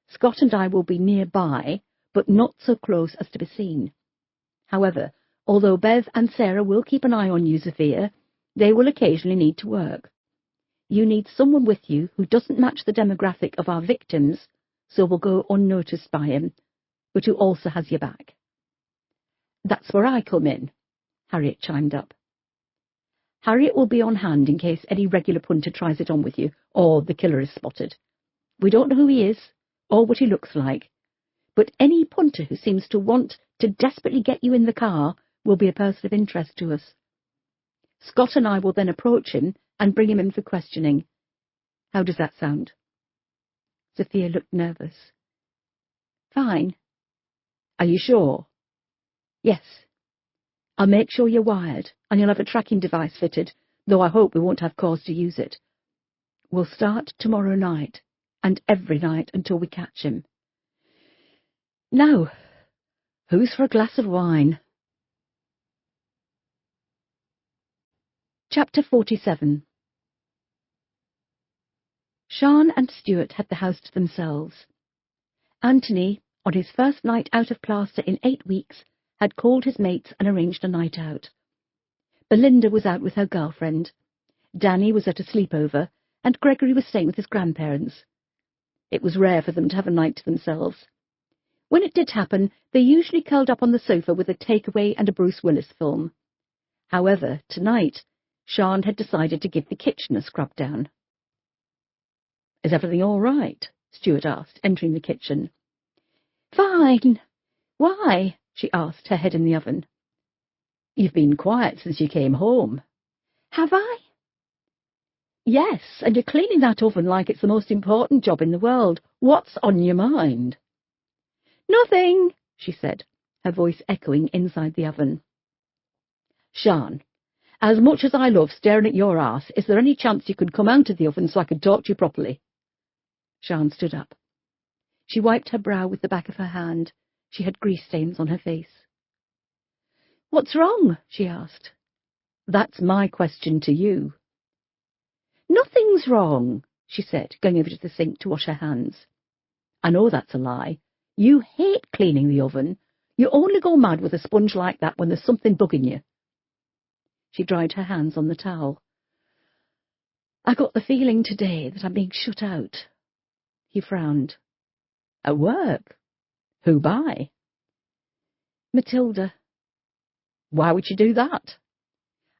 B: Scott and I will be nearby, but not so close as to be seen. However, although Bev and Sarah will keep an eye on you, Sophia, they will occasionally need to work. You need someone with you who doesn't match the demographic of our victims, so will go unnoticed by him, but who also has your back." "That's where I come in," Harriet chimed up. "Harriet will be on hand in case any regular punter tries it on with you, or the killer is spotted. We don't know who he is, or what he looks like, but any punter who seems to want to desperately get you in the car will be a person of interest to us. Scott and I will then approach him and bring him in for questioning. How does that sound?" Sophia looked nervous. "Fine." "Are you sure?" "Yes. I'll make sure you're wired, and you'll have a tracking device fitted, though I hope we won't have cause to use it. We'll start tomorrow night, and every night until we catch him. Now, who's for a glass of wine?" Chapter 47. Sean and Stuart had the house to themselves. Anthony, on his first night out of plaster in 8 weeks, had called his mates and arranged a night out. Belinda was out with her girlfriend. Danny was at a sleepover, and Gregory was staying with his grandparents. It was rare for them to have a night to themselves. When it did happen, they usually curled up on the sofa with a takeaway and a Bruce Willis film. However, tonight, Sean had decided to give the kitchen a scrub down. "Is everything all right?" Stuart asked, entering the kitchen. "Fine. Why?" she asked, her head in the oven. "You've been quiet since you came home." "Have I?" "Yes, and you're cleaning that oven like it's the most important job in the world. What's on your mind?" "Nothing," she said, her voice echoing inside the oven. "Sean,
A: As much as I love staring at your arse, is there any chance you could come out of the oven so I could talk to you properly?
B: Sian stood up. She wiped her brow with the back of her hand. She had grease stains on her face.
A: What's wrong? She asked. That's my question to you. Nothing's wrong, she said, going over to the sink to wash her hands. I know that's a lie. You hate cleaning the oven. You only go mad with a sponge like that when there's something bugging you.
B: She dried her hands on the towel. I got the feeling today that I'm being shut out. He frowned.
A: At work? Who by?
B: Matilda.
A: Why would she do that?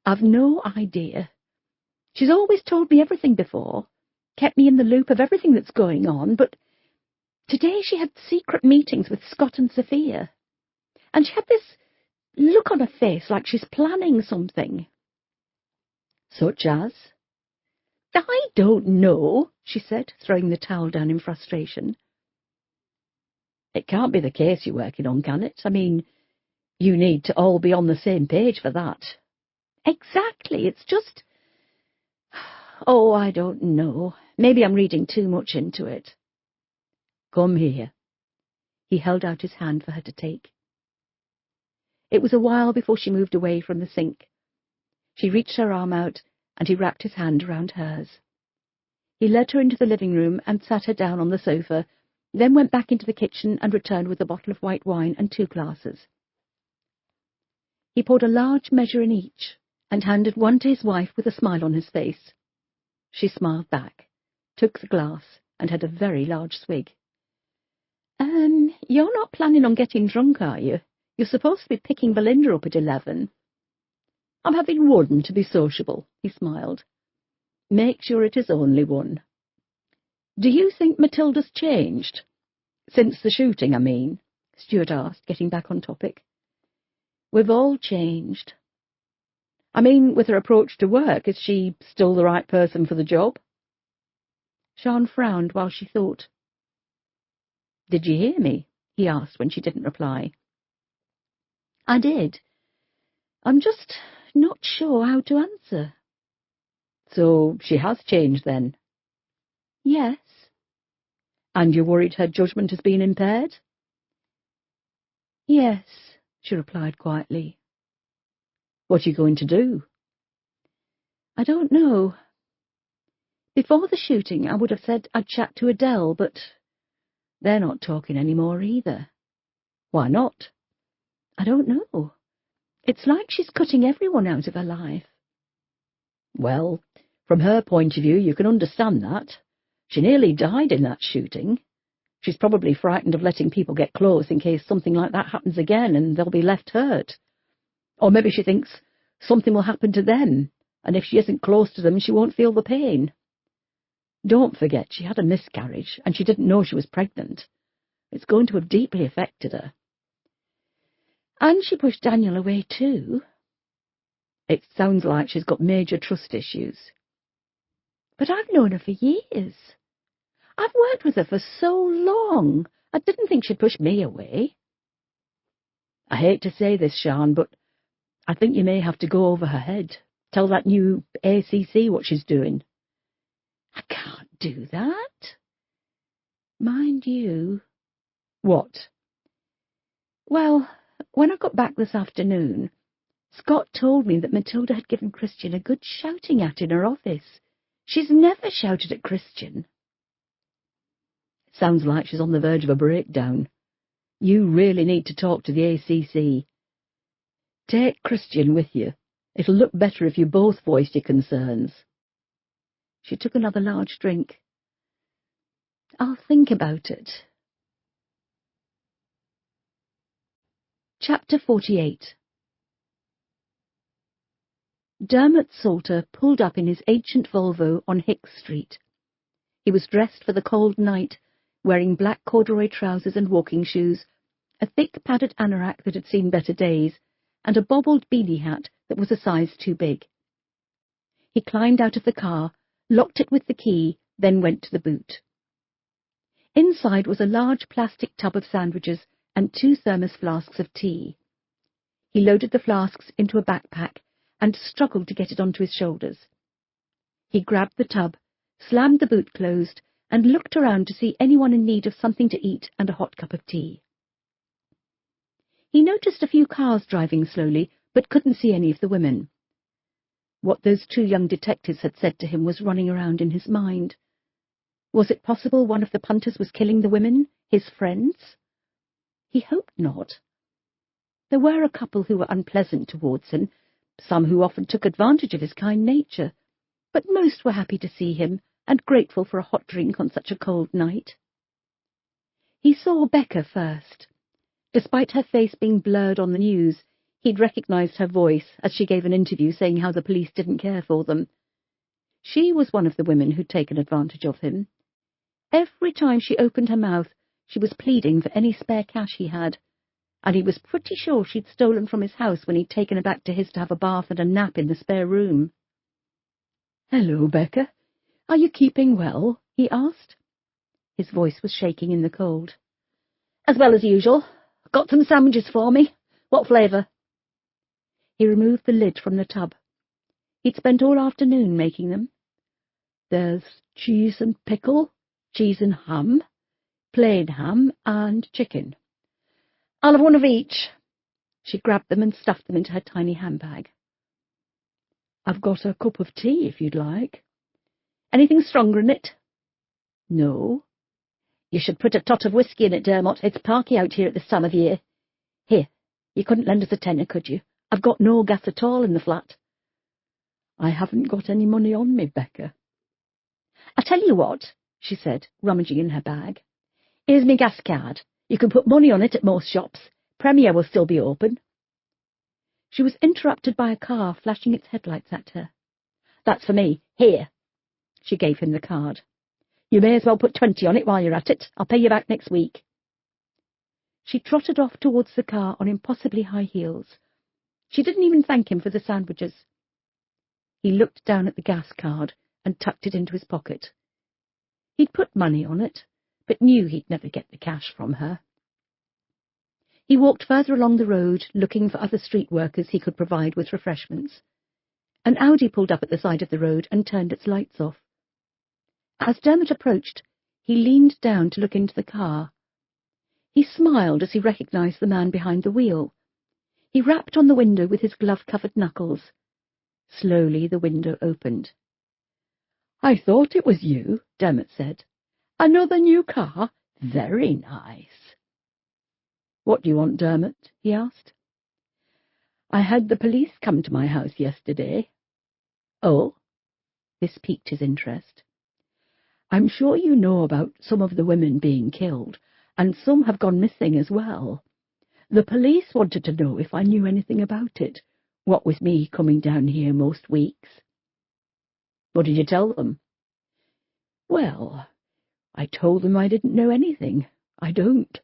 B: I've no idea. She's always told me everything before, kept me in the loop of everything that's going on, but today she had secret meetings with Scott and Sophia, and she had this look on her face like she's planning something.
A: Such as?
B: I don't know, she said, throwing the towel down in frustration.
A: It can't be the case you're working on, can it? I mean, you need to all be on the same page for that.
B: Exactly, it's just... Oh, I don't know. Maybe I'm reading too much into it.
A: Come here.
B: He held out his hand for her to take. It was a while before she moved away from the sink. She reached her arm out, and he wrapped his hand around hers. He led her into the living room and sat her down on the sofa, then went back into the kitchen and returned with a bottle of white wine and 2 glasses. He poured a large measure in each, and handed one to his wife with a smile on his face. She smiled back, took the glass, and had a very large swig. You're not planning on getting drunk, are you? You're supposed to be picking Belinda up at 11.
A: I'm having one to be sociable, he smiled. Make sure it is only one. Do you think Matilda's changed? Since the shooting, I mean, Stuart asked, getting back on topic.
B: We've all changed.
A: I mean, with her approach to work, is she still the right person for the job?
B: Sian frowned while she thought.
A: Did you hear me? He asked when she didn't reply.
B: I did. I'm just not sure how to answer.
A: So she has changed then?
B: Yes.
A: And you're worried her judgment has been impaired?
B: Yes, she replied quietly.
A: What are you going to do?
B: I don't know. Before the shooting, I would have said I'd chat to Adele, but they're not talking anymore either.
A: Why not?
B: I don't know. It's like she's cutting everyone out of her life.
A: Well, from her point of view, you can understand that. She nearly died in that shooting. She's probably frightened of letting people get close in case something like that happens again and they'll be left hurt. Or maybe she thinks something will happen to them, and if she isn't close to them, she won't feel the pain. Don't forget, she had a miscarriage, and she didn't know she was pregnant. It's going to have deeply affected her.
B: And she pushed Daniel away too.
A: It sounds like she's got major trust issues.
B: But I've known her for years. I've worked with her for so long. I didn't think she'd push me away.
A: I hate to say this, Sian, but I think you may have to go over her head. Tell that new ACC what she's doing.
B: I can't do that. Mind you.
A: What?
B: Well, when I got back this afternoon, Scott told me that Matilda had given Christian a good shouting at in her office. She's never shouted at Christian.
A: Sounds like she's on the verge of a breakdown. You really need to talk to the ACC. Take Christian with you. It'll look better if you both voice your concerns.
B: She took another large drink. I'll think about it. Chapter 48. Dermot Salter pulled up in his ancient Volvo on Hicks Street. He was dressed for the cold night, wearing black corduroy trousers and walking shoes, a thick padded anorak that had seen better days, and a bobbled beanie hat that was a size too big. He climbed out of the car, locked it with the key, then went to the boot. Inside was a large plastic tub of sandwiches and 2 thermos flasks of tea. He loaded the flasks into a backpack and struggled to get it onto his shoulders. He grabbed the tub, slammed the boot closed, and looked around to see anyone in need of something to eat and a hot cup of tea. He noticed a few cars driving slowly, but couldn't see any of the women. What those 2 young detectives had said to him was running around in his mind. Was it possible one of the punters was killing the women, his friends? He hoped not. There were a couple who were unpleasant towards him, some who often took advantage of his kind nature, but most were happy to see him and grateful for a hot drink on such a cold night. He saw Becca first. Despite her face being blurred on the news, he'd recognized her voice as she gave an interview saying how the police didn't care for them. She was one of the women who'd taken advantage of him. Every time she opened her mouth, she was pleading for any spare cash he had, and he was pretty sure she'd stolen from his house when he'd taken her back to his to have a bath and a nap in the spare room. "Hello, Becca. Are you keeping well?" he asked. His voice was shaking in the cold. "As well as usual. Got some sandwiches for me. What flavour?" He removed the lid from the tub. He'd spent all afternoon making them. "There's cheese and pickle, cheese and ham, plain ham, and chicken." "I'll have one of each." She grabbed them and stuffed them into her tiny handbag. "I've got a cup of tea if you'd like." "Anything stronger in it?" "No." "You should put a tot of whiskey in it, Dermot. It's parky out here at this time of year. Here, you couldn't lend us a tenner, could you? I've got no gas at all in the flat." "I haven't got any money on me, Becca." "I tell you what," she said, rummaging in her bag. "Here's me gas card. You can put money on it at most shops. Premier will still be open." She was interrupted by a car flashing its headlights at her. "That's for me. Here." She gave him the card. "You may as well put 20 on it while you're at it. I'll pay you back next week." She trotted off towards the car on impossibly high heels. She didn't even thank him for the sandwiches. He looked down at the gas card and tucked it into his pocket. He'd put money on it, but knew he'd never get the cash from her. He walked further along the road, looking for other street workers he could provide with refreshments. An Audi pulled up at the side of the road and turned its lights off. As Dermot approached, he leaned down to look into the car. He smiled as he recognized the man behind the wheel. He rapped on the window with his glove-covered knuckles. Slowly the window opened. "I thought it was you," Dermot said. "Another new car? Very nice." "What do you want, Dermot?" he asked. "I had the police come to my house yesterday." "Oh?" This piqued his interest. "I'm sure you know about some of the women being killed, and some have gone missing as well. The police wanted to know if I knew anything about it, what with me coming down here most weeks." "What did you tell them?" "Well, I told them I didn't know anything. I don't.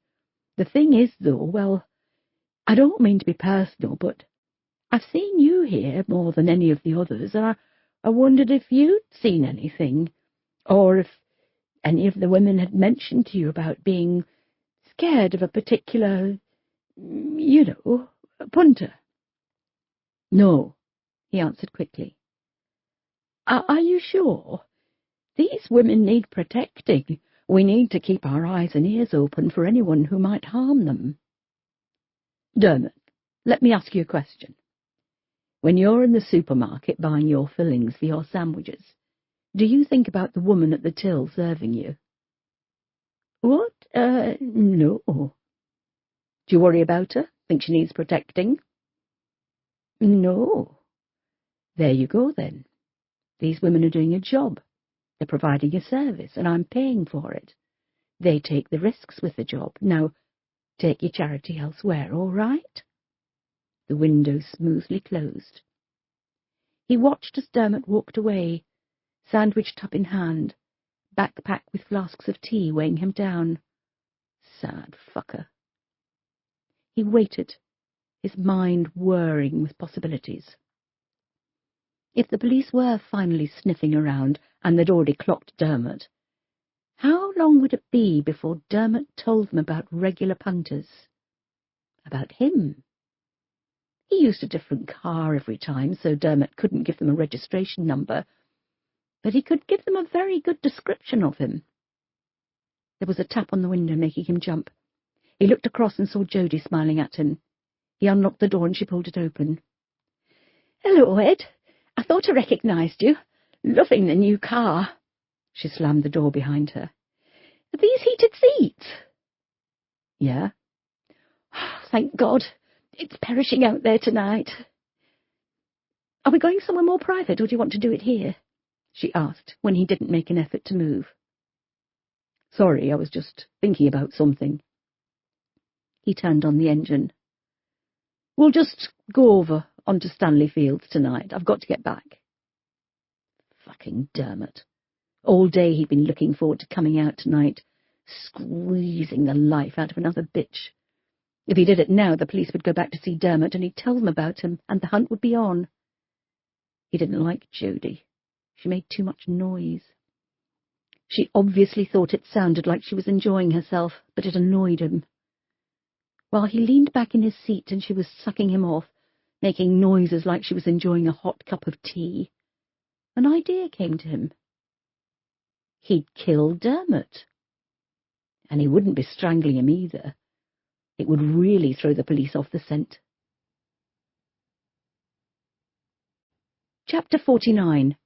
B: The thing is, though, well, I don't mean to be personal, but I've seen you here more than any of the others, and I wondered if you'd seen anything, or if any of the women had mentioned to you about being scared of a particular, punter." "No," he answered quickly. Are you sure? These women need protecting. We need to keep our eyes and ears open for anyone who might harm them." "Dermot, let me ask you a question. When you're in the supermarket buying your fillings for your sandwiches, do you think about the woman at the till serving you?" "What? No." "Do you worry about her? Think she needs protecting?" "No." "There you go, then. These women are doing a job. They're providing a service, and I'm paying for it. They take the risks with the job. Now, take your charity elsewhere, all right?" The window smoothly closed. He watched as Dermot walked away, sandwich tub in hand, backpack with flasks of tea weighing him down. Sad fucker. He waited, his mind whirring with possibilities. If the police were finally sniffing around and they'd already clocked Dermot, how long would it be before Dermot told them about regular punters? About him? He used a different car every time, so Dermot couldn't give them a registration number, but he could give them a very good description of him. There was a tap on the window, making him jump. He looked across and saw Jodie smiling at him. He unlocked the door and she pulled it open. "Hello, Ed. I thought I recognised you. Loving the new car." She slammed the door behind her. "Are these heated seats?" "Yeah." "Thank God. It's perishing out there tonight." "Are we going somewhere more private, or do you want to do it here?" she asked, when he didn't make an effort to move. "Sorry, I was just thinking about something." He turned on the engine. "We'll just go over onto Stanley Fields tonight. I've got to get back." Fucking Dermot. All day he'd been looking forward to coming out tonight, squeezing the life out of another bitch. If he did it now, the police would go back to see Dermot and he'd tell them about him, and the hunt would be on. He didn't like Jodie. She made too much noise. She obviously thought it sounded like she was enjoying herself, but it annoyed him. While he leaned back in his seat and she was sucking him off, making noises like she was enjoying a hot cup of tea, an idea came to him. He'd kill Dermot. And he wouldn't be strangling him either. It would really throw the police off the scent. Chapter 49.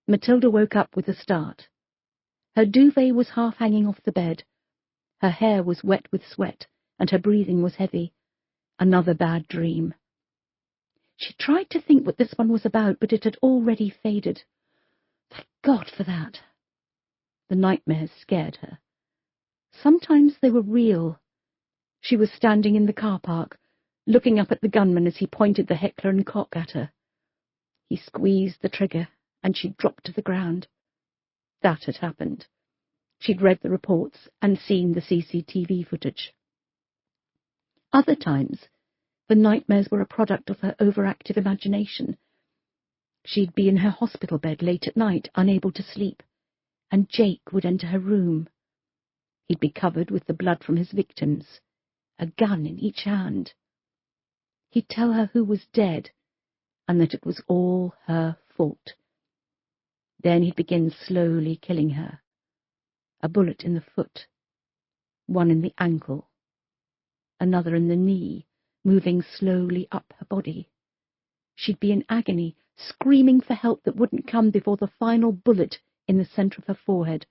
B: Matilda woke up with a start. Her duvet was half hanging off the bed. Her hair was wet with sweat, and her breathing was heavy. Another bad dream. She tried to think what this one was about, but it had already faded. Thank God for that. The nightmares scared her. Sometimes they were real. She was standing in the car park, looking up at the gunman as he pointed the Heckler & Koch at her. He squeezed the trigger, and she dropped to the ground. That had happened. She'd read the reports and seen the CCTV footage. Other times, the nightmares were a product of her overactive imagination. She'd be in her hospital bed late at night, unable to sleep, and Jake would enter her room. He'd be covered with the blood from his victims, a gun in each hand. He'd tell her who was dead, and that it was all her fault. Then he'd begin slowly killing her. A bullet in the foot, one in the ankle, another in the knee, moving slowly up her body. She'd be in agony, screaming for help that wouldn't come before the final bullet in the centre of her forehead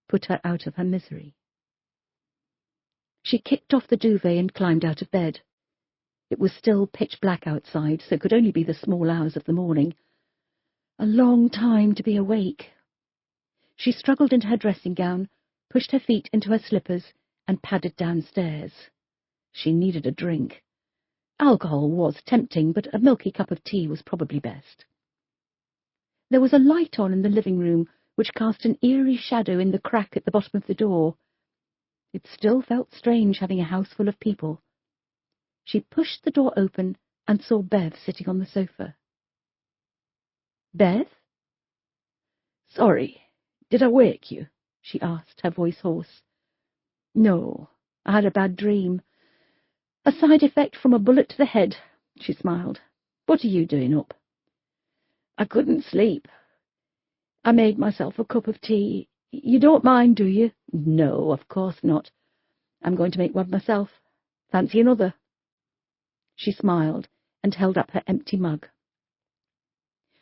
B: put her out of her misery. She kicked off the duvet and climbed out of bed. It was still pitch black outside, so it could only be the small hours of the morning. A long time to be awake. She struggled into her dressing gown, pushed her feet into her slippers, and padded downstairs. She needed a drink. Alcohol was tempting, but a milky cup of tea was probably best. There was a light on in the living room, which cast an eerie shadow in the crack at the bottom of the door. It still felt strange having a house full of people. She pushed the door open and saw Bev sitting on the sofa. "Bev?" "Sorry, did I wake you?" she asked, her voice hoarse. "No, I had a bad dream. A side effect from a bullet to the head," she smiled. "What are you doing up?" "I couldn't sleep. I made myself a cup of tea. You don't mind, do you?" "No, of course not. I'm going to make one myself. Fancy another?" She smiled and held up her empty mug.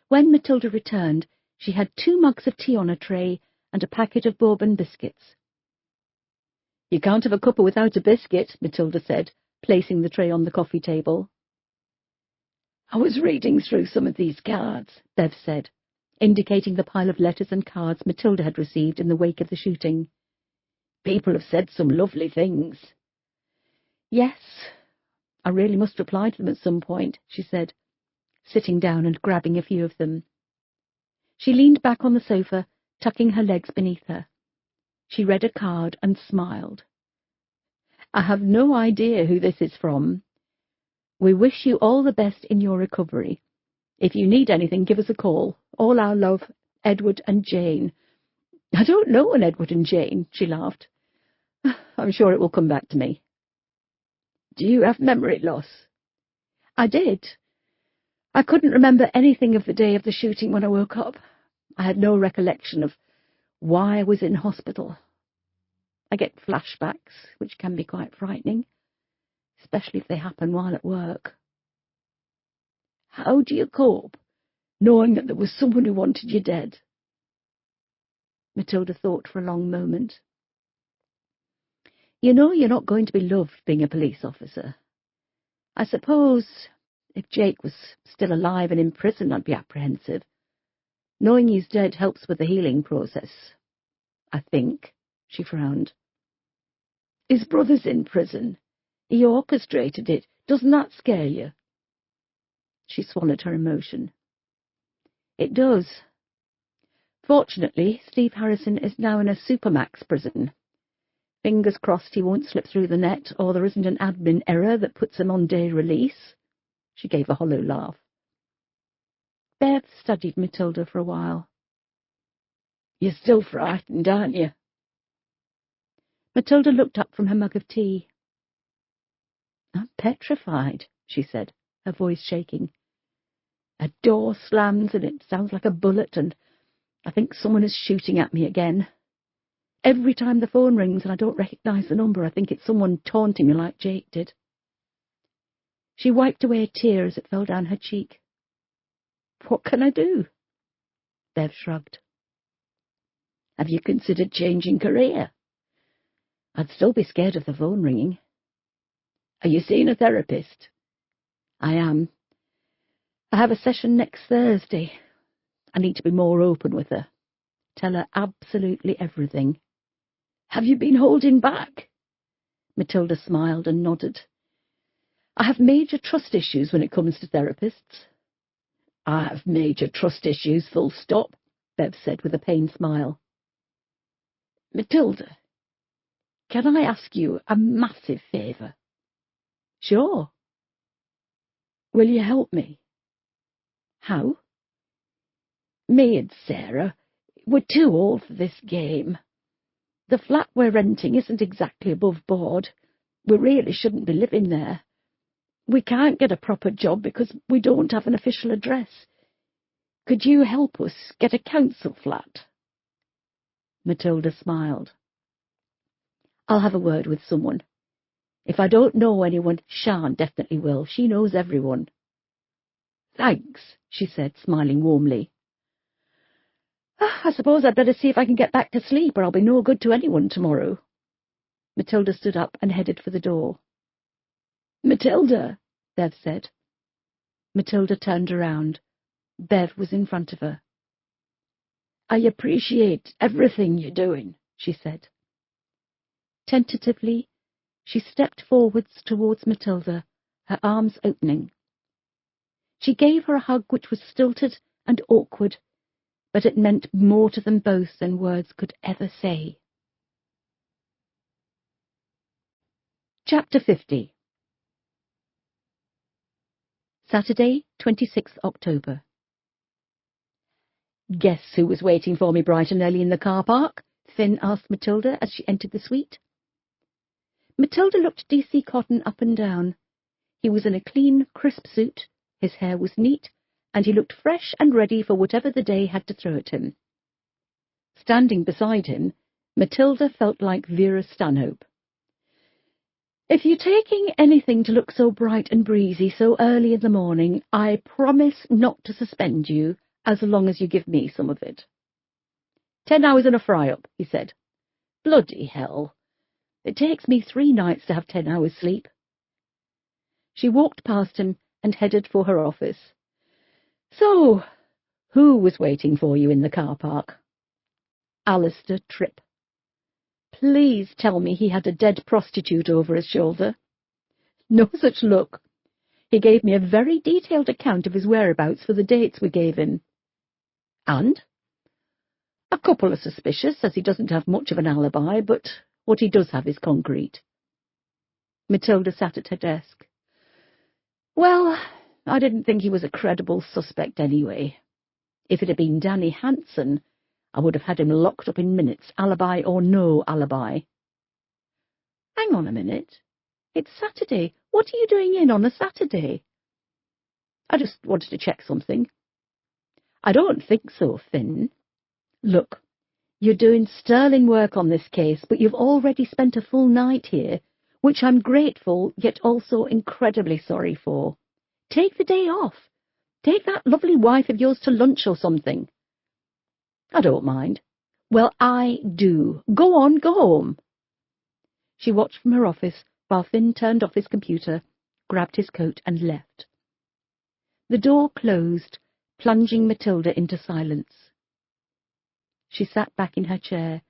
B: When Matilda returned, she had 2 mugs of tea on a tray and a packet of bourbon biscuits. "You can't have a cuppa without a biscuit," Matilda said, placing the tray on the coffee table. "I was reading through some of these cards," Bev said, indicating the pile of letters and cards Matilda had received in the wake of the shooting. "People have said some lovely things." "Yes, I really must reply to them at some point," she said, sitting down and grabbing a few of them. She leaned back on the sofa, tucking her legs beneath her. She read a card and smiled. "I have no idea who this is from. We wish you all the best in your recovery. If you need anything, give us a call. All our love, Edward and Jane." "I don't know an Edward and Jane," she laughed. "I'm sure it will come back to me."
A: Do you have memory loss? I did. I couldn't remember anything of the day of the shooting when I woke up. I had no recollection of why I was in hospital. I get flashbacks, which can be quite frightening, especially if they happen while at work. How do you cope, knowing that there was someone who wanted you dead? Matilda thought for a long moment. You know you're not going to be loved being a police officer. I suppose if Jake was still alive and in prison, I'd be apprehensive. Knowing he's dead helps with the healing process, I think, she frowned. His brother's in prison. He orchestrated it. Doesn't that scare you? She swallowed her emotion. It does. Fortunately, Steve Harrison is now in a supermax prison. Fingers crossed he won't slip through the net, or there isn't an admin error that puts him on day release. She gave a hollow laugh. Bev studied Matilda for a while. You're still frightened, aren't you? Matilda looked up from her mug of tea. I'm petrified, she said, her voice shaking. A door slams and it sounds like a bullet, and I think someone is shooting at me again. Every time the phone rings and I don't recognise the number, I think it's someone taunting me like Jake did. She wiped away a tear as it fell down her cheek. What can I do? Bev shrugged. Have you considered changing career? I'd still be scared of the phone ringing. Are you seeing a therapist? I am. I have a session next Thursday. I need to be more open with her. Tell her absolutely everything. Have you been holding back? Matilda smiled and nodded. I have major trust issues when it comes to therapists. I have major trust issues, full stop, Bev said with a pained smile. Matilda, can I ask you a massive favour? Sure. Will you help me? How? Me and Sarah, we're too old for this game. The flat we're renting isn't exactly above board. We really shouldn't be living there. We can't get a proper job because we don't have an official address. Could you help us get a council flat? Matilda smiled. I'll have a word with someone. If I don't know anyone, Sian definitely will. She knows everyone. Thanks, she said, smiling warmly. I suppose I'd better see if I can get back to sleep, or I'll be no good to anyone tomorrow. Matilda stood up and headed for the door. Matilda, Bev said. Matilda turned around. Bev was in front of her. I appreciate everything you're doing, she said. Tentatively, she stepped forwards towards Matilda, her arms opening. She gave her a hug which was stilted and awkward, but it meant more to them both than words could ever say. Chapter 50. Saturday, 26th October. Guess who was waiting for me bright and early in the car park? Finn asked Matilda as she entered the suite. Matilda looked D.C. Cotton up and down. He was in a clean, crisp suit, his hair was neat, and he looked fresh and ready for whatever the day had to throw at him. Standing beside him, Matilda felt like Vera Stanhope. If you're taking anything to look so bright and breezy so early in the morning, I promise not to suspend you as long as you give me some of it. 10 hours and a fry-up, he said. Bloody hell. It takes me 3 nights to have 10 hours sleep. She walked past him and headed for her office. So, who was waiting for you in the car park? Alistair Tripp. Please tell me he had a dead prostitute over his shoulder. No such luck. He gave me a very detailed account of his whereabouts for the dates we gave him. And? A couple are suspicious, as he doesn't have much of an alibi, but what he does have is concrete. Matilda sat at her desk. Well, I didn't think he was a credible suspect anyway. If it had been Danny Hanson, I would have had him locked up in minutes, alibi or no alibi. Hang on a minute. It's Saturday.
B: What are you doing in on a Saturday? I just wanted to check something. I don't think so, Finn. Look, you're doing sterling work on this case, but you've already spent a full night here, which I'm grateful, yet also incredibly sorry for. Take the day off. Take that lovely wife of yours to lunch or something. I don't mind. Well, I do. Go on, go home. She watched from her office while Finn turned off his computer, grabbed his coat and left. The door closed, plunging Matilda into silence. She sat back in her chair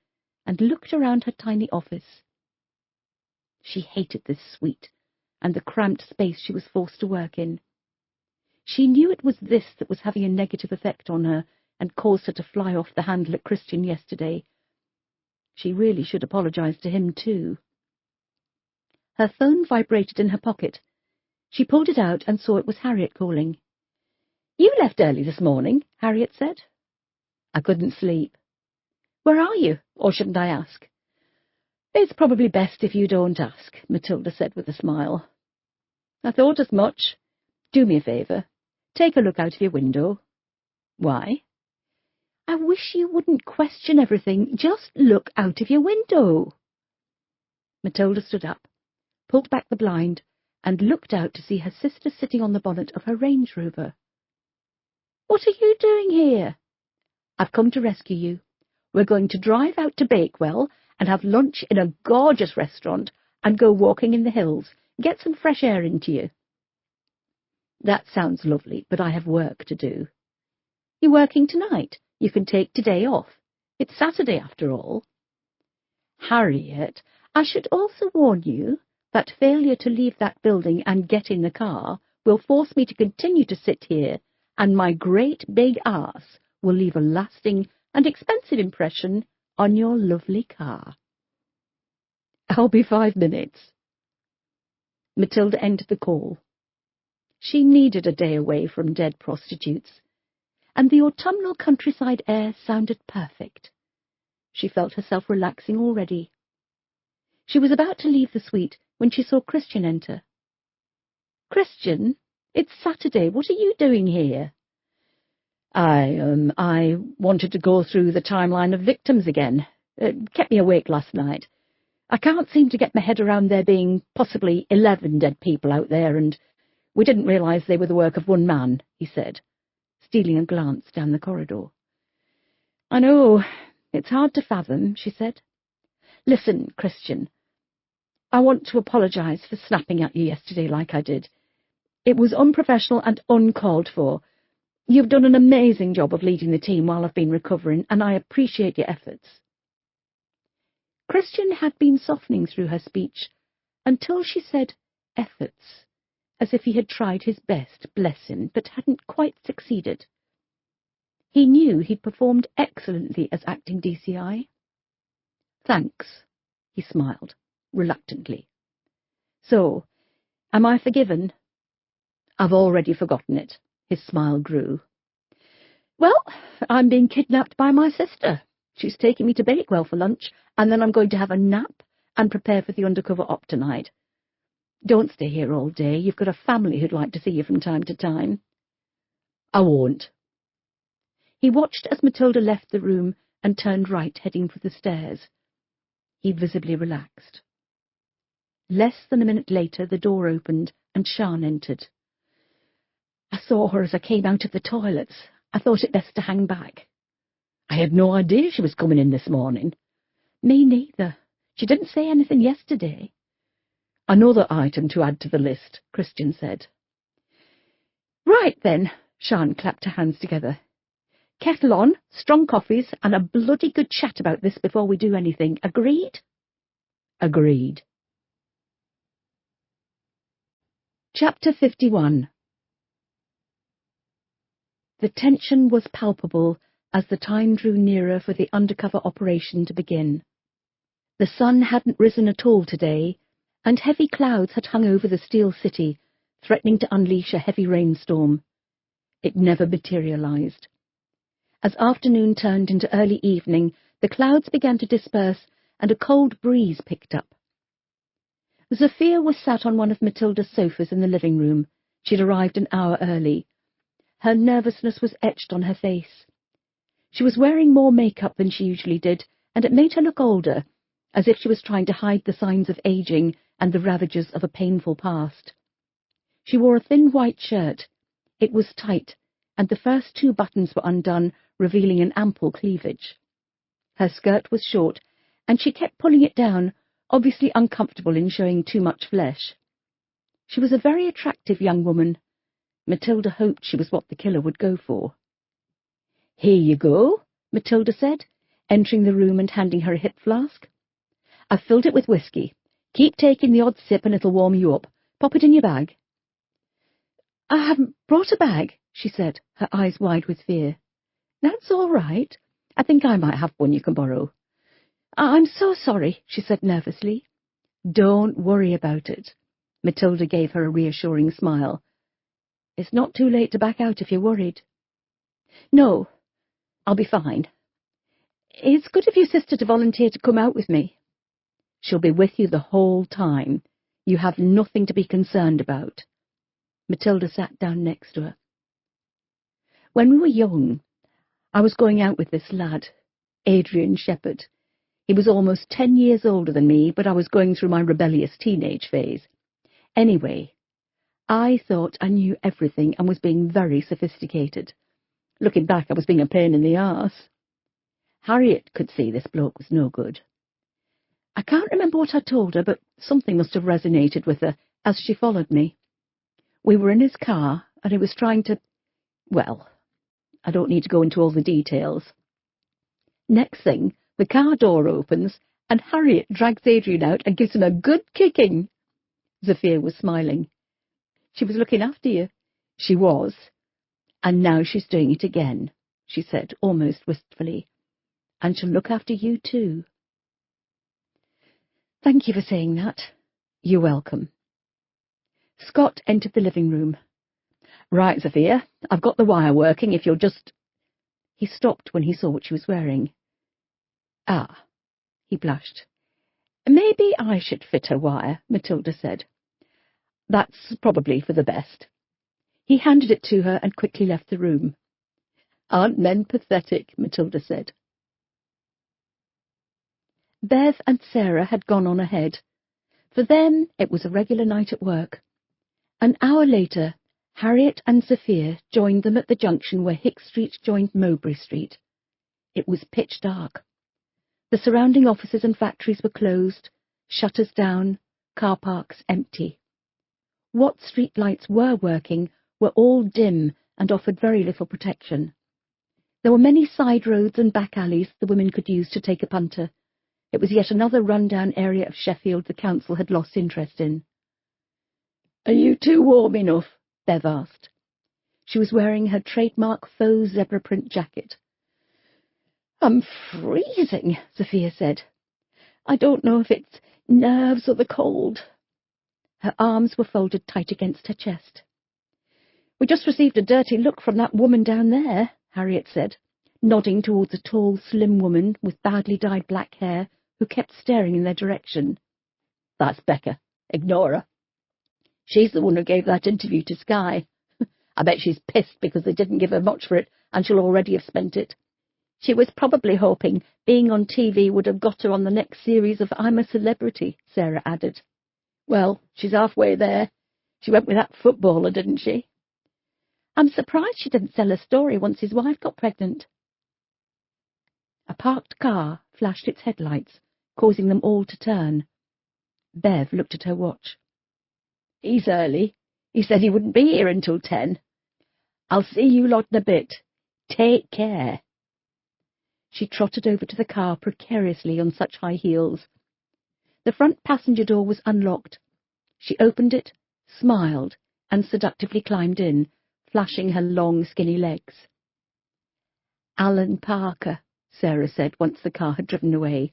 B: and looked around her tiny office. She hated this suite and the cramped space she was forced to work in. She knew it was this that was having a negative effect on her and caused her to fly off the handle at Christian yesterday. She really should apologize to him too. Her phone vibrated in her pocket. She pulled it out and saw it was Harriet calling. "You left early this morning," Harriet said. "I couldn't sleep." "Where are you, or shouldn't I ask?" "It's probably best if you don't ask," Matilda said with a smile. "I thought as much. Do me a favour. Take a look out of your window." "Why?" "I wish you wouldn't question everything. Just look out of your window." Matilda stood up, pulled back the blind, and looked out to see her sister sitting on the bonnet of her Range Rover. "What are you doing here?" "I've come to rescue you. We're going to drive out to Bakewell and have lunch in a gorgeous restaurant and go walking in the hills, get some fresh air into you." "That sounds lovely, but I have work to do." "You're working tonight. You can take today off. It's Saturday after all." "Harriet, I should also warn you that failure to leave that building and get in the car will force me to continue to sit here, and my great big arse will leave a lasting and expensive impression on your lovely car." "I'll be 5 minutes." Matilda ended the call. She needed a day away from dead prostitutes, and the autumnal countryside air sounded perfect. She felt herself relaxing already. She was about to leave the suite when she saw Christian enter. "Christian, it's Saturday. What are you doing here?" I wanted to go through the timeline of victims again. It kept me awake last night. I can't seem to get my head around there being possibly 11 dead people out there, and we didn't realise they were the work of one man," he said, stealing a glance down the corridor. "I know. It's hard to fathom," she said. "Listen, Christian, I want to apologise for snapping at you yesterday like I did. It was unprofessional and uncalled for. You've done an amazing job of leading the team while I've been recovering, and I appreciate your efforts." Christian had been softening through her speech until she said efforts, as if he had tried his best, bless him, but hadn't quite succeeded. He knew he'd performed excellently as acting DCI. "Thanks," he smiled, reluctantly. "So, am I forgiven?" "I've already forgotten it." His smile grew. "Well, I'm being kidnapped by my sister. She's taking me to Bakewell for lunch, and then I'm going to have a nap and prepare for the undercover op tonight. Don't stay here all day. You've got a family who'd like to see you from time to time." "I won't." He watched as Matilda left the room and turned right, heading for the stairs. He visibly relaxed. Less than a minute later, the door opened and Sian entered. "I saw her as I came out of the toilets. I thought it best to hang back." "I had no idea she was coming in this morning." "Me neither. She didn't say anything yesterday." "Another item to add to the list," Christian said. "Right then," Sian clapped her hands together. "Kettle on, strong coffees, and a bloody good chat about this before we do anything. Agreed?" "Agreed." Chapter 51. The tension was palpable as the time drew nearer for the undercover operation to begin. The sun hadn't risen at all today, and heavy clouds had hung over the Steel City, threatening to unleash a heavy rainstorm. It never materialized. As afternoon turned into early evening, the clouds began to disperse and a cold breeze picked up. Sophia was sat on one of Matilda's sofas in the living room. She'd arrived an hour early. Her nervousness was etched on her face. She was wearing more makeup than she usually did, and it made her look older, as if she was trying to hide the signs of aging and the ravages of a painful past. She wore a thin white shirt. It was tight, and the first 2 buttons were undone, revealing an ample cleavage. Her skirt was short, and she kept pulling it down, obviously uncomfortable in showing too much flesh. She was a very attractive young woman. Matilda hoped she was what the killer would go for. "Here you go," Matilda said, entering the room and handing her a hip flask. "I've filled it with whiskey. Keep taking the odd sip and it'll warm you up. Pop it in your bag." "I haven't brought a bag," she said, her eyes wide with fear. "That's all right. I think I might have one you can borrow." "I'm so sorry," she said nervously. "Don't worry about it." Matilda gave her a reassuring smile. "It's not too late to back out if you're worried." "No, I'll be fine. It's good of your sister to volunteer to come out with me." "She'll be with you the whole time. You have nothing to be concerned about." Matilda sat down next to her. "When we were young, I was going out with this lad, Adrian Shepherd. He was almost 10 years older than me, but I was going through my rebellious teenage phase. Anyway, I thought I knew everything and was being very sophisticated. Looking back, I was being a pain in the arse. Harriet could see this bloke was no good. I can't remember what I told her, but something must have resonated with her as she followed me. We were in his car, and he was trying to... Well, I don't need to go into all the details. Next thing, the car door opens, and Harriet drags Adrian out and gives him a good kicking." Sophia was smiling. "She was looking after you." "She was. And now she's doing it again," she said, almost wistfully. "And she'll look after you too." "Thank you for saying that." "You're welcome." Scott entered the living room. "Right, Sophia, I've got the wire working, if you'll just..." He stopped when he saw what she was wearing. "Ah," he blushed. "Maybe I should fit her wire," Matilda said. "That's probably for the best." He handed it to her and quickly left the room. "Aren't men pathetic?" Matilda said. Bev and Sarah had gone on ahead. For them, it was a regular night at work. An hour later, Harriet and Sophia joined them at the junction where Hick Street joined Mowbray Street. It was pitch dark. The surrounding offices and factories were closed, shutters down, car parks empty. What street lights were working were all dim and offered very little protection. There were many side roads and back alleys the women could use to take a punter. It was yet another run-down area of Sheffield the council had lost interest in. "Are you two warm enough?" Bev asked. She was wearing her trademark faux zebra print jacket. "I'm freezing," Sophia said. "I don't know if it's nerves or the cold." Her arms were folded tight against her chest. "We just received a dirty look from that woman down there," Harriet said, nodding towards a tall, slim woman with badly dyed black hair who kept staring in their direction. "That's Becca. Ignore her. She's the one who gave that interview to Sky. I bet she's pissed because they didn't give her much for it, and she'll already have spent it. She was probably hoping being on TV would have got her on the next series of I'm a Celebrity," Sarah added. "Well, she's halfway there. She went with that footballer, didn't she?" "I'm surprised she didn't sell her story once his wife got pregnant." A parked car flashed its headlights, causing them all to turn. Bev looked at her watch. "He's early. He said he wouldn't be here until 10. I'll see you lot in a bit. Take care." She trotted over to the car precariously on such high heels. The front passenger door was unlocked. She opened it, smiled, and seductively climbed in, flashing her long, skinny legs. "Alan Parker," Sarah said once the car had driven away.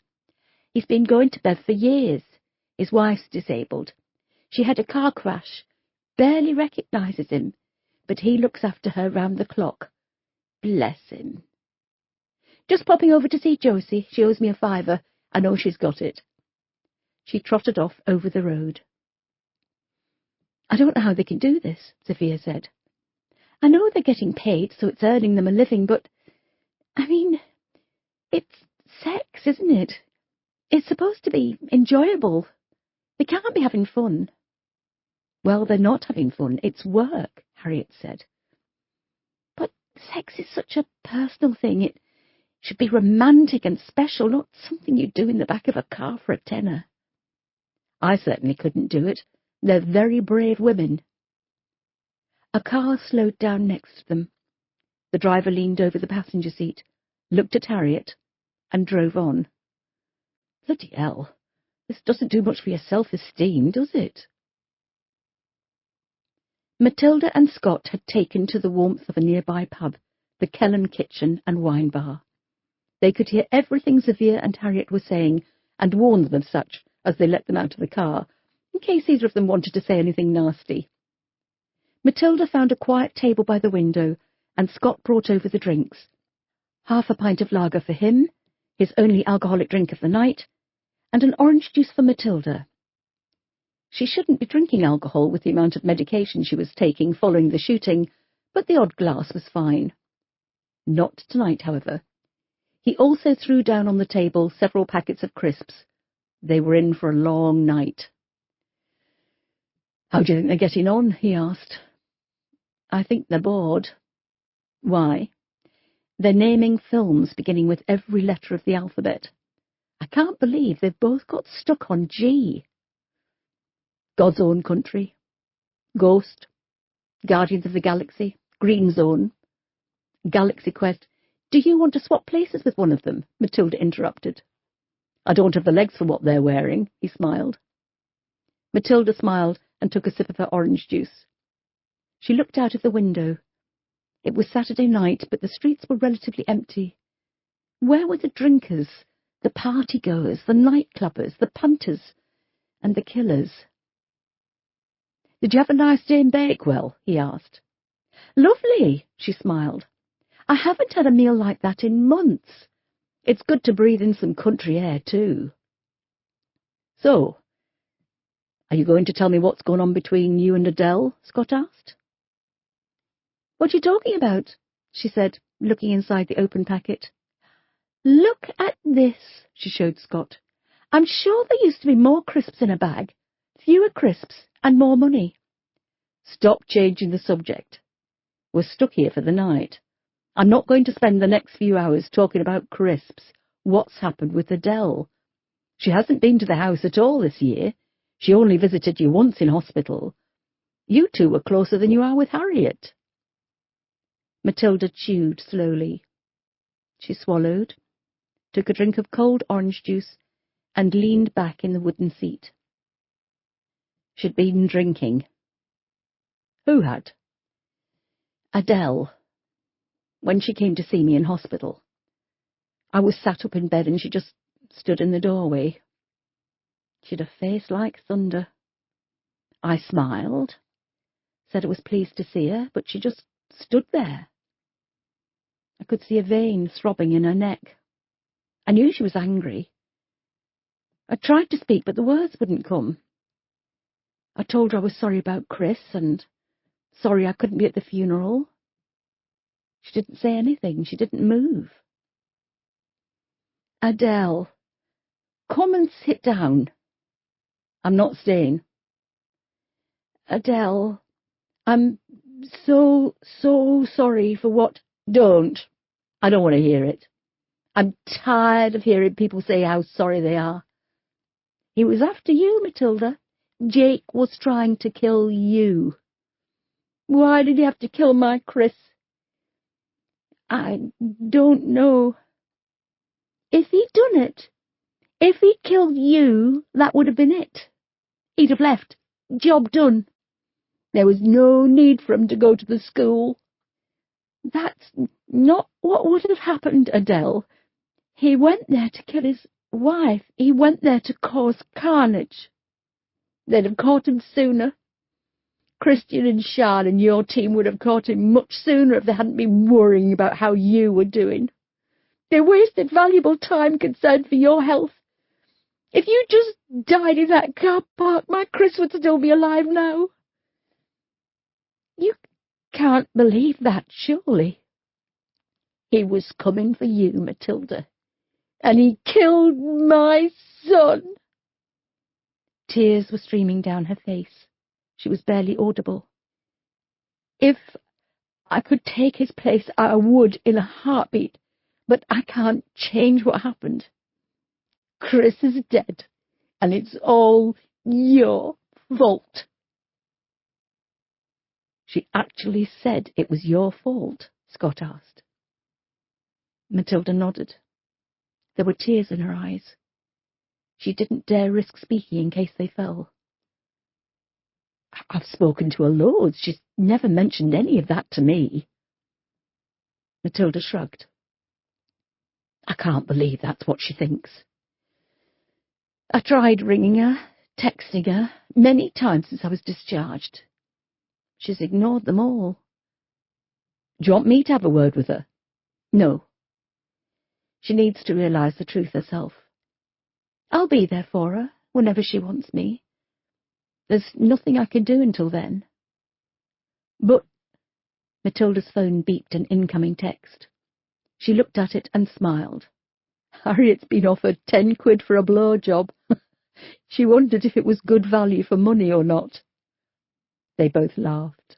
B: "He's been going to Bev for years. His wife's disabled. She had a car crash. Barely recognises him, but he looks after her round the clock. Bless him. Just popping over to see Josie. She owes me a £5. I know she's got it." She trotted off over the road. I don't know how they can do this, Sophia said. I know they're getting paid, so it's earning them a living, but, I mean, it's sex, isn't it? It's supposed to be enjoyable. They can't be having fun. Well, they're not having fun. It's work, Harriet said. But sex is such a personal thing. It should be romantic and special, not something you do in the back of a car for a tenner. I certainly couldn't do it. They're very brave women. A car slowed down next to them. The driver leaned over the passenger seat, looked at Harriet, and drove on. Bloody hell, this doesn't do much for your self-esteem, does it? Matilda and Scott had taken to the warmth of a nearby pub, the Kellen Kitchen and Wine Bar. They could hear everything Sophia and Harriet were saying, and warned them of such as they let them out of the car, in case either of them wanted to say anything nasty. Matilda found a quiet table by the window, and Scott brought over the drinks. Half a pint of lager for him, his only alcoholic drink of the night, and an orange juice for Matilda. She shouldn't be drinking alcohol with the amount of medication she was taking following the shooting, but the odd glass was fine. Not tonight, however. He also threw down on the table several packets of crisps. They were in for a long night. "How do you think they're getting on?" he asked. "I think they're bored." "Why?" "They're naming films beginning with every letter of the alphabet. I can't believe they've both got stuck on G. God's Own Country, Ghost, Guardians of the Galaxy, Green Zone, Galaxy Quest." "Do you want to swap places with one of them?" Matilda interrupted. "I don't have the legs for what they're wearing," he smiled. Matilda smiled and took a sip of her orange juice. She looked out of the window. It was Saturday night, but the streets were relatively empty. Where were the drinkers, the party-goers, the night-clubbers, the punters, and the killers? "Did you have a nice day in Bakewell?" he asked. "Lovely," she smiled. "I haven't had a meal like that in months. It's good to breathe in some country air, too." "So, are you going to tell me what's going on between you and Adele?" Scott asked. "What are you talking about?" she said, looking inside the open packet. "Look at this," she showed Scott. "I'm sure there used to be more crisps in a bag, fewer crisps, and more money." "Stop changing the subject. We're stuck here for the night. I'm not going to spend the next few hours talking about crisps. What's happened with Adele? She hasn't been to the house at all this year. She only visited you once in hospital. You two were closer than you are with Harriet." Matilda chewed slowly. She swallowed, took a drink of cold orange juice, and leaned back in the wooden seat. She'd been drinking. Who had? Adele. When she came to see me in hospital. I was sat up in bed and she just stood in the doorway. She'd a face like thunder. I smiled, said I was pleased to see her, but she just stood there. I could see a vein throbbing in her neck. I knew she was angry. I tried to speak, but the words wouldn't come. I told her I was sorry about Chris and sorry I couldn't be at the funeral. She didn't say anything. She didn't move. "Adele, come and sit down." "I'm not staying." "Adele, I'm so sorry for what—" "Don't. I don't want to hear it. I'm tired of hearing people say how sorry they are. He was after you, Matilda. Jake was trying to kill you." "Why did he have to kill my Chris?" "I don't know. If he'd done it, if he'd killed you, that would have been it. He'd have left. Job done. There was no need for him to go to the school." "That's not what would have happened, Adele. He went there to kill his wife. He went there to cause carnage. They'd have caught him sooner. Christian and Sean and your team would have caught him much sooner if they hadn't been worrying about how you were doing. They wasted valuable time concerned for your health. If you just died in that car park, my Chris would still be alive now.
A: You can't believe that, surely. He was coming for you, Matilda, and he killed my son.
B: Tears were streaming down her face. She was barely audible.
A: If I could take his place, I would in a heartbeat, but I can't change what happened. Chris is dead, and it's all your fault.
B: She actually said it was your fault? Scott asked. Matilda nodded. There were tears in her eyes. She didn't dare risk speaking in case they fell.
A: I've spoken to her loads. She's never mentioned any of that to me.
B: Matilda shrugged.
A: I can't believe that's what she thinks. I tried ringing her, texting her, many times since I was discharged. She's ignored them all. Do you want me to have a word with her?
B: No. She needs to realize the truth herself. I'll be there for her whenever she wants me. There's nothing I can do until then.
A: But
B: Matilda's phone beeped an incoming text. She looked at it and smiled.
A: Harriet's been offered 10 quid for a blowjob. She wondered if it was good value for money or not. They both laughed.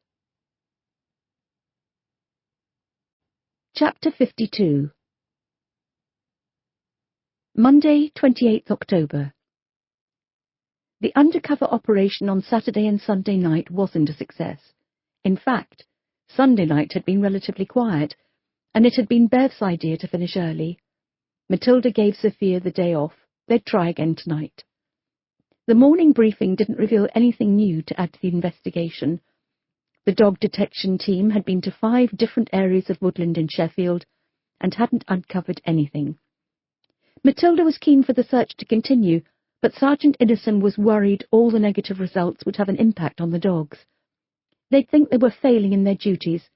B: Chapter 52. Monday, 28th October. The undercover operation on Saturday and Sunday night wasn't a success. In fact, Sunday night had been relatively quiet, and it had been Bev's idea to finish early. Matilda gave Sophia the day off. They'd try again tonight. The morning briefing didn't reveal anything new to add to the investigation. The dog detection team had been to 5 different areas of woodland in Sheffield and hadn't uncovered anything. Matilda was keen for the search to continue, but Sergeant Innocen was worried all the negative results would have an impact on the dogs. They'd think they were failing in their duties,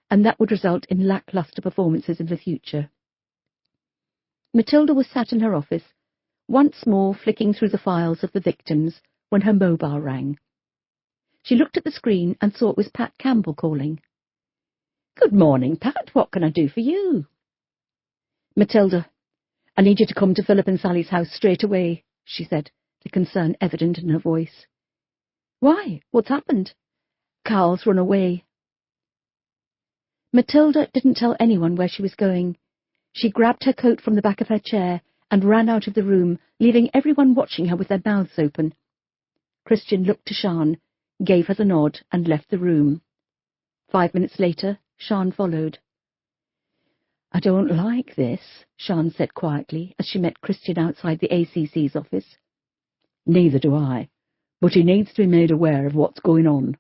B: and that would result in lacklustre performances in the future. Matilda was sat in her office, once more flicking through the files of the victims, when her mobile rang. She looked at the screen and saw it was Pat Campbell calling.
A: "Good morning, Pat. What can I do for you?"
B: "Matilda, I need you to come to Philip and Sally's house straight away," she said, the concern evident in her voice.
A: "Why? What's happened?"
B: "Carl's run away." Matilda didn't tell anyone where she was going. She grabbed her coat from the back of her chair and ran out of the room, leaving everyone watching her with their mouths open. Christian looked to Sian, gave her the nod, and left the room. 5 minutes later, Sian followed.
A: "I don't like this," Sian said quietly as she met Christian outside the ACC's office. "Neither do I, but he needs to be made aware of what's going on.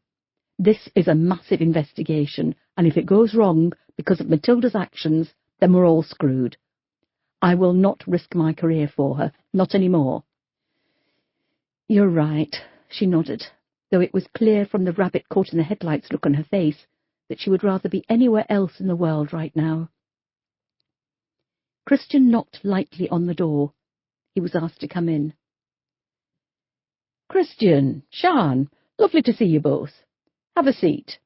A: This is a massive investigation, and if it goes wrong because of Matilda's actions, then we're all screwed. I will not risk my career for her, not any more."
B: "You're right," she nodded, though it was clear from the rabbit-caught-in-the-headlights look on her face that she would rather be anywhere else in the world right now. Christian knocked lightly on the door. He was asked to come in.
A: "Christian, Sian, lovely to see you both. Have a seat,"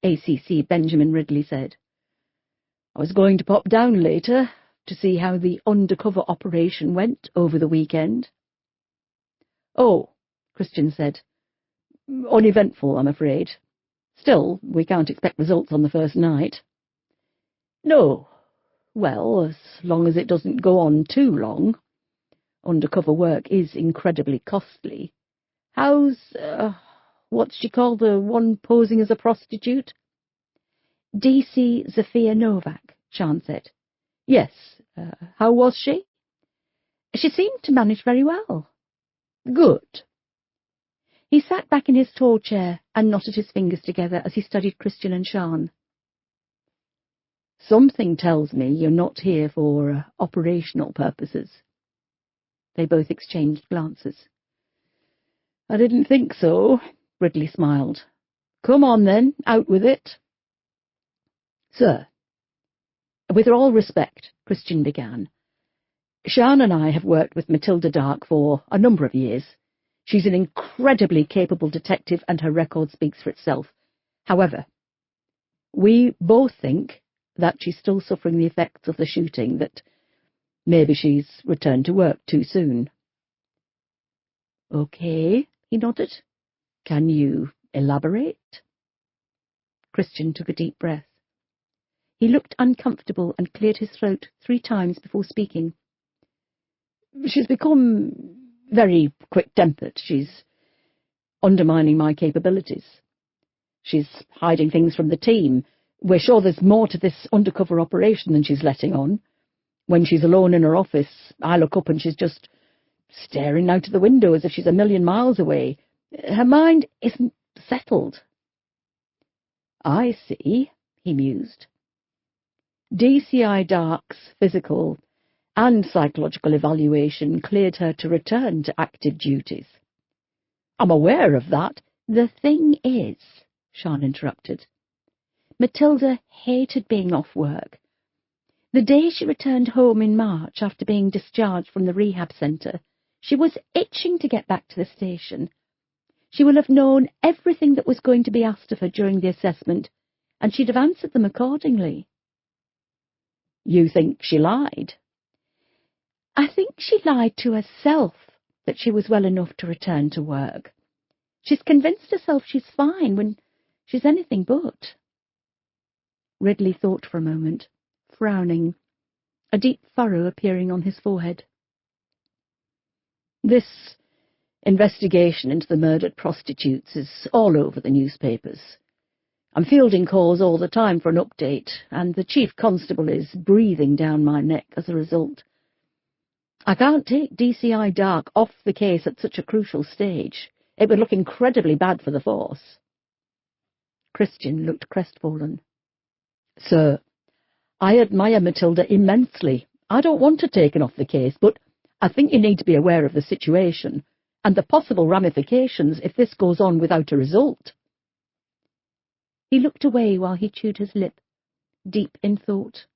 A: ACC Benjamin Ridley said. "I was going to pop down later to see how the undercover operation went over the weekend." "Oh," Christian said. "Uneventful, I'm afraid. Still, we can't expect results on the first night." "No. Well, as long as it doesn't go on too long. Undercover work is incredibly costly. How's, what's she called, the one posing as a prostitute?"
B: "DC Zofia Novak," Sian said.
A: "Yes. How was she?"
B: "She seemed to manage very well."
A: "Good."
B: He sat back in his tall chair and knotted his fingers together as he studied Christian and Sian.
A: "Something tells me you're not here for operational purposes."
B: They both exchanged glances.
A: "I didn't think so," Ridley smiled. "Come on, then, out with it." "Sir, with all respect," Christian began, "Sian and I have worked with Matilda Dark for a number of years. She's an incredibly capable detective, and her record speaks for itself. However,
B: We both think that she's still suffering the effects of the shooting, that maybe she's returned to work too soon." "Okay," he nodded. "Can you elaborate?" Christian took a deep breath. He looked uncomfortable and cleared his throat 3 times before speaking. "She's become very quick-tempered. She's undermining my capabilities. She's hiding things from the team. We're sure there's more to this undercover operation than she's letting on. When she's alone in her office, I look up and she's just staring out of the window as if she's a million miles away. Her mind isn't settled." "I see," he mused. DCI Dark's physical and psychological evaluation cleared her to return to active duties. "I'm aware of that. The thing is," Sian interrupted, "Matilda hated being off work. The day she returned home in March after being discharged from the rehab centre, she was itching to get back to the station. She will have known everything that was going to be asked of her during the assessment, and she'd have answered them accordingly." "You think she lied?" "I think she lied to herself that she was well enough to return to work. She's convinced herself she's fine when she's anything but." Ridley thought for a moment, frowning, a deep furrow appearing on his forehead. "This investigation into the murdered prostitutes is all over the newspapers. I'm fielding calls all the time for an update, and the chief constable is breathing down my neck as a result. I can't take DCI Dark off the case at such a crucial stage. It would look incredibly bad for the force." Christian looked crestfallen. "Sir, I admire Matilda immensely. I don't want her taken off the case, but I think you need to be aware of the situation and the possible ramifications if this goes on without a result." He looked away while he chewed his lip, deep in thought.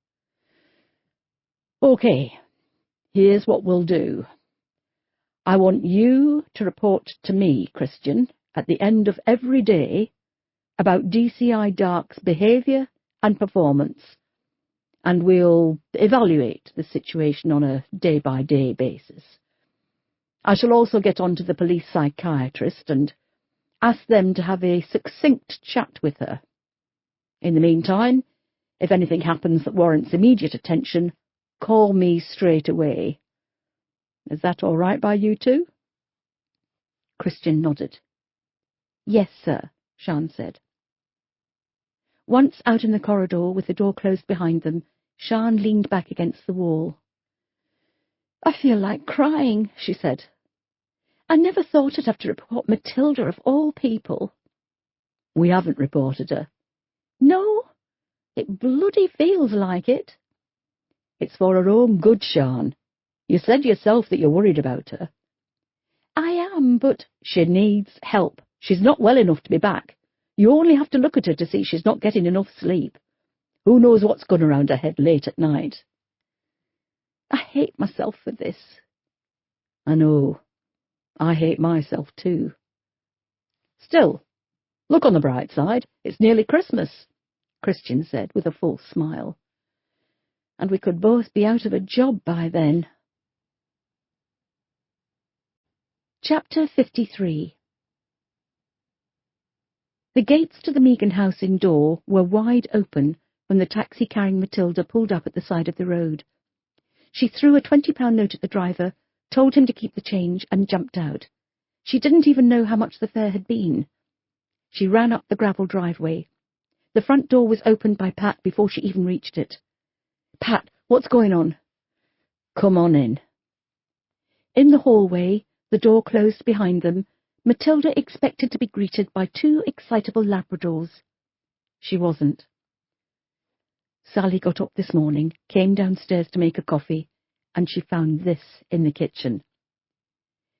B: "Okay, here's what we'll do. I want you to report to me, Christian, at the end of every day about DCI Dark's behaviour and performance, and we'll evaluate the situation on a day-by-day basis. I shall also get on to the police psychiatrist and ask them to have a succinct chat with her. In the meantime, if anything happens that warrants immediate attention, call me straight away. Is that all right by you two?" Christian nodded. "Yes, sir," Sian said. Once out in the corridor with the door closed behind them, Sian leaned back against the wall. "I feel like crying," she said. "I never thought I'd have to report Matilda of all people." "We haven't reported her." "No, it bloody feels like it." "It's for her own good, Sian. You said yourself that you're worried about her." "I am, but—" "She needs help. She's not well enough to be back. You only have to look at her to see she's not getting enough sleep. Who knows what's going around her head late at night?" "I hate myself for this." "I know. I hate myself too. Still, look on the bright side. It's nearly Christmas," Christian said with a false smile. "And we could both be out of a job by then." Chapter 53. The gates to the Meagan house indoor were wide open when the taxi carrying Matilda pulled up at the side of the road. She threw a £20 note at the driver, told him to keep the change, and jumped out. She didn't even know how much the fare had been. She ran up the gravel driveway. The front door was opened by Pat before she even reached it. "Pat, what's going on?" "Come on in." In the hallway, the door closed behind them, Matilda expected to be greeted by 2 excitable Labradors. She wasn't. Sally got up this morning, came downstairs to make a coffee, and she found this in the kitchen.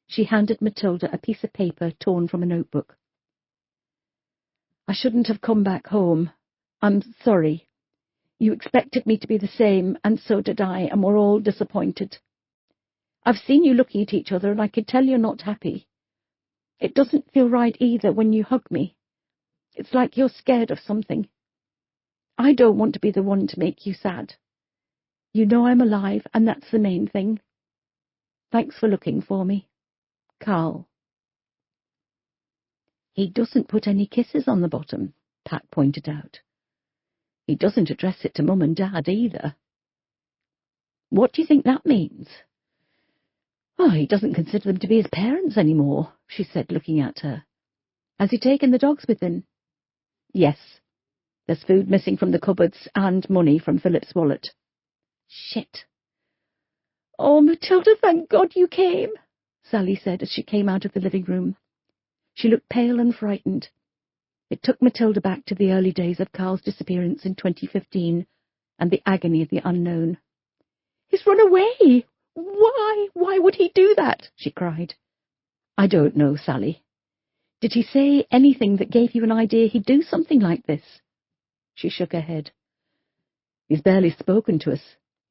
B: She handed Matilda a piece of paper torn from a notebook. "I shouldn't have come back home. I'm sorry. You expected me to be the same, and so did I, and we're all disappointed. I've seen you looking at each other, and I could tell you're not happy. It doesn't feel right either when you hug me. It's like you're scared of something. I don't want to be the one to make you sad. You know I'm alive, and that's the main thing. Thanks for looking for me. Carl. He doesn't put any kisses on the bottom, Pat pointed out. He doesn't address it to Mum and Dad either. What do you think that means? Oh, he doesn't consider them to be his parents anymore, she said, looking at her. Has he taken the dogs with him? Yes. There's food missing from the cupboards and money from Philip's wallet. Shit. Oh, Matilda, thank God you came, Sally said as she came out of the living room. She looked pale and frightened. It took Matilda back to the early days of Carl's disappearance in 2015 and the agony of the unknown. He's run away! Why? Why would he do that? She cried. I don't know, Sally. Did he say anything that gave you an idea he'd do something like this? She shook her head. He's barely spoken to us,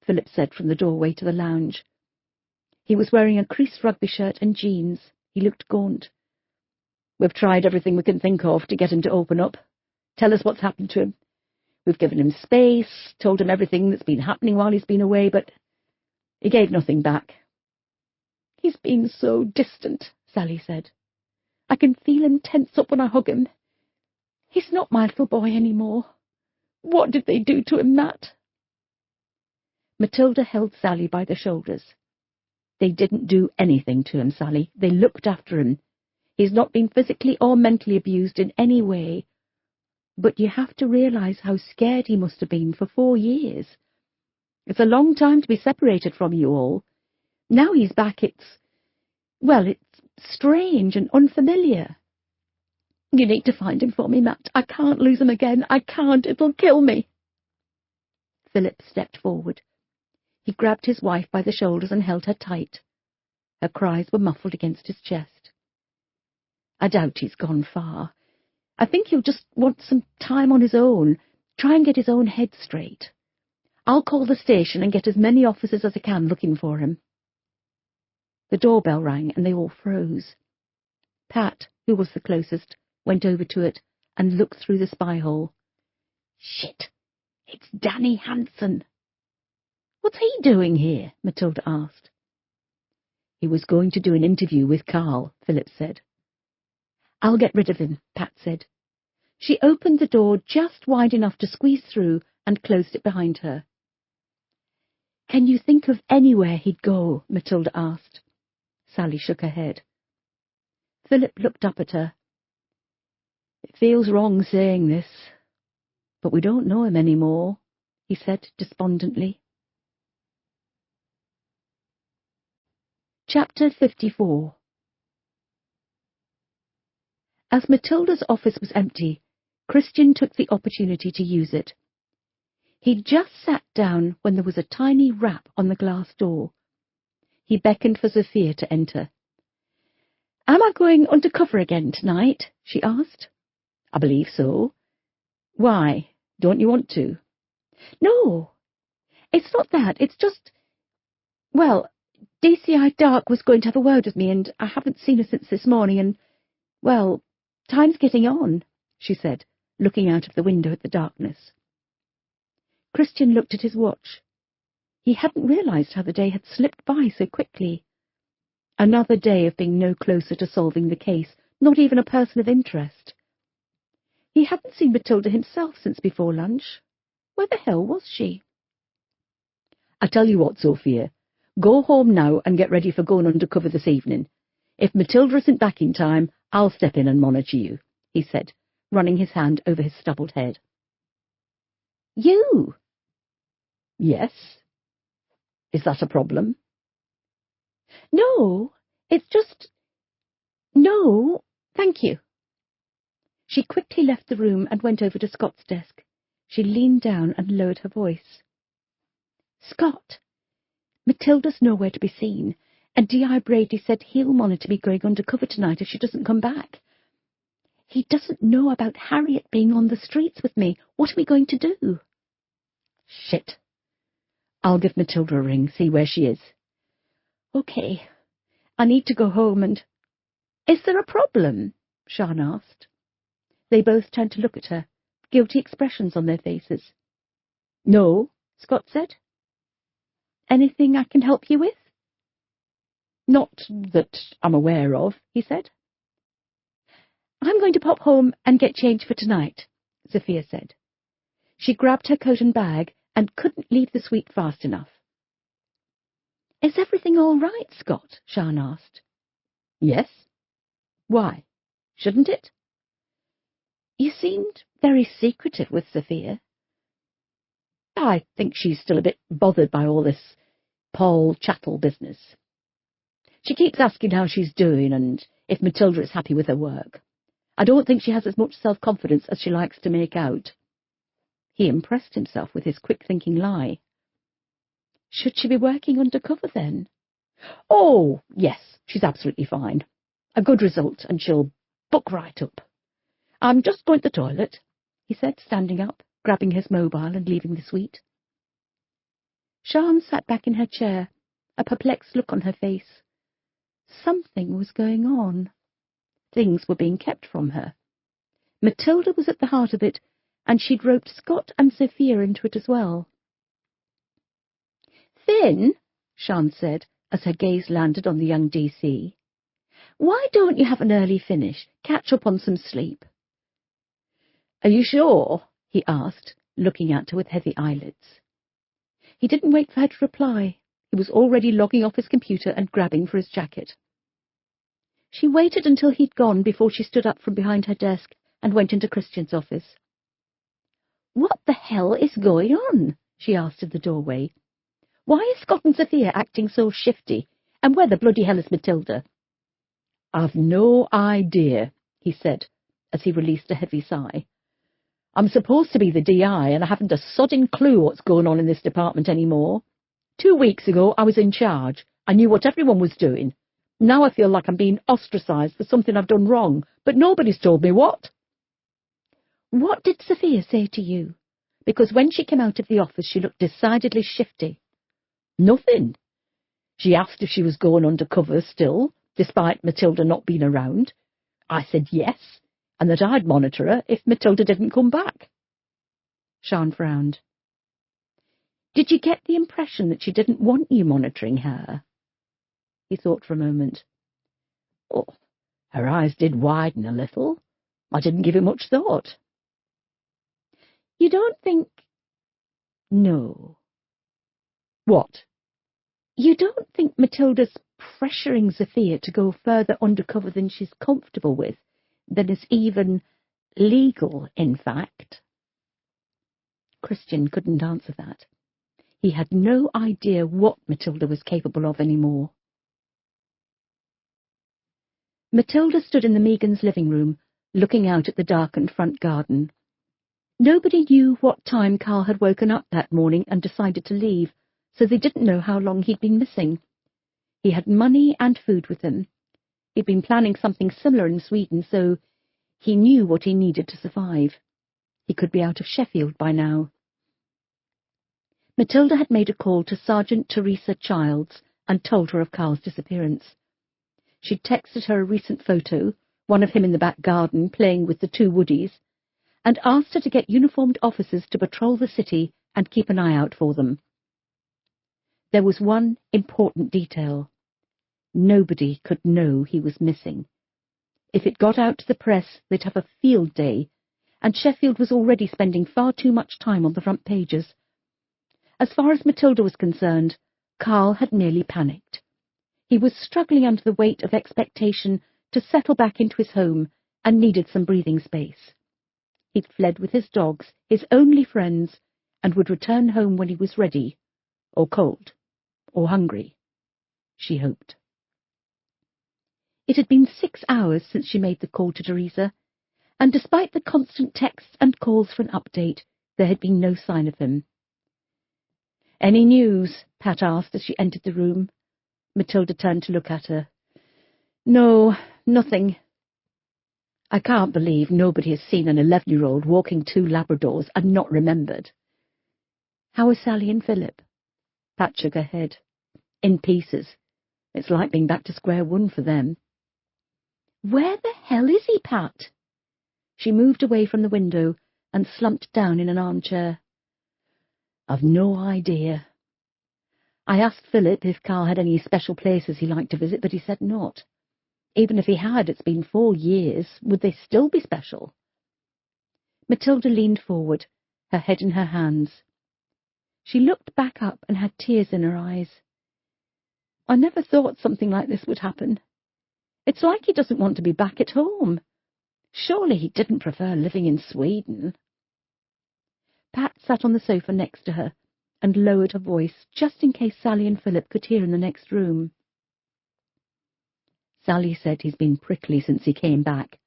B: Philip said from the doorway to the lounge. He was wearing a creased rugby shirt and jeans. He looked gaunt. We've tried everything we can think of to get him to open up. Tell us what's happened to him. We've given him space, told him everything that's been happening while he's been away, but he gave nothing back. He's been so distant, Sally said. I can feel him tense up when I hug him. He's not my little boy anymore. What did they do to him, Matt? Matilda held Sally by the shoulders. They didn't do anything to him, Sally. They looked after him. He's not been physically or mentally abused in any way. But you have to realise how scared he must have been for 4 years. It's a long time to be separated from you all. Now he's back, it's strange and unfamiliar. You need to find him for me, Matt. I can't lose him again. I can't. It'll kill me. Philip stepped forward. He grabbed his wife by the shoulders and held her tight. Her cries were muffled against his chest. I doubt he's gone far. I think he'll just want some time on his own, try and get his own head straight. I'll call the station and get as many officers as I can looking for him. The doorbell rang and they all froze. Pat, who was the closest, went over to it and looked through the spy hole. Shit! It's Danny Hansen. What's he doing here? Matilda asked. He was going to do an interview with Carl, Philip said. I'll get rid of him, Pat said. She opened the door just wide enough to squeeze through and closed it behind her. Can you think of anywhere he'd go? Matilda asked. Sally shook her head. Philip looked up at her. It feels wrong saying this, but we don't know him anymore, he said despondently. Chapter 54. As Matilda's office was empty, Christian took the opportunity to use it. He'd just sat down when there was a tiny rap on the glass door. He beckoned for Sophia to enter. Am I going undercover again tonight? She asked. I believe so. Why? Don't you want to? No, it's not that. It's just... Well, DCI Dark was going to have a word with me, and I haven't seen her since this morning, and, well, time's getting on, she said, looking out of the window at the darkness. Christian looked at his watch. He hadn't realised how the day had slipped by so quickly. Another day of being no closer to solving the case, not even a person of interest. He hadn't seen Matilda himself since before lunch. Where the hell was she? I tell you what, Sophia, go home now and get ready for going undercover this evening. If Matilda isn't back in time, I'll step in and monitor you, he said, running his hand over his stubbled head. You? Yes. Is that a problem? No, it's just... No, thank you. She quickly left the room and went over to Scott's desk. She leaned down and lowered her voice. Scott, Matilda's nowhere to be seen, and D.I. Brady said he'll monitor me going undercover tonight if she doesn't come back. He doesn't know about Harriet being on the streets with me. What are we going to do? Shit. I'll give Matilda a ring, see where she is. Okay. I need to go home and... Is there a problem? Sian asked. They both turned to look at her, guilty expressions on their faces. "No," Scott said. "Anything I can help you with?" "Not that I'm aware of," he said. "I'm going to pop home and get change for tonight," Sophia said. She grabbed her coat and bag and couldn't leave the suite fast enough. "Is everything all right, Scott?" Sian asked. "Yes. Why? Shouldn't it?" "You seemed very secretive with Sophia." "I think she's still a bit bothered by all this Paul Chattel business. She keeps asking how she's doing and if Matilda is happy with her work. I don't think she has as much self-confidence as she likes to make out." He impressed himself with his quick-thinking lie. "Should she be working undercover then?" "Oh, yes, she's absolutely fine. A good result, and she'll buck right up. I'm just going to the toilet," he said, standing up, grabbing his mobile and leaving the suite. Sian sat back in her chair, a perplexed look on her face. Something was going on. Things were being kept from her. Matilda was at the heart of it, and she'd roped Scott and Sophia into it as well. "Finn," Sian said, as her gaze landed on the young DC, "why don't you have an early finish? Catch up on some sleep." "Are you sure?" he asked, looking at her with heavy eyelids. He didn't wait for her to reply. He was already logging off his computer and grabbing for his jacket. She waited until he'd gone before she stood up from behind her desk and went into Christian's office. "What the hell is going on?" she asked in the doorway. "Why is Scott and Sophia acting so shifty, and where the bloody hell is Matilda?" "I've no idea," he said, as he released a heavy sigh. "I'm supposed to be the DI, and I haven't a sodding clue what's going on in this department anymore. 2 weeks ago, I was in charge. I knew what everyone was doing. Now I feel like I'm being ostracised for something I've done wrong, but nobody's told me what." "What did Sophia say to you? Because when she came out of the office, she looked decidedly shifty." "Nothing. She asked if she was going undercover still, despite Matilda not being around. I said yes, and that I'd monitor her if Matilda didn't come back." Sian frowned. "Did you get the impression that she didn't want you monitoring her?" He thought for a moment. "Oh, her eyes did widen a little. I didn't give it much thought." "You don't think—" "No." "What?" "You don't think Matilda's pressuring Sophia to go further undercover than she's comfortable with, than is even legal, in fact?" Christian couldn't answer that. He had no idea what Matilda was capable of anymore. Matilda stood in the Meagans' living room, looking out at the darkened front garden. Nobody knew what time Carl had woken up that morning and decided to leave, so they didn't know how long he'd been missing. He had money and food with him. He'd been planning something similar in Sweden, so he knew what he needed to survive. He could be out of Sheffield by now. Matilda had made a call to Sergeant Teresa Childs and told her of Carl's disappearance. She'd texted her a recent photo, one of him in the back garden playing with the 2 woodies, and asked her to get uniformed officers to patrol the city and keep an eye out for them. There was one important detail. Nobody could know he was missing. If it got out to the press, they'd have a field day, and Sheffield was already spending far too much time on the front pages. As far as Matilda was concerned, Carl had nearly panicked. He was struggling under the weight of expectation to settle back into his home and needed some breathing space. He'd fled with his dogs, his only friends, and would return home when he was ready, or cold, or hungry, she hoped. It had been 6 hours since she made the call to Teresa, and despite the constant texts and calls for an update, there had been no sign of him. "Any news?" Pat asked as she entered the room. Matilda turned to look at her. "No, nothing. I can't believe nobody has seen an 11-year-old walking 2 Labradors and not remembered." "How are Sally and Philip?" Pat shook her head. "In pieces. It's like being back to square one for them." "Where the hell is he, Pat?" She moved away from the window and slumped down in an armchair. "I've no idea. I asked Philip if Carl had any special places he liked to visit, but he said not. Even if he had, it's been 4 years. Would they still be special?" Matilda leaned forward, her head in her hands. She looked back up and had tears in her eyes. "I never thought something like this would happen. It's like he doesn't want to be back at home. Surely he didn't prefer living in Sweden." Pat sat on the sofa next to her and lowered her voice just in case Sally and Philip could hear in the next room. "Sally said he's been prickly since he came back,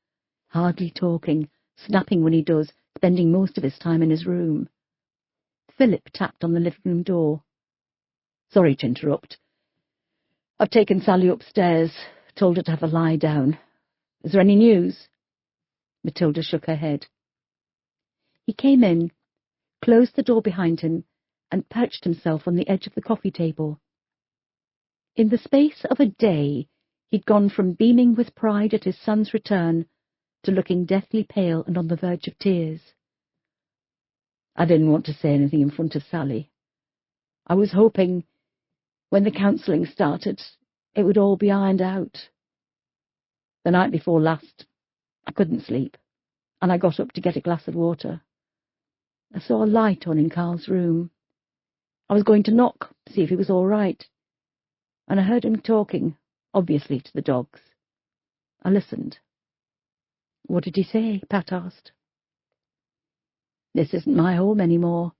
B: hardly talking, snapping when he does, spending most of his time in his room." Philip tapped on the living room door. "Sorry to interrupt. I've taken Sally upstairs, told her to have a lie down. Is there any news?" Matilda shook her head. He came in, closed the door behind him, and perched himself on the edge of the coffee table. In the space of a day, he'd gone from beaming with pride at his son's return to looking deathly pale and on the verge of tears. "I didn't want to say anything in front of Sally. I was hoping, when the counselling started, it would all be ironed out. The night before last, I couldn't sleep, and I got up to get a glass of water. I saw a light on in Carl's room. I was going to knock, see if he was all right, and I heard him talking, obviously to the dogs. I listened." "What did he say?" Pat asked. "This isn't my home anymore.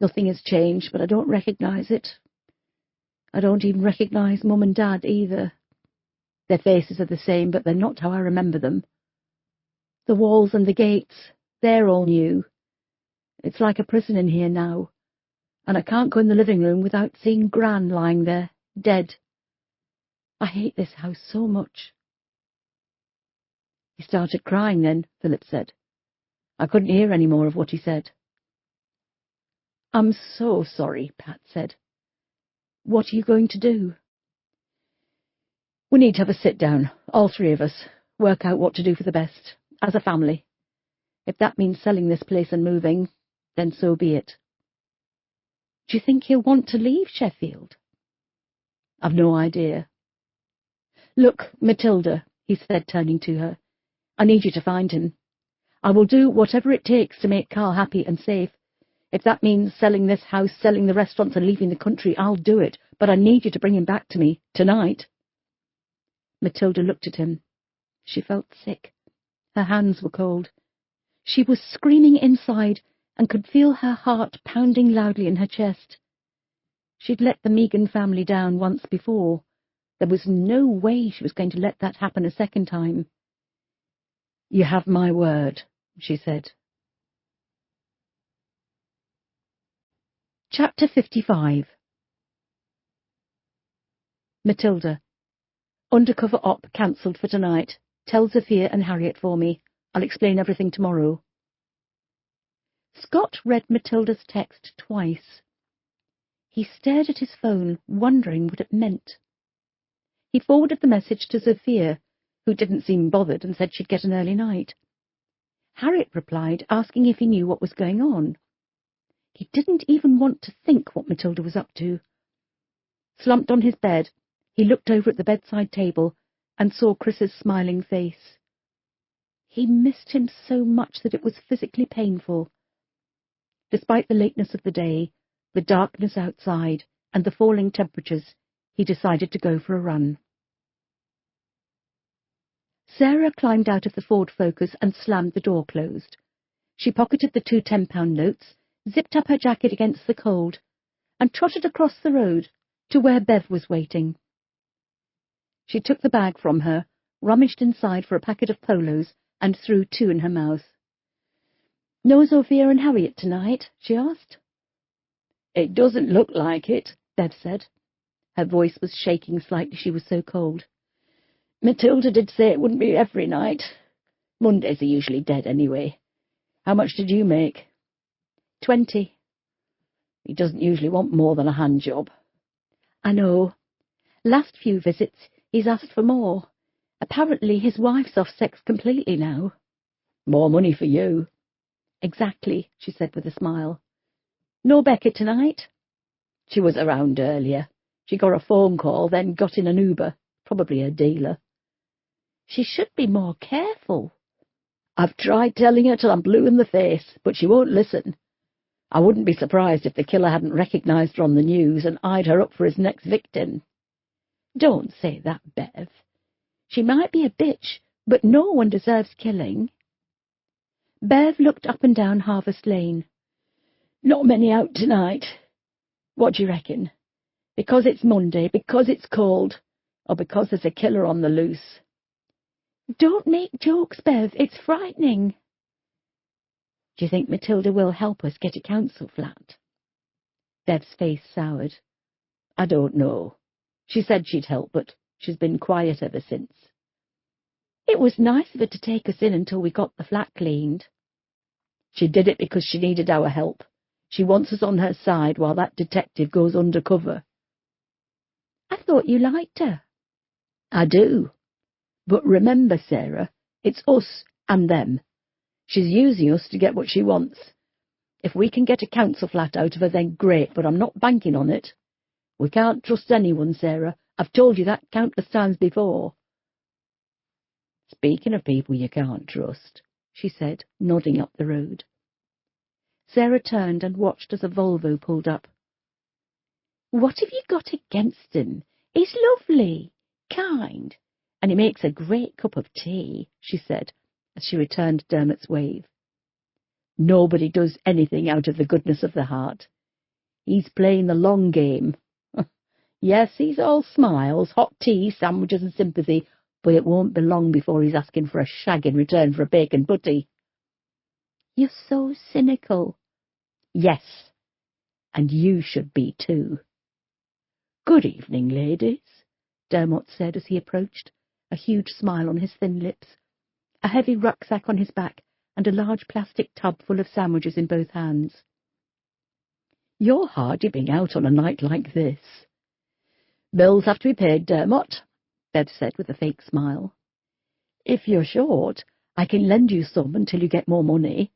B: Nothing has changed, but I don't recognise it. I don't even recognise Mum and Dad either. Their faces are the same, but they're not how I remember them. The walls and the gates, they're all new. It's like a prison in here now, and I can't go in the living room without seeing Gran lying there, dead. I hate this house so much." "He started crying then," Philip said. "I couldn't hear any more of what he said." "I'm so sorry," Pat said. "What are you going to do?" "We need to have a sit-down, all 3 of us, work out what to do for the best, as a family. If that means selling this place and moving, then so be it." "Do you think he'll want to leave Sheffield?" "I've no idea." "Look, Matilda," he said, turning to her, "I need you to find him. I will do whatever it takes to make Carl happy and safe. If that means selling this house, selling the restaurants and leaving the country, I'll do it, but I need you to bring him back to me, tonight." Matilda looked at him. She felt sick. Her hands were cold. She was screaming inside and could feel her heart pounding loudly in her chest. She'd let the Megan family down once before. There was no way she was going to let that happen a second time. "You have my word," she said. Chapter 55. Matilda. "Undercover op cancelled for tonight. Tell Zafir and Harriet for me. I'll explain everything tomorrow." Scott read Matilda's text twice. He stared at his phone, wondering what it meant. He forwarded the message to Zafir, who didn't seem bothered and said she'd get an early night. Harriet replied, asking if he knew what was going on. He didn't even want to think what Matilda was up to. Slumped on his bed, he looked over at the bedside table and saw Chris's smiling face. He missed him so much that it was physically painful. Despite the lateness of the day, the darkness outside, and the falling temperatures, he decided to go for a run. Sarah climbed out of the Ford Focus and slammed the door closed. She pocketed the 2 £10 notes, zipped up her jacket against the cold, and trotted across the road to where Bev was waiting. She took the bag from her, rummaged inside for a packet of Polos, and threw 2 in her mouth. "No Zafir and Harriet tonight?" she asked. "It doesn't look like it," Bev said. Her voice was shaking slightly, she was so cold. "Matilda did say it wouldn't be every night. Mondays are usually dead anyway. How much did you make?" 20. "He doesn't usually want more than a hand job." "I know. Last few visits he's asked for more. Apparently his wife's off sex completely now." "More money for you." Exactly, she said with a smile. No Beckett tonight?
A: She was around earlier. She got a phone call, then got in an Uber. Probably a dealer.
B: She should be more careful.
A: I've tried telling her till I'm blue in the face, but she won't listen. I wouldn't be surprised if the killer hadn't recognised her on the news and eyed her up for his next victim.
B: Don't say that, Bev. She might be a bitch, but no one deserves killing. Bev looked up and down Harvest Lane.
A: Not many out tonight. What do you reckon? Because it's Monday, because it's cold, or because there's a killer on the loose?
B: Don't make jokes, Bev. It's frightening.
A: Do you think Matilda will help us get a council flat?
B: Bev's face soured.
A: I don't know. She said she'd help, but she's been quiet ever since.
B: It was nice of her to take us in until we got the flat cleaned.
A: She did it because she needed our help. She wants us on her side while that detective goes undercover.
B: I thought you liked her.
A: I do. But remember, Sarah, it's us and them. She's using us to get what she wants. If we can get a council flat out of her, then great, but I'm not banking on it. We can't trust anyone, Sarah. I've told you that countless times before. Speaking of people you can't trust, she said, nodding up the road.
B: Sarah turned and watched as a Volvo pulled up. What have you got against him? He's lovely, kind, and he makes a great cup of tea, she said, as she returned Dermot's wave.
A: Nobody does anything out of the goodness of the heart. He's playing the long game. Yes, he's all smiles, hot tea, sandwiches and sympathy, but it won't be long before he's asking for a shag in return for a bacon butty.
B: You're so cynical.
A: Yes, and you should be too. Good evening, ladies, Dermot said as he approached, a huge smile on his thin lips, a heavy rucksack on his back, and a large plastic tub full of sandwiches in both hands. You're hardly being out on a night like this. Bills have to be paid, Dermot, Bev said with a fake smile. If you're short, I can lend you some until you get more money.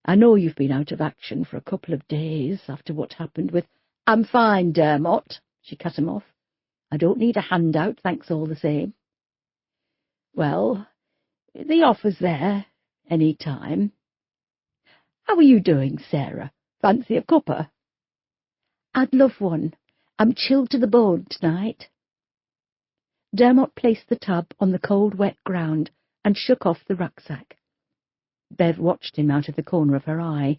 A: I know you've been out of action for a couple of days after what happened with... I'm fine, Dermot, she cut him off. I don't need a handout, thanks all the same. Well, the offer's there, any time. How are you doing, Sarah? Fancy a cuppa?
B: I'd love one. I'm chilled to the bone tonight. Dermot placed the tub on the cold, wet ground and shook off the rucksack. Bev watched him out of the corner of her eye.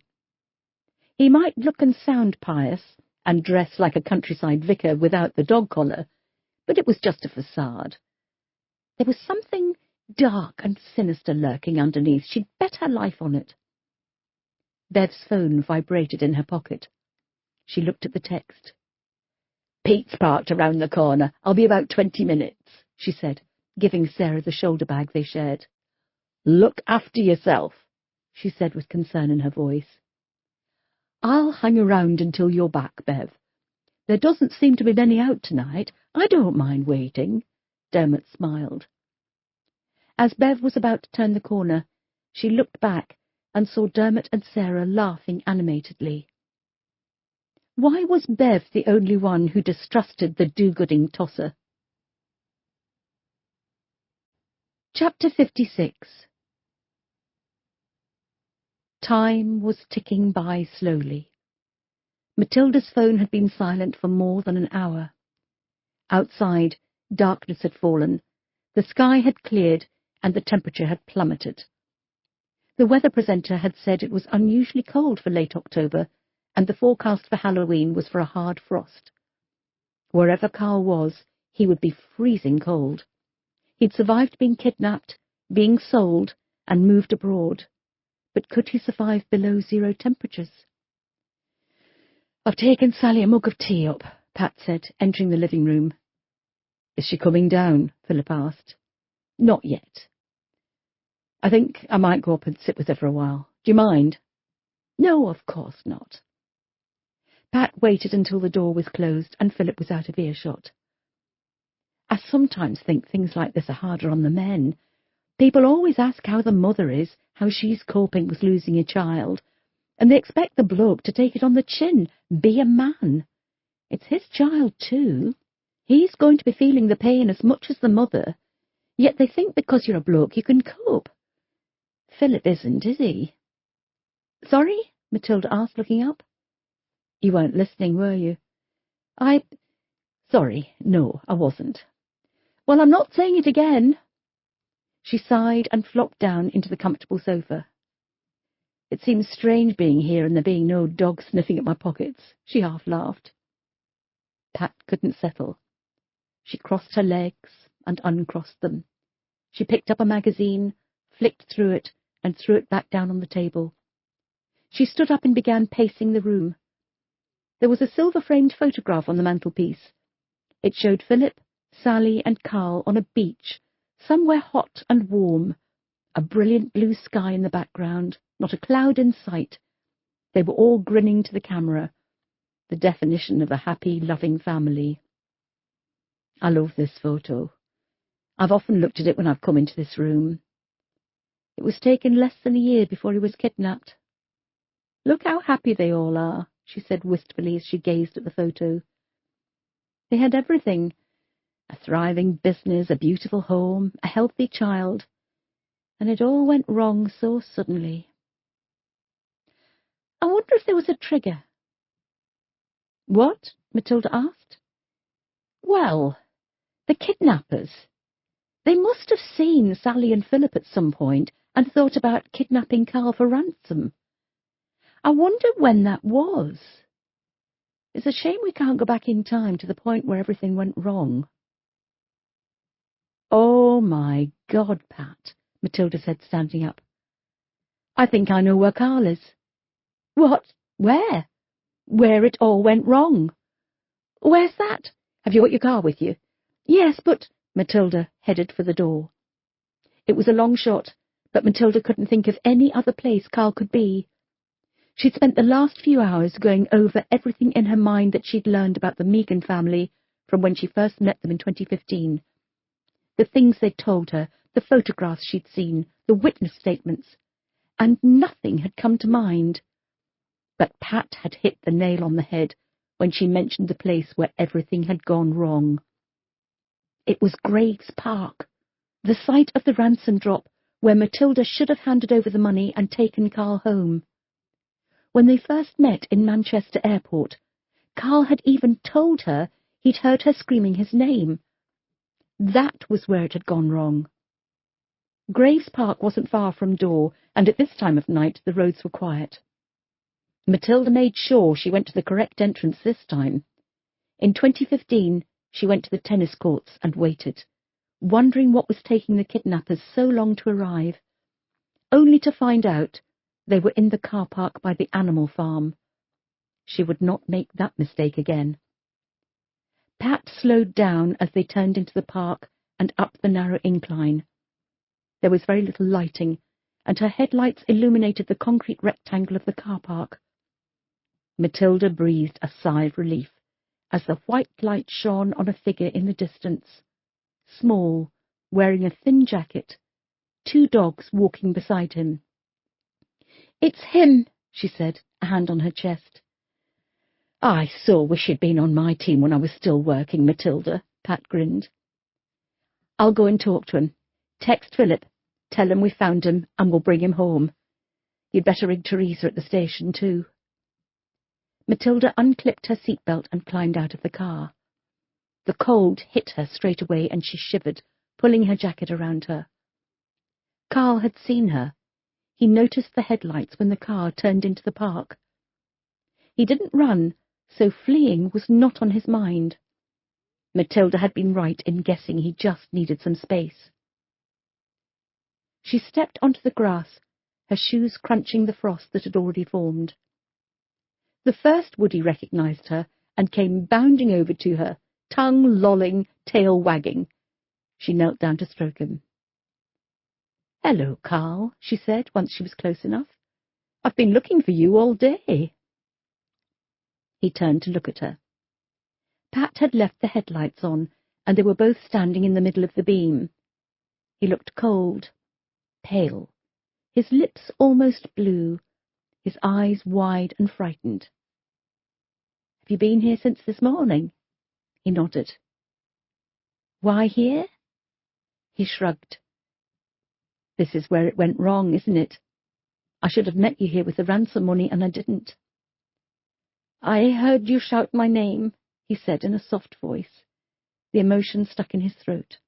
B: He might look and sound pious and dress like a countryside vicar without the dog collar, but it was just a facade. There was something dark and sinister lurking underneath. She'd bet her life on it. Bev's phone vibrated in her pocket. She looked at the text. Pete's parked around the corner. I'll be about 20 minutes, she said, giving Sarah the shoulder bag they shared. Look after yourself, she said with concern in her voice. I'll hang around until you're back, Bev. There doesn't seem to be many out tonight. I don't mind waiting, Dermot smiled. As Bev was about to turn the corner, she looked back and saw Dermot and Sarah laughing animatedly. Why was Bev the only one who distrusted the do-gooding tosser? Chapter 56. Time was ticking by slowly. Matilda's phone had been silent for more than an hour. Outside, darkness had fallen, the sky had cleared, and the temperature had plummeted. The weather presenter had said it was unusually cold for late October, and the forecast for Halloween was for a hard frost. Wherever Carl was, he would be freezing cold. He'd survived being kidnapped, being sold, and moved abroad. But could he survive below 0 temperatures? I've taken Sally a mug of tea up, Pat said, entering the living room. Is she coming down? Philip asked. Not yet. I think I might go up and sit with her for a while. Do you mind? No, of course not. Pat waited until the door was closed and Philip was out of earshot. I sometimes think things like this are harder on the men. People always ask how the mother is, how she's coping with losing a child, and they expect the bloke to take it on the chin, be a man. It's his child too. He's going to be feeling the pain as much as the mother, yet they think because you're a bloke you can cope. Philip isn't, is he? Sorry? Matilda asked, looking up. You weren't listening, were you? Sorry, no, I wasn't. Well, I'm not saying it again. She sighed and flopped down into the comfortable sofa. It seems strange being here and there being no dog sniffing at my pockets, she half laughed. Pat couldn't settle. She crossed her legs and uncrossed them. She picked up a magazine, flicked through it, and threw it back down on the table. She stood up and began pacing the room. There was a silver-framed photograph on the mantelpiece. It showed Philip, Sally, and Carl on a beach, somewhere hot and warm, a brilliant blue sky in the background, not a cloud in sight. They were all grinning to the camera, the definition of a happy, loving family. I love this photo. I've often looked at it when I've come into this room. It was taken less than a year before he was kidnapped. Look how happy they all are, she said wistfully as she gazed at the photo. They had everything. A thriving business, a beautiful home, a healthy child. And it all went wrong so suddenly. I wonder if there was a trigger. What? Matilda asked. Well, the kidnappers. They must have seen Sally and Philip at some point and thought about kidnapping Carl for ransom. I wonder when that was. It's a shame we can't go back in time to the point where everything went wrong. Oh, my God, Pat, Matilda said, standing up. I think I know where Carl is. What? Where? Where it all went wrong. Where's that? Have you got your car with you? Yes, but... Matilda headed for the door. It was a long shot, but Matilda couldn't think of any other place Carl could be. She'd spent the last few hours going over everything in her mind that she'd learned about the Megan family from when she first met them in 2015. The things they'd told her, the photographs she'd seen, the witness statements, and nothing had come to mind. But Pat had hit the nail on the head when she mentioned the place where everything had gone wrong. It was Graves Park, the site of the ransom drop where Matilda should have handed over the money and taken Carl home. When they first met in Manchester Airport, Carl had even told her he'd heard her screaming his name. That was where it had gone wrong. Graves Park wasn't far from Dore, and at this time of night the roads were quiet. Matilda made sure she went to the correct entrance this time. In 2015, she went to the tennis courts and waited, wondering what was taking the kidnappers so long to arrive, only to find out they were in the car park by the animal farm. She would not make that mistake again. Pat slowed down as they turned into the park and up the narrow incline. There was very little lighting, and her headlights illuminated the concrete rectangle of the car park. Matilda breathed a sigh of relief as the white light shone on a figure in the distance, small, wearing a thin jacket, 2 dogs walking beside him. It's him, she said, a hand on her chest. I so wish you'd been on my team when I was still working, Matilda, Pat grinned. I'll go and talk to him. Text Philip, tell him we found him and we'll bring him home. You'd better ring Teresa at the station, too. Matilda unclipped her seatbelt and climbed out of the car. The cold hit her straight away and she shivered, pulling her jacket around her. Carl had seen her. He noticed the headlights when the car turned into the park. He didn't run, so fleeing was not on his mind. Matilda had been right in guessing he just needed some space. She stepped onto the grass, her shoes crunching the frost that had already formed. The first Woody recognized her and came bounding over to her, tongue lolling, tail wagging. She knelt down to stroke him. Hello, Carl, she said once she was close enough. I've been looking for you all day. He turned to look at her. Pat had left the headlights on, and they were both standing in the middle of the beam. He looked cold, pale, his lips almost blue, his eyes wide and frightened. "Have you been here since this morning?" He nodded. "Why here?" He shrugged. "This is where it went wrong, isn't it? I should have met you here with the ransom money, and I didn't." "I heard you shout my name," he said in a soft voice, the emotion stuck in his throat.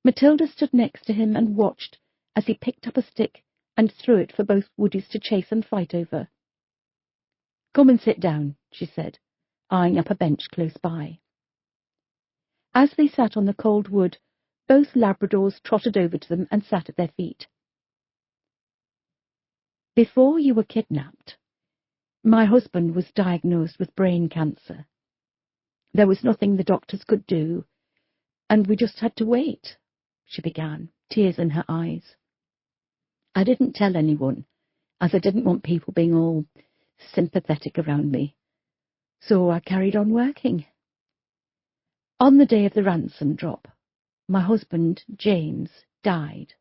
B: Matilda stood next to him and watched as he picked up a stick and threw it for both Woodies to chase and fight over. "Come and sit down," she said, eyeing up a bench close by. As they sat on the cold wood, both Labradors trotted over to them and sat at their feet. "Before you were kidnapped, my husband was diagnosed with brain cancer. There was nothing the doctors could do, and we just had to wait," she began, tears in her eyes. "I didn't tell anyone, as I didn't want people being all sympathetic around me, so I carried on working. On the day of the ransom drop, my husband, James, died.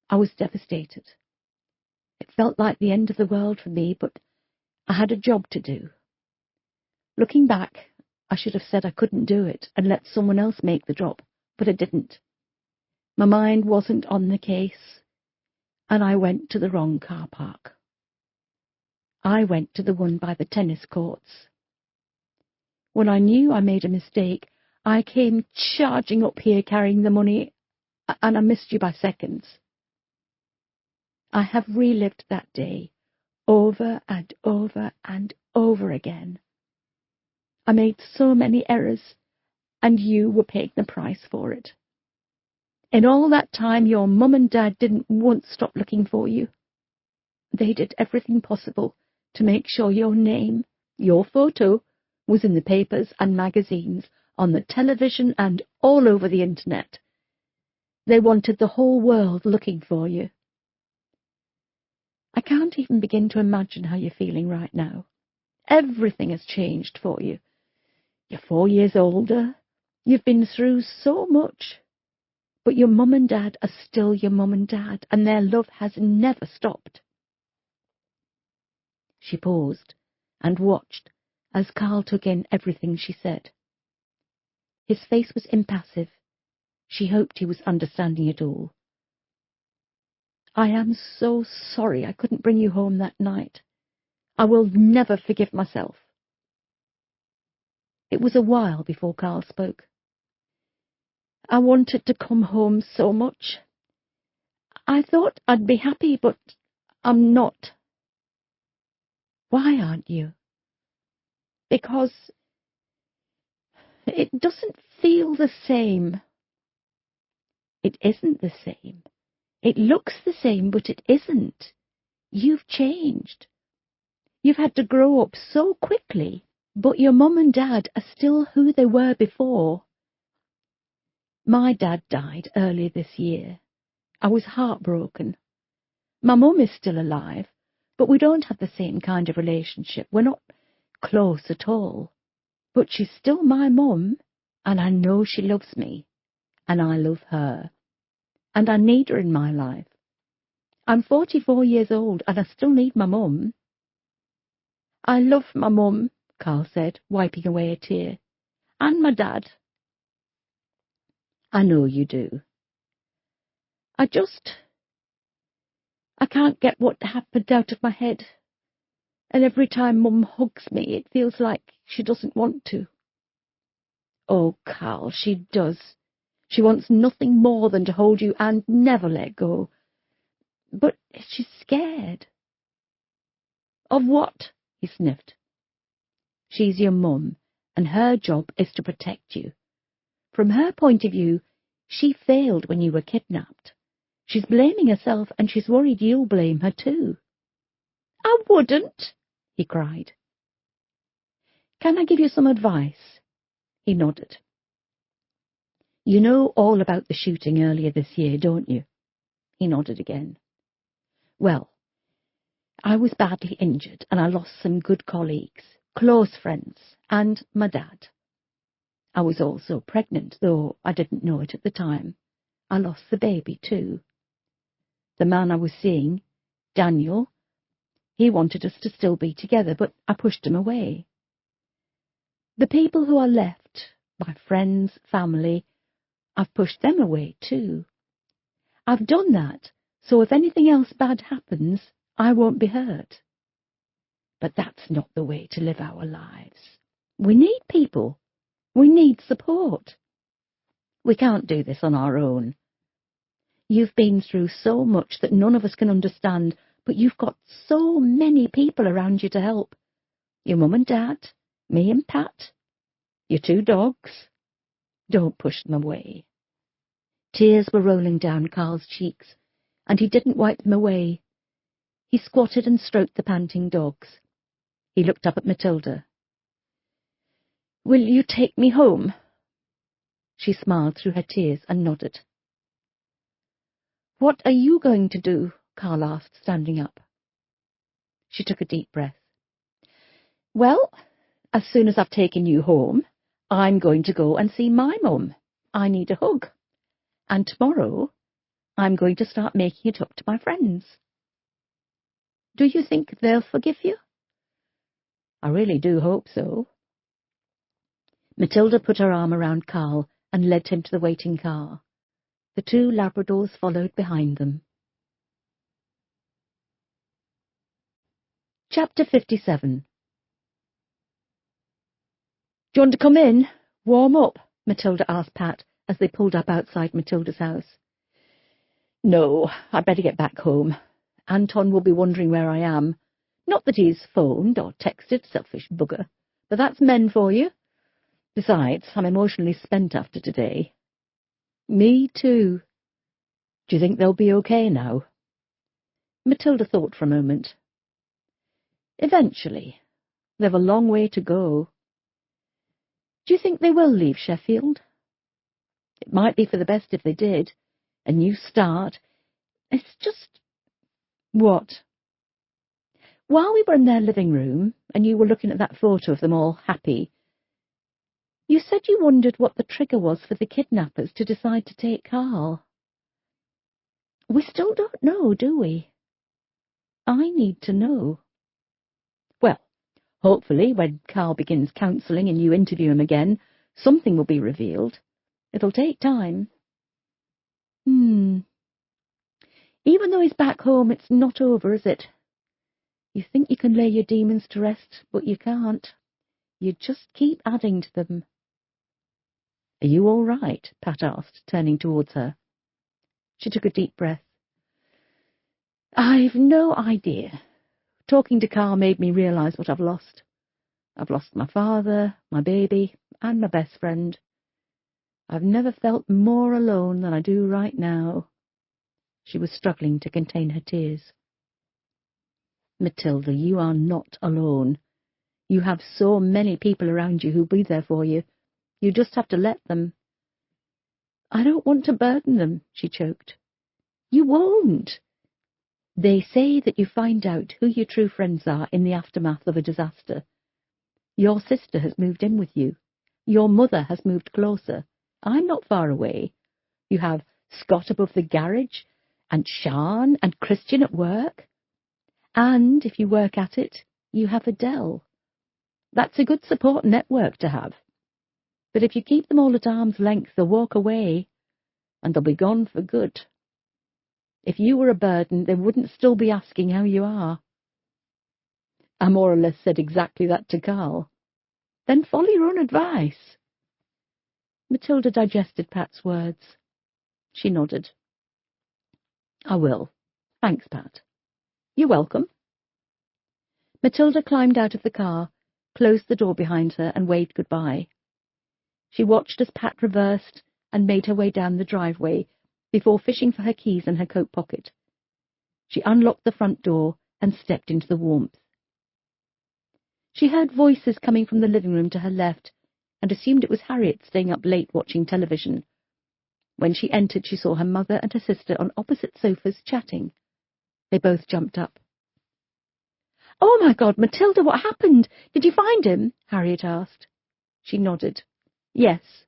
B: I was devastated. It felt like the end of the world for me, but I had a job to do. Looking back, I should have said I couldn't do it and let someone else make the drop, but I didn't. My mind wasn't on the case, and I went to the wrong car park. I went to the one by the tennis courts. When I knew I made a mistake, I came charging up here carrying the money, and I missed you by seconds. I have relived that day over and over and over again. I made so many errors, and you were paying the price for it. In all that time, your mum and dad didn't once stop looking for you. They did everything possible to make sure your name, your photo, was in the papers and magazines, on the television and all over the internet. They wanted the whole world looking for you. I can't even begin to imagine how you're feeling right now. Everything has changed for you. You're 4 years older. You've been through so much. But your mum and dad are still your mum and dad, and their love has never stopped." She paused and watched as Carl took in everything she said. His face was impassive. She hoped he was understanding it all. "I am so sorry I couldn't bring you home that night. I will never forgive myself." It was a while before Carl spoke. "I wanted to come home so much. I thought I'd be happy, but I'm not." "Why aren't you?" "Because it doesn't feel the same." "It isn't the same. It looks the same, but it isn't. You've changed. You've had to grow up so quickly, but your mum and dad are still who they were before. My dad died earlier this year. I was heartbroken. My mum is still alive, but we don't have the same kind of relationship. We're not close at all. But she's still my mum, and I know she loves me, and I love her, and I need her in my life. I'm 44 years old, and I still need my mum." "I love my mum," Carl said, wiping away a tear, "and my dad." "I know you do. I can't get what happened out of my head. And every time Mum hugs me, it feels like she doesn't want to." "Oh, Carl, she does. She wants nothing more than to hold you and never let go. But she's scared." "Of what?" he sniffed. "She's your mum, and her job is to protect you. From her point of view, she failed when you were kidnapped. She's blaming herself, and she's worried you'll blame her too." "I wouldn't," he cried. "Can I give you some advice?" He nodded. "You know all about the shooting earlier this year, don't you?" He nodded again. "Well, I was badly injured, and I lost some good colleagues, close friends, and my dad. I was also pregnant, though I didn't know it at the time. I lost the baby too. The man I was seeing, Daniel, he wanted us to still be together, but I pushed him away. The people who are left, my friends, family, I've pushed them away too. I've done that, so if anything else bad happens, I won't be hurt. But that's not the way to live our lives. We need people. We need support. We can't do this on our own. You've been through so much that none of us can understand, but you've got so many people around you to help. Your mum and dad, me and Pat, your 2 dogs. Don't push them away. Tears were rolling down Carl's cheeks, and he didn't wipe them away. He squatted and stroked the panting dogs. He looked up at Matilda. "Will you take me home?" She smiled through her tears and nodded. "What are you going to do?" Carl asked, standing up. She took a deep breath. "Well, as soon as I've taken you home, I'm going to go and see my mum. I need a hug. And tomorrow, I'm going to start making it up to my friends. Do you think they'll forgive you?" "I really do hope so." Matilda put her arm around Carl and led him to the waiting car. The 2 Labradors followed behind them. Chapter 57. "Do you want to come in? Warm up?" Matilda asked Pat as they pulled up outside Matilda's house. "No, I'd better get back home. Anton will be wondering where I am. Not that he's phoned or texted, selfish bugger, but that's men for you. Besides, I'm emotionally spent after today." "Me too." "Do you think they'll be okay now?" Matilda thought for a moment. "Eventually. They've a long way to go." "Do you think they will leave Sheffield?" "It might be for the best if they did. A new start. It's just—" "What?" "While we were in their living room, and you were looking at that photo of them all happy, you said you wondered what the trigger was for the kidnappers to decide to take Carl. We still don't know, do we? I need to know." "Well, hopefully when Carl begins counselling and you interview him again, something will be revealed. It'll take time." Even though he's back home, it's not over, is it? You think you can lay your demons to rest, but you can't. You just keep adding to them." "Are you all right?" Pat asked, turning towards her. She took a deep breath. "I've no idea. Talking to Carl made me realise what I've lost. I've lost my father, my baby, and my best friend. I've never felt more alone than I do right now." She was struggling to contain her tears. "Matilda, you are not alone. You have so many people around you who'll be there for you. You just have to let them." "I don't want to burden them," she choked. "You won't. They say that you find out who your true friends are in the aftermath of a disaster. Your sister has moved in with you. Your mother has moved closer. I'm not far away. You have Scott above the garage, and Sian and Christian at work. And, if you work at it, you have Adele. That's a good support network to have. But if you keep them all at arm's length, they'll walk away, and they'll be gone for good. If you were a burden, they wouldn't still be asking how you are." "I more or less said exactly that to Carl." "Then follow your own advice." Matilda digested Pat's words. She nodded. "I will. Thanks, Pat." "You're welcome." Matilda climbed out of the car, closed the door behind her, and waved goodbye. She watched as Pat reversed and made her way down the driveway before fishing for her keys in her coat pocket. She unlocked the front door and stepped into the warmth. She heard voices coming from the living room to her left and assumed it was Harriet staying up late watching television. When she entered, she saw her mother and her sister on opposite sofas chatting. They both jumped up. "Oh, my God, Matilda, what happened? Did you find him?" Harriet asked. She nodded. "Yes.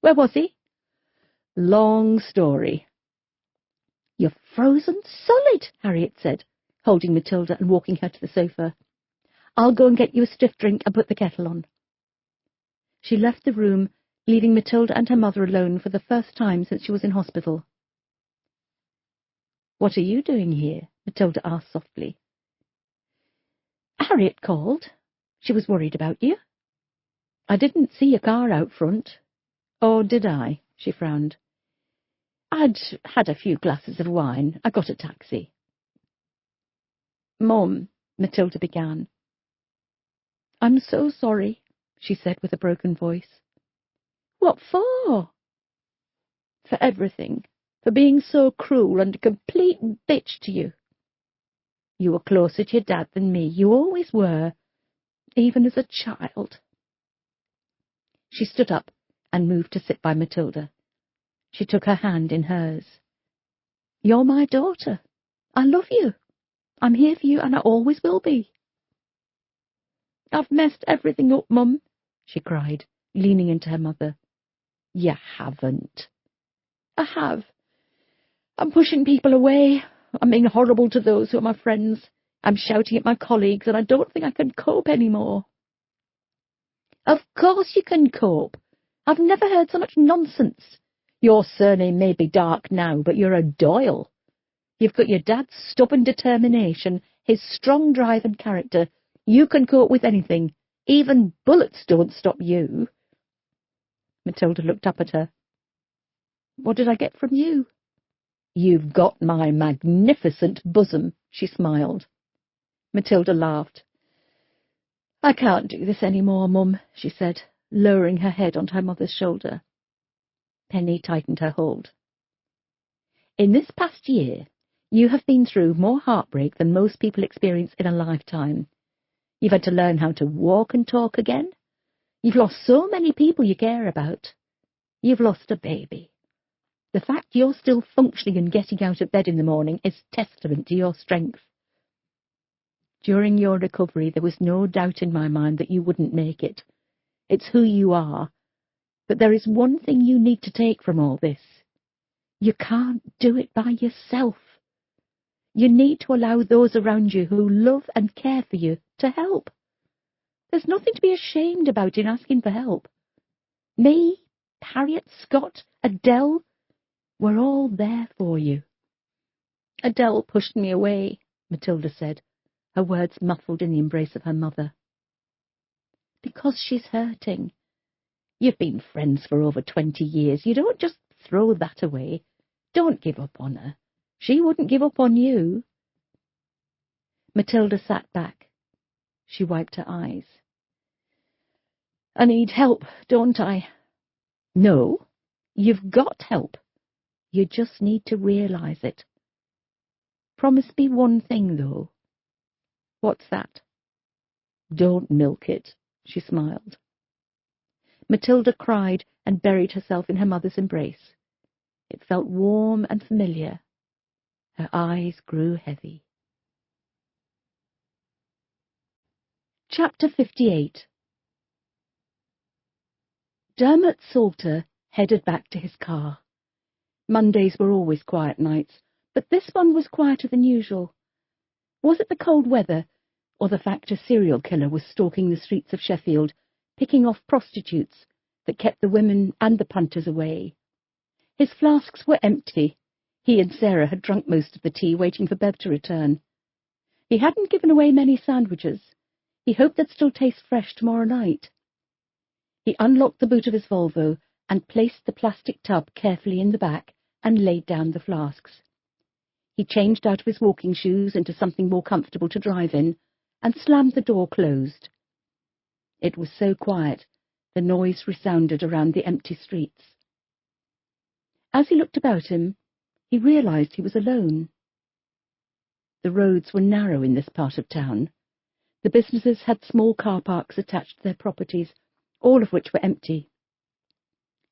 B: Where was he?"
A: Long story. You're frozen solid, Harriet said, holding Matilda and walking her to the sofa. I'll go and get you a stiff drink and put the kettle on. She left the room, leaving Matilda and her mother alone for the first time since she was in hospital. What are you doing here? Matilda asked softly. Harriet called. She was worried about you. I didn't see your car out front. Or did I? She frowned. I'd had a few glasses of wine. I got a taxi. Mum, Matilda began. I'm so sorry, she said with a broken voice. What for? For everything. For being so cruel and a complete bitch to you. You were closer to your dad than me. You always were, even as a child. She stood up and moved to sit by Matilda. She took her hand in hers. You're my daughter. I love you. I'm here for you and I always will be. I've messed everything up, Mum, she cried, leaning into her mother. You haven't. I have. I'm pushing people away. I'm being horrible to those who are my friends. I'm shouting at my colleagues, and I don't think I can cope anymore. Of course you can cope. I've never heard so much nonsense. Your surname may be Dark now, but you're a Doyle. You've got your dad's stubborn determination, his strong drive and character. You can cope with anything. Even bullets don't stop you. Matilda looked up at her. What did I get from you? You've got my magnificent bosom, she smiled. Matilda laughed. I can't do this any more, Mum, she said, lowering her head onto her mother's shoulder. Penny tightened her hold. In this past year, you have been through more heartbreak than most people experience in a lifetime. You've had to learn how to walk and talk again. You've lost so many people you care about. You've lost a baby. The fact you're still functioning and getting out of bed in the morning is testament to your strength. During your recovery, there was no doubt in my mind that you wouldn't make it. It's who you are. But there is one thing you need to take from all this. You can't do it by yourself. You need to allow those around you who love and care for you to help. There's nothing to be ashamed about in asking for help. Me, Harriet, Scott, Adele, we're all there for you. Adele pushed me away, Matilda said, her words muffled in the embrace of her mother. Because she's hurting. You've been friends for over 20 years. You don't just throw that away. Don't give up on her. She wouldn't give up on you. Matilda sat back. She wiped her eyes. I need help, don't I? No, you've got help. You just need to realize it. Promise me one thing, though. What's that? Don't milk it, she smiled. Matilda cried and buried herself in her mother's embrace. It felt warm and familiar. Her eyes grew heavy. Chapter 58. Dermot Salter headed back to his car. Mondays were always quiet nights, but this one was quieter than usual. Was it the cold weather, or the fact a serial killer was stalking the streets of Sheffield, picking off prostitutes that kept the women and the punters away? His flasks were empty. He and Sarah had drunk most of the tea, waiting for Bev to return. He hadn't given away many sandwiches. He hoped they'd still taste fresh tomorrow night. He unlocked the boot of his Volvo and placed the plastic tub carefully in the back and laid down the flasks. He changed out of his walking shoes into something more comfortable to drive in and slammed the door closed. It was so quiet, the noise resounded around the empty streets. As he looked about him, he realized he was alone. The roads were narrow in this part of town. The businesses had small car parks attached to their properties, all of which were empty.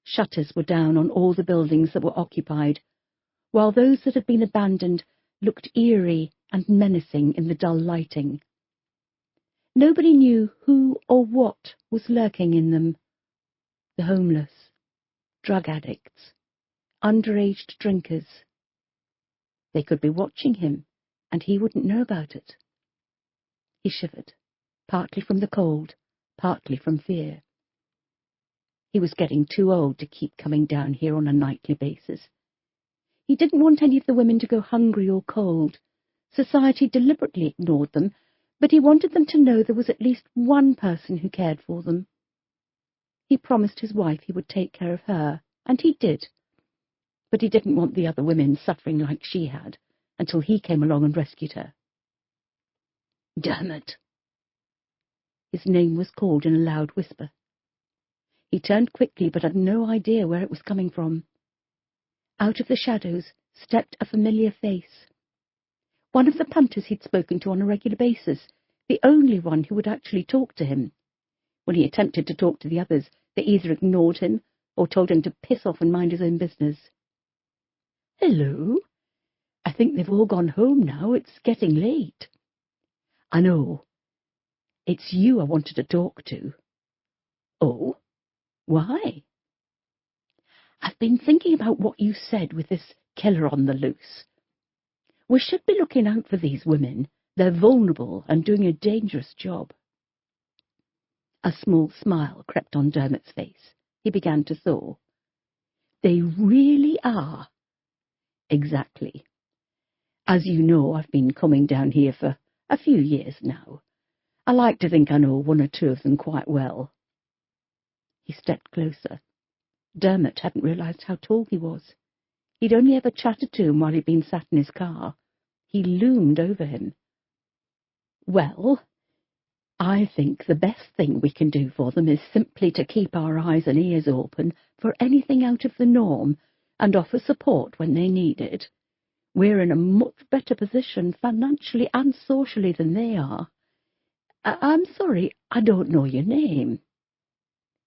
A: Shutters were down on all the buildings that were occupied, while those that had been abandoned looked eerie and menacing in the dull lighting. Nobody knew who or what was lurking in them. The homeless, drug addicts,
B: underage drinkers. They could be watching him, and he wouldn't know about it. He shivered, partly from the cold, partly from fear. He was getting too old to keep coming down here on a nightly basis. He didn't want any of the women to go hungry or cold. Society deliberately ignored them, but he wanted them to know there was at least one person who cared for them. He promised his wife he would take care of her, and he did. But he didn't want the other women suffering like she had, until he came along and rescued her. Dermot! His name was called in a loud whisper. He turned quickly, but had no idea where it was coming from. Out of the shadows stepped a familiar face. One of the punters he'd spoken to on a regular basis, the only one who would actually talk to him. When he attempted to talk to the others, they either ignored him or told him to piss off and mind his own business. Hello? I think they've all gone home now. It's getting late. I know. It's you I wanted to talk to. Oh? Why? I've been thinking about what you said with this killer on the loose. We should be looking out for these women. They're vulnerable and doing a dangerous job. A small smile crept on Dermot's face. He began to thaw. They really are. Exactly. As you know, I've been coming down here for a few years now. I like to think I know one or two of them quite well. He stepped closer. Dermot hadn't realised how tall he was. He'd only ever chatted to him while he'd been sat in his car. He loomed over him. Well, I think the best thing we can do for them is simply to keep our eyes and ears open for anything out of the norm and offer support when they need it. We're in a much better position financially and socially than they are. I'm sorry, I don't know your name.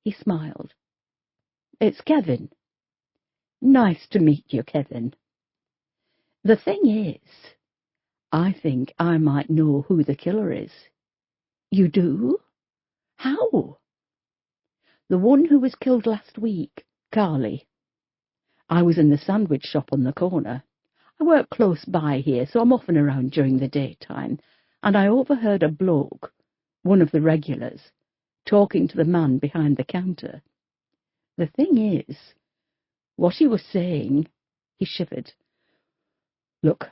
B: He smiled. It's Kevin. Nice to meet you, Kevin. The thing is, I think I might know who the killer is. You do? How? The one who was killed last week, Carly. I was in the sandwich shop on the corner. I work close by here, so I'm often around during the daytime, and I overheard a bloke, one of the regulars, talking to the man behind the counter. The thing is, what he was saying, he shivered. Look,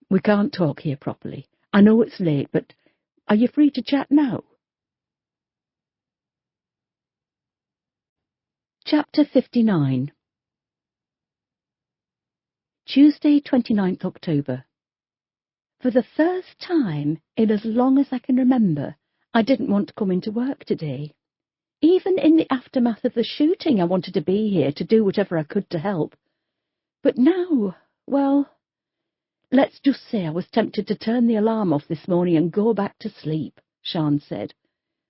B: we can't talk here properly. I know it's late, but are you free to chat now? Chapter 59. Tuesday, 29th October. For the first time in as long as I can remember, I didn't want to come into work today. Even in the aftermath of the shooting, I wanted to be here to do whatever I could to help. But now, well, let's just say I was tempted to turn the alarm off this morning and go back to sleep, Sian said,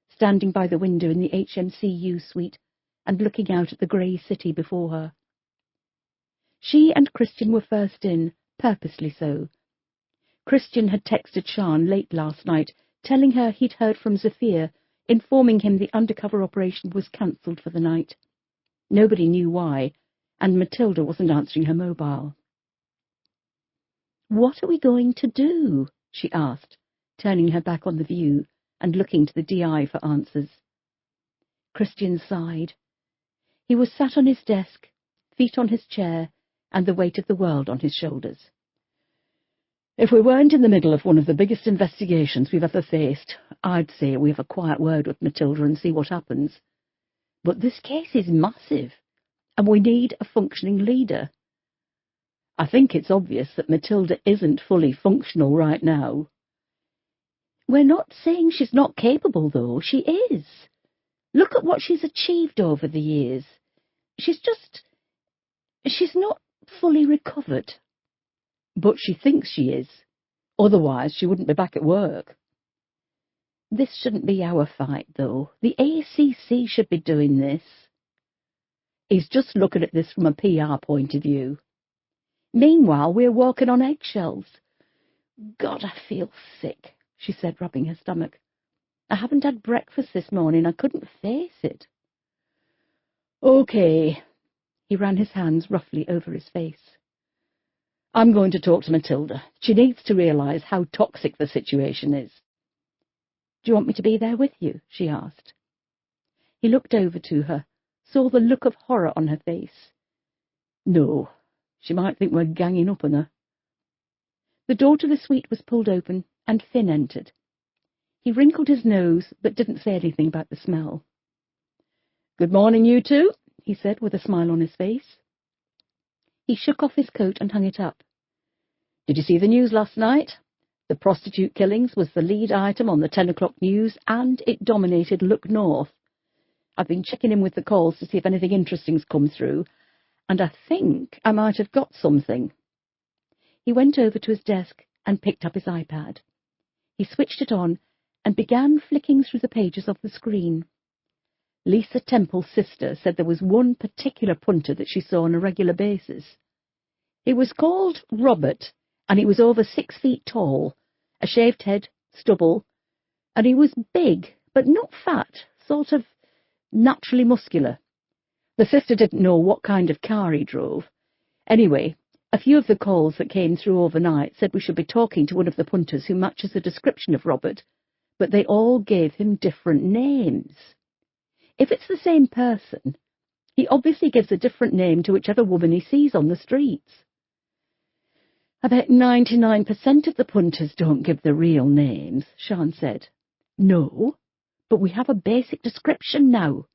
B: standing by the window in the HMCU suite and looking out at the grey city before her. She and Christian were first in, purposely so. Christian had texted Sian late last night, telling her he'd heard from Zafir, informing him the undercover operation was cancelled for the night. Nobody knew why, and Matilda wasn't answering her mobile. What are we going to do? She asked, turning her back on the view and looking to the DI for answers. Christian sighed. He was sat on his desk, feet on his chair, and the weight of the world on his shoulders. If we weren't in the middle of one of the biggest investigations we've ever faced, I'd say we have a quiet word with Matilda and see what happens. But this case is massive, and we need a functioning leader. I think it's obvious that Matilda isn't fully functional right now. We're not saying she's not capable, though. She is. Look at what she's achieved over the years. She's not fully recovered. But she thinks she is. Otherwise, she wouldn't be back at work. This shouldn't be our fight, though. The ACC should be doing this. He's just looking at this from a PR point of view. Meanwhile, we're walking on eggshells. God, I feel sick, she said, rubbing her stomach. I haven't had breakfast this morning. I couldn't face it. Okay. He ran his hands roughly over his face. "I'm going to talk to Matilda. She needs to realise how toxic the situation is." "Do you want me to be there with you?" she asked. He looked over to her, saw the look of horror on her face. "No, she might think we're ganging up on her." The door to the suite was pulled open, and Finn entered. He wrinkled his nose, but didn't say anything about the smell. "Good morning, you two," he said with a smile on his face. He shook off his coat and hung it up. "Did you see the news last night? The prostitute killings was the lead item on the 10 o'clock news, and it dominated Look North. I've been checking in with the calls to see if anything interesting's come through, and I think I might have got something." He went over to his desk and picked up his iPad. He switched it on and began flicking through the pages of the screen. Lisa Temple's sister said there was one particular punter that she saw on a regular basis. He was called Robert, and he was over 6 feet tall, a shaved head, stubble, and he was big, but not fat, sort of naturally muscular. The sister didn't know what kind of car he drove. Anyway, a few of the calls that came through overnight said we should be talking to one of the punters who matches the description of Robert, but they all gave him different names. If it's the same person, he obviously gives a different name to whichever woman he sees on the streets. "I bet 99% of the punters don't give the real names," Sean said. "No, but we have a basic description now.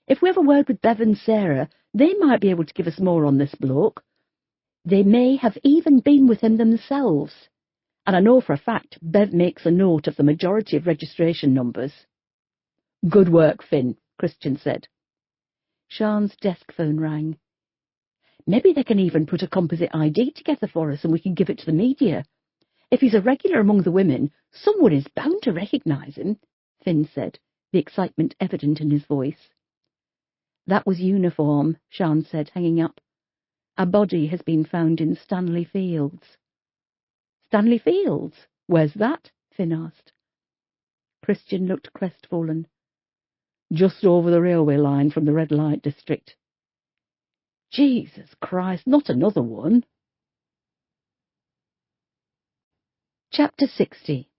B: If we have a word with Bev and Sarah, they might be able to give us more on this bloke. They may have even been with him themselves. And I know for a fact Bev makes a note of the majority of registration numbers." "Good work, Finn," Christian said. Sean's desk phone rang. "Maybe they can even put a composite ID together for us and we can give it to the media. If he's a regular among the women, someone is bound to recognise him," Finn said, the excitement evident in his voice. "That was uniform," Sean said, hanging up. "A body has been found in Stanley Fields." "Stanley Fields? Where's that?" Finn asked. Christian looked crestfallen. "Just over the railway line from the red light district." "Jesus Christ, not another one." Chapter 60.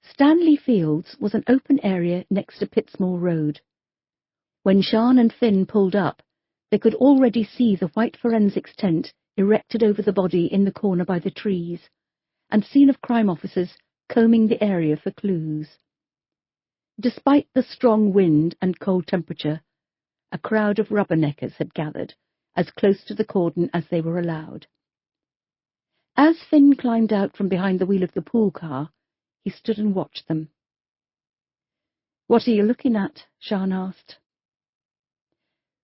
B: Stanley Fields was an open area next to Pitsmore Road. When Sean and Finn pulled up, they could already see the white forensics tent erected over the body in the corner by the trees, and scene of crime officers combing the area for clues. Despite the strong wind and cold temperature, a crowd of rubberneckers had gathered, as close to the cordon as they were allowed. As Finn climbed out from behind the wheel of the pool car, he stood and watched them. "What are you looking at?" Sean asked.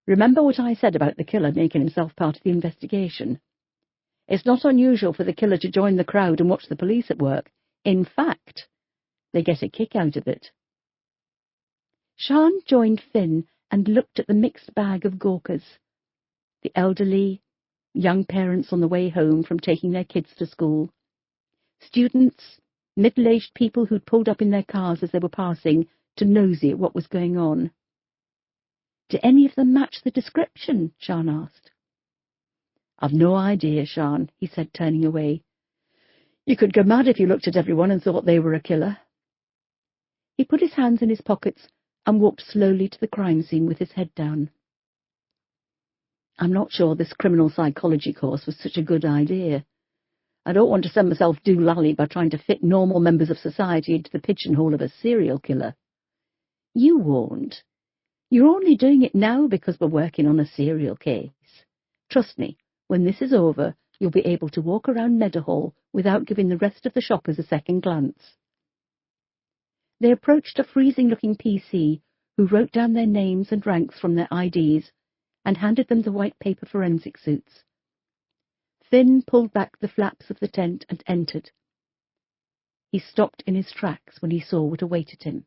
B: "Remember what I said about the killer making himself part of the investigation? It's not unusual for the killer to join the crowd and watch the police at work. In fact, they get a kick out of it." Sean joined Finn and looked at the mixed bag of gawkers. The elderly, young parents on the way home from taking their kids to school, students, middle-aged people who'd pulled up in their cars as they were passing to nosy at what was going on. "Do any of them match the description?" Sean asked. "I've no idea, Sean," he said, turning away. "You could go mad if you looked at everyone and thought they were a killer." He put his hands in his pockets and walked slowly to the crime scene with his head down. "I'm not sure this criminal psychology course was such a good idea. I don't want to send myself doolally by trying to fit normal members of society into the pigeonhole of a serial killer." "You won't. You're only doing it now because we're working on a serial case. Trust me, when this is over, you'll be able to walk around Meadowhall without giving the rest of the shoppers a second glance." They approached a freezing-looking PC who wrote down their names and ranks from their IDs and handed them the white paper forensic suits. Finn pulled back the flaps of the tent and entered. He stopped in his tracks when he saw what awaited him.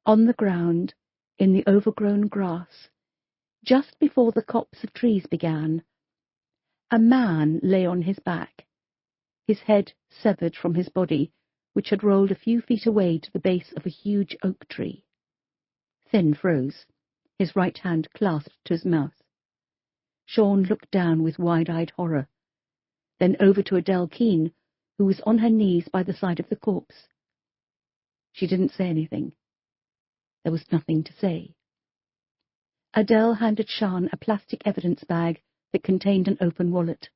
B: On the ground, in the overgrown grass, just before the copse of trees began, a man lay on his back, his head severed from his body, which had rolled a few feet away to the base of a huge oak tree. Finn froze. his right hand clasped to his mouth. Sean looked down with wide-eyed horror, then over to Adele Keene, who was on her knees by the side of the corpse. She didn't say anything. There was nothing to say. Adele handed Sean a plastic evidence bag that contained an open wallet.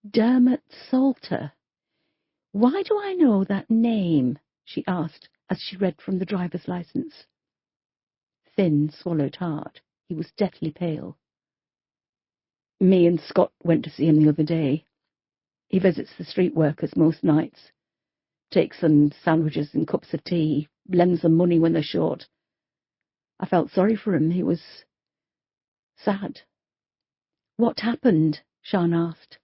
B: Dermot Salter. Why do I know that name? She asked as she read from the driver's license. Finn swallowed hard. He was deathly pale. Me and Scott went to see him the other day. He visits the street workers most nights. Takes them sandwiches and cups of tea, lends them money when they're short. I felt sorry for him. He was sad. What happened? Sean asked.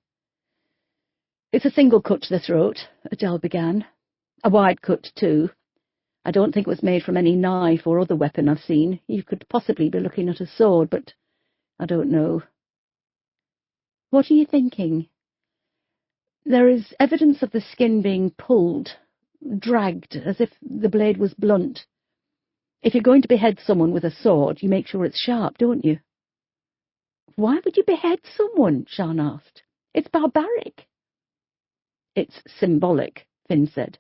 B: It's a single cut to the throat, Adele began. A wide cut, too. I don't think it was made from any knife or other weapon I've seen. You could possibly be looking at a sword, but I don't know. What are you thinking? There is evidence of the skin being pulled, dragged, as if the blade was blunt. If you're going to behead someone with a sword, you make sure it's sharp, don't you? Why would you behead someone? Sean asked. It's barbaric. It's symbolic, Finn said.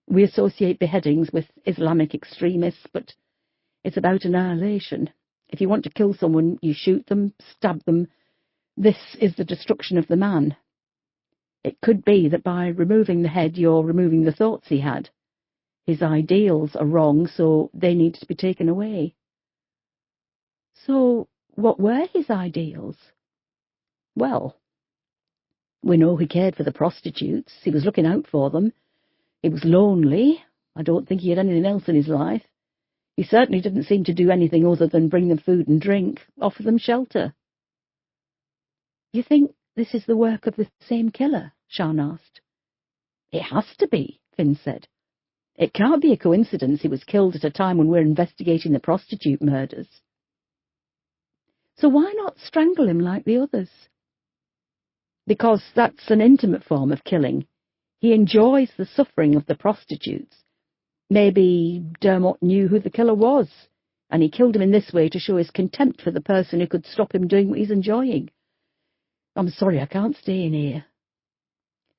B: We associate beheadings with Islamic extremists, but it's about annihilation. If you want to kill someone, you shoot them, stab them. This is the destruction of the man. It could be that by removing the head, you're removing the thoughts he had. His ideals are wrong, so they need to be taken away. So, what were his ideals? Well, we know he cared for the prostitutes. He was looking out for them. He was lonely. I don't think he had anything else in his life. He certainly didn't seem to do anything other than bring them food and drink, offer them shelter. You think this is the work of the same killer? Sean asked. It has to be, Finn said. It can't be a coincidence he was killed at a time when we're investigating the prostitute murders. So why not strangle him like the others? Because that's an intimate form of killing. He enjoys the suffering of the prostitutes. Maybe Dermot knew who the killer was, and he killed him in this way to show his contempt for the person who could stop him doing what he's enjoying. I'm sorry, I can't stay in here.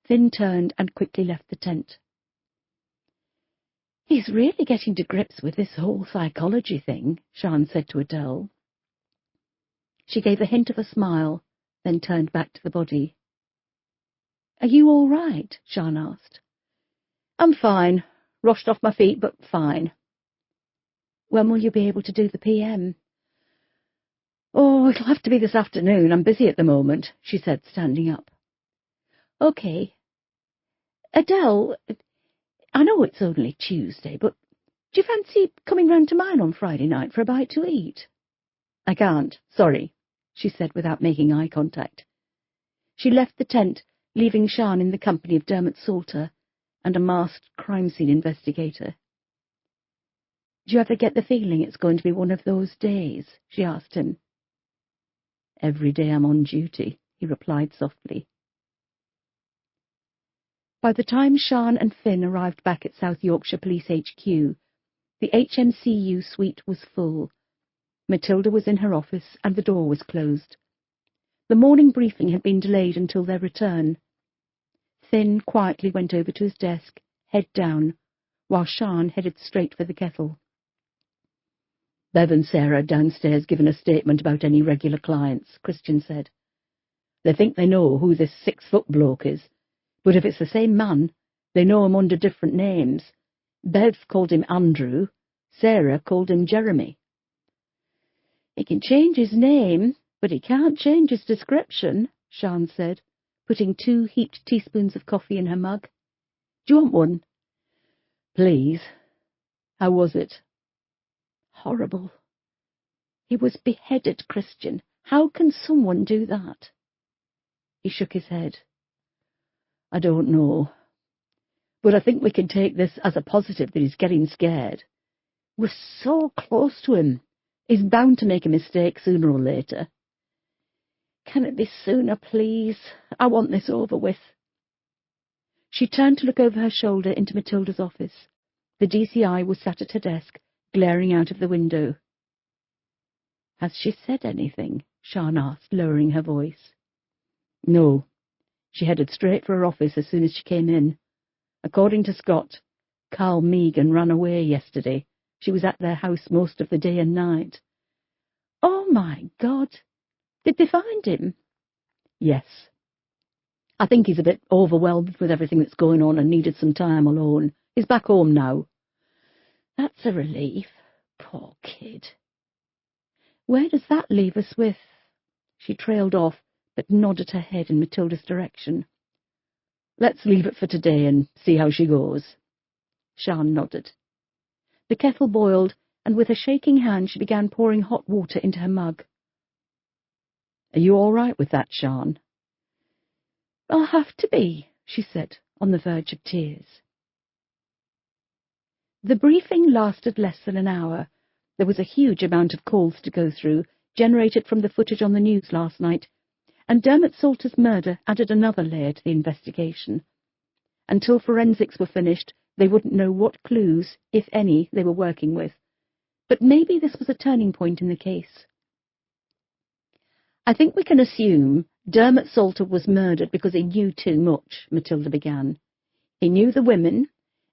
B: Finn turned and quickly left the tent. He's really getting to grips with this whole psychology thing, Sean said to Adele. She gave a hint of a smile, then turned back to the body. Are you all right? Sean asked. I'm fine. Rushed off my feet, but fine. When will you be able to do the PM? Oh, it'll have to be this afternoon. I'm busy at the moment, she said, standing up. OK. Adele, I know it's only Tuesday, but do you fancy coming round to mine on Friday night for a bite to eat? I can't, sorry, she said without making eye contact. She left the tent, leaving Sean in the company of Dermot Salter and a masked crime scene investigator. Do you ever get the feeling it's going to be one of those days? She asked him. Every day I'm on duty, he replied softly. By the time Sean and Finn arrived back at South Yorkshire Police HQ, the HMCU suite was full. Matilda was in her office and the door was closed. The morning briefing had been delayed until their return. Finn quietly went over to his desk, head down, while Sean headed straight for the kettle. Bev and Sarah are downstairs giving a statement about any regular clients, Christian said. They think they know who this 6-foot bloke is, but if it's the same man, they know him under different names. Bev called him Andrew, Sarah called him Jeremy. He can change his name, but he can't change his description, Sean said, putting 2 heaped teaspoons of coffee in her mug. Do you want one? Please. How was it? Horrible. He was beheaded, Christian. How can someone do that? He shook his head. I don't know. But I think we can take this as a positive that he's getting scared. We're so close to him. He's bound to make a mistake sooner or later. Can it be sooner, please? I want this over with. She turned to look over her shoulder into Matilda's office. The DCI was sat at her desk, glaring out of the window. Has she said anything? Sian asked, lowering her voice. No. She headed straight for her office as soon as she came in. According to Scott, Carl Megan ran away yesterday. She was at their house most of the day and night. Oh, my God. Did they find him? Yes. I think he's a bit overwhelmed with everything that's going on and needed some time alone. He's back home now. That's a relief. Poor kid. Where does that leave us with? She trailed off, but nodded her head in Matilda's direction. Let's leave it for today and see how she goes. Sian nodded. The kettle boiled, and with a shaking hand she began pouring hot water into her mug. Are you all right with that, Sian? I'll have to be, she said, on the verge of tears. The briefing lasted less than an hour. There was a huge amount of calls to go through, generated from the footage on the news last night, and Dermot Salter's murder added another layer to the investigation. Until forensics were finished, they wouldn't know what clues, if any, they were working with. But maybe this was a turning point in the case. I think we can assume Dermot Salter was murdered because he knew too much, Matilda began. He knew the women,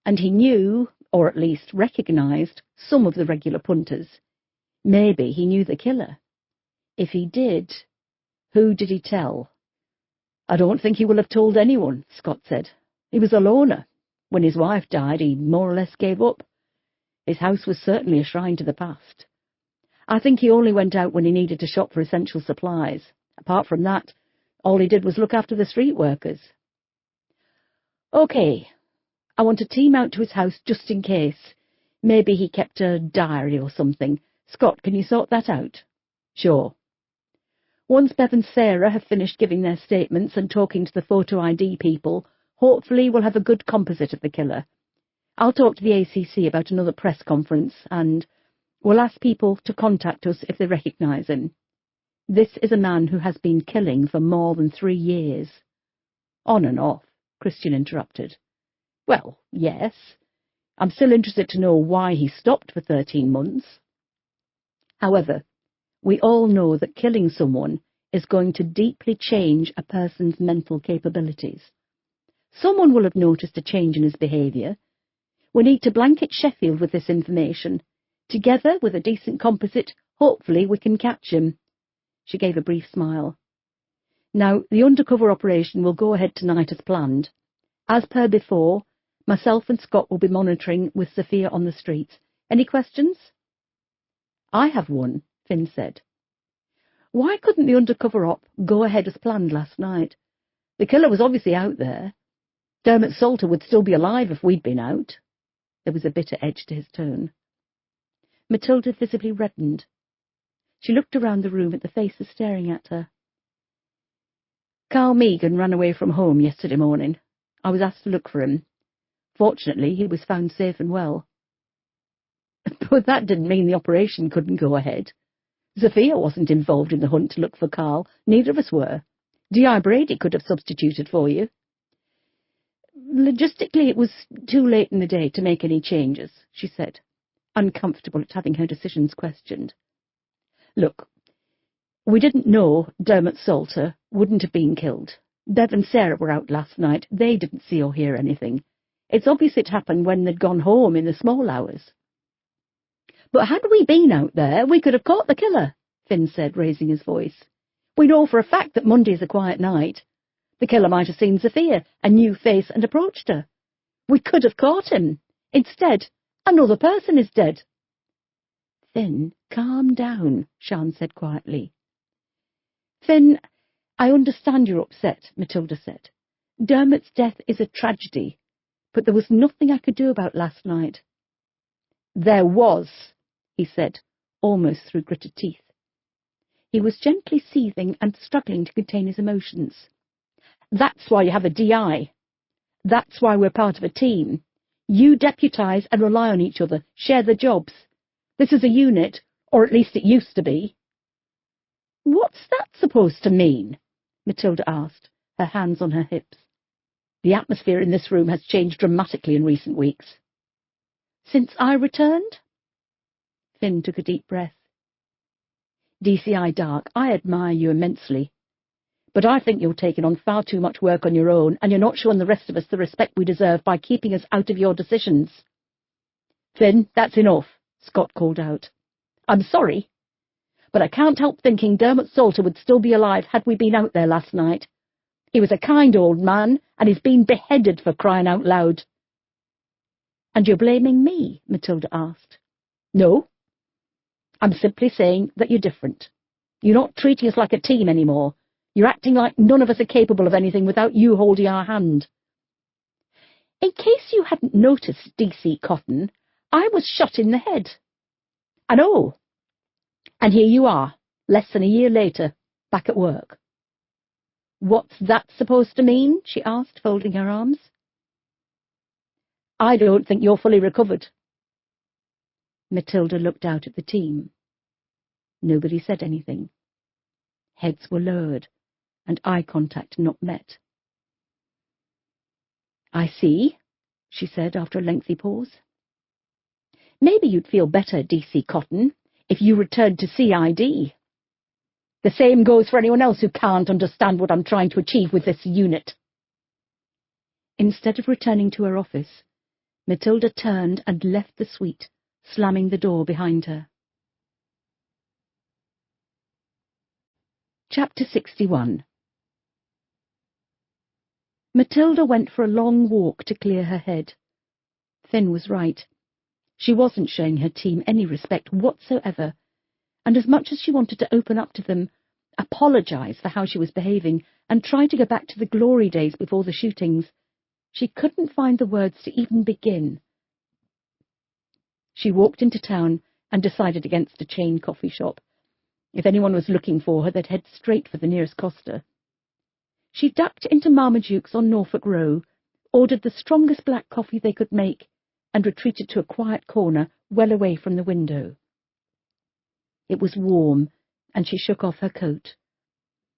B: and he knew, or at least recognised, some of the regular punters. Maybe he knew the killer. If he did, who did he tell? I don't think he will have told anyone, Scott said. He was a loner. When his wife died, he more or less gave up. His house was certainly a shrine to the past. I think he only went out when he needed to shop for essential supplies. Apart from that, all he did was look after the street workers. OK, I want a team out to his house just in case. Maybe he kept a diary or something. Scott, can you sort that out? Sure. Once Bev and Sarah have finished giving their statements and talking to the photo ID people, hopefully we'll have a good composite of the killer. I'll talk to the ACC about another press conference, and we'll ask people to contact us if they recognise him. This is a man who has been killing for more than 3 years. On and off, Christian interrupted. Well, yes. I'm still interested to know why he stopped for 13 months. However, we all know that killing someone is going to deeply change a person's mental capabilities. Someone will have noticed a change in his behaviour. We need to blanket Sheffield with this information. Together, with a decent composite, hopefully we can catch him. She gave a brief smile. Now, the undercover operation will go ahead tonight as planned. As per before, myself and Scott will be monitoring with Sophia on the streets. Any questions? I have one, Finn said. Why couldn't the undercover op go ahead as planned last night? The killer was obviously out there. Dermot Salter would still be alive if we'd been out. There was a bitter edge to his tone. Matilda visibly reddened. She looked around the room at the faces staring at her. Carl Megan ran away from home yesterday morning. I was asked to look for him. Fortunately, he was found safe and well. But that didn't mean the operation couldn't go ahead. Sophia wasn't involved in the hunt to look for Carl. Neither of us were. D.I. Brady could have substituted for you. Logistically, it was too late in the day to make any changes, she said, uncomfortable at having her decisions questioned. Look, we didn't know Dermot Salter wouldn't have been killed. Bev and Sarah were out last night. They didn't see or hear anything. It's obvious it happened when they'd gone home in the small hours. But had we been out there, we could have caught the killer, Finn said, raising his voice. We know for a fact that Monday's a quiet night. The killer might have seen Sophia, a new face, and approached her. We could have caught him. Instead, another person is dead. Finn, calm down, Sian said quietly. Finn, I understand you're upset, Matilda said. Dermot's death is a tragedy, but there was nothing I could do about last night. There was, he said, almost through gritted teeth. He was gently seething and struggling to contain his emotions. That's why you have a DI. That's why we're part of a team. You deputise and rely on each other, share the jobs. This is a unit, or at least it used to be. What's that supposed to mean? Matilda asked, her hands on her hips. The atmosphere in this room has changed dramatically in recent weeks. Since I returned? Finn took a deep breath.
A: DCI Dark, I admire you immensely. But I think you're taking on far too much work on your own, and you're not showing the rest of us the respect we deserve by keeping us out of your decisions. Finn, that's enough, Scott called out. I'm sorry, but I can't help thinking Dermot Salter would still be alive had we been out there last night. He was a kind old man, and he's been beheaded for crying out loud. And you're blaming me? Matilda asked. No. I'm simply saying that you're different. You're not treating us like a team anymore. You're acting like none of us are capable of anything without you holding our hand. In case you hadn't noticed, D.C. Cotton, I was shot in the head. I know. And here you are, less than a year later, back at work. What's that supposed to mean? She asked, folding her arms. I don't think you're fully recovered. Matilda looked out at the team. Nobody said anything. Heads were lowered, and eye contact not met. I see, she said after a lengthy pause. Maybe you'd feel better, D.C. Cotton, if you returned to CID. The same goes for anyone else who can't understand what I'm trying to achieve with this unit. Instead of returning to her office, Matilda turned and left the suite, slamming the door behind her. Chapter 61. Matilda went for a long walk to clear her head. Finn was right. She wasn't showing her team any respect whatsoever, and as much as she wanted to open up to them, apologize for how she was behaving, and try to go back to the glory days before the shootings, she couldn't find the words to even begin. She walked into town and decided against a chain coffee shop. If anyone was looking for her, they'd head straight for the nearest Costa. She ducked into Marmaduke's on Norfolk Row, ordered the strongest black coffee they could make, and retreated to a quiet corner well away from the window. It was warm, and she shook off her coat.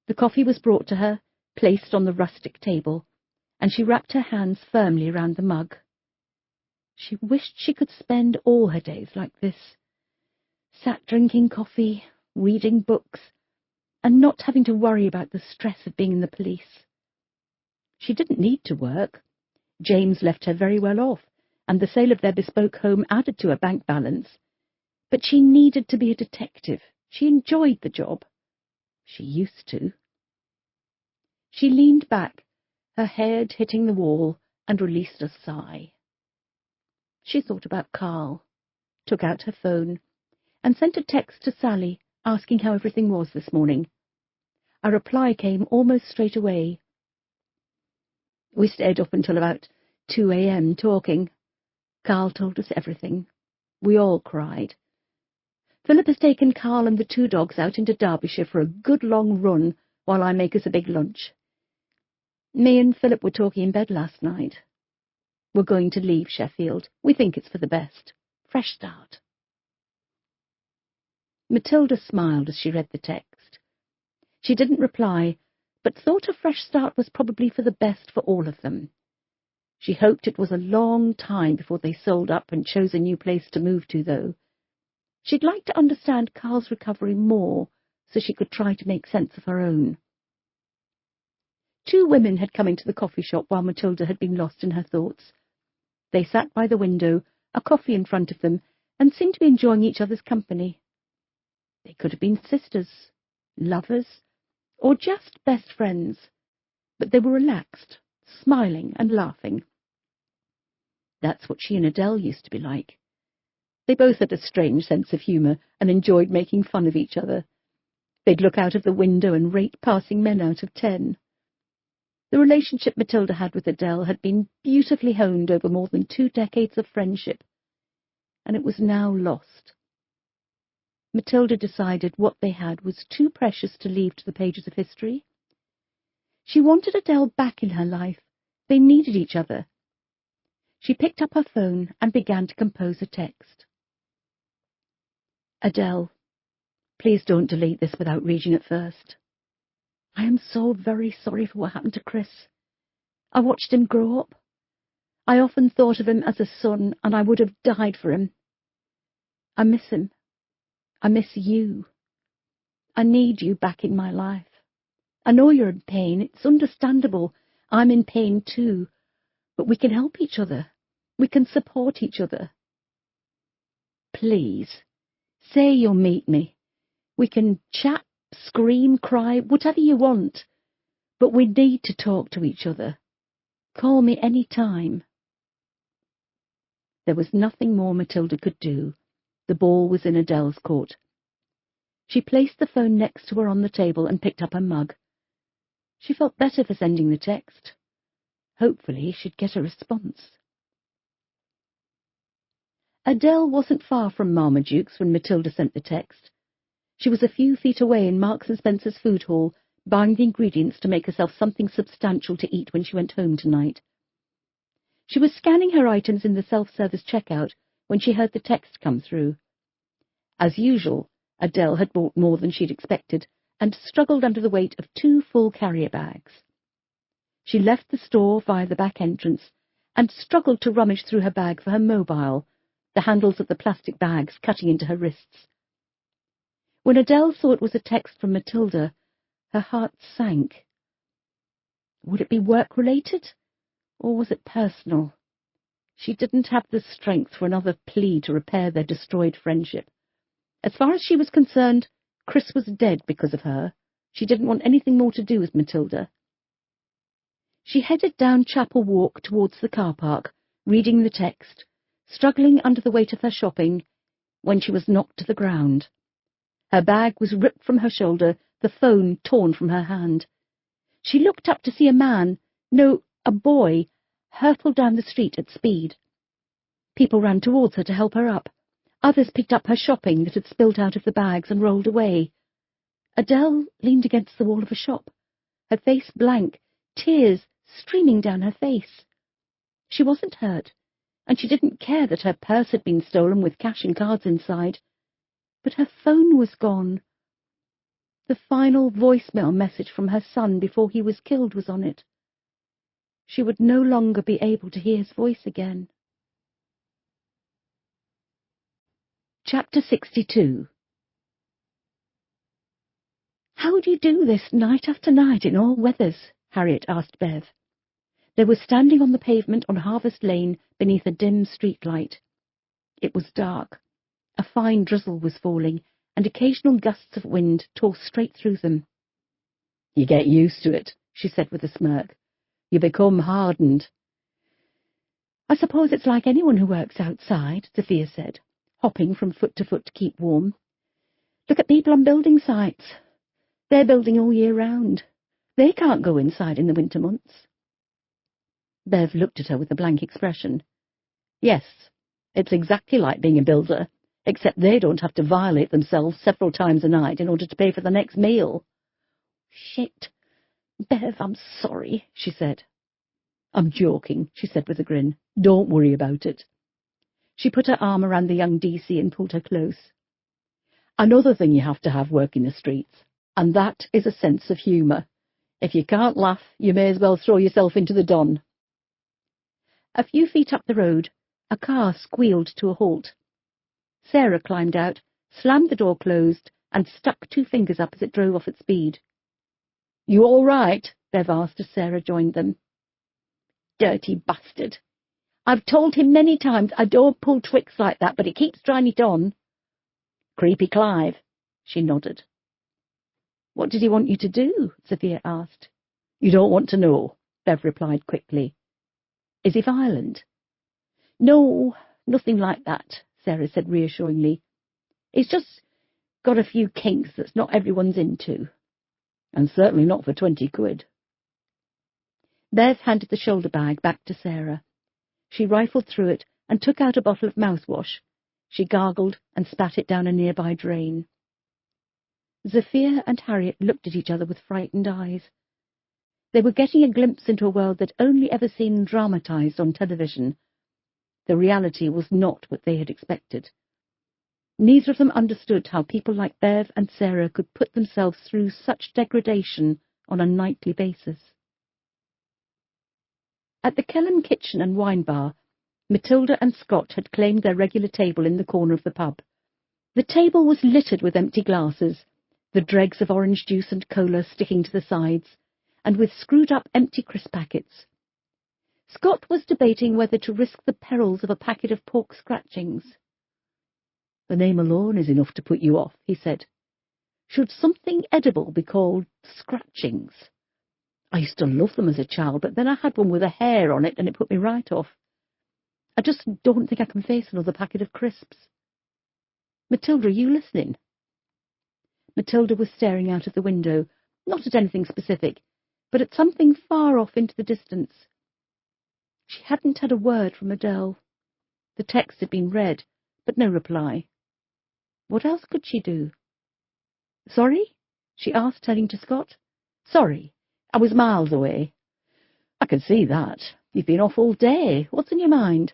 A: The coffee was brought to her, placed on the rustic table, and she wrapped her hands firmly round the mug. She wished she could spend all her days like this, sat drinking coffee, reading books, and not having to worry about the stress of being in the police. She didn't need to work. James left her very well off, and the sale of their bespoke home added to her bank balance. But she needed to be a detective. She enjoyed the job. She used to. She leaned back, her head hitting the wall, and released a sigh. She thought about Carl, took out her phone, and sent a text to Sally asking how everything was this morning. A reply came almost straight away. We stayed up until about 2 a.m. talking. Carl told us everything. We all cried. Philip has taken Carl and the 2 dogs out into Derbyshire for a good long run while I make us a big lunch. Me and Philip were talking in bed last night. We're going to leave Sheffield. We think it's for the best. Fresh start. Matilda smiled as she read the text. She didn't reply, but thought a fresh start was probably for the best for all of them. She hoped it was a long time before they sold up and chose a new place to move to, though. She'd like to understand Carl's recovery more, so she could try to make sense of her own. 2 women had come into the coffee shop while Matilda had been lost in her thoughts. They sat by the window, a coffee in front of them, and seemed to be enjoying each other's company. They could have been sisters, lovers, or just best friends, but they were relaxed, smiling and laughing. That's what she and Adele used to be like. They both had a strange sense of humour and enjoyed making fun of each other. They'd look out of the window and rate passing men out of 10. The relationship Matilda had with Adele had been beautifully honed over more than 2 decades of friendship, and it was now lost. Matilda decided what they had was too precious to leave to the pages of history. She wanted Adele back in her life. They needed each other. She picked up her phone and began to compose a text. Adele, please don't delete this without reading it first. I am so very sorry for what happened to Chris. I watched him grow up. I often thought of him as a son, and I would have died for him. I miss him. I miss you.
B: I need you back in my life. I know you're in pain. It's understandable. I'm in pain too. But we can help each other. We can support each other. Please, say you'll meet me. We can chat, scream, cry, whatever you want. But we need to talk to each other. Call me any time. There was nothing more Matilda could do. The ball was in Adele's court. She placed the phone next to her on the table and picked up her mug. She felt better for sending the text. Hopefully she'd get a response. Adele wasn't far from Marmaduke's when Matilda sent the text. She was a few feet away in Marks and Spencer's food hall, buying the ingredients to make herself something substantial to eat when she went home tonight. She was scanning her items in the self-service checkout when she heard the text come through. As usual, Adele had bought more than she'd expected and struggled under the weight of 2 full carrier bags. She left the store via the back entrance and struggled to rummage through her bag for her mobile, the handles of the plastic bags cutting into her wrists. When Adele saw it was a text from Matilda, her heart sank. Would it be work-related, or was it personal? She didn't have the strength for another plea to repair their destroyed friendship. As far as she was concerned, Chris was dead because of her. She didn't want anything more to do with Matilda. She headed down Chapel Walk towards the car park, reading the text, struggling under the weight of her shopping, when she was knocked to the ground. Her bag was ripped from her shoulder, the phone torn from her hand. She looked up to see a man, no, a boy, hurtle down the street at speed. People ran towards her to help her up. Others picked up her shopping that had spilled out of the bags and rolled away. Adele leaned against the wall of a shop, her face blank, tears streaming down her face. She wasn't hurt, and she didn't care that her purse had been stolen with cash and cards inside. But her phone was gone. The final voicemail message from her son before he was killed was on it. She would no longer be able to hear his voice again. Chapter 62. "How do you do this night after night in all weathers?" Harriet asked Bev. They were standing on the pavement on Harvest Lane beneath a dim streetlight. It was dark. A fine drizzle was falling, and occasional gusts of wind tore straight through them. "You get used to it," she said with a smirk. "You become hardened." "I suppose it's like anyone who works outside," Sophia said, hopping from foot to foot to keep warm. "Look at people on building sites. They're building all year round. They can't go inside in the winter months." Bev looked at her with a blank expression. "Yes, it's exactly like being a builder, except they don't have to violate themselves several times a night in order to pay for the next meal." "Shit. Bev, I'm sorry," she said. "I'm joking," she said with a grin. "Don't worry about it." She put her arm around the young DC and pulled her close. "Another thing you have to have working the streets, and that is a sense of humour. If you can't laugh, you may as well throw yourself into the Don." A few feet up the road, a car squealed to a halt. Sarah climbed out, slammed the door closed, and stuck 2 fingers up as it drove off at speed. "You all right?" Bev asked as Sarah joined them. "Dirty bastard. I've told him many times I don't pull tricks like that, but he keeps trying it on." "Creepy Clive." She nodded. "What did he want you to do?" Sophia asked. "You don't want to know," Bev replied quickly. "Is he violent?" "No, nothing like that," Sarah said reassuringly. "He's just got a few kinks that's not everyone's into. And certainly not for 20 quid. Bev handed the shoulder bag back to Sarah. She rifled through it and took out a bottle of mouthwash. She gargled and spat it down a nearby drain. Sophia and Harriet looked at each other with frightened eyes. They were getting a glimpse into a world they'd only ever seen dramatized on television. The reality was not what they had expected. Neither of them understood how people like Bev and Sarah could put themselves through such degradation on a nightly basis. At the Kelham Kitchen and Wine Bar, Matilda and Scott had claimed their regular table in the corner of the pub. The table was littered with empty glasses, the dregs of orange juice and cola sticking to the sides, and with screwed-up empty crisp packets. Scott was debating whether to risk the perils of a packet of pork scratchings. "The name alone is enough to put you off," he said. "Should something edible be called scratchings? I used to love them as a child, but then I had one with a hair on it and it put me right off. I just don't think I can face another packet of crisps. Matilda, are you listening?" Matilda was staring out of the window, not at anything specific, but at something far off into the distance. She hadn't had a word from Adele. The text had been read, but no reply. What else could she do? "Sorry?" she asked, turning to Scott. "Sorry, I was miles away." "I can see that. You've been off all day. What's in your mind?"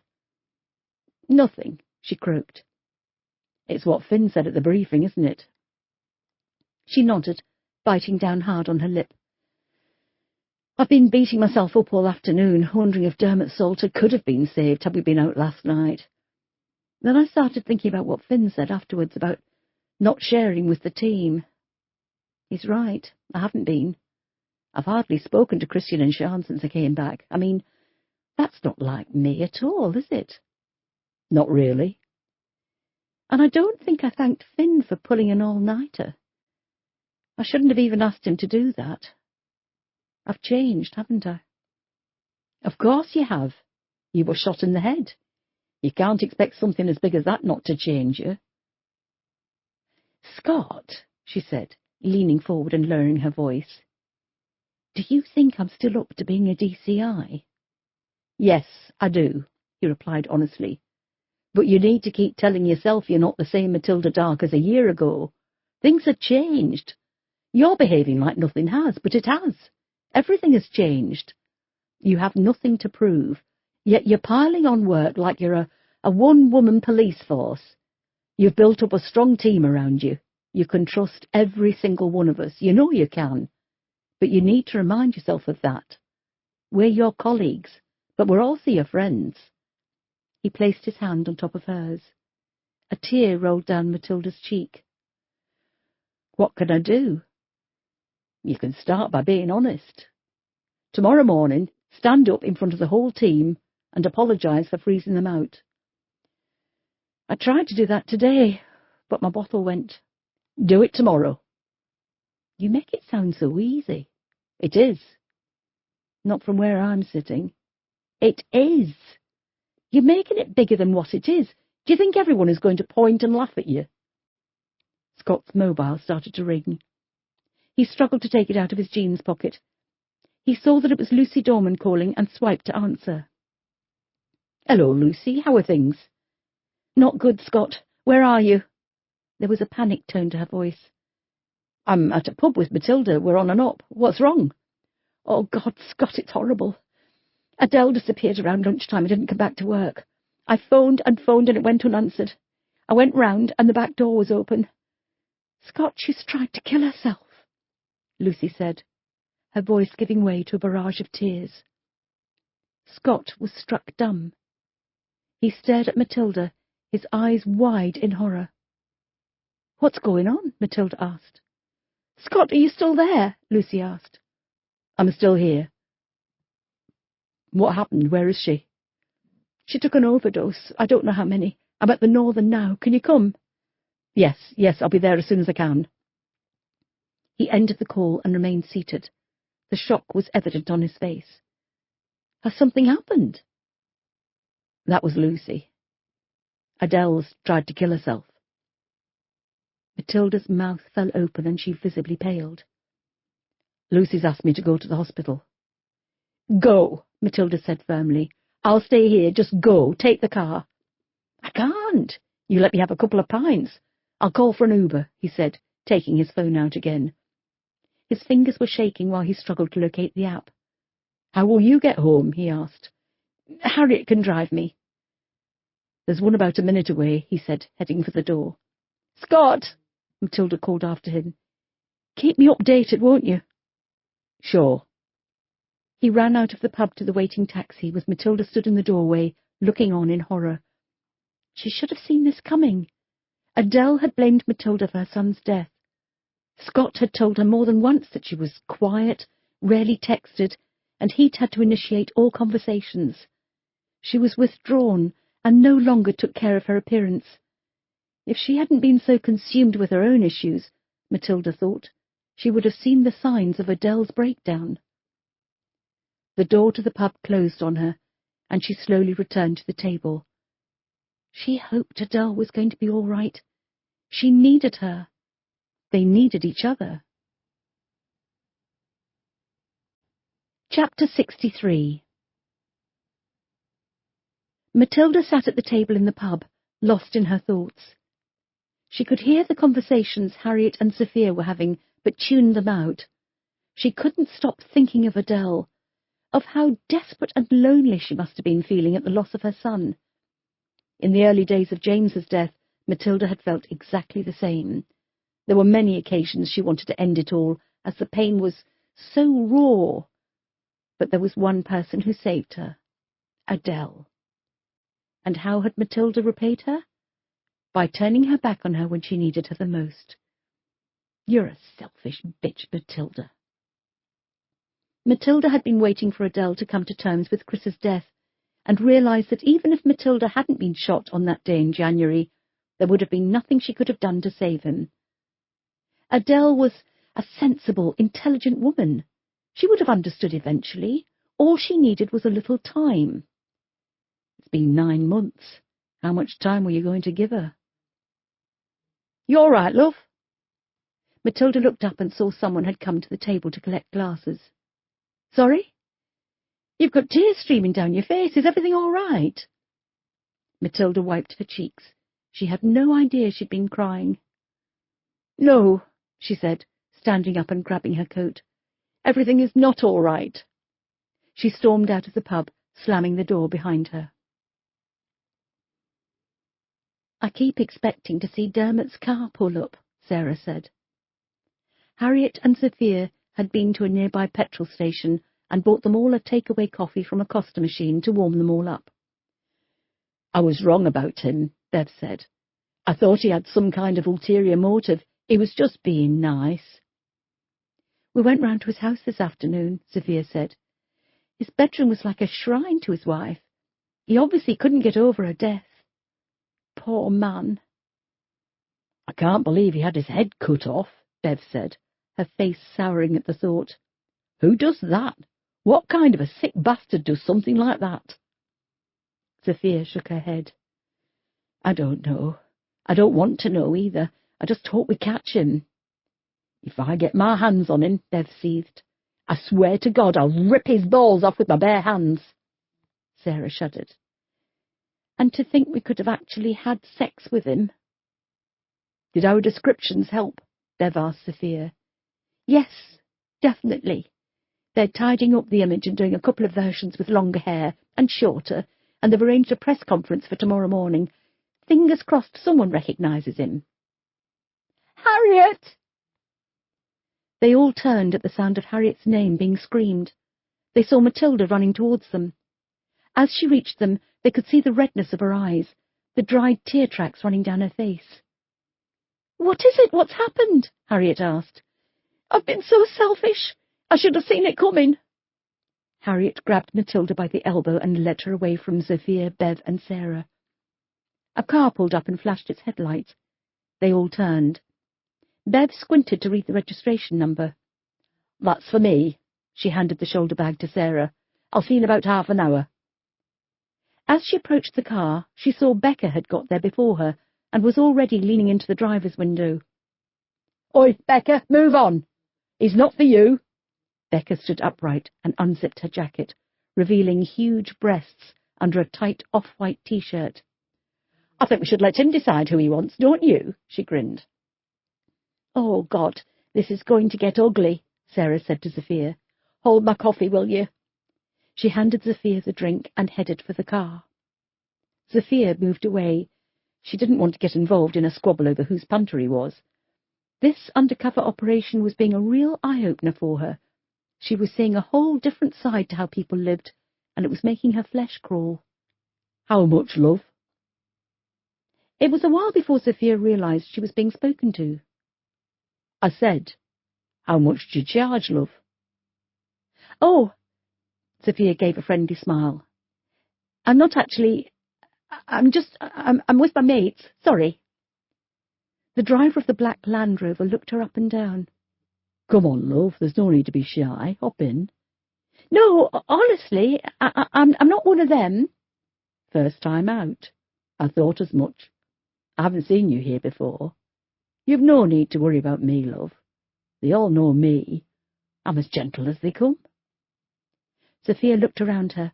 B: "Nothing," she croaked. "It's what Finn said at the briefing, isn't it?" She nodded, biting down hard on her lip. "I've been beating myself up all afternoon, wondering if Dermot Salter could have been saved had we been out last night. Then I started thinking about what Finn said afterwards about not sharing with the team. He's right, I haven't been. I've hardly spoken to Christian and Sian since I came back. I mean, that's not like me at all, is it?" "Not really." "And I don't think I thanked Finn for pulling an all-nighter. I shouldn't have even asked him to do that. I've changed, haven't I?" "Of course you have. You were shot in the head. You can't expect something as big as that not to change you." "Scott," she said, leaning forward and lowering her voice, "do you think I'm still up to being a DCI?" "Yes, I do," he replied honestly. "But you need to keep telling yourself you're not the same Matilda Dark as a year ago. Things have changed. You're behaving like nothing has, but it has. Everything has changed. You have nothing to prove, yet you're piling on work like you're a one-woman police force. You've built up a strong team around you. You can trust every single one of us. You know you can. But you need to remind yourself of that. We're your colleagues, but we're also your friends." He placed his hand on top of hers. A tear rolled down Matilda's cheek. "What can I do?" "You can start by being honest. Tomorrow morning, stand up in front of the whole team and apologise for freezing them out." "I tried to do that today, but my bottle went." "Do it tomorrow." "You make it sound so easy." "It is." "Not from where I'm sitting." "It is. You're making it bigger than what it is. Do you think everyone is going to point and laugh at you?" Scott's mobile started to ring. He struggled to take it out of his jeans pocket. He saw that it was Lucy Dorman calling and swiped to answer. "Hello, Lucy. How are things?" "Not good, Scott. Where are you?" There was a panicked tone to her voice. "I'm at a pub with Matilda. We're on and up. What's wrong?" "Oh, God, Scott, it's horrible. Adele disappeared around lunchtime and didn't come back to work. I phoned and it went unanswered. I went round and the back door was open. Scott, she's tried to kill herself," Lucy said, her voice giving way to a barrage of tears. Scott was struck dumb. He stared at Matilda, his eyes wide in horror. "What's going on?" Matilda asked. "Scott, are you still there?" Lucy asked. "I'm still here." "What happened? Where is she?" "She took an overdose. I don't know how many. I'm at the Northern now. Can you come?" Yes, I'll be there as soon as I can." He ended the call and remained seated. The shock was evident on his face. "Has something happened?" "That was Lucy. Adele's tried to kill herself." Matilda's mouth fell open and she visibly paled. "Lucy's asked me to go to the hospital." "Go," Matilda said firmly. "I'll stay here. Just go. Take the car." "I can't. You let me have a couple of pints. I'll call for an Uber," he said, taking his phone out again. His fingers were shaking while he struggled to locate the app. "How will you get home?" he asked. "Harriet can drive me." "There's one about a minute away," he said, heading for the door. "Scott!" Matilda called after him. "Keep me updated, won't you?" "Sure." He ran out of the pub to the waiting taxi, with Matilda stood in the doorway, looking on in horror. She should have seen this coming. Adele had blamed Matilda for her son's death. Scott had told her more than once that she was quiet, rarely texted, and he'd had to initiate all conversations. She was withdrawn and no longer took care of her appearance. If she hadn't been so consumed with her own issues, Matilda thought, she would have seen the signs of Adele's breakdown. The door to the pub closed on her, and she slowly returned to the table. She hoped Adele was going to be all right. She needed her. They needed each other. Chapter 63. Matilda sat at the table in the pub, lost in her thoughts. She could hear the conversations Harriet and Sophia were having, but tuned them out. She couldn't stop thinking of Adele, of how desperate and lonely she must have been feeling at the loss of her son. In the early days of James's death, Matilda had felt exactly the same. There were many occasions she wanted to end it all, as the pain was so raw. But there was one person who saved her, Adele. And how had Matilda repaid her? By turning her back on her when she needed her the most. "You're a selfish bitch, Matilda." Matilda had been waiting for Adele to come to terms with Chris's death, and realised that even if Matilda hadn't been shot on that day in January, there would have been nothing she could have done to save him. Adele was a sensible, intelligent woman. She would have understood eventually. All she needed was a little time. "It's been 9 months. How much time were you going to give her?" "You all right, love?" Matilda looked up and saw someone had come to the table to collect glasses. "Sorry? You've got tears streaming down your face. Is everything all right?" Matilda wiped her cheeks. She had no idea she'd been crying. "No," she said, standing up and grabbing her coat. "Everything is not all right." She stormed out of the pub, slamming the door behind her. "I keep expecting to see Dermot's car pull up," Sarah said. Harriet and Sophia had been to a nearby petrol station and bought them all a takeaway coffee from a Costa machine to warm them all up. "I was wrong about him," Bev said. "I thought he had some kind of ulterior motive. He was just being nice." "We went round to his house this afternoon," Sophia said. "His bedroom was like a shrine to his wife. He obviously couldn't get over her death. Poor man." "I can't believe he had his head cut off," Bev said, her face souring at the thought. "Who does that? What kind of a sick bastard does something like that?" Sophia shook her head. "I don't know. I don't want to know either. I just hope we catch him." "If I get my hands on him," Bev seethed, "I swear to God I'll rip his balls off with my bare hands." Sarah shuddered. "And to think we could have actually had sex with him." "Did our descriptions help?" Bev asked Sophia. "Yes, definitely. They're tidying up the image and doing a couple of versions with longer hair and shorter, and they've arranged a press conference for tomorrow morning. Fingers crossed someone recognises him." "Harriet!" They all turned at the sound of Harriet's name being screamed. They saw Matilda running towards them. As she reached them, they could see the redness of her eyes, the dried tear tracks running down her face. "What is it? What's happened?" Harriet asked. "I've been so selfish. I should have seen it coming." Harriet grabbed Matilda by the elbow and led her away from Sophia, Bev, and Sarah. A car pulled up and flashed its headlights. They all turned. Bev squinted to read the registration number. "That's for me." She handed the shoulder bag to Sarah. "I'll see you in about half an hour." As she approached the car, she saw Becca had got there before her and was already leaning into the driver's window. "Oi, Becca, move on. He's not for you." Becca stood upright and unzipped her jacket, revealing huge breasts under a tight off-white T-shirt. "I think we should let him decide who he wants, don't you?" she grinned. "Oh, God, this is going to get ugly," Sarah said to Sophia. "Hold my coffee, will you?" She handed Sophia the drink and headed for the car. Sophia moved away. She didn't want to get involved in a squabble over whose punter he was. This undercover operation was being a real eye-opener for her. She was seeing a whole different side to how people lived, and it was making her flesh crawl. "How much, love?" It was a while before Sophia realised she was being spoken to.
A: I said, how much do you charge, love?
B: Oh, Sophia gave a friendly smile. I'm not actually... I'm with my mates. Sorry. The driver of the black Land Rover looked her up and down.
A: Come on, love, there's no need to be shy. Hop in.
B: No, honestly, I'm not one of them.
A: First time out. I thought as much. I haven't seen you here before. You've no need to worry about me, love. They all know me. I'm as gentle as they come.
B: Sophia looked around her.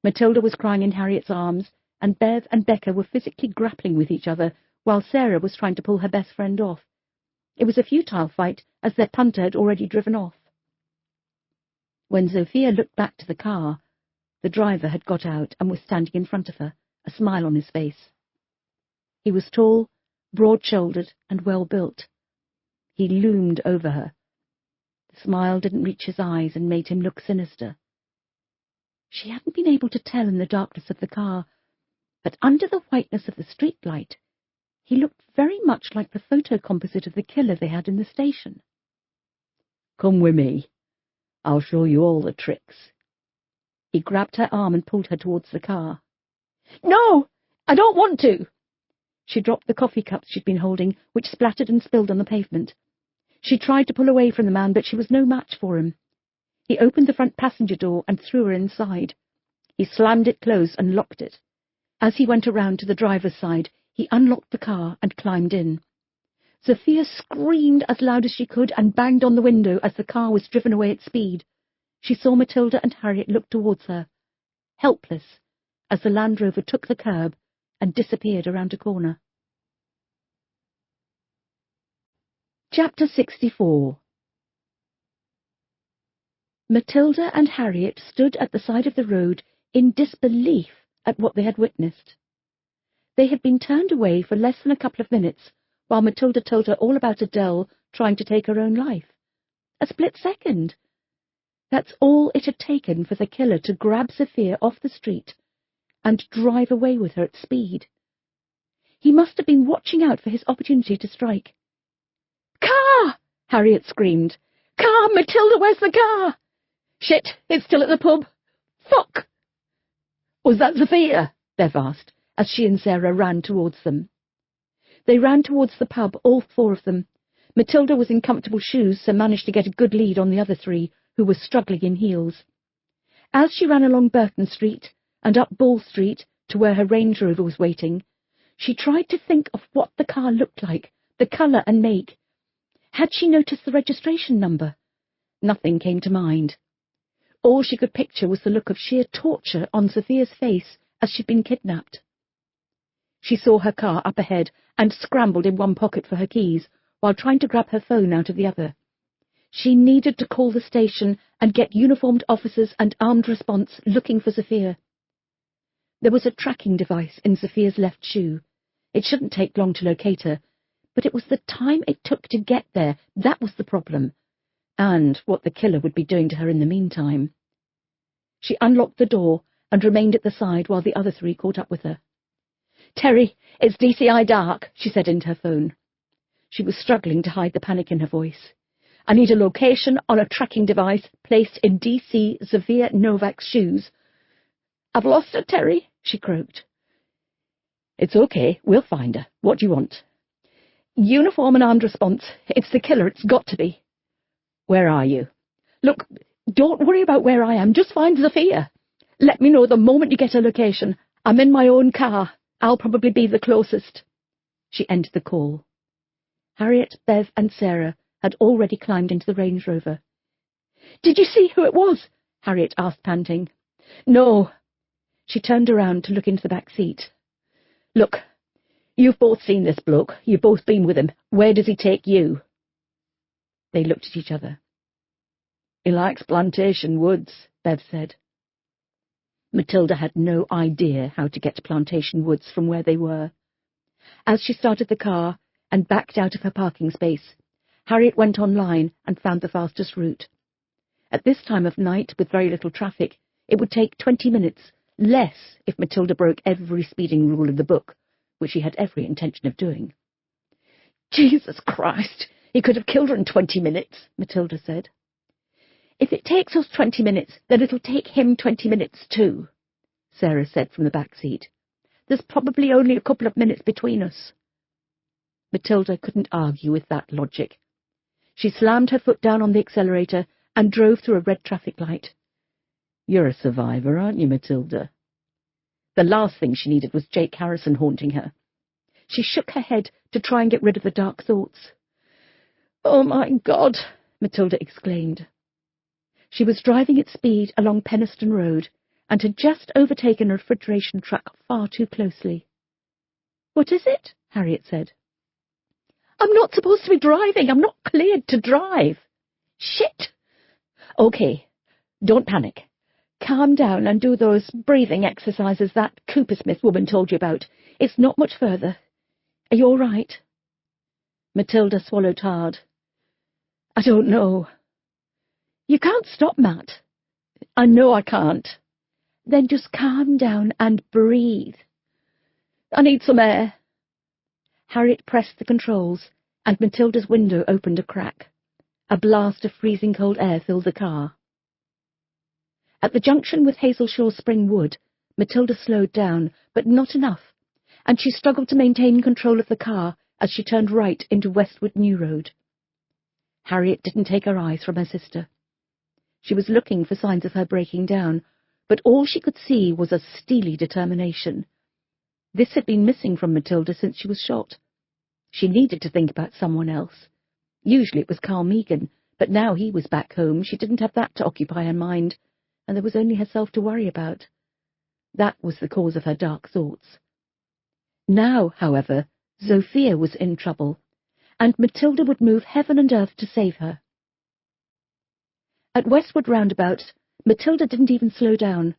B: Matilda was crying in Harriet's arms, and Bev and Becca were physically grappling with each other, while Sarah was trying to pull her best friend off. It was a futile fight, as their punter had already driven off. When Sophia looked back to the car, the driver had got out and was standing in front of her, a smile on his face. He was tall, broad-shouldered, and well-built. He loomed over her. The smile didn't reach his eyes and made him look sinister. She hadn't been able to tell in the darkness of the car, but under the whiteness of the streetlight, he looked very much like the photocomposite of the killer they had in the station.
A: Come with me. I'll show you all the tricks.
B: He grabbed her arm and pulled her towards the car. No, I don't want to. She dropped the coffee cups she'd been holding, which splattered and spilled on the pavement. She tried to pull away from the man, but she was no match for him. He opened the front passenger door and threw her inside. He slammed it closed and locked it. As he went around to the driver's side, he unlocked the car and climbed in. Sophia screamed as loud as she could and banged on the window as the car was driven away at speed. She saw Matilda and Harriet look towards her, helpless, as the Land Rover took the curb and disappeared around a corner. Chapter 64. Matilda and Harriet stood at the side of the road in disbelief at what they had witnessed. They had been turned away for less than a couple of minutes, while Matilda told her all about Adele trying to take her own life. A split second. That's all it had taken for the killer to grab Sophia off the street and drive away with her at speed. He must have been watching out for his opportunity to strike. "Car!" Harriet screamed. "Car! Matilda, where's the car?" "Shit, it's still at the pub. Fuck!"
A: "Was that Sophia?"
B: Bev asked, as she and Sarah ran towards them. They ran towards the pub, all four of them. Matilda was in comfortable shoes, so managed to get a good lead on the other three, who were struggling in heels. As she ran along Burton Street and up Ball Street to where her Range Rover was waiting, she tried to think of what the car looked like, the colour and make. Had she noticed the registration number? Nothing came to mind. All she could picture was the look of sheer torture on Sophia's face as she'd been kidnapped. She saw her car up ahead and scrambled in one pocket for her keys, while trying to grab her phone out of the other. She needed to call the station and get uniformed officers and armed response looking for Sophia. There was a tracking device in Sophia's left shoe. It shouldn't take long to locate her, but it was the time it took to get there that was the problem, and what the killer would be doing to her in the meantime. She unlocked the door and remained at the side while the other three caught up with her. "Terry, it's DCI Dark," she said into her phone. She was struggling to hide the panic in her voice. "I need a location on a tracking device placed in DC Sophia Novak's shoes." "I've lost her, Terry," she croaked. "It's okay, we'll find her. What do you want?" "Uniform and armed response. It's the killer, it's got to be." "Where are you?" "Look, don't worry about where I am, just find Sophia. Let me know the moment you get her location. I'm in my own car. I'll probably be the closest." She ended the call. Harriet, Bev, and Sarah had already climbed into the Range Rover. "Did you see who it was?" Harriet asked, panting. "No." She turned around to look into the back seat. "Look, you've both seen this bloke. You've both been with him. Where does he take you?" They looked at each other. "He likes Plantation Woods," Bev said. Matilda had no idea how to get to Plantation Woods from where they were. As she started the car and backed out of her parking space, Harriet went online and found the fastest route. At this time of night, with very little traffic, it would take 20 minutes, less if Matilda broke every speeding rule in the book, which she had every intention of doing. "Jesus Christ,
A: He could have killed her in 20 minutes, Matilda said. If it takes us 20 minutes, then it'll take him 20 minutes too, Sarah said from the back seat. There's probably only a couple of minutes between us. Matilda couldn't argue with that logic. She slammed her foot down on the accelerator and drove through a red traffic light. You're a survivor, aren't you, Matilda? The last thing she needed was Jake Harrison haunting her. She shook her head to try and get rid of the dark thoughts. Oh, my God, Matilda exclaimed. She was driving at speed along Penistone Road and had just overtaken a refrigeration truck far too closely. What is it? Harriet said. I'm not supposed to be driving. I'm not cleared to drive. Shit. Okay, don't panic. Calm down and do those breathing exercises that Coopersmith woman told you about. It's not much further. Are you all right? Matilda swallowed hard. I don't know. You can't stop, Matt. I know I can't. Then just calm down and breathe. I need some air. Harriet pressed the controls, and Matilda's window opened a crack. A blast of freezing cold air filled the car. At the junction with Hazelshire Spring Wood, Matilda slowed down, but not enough, and she struggled to maintain control of the car as she turned right into Westwood New Road. Harriet didn't take her eyes from her sister. She was looking for signs of her breaking down, but all she could see was a steely determination. This had been missing from Matilda since she was shot. She needed to think about someone else. Usually it was Carl Meagan, but now he was back home. She didn't have that to occupy her mind, and there was only herself to worry about. That was the cause of her dark thoughts. Now, however, Sophia was in trouble, and Matilda would move heaven and earth to save her. At Westwood Roundabout, Matilda didn't even slow down.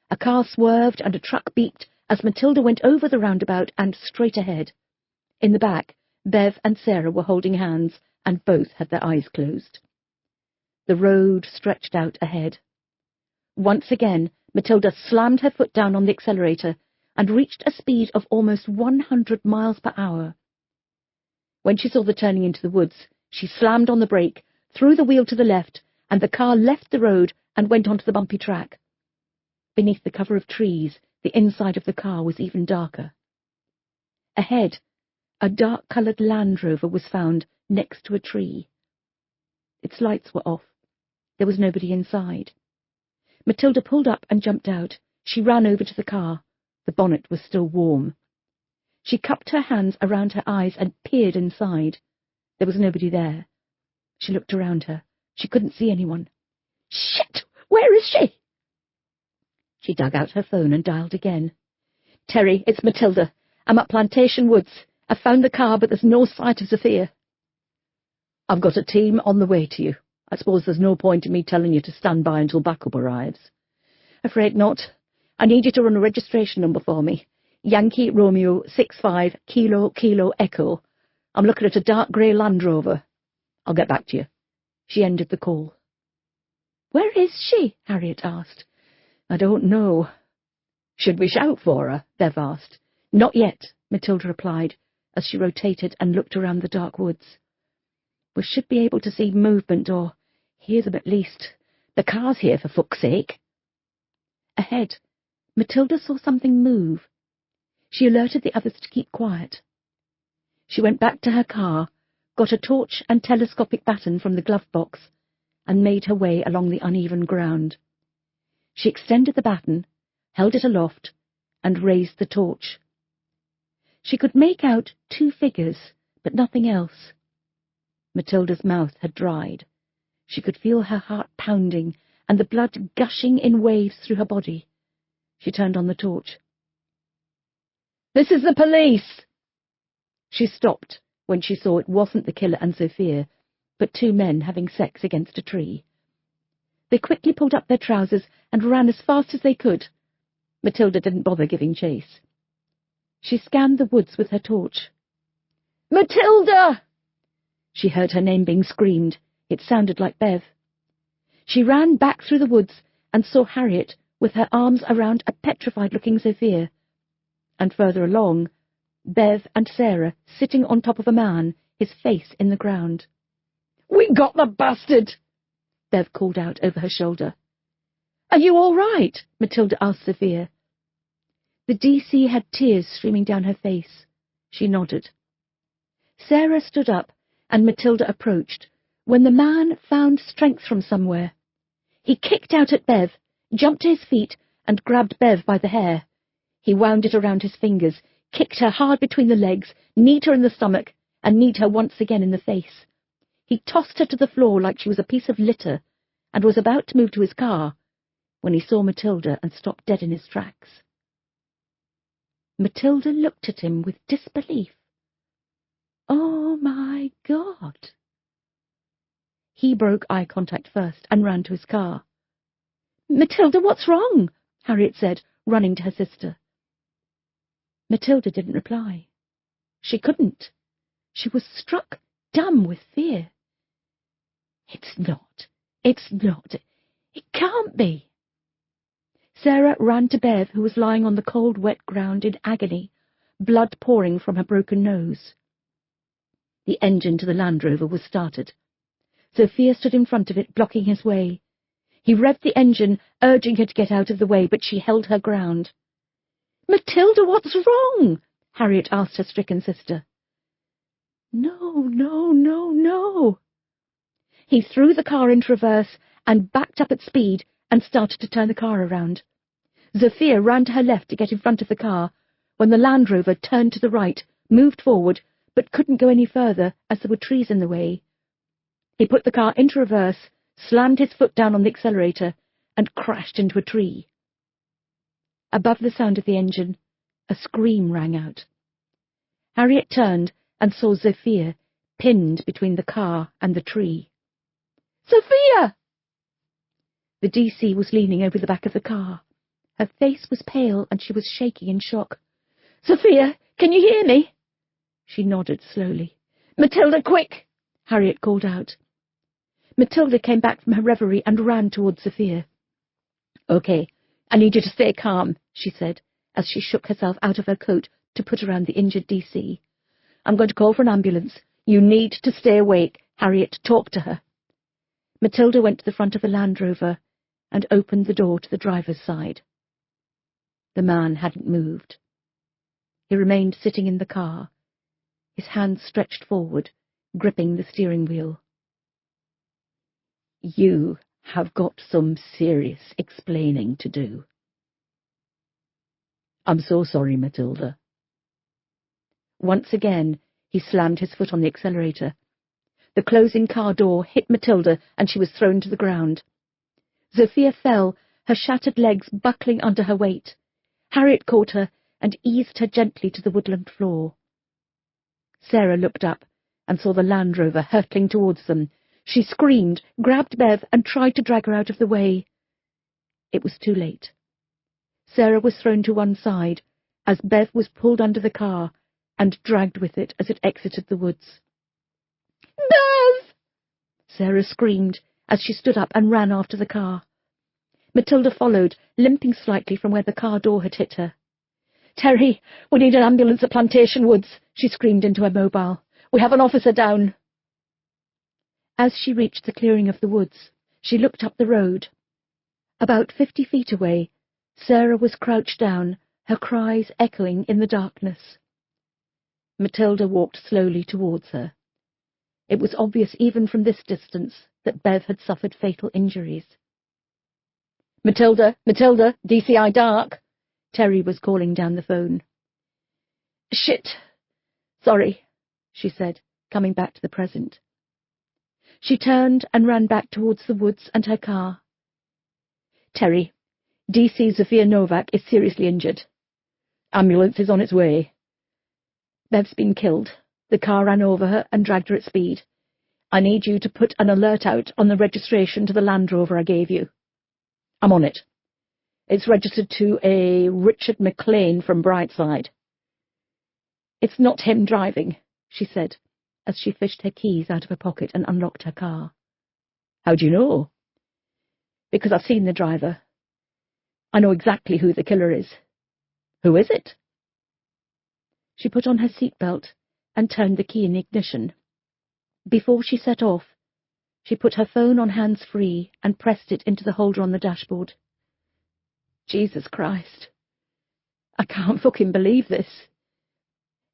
A: A car swerved and a truck beeped as Matilda went over the roundabout and straight ahead. In the back, Bev and Sarah were holding hands, and both had their eyes closed. The road stretched out ahead. Once again, Matilda slammed her foot down on the accelerator and reached a speed of almost 100 miles per hour. When she saw the turning into the woods, she slammed on the brake, threw the wheel to the left, and the car left the road and went onto the bumpy track. Beneath the cover of trees, the inside of the car was even darker. Ahead, a dark-coloured Land Rover was found next to a tree. Its lights were off. There was nobody inside. Matilda pulled up and jumped out. She ran over to the car. The bonnet was still warm. She cupped her hands around her eyes and peered inside. There was nobody there. She looked around her. She couldn't see anyone. Shit! Where is she? She dug out her phone and dialed again. Terry, it's Matilda. I'm at Plantation Woods. I found the car, but there's no sight of Sophia. I've got a team on the way to you. I suppose there's no point in me telling you to stand by until backup arrives. Afraid not. I need you to run a registration number for me. Yankee Romeo 65 Kilo Kilo Echo. I'm looking at a dark grey Land Rover. I'll get back to you. She ended the call. Where is she? Harriet asked. I don't know. Should we shout for her? Bev asked. Not yet, Matilda replied, as she rotated and looked around the dark woods. We should be able to see movement, or hear them at least. The car's here, for fuck's sake. Ahead, Matilda saw something move. She alerted the others to keep quiet. She went back to her car, got a torch and telescopic baton from the glove box, and made her way along the uneven ground. She extended the baton, held it aloft, and raised the torch. She could make out 2 figures, but nothing else. Matilda's mouth had dried. She could feel her heart pounding and the blood gushing in waves through her body. She turned on the torch. This is the police! She stopped when she saw it wasn't the killer and Sophia, but 2 men having sex against a tree. They quickly pulled up their trousers and ran as fast as they could. Matilda didn't bother giving chase. She scanned the woods with her torch. Matilda! She heard her name being screamed. It sounded like Bev. She ran back through the woods and saw Harriet with her arms around a petrified-looking Sophia, and further along, Bev and Sarah sitting on top of a man
B: his face in the ground.
A: "We got the bastard!"
B: Bev called out over her shoulder. "Are you all right?" Matilda asked Sophia. The DC had tears streaming down her face. She nodded. Sarah stood up, and Matilda approached, when the man found strength from somewhere. He kicked out at Bev, jumped to his feet, and grabbed Bev by the hair. He wound it around his fingers, kicked her hard between the legs, kneed her in the stomach, and kneed her once again in the face. He tossed her to the floor like she was a piece of litter, and was about to move to his car, when he saw Matilda and stopped dead in his tracks. Matilda looked at him with disbelief. "Oh, my God!" He broke eye contact first and ran to his car. "Matilda, what's wrong?" Harriet said, running to her sister. Matilda didn't reply. She couldn't. She was struck dumb with fear. It's not. It can't be." Sarah ran to Bev, who was lying on the cold, wet ground in agony, blood pouring from her broken nose. The engine to the Land Rover was started. Sophia stood in front of it, blocking his way. He revved the engine, urging her to get out of the way, but she held her ground. "Matilda, what's wrong?" Harriet asked her stricken sister. No. He threw the car into reverse and backed up at speed and started to turn the car around. Sophia ran to her left to get in front of the car, when the Land Rover turned to the right, moved forward, but couldn't go any further as there were trees in the way. He put the car into reverse, slammed his foot down on the accelerator, and crashed into a tree. Above the sound of the engine, a scream rang out. Harriet turned and saw Sophia pinned between the car and the tree. "Sophia!" The DC was leaning over the back of the car. Her face was pale and she was shaking in shock. "Sophia, can you hear me?" She nodded slowly. "Matilda, quick!" Harriet called out. Matilda came back from her reverie and ran towards Sophia. "Okay, I need you to stay calm," she said, as she shook herself out of her coat to put around the injured DC. "I'm going to call for an ambulance. You need to stay awake. Harriet, talk to her." Matilda went to the front of the Land Rover and opened the door to the driver's side. The man hadn't moved. He remained sitting in the car, his hands stretched forward, gripping the steering wheel. "You have got some serious explaining to do." "I'm so sorry, Matilda." Once again, he slammed his foot on the accelerator. The closing car door hit Matilda, and she was thrown to the ground. Sophia fell, her shattered legs buckling under her weight. Harriet caught her and eased her gently to the woodland floor. Sarah looked up and saw the Land Rover hurtling towards them. She screamed, grabbed Bev, and tried to drag her out of the way. It was too late. Sarah was thrown to one side as Bev was pulled under the car and dragged with it as it exited the woods. "Bev!" Sarah screamed as she stood up and ran after the car. Matilda followed, limping slightly from where the car door had hit her. "Terry, we need an ambulance at Plantation Woods," she screamed into her mobile. "We have an officer down." As she reached the clearing of the woods, she looked up the road. About 50 feet away, Sarah was crouched down, her cries echoing in the darkness. Matilda walked slowly towards her. It was obvious even from this distance that Bev had suffered fatal injuries. "Matilda, DCI dark," Terry was calling down the phone. "Shit. Sorry," she said, coming back to the present. She turned and ran back towards the woods and her car. "Terry, DC Zofia Novak is seriously injured. Ambulance is on its way. Bev's been killed. The car ran over her and dragged her at speed. I need you to put an alert out on the registration to the Land Rover I gave you." "I'm on it. It's registered to a Richard McLean from Brightside." "It's not him driving," she said, as she fished her keys out of her pocket and unlocked her car. "How do you know?" "Because I've seen the driver. I know exactly who the killer is." "Who is it?" She put on her seatbelt and turned the key in the ignition. Before she set off, she put her phone on hands-free and pressed it into the holder on the dashboard. Jesus Christ. I can't fucking believe this.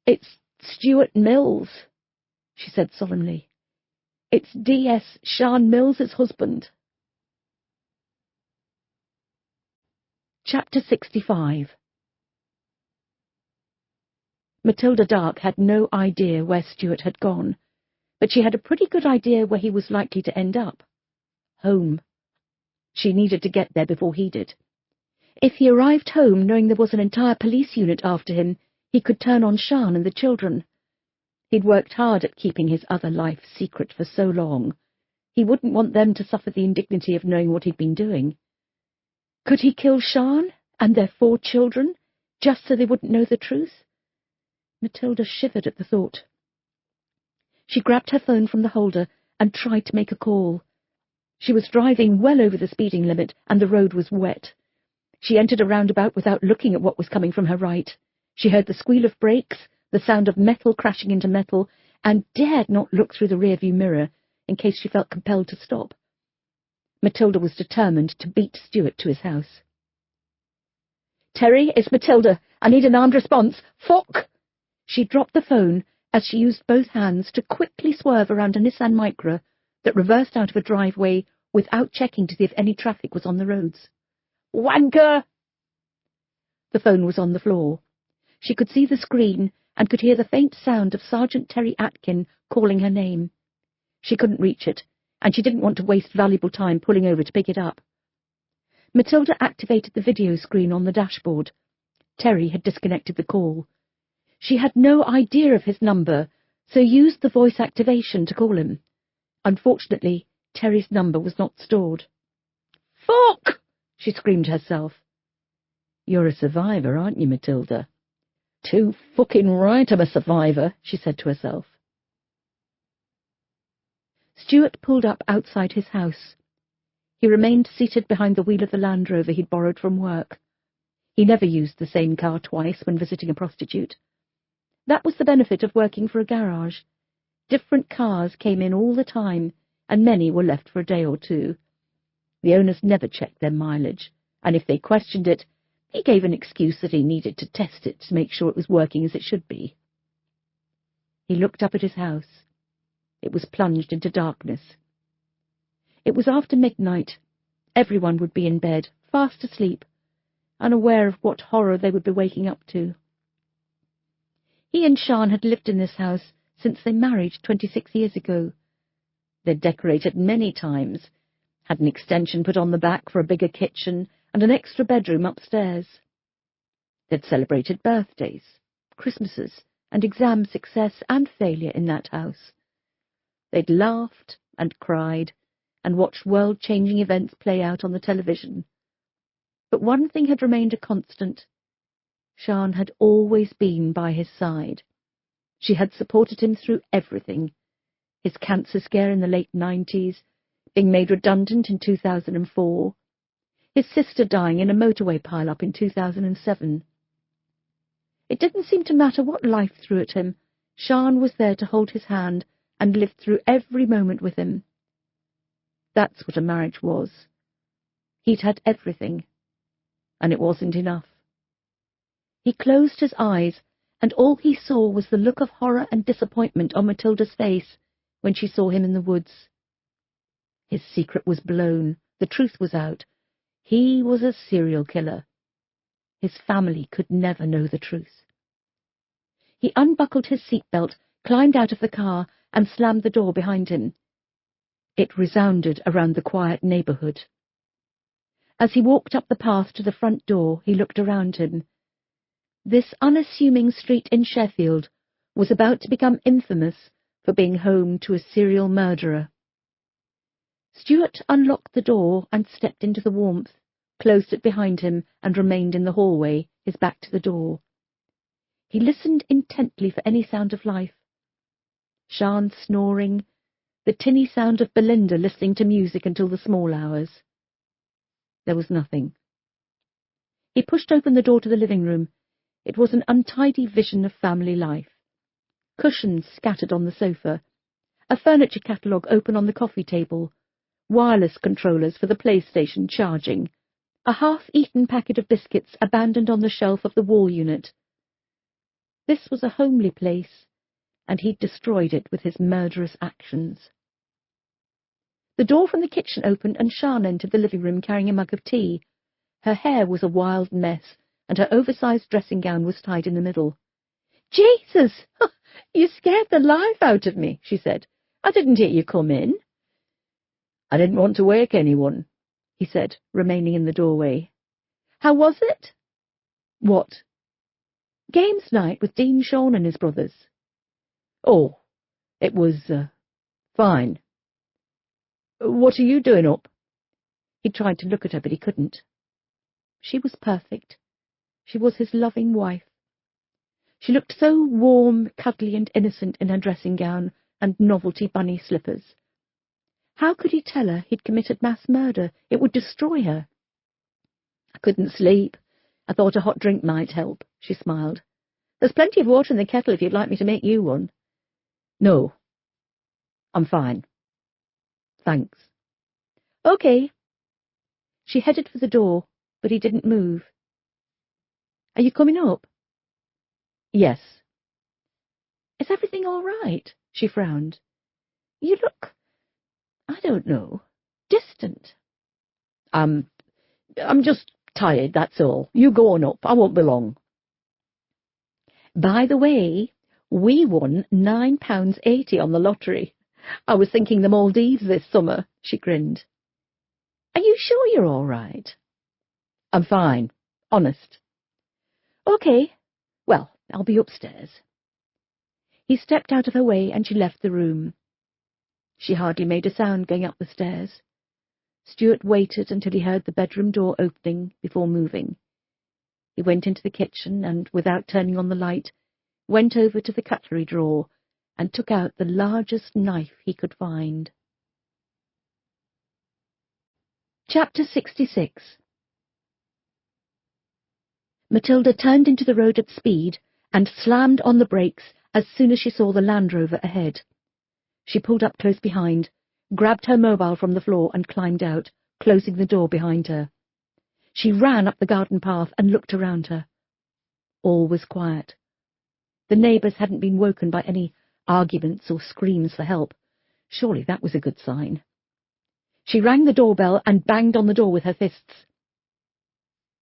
B: It's Stuart Mills, she said solemnly. It's D.S. Sian Mills's husband. Chapter 65. Matilda Dark had no idea where Stuart had gone, but she had a pretty good idea where he was likely to end up. Home. She needed to get there before he did. If he arrived home knowing there was an entire police unit after him, he could turn on Sian and the children. He'd worked hard at keeping his other life secret for so long. He wouldn't want them to suffer the indignity of knowing what he'd been doing. Could he kill Sian and their 4 children, just so they wouldn't know the truth? Matilda shivered at the thought. She grabbed her phone from the holder and tried to make a call. She was driving well over the speeding limit, and the road was wet. She entered a roundabout without looking at what was coming from her right. She heard the squeal of brakes, the sound of metal crashing into metal, and dared not look through the rearview mirror in case she felt compelled to stop. Matilda was determined to beat Stuart to his house. "Terry, it's Matilda. I need an armed response. Fuck!" She dropped the phone as she used both hands to quickly swerve around a Nissan Micra that reversed out of a driveway without checking to see if any traffic was on the roads. "Wanker!" The phone was on the floor. She could see the screen and could hear the faint sound of Sergeant Terry Atkin calling her name. She couldn't reach it, and she didn't want to waste valuable time pulling over to pick it up. Matilda activated the video screen on the dashboard. Terry had disconnected the call. She had no idea of his number, so used the voice activation to call him. Unfortunately, Terry's number was not stored. "Fuck!" she screamed herself. "You're a survivor, aren't you, Matilda?" "Too fucking right I'm a survivor," she said to herself. Stuart pulled up outside his house. He remained seated behind the wheel of the Land Rover he'd borrowed from work. He never used the same car twice when visiting a prostitute. That was the benefit of working for a garage. Different cars came in all the time, and many were left for a day or two. The owners never checked their mileage, and if they questioned it, he gave an excuse that he needed to test it to make sure it was working as it should be. He looked up at his house. It was plunged into darkness. It was after midnight. Everyone would be in bed, fast asleep, unaware of what horror they would be waking up to. He and Sian had lived in this house since they married 26 years ago. They'd decorated many times, had an extension put on the back for a bigger kitchen and an extra bedroom upstairs. They'd celebrated birthdays, Christmases, and exam success and failure in that house. They'd laughed and cried and watched world-changing events play out on the television. But one thing had remained a constant. Sian had always been by his side. She had supported him through everything. His cancer scare in the late 90s, being made redundant in 2004, his sister dying in a motorway pile-up in 2007. It didn't seem to matter what life threw at him. Sian was there to hold his hand and live through every moment with him. That's what a marriage was. He'd had everything, and it wasn't enough. He closed his eyes, and all he saw was the look of horror and disappointment on Matilda's face when she saw him in the woods. His secret was blown. The truth was out. He was a serial killer. His family could never know the truth. He unbuckled his seatbelt, climbed out of the car, and slammed the door behind him. It resounded around the quiet neighbourhood. As he walked up the path to the front door, he looked around him. This unassuming street in Sheffield was about to become infamous for being home to a serial murderer. Stuart unlocked the door and stepped into the warmth, closed it behind him, and remained in the hallway, his back to the door. He listened intently for any sound of life. Sian snoring, the tinny sound of Belinda listening to music until the small hours. There was nothing. He pushed open the door to the living room. It was an untidy vision of family life. Cushions scattered on the sofa, a furniture catalogue open on the coffee table, wireless controllers for the PlayStation charging, a half-eaten packet of biscuits abandoned on the shelf of the wall unit. This was a homely place, and he'd destroyed it with his murderous actions. The door from the kitchen opened and Sian entered the living room carrying a mug of tea. Her hair was a wild mess, and her oversized dressing gown was tied in the middle. "Jesus! You scared the life out of me," she said. "I didn't hear you come in." "I didn't want to wake anyone," he said, remaining in the doorway. "How was it?" "What?" "Games night with Dean Shawn and his brothers." "Oh, it was, fine. What are you doing up?" He tried to look at her, but he couldn't. She was perfect. She was his loving wife. She looked so warm, cuddly and innocent in her dressing gown and novelty bunny slippers. How could he tell her he'd committed mass murder? It would destroy her. "I couldn't sleep. I thought a hot drink might help," she smiled. "There's plenty of water in the kettle if you'd like me to make you one." "No. I'm fine. Thanks." "Okay." She headed for the door, but he didn't move. "Are you coming up?" "Yes." "Is everything all right?" She frowned. "You look, I don't know, distant." I'm just tired, that's all. You go on up. I won't be long." "By the way, we won £9.80 on the lottery. I was thinking the Maldives this summer," she grinned. "Are you sure you're all right?" "I'm fine. Honest." "Okay. Well, I'll be upstairs." He stepped out of her way and she left the room. She hardly made a sound going up the stairs. Stuart waited until he heard the bedroom door opening before moving. He went into the kitchen and, without turning on the light, went over to the cutlery drawer and took out the largest knife he could find. Chapter 66. Matilda turned into the road at speed and slammed on the brakes as soon as she saw the Land Rover ahead. She pulled up close behind, grabbed her mobile from the floor and climbed out, closing the door behind her. She ran up the garden path and looked around her. All was quiet. The neighbours hadn't been woken by any arguments or screams for help. Surely that was a good sign. She rang the doorbell and banged on the door with her fists.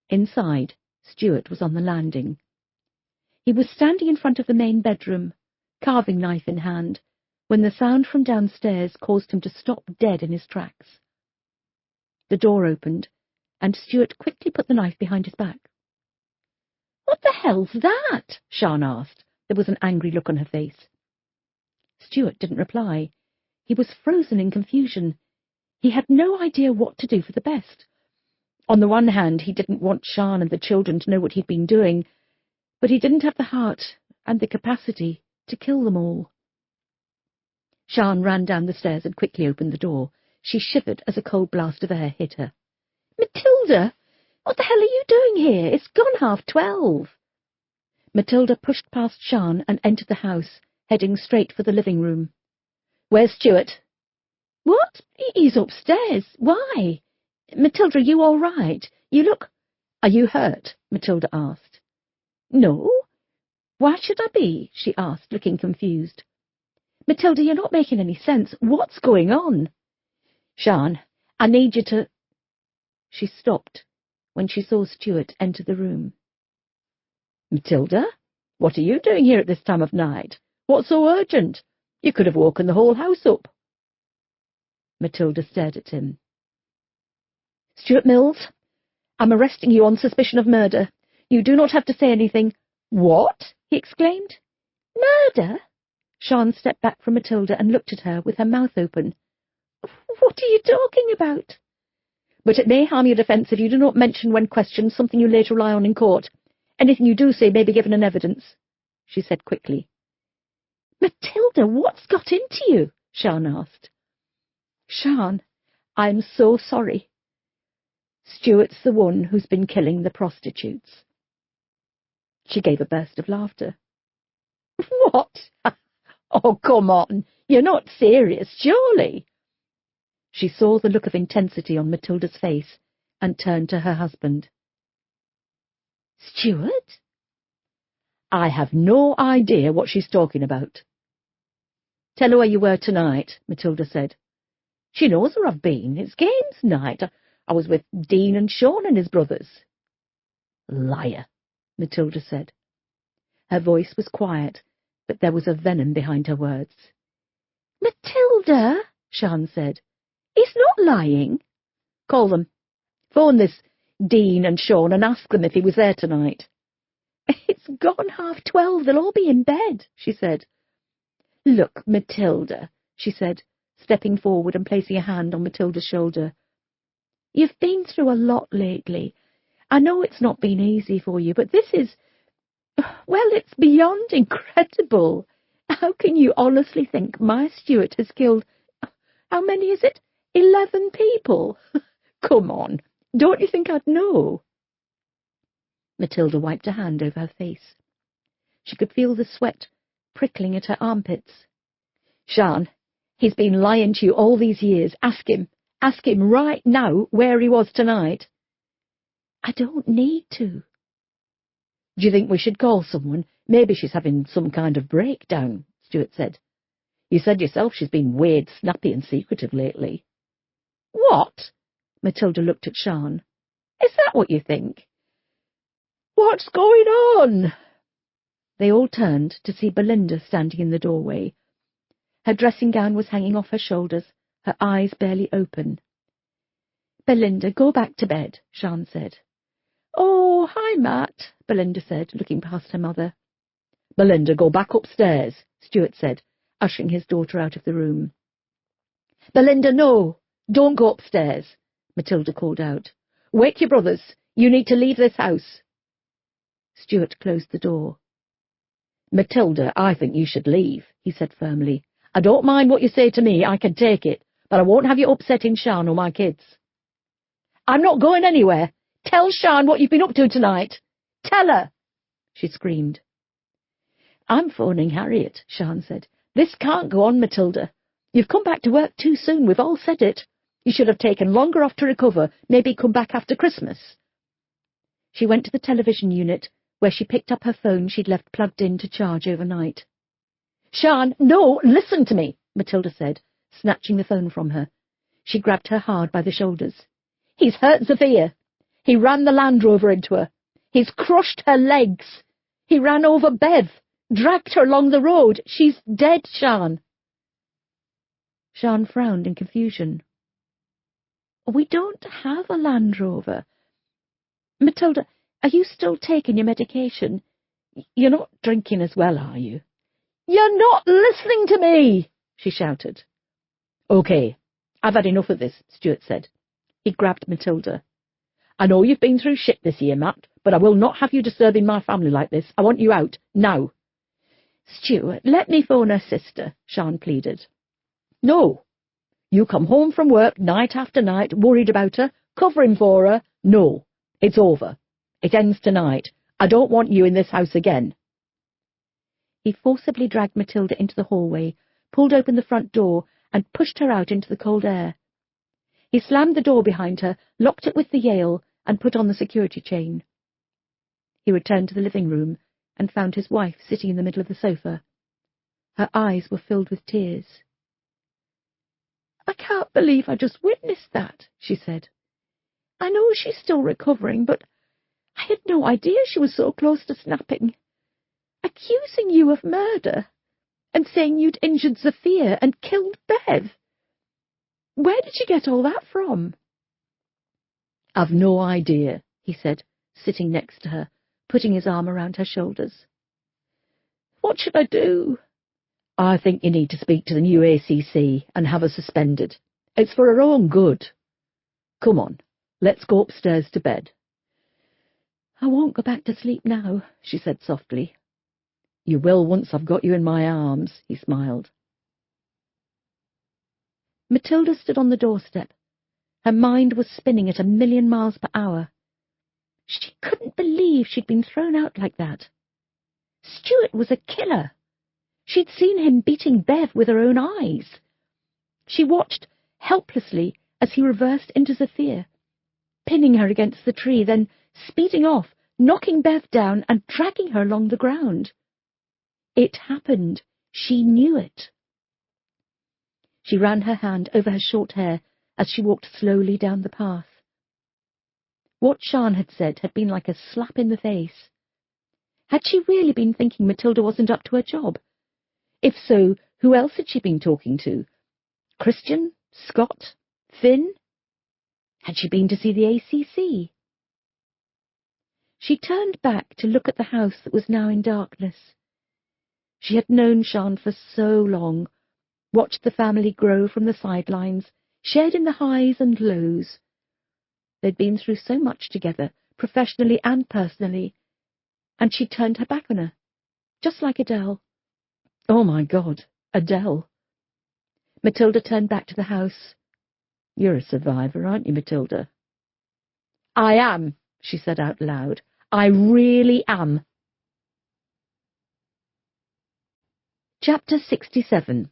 B: Inside, Stuart was on the landing. He was standing in front of the main bedroom, carving knife in hand, when the sound from downstairs caused him to stop dead in his tracks. The door opened, and Stuart quickly put the knife behind his back. "What the hell's that?" Sian asked. There was an angry look on her face. Stuart didn't reply. He was frozen in confusion. He had no idea what to do for the best. On the one hand, he didn't want Sian and the children to know what he'd been doing, but he didn't have the heart and the capacity to kill them all. Sian ran down the stairs and quickly opened the door. She shivered as a cold blast of air hit her. "Matilda, what the hell are you doing here? It's gone 12:30. Matilda pushed past Sian and entered the house, heading straight for the living room. "Where's Stuart?" "What? He's upstairs. Why? Matilda, are you all right? You look—" "Are you hurt?" Matilda asked. "No. Why should I be?" she asked, looking confused. "Matilda, you're not making any sense. What's going on?" "Sian, I need you to—" She stopped when she saw Stuart enter the room. "Matilda, what are you doing here at this time of night? What's so urgent? You could have woken the whole house up." Matilda stared at him. "Stuart Mills, I'm arresting you on suspicion of murder. You do not have to say anything." "What?" he exclaimed. "Murder?" Sian stepped back from Matilda and looked at her with her mouth open. "What are you talking about?" "But it may harm your defence if you do not mention when questioned something you later rely on in court. Anything you do say may be given in evidence," she said quickly. "Matilda, what's got into you?" Sian asked. "Sian, I'm so sorry. Stuart's the one who's been killing the prostitutes." She gave a burst of laughter. "What? Oh, come on.
A: You're not serious, surely? She saw the look of intensity on Matilda's face and turned to her husband. Stuart? I have no idea what she's talking about. Tell her where you were tonight, Matilda said. She knows where I've been. It's games night. I was with Dean and Sean and his brothers. Liar, Matilda said. Her voice was quiet, but there was a venom behind her words. Matilda, Sean said. He's not lying. Call them. Phone this Dean and Sean and ask them if he was there tonight. It's gone 12:30. They'll all be in bed, she said. Look, Matilda, she said, stepping forward and placing a hand on Matilda's shoulder. You've been through a lot lately. I know it's not been easy for you, but this is, well, it's beyond incredible. How can you honestly think my Stuart has killed, how many is it? 11 people? Come on, don't you think I'd know? Matilda wiped a hand over her face. She could feel the sweat prickling at her armpits. Sean, he's been lying to you all these years. Ask him right now where he was tonight. I don't need to. Do you think we should call someone? Maybe she's having some kind of breakdown, Stuart said. You said yourself she's been weird, snappy and secretive lately. What? Matilda looked at Sean. Is that what you think? What's going on? They all turned to see Belinda standing in the doorway. Her dressing gown was hanging off her shoulders, her eyes barely open. Belinda, go back to bed, Sean said. Oh, hi, Matt, Belinda said, looking past her mother. Belinda, go back upstairs, Stuart said, ushering his daughter out of the room. Belinda, no, don't go upstairs, Matilda called out. Wake your brothers. You need to leave this house. Stuart closed the door. Matilda, I think you should leave, he said firmly. I don't mind what you say to me, I can take it, but I won't have you upsetting Sean or my kids. I'm not going anywhere. Tell Sean what you've been up to tonight. Tell her, she screamed. I'm phoning Harriet, Sean said. This can't go on, Matilda. You've come back to work too soon, we've all said it. You should have taken longer off to recover, maybe come back after Christmas. She went to the television unit, where she picked up her phone she'd left plugged in to charge overnight. Sean, no, listen to me, Matilda said, snatching the phone from her. She grabbed her hard by the shoulders. He's hurt Sophia. He ran the Land Rover into her. He's crushed her legs. He ran over Bev, dragged her along the road. She's dead, Sean. Sean frowned in confusion. We don't have a Land Rover. Matilda, are you still taking your medication? You're not drinking as well, are you? You're not listening to me, she shouted. Okay, I've had enough of this, Stuart said. He grabbed Matilda. I know you've been through shit this year, Matt, but I will not have you disturbing my family like this. I want you out, now. Stuart, let me phone her sister, Sean pleaded. No. You come home from work night after night, worried about her, covering for her. No, it's over. It ends tonight. I don't want you in this house again. He forcibly dragged Matilda into the hallway, pulled open the front door, and pushed her out into the cold air. He slammed the door behind her, locked it with the Yale, and put on the security chain. He returned to the living room and found his wife sitting in the middle of the sofa. Her eyes were filled with tears. I can't believe I just witnessed that, she said. I know she's still recovering, but I had no idea she was so close to snapping. Accusing you of murder, and saying you'd injured Sophia and killed Bev. Where did you get all that from? I've no idea, he said, sitting next to her, putting his arm around her shoulders. What should I do? I think you need to speak to the new ACC and have her suspended. It's for her own good. Come on, let's go upstairs to bed. I won't go back to sleep now, she said softly. You will once I've got you in my arms, he smiled. Matilda stood on the doorstep. Her mind was spinning at 1,000,000 miles per hour. She couldn't believe she'd been thrown out like that. Stuart was a killer.
B: She'd seen him beating Bev with her own eyes. She watched helplessly as he reversed into Sophia, pinning her against the tree, then speeding off, knocking Bev down and dragging her along the ground. It happened. She knew it. She ran her hand over her short hair as she walked slowly down the path. What Sian had said had been like a slap in the face. Had she really been thinking Matilda wasn't up to her job? If so, who else had she been talking to? Christian? Scott? Finn? Had she been to see the ACC? She turned back to look at the house that was now in darkness. She had known Sian for so long, watched the family grow from the sidelines, shared in the highs and lows. They'd been through so much together, professionally and personally, and she turned her back on her, just like Adele. Oh, my God, Adele. Matilda turned back to the house. "You're a survivor, aren't you, Matilda?" "I am," she said out loud. "I really am." Chapter 67.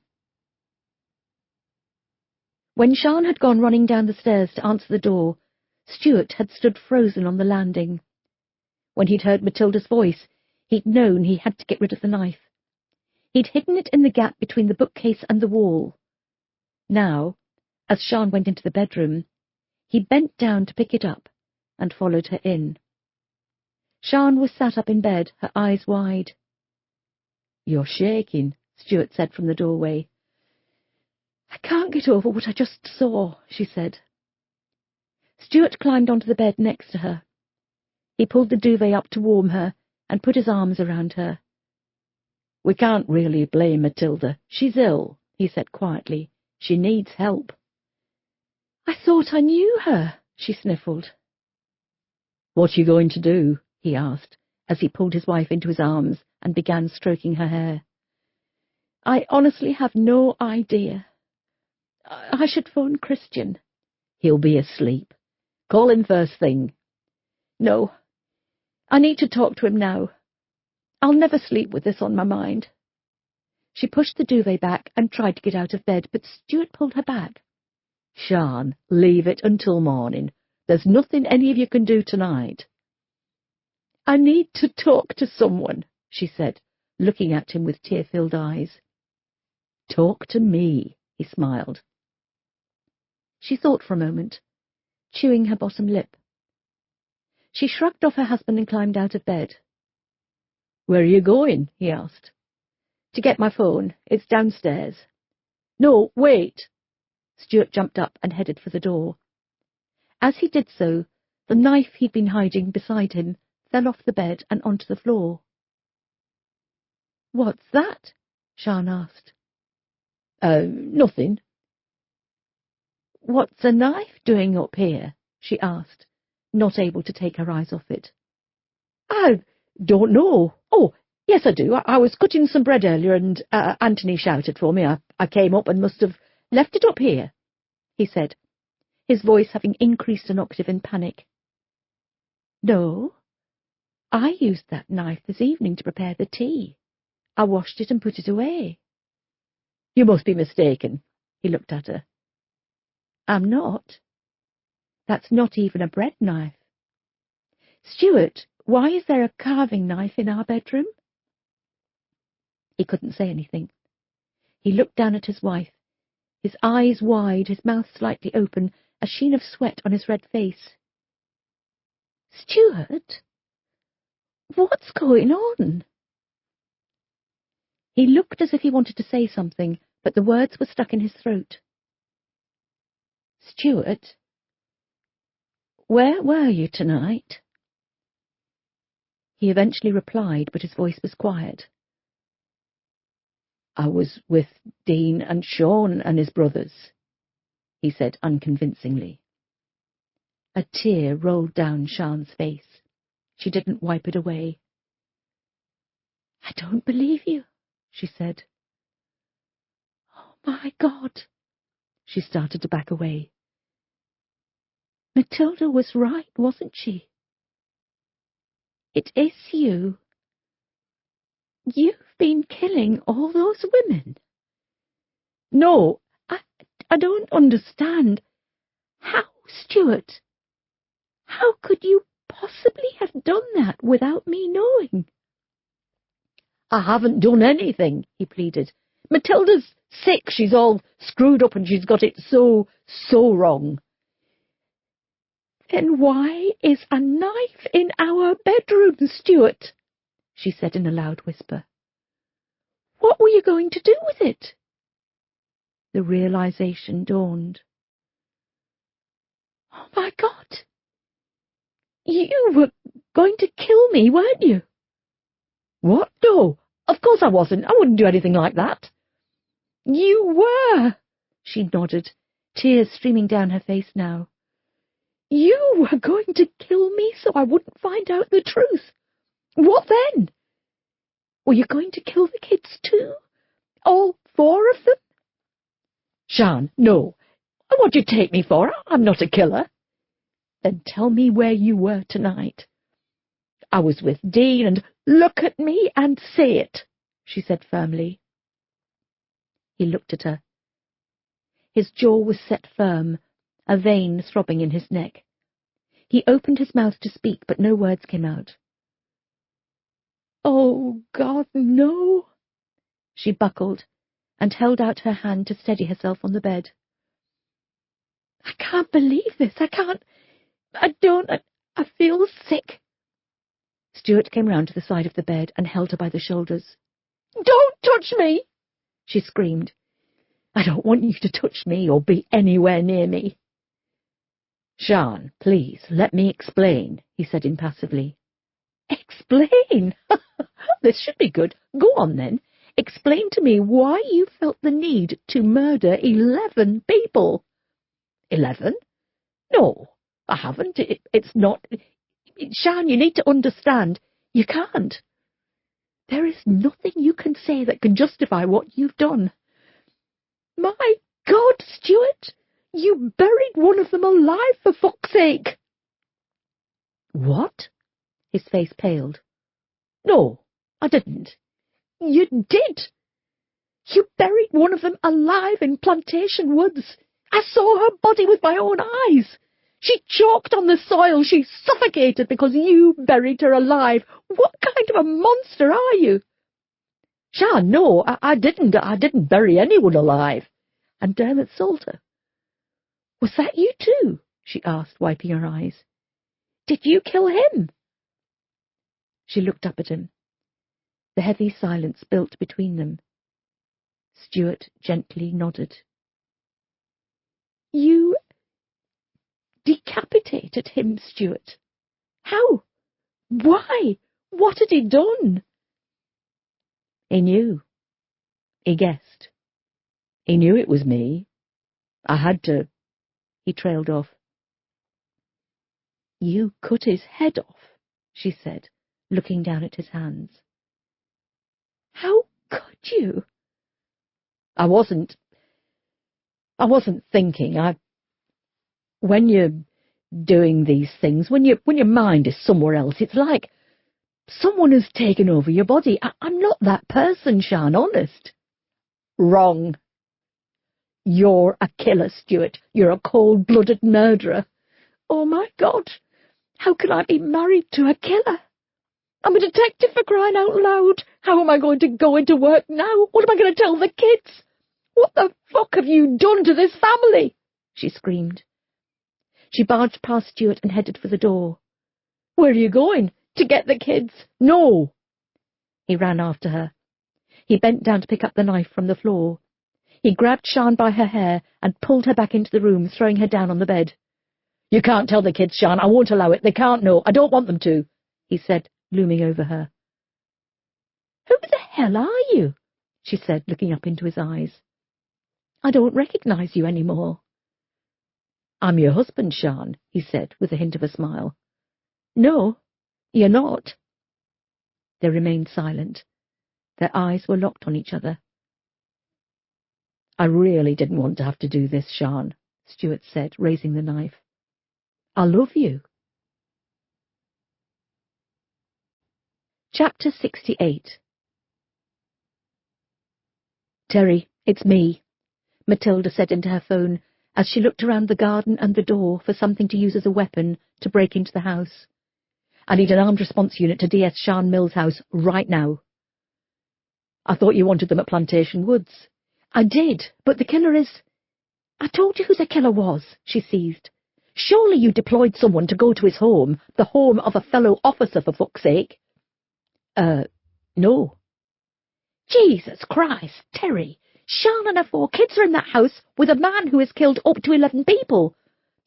B: When Sian had gone running down the stairs to answer the door, Stuart had stood frozen on the landing. When he'd heard Matilda's voice, he'd known he had to get rid of the knife. He'd hidden it in the gap between the bookcase and the wall. Now, as Sian went into the bedroom, he bent down to pick it up and followed her in. Sian was sat up in bed, her eyes wide. "You're shaking," Stuart said from the doorway. "I can't get over what I just saw," she said. Stuart climbed onto the bed next to her. He pulled the duvet up to warm her and put his arms around her. "We can't really blame Matilda. She's ill," he said quietly. "She needs help." "I thought I knew her," she sniffled. "What are you going to do?" he asked, as he pulled his wife into his arms and began stroking her hair. "I honestly have no idea. I should phone Christian." "He'll be asleep. Call him first thing." "No. I need to talk to him now. I'll never sleep with this on my mind." She pushed the duvet back and tried to get out of bed, but Stuart pulled her back. "Sian, leave it until morning. There's nothing any of you can do tonight." "I need to talk to someone," she said, looking at him with tear-filled eyes. "Talk to me," he smiled. She thought for a moment, chewing her bottom lip. She shrugged off her husband and climbed out of bed. "Where are you going?" he asked. "To get my phone. It's downstairs." "No, wait." Stuart jumped up and headed for the door. As he did so, the knife he'd been hiding beside him fell off the bed and onto the floor. "What's that?" Sian asked. Nothing." "What's a knife doing up here?" she asked, not able to take her eyes off it. "I don't know. Oh, yes, I do. I was cutting some bread earlier and Anthony shouted for me. I came up and must have left it up here," he said, his voice having increased an octave in panic. "No, I used that knife this evening to prepare the tea. I washed it and put it away." "You must be mistaken." He looked at her. "I'm not. That's not even a bread knife. Stuart, why is there a carving knife in our bedroom?" He couldn't say anything. He looked down at his wife, his eyes wide, his mouth slightly open, a sheen of sweat on his red face. "Stuart, what's going on?" He looked as if he wanted to say something, but the words were stuck in his throat. "Stuart, where were you tonight?" He eventually replied, but his voice was quiet. "I was with Dean and Sean and his brothers," he said unconvincingly. A tear rolled down Sian's face. She didn't wipe it away. "I don't believe you," she said. "Oh, my God." She started to back away. "Matilda was right, wasn't she? It is you." You've been killing all those women?
A: No,
B: I don't understand. How, Stuart? How could you possibly have done that without me knowing?
A: I haven't done anything, he pleaded. Matilda's sick, she's all screwed up and she's got it so wrong.
B: Then why is a knife in our bedroom, Stuart? She said in a loud whisper. What were you going to do with it? The realization dawned. Oh, my God! You were going to kill me, weren't you?
A: What? No, of course I wasn't. I wouldn't do anything like that.
B: You were, she nodded, tears streaming down her face now. You were going to kill me so I wouldn't find out the truth. What then? Were you going to kill the kids too? All 4 of them?
A: Sian, no. What do you take me for? I'm not a killer.
B: Then tell me where you were tonight.
A: I was with Dean and...
B: Look at me and say it, she said firmly. He looked at her. His jaw was set firm, a vein throbbing in his neck. He opened his mouth to speak, but no words came out. Oh, God, no! She buckled and held out her hand to steady herself on the bed. I can't believe this. I feel sick. Stuart came round to the side of the bed and held her by the shoulders. Don't touch me! She screamed. I don't want you to touch me or be anywhere near me.
A: Sian, please, let me explain, he said impassively.
B: Explain? This should be good. Go on, then. Explain to me why you felt the need to murder 11 people.
A: 11? No, I haven't. It's not...
B: Sian, you need to understand. You can't. There is nothing you can say that can justify what you've done. My God, Stuart! You buried one of them alive, for fuck's sake!
A: What?
B: His face paled.
A: No, I didn't.
B: You did! You buried one of them alive in Plantation Woods. I saw her body with my own eyes. She choked on the soil. She suffocated because you buried her alive. What kind of a monster are you?
A: Sian, no, I didn't. I didn't bury anyone alive.
B: And Dermot Salter? Was that you too? She asked, wiping her eyes. Did you kill him? She looked up at him. The heavy silence built between them. Stuart gently nodded. You decapitated him, Stuart. How? Why? What had he done?
A: He knew. He guessed. He knew it was me. I had to... He trailed off.
B: You cut his head off, she said, looking down at his hands. How could you?
A: I wasn't thinking. When you're doing these things, when your mind is somewhere else, it's like someone has taken over your body. I'm not that person, Sian, honest.
B: Wrong. You're a killer, Stuart. You're a cold-blooded murderer. Oh, my God. How can I be married to a killer? I'm a detective, for crying out loud. How am I going to go into work now? What am I going to tell the kids? What the fuck have you done to this family? She screamed. She barged past Stuart and headed for the door. Where are you going? To get the kids? No. He ran after her. He bent down to pick up the knife from the floor. He grabbed Sian by her hair and pulled her back into the room, throwing her down on the bed. You can't tell the kids, Sian. I won't allow it. They can't know. I don't want them to, he said, looming over her. Who the hell are you? She said, looking up into his eyes. I don't recognize you anymore.
A: I'm your husband, Sian, he said, with a hint of a smile.
B: No, you're not.
A: They remained silent. Their eyes were locked on each other. I really didn't want to have to do this, Sian, Stuart said, raising the knife. I love you.
B: Chapter 68. "Terry, it's me," Matilda said into her phone as she looked around the garden and the door for something to use as a weapon to break into the house. "I need an armed response unit to DS Sian Mill's house right now." "I thought you wanted them at Plantation Woods." "I did, but the killer is—" "I told you who the killer was," she seethed. "Surely you deployed someone to go to his home, the home of a fellow officer, for fuck's sake."
A: No."
B: "Jesus Christ, Terry! Sian and her 4 kids are in that house with a man who has killed up to 11 people.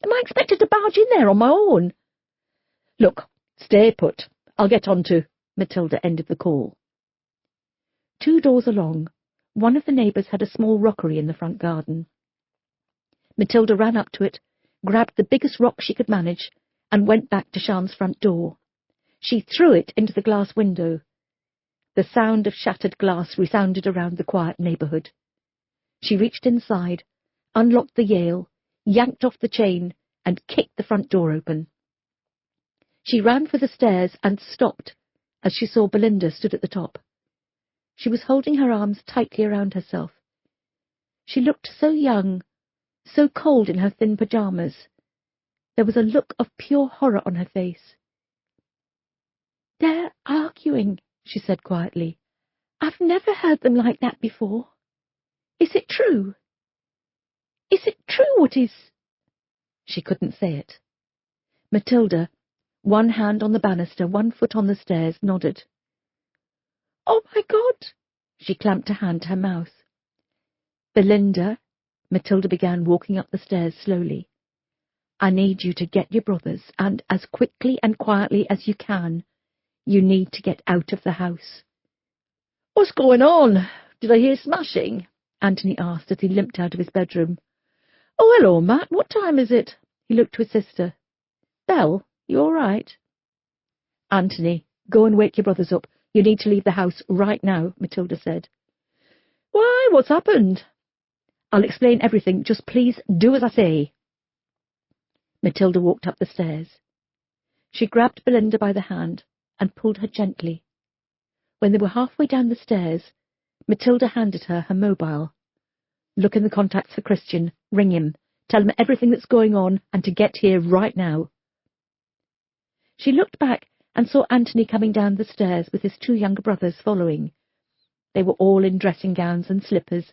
B: Am I expected to barge in there on my own?"
A: "Look, stay put. I'll get on to—" Matilda ended the call.
B: 2 doors along, one of the neighbours had a small rockery in the front garden. Matilda ran up to it, grabbed the biggest rock she could manage, and went back to Sian's front door. She threw it into the glass window. The sound of shattered glass resounded around the quiet neighbourhood. She reached inside, unlocked the Yale, yanked off the chain, and kicked the front door open. She ran for the stairs and stopped as she saw Belinda stood at the top. She was holding her arms tightly around herself. She looked so young, so cold in her thin pyjamas. There was a look of pure horror on her face. "They're arguing," she said quietly. "I've never heard them like that before. Is it true? Is it true what is—" She couldn't say it. Matilda, one hand on the banister, one foot on the stairs, nodded. "Oh, my God!" She clamped a hand to her mouth. "Belinda," Matilda began, walking up the stairs slowly, "I need you to get your brothers, and as quickly and quietly as you can. You need to get out of the house."
A: "What's going on? Did I hear smashing?" Anthony asked as he limped out of his bedroom.
B: "Oh, hello, Matt. What time is it?"
A: He looked to his sister. "Belle, you all right?"
B: "Anthony, go and wake your brothers up. You need to leave the house right now," Matilda said.
A: "Why, what's happened?"
B: "I'll explain everything. Just please do as I say." Matilda walked up the stairs. She grabbed Belinda by the hand and pulled her gently. When they were halfway down the stairs, Matilda handed her her mobile. "Look in the contacts for Christian. Ring him. Tell him everything that's going on and to get here right now." She looked back and saw Anthony coming down the stairs with his 2 younger brothers following. They were all in dressing gowns and slippers,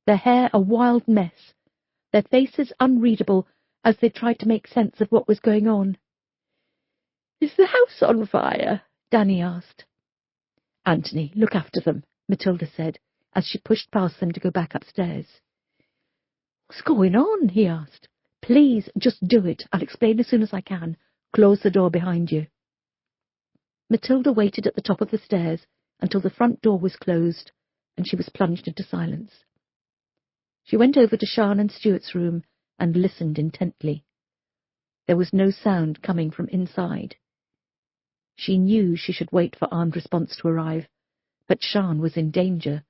B: their hair a wild mess, their faces unreadable as they tried to make sense of what was going on.
A: "Is the house on fire?"
B: Danny asked. "Anthony, look after them," Matilda said, as she pushed past them to go back upstairs.
A: "What's going on?" he asked.
B: "Please, just do it. I'll explain as soon as I can. Close the door behind you." Matilda waited at the top of the stairs until the front door was closed, and she was plunged into silence. She went over to Sian and Stuart's room and listened intently. There was no sound coming from inside. She knew she should wait for armed response to arrive, but Sian was in danger.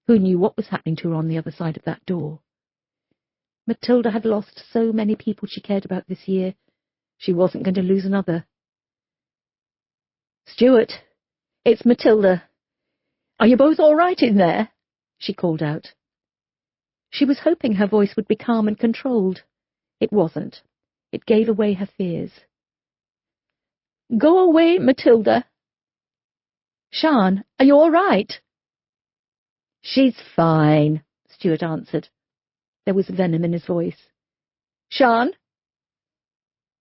B: Who knew what was happening to her on the other side of that door? Matilda had lost so many people she cared about this year. She wasn't going to lose another.
A: "Stuart, it's Matilda. Are you both all right in there?" she called out.
B: She was hoping her voice would be calm and controlled. It wasn't. It gave away her fears.
A: "Go away, Matilda."
B: "Sian, are you all right?"
A: "She's fine,"
B: Stuart answered. There was venom in his voice.
A: "Sian?"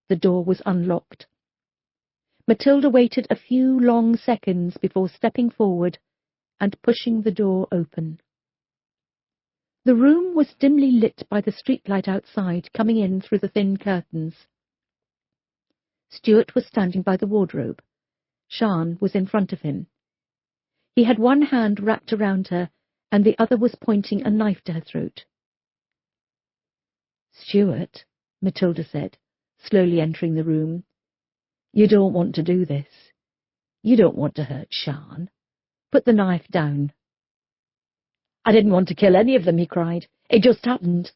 B: The door was unlocked. Matilda waited a few long seconds before stepping forward and pushing the door open. The room was dimly lit by the streetlight outside, coming in through the thin curtains. Stuart was standing by the wardrobe. Sian was in front of him. He had one hand wrapped around her, and the other was pointing a knife to her throat.
A: "Stuart," Matilda said, slowly entering the room, "you don't want to do this. You don't want to hurt Sian. Put the knife down." "I didn't want to kill any of them," he cried. "It just happened."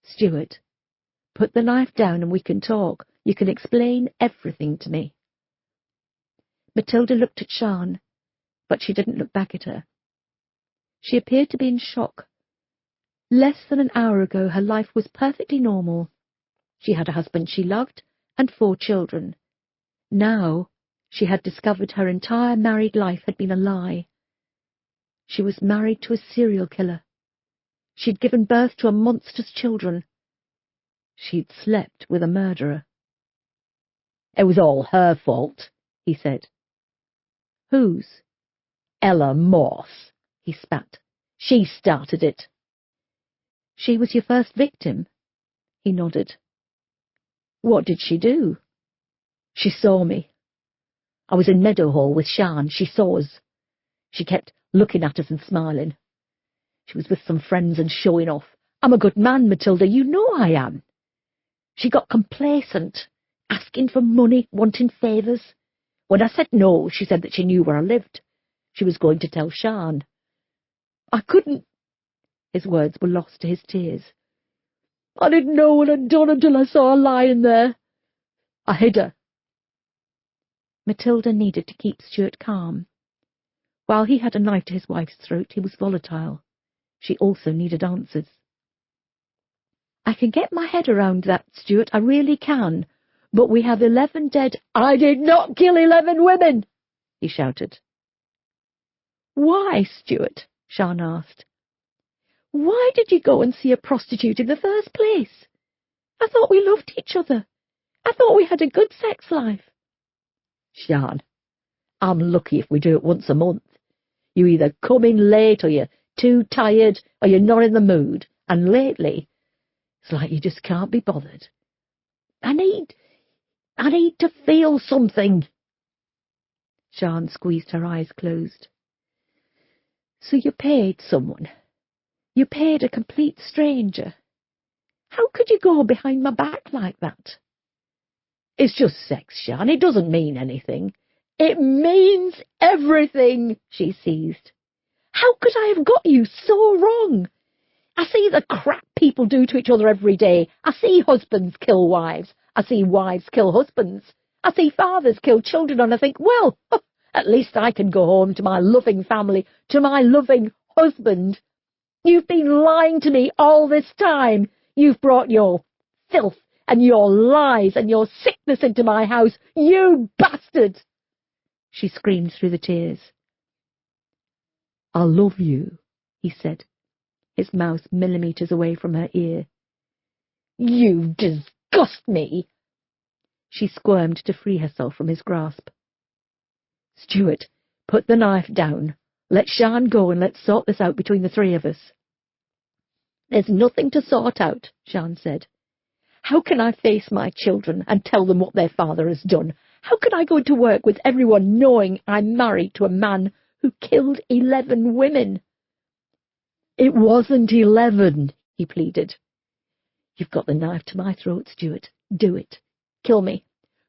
B: "Stuart, put the knife down and we can talk. You can explain everything to me." Matilda looked at Sian, but she didn't look back at her. She appeared to be in shock. Less than an hour ago, her life was perfectly normal. She had a husband she loved and 4 children. Now, she had discovered her entire married life had been a lie. She was married to a serial killer. She'd given birth to a monster's children. She'd slept with a murderer.
A: It was all her fault, he said.
B: Whose?
A: Ella Morse, he spat. She started it.
B: She was your first victim? He nodded.
A: What did she do? She saw me. I was in Meadowhall with Sian. She saw us. She kept looking at us and smiling. She was with some friends and showing off. I'm a good man, Matilda, you know I am. She got complacent, asking for money, wanting favours. When I said no, she said that she knew where I lived. She was going to tell Sian. I couldn't. His words were lost to his tears. I didn't know what I'd done until I saw her lying there. I hid her.
B: Matilda needed to keep Stuart calm. While he had a knife to his wife's throat, he was volatile. She also needed answers. I can get my head around that, Stuart, I really can. But we have 11 dead.
A: I did not kill 11 women, he shouted.
B: Why, Stuart? Sian asked. Why did you go and see a prostitute in the first place? I thought we loved each other. I thought we had a good sex life.
A: Sian, I'm lucky if we do it once a month. You either come in late, or you're too tired, or you're not in the mood. And lately, it's like you just can't be bothered. I need to feel something.
B: Sian squeezed her eyes closed.
A: So you paid someone. You paid a complete stranger. How could you go behind my back like that? It's just sex, Sian. It doesn't mean anything. It means everything, she seized. How could I have got you so wrong? I see the crap people do to each other every day. I see husbands kill wives. I see wives kill husbands. I see fathers kill children, and I think, well, at least I can go home to my loving family, to my loving husband. You've been lying to me all this time. You've brought your filth and your lies and your sickness into my house. You bastard! She screamed through the tears. I love you, he said, his mouth millimetres away from her ear. You disgust me! She squirmed to free herself from his grasp. Stuart, put the knife down. Let Sian go and let's sort this out between the 3 of us. There's nothing to sort out, Sian said. How can I face my children and tell them what their father has done? How can I go to work with everyone knowing I'm married to a man who killed 11 women? It wasn't 11, he pleaded. You've got the knife to my throat, Stuart. Do it. Kill me.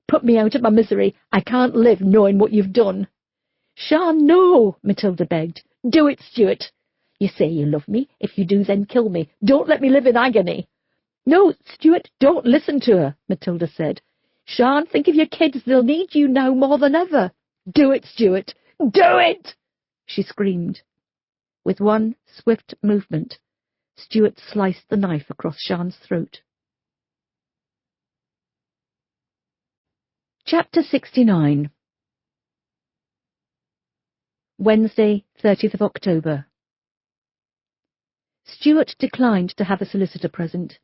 A: Put me out of my misery. I can't live knowing what you've done. Sian, no, Matilda begged. Do it, Stuart. You say you love me. If you do, then kill me. Don't let me live in agony. No, Stuart, don't listen to her, Matilda said. Sian, think of your kids. They'll need you now more than ever. Do it, Stuart. Do it! She screamed. With one swift movement, Stuart sliced the knife across Sian's throat. Chapter 69. Wednesday, 30th of October. Stuart declined to have a solicitor present.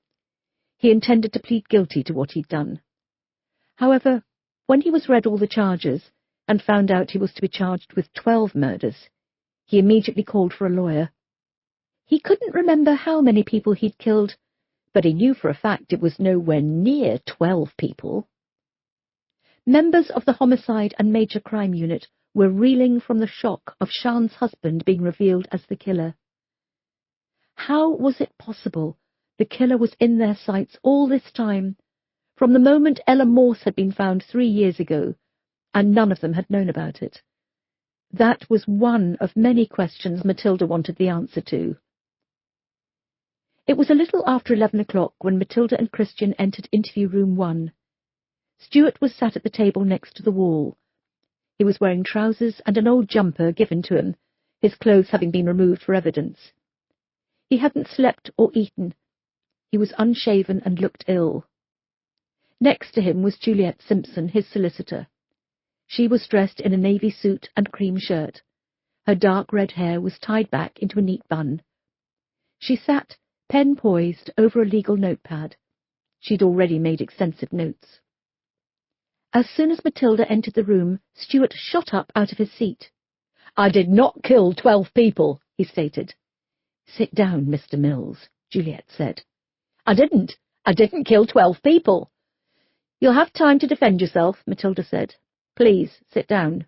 A: He intended to plead guilty to what he'd done. However, when he was read all the charges and found out he was to be charged with 12 murders, he immediately called for a lawyer. He couldn't remember how many people he'd killed, but he knew for a fact it was nowhere near 12 people. Members of the Homicide and Major Crime Unit were reeling from the shock of Sian's husband being revealed as the killer. How was it possible the killer was in their sights all this time, from the moment Ella Morse had been found 3 years ago, and none of them had known about it? That was one of many questions Matilda wanted the answer to. It was a little after 11 o'clock when Matilda and Christian entered interview room 1. Stuart was sat at the table next to the wall. He was wearing trousers and an old jumper given to him,
B: his clothes having been removed for evidence. He hadn't slept or eaten. He was unshaven and looked ill. Next to him was Juliet Simpson, his solicitor. She was dressed in a navy suit and cream shirt. Her dark red hair was tied back into a neat bun. She sat, pen poised, over a legal notepad. She'd already made extensive notes. As soon as Matilda entered the room, Stuart shot up out of his seat. "I did not kill 12 people, he stated. "Sit down, Mr. Mills," Juliet said. I didn't kill 12 people. "You'll have time to defend yourself," Matilda said. "Please, sit down."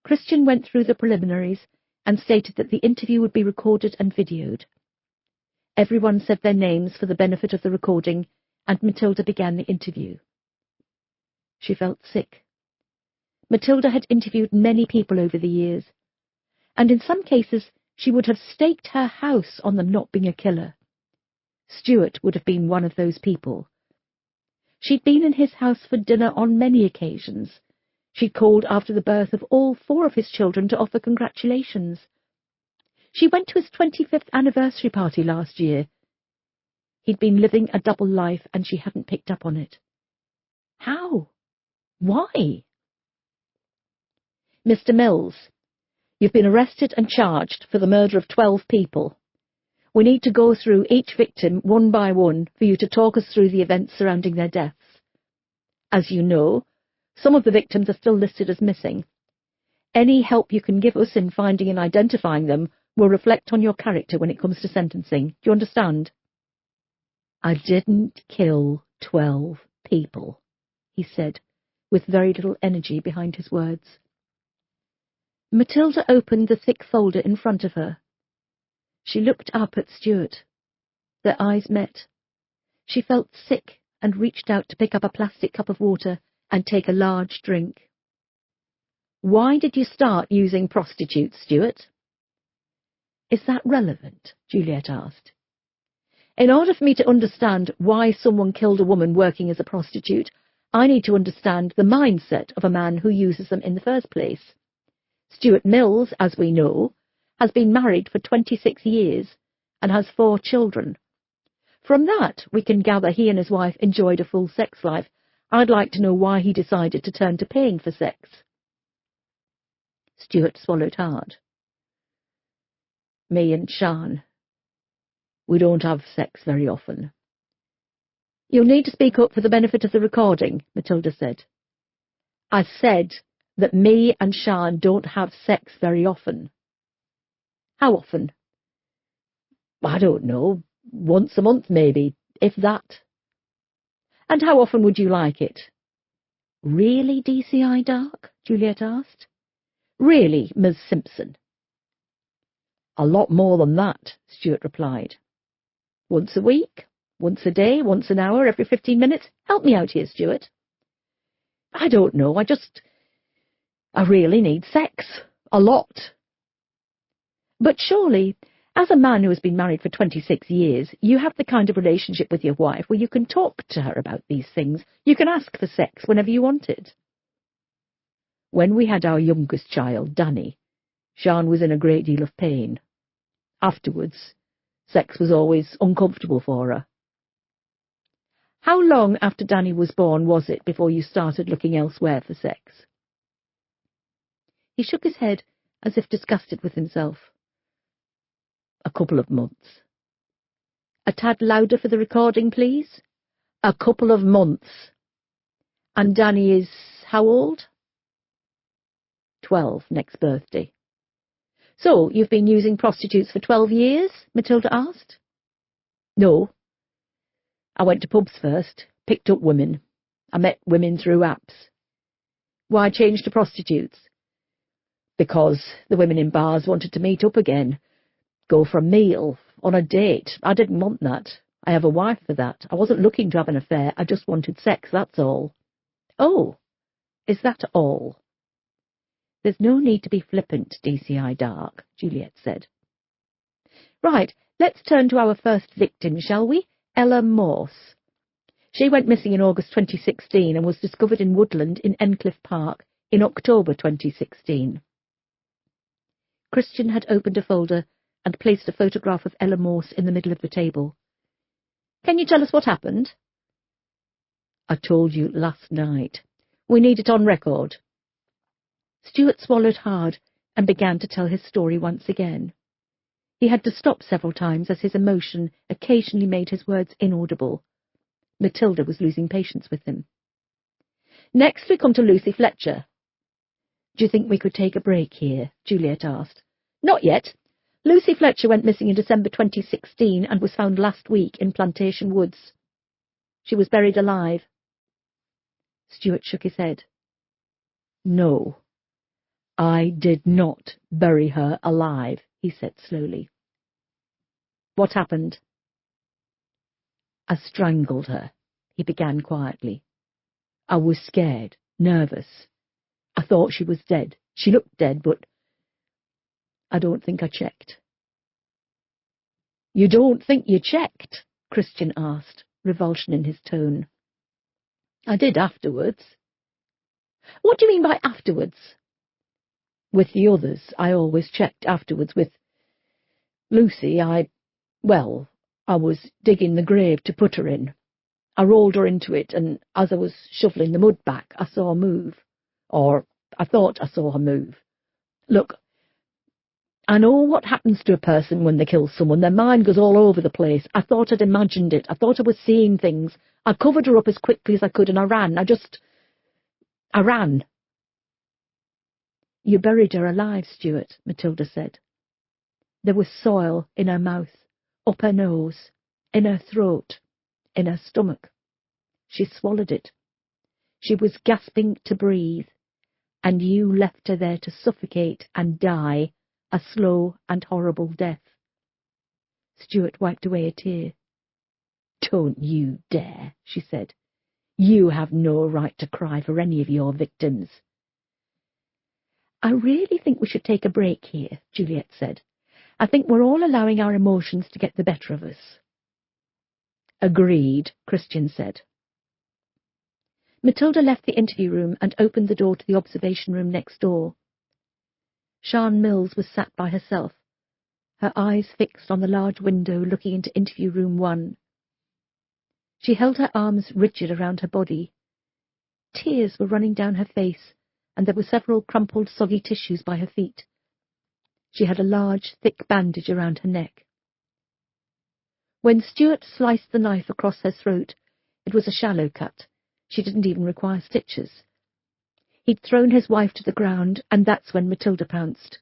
B: Christian went through the preliminaries and stated that the interview would be recorded and videoed. Everyone said their names for the benefit of the recording, and Matilda began the interview. She felt sick. Matilda had interviewed many people over the years, and in some cases she would have staked her house on them not being a killer. Stuart would have been one of those people. She'd been in his house for dinner on many occasions. She'd called after the birth of all 4 of his children to offer congratulations. She went to his 25th anniversary party last year. He'd been living a double life, and she hadn't picked up on it. How? Why? "Mr. Mills, you've been arrested and charged for the murder of 12 people. We need to go through each victim one by one for you to talk us through the events surrounding their deaths. As you know, some of the victims are still listed as missing. Any help you can give us in finding and identifying them will reflect on your character when it comes to sentencing. Do you understand?" "I didn't kill 12 people, he said, with very little energy behind his words. Matilda opened the thick folder in front of her. She looked up at Stuart. Their eyes met. She felt sick and reached out to pick up a plastic cup of water and take a large drink. "Why did you start using prostitutes, Stuart?" "Is that relevant?" Juliet asked. "In order for me to understand why someone killed a woman working as a prostitute, I need to understand the mindset of a man who uses them in the first place. Stuart Mills, as we know, has been married for 26 years and has 4 children. From that, we can gather he and his wife enjoyed a full sex life. I'd like to know why he decided to turn to paying for sex." Stuart swallowed hard. "Me and Sian, we don't have sex very often." "You'll need to speak up for the benefit of the recording," Matilda said. "I said that me and Sian don't have sex very often." "How often?" "I don't know, once a month maybe, if that." "And how often would you like it?" "Really, DCI Dark?" Juliet asked. "Really, Ms. Simpson?" "A lot more than that," Stuart replied. "Once a week? Once a day? Once an hour? Every 15 minutes? Help me out here, Stuart." "I don't know, I really need sex. A lot." "But surely, as a man who has been married for 26 years, you have the kind of relationship with your wife where you can talk to her about these things. You can ask for sex whenever you want it." "When we had our youngest child, Danny, Sian was in a great deal of pain. Afterwards, sex was always uncomfortable for her." "How long after Danny was born was it before you started looking elsewhere for sex?" He shook his head as if disgusted with himself. "A couple of months." "A tad louder for the recording, please." "A couple of months." "And Danny is how old?" 12 next birthday. "So you've been using prostitutes for 12 years?" Matilda asked. "No. I went to pubs first, picked up women. I met women through apps." "Why change to prostitutes?" "Because the women in bars wanted to meet up again. Go for a meal, on a date. I didn't want that. I have a wife for that. I wasn't looking to have an affair. I just wanted sex, that's all." "Oh, is that all?" "There's no need to be flippant, DCI Dark," Juliet said. "Right, let's turn to our first victim, shall we? Ella Morse. She went missing in August 2016 and was discovered in woodland in Encliffe Park in October 2016. Christian had opened a folder and placed a photograph of Ella Morse in the middle of the table. "Can you tell us what happened?" "I told you last night. We need it on record." Stuart swallowed hard and began to tell his story once again. He had to stop several times as his emotion occasionally made his words inaudible. Matilda was losing patience with him. "Next we come to Lucy Fletcher." "Do you think we could take a break here?" Juliet asked. "Not yet. Lucy Fletcher went missing in December 2016 and was found last week in Plantation Woods. She was buried alive." Stuart shook his head. "No, I did not bury her alive," he said slowly. "What happened?" "I strangled her," he began quietly. "I was scared, nervous. I thought she was dead. She looked dead, but I don't think I checked." "You don't think you checked?" Christian asked, revulsion in his tone. "I did afterwards." "What do you mean by afterwards?" "With the others, I always checked afterwards. With Lucy, I was digging the grave to put her in. I rolled her into it, and as I was shoveling the mud back, I saw her move. Or I thought I saw her move. Look, I know what happens to a person when they kill someone. Their mind goes all over the place. I thought I'd imagined it. I thought I was seeing things. I covered her up as quickly as I could, and I ran. I ran." "You buried her alive, Stuart," Matilda said. "There was soil in her mouth, up her nose, in her throat, in her stomach. She swallowed it. She was gasping to breathe, and you left her there to suffocate and die a slow and horrible death." Stuart wiped away a tear. "Don't you dare," she said. "You have no right to cry for any of your victims." "I really think we should take a break here," Juliet said. "I think we're all allowing our emotions to get the better of us." "Agreed," Christian said. Matilda left the interview room and opened the door to the observation room next door. Sian Mills was sat by herself, her eyes fixed on the large window looking into interview room 1. She held her arms rigid around her body. Tears were running down her face, and there were several crumpled, soggy tissues by her feet. She had a large, thick bandage around her neck. When Stuart sliced the knife across her throat, it was a shallow cut. She didn't even require stitches. He'd thrown his wife to the ground, and that's when Matilda pounced.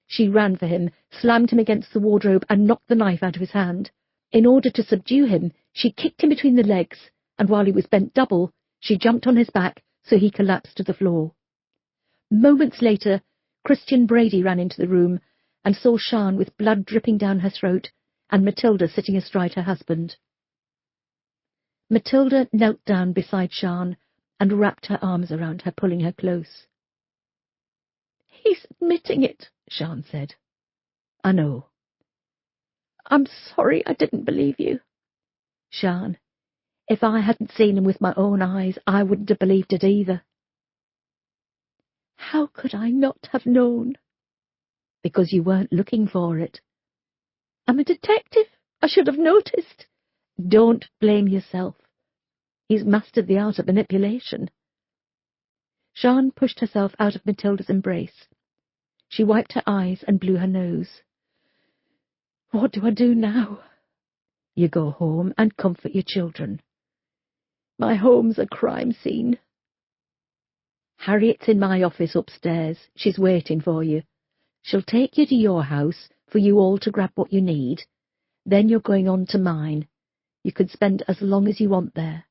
B: She ran for him, slammed him against the wardrobe, and knocked the knife out of his hand. In order to subdue him, she kicked him between the legs, and while he was bent double, she jumped on his back so he collapsed to the floor. Moments later, Christian Brady ran into the room and saw Sian with blood dripping down her throat and Matilda sitting astride her husband. Matilda knelt down beside Sian and wrapped her arms around her, pulling her close. "He's admitting it," Sian said. "I know." "I'm sorry I didn't believe you." "Sian, if I hadn't seen him with my own eyes, I wouldn't have believed it either." "How could I not have known?" "Because you weren't looking for it." "I'm a detective. I should have noticed." "Don't blame yourself. He's mastered the art of manipulation." Sian pushed herself out of Matilda's embrace. She wiped her eyes and blew her nose. "What do I do now?" "You go home and comfort your children." "My home's a crime scene." "Harriet's in my office upstairs. She's waiting for you. She'll take you to your house for you all to grab what you need. Then you're going on to mine. You can spend as long as you want there."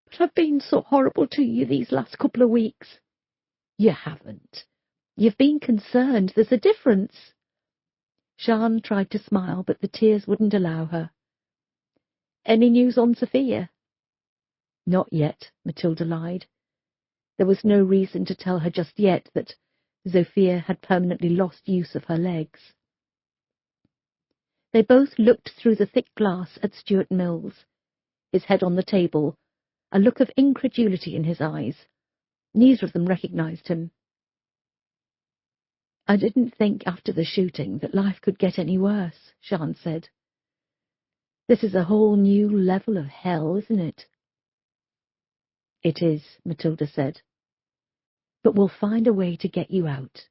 B: "But I've been so horrible to you these last couple of weeks." "You haven't. You've been concerned. There's a difference." Sian tried to smile, but the tears wouldn't allow her. "Any news on Sophia?" "Not yet," Matilda lied. There was no reason to tell her just yet that Sophia had permanently lost use of her legs. They both looked through the thick glass at Stuart Mills, his head on the table, a look of incredulity in his eyes. Neither of them recognized him. I didn't think after the shooting that life could get any worse, Sian said. This is a whole new level of hell, isn't it? It is, Matilda said. But we'll find a way to get you out.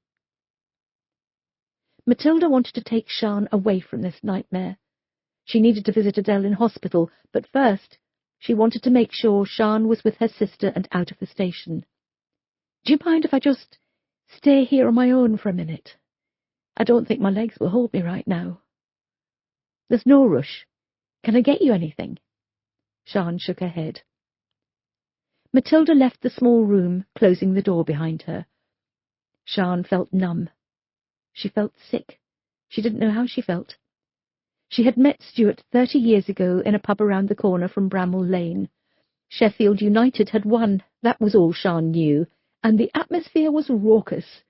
B: Matilda wanted to take Sian away from this nightmare. She needed to visit Adele in hospital, but first she wanted to make sure Sian was with her sister and out of the station. Do you mind if I just stay here on my own for a minute? I don't think my legs will hold me right now. There's no rush. Can I get you anything? Sian shook her head. Matilda left the small room, closing the door behind her. Sian felt numb. She felt sick. She didn't know how she felt. She had met Stuart 30 years ago in a pub around the corner from Bramall Lane. Sheffield United had won, that was all Sian knew, and the atmosphere was raucous.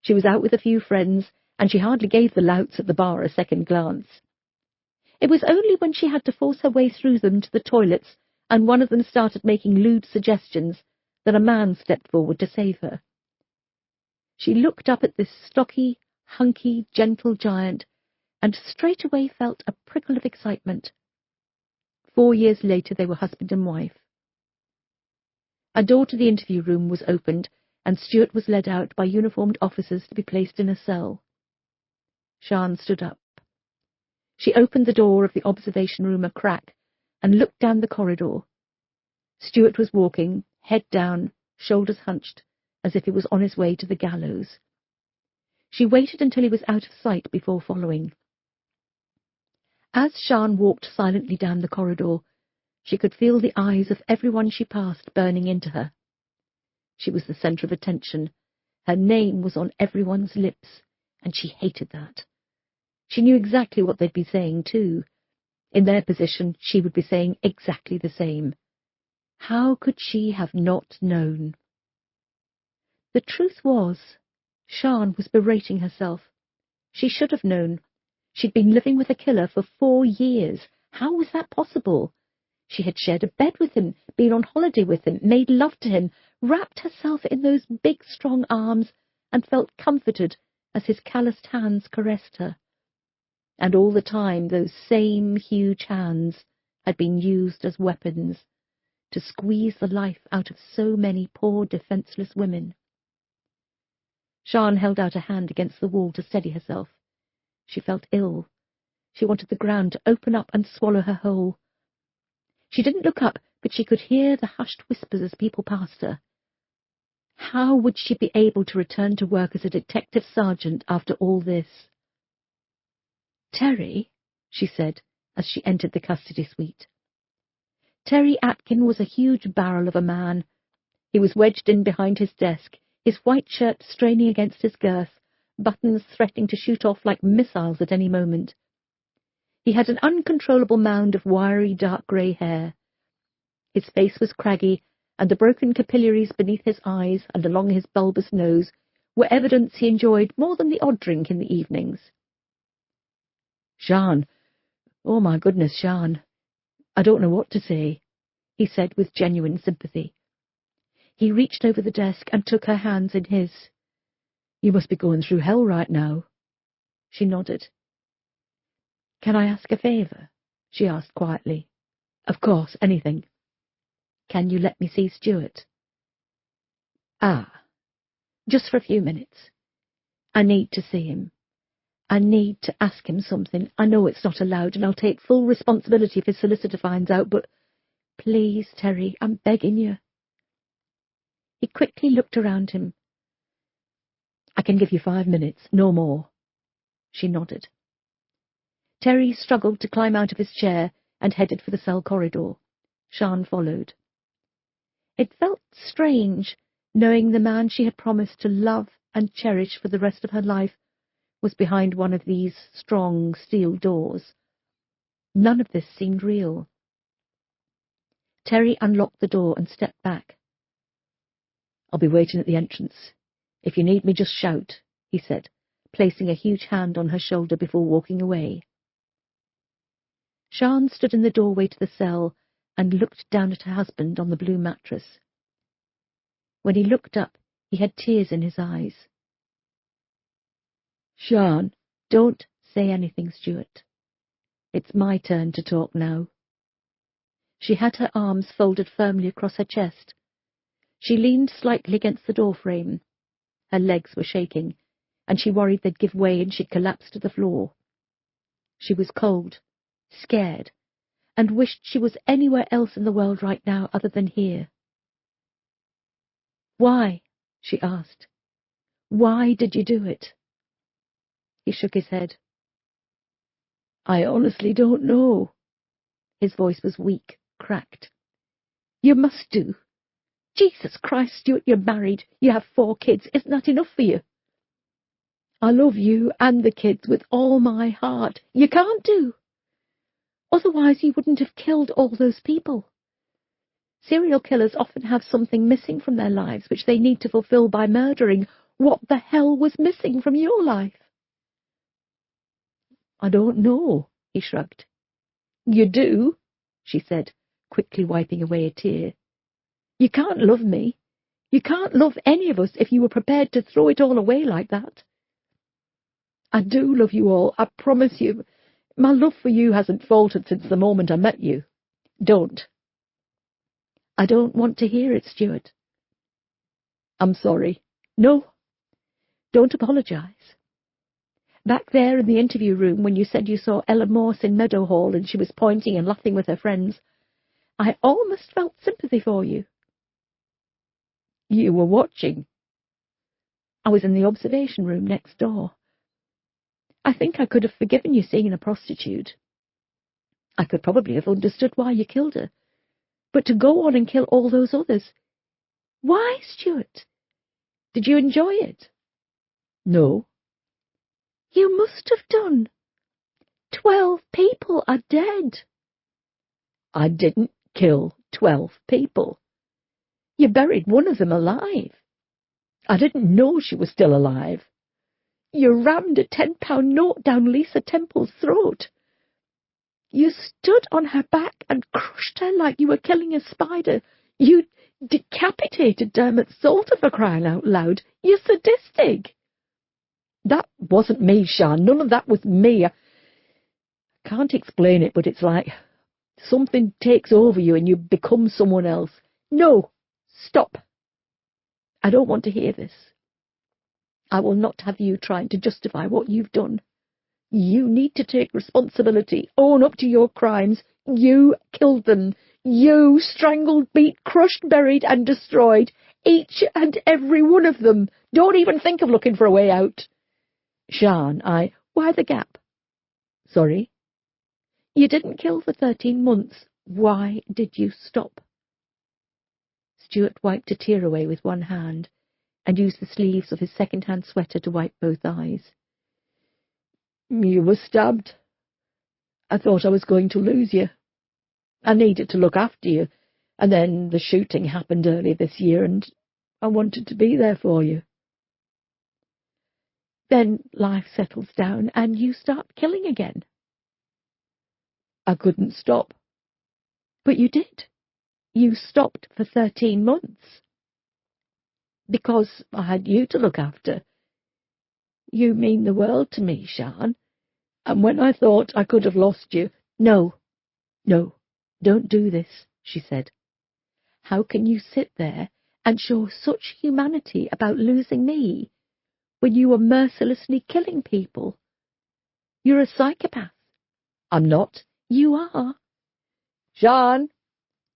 B: She was out with a few friends, and she hardly gave the louts at the bar a second glance. It was only when she had to force her way through them to the toilets, and one of them started making lewd suggestions, that a man stepped forward to save her. She looked up at this stocky, hunky, gentle giant, and straightway felt a prickle of excitement. 4 years later they were husband and wife. A door to the interview room was opened, and Stuart was led out by uniformed officers to be placed in a cell. Sian stood up. She opened the door of the observation room a crack and looked down the corridor. Stuart was walking, head down, shoulders hunched, as if he was on his way to the gallows. She waited until he was out of sight before following. As Sian walked silently down the corridor, she could feel the eyes of everyone she passed burning into her. She was the centre of attention. Her name was on everyone's lips, and she hated that. She knew exactly what they'd be saying, too. In their position, she would be saying exactly the same. How could she have not known? The truth was, Sian was berating herself. She should have known. She'd been living with a killer for 4 years. How was that possible? She had shared a bed with him, been on holiday with him, made love to him, wrapped herself in those big, strong arms, and felt comforted as his calloused hands caressed her. And all the time those same huge hands had been used as weapons to squeeze the life out of so many poor, defenceless women. Sian held out a hand against the wall to steady herself. She felt ill. She wanted the ground to open up and swallow her whole. She didn't look up, but she could hear the hushed whispers as people passed her. How would she be able to return to work as a detective sergeant after all this? "Terry," she said, as she entered the custody suite. Terry Atkin was a huge barrel of a man. He was wedged in behind his desk, his white shirt straining against his girth, buttons threatening to shoot off like missiles at any moment. He had an uncontrollable mound of wiry, dark grey hair. His face was craggy, and the broken capillaries beneath his eyes and along his bulbous nose were evidence he enjoyed more than the odd drink in the evenings. "Sian, oh my goodness, Sian, I don't know what to say," he said with genuine sympathy. He reached over the desk and took her hands in his. "You must be going through hell right now." She nodded. "Can I ask a favour?" she asked quietly. "Of course, anything." "Can you let me see Stuart?" Just for a few minutes. I need to see him. I need to ask him something. I know it's not allowed, and I'll take full responsibility if his solicitor finds out, but please, Terry, I'm begging you." He quickly looked around him. "I can give you 5 minutes, no more." She nodded. Terry struggled to climb out of his chair and headed for the cell corridor. Sian followed. It felt strange, knowing the man she had promised to love and cherish for the rest of her life was behind one of these strong steel doors. None of this seemed real. Terry unlocked the door and stepped back. "I'll be waiting at the entrance. If you need me, just shout," he said, placing a huge hand on her shoulder before walking away. Sian stood in the doorway to the cell and looked down at her husband on the blue mattress. When he looked up, he had tears in his eyes. Sian, don't say anything, Stuart. It's my turn to talk now. She had her arms folded firmly across her chest. She leaned slightly against the door frame. Her legs were shaking, and she worried they'd give way and she'd collapse to the floor. She was cold, scared, and wished she was anywhere else in the world right now other than here. Why? She asked. Why did you do it? He shook his head. I honestly don't know. His voice was weak, cracked. You must do. Jesus Christ, Stuart, you're married. You have 4 kids. Isn't that enough for you? I love you and the kids with all my heart. You can't do. Otherwise you wouldn't have killed all those people. Serial killers often have something missing from their lives which they need to fulfill by murdering. What the hell was missing from your life? I don't know, he shrugged. You do, she said, quickly wiping away a tear. You can't love me. You can't love any of us if you were prepared to throw it all away like that. I do love you all, I promise you. My love for you hasn't faltered since the moment I met you. Don't. I don't want to hear it, Stuart. I'm sorry. No. Don't apologise. Back there in the interview room when you said you saw Ella Morse in Meadowhall and she was pointing and laughing with her friends, I almost felt sympathy for you. You were watching. I was in the observation room next door. I think I could have forgiven you seeing a prostitute. I could probably have understood why you killed her. But to go on and kill all those others... Why, Stuart? Did you enjoy it? No. You must have done. 12 people are dead. I didn't kill 12 people. You buried one of them alive. I didn't know she was still alive. You rammed a £10 note down Lisa Temple's throat. You stood on her back and crushed her like you were killing a spider. You decapitated Dermot Salter, for crying out loud. You're sadistic. That wasn't me, Sian. None of that was me. I can't explain it, but it's like something takes over you and you become someone else. No, stop. I don't want to hear this. I will not have you trying to justify what you've done. You need to take responsibility, own up to your crimes. You killed them. You strangled, beat, crushed, buried and destroyed each and every one of them. Don't even think of looking for a way out. Sian, why the gap? Sorry? You didn't kill for 13 months. Why did you stop? Stuart wiped a tear away with one hand and used the sleeves of his second-hand sweater to wipe both eyes. You were stabbed. I thought I was going to lose you. I needed to look after you, and then the shooting happened earlier this year, and I wanted to be there for you. Then life settles down, and you start killing again. I couldn't stop. But you did. You stopped for 13 months. Because I had you to look after. You mean the world to me, Sian. And when I thought I could have lost you... No, don't do this, she said. How can you sit there and show such humanity about losing me when you were mercilessly killing people? You're a psychopath. I'm not. You are. Sian,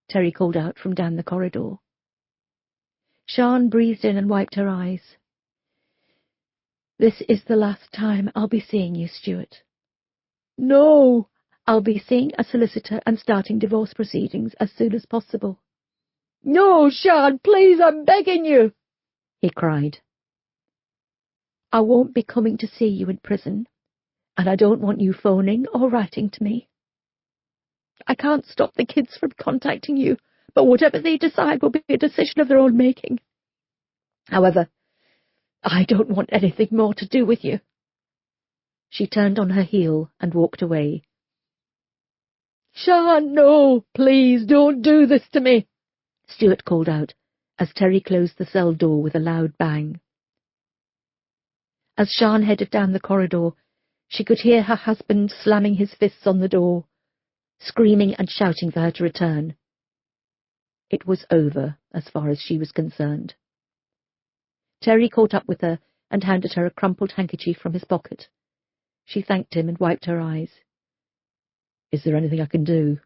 B: Terry called out from down the corridor. Sian breathed in and wiped her eyes. This is the last time I'll be seeing you, Stuart. No, I'll be seeing a solicitor and starting divorce proceedings as soon as possible. No, Sian, please, I'm begging you, he cried. I won't be coming to see you in prison, and I don't want you phoning or writing to me. I can't stop the kids from contacting you, but whatever they decide will be a decision of their own making. However, I don't want anything more to do with you. She turned on her heel and walked away. Sian, no, please, don't do this to me, Stuart called out as Terry closed the cell door with a loud bang. As Jean headed down the corridor, she could hear her husband slamming his fists on the door, screaming and shouting for her to return. It was over, as far as she was concerned. Terry caught up with her and handed her a crumpled handkerchief from his pocket. She thanked him and wiped her eyes. "Is there anything I can do?"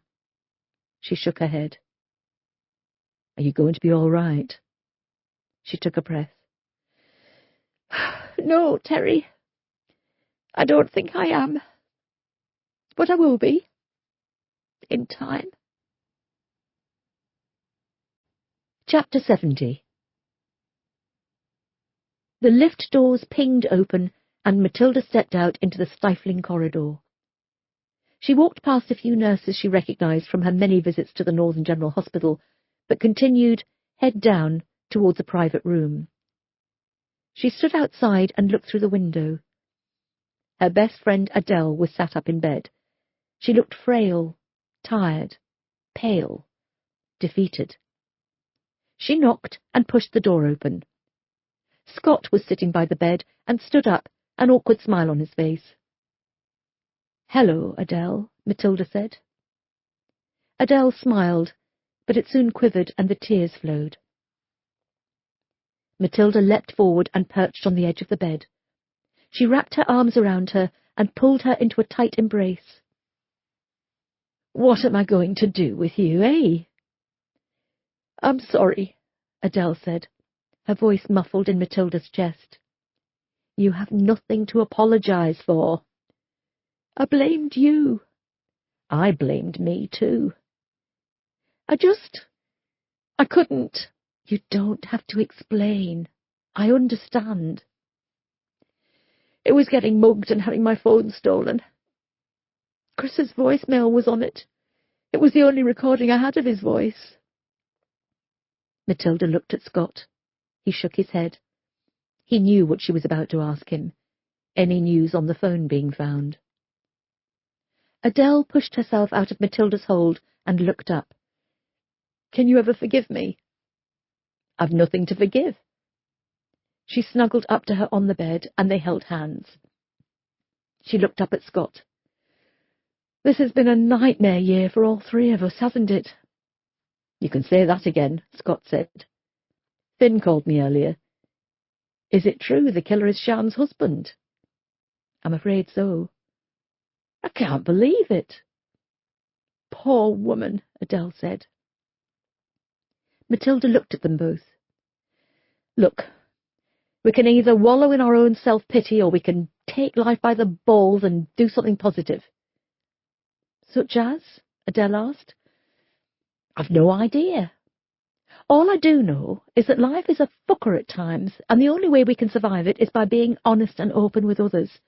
B: She shook her head. "Are you going to be all right?" She took a breath. "No, Terry. I don't think I am. But I will be. In time." Chapter 70. The lift doors pinged open, and Matilda stepped out into the stifling corridor. She walked past a few nurses she recognised from her many visits to the Northern General Hospital, but continued, head down, towards a private room. She stood outside and looked through the window. Her best friend Adele was sat up in bed. She looked frail, tired, pale, defeated. She knocked and pushed the door open. Scott was sitting by the bed and stood up, an awkward smile on his face. "Hello, Adele," Matilda said. Adele smiled, but it soon quivered and the tears flowed. Matilda leapt forward and perched on the edge of the bed. She wrapped her arms around her and pulled her into a tight embrace. "What am I going to do with you, eh?" "I'm sorry," Adele said, her voice muffled in Matilda's chest. "You have nothing to apologise for." "I blamed you." "I blamed me too." I couldn't." "You don't have to explain. I understand." "It was getting mugged and having my phone stolen. Chris's voicemail was on it. It was the only recording I had of his voice." Matilda looked at Scott. He shook his head. He knew what she was about to ask him. Any news on the phone being found? Adele pushed herself out of Matilda's hold and looked up. "Can you ever forgive me?" "I've nothing to forgive." She snuggled up to her on the bed, and they held hands. She looked up at Scott. "This has been a nightmare year for all three of us, hasn't it?" "You can say that again," Scott said. "Finn called me earlier. Is it true the killer is Sian's husband?" "I'm afraid so." "I can't believe it." "Poor woman," Adele said. Matilda looked at them both. "Look, we can either wallow in our own self-pity or we can take life by the balls and do something positive." "Such as?" Adele asked. "I've no idea. All I do know is that life is a fucker at times, and the only way we can survive it is by being honest and open with others.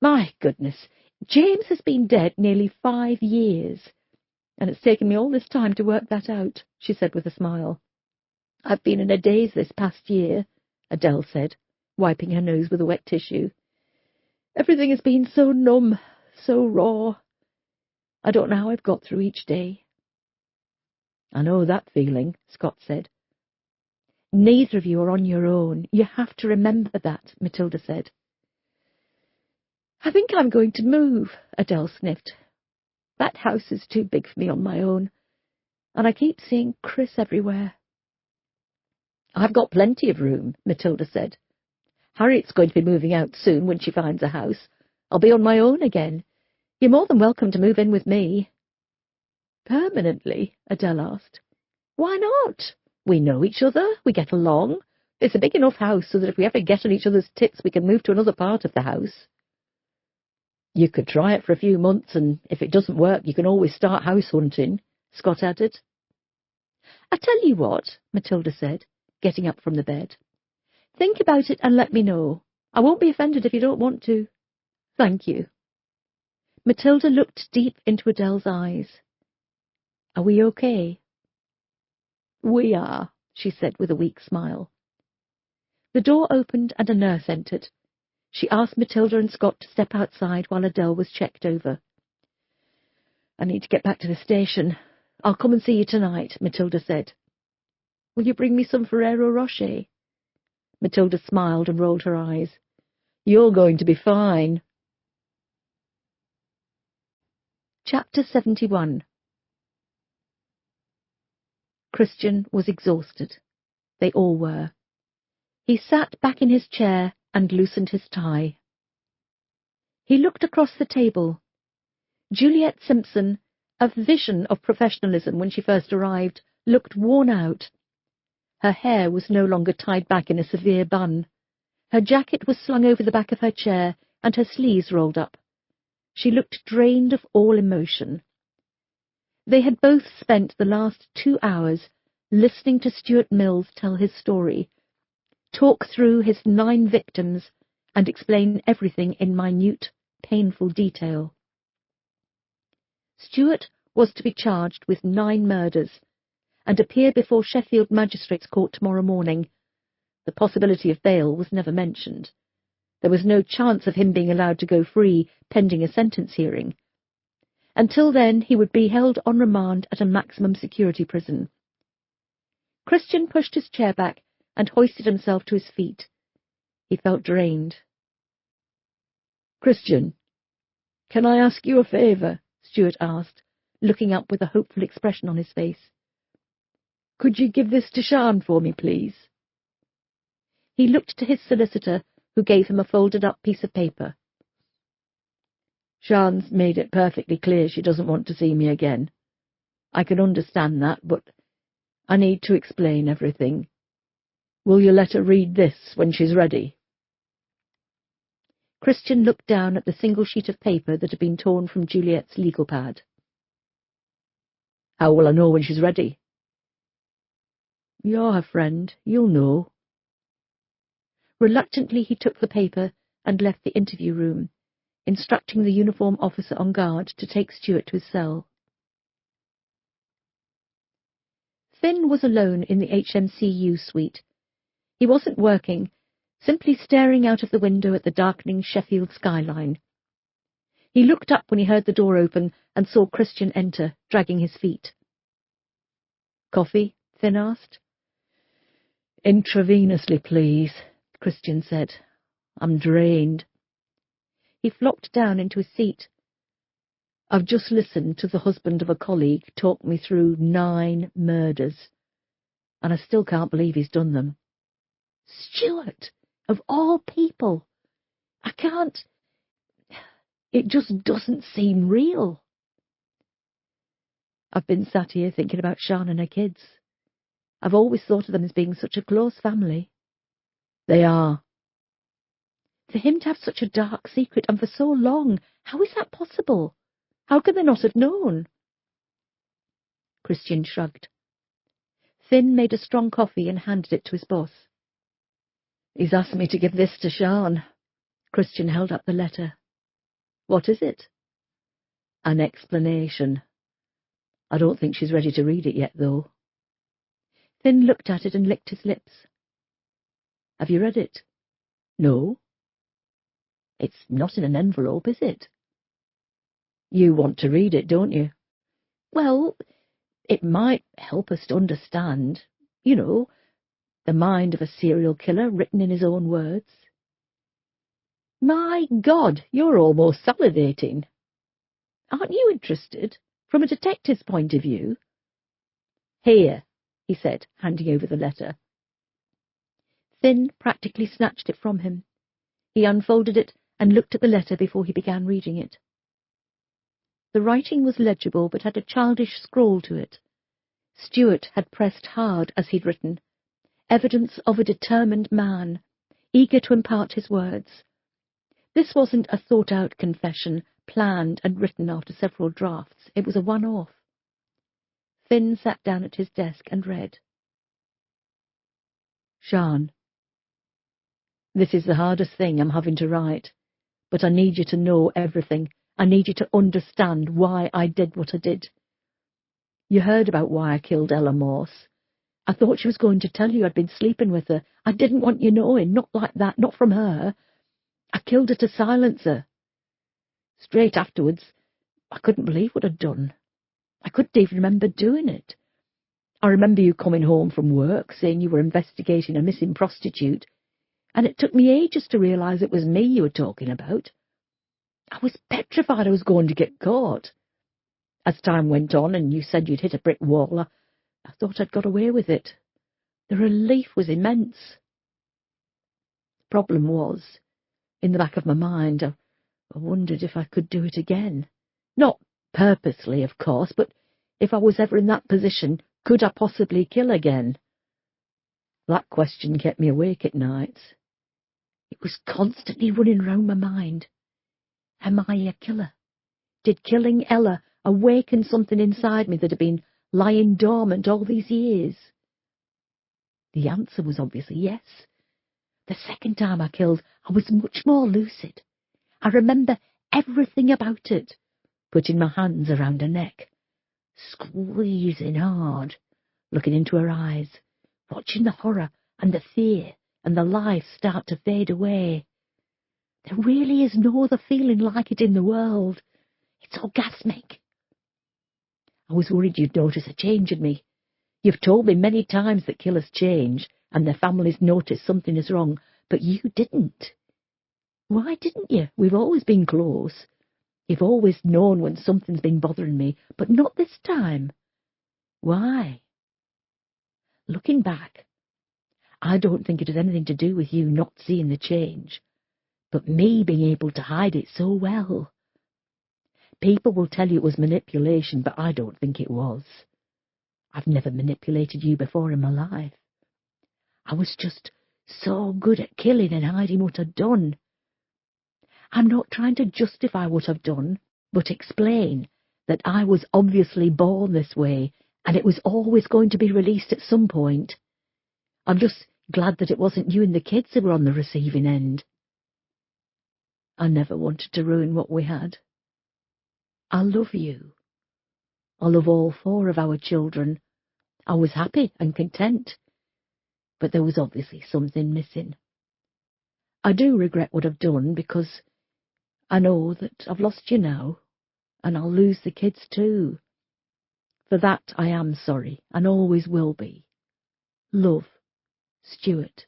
B: My goodness, James has been dead nearly 5 years, and it's taken me all this time to work that out," she said with a smile. "I've been in a daze this past year," Adele said, wiping her nose with a wet tissue. "Everything has been so numb, so raw. I don't know how I've got through each day." "I know that feeling," Scott said. "Neither of you are on your own. You have to remember that," Matilda said. "I think I'm going to move," Adele sniffed. "That house is too big for me on my own, and I keep seeing Chris everywhere." "I've got plenty of room," Matilda said. "Harriet's going to be moving out soon when she finds a house. I'll be on my own again. You're more than welcome to move in with me." "Permanently?" Adele asked. "Why not? We know each other. We get along. It's a big enough house so that if we ever get on each other's tits, we can move to another part of the house." "You could try it for a few months, and if it doesn't work, you can always start house hunting," Scott added. "I tell you what," Matilda said, getting up from the bed. "Think about it and let me know. I won't be offended if you don't want to." "Thank you." Matilda looked deep into Adele's eyes. "Are we okay?" "We are," she said with a weak smile. The door opened and a nurse entered. She asked Matilda and Scott to step outside while Adele was checked over. "I need to get back to the station. I'll come and see you tonight," Matilda said. "Will you bring me some Ferrero Rocher?" Matilda smiled and rolled her eyes.
A: You're going to be fine.
B: Chapter 71. Christian was exhausted. They all were. He sat back in his chair and loosened his tie. He looked across the table. Juliet Simpson, a vision of professionalism when she first arrived, looked worn out. Her hair was no longer tied back in a severe bun. Her jacket was slung over the back of her chair, and her sleeves rolled up. She looked drained of all emotion. They had both spent the last 2 hours listening to Stuart Mills tell his story, talk through his 9 victims, and explain everything in minute, painful detail. Stuart was to be charged with 9 murders and appear before Sheffield Magistrates' Court tomorrow morning. The possibility of bail was never mentioned. There was no chance of him being allowed to go free pending a sentence hearing. Until then, he would be held on remand at a maximum security prison. Christian pushed his chair back and hoisted himself to his feet. He felt drained.
A: "Christian, can I ask you a favour?" Stuart asked, looking up with a hopeful expression on his face. "Could you give this to Sian for me, please?"
B: He looked to his solicitor, who gave him a folded-up piece of paper.
A: "Sian's made it perfectly clear she doesn't want to see me again. I can understand that, but I need to explain everything. Will you let her read this when she's ready?"
B: Christian looked down at the single sheet of paper that had been torn from Juliet's legal pad.
A: "How will I know when she's ready?"
B: "You're her friend. You'll know." Reluctantly, he took the paper and left the interview room, instructing the uniform officer on guard to take Stuart to his cell. Finn was alone in the HMCU suite. He wasn't working, simply staring out of the window at the darkening Sheffield skyline. He looked up when he heard the door open and saw Christian enter, dragging his feet.
A: "Coffee?" Finn asked. "Intravenously, please," Christian said. "I'm drained."
B: He flopped down into his seat.
A: "I've just listened to the husband of a colleague talk me through 9 murders, and I still can't believe he's done them."
B: "Stuart, of all people! I can't... It just doesn't seem real."
A: "I've been sat here thinking about Sian and her kids. I've always thought of them as being such a close family." "They are."
B: "For him to have such a dark secret, and for so long, how is that possible? How can they not have known?" Christian shrugged. Finn made a strong coffee and handed it to his boss.
A: "He's asked me to give this to Sian."
B: Christian held up the letter.
A: "What is it?" "An explanation. I don't think she's ready to read it yet, though."
B: Finn looked at it and licked his lips.
A: "Have you read it?"
B: "No." "It's not in an envelope, is it?"
A: "You want to read it, don't you?"
B: "Well, it might help us to understand, you know, the mind of a serial killer written in his own words."
A: "My God, you're almost salivating."
B: "Aren't you interested, from a detective's point of view?"
A: "Here," he said, handing over the letter.
B: Finn practically snatched it from him. He unfolded it and looked at the letter before he began reading it. The writing was legible, but had a childish scrawl to it. Stuart had pressed hard as he'd written, evidence of a determined man, eager to impart his words. This wasn't a thought-out confession, planned and written after several drafts. It was a one-off. Finn sat down at his desk and read.
A: "Sian, this is the hardest thing I'm having to write, but I need you to know everything. I need you to understand why I did what I did. You heard about why I killed Ella Morse. I thought she was going to tell you I'd been sleeping with her. I didn't want you knowing, not like that, not from her. I killed her to silence her. Straight afterwards, I couldn't believe what I'd done. I couldn't even remember doing it. I remember you coming home from work, saying you were investigating a missing prostitute. and it took me ages to realise it was me you were talking about. I was petrified I was going to get caught. As time went on and you said you'd hit a brick wall, I thought I'd got away with it. The relief was immense. The problem was, in the back of my mind, I wondered if I could do it again. Not purposely, of course, but if I was ever in that position, could I possibly kill again? That question kept me awake at nights. It was constantly running round my mind. Am I a killer? Did killing Ella awaken something inside me that had been lying dormant all these years? The answer was obviously yes. The second time I killed, I was much more lucid. I remember everything about it, putting my hands around her neck, squeezing hard, looking into her eyes, watching the horror and the fear and the life start to fade away. There really is no other feeling like it in the world. It's orgasmic. I was worried you'd notice a change in me. You've told me many times that killers change and their families notice something is wrong, but you didn't. Why didn't you? We've always been close. You've always known when something's been bothering me, but not this time. Why? Looking back, I don't think it had anything to do with you not seeing the change, but me being able to hide it so well. People will tell you it was manipulation, but I don't think it was. I've never manipulated you before in my life. I was just so good at killing and hiding what I'd done. I'm not trying to justify what I've done, but explain that I was obviously born this way, and it was always going to be released at some point. I'm just glad that it wasn't you and the kids who were on the receiving end. I never wanted to ruin what we had. I love you. I love all 4 of our children. I was happy and content, but there was obviously something missing. I do regret what I've done because I know that I've lost you now, and I'll lose the kids too. For that I am sorry, and always will be. Love, Stuart.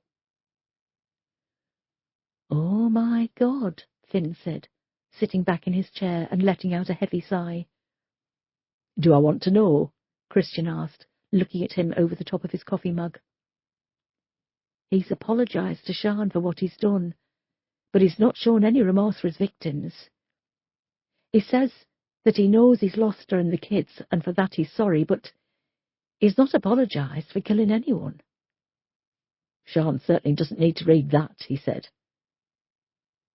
A: Oh my God, Finn said, sitting back in his chair and letting out a heavy sigh. Do I want to know? Christian asked, looking at him over the top of his coffee mug. He's apologised to Sian for what he's done, but he's not shown any remorse for his victims. He says that he knows he's lost her and the kids, and for that he's sorry, but he's not apologised for killing anyone. Sian certainly doesn't need to read that, he said.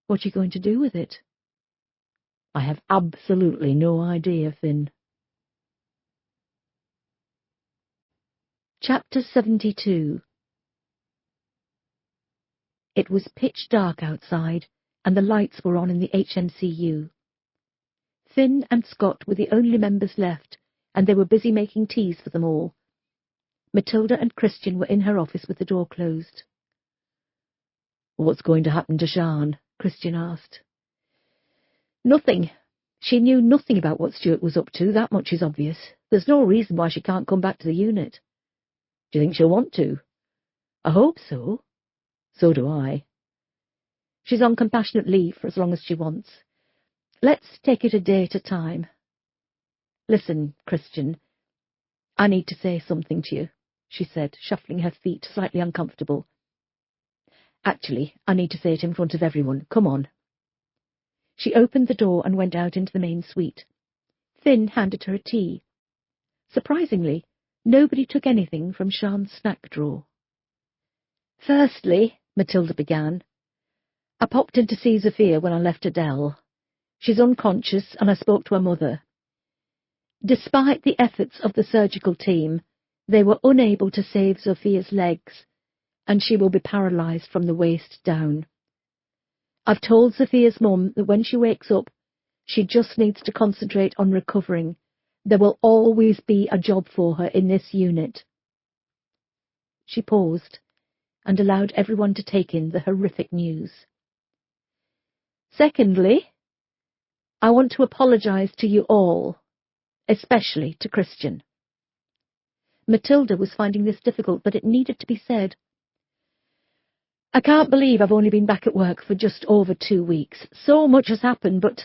A: What are you going to do with it? I have absolutely no idea, Finn. Chapter 72. It was pitch dark outside, and the lights were on in the HMCU. Finn and Scott were the only members left, and they were busy making teas for them all. Matilda and Christian were in her office with the door closed. What's going to happen to Sian? Christian asked. Nothing. She knew nothing about what Stuart was up to, that much is obvious. There's no reason why she can't come back to the unit. Do you think she'll want to? I hope so. So do I. She's on compassionate leave for as long as she wants. Let's take it a day at a time. Listen, Christian, I need to say something to you, she said, shuffling her feet, slightly uncomfortable. Actually, I need to say it in front of everyone. Come on. She opened the door and went out into the main suite. Finn handed her a tea. Surprisingly, nobody took anything from Sian's snack drawer. Firstly, Matilda began, I popped in to see Sophia when I left Adele. She's unconscious, and I spoke to her mother. Despite the efforts of the surgical team, they were unable to save Sophia's legs, and she will be paralysed from the waist down. I've told Sophia's mum that when she wakes up, she just needs to concentrate on recovering. There will always be a job for her in this unit. She paused and allowed everyone to take in the horrific news. Secondly, I want to apologise to you all, especially to Christian. Matilda was finding this difficult, but it needed to be said.
B: I can't believe I've only been back at work for just over 2 weeks. So much has happened, but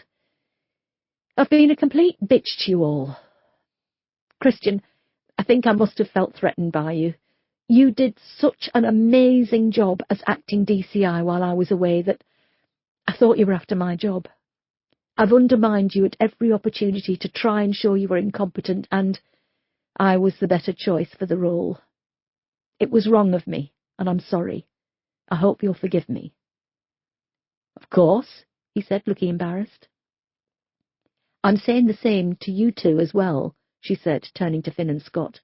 B: I've been a complete bitch to you all. Christian, I think I must have felt threatened by you. You did such an amazing job as acting DCI while I was away that I thought you were after my job. I've undermined you at every opportunity to try and show you were incompetent, and I was the better choice for the role. It was wrong of me, and I'm sorry. I hope you'll forgive me. Of course, he said, looking embarrassed. I'm saying the same to you two as well, she said, turning to Finn and Scott.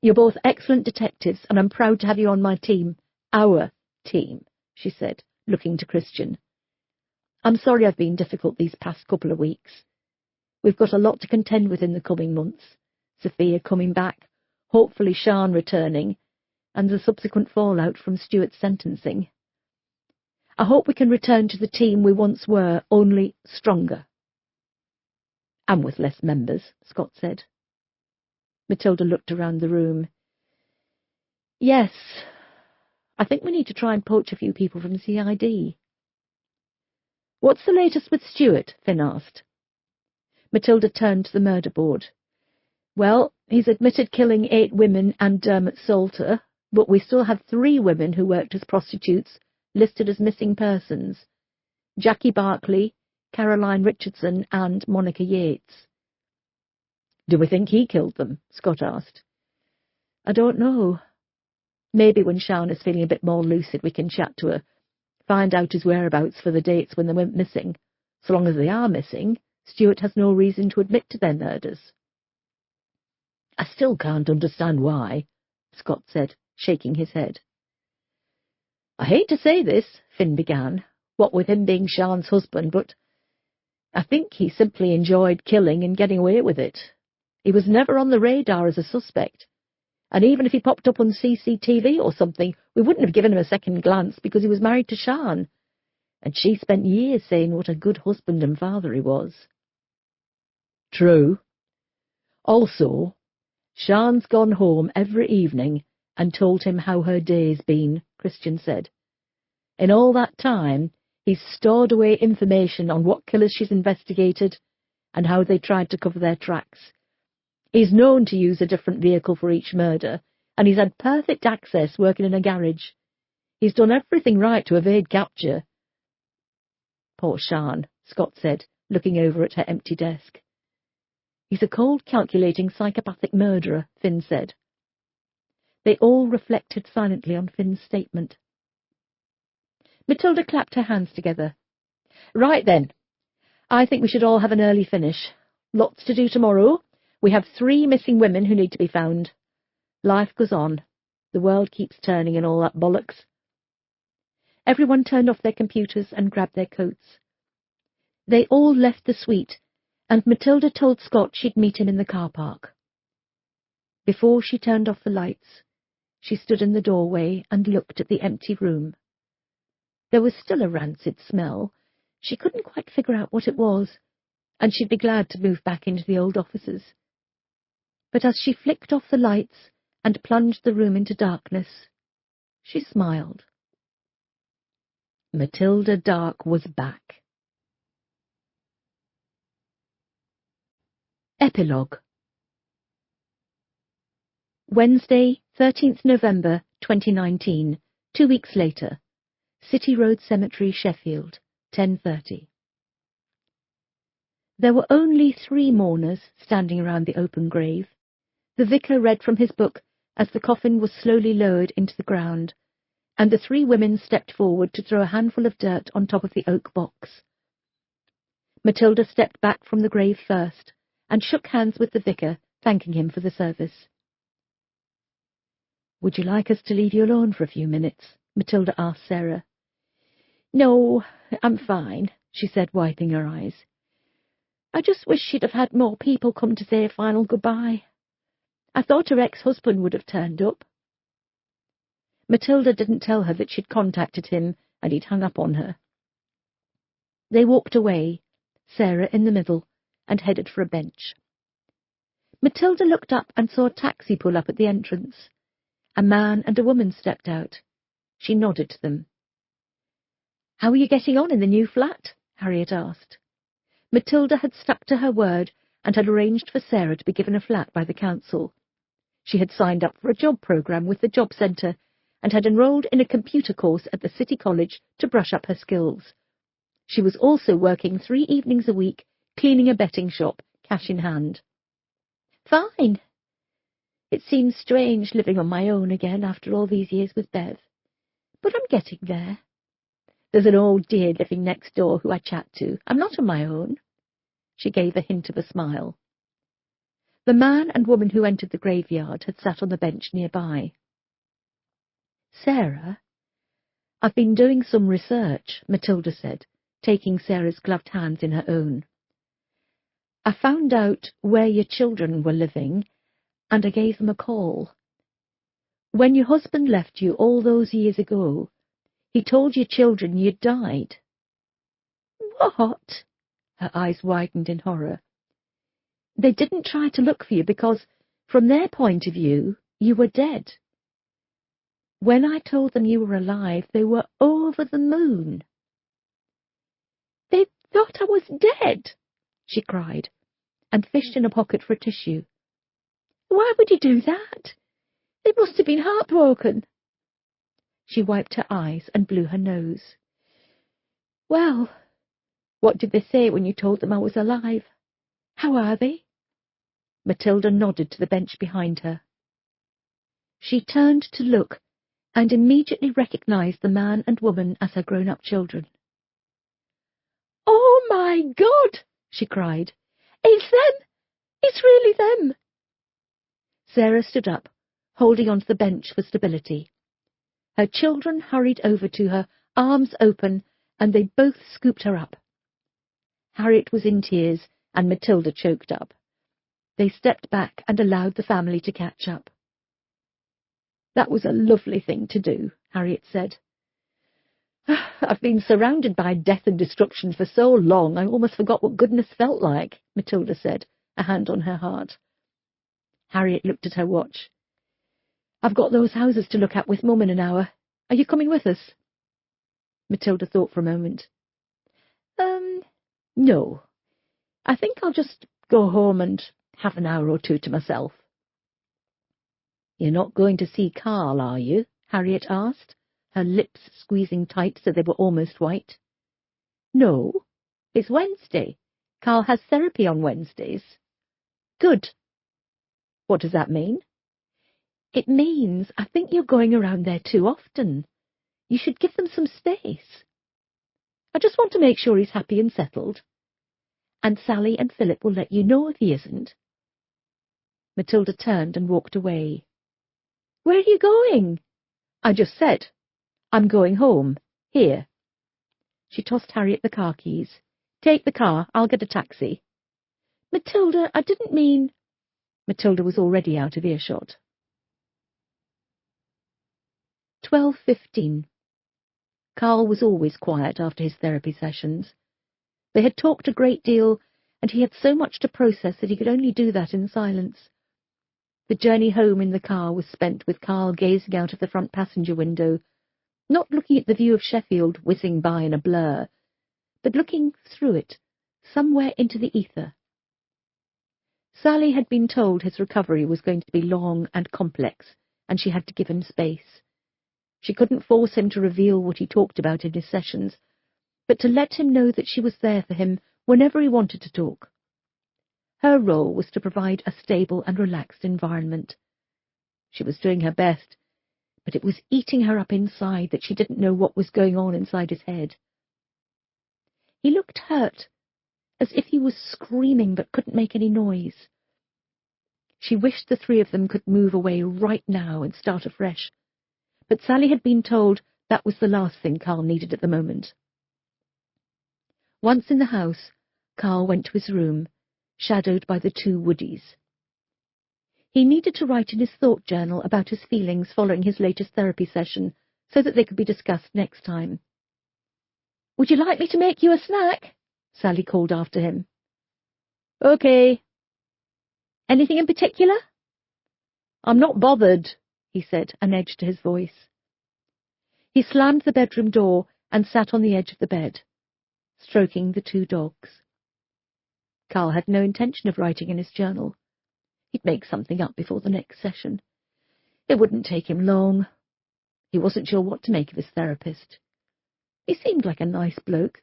B: You're both excellent detectives, and I'm proud to have you on my team. Our team, she said, looking to Christian. I'm sorry I've been difficult these past couple of weeks. We've got a lot to contend with in the coming months. Sophia coming back, hopefully Sian returning, and the subsequent fallout from Stuart's sentencing. I hope we can return to the team we once were, only stronger. And with less members, Scott said. Matilda looked around the room. Yes, I think we need to try and poach a few people from CID. What's the latest with Stuart? Finn asked. Matilda turned to the murder board. Well, he's admitted killing 8 women and Dermot Salter, but we still have 3 women who worked as prostitutes listed as missing persons. Jackie Barkley, Caroline Richardson and Monica Yates. Do we think he killed them? Scott asked. I don't know. Maybe when Sian is feeling a bit more lucid we can chat to her, find out his whereabouts for the dates when they went missing. So long as they are missing, Stuart has no reason to admit to their murders. I still can't understand why, Scott said, shaking his head. I hate to say this, Finn began, what with him being Sian's husband, but I think he simply enjoyed killing and getting away with it. He was never on the radar as a suspect, and even if he popped up on CCTV or something, we wouldn't have given him a second glance because he was married to Sian, and she spent years saying what a good husband and father he was. True. Also, Sian's gone home every evening and told him how her day's been, Christian said. In all that time, he's stored away information on what killers she's investigated and how they tried to cover their tracks. He's known to use a different vehicle for each murder, and he's had perfect access working in a garage. He's done everything right to evade capture. Poor Sian, Scott said, looking over at her empty desk. He's a cold, calculating, psychopathic murderer, Finn said. They all reflected silently on Finn's statement. Matilda clapped her hands together. Right then. I think we should all have an early finish. Lots to do tomorrow. We have 3 missing women who need to be found. Life goes on. The world keeps turning and all that bollocks. Everyone turned off their computers and grabbed their coats. They all left the suite, and Matilda told Scott she'd meet him in the car park. Before she turned off the lights, she stood in the doorway and looked at the empty room. There was still a rancid smell. She couldn't quite figure out what it was, and she'd be glad to move back into the old offices. But as she flicked off the lights and plunged the room into darkness, she smiled. Matilda Dark was back. Epilogue. Wednesday, 13th November 2019, 2 weeks later. City Road Cemetery, Sheffield, 10:30. There were only 3 mourners standing around the open grave. The vicar read from his book as the coffin was slowly lowered into the ground, and the 3 women stepped forward to throw a handful of dirt on top of the oak box. Matilda stepped back from the grave first and shook hands with the vicar, thanking him for the service. Would you like us to leave you alone for a few minutes? Matilda asked Sarah. No, I'm fine, she said, wiping her eyes. I just wish she'd have had more people come to say a final goodbye. I thought her ex-husband would have turned up. Matilda didn't tell her that she'd contacted him and he'd hung up on her. They walked away, Sarah in the middle, and headed for a bench. Matilda looked up and saw a taxi pull up at the entrance. A man and a woman stepped out. She nodded to them. "How are you getting on in the new flat?" Harriet asked. Matilda had stuck to her word and had arranged for Sarah to be given a flat by the council. She had signed up for a job programme with the job centre and had enrolled in a computer course at the City College to brush up her skills. She was also working 3 evenings a week, cleaning a betting shop, cash in hand. "Fine. It seems strange living on my own again after all these years with Bev. But I'm getting there. There's an old dear living next door who I chat to. I'm not on my own." She gave a hint of a smile. The man and woman who entered the graveyard had sat on the bench nearby. "Sarah, I've been doing some research," Matilda said, taking Sarah's gloved hands in her own. "I found out where your children were living, and I gave them a call. When your husband left you all those years ago, he told your children you'd died." "What?" Her eyes widened in horror. "They didn't try to look for you because, from their point of view, you were dead. When I told them you were alive, they were over the moon." "They thought I was dead," she cried, and fished in a pocket for a tissue. "Why would you do that? They must have been heartbroken." She wiped her eyes and blew her nose. "Well, what did they say when you told them I was alive? How are they?" Matilda nodded to the bench behind her. She turned to look and immediately recognised the man and woman as her grown-up children. "Oh, my God!" she cried. "It's them! It's really them!" Sarah stood up, holding onto the bench for stability. Her children hurried over to her, arms open, and they both scooped her up. Harriet was in tears, and Matilda choked up. They stepped back and allowed the family to catch up. "That was a lovely thing to do," Harriet said. "I've been surrounded by death and destruction for so long I almost forgot what goodness felt like," Matilda said, a hand on her heart. Harriet looked at her watch. "I've got those houses to look at with Mum in an hour. Are you coming with us?" Matilda thought for a moment. No. I think I'll just go home and have an hour or two to myself." "You're not going to see Carl, are you?" Harriet asked, her lips squeezing tight so they were almost white. "No. It's Wednesday. Carl has therapy on Wednesdays." "Good." "What does that mean?" "It means I think you're going around there too often. You should give them some space. I just want to make sure he's happy and settled. And Sally and Philip will let you know if he isn't." Matilda turned and walked away. "Where are you going?" "I just said. I'm going home. Here." She tossed Harriet the car keys. "Take the car. I'll get a taxi." "Matilda, I didn't mean—" Matilda was already out of earshot. 12:15. Carl was always quiet after his therapy sessions. They had talked a great deal, and he had so much to process that he could only do that in silence. The journey home in the car was spent with Carl gazing out of the front passenger window, not looking at the view of Sheffield whizzing by in a blur, but looking through it, somewhere into the ether. Sally had been told his recovery was going to be long and complex, and she had to give him space. She couldn't force him to reveal what he talked about in his sessions, but to let him know that she was there for him whenever he wanted to talk. Her role was to provide a stable and relaxed environment. She was doing her best, but it was eating her up inside that she didn't know what was going on inside his head. He looked hurt, as if he was screaming but couldn't make any noise. She wished the 3 of them could move away right now and start afresh, but Sally had been told that was the last thing Carl needed at the moment. Once in the house, Carl went to his room, shadowed by the 2 Woodies. He needed to write in his thought journal about his feelings following his latest therapy session, so that they could be discussed next time. "Would you like me to make you a snack?" Sally called after him. "OK." "Anything in particular?" "I'm not bothered," he said, an edge to his voice. He slammed the bedroom door and sat on the edge of the bed, stroking the 2 dogs. Carl had no intention of writing in his journal. He'd make something up before the next session. It wouldn't take him long. He wasn't sure what to make of his therapist. He seemed like a nice bloke,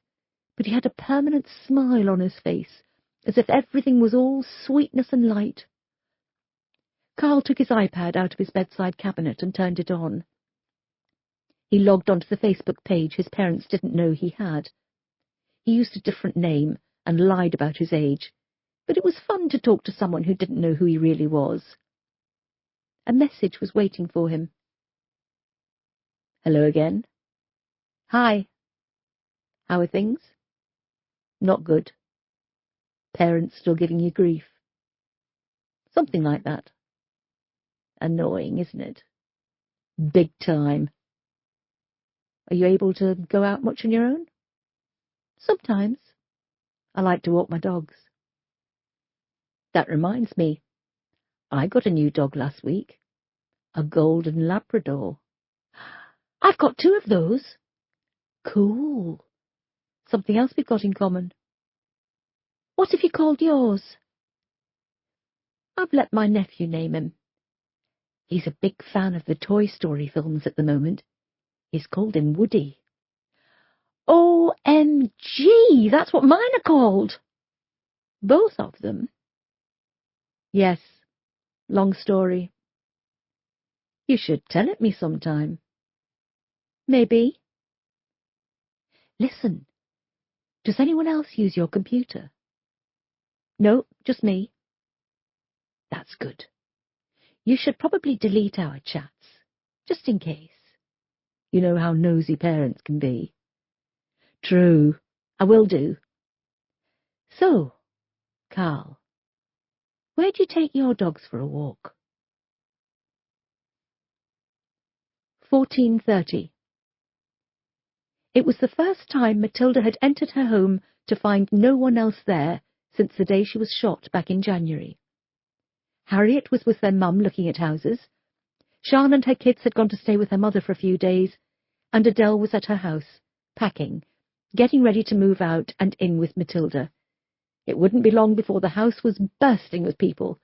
B: but he had a permanent smile on his face, as if everything was all sweetness and light. Carl took his iPad out of his bedside cabinet and turned it on. He logged onto the Facebook page his parents didn't know he had. He used a different name and lied about his age, but it was fun to talk to someone who didn't know who he really was. A message was waiting for him. Hello again. Hi. How are things? Not good. Parents still giving you grief? Something like that. Annoying, isn't it? Big time. Are you able to go out much on your own? Sometimes. I like to walk my dogs. That reminds me, I got a new dog last week. A golden Labrador. I've got 2 of those. Cool. Something else we've got in common. What have you called yours? I've let my nephew name him. He's a big fan of the Toy Story films at the moment. He's called him Woody. OMG! That's what mine are called. Both of them? Yes. Long story. You should tell it me sometime. Maybe. Listen. Does anyone else use your computer? No, just me. That's good. You should probably delete our chats, just in case. You know how nosy parents can be. True, I will do. So, Carl, where'd you take your dogs for a walk? 14:30. It was the first time Matilda had entered her home to find no one else there since the day she was shot back in January. Harriet was with their mum looking at houses. Sian and her kids had gone to stay with her mother for a few days, and Adele was at her house, packing, getting ready to move out and in with Matilda. It wouldn't be long before the house was bursting with people.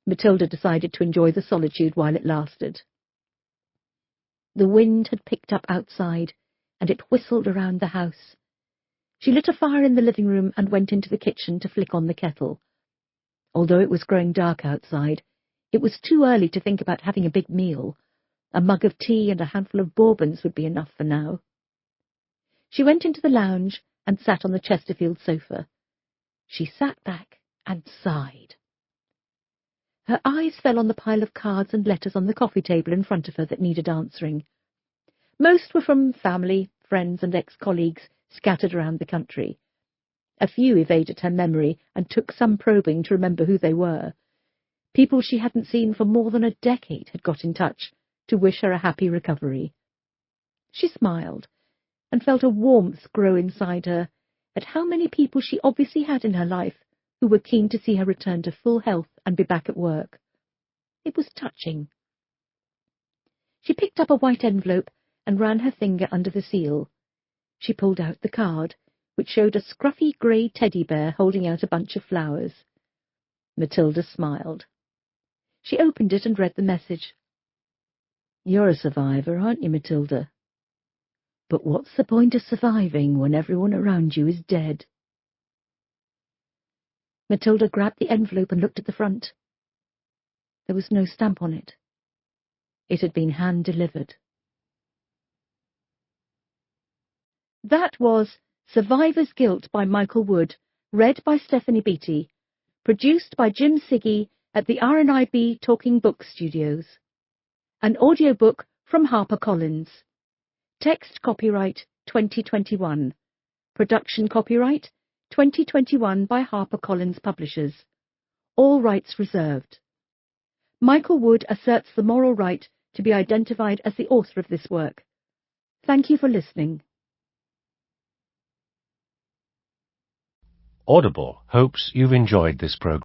B: Matilda decided to enjoy the solitude while it lasted. The wind had picked up outside, and it whistled around the house. She lit a fire in the living room and went into the kitchen to flick on the kettle. Although it was growing dark outside, it was too early to think about having a big meal. A mug of tea and a handful of bourbons would be enough for now. She went into the lounge and sat on the Chesterfield sofa. She sat back and sighed. Her eyes fell on the pile of cards and letters on the coffee table in front of her that needed answering. Most were from family, friends and ex-colleagues scattered around the country. A few evaded her memory and took some probing to remember who they were. People she hadn't seen for more than a decade had got in touch to wish her a happy recovery. She smiled and felt a warmth grow inside her at how many people she obviously had in her life who were keen to see her return to full health and be back at work. It was touching. She picked up a white envelope and ran her finger under the seal. She pulled out the card, which showed a scruffy grey teddy bear holding out a bunch of flowers. Matilda smiled. She opened it and read the message. You're a survivor, aren't you, Matilda? But what's the point of surviving when everyone around you is dead? Matilda grabbed the envelope and looked at the front. There was no stamp on it. It had been hand-delivered. That was Survivor's Guilt by Michael Wood, read by Stephanie Beattie, produced by Jim Siggy at the RNIB Talking Book Studios. An audiobook from HarperCollins. Text copyright 2021. Production copyright 2021 by HarperCollins Publishers. All rights reserved. Michael Wood asserts the moral right to be identified as the author of this work. Thank you for listening.
C: Audible hopes you've enjoyed this program.